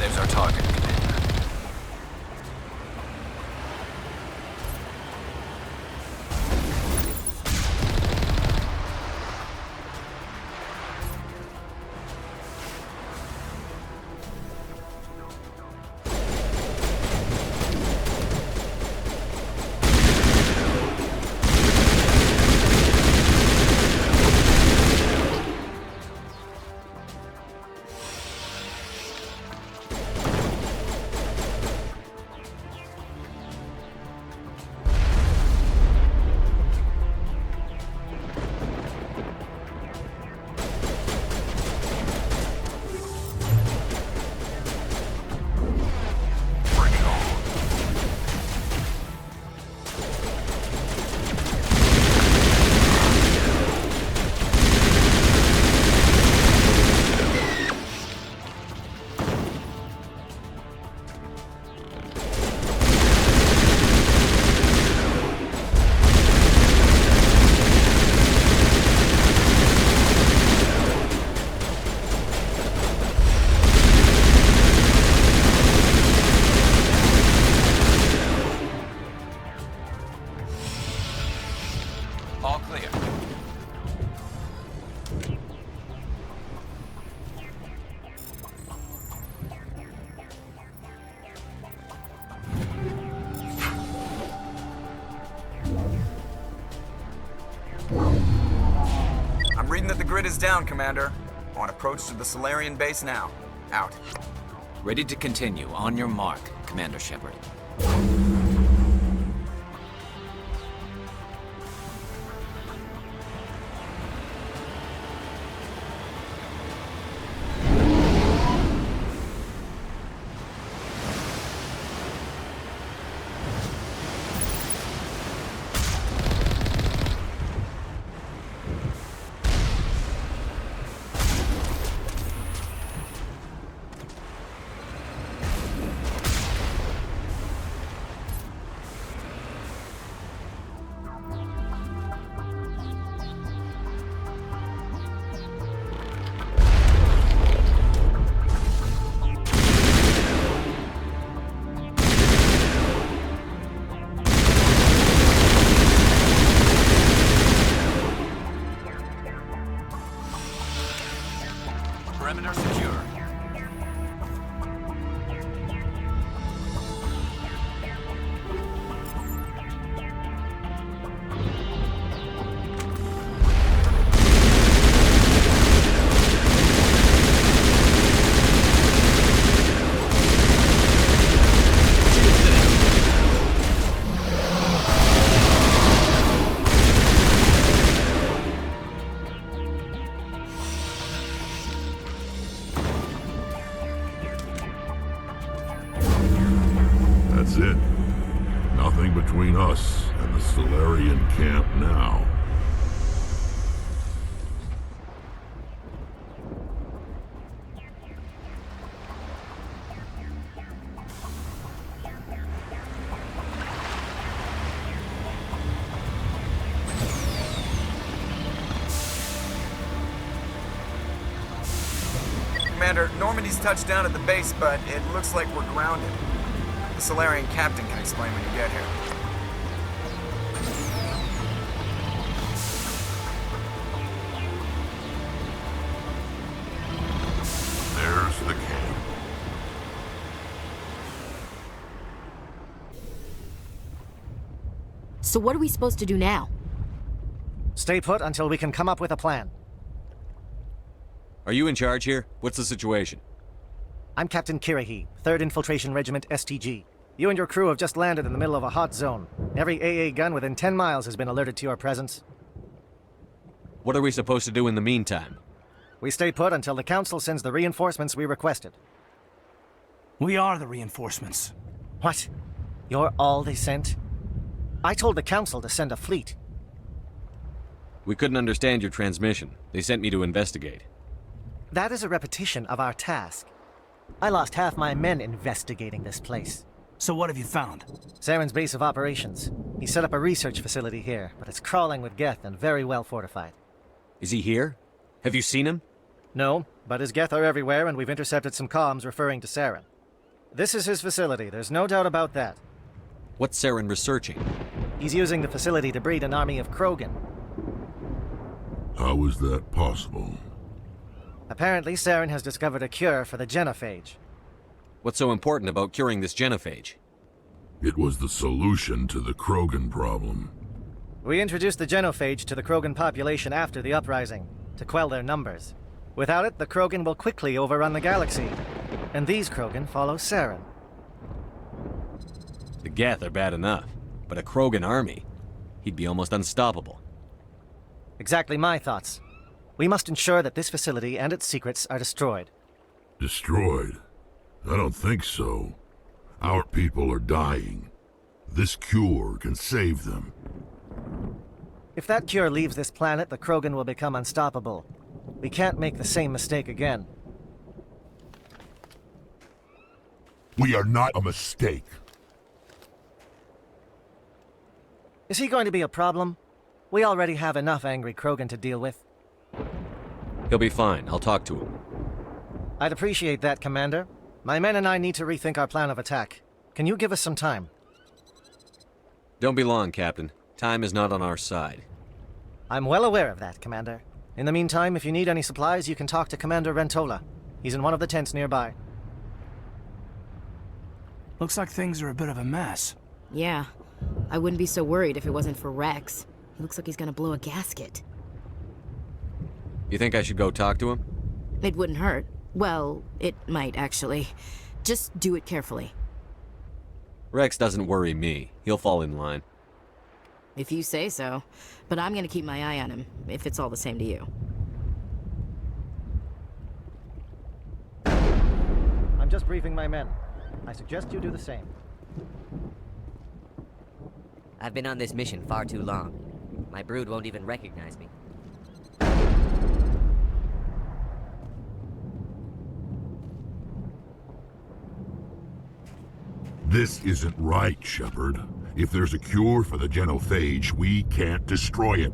Speaker 10: There's our target, Commander. All clear.
Speaker 13: I'm reading that the grid is down, Commander. On approach to the Solarian base now. Out.
Speaker 10: Ready to continue. On your mark, Commander Shepard. Perimeter secure.
Speaker 12: That's it. Nothing between us and the Solarian camp now.
Speaker 13: Commander, Normandy's touched down at the base, but it looks like we're grounded. The Solarian captain can explain when you get here.
Speaker 12: There's the camp.
Speaker 3: So what are we supposed to do now?
Speaker 1: Stay put until we can come up with a plan.
Speaker 14: Are you in charge here? What's the situation?
Speaker 1: I'm Captain Kirahi, 3rd Infiltration Regiment STG. You and your crew have just landed in the middle of a hot zone. Every AA gun within 10 miles has been alerted to your presence.
Speaker 14: What are we supposed to do in the meantime?
Speaker 1: We stay put until the Council sends the reinforcements we requested.
Speaker 8: We are the reinforcements.
Speaker 1: What? You're all they sent? I told the Council to send a fleet.
Speaker 14: We couldn't understand your transmission. They sent me to investigate.
Speaker 1: That is a repetition of our task. I lost half my men investigating this place.
Speaker 8: So what have you found?
Speaker 1: Saren's base of operations. He set up a research facility here, but it's crawling with Geth and very well fortified.
Speaker 14: Is he here? Have you seen him?
Speaker 1: No, but his Geth are everywhere and we've intercepted some comms referring to Saren. This is his facility, there's no doubt about that.
Speaker 14: What's Saren researching?
Speaker 1: He's using the facility to breed an army of Krogan.
Speaker 12: How is that possible?
Speaker 1: Apparently, Saren has discovered a cure for the genophage.
Speaker 14: What's so important about curing this genophage?
Speaker 12: It was the solution to the Krogan problem.
Speaker 1: We introduced the genophage to the Krogan population after the uprising, to quell their numbers. Without it, the Krogan will quickly overrun the galaxy. And these Krogan follow Saren.
Speaker 14: The Geth are bad enough, but a Krogan army? He'd be almost unstoppable.
Speaker 1: Exactly my thoughts. We must ensure that this facility and its secrets are destroyed.
Speaker 12: Destroyed? I don't think so. Our people are dying. This cure can save them.
Speaker 1: If that cure leaves this planet, the Krogan will become unstoppable. We can't make the same mistake again.
Speaker 12: We are not a mistake.
Speaker 1: Is he going to be a problem? We already have enough angry Krogan to deal with.
Speaker 14: He'll be fine. I'll talk to him.
Speaker 1: I'd appreciate that, Commander. My men and I need to rethink our plan of attack. Can you give us some time?
Speaker 14: Don't be long, Captain. Time is not on our side.
Speaker 1: I'm well aware of that, Commander. In the meantime, if you need any supplies, you can talk to Commander Rentola. He's in one of the tents nearby.
Speaker 8: Looks like things are a bit of a mess.
Speaker 27: Yeah. I wouldn't be so worried if it wasn't for Rex. He looks like he's gonna blow a gasket.
Speaker 14: You think I should go talk to him?
Speaker 27: It wouldn't hurt. Well, it might, actually. Just do it carefully.
Speaker 14: Rex doesn't worry me. He'll fall in line.
Speaker 27: If you say so. But I'm gonna keep my eye on him, if it's all the same to you.
Speaker 1: I'm just briefing my men. I suggest you do the same.
Speaker 15: I've been on this mission far too long. My brood won't even recognize me.
Speaker 12: This isn't right, Shepard. If there's a cure for the genophage, we can't destroy it.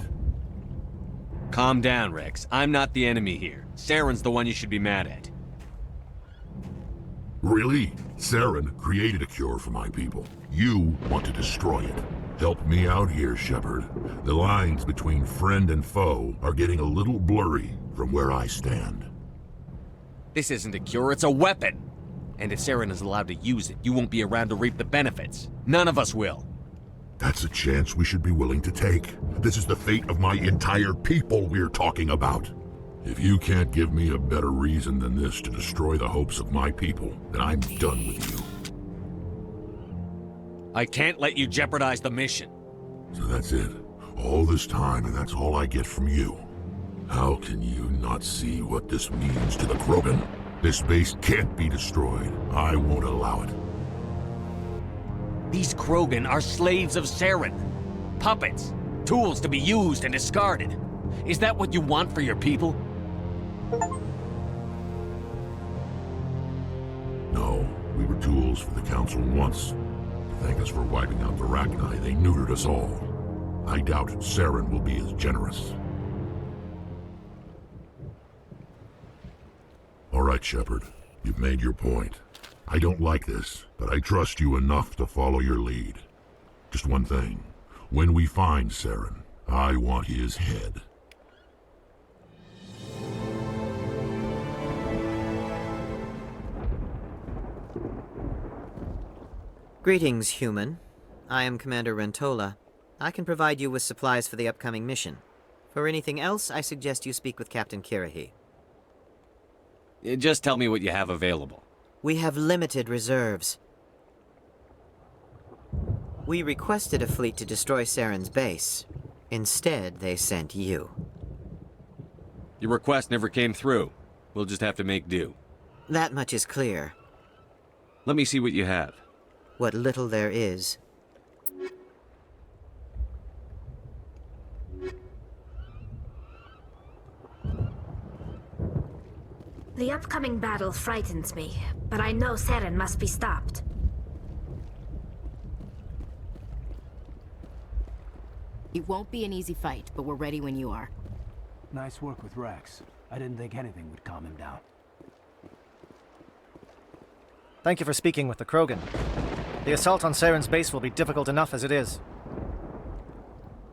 Speaker 14: Calm down, Rex. I'm not the enemy here. Saren's the one you should be mad at.
Speaker 12: Really? Saren created a cure for my people. You want to destroy it. Help me out here, Shepard. The lines between friend and foe are getting a little blurry from where I stand.
Speaker 14: This isn't a cure, it's a weapon! And if Saren is allowed to use it, you won't be around to reap the benefits. None of us will.
Speaker 12: That's a chance we should be willing to take. This is the fate of my entire people we're talking about. If you can't give me a better reason than this to destroy the hopes of my people, then I'm done with you.
Speaker 14: I can't let you jeopardize the mission.
Speaker 12: So that's it. All this time, and that's all I get from you. How can you not see what this means to the Krogan? This base can't be destroyed. I won't allow it.
Speaker 14: These Krogan are slaves of Saren. Puppets. Tools to be used and discarded. Is that what you want for your people?
Speaker 12: No, we were tools for the Council once. To thank us for wiping out the Rachni, they neutered us all. I doubt Saren will be as generous. All right, Shepard. You've made your point. I don't like this, but I trust you enough to follow your lead. Just one thing. When we find Saren, I want his head.
Speaker 16: Greetings, human. I am Commander Rentola. I can provide you with supplies for the upcoming mission. For anything else, I suggest you speak with Captain Kirahi.
Speaker 14: Just tell me what you have available.
Speaker 16: We have limited reserves. We requested a fleet to destroy Saren's base. Instead, they sent you.
Speaker 14: Your request never came through. We'll just have to make do.
Speaker 16: That much is clear.
Speaker 14: Let me see what you have.
Speaker 16: What little there is.
Speaker 9: The upcoming battle frightens me, but I know Saren must be stopped.
Speaker 27: It won't be an easy fight, but we're ready when you are.
Speaker 8: Nice work with Rex. I didn't think anything would calm him down.
Speaker 1: Thank you for speaking with the Krogan. The assault on Saren's base will be difficult enough as it is.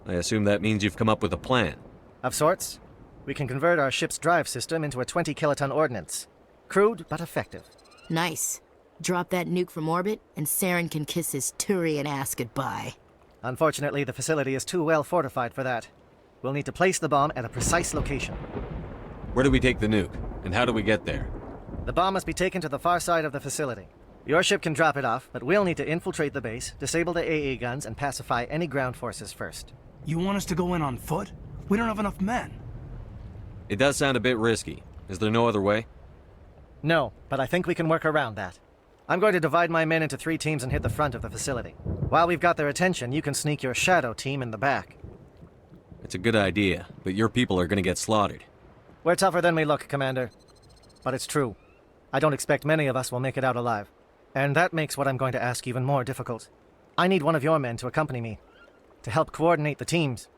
Speaker 14: I assume that means you've come up with a plan.
Speaker 1: Of sorts. We can convert our ship's drive system into a 20-kiloton ordnance. Crude, but effective.
Speaker 27: Nice. Drop that nuke from orbit, and Saren can kiss his Turian ass goodbye.
Speaker 1: Unfortunately, the facility is too well fortified for that. We'll need to place the bomb at a precise location.
Speaker 14: Where do we take the nuke? And how do we get there?
Speaker 1: The bomb must be taken to the far side of the facility. Your ship can drop it off, but we'll need to infiltrate the base, disable the AA guns, and pacify any ground forces first.
Speaker 8: You want us to go in on foot? We don't have enough men.
Speaker 14: It does sound a bit risky. Is there no other way?
Speaker 1: No, but I think we can work around that. I'm going to divide my men into 3 teams and hit the front of the facility. While we've got their attention, you can sneak your shadow team in the back.
Speaker 14: It's a good idea, but your people are gonna get slaughtered.
Speaker 1: We're tougher than we look, Commander. But it's true. I don't expect many of us will make it out alive. And that makes what I'm going to ask even more difficult. I need one of your men to accompany me, to help coordinate the teams.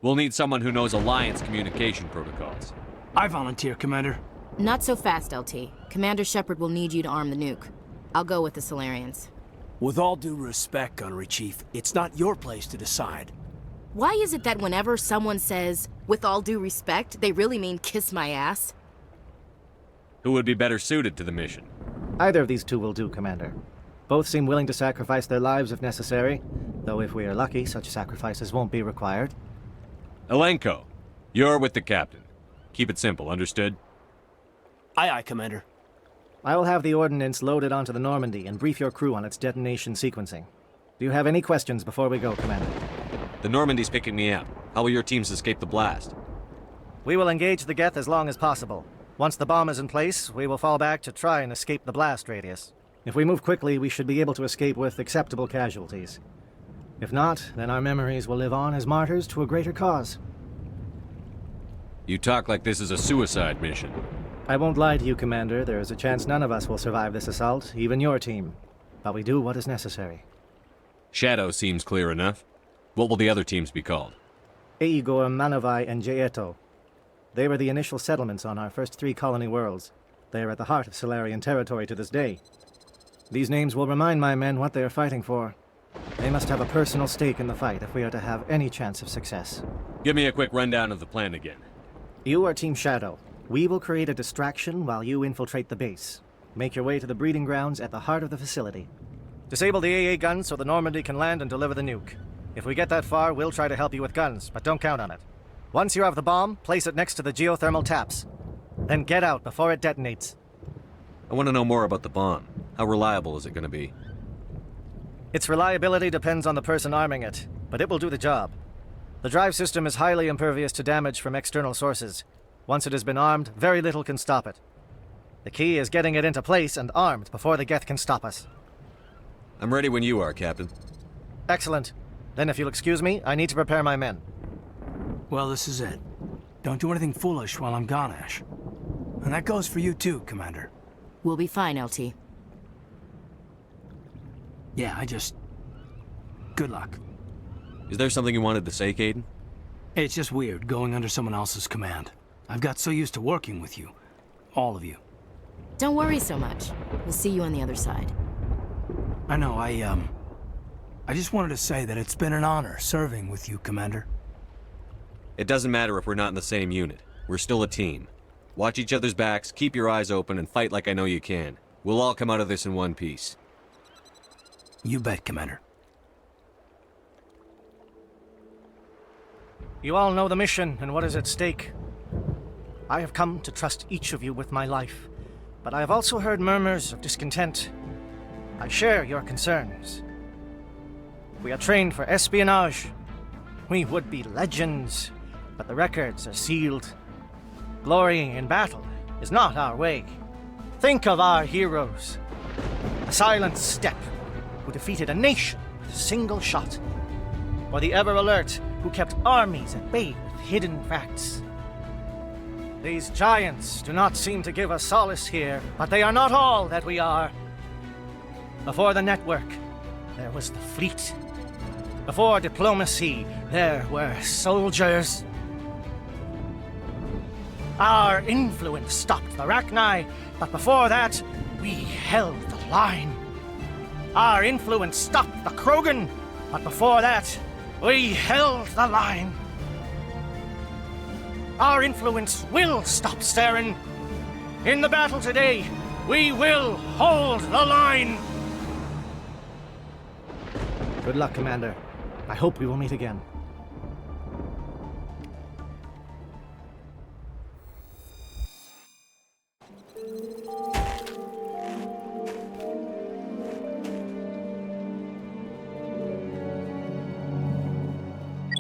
Speaker 14: We'll need someone who knows Alliance communication protocols.
Speaker 8: I volunteer, Commander.
Speaker 27: Not so fast, LT. Commander Shepard will need you to arm the nuke. I'll go with the Solarians.
Speaker 8: With all due respect, Gunnery Chief, it's not your place to decide.
Speaker 27: Why is it that whenever someone says, with all due respect, they really mean kiss my ass?
Speaker 14: Who would be better suited to the mission?
Speaker 1: Either of these 2 will do, Commander. Both seem willing to sacrifice their lives if necessary, though if we are lucky, such sacrifices won't be required.
Speaker 14: Elenko, you're with the captain. Keep it simple, understood?
Speaker 8: Aye, aye, Commander.
Speaker 1: I will have the ordnance loaded onto the Normandy and brief your crew on its detonation sequencing. Do you have any questions before we go, Commander?
Speaker 14: The Normandy's picking me up. How will your teams escape the blast?
Speaker 1: We will engage the Geth as long as possible. Once the bomb is in place, we will fall back to try and escape the blast radius. If we move quickly, we should be able to escape with acceptable casualties. If not, then our memories will live on as martyrs to a greater cause.
Speaker 14: You talk like this is a suicide mission.
Speaker 1: I won't lie to you, Commander. There is a chance none of us will survive this assault, even your team. But we do what is necessary.
Speaker 14: Shadow seems clear enough. What will the other teams be called?
Speaker 1: Eigor, Manovai, and Jaeto. They were the initial settlements on our first 3 colony worlds. They are at the heart of Solarian territory to this day. These names will remind my men what they are fighting for. They must have a personal stake in the fight if we are to have any chance of success.
Speaker 14: Give me a quick rundown of the plan again.
Speaker 1: You are Team Shadow. We will create a distraction while you infiltrate the base. Make your way to the breeding grounds at the heart of the facility. Disable the AA guns so the Normandy can land and deliver the nuke. If we get that far, we'll try to help you with guns, but don't count on it. Once you have the bomb, place it next to the geothermal taps. Then get out before it detonates.
Speaker 14: I want to know more about the bomb. How reliable is it going to be?
Speaker 1: Its reliability depends on the person arming it, but it will do the job. The drive system is highly impervious to damage from external sources. Once it has been armed, very little can stop it. The key is getting it into place and armed before the Geth can stop us.
Speaker 14: I'm ready when you are, Captain.
Speaker 1: Excellent. Then if you'll excuse me, I need to prepare my men.
Speaker 8: Well, this is it. Don't do anything foolish while I'm gone, Ash. And that goes for you too, Commander.
Speaker 27: We'll be fine, LT.
Speaker 8: Yeah, good luck.
Speaker 14: Is there something you wanted to say, Caden?
Speaker 8: It's just weird going under someone else's command. I've got so used to working with you. All of you.
Speaker 27: Don't worry so much. We'll see you on the other side.
Speaker 8: I know, I just wanted to say that it's been an honor serving with you, Commander.
Speaker 14: It doesn't matter if we're not in the same unit. We're still a team. Watch each other's backs, keep your eyes open, and fight like I know you can. We'll all come out of this in one piece.
Speaker 8: You bet, Commander.
Speaker 1: You all know the mission and what is at stake. I have come to trust each of you with my life, but I have also heard murmurs of discontent. I share your concerns. We are trained for espionage. We would be legends, but the records are sealed. Glorying in battle is not our way. Think of our heroes. The silent step who defeated a nation with a single shot. Or the ever-alert who kept armies at bay with hidden facts. These giants do not seem to give us solace here, but they are not all that we are. Before the network, there was the fleet. Before diplomacy, there were soldiers. Our influence stopped the Rachni, but before that, We held the line. Our influence stopped the Krogan, but before that, we held the line. Our influence will stop Saren. In the battle today, we will hold the line. Good luck, Commander. I hope we will meet again.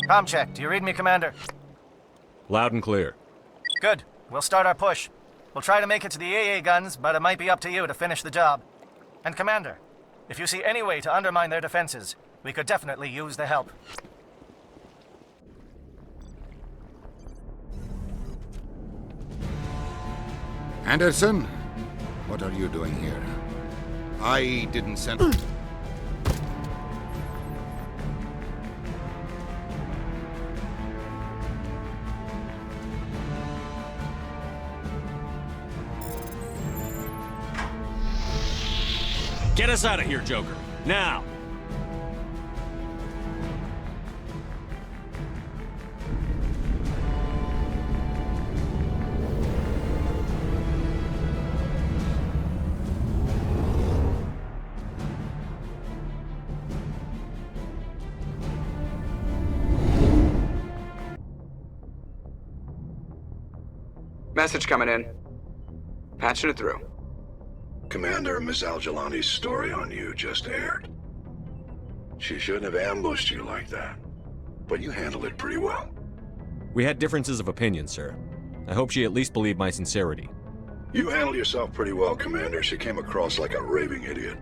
Speaker 1: Comm check. Do you read me, Commander?
Speaker 14: Loud and clear.
Speaker 1: Good. We'll start our push. We'll try to make it to the AA guns, but it might be up to you to finish the job. And Commander, if you see any way to undermine their defenses, we could definitely use the help.
Speaker 17: Anderson, what are you doing here? I didn't send...
Speaker 14: Get us out of here, Joker. Now!
Speaker 2: Message coming in. Patching it through.
Speaker 12: Commander, Miss Al-Jalani's story on you just aired. She shouldn't have ambushed you like that, but you handled it pretty well.
Speaker 14: We had differences of opinion, sir. I hope she at least believed my sincerity.
Speaker 12: You handled yourself pretty well, Commander. She came across like a raving idiot.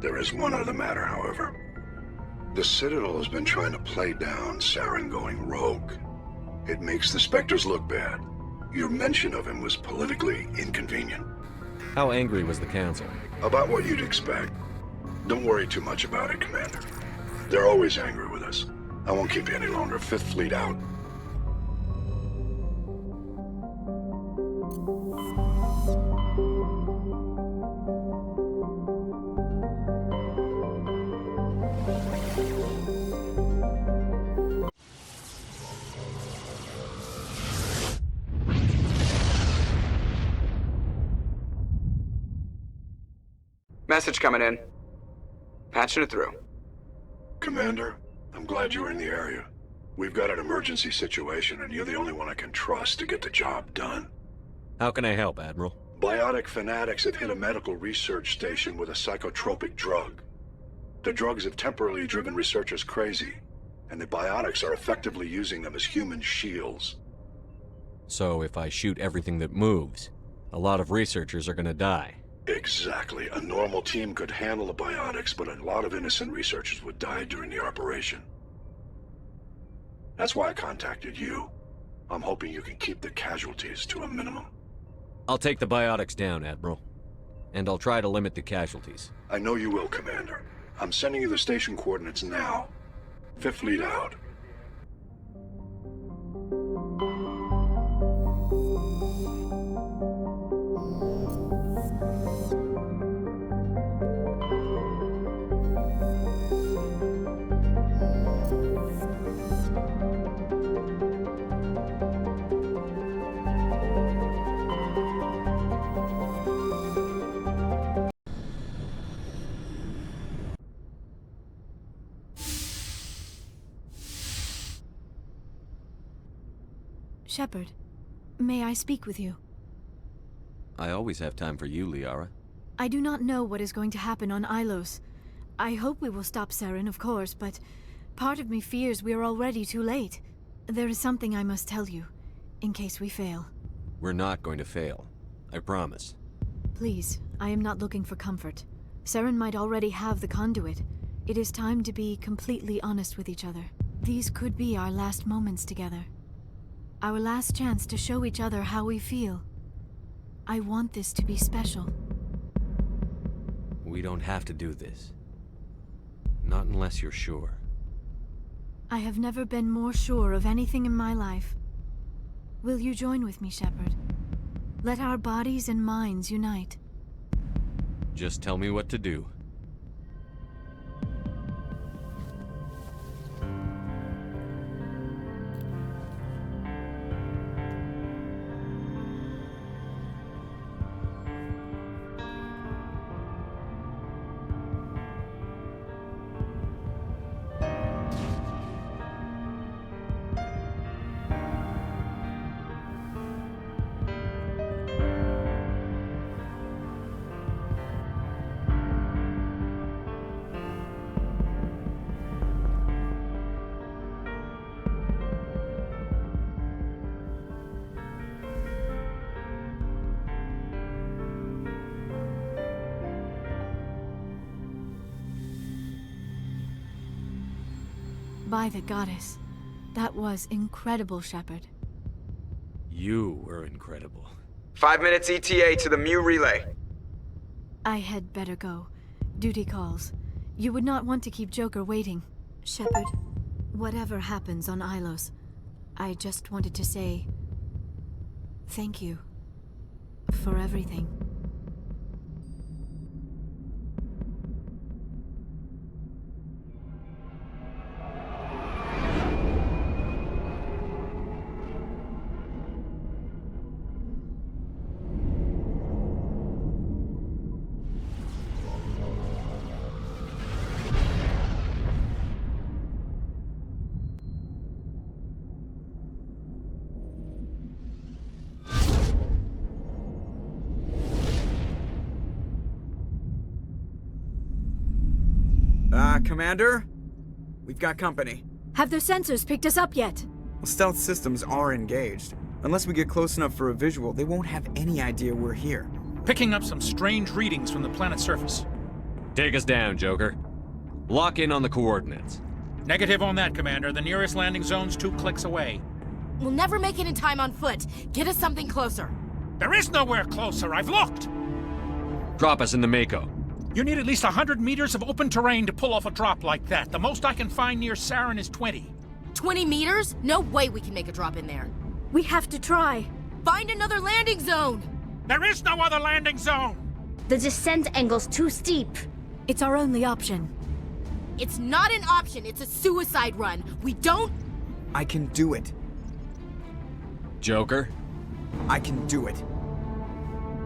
Speaker 12: There is one other matter, however. The Citadel has been trying to play down Saren going rogue. It makes the Spectres look bad. Your mention of him was politically inconvenient.
Speaker 14: How angry was the Council?
Speaker 12: About what you'd expect. Don't worry too much about it, Commander. They're always angry with us. I won't keep you any longer. Fifth Fleet out.
Speaker 2: Message coming in. Patching it through.
Speaker 12: Commander, I'm glad you were in the area. We've got an emergency situation, and you're the only one I can trust to get the job done.
Speaker 14: How can I help, Admiral?
Speaker 12: Biotic fanatics have hit a medical research station with a psychotropic drug. The drugs have temporarily driven researchers crazy, and the biotics are effectively using them as human shields.
Speaker 14: So if I shoot everything that moves, a lot of researchers are gonna die.
Speaker 12: Exactly. A normal team could handle the biotics, but a lot of innocent researchers would die during the operation. That's why I contacted you. I'm hoping you can keep the casualties to a minimum.
Speaker 14: I'll take the biotics down, Admiral. And I'll try to limit the casualties.
Speaker 12: I know you will, Commander. I'm sending you the station coordinates now. Fifth Fleet out.
Speaker 18: Shepard, may I speak with you?
Speaker 14: I always have time for you, Liara.
Speaker 18: I do not know what is going to happen on Ilos. I hope we will stop Saren, of course, but part of me fears we are already too late. There is something I must tell you, in case we fail.
Speaker 14: We're not going to fail. I promise.
Speaker 18: Please, I am not looking for comfort. Saren might already have the conduit. It is time to be completely honest with each other. These could be our last moments together. Our last chance to show each other how we feel. I want this to be special.
Speaker 14: We don't have to do this. Not unless you're sure.
Speaker 18: I have never been more sure of anything in my life. Will you join with me, Shepard? Let our bodies and minds unite.
Speaker 14: Just tell me what to do.
Speaker 18: By the goddess. That was incredible, Shepard.
Speaker 14: You were incredible.
Speaker 13: 5 minutes ETA to the Mu relay.
Speaker 18: I had better go. Duty calls. You would not want to keep Joker waiting. Shepard, whatever happens on Ilos, I just wanted to say thank you for everything.
Speaker 13: Commander? We've got company.
Speaker 18: Have their sensors picked us up yet?
Speaker 13: Well, stealth systems are engaged. Unless we get close enough for a visual, they won't have any idea we're here.
Speaker 19: Picking up some strange readings from the planet's surface.
Speaker 14: Take us down, Joker. Lock in on the coordinates.
Speaker 19: Negative on that, Commander. The nearest landing zone's 2 clicks away.
Speaker 27: We'll never make it in time on foot. Get us something closer.
Speaker 19: There is nowhere closer. I've looked.
Speaker 14: Drop us in the Mako.
Speaker 19: You need at least 100 meters of open terrain to pull off a drop like that. The most I can find near Saren is 20.
Speaker 27: 20 meters? No way we can make a drop in there.
Speaker 18: We have to try.
Speaker 27: Find another landing zone!
Speaker 19: There is no other landing zone!
Speaker 9: The descent angle's too steep.
Speaker 18: It's our only option.
Speaker 27: It's not an option, it's a suicide run. We don't...
Speaker 13: I can do it.
Speaker 14: Joker?
Speaker 13: I can do it.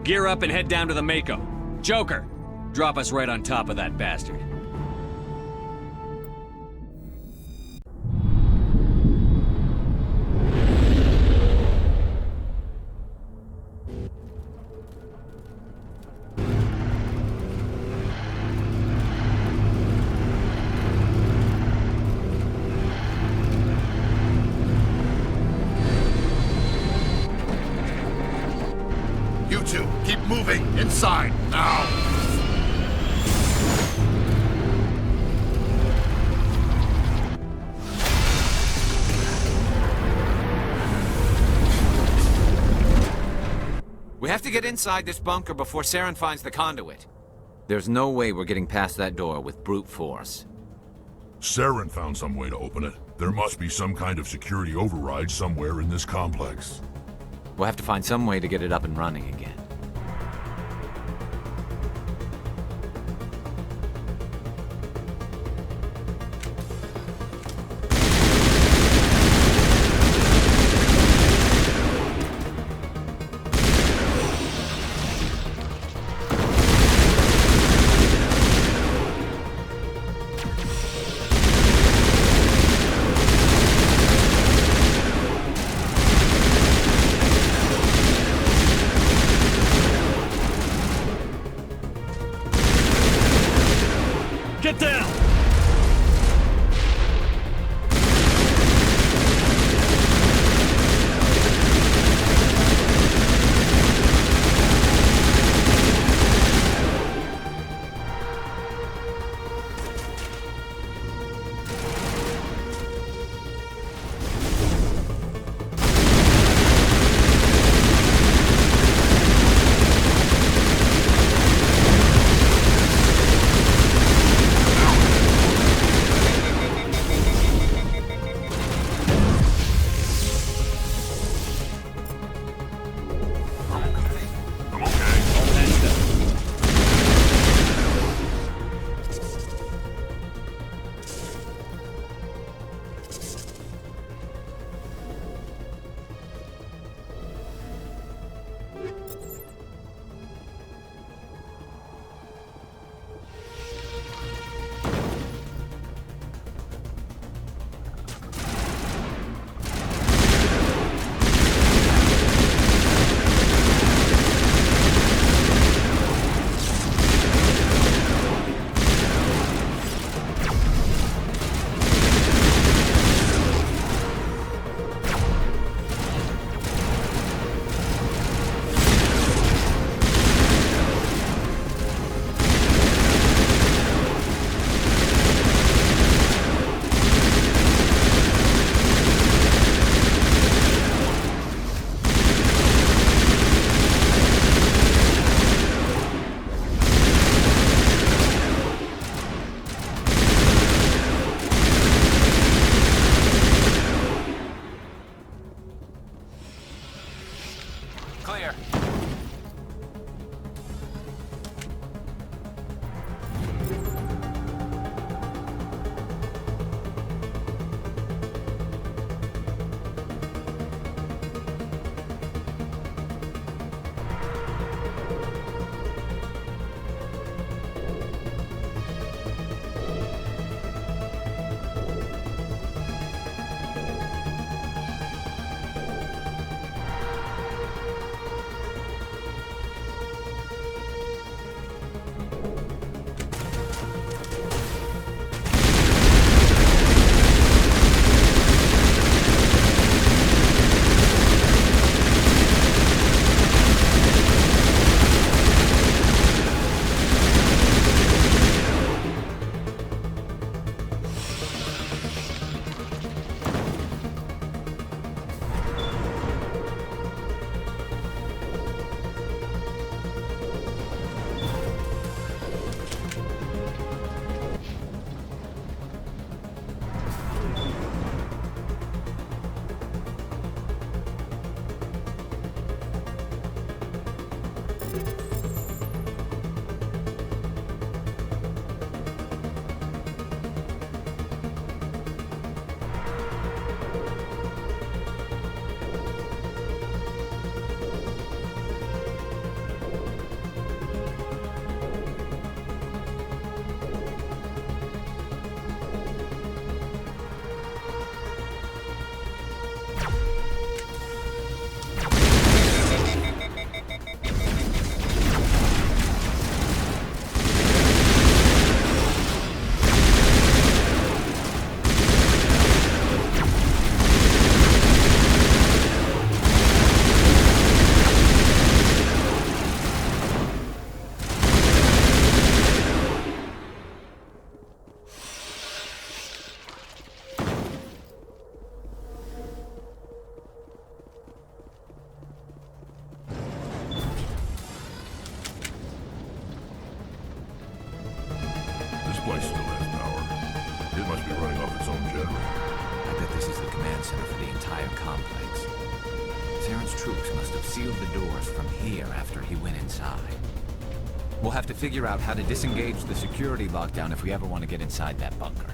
Speaker 14: Gear up and head down to the Mako. Joker! Drop us right on top of that bastard.
Speaker 12: You two, keep moving inside now.
Speaker 10: We have to get inside this bunker before Saren finds the conduit. There's no way we're getting past that door with brute force.
Speaker 12: Saren found some way to open it. There must be some kind of security override somewhere in this complex.
Speaker 10: We'll have to find some way to get it up and running again. from here after he went inside. We'll have to figure out how to disengage the security lockdown if we ever want to get inside that bunker.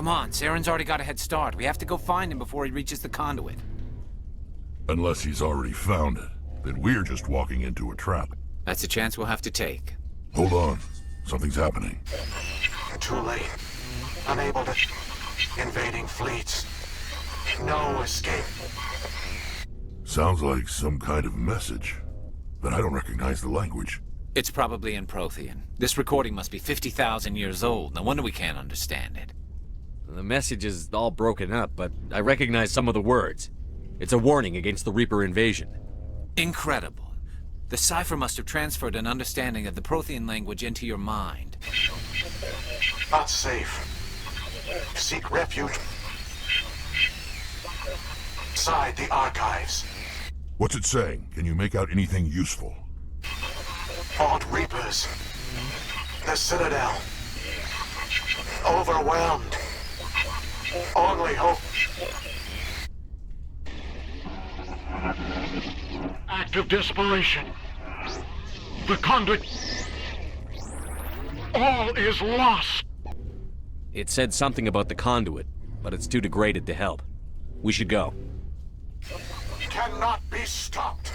Speaker 10: Come on, Saren's already got a head start. We have to go find him before he reaches the conduit.
Speaker 12: Unless he's already found it, then we're just walking into a trap.
Speaker 10: That's a chance we'll have to take.
Speaker 12: Hold on. Something's happening.
Speaker 20: Too late. Unable to... Invading fleets. No escape.
Speaker 12: Sounds like some kind of message, but I don't recognize the language.
Speaker 10: It's probably in Prothean. This recording must be 50,000 years old. No wonder we can't understand it.
Speaker 14: The message is all broken up, but I recognize some of the words. It's a warning against the Reaper invasion.
Speaker 10: Incredible. The cipher must have transferred an understanding of the Prothean language into your mind.
Speaker 20: Not safe. Seek refuge. Inside the archives.
Speaker 12: What's it saying? Can you make out anything useful?
Speaker 20: Fought Reapers. The Citadel. Overwhelmed. Only hope. act of desperation. The conduit... All is lost!
Speaker 14: It said something about the conduit, but it's too degraded to help. We should go.
Speaker 20: Cannot be stopped.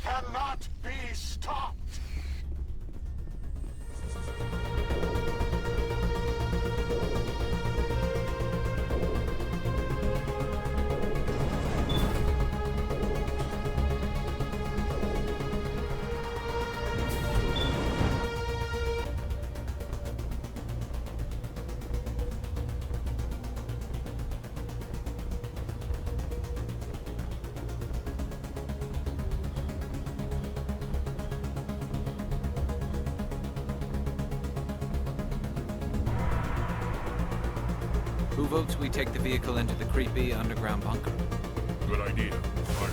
Speaker 20: Cannot be stopped.
Speaker 10: Who votes we take the vehicle into the creepy underground bunker?
Speaker 12: Good idea. Fire.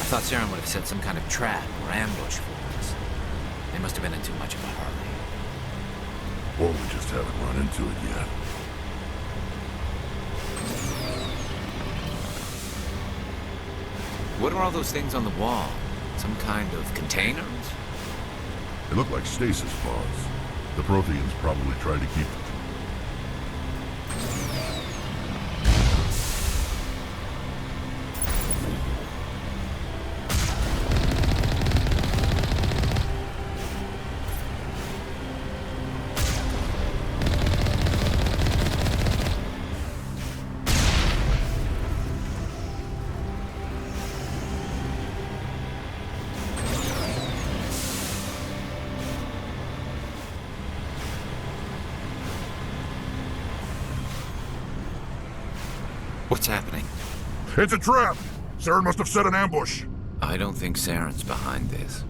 Speaker 10: I thought Saren would have set some kind of trap or ambush for us. They must have been in too much of a hurry.
Speaker 12: Or we just haven't run into it yet.
Speaker 10: What are all those things on the wall? Some kind of containers?
Speaker 12: They look like stasis pods. The Protheans probably tried to keep...
Speaker 10: What's happening?
Speaker 12: It's a trap! Saren must have set an ambush.
Speaker 10: I don't think Saren's behind this.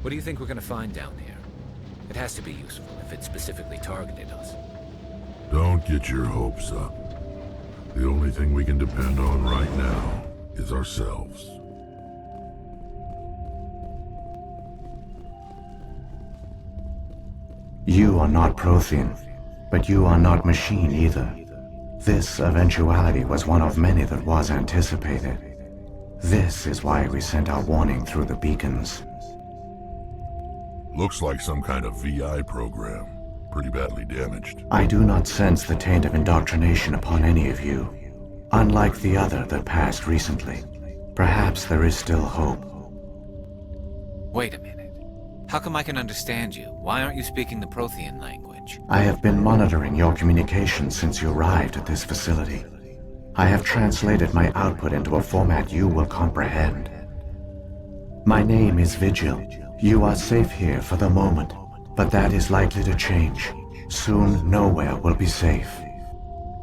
Speaker 10: What do you think we're gonna find down here? It has to be useful if it specifically targeted us.
Speaker 12: Don't get your hopes up. The only thing we can depend on right now is ourselves.
Speaker 6: You are not Prothean, but you are not machine either. This eventuality was one of many that was anticipated. This is why we sent our warning through the beacons.
Speaker 12: Looks like some kind of VI program. Pretty badly damaged.
Speaker 6: I do not sense the taint of indoctrination upon any of you. Unlike the other that passed recently. Perhaps there is still hope.
Speaker 10: Wait a minute. How come I can understand you? Why aren't you speaking the Prothean language?
Speaker 6: I have been monitoring your communications since you arrived at this facility. I have translated my output into a format you will comprehend. My name is Vigil. You are safe here for the moment, but that is likely to change. Soon, nowhere will be safe.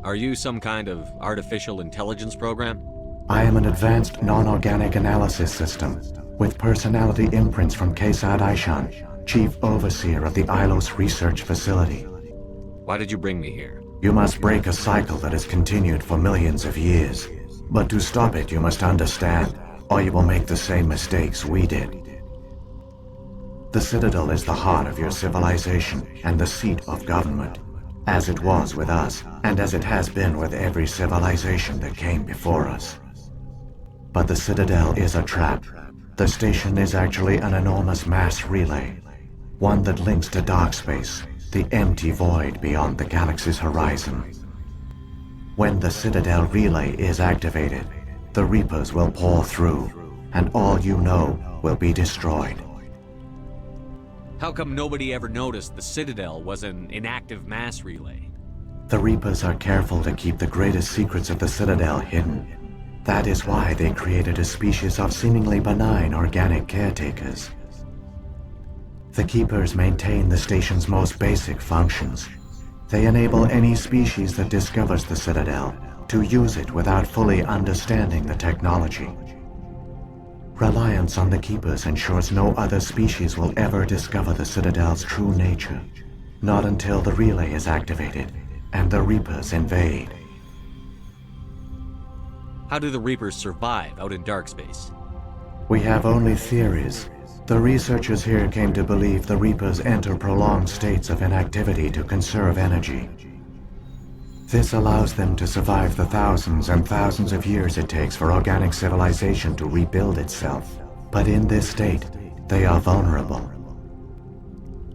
Speaker 14: Are you some kind of artificial intelligence program?
Speaker 6: I am an advanced non-organic analysis system, with personality imprints from Kesad Aishan, Chief Overseer of the Ilos Research Facility.
Speaker 14: Why did you bring me here?
Speaker 6: You must break a cycle that has continued for millions of years. But to stop it, you must understand, or you will make the same mistakes we did. The Citadel is the heart of your civilization and the seat of government, as it was with us, and as it has been with every civilization that came before us. But the Citadel is a trap. The station is actually an enormous mass relay, one that links to dark space, the empty void beyond the galaxy's horizon. When the Citadel relay is activated, the Reapers will pour through, and all you know will be destroyed.
Speaker 14: How come nobody ever noticed the Citadel was an inactive mass relay?
Speaker 6: The Reapers are careful to keep the greatest secrets of the Citadel hidden. That is why they created a species of seemingly benign organic caretakers. The Keepers maintain the station's most basic functions. They enable any species that discovers the Citadel to use it without fully understanding the technology. Reliance on the Keepers ensures no other species will ever discover the Citadel's true nature. Not until the relay is activated and the Reapers invade.
Speaker 14: How do the Reapers survive out in dark space?
Speaker 6: We have only theories. The researchers here came to believe the Reapers enter prolonged states of inactivity to conserve energy. This allows them to survive the thousands and thousands of years it takes for organic civilization to rebuild itself. But in this state, they are vulnerable.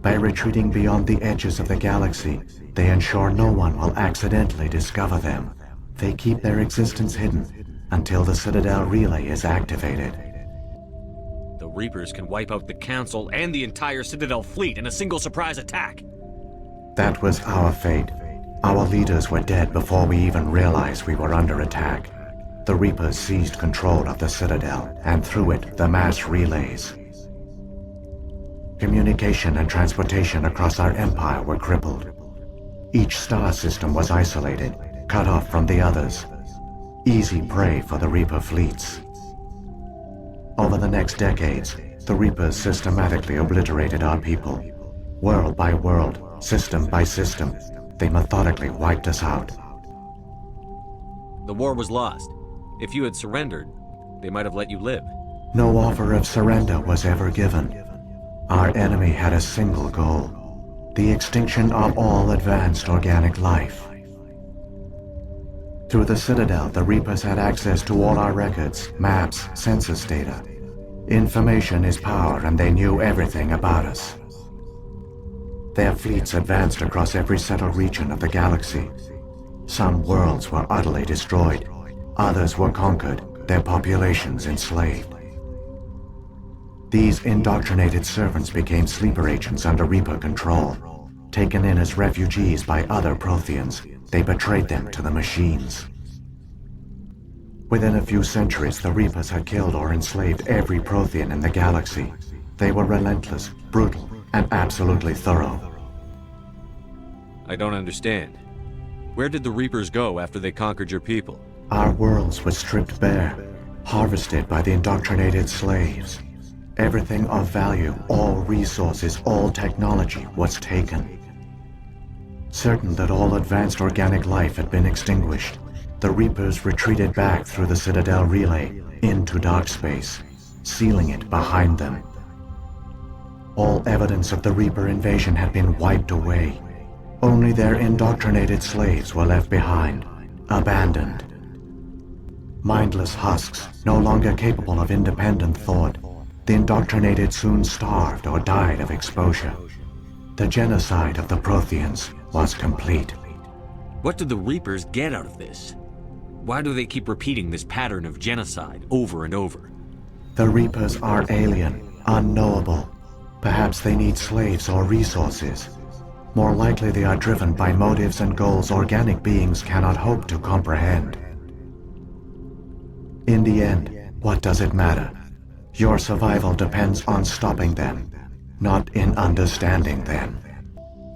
Speaker 6: By retreating beyond the edges of the galaxy, they ensure no one will accidentally discover them. They keep their existence hidden until the Citadel relay is activated.
Speaker 14: The Reapers can wipe out the Council and the entire Citadel fleet in a single surprise attack.
Speaker 6: That was our fate. Our leaders were dead before we even realized we were under attack. The Reapers seized control of the Citadel, and through it, the mass relays. Communication and transportation across our empire were crippled. Each star system was isolated, cut off from the others. Easy prey for the Reaper fleets. Over the next decades, the Reapers systematically obliterated our people. World by world, system by system, they methodically wiped us out.
Speaker 14: The war was lost. If you had surrendered, they might have let you live.
Speaker 6: No offer of surrender was ever given. Our enemy had a single goal: the extinction of all advanced organic life. Through the Citadel, the Reapers had access to all our records, maps, census data. Information is power, and they knew everything about us. Their fleets advanced across every settled region of the galaxy. Some worlds were utterly destroyed. Others were conquered, their populations enslaved. These indoctrinated servants became sleeper agents under Reaper control. Taken in as refugees by other Protheans, they betrayed them to the machines. Within a few centuries, the Reapers had killed or enslaved every Prothean in the galaxy. They were relentless, brutal, and absolutely thorough.
Speaker 14: I don't understand. Where did the Reapers go after they conquered your people?
Speaker 6: Our worlds were stripped bare, harvested by the indoctrinated slaves. Everything of value, all resources, all technology was taken. Certain that all advanced organic life had been extinguished, the Reapers retreated back through the Citadel relay into dark space, sealing it behind them. All evidence of the Reaper invasion had been wiped away. Only their indoctrinated slaves were left behind, abandoned. Mindless husks, no longer capable of independent thought, the indoctrinated soon starved or died of exposure. The genocide of the Protheans was complete.
Speaker 14: What did the Reapers get out of this? Why do they keep repeating this pattern of genocide over and over?
Speaker 6: The Reapers are alien, unknowable. Perhaps they need slaves or resources. More likely they are driven by motives and goals organic beings cannot hope to comprehend. In the end, what does it matter? Your survival depends on stopping them, not in understanding them.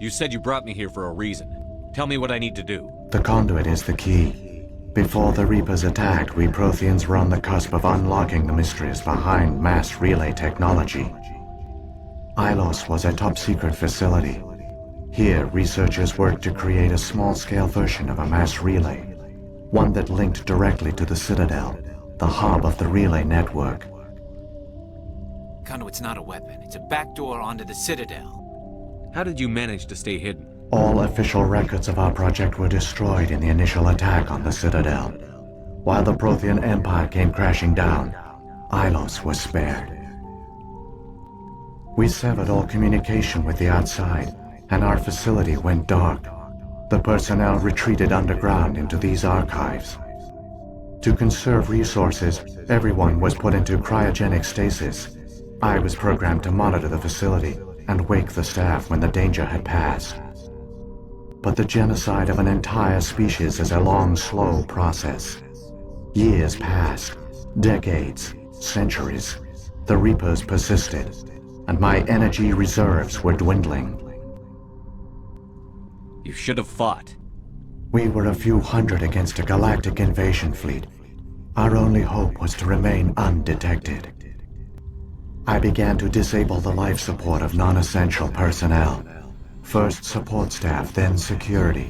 Speaker 14: You said you brought me here for a reason. Tell me what I need to do.
Speaker 6: The conduit is the key. Before the Reapers attacked, we Protheans were on the cusp of unlocking the mysteries behind mass relay technology. Ilos was a top-secret facility. Here, researchers worked to create a small-scale version of a mass relay, one that linked directly to the Citadel, the hub of the relay network.
Speaker 10: Conduit's not a weapon. It's a backdoor onto the Citadel.
Speaker 14: How did you manage to stay hidden?
Speaker 6: All official records of our project were destroyed in the initial attack on the Citadel. While the Prothean Empire came crashing down, Ilos was spared. We severed all communication with the outside, and our facility went dark. The personnel retreated underground into these archives. To conserve resources, everyone was put into cryogenic stasis. I was programmed to monitor the facility and wake the staff when the danger had passed. But the genocide of an entire species is a long, slow process. Years passed, decades, centuries. The Reapers persisted, and my energy reserves were dwindling.
Speaker 14: You should have fought.
Speaker 6: We were a few hundred against a galactic invasion fleet. Our only hope was to remain undetected. I began to disable the life support of non-essential personnel. First support staff, then security.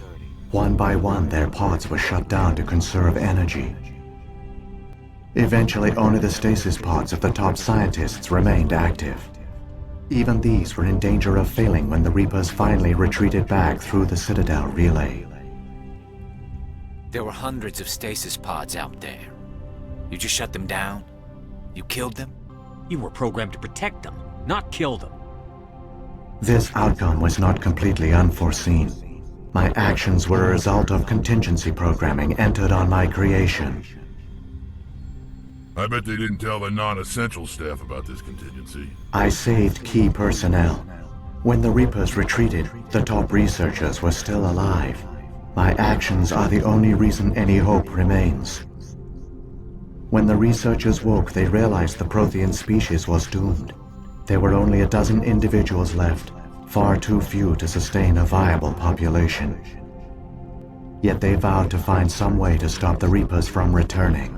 Speaker 6: One by one, their pods were shut down to conserve energy. Eventually, only the stasis pods of the top scientists remained active. Even these were in danger of failing when the Reapers finally retreated back through the Citadel relay.
Speaker 10: There were hundreds of stasis pods out there. You just shut them down? You killed them?
Speaker 7: You were programmed to protect them, not kill them.
Speaker 6: This outcome was not completely unforeseen. My actions were a result of contingency programming entered on my creation.
Speaker 12: I bet they didn't tell the non-essential staff about this contingency.
Speaker 6: I saved key personnel. When the Reapers retreated, the top researchers were still alive. My actions are the only reason any hope remains. When the researchers woke, they realized the Prothean species was doomed. There were only a dozen individuals left, far too few to sustain a viable population. Yet they vowed to find some way to stop the Reapers from returning,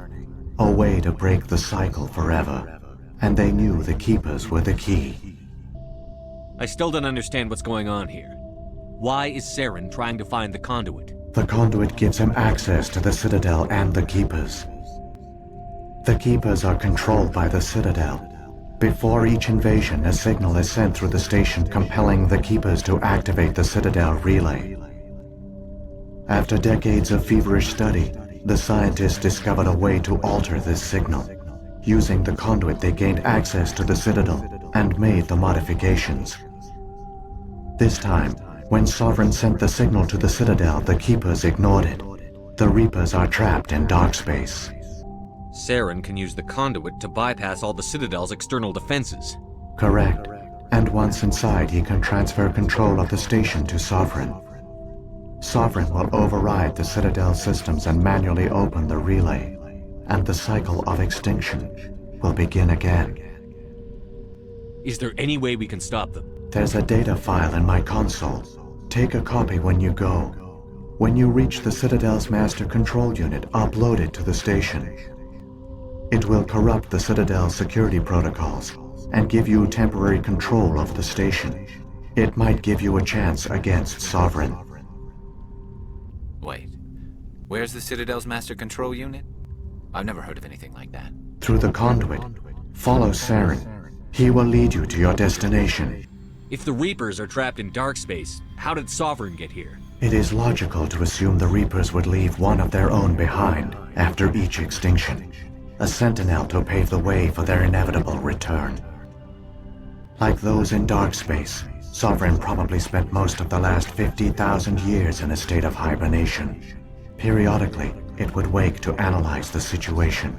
Speaker 6: a way to break the cycle forever, and they knew the Keepers were the key.
Speaker 14: I still don't understand what's going on here. Why is Saren trying to find the conduit?
Speaker 6: The conduit gives him access to the Citadel and the Keepers. The Keepers are controlled by the Citadel. Before each invasion, a signal is sent through the station compelling the Keepers to activate the Citadel relay. After decades of feverish study, the scientists discovered a way to alter this signal. Using the conduit, they gained access to the Citadel and made the modifications. This time, when Sovereign sent the signal to the Citadel, the Keepers ignored it. The Reapers are trapped in dark space.
Speaker 14: Saren can use the conduit to bypass all the Citadel's external defenses.
Speaker 6: Correct. And once inside, he can transfer control of the station to Sovereign. Sovereign will override the Citadel systems and manually open the relay, and the cycle of extinction will begin again.
Speaker 14: Is there any way we can stop them?
Speaker 6: There's a data file in my console. Take a copy when you go. When you reach the Citadel's master control unit, upload it to the station. It will corrupt the Citadel's security protocols and give you temporary control of the station. It might give you a chance against Sovereign.
Speaker 10: Wait, where's the Citadel's master control unit? I've never heard of anything like that.
Speaker 6: Through the conduit, follow Saren. He will lead you to your destination.
Speaker 14: If the Reapers are trapped in dark space, how did Sovereign get here?
Speaker 6: It is logical to assume the Reapers would leave one of their own behind after each extinction. A sentinel to pave the way for their inevitable return. Like those in dark space, Sovereign probably spent most of the last 50,000 years in a state of hibernation. Periodically, it would wake to analyze the situation.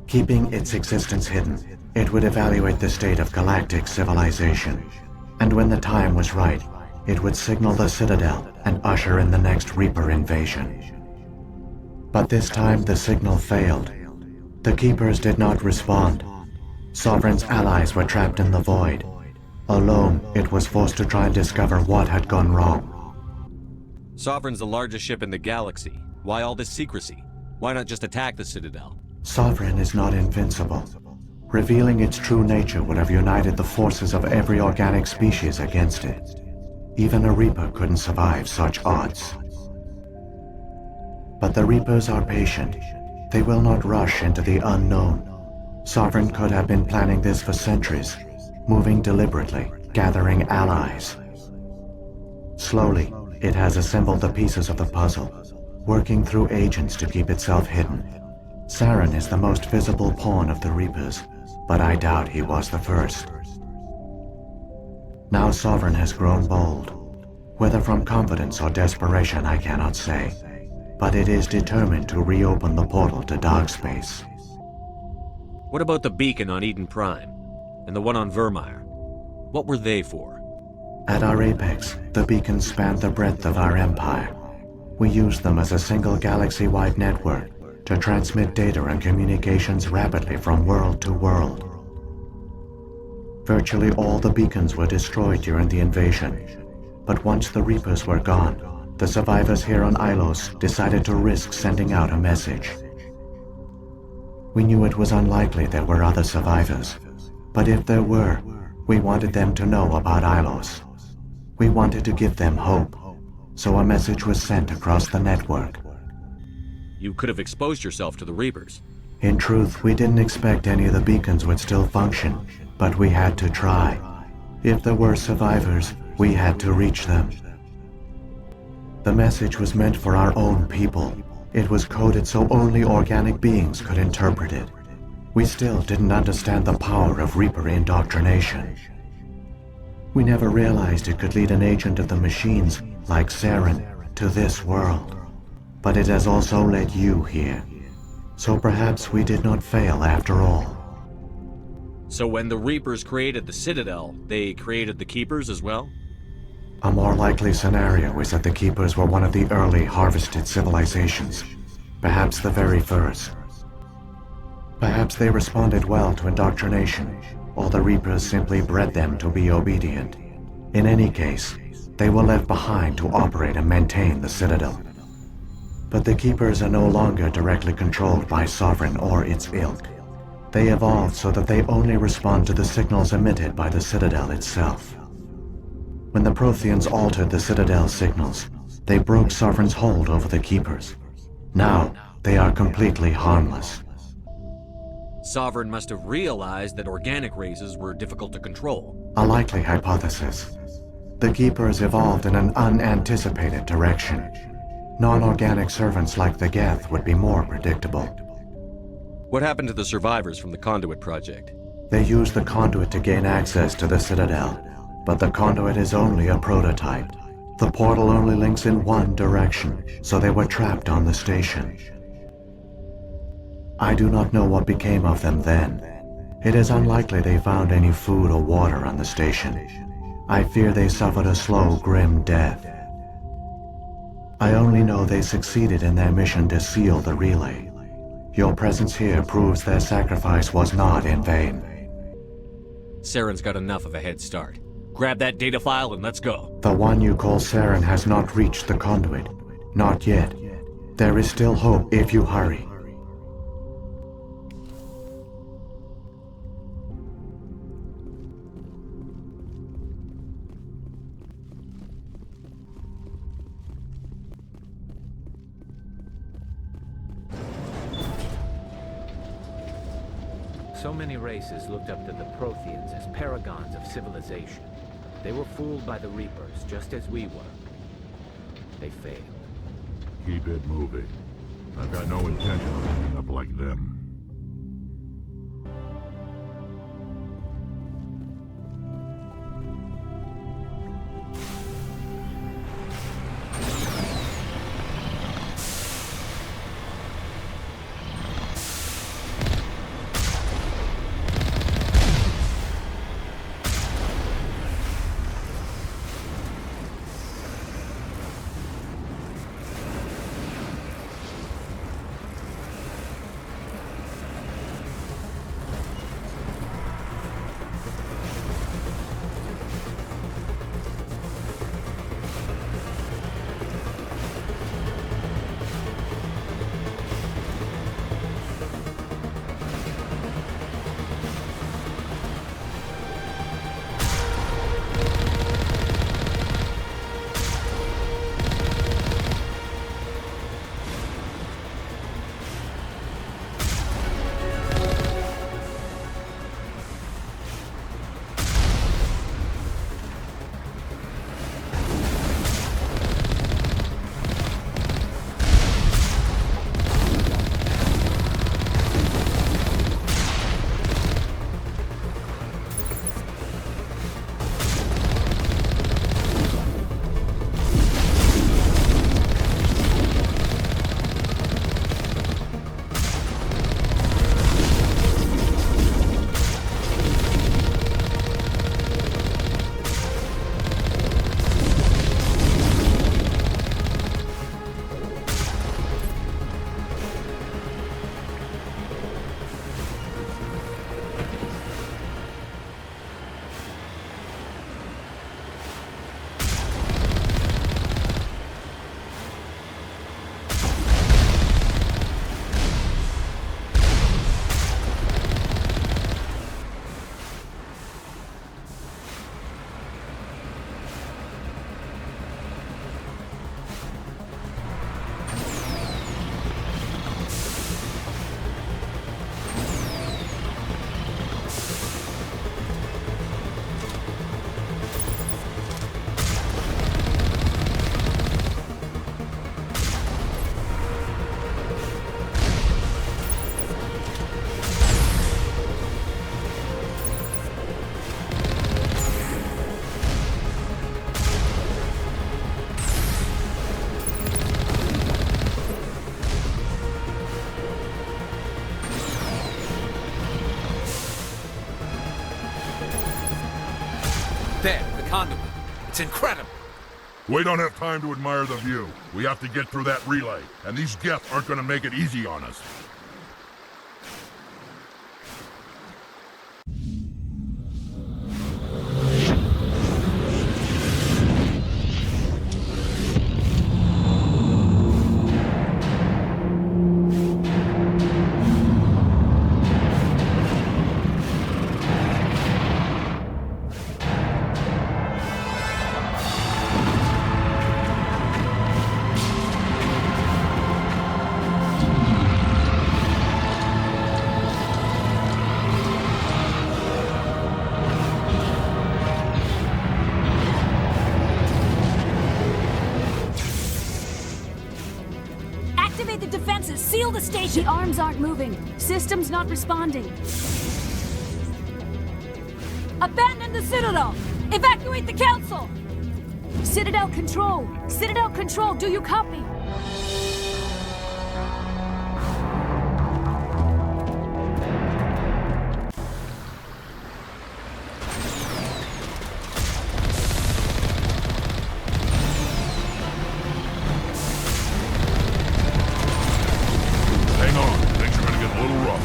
Speaker 6: Keeping its existence hidden, it would evaluate the state of galactic civilization. And when the time was right, it would signal the Citadel and usher in the next Reaper invasion. But this time the signal failed. The Keepers did not respond. Sovereign's allies were trapped in the void. Alone, it was forced to try and discover what had gone wrong.
Speaker 14: Sovereign's the largest ship in the galaxy. Why all this secrecy? Why not just attack the Citadel?
Speaker 6: Sovereign is not invincible. Revealing its true nature would have united the forces of every organic species against it. Even a Reaper couldn't survive such odds. But the Reapers are patient. They will not rush into the unknown. Sovereign could have been planning this for centuries, moving deliberately, gathering allies. Slowly, it has assembled the pieces of the puzzle, working through agents to keep itself hidden. Saren is the most visible pawn of the Reapers, but I doubt he was the first. Now Sovereign has grown bold. Whether from confidence or desperation, I cannot say. But it is determined to reopen the portal to dark space.
Speaker 14: What about the beacon on Eden Prime? And the one on Vermeer? What were they for?
Speaker 6: At our apex, the beacons spanned the breadth of our empire. We used them as a single galaxy-wide network to transmit data and communications rapidly from world to world. Virtually all the beacons were destroyed during the invasion, but once the Reapers were gone, the survivors here on Ilos decided to risk sending out a message. We knew it was unlikely there were other survivors, But if there were, we wanted them to know about Ilos. We wanted to give them hope, so a message was sent across the network.
Speaker 14: You could have exposed yourself to the Reapers.
Speaker 6: In truth, we didn't expect any of the beacons would still function, but we had to try. If there were survivors, we had to reach them. The message was meant for our own people. It was coded so only organic beings could interpret it. We still didn't understand the power of Reaper indoctrination. We never realized it could lead an agent of the machines, like Saren, to this world. But it has also led you here. So perhaps we did not fail after all.
Speaker 14: So when the Reapers created the Citadel, they created the Keepers as well?
Speaker 6: A more likely scenario is that the Keepers were one of the early harvested civilizations. Perhaps the very first. Perhaps they responded well to indoctrination, or the Reapers simply bred them to be obedient. In any case, they were left behind to operate and maintain the Citadel. But the Keepers are no longer directly controlled by Sovereign or its ilk. They evolved so that they only respond to the signals emitted by the Citadel itself. When the Protheans altered the Citadel's signals, they broke Sovereign's hold over the Keepers. Now, they are completely harmless.
Speaker 14: Sovereign must have realized that organic races were difficult to control.
Speaker 6: A likely hypothesis. The Keepers evolved in an unanticipated direction. Non-organic servants like the Geth would be more predictable.
Speaker 14: What happened to the survivors from the Conduit project?
Speaker 6: They used the Conduit to gain access to the Citadel, but the Conduit is only a prototype. The portal only links in one direction, so they were trapped on the station. I do not know what became of them then. It is unlikely they found any food or water on the station. I fear they suffered a slow, grim death. I only know they succeeded in their mission to seal the relay. Your presence here proves their sacrifice was not in vain.
Speaker 14: Saren's got enough of a head start. Grab that data file and let's go.
Speaker 6: The one you call Saren has not reached the Conduit. Not yet. There is still hope if you hurry.
Speaker 4: So many races looked up to the Protheans as paragons of civilization. They were fooled by the Reapers, just as we were. They failed.
Speaker 12: Keep it moving. I've got no intention of ending up like them.
Speaker 10: There, the conduit. It's incredible.
Speaker 12: We don't have time to admire the view. We have to get through that relay, and these Geth aren't gonna make it easy on us.
Speaker 5: Activate the defenses! Seal the station!
Speaker 21: The arms aren't moving. Systems not responding.
Speaker 5: Abandon the Citadel! Evacuate the Council!
Speaker 21: Citadel Control! Citadel Control, do you copy?
Speaker 12: Hang on, things are gonna get a little rough.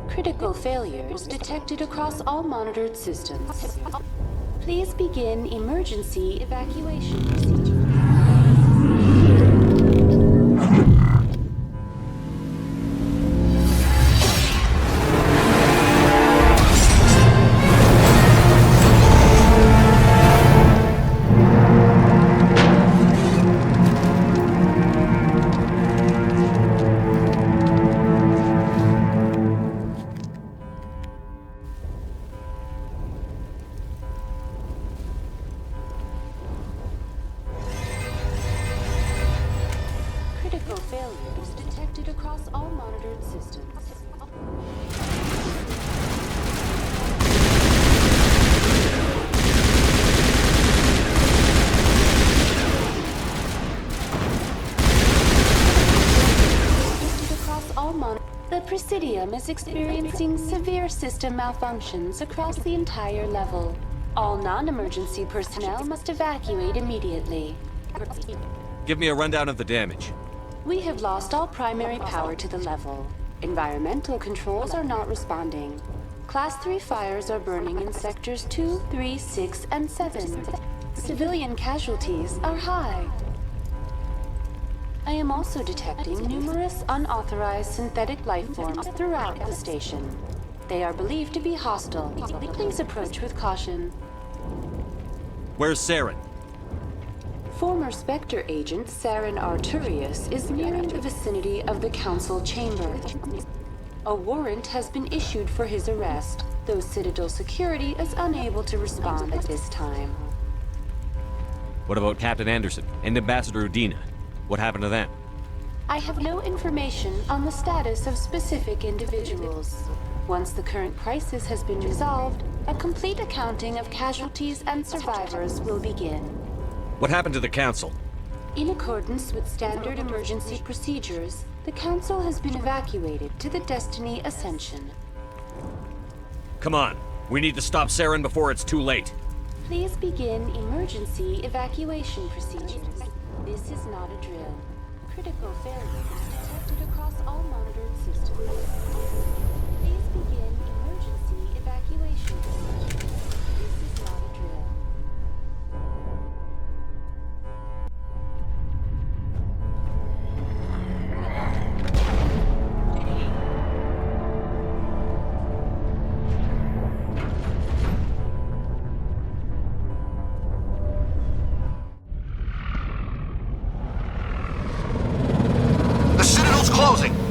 Speaker 22: Critical failures detected across all monitored systems. Please begin emergency evacuation procedure. Critical failures detected across all monitored systems. The Presidium is experiencing severe system malfunctions across the entire level. All non-emergency personnel must evacuate immediately.
Speaker 14: Give me a rundown of the damage.
Speaker 22: We have lost all primary power to the level. Environmental controls are not responding. Class 3 fires are burning in sectors 2, 3, 6, and 7. Civilian casualties are high. I am also detecting numerous unauthorized synthetic life forms throughout the station. They are believed to be hostile. Please approach with caution.
Speaker 14: Where's Saren?
Speaker 22: Former Spectre agent Saren Arturius is nearing the vicinity of the Council chamber. A warrant has been issued for his arrest, though Citadel security is unable to respond at this time.
Speaker 14: What about Captain Anderson and Ambassador Udina? What happened to them?
Speaker 22: I have no information on the status of specific individuals. Once the current crisis has been resolved, a complete accounting of casualties and survivors will begin.
Speaker 14: What happened to the Council?
Speaker 22: In accordance with standard emergency procedures, the Council has been evacuated to the Destiny Ascension.
Speaker 14: Come on. We need to stop Saren before it's too late.
Speaker 22: Please begin emergency evacuation procedures. This is not a drill. Critical failures detected across all monitored systems. Please begin emergency evacuation procedures. This is not a drill.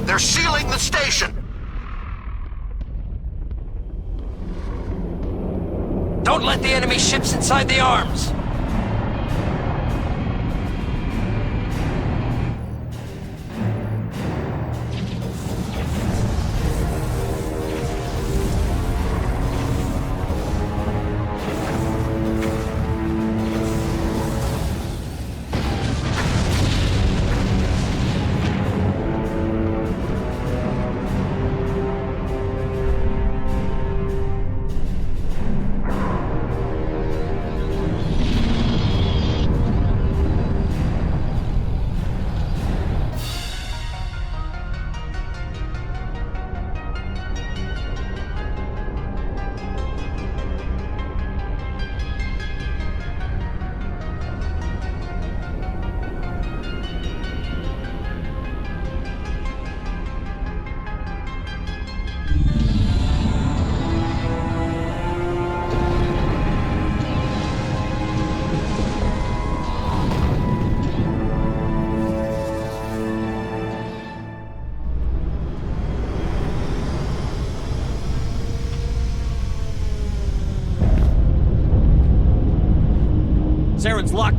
Speaker 23: They're sealing the station!
Speaker 24: Don't let the enemy ships inside the arms!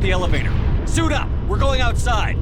Speaker 14: the elevator. Suit up! We're going outside!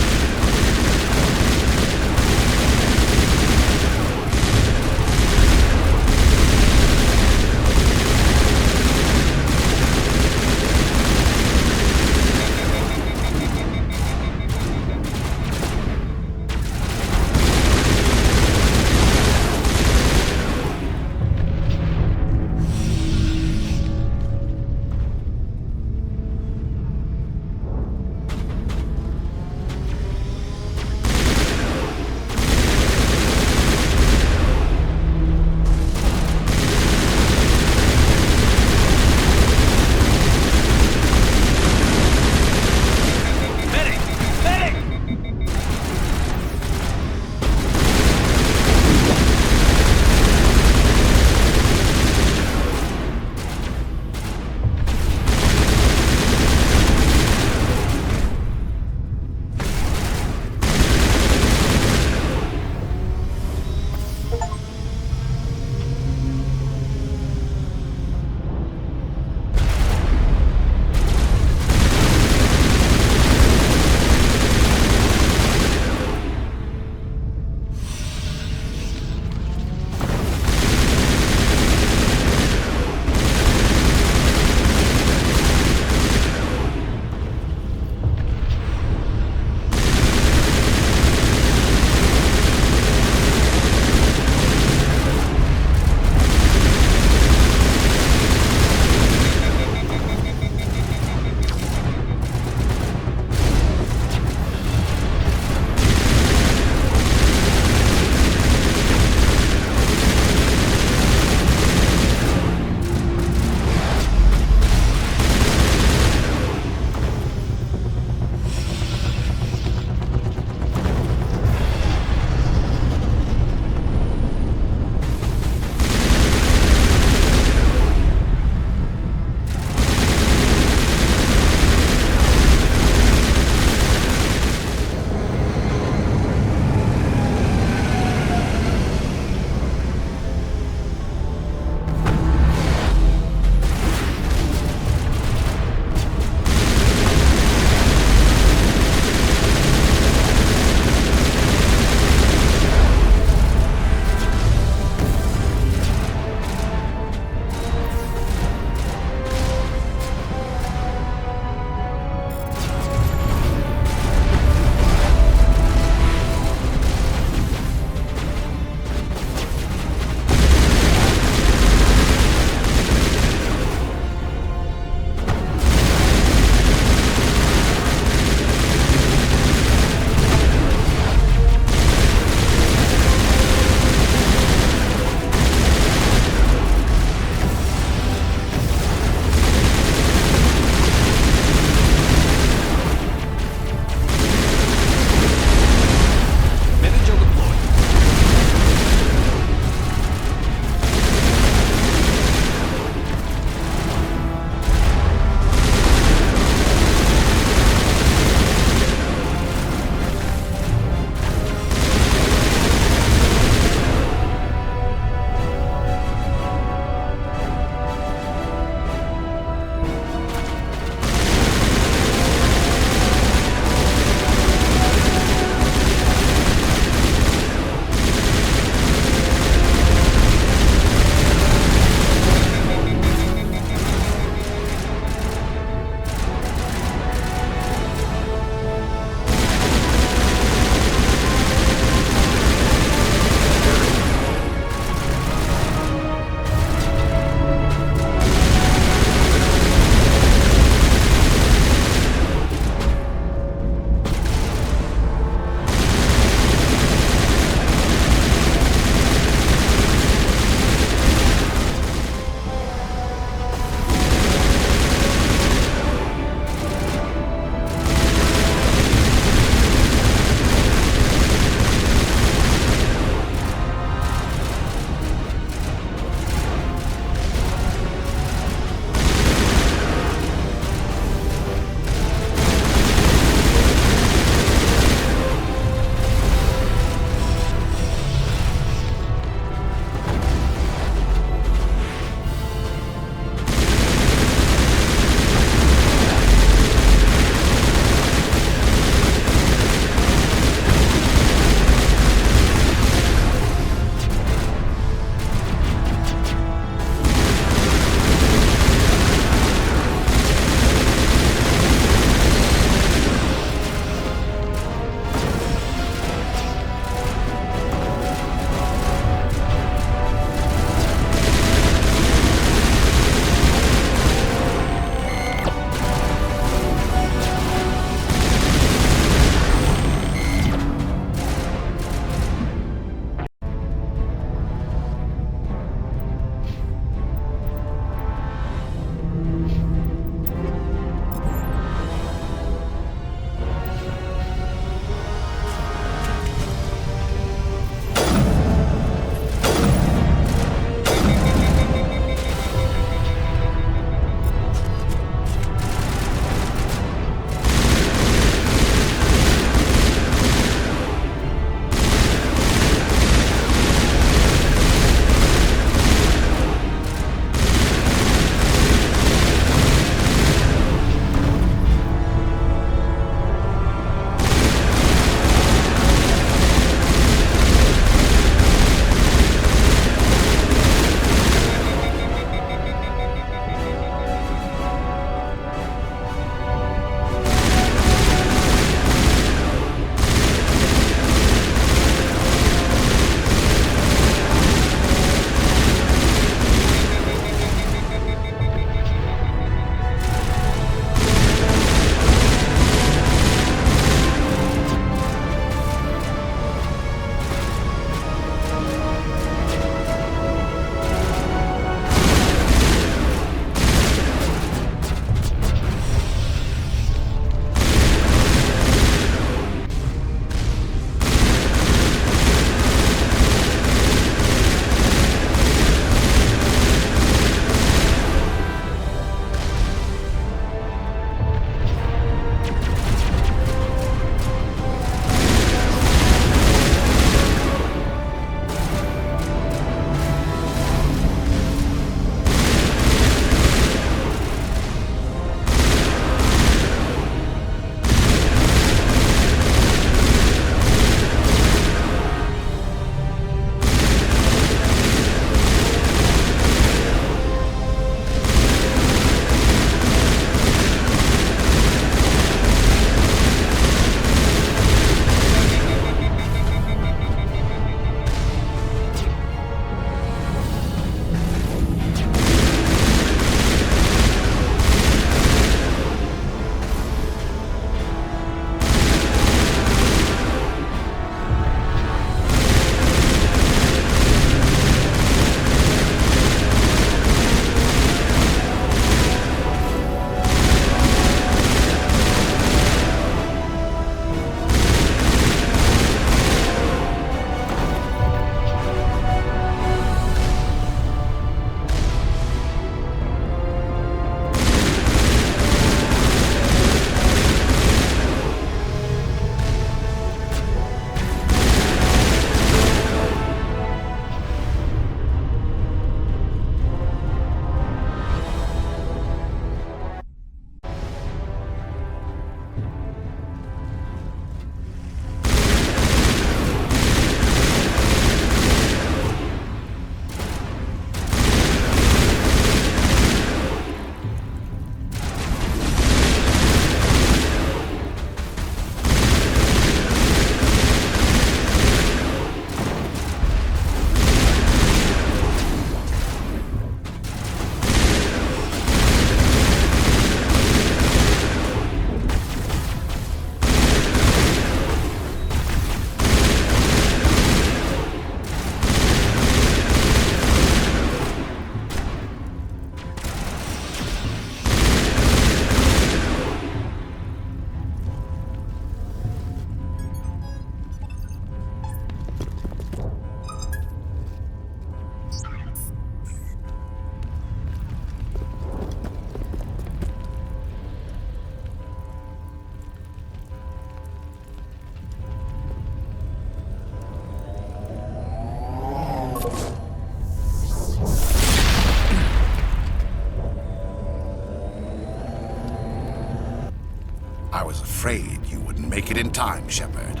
Speaker 17: it in time, Shepard.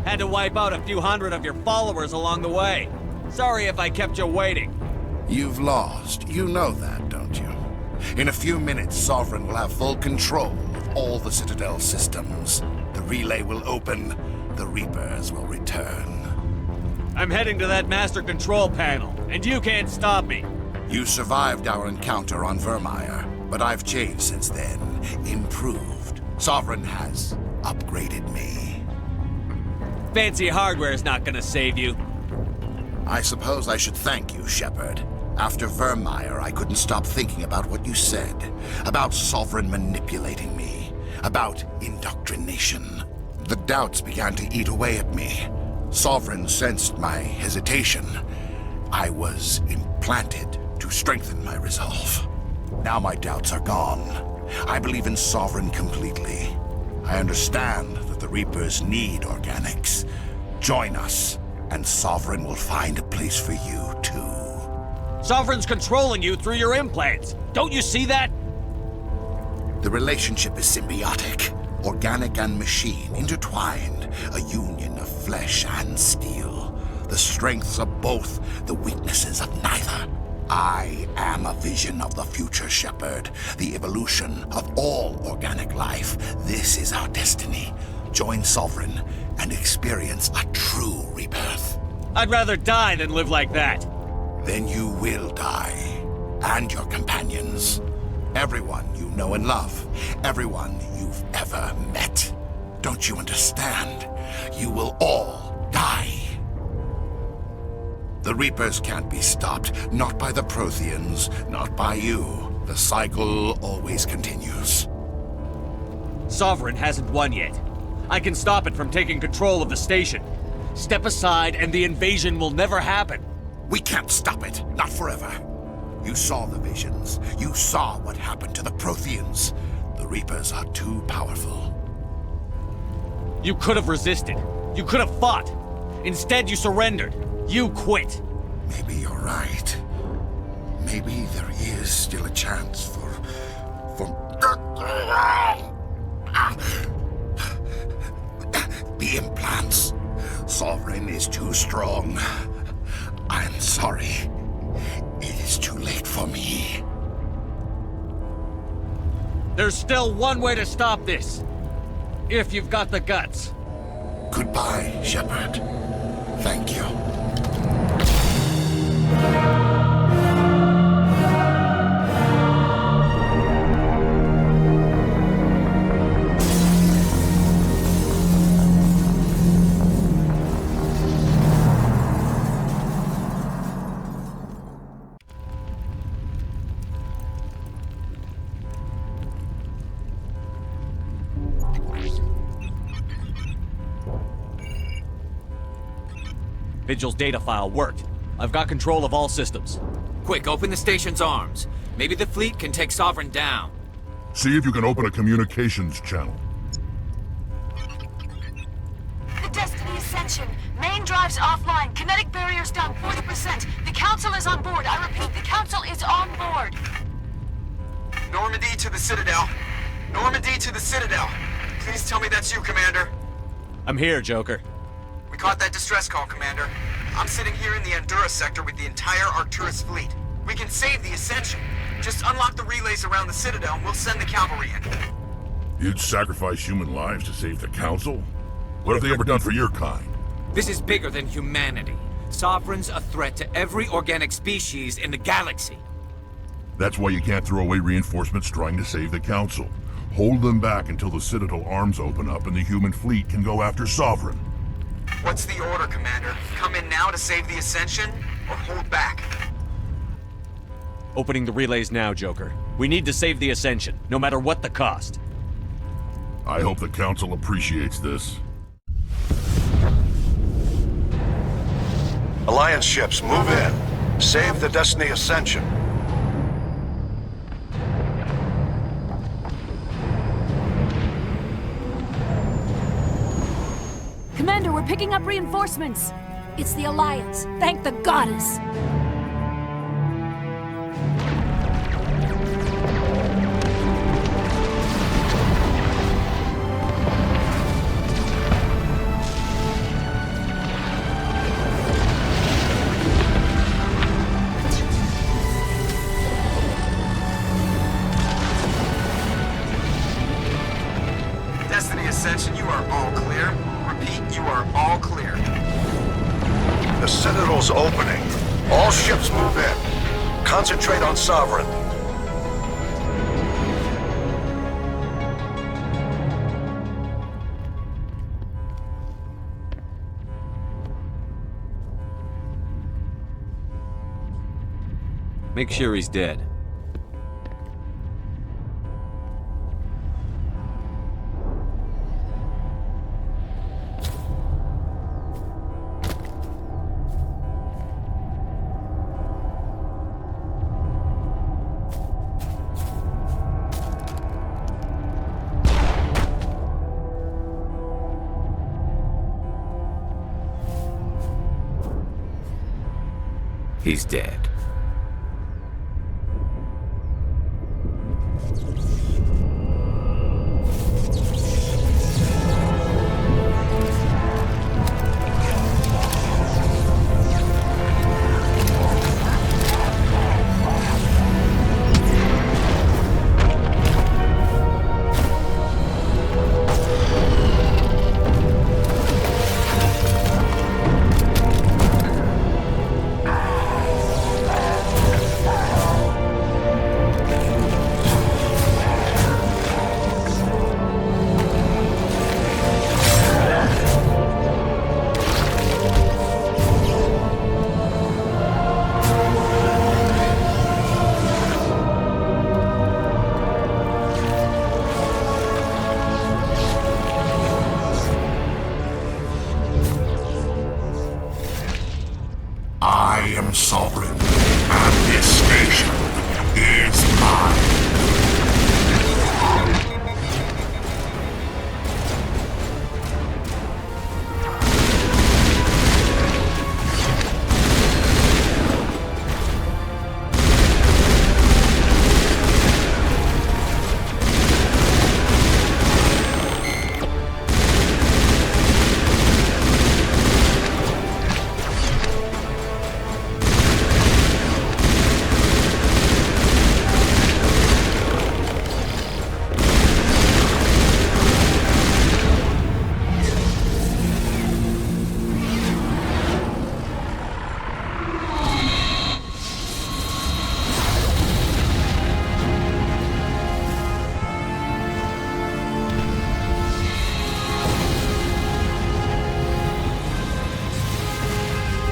Speaker 14: Had to wipe out a few hundred of your followers along the way. Sorry if I kept you waiting.
Speaker 17: You've lost. You know that, don't you? In a few minutes, Sovereign will have full control of all the Citadel systems. The relay will open. The Reapers will return.
Speaker 14: I'm heading to that master control panel, and you can't stop me.
Speaker 17: You survived our encounter on Vermeer, but I've changed since then. Improved. Sovereign has upgraded me.
Speaker 14: Fancy hardware's not gonna save you.
Speaker 17: I suppose I should thank you, Shepard. After Vermeer, I couldn't stop thinking about what you said. About Sovereign manipulating me. About indoctrination. The doubts began to eat away at me. Sovereign sensed my hesitation. I was implanted to strengthen my resolve. Now my doubts are gone. I believe in Sovereign completely. I understand that the Reapers need organics. Join us, and Sovereign will find a place for you, too.
Speaker 14: Sovereign's controlling you through your implants. Don't you see that?
Speaker 17: The relationship is symbiotic. Organic and machine, intertwined. A union of flesh and steel. The strengths of both, the weaknesses of neither. I am a vision of the future, Shepard. The evolution of all organic life. This is our destiny. Join Sovereign and experience a true rebirth.
Speaker 14: I'd rather die than live like that.
Speaker 17: Then you will die. And your companions. Everyone you know and love. Everyone you've ever met. Don't you understand? You will all die. The Reapers can't be stopped. Not by the Protheans. Not by you. The cycle always continues.
Speaker 14: Sovereign hasn't won yet. I can stop it from taking control of the station. Step aside and the invasion will never happen.
Speaker 17: We can't stop it. Not forever. You saw the visions. You saw what happened to the Protheans. The Reapers are too powerful.
Speaker 14: You could have resisted. You could have fought. Instead, you surrendered. You quit.
Speaker 17: Maybe you're right. Maybe there is still a chance for... The implants. Sovereign is too strong. I'm sorry. It is too late for me.
Speaker 14: There's still one way to stop this. If you've got the guts.
Speaker 17: Goodbye, Shepard. Thank you.
Speaker 14: Vigil's data file worked. I've got control of all systems.
Speaker 24: Quick, open the station's arms. Maybe the fleet can take Sovereign down.
Speaker 12: See if you can open a communications channel.
Speaker 21: The Destiny Ascension. Main drives offline. Kinetic barriers down 40%. The Council is on board. I repeat, the Council is on board.
Speaker 13: Normandy to the Citadel. Normandy to the Citadel. Please tell me that's you, Commander.
Speaker 14: I'm here, Joker.
Speaker 13: We caught that distress call, Commander. I'm sitting here in the Andurra sector with the entire Arcturus fleet. We can save the Ascension. Just unlock the relays around the Citadel and we'll send the cavalry in.
Speaker 12: You'd sacrifice human lives to save the Council? What have they ever done for your kind?
Speaker 24: This is bigger than humanity. Sovereign's a threat to every organic species in the galaxy.
Speaker 12: That's why you can't throw away reinforcements trying to save the Council. Hold them back until the Citadel arms open up and the human fleet can go after Sovereign.
Speaker 13: What's the order, Commander? Come in now to save the Ascension, or hold back?
Speaker 14: Opening the relays now, Joker. We need to save the Ascension, no matter what the cost.
Speaker 12: I hope the Council appreciates this.
Speaker 23: Alliance ships, move in. Save the Destiny Ascension.
Speaker 5: Commander, we're picking up reinforcements. It's the Alliance. Thank the goddess.
Speaker 13: are all clear.
Speaker 23: The Citadel's opening. All ships move in. Concentrate on Sovereign.
Speaker 14: Make sure he's dead.
Speaker 4: He's dead.
Speaker 12: I am sovereign, and this station is mine.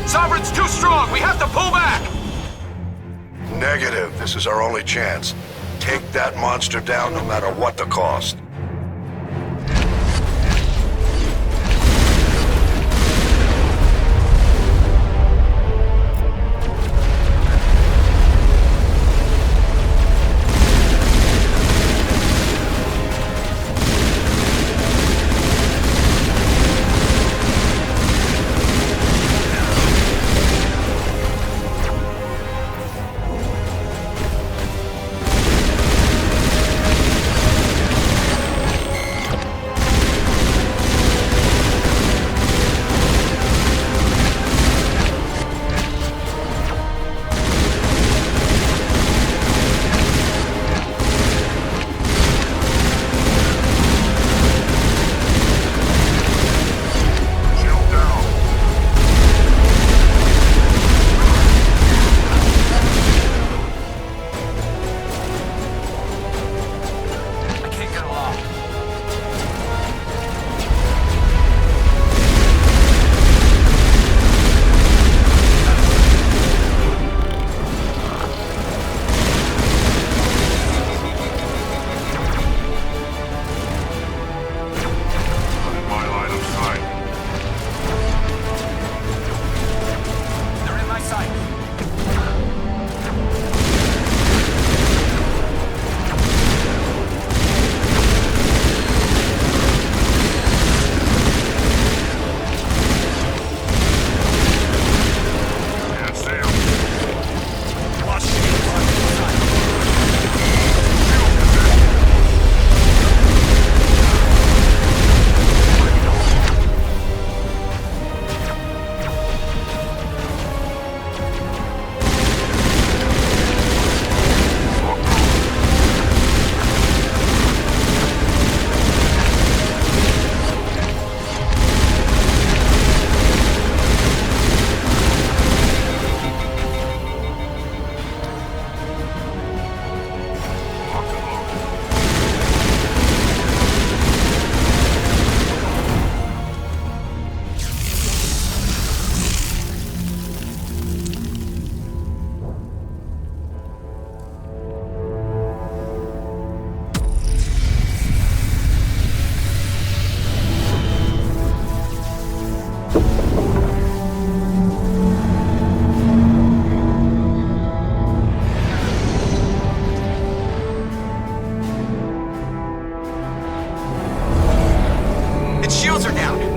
Speaker 13: Sovereign's too strong! We have to pull back!
Speaker 23: Negative. This is our only chance. Take that monster down no matter what the cost.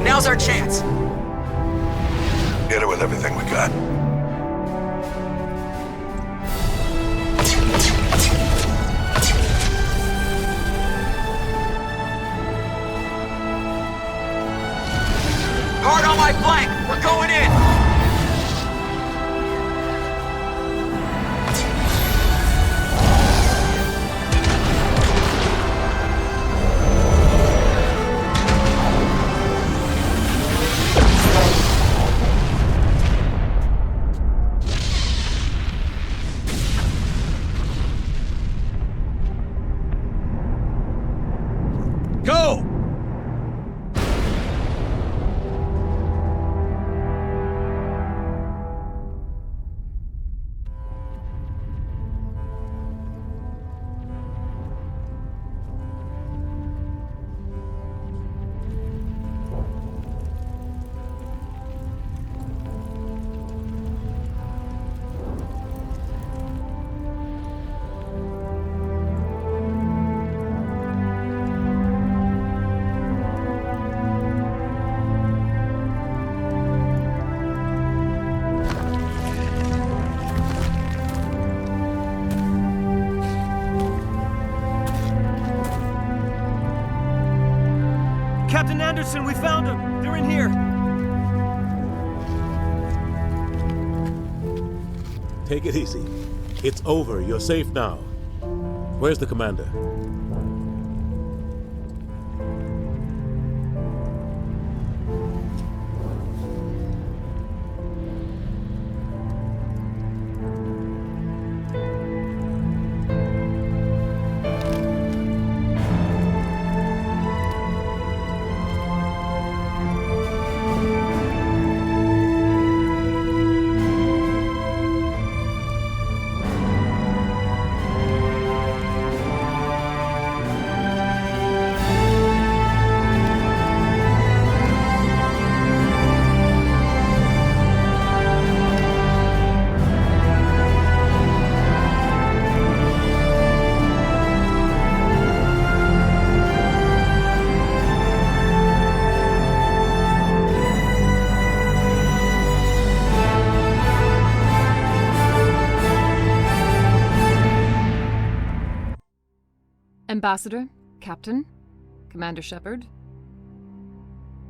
Speaker 13: Now's our chance.
Speaker 23: Hit it with everything we got.
Speaker 13: Hard on my flank! We're going in!
Speaker 3: Go!
Speaker 1: Captain Anderson, we found them! They're in here!
Speaker 8: Take it easy. It's over. You're safe now. Where's the commander?
Speaker 11: Ambassador, Captain, Commander Shepard,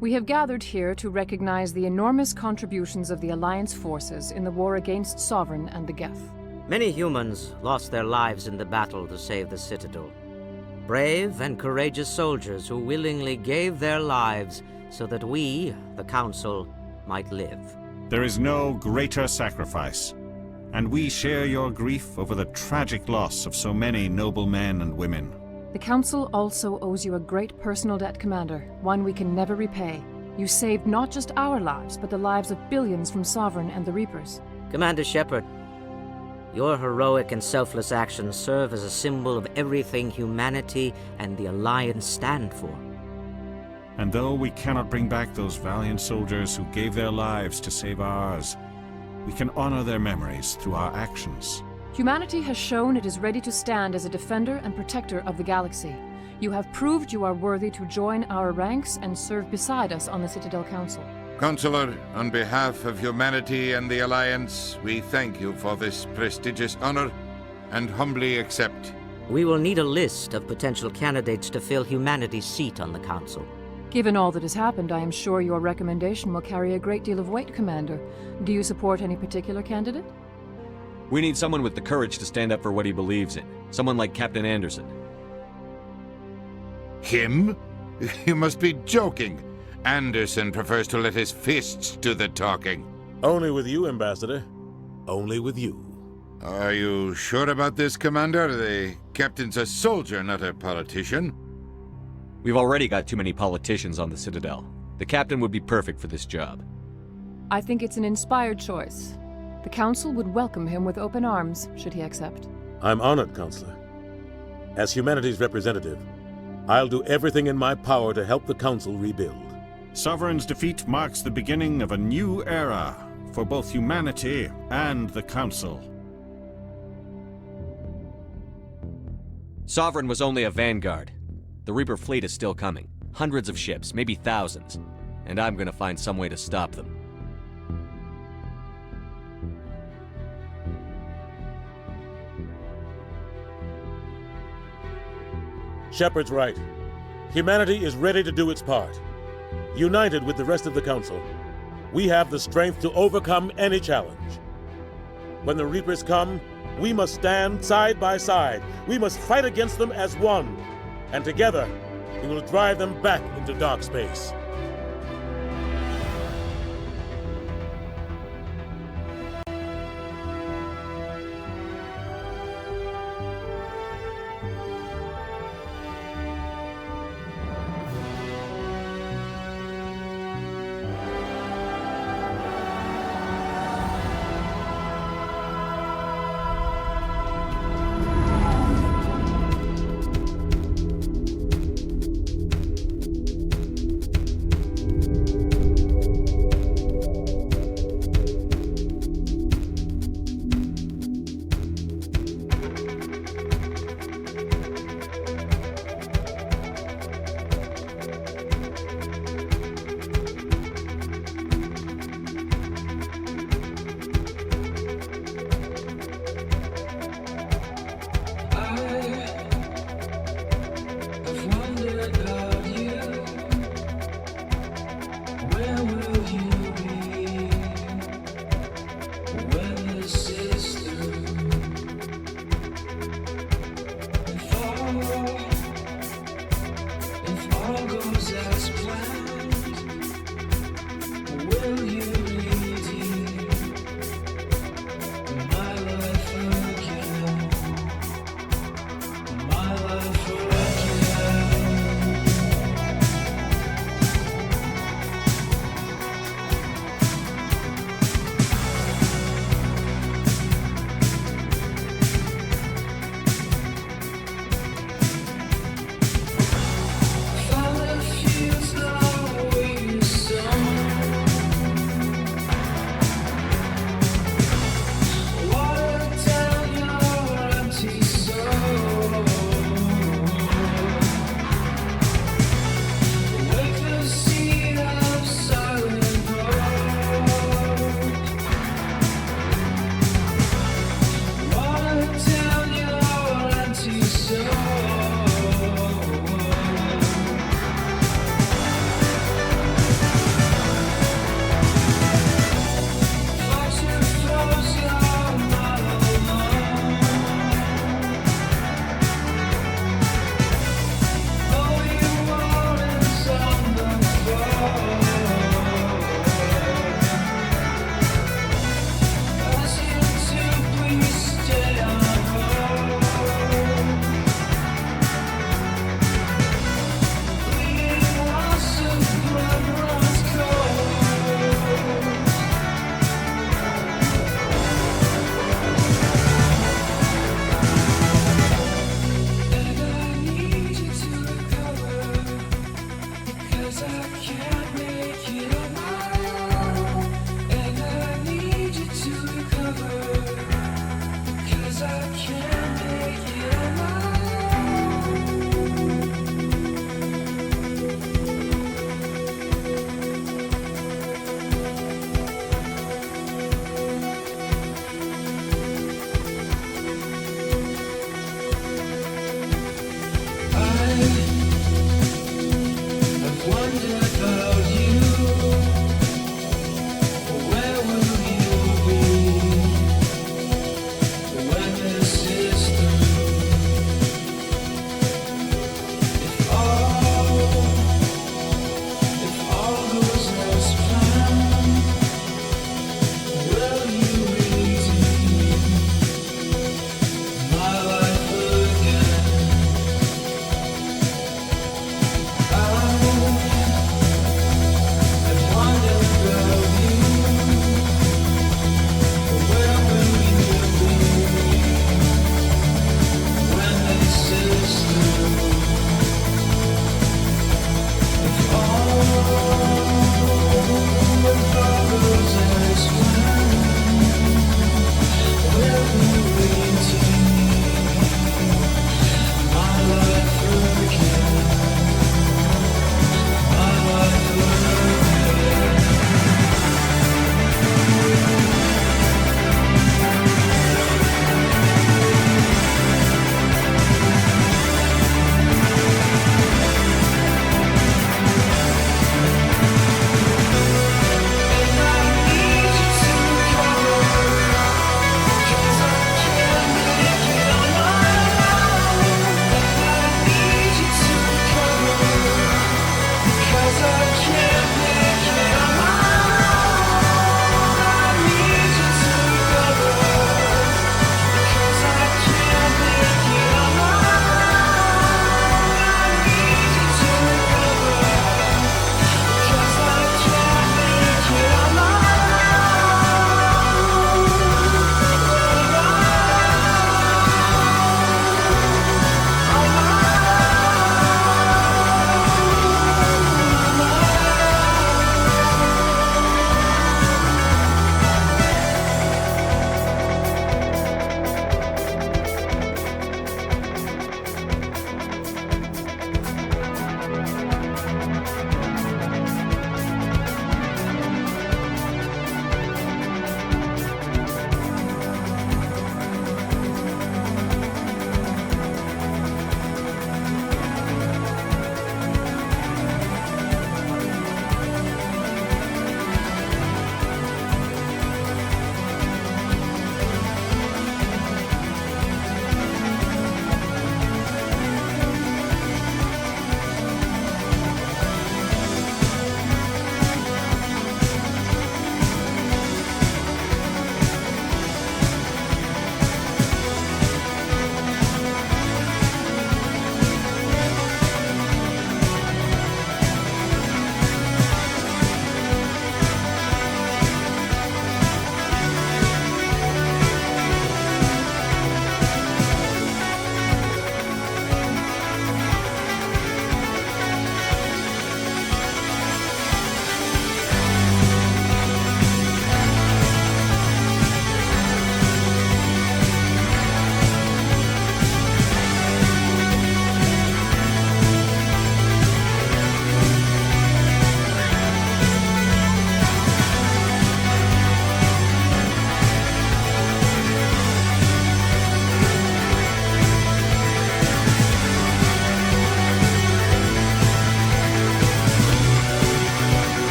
Speaker 11: we have gathered here to recognize the enormous contributions of the Alliance forces in the war against Sovereign and the Geth.
Speaker 15: Many humans lost their lives in the battle to save the Citadel. Brave and courageous soldiers who willingly gave their lives so that we, the Council, might live.
Speaker 16: There is no greater sacrifice, and we share your grief over the tragic loss of so many noble men and women.
Speaker 11: The Council also owes you a great personal debt, Commander, one we can never repay. You saved not just our lives, but the lives of billions from Sovereign and the Reapers.
Speaker 15: Commander Shepard, your heroic and selfless actions serve as a symbol of everything humanity and the Alliance stand for.
Speaker 16: And though we cannot bring back those valiant soldiers who gave their lives to save ours, we can honor their memories through our actions.
Speaker 11: Humanity has shown it is ready to stand as a defender and protector of the galaxy. You have proved you are worthy to join our ranks and serve beside us on the Citadel Council.
Speaker 25: Counselor, on behalf of humanity and the Alliance, we thank you for this prestigious honor and humbly accept.
Speaker 15: We will need a list of potential candidates to fill humanity's seat on the Council.
Speaker 11: Given all that has happened, I am sure your recommendation will carry a great deal of weight, Commander. Do you support any particular candidate?
Speaker 14: We need someone with the courage to stand up for what he believes in. Someone like Captain Anderson.
Speaker 25: Him? You must be joking. Anderson prefers to let his fists do the talking.
Speaker 8: Only with you, Ambassador. Only with you.
Speaker 25: Are you sure about this, Commander? The captain's a soldier, not a politician.
Speaker 14: We've already got too many politicians on the Citadel. The captain would be perfect for this job.
Speaker 11: I think it's an inspired choice. The Council would welcome him with open arms, should he accept.
Speaker 8: I'm honored, Counselor. As humanity's representative, I'll do everything in my power to help the Council rebuild.
Speaker 16: Sovereign's defeat marks the beginning of a new era for both humanity and the Council.
Speaker 14: Sovereign was only a vanguard. The Reaper fleet is still coming. Hundreds of ships, maybe thousands. and I'm gonna find some way to stop them.
Speaker 8: Shepard's right. Humanity is ready to do its part. United with the rest of the Council, we have the strength to overcome any challenge. When the Reapers come, we must stand side by side. We must fight against them as one. And together, we will drive them back into dark space.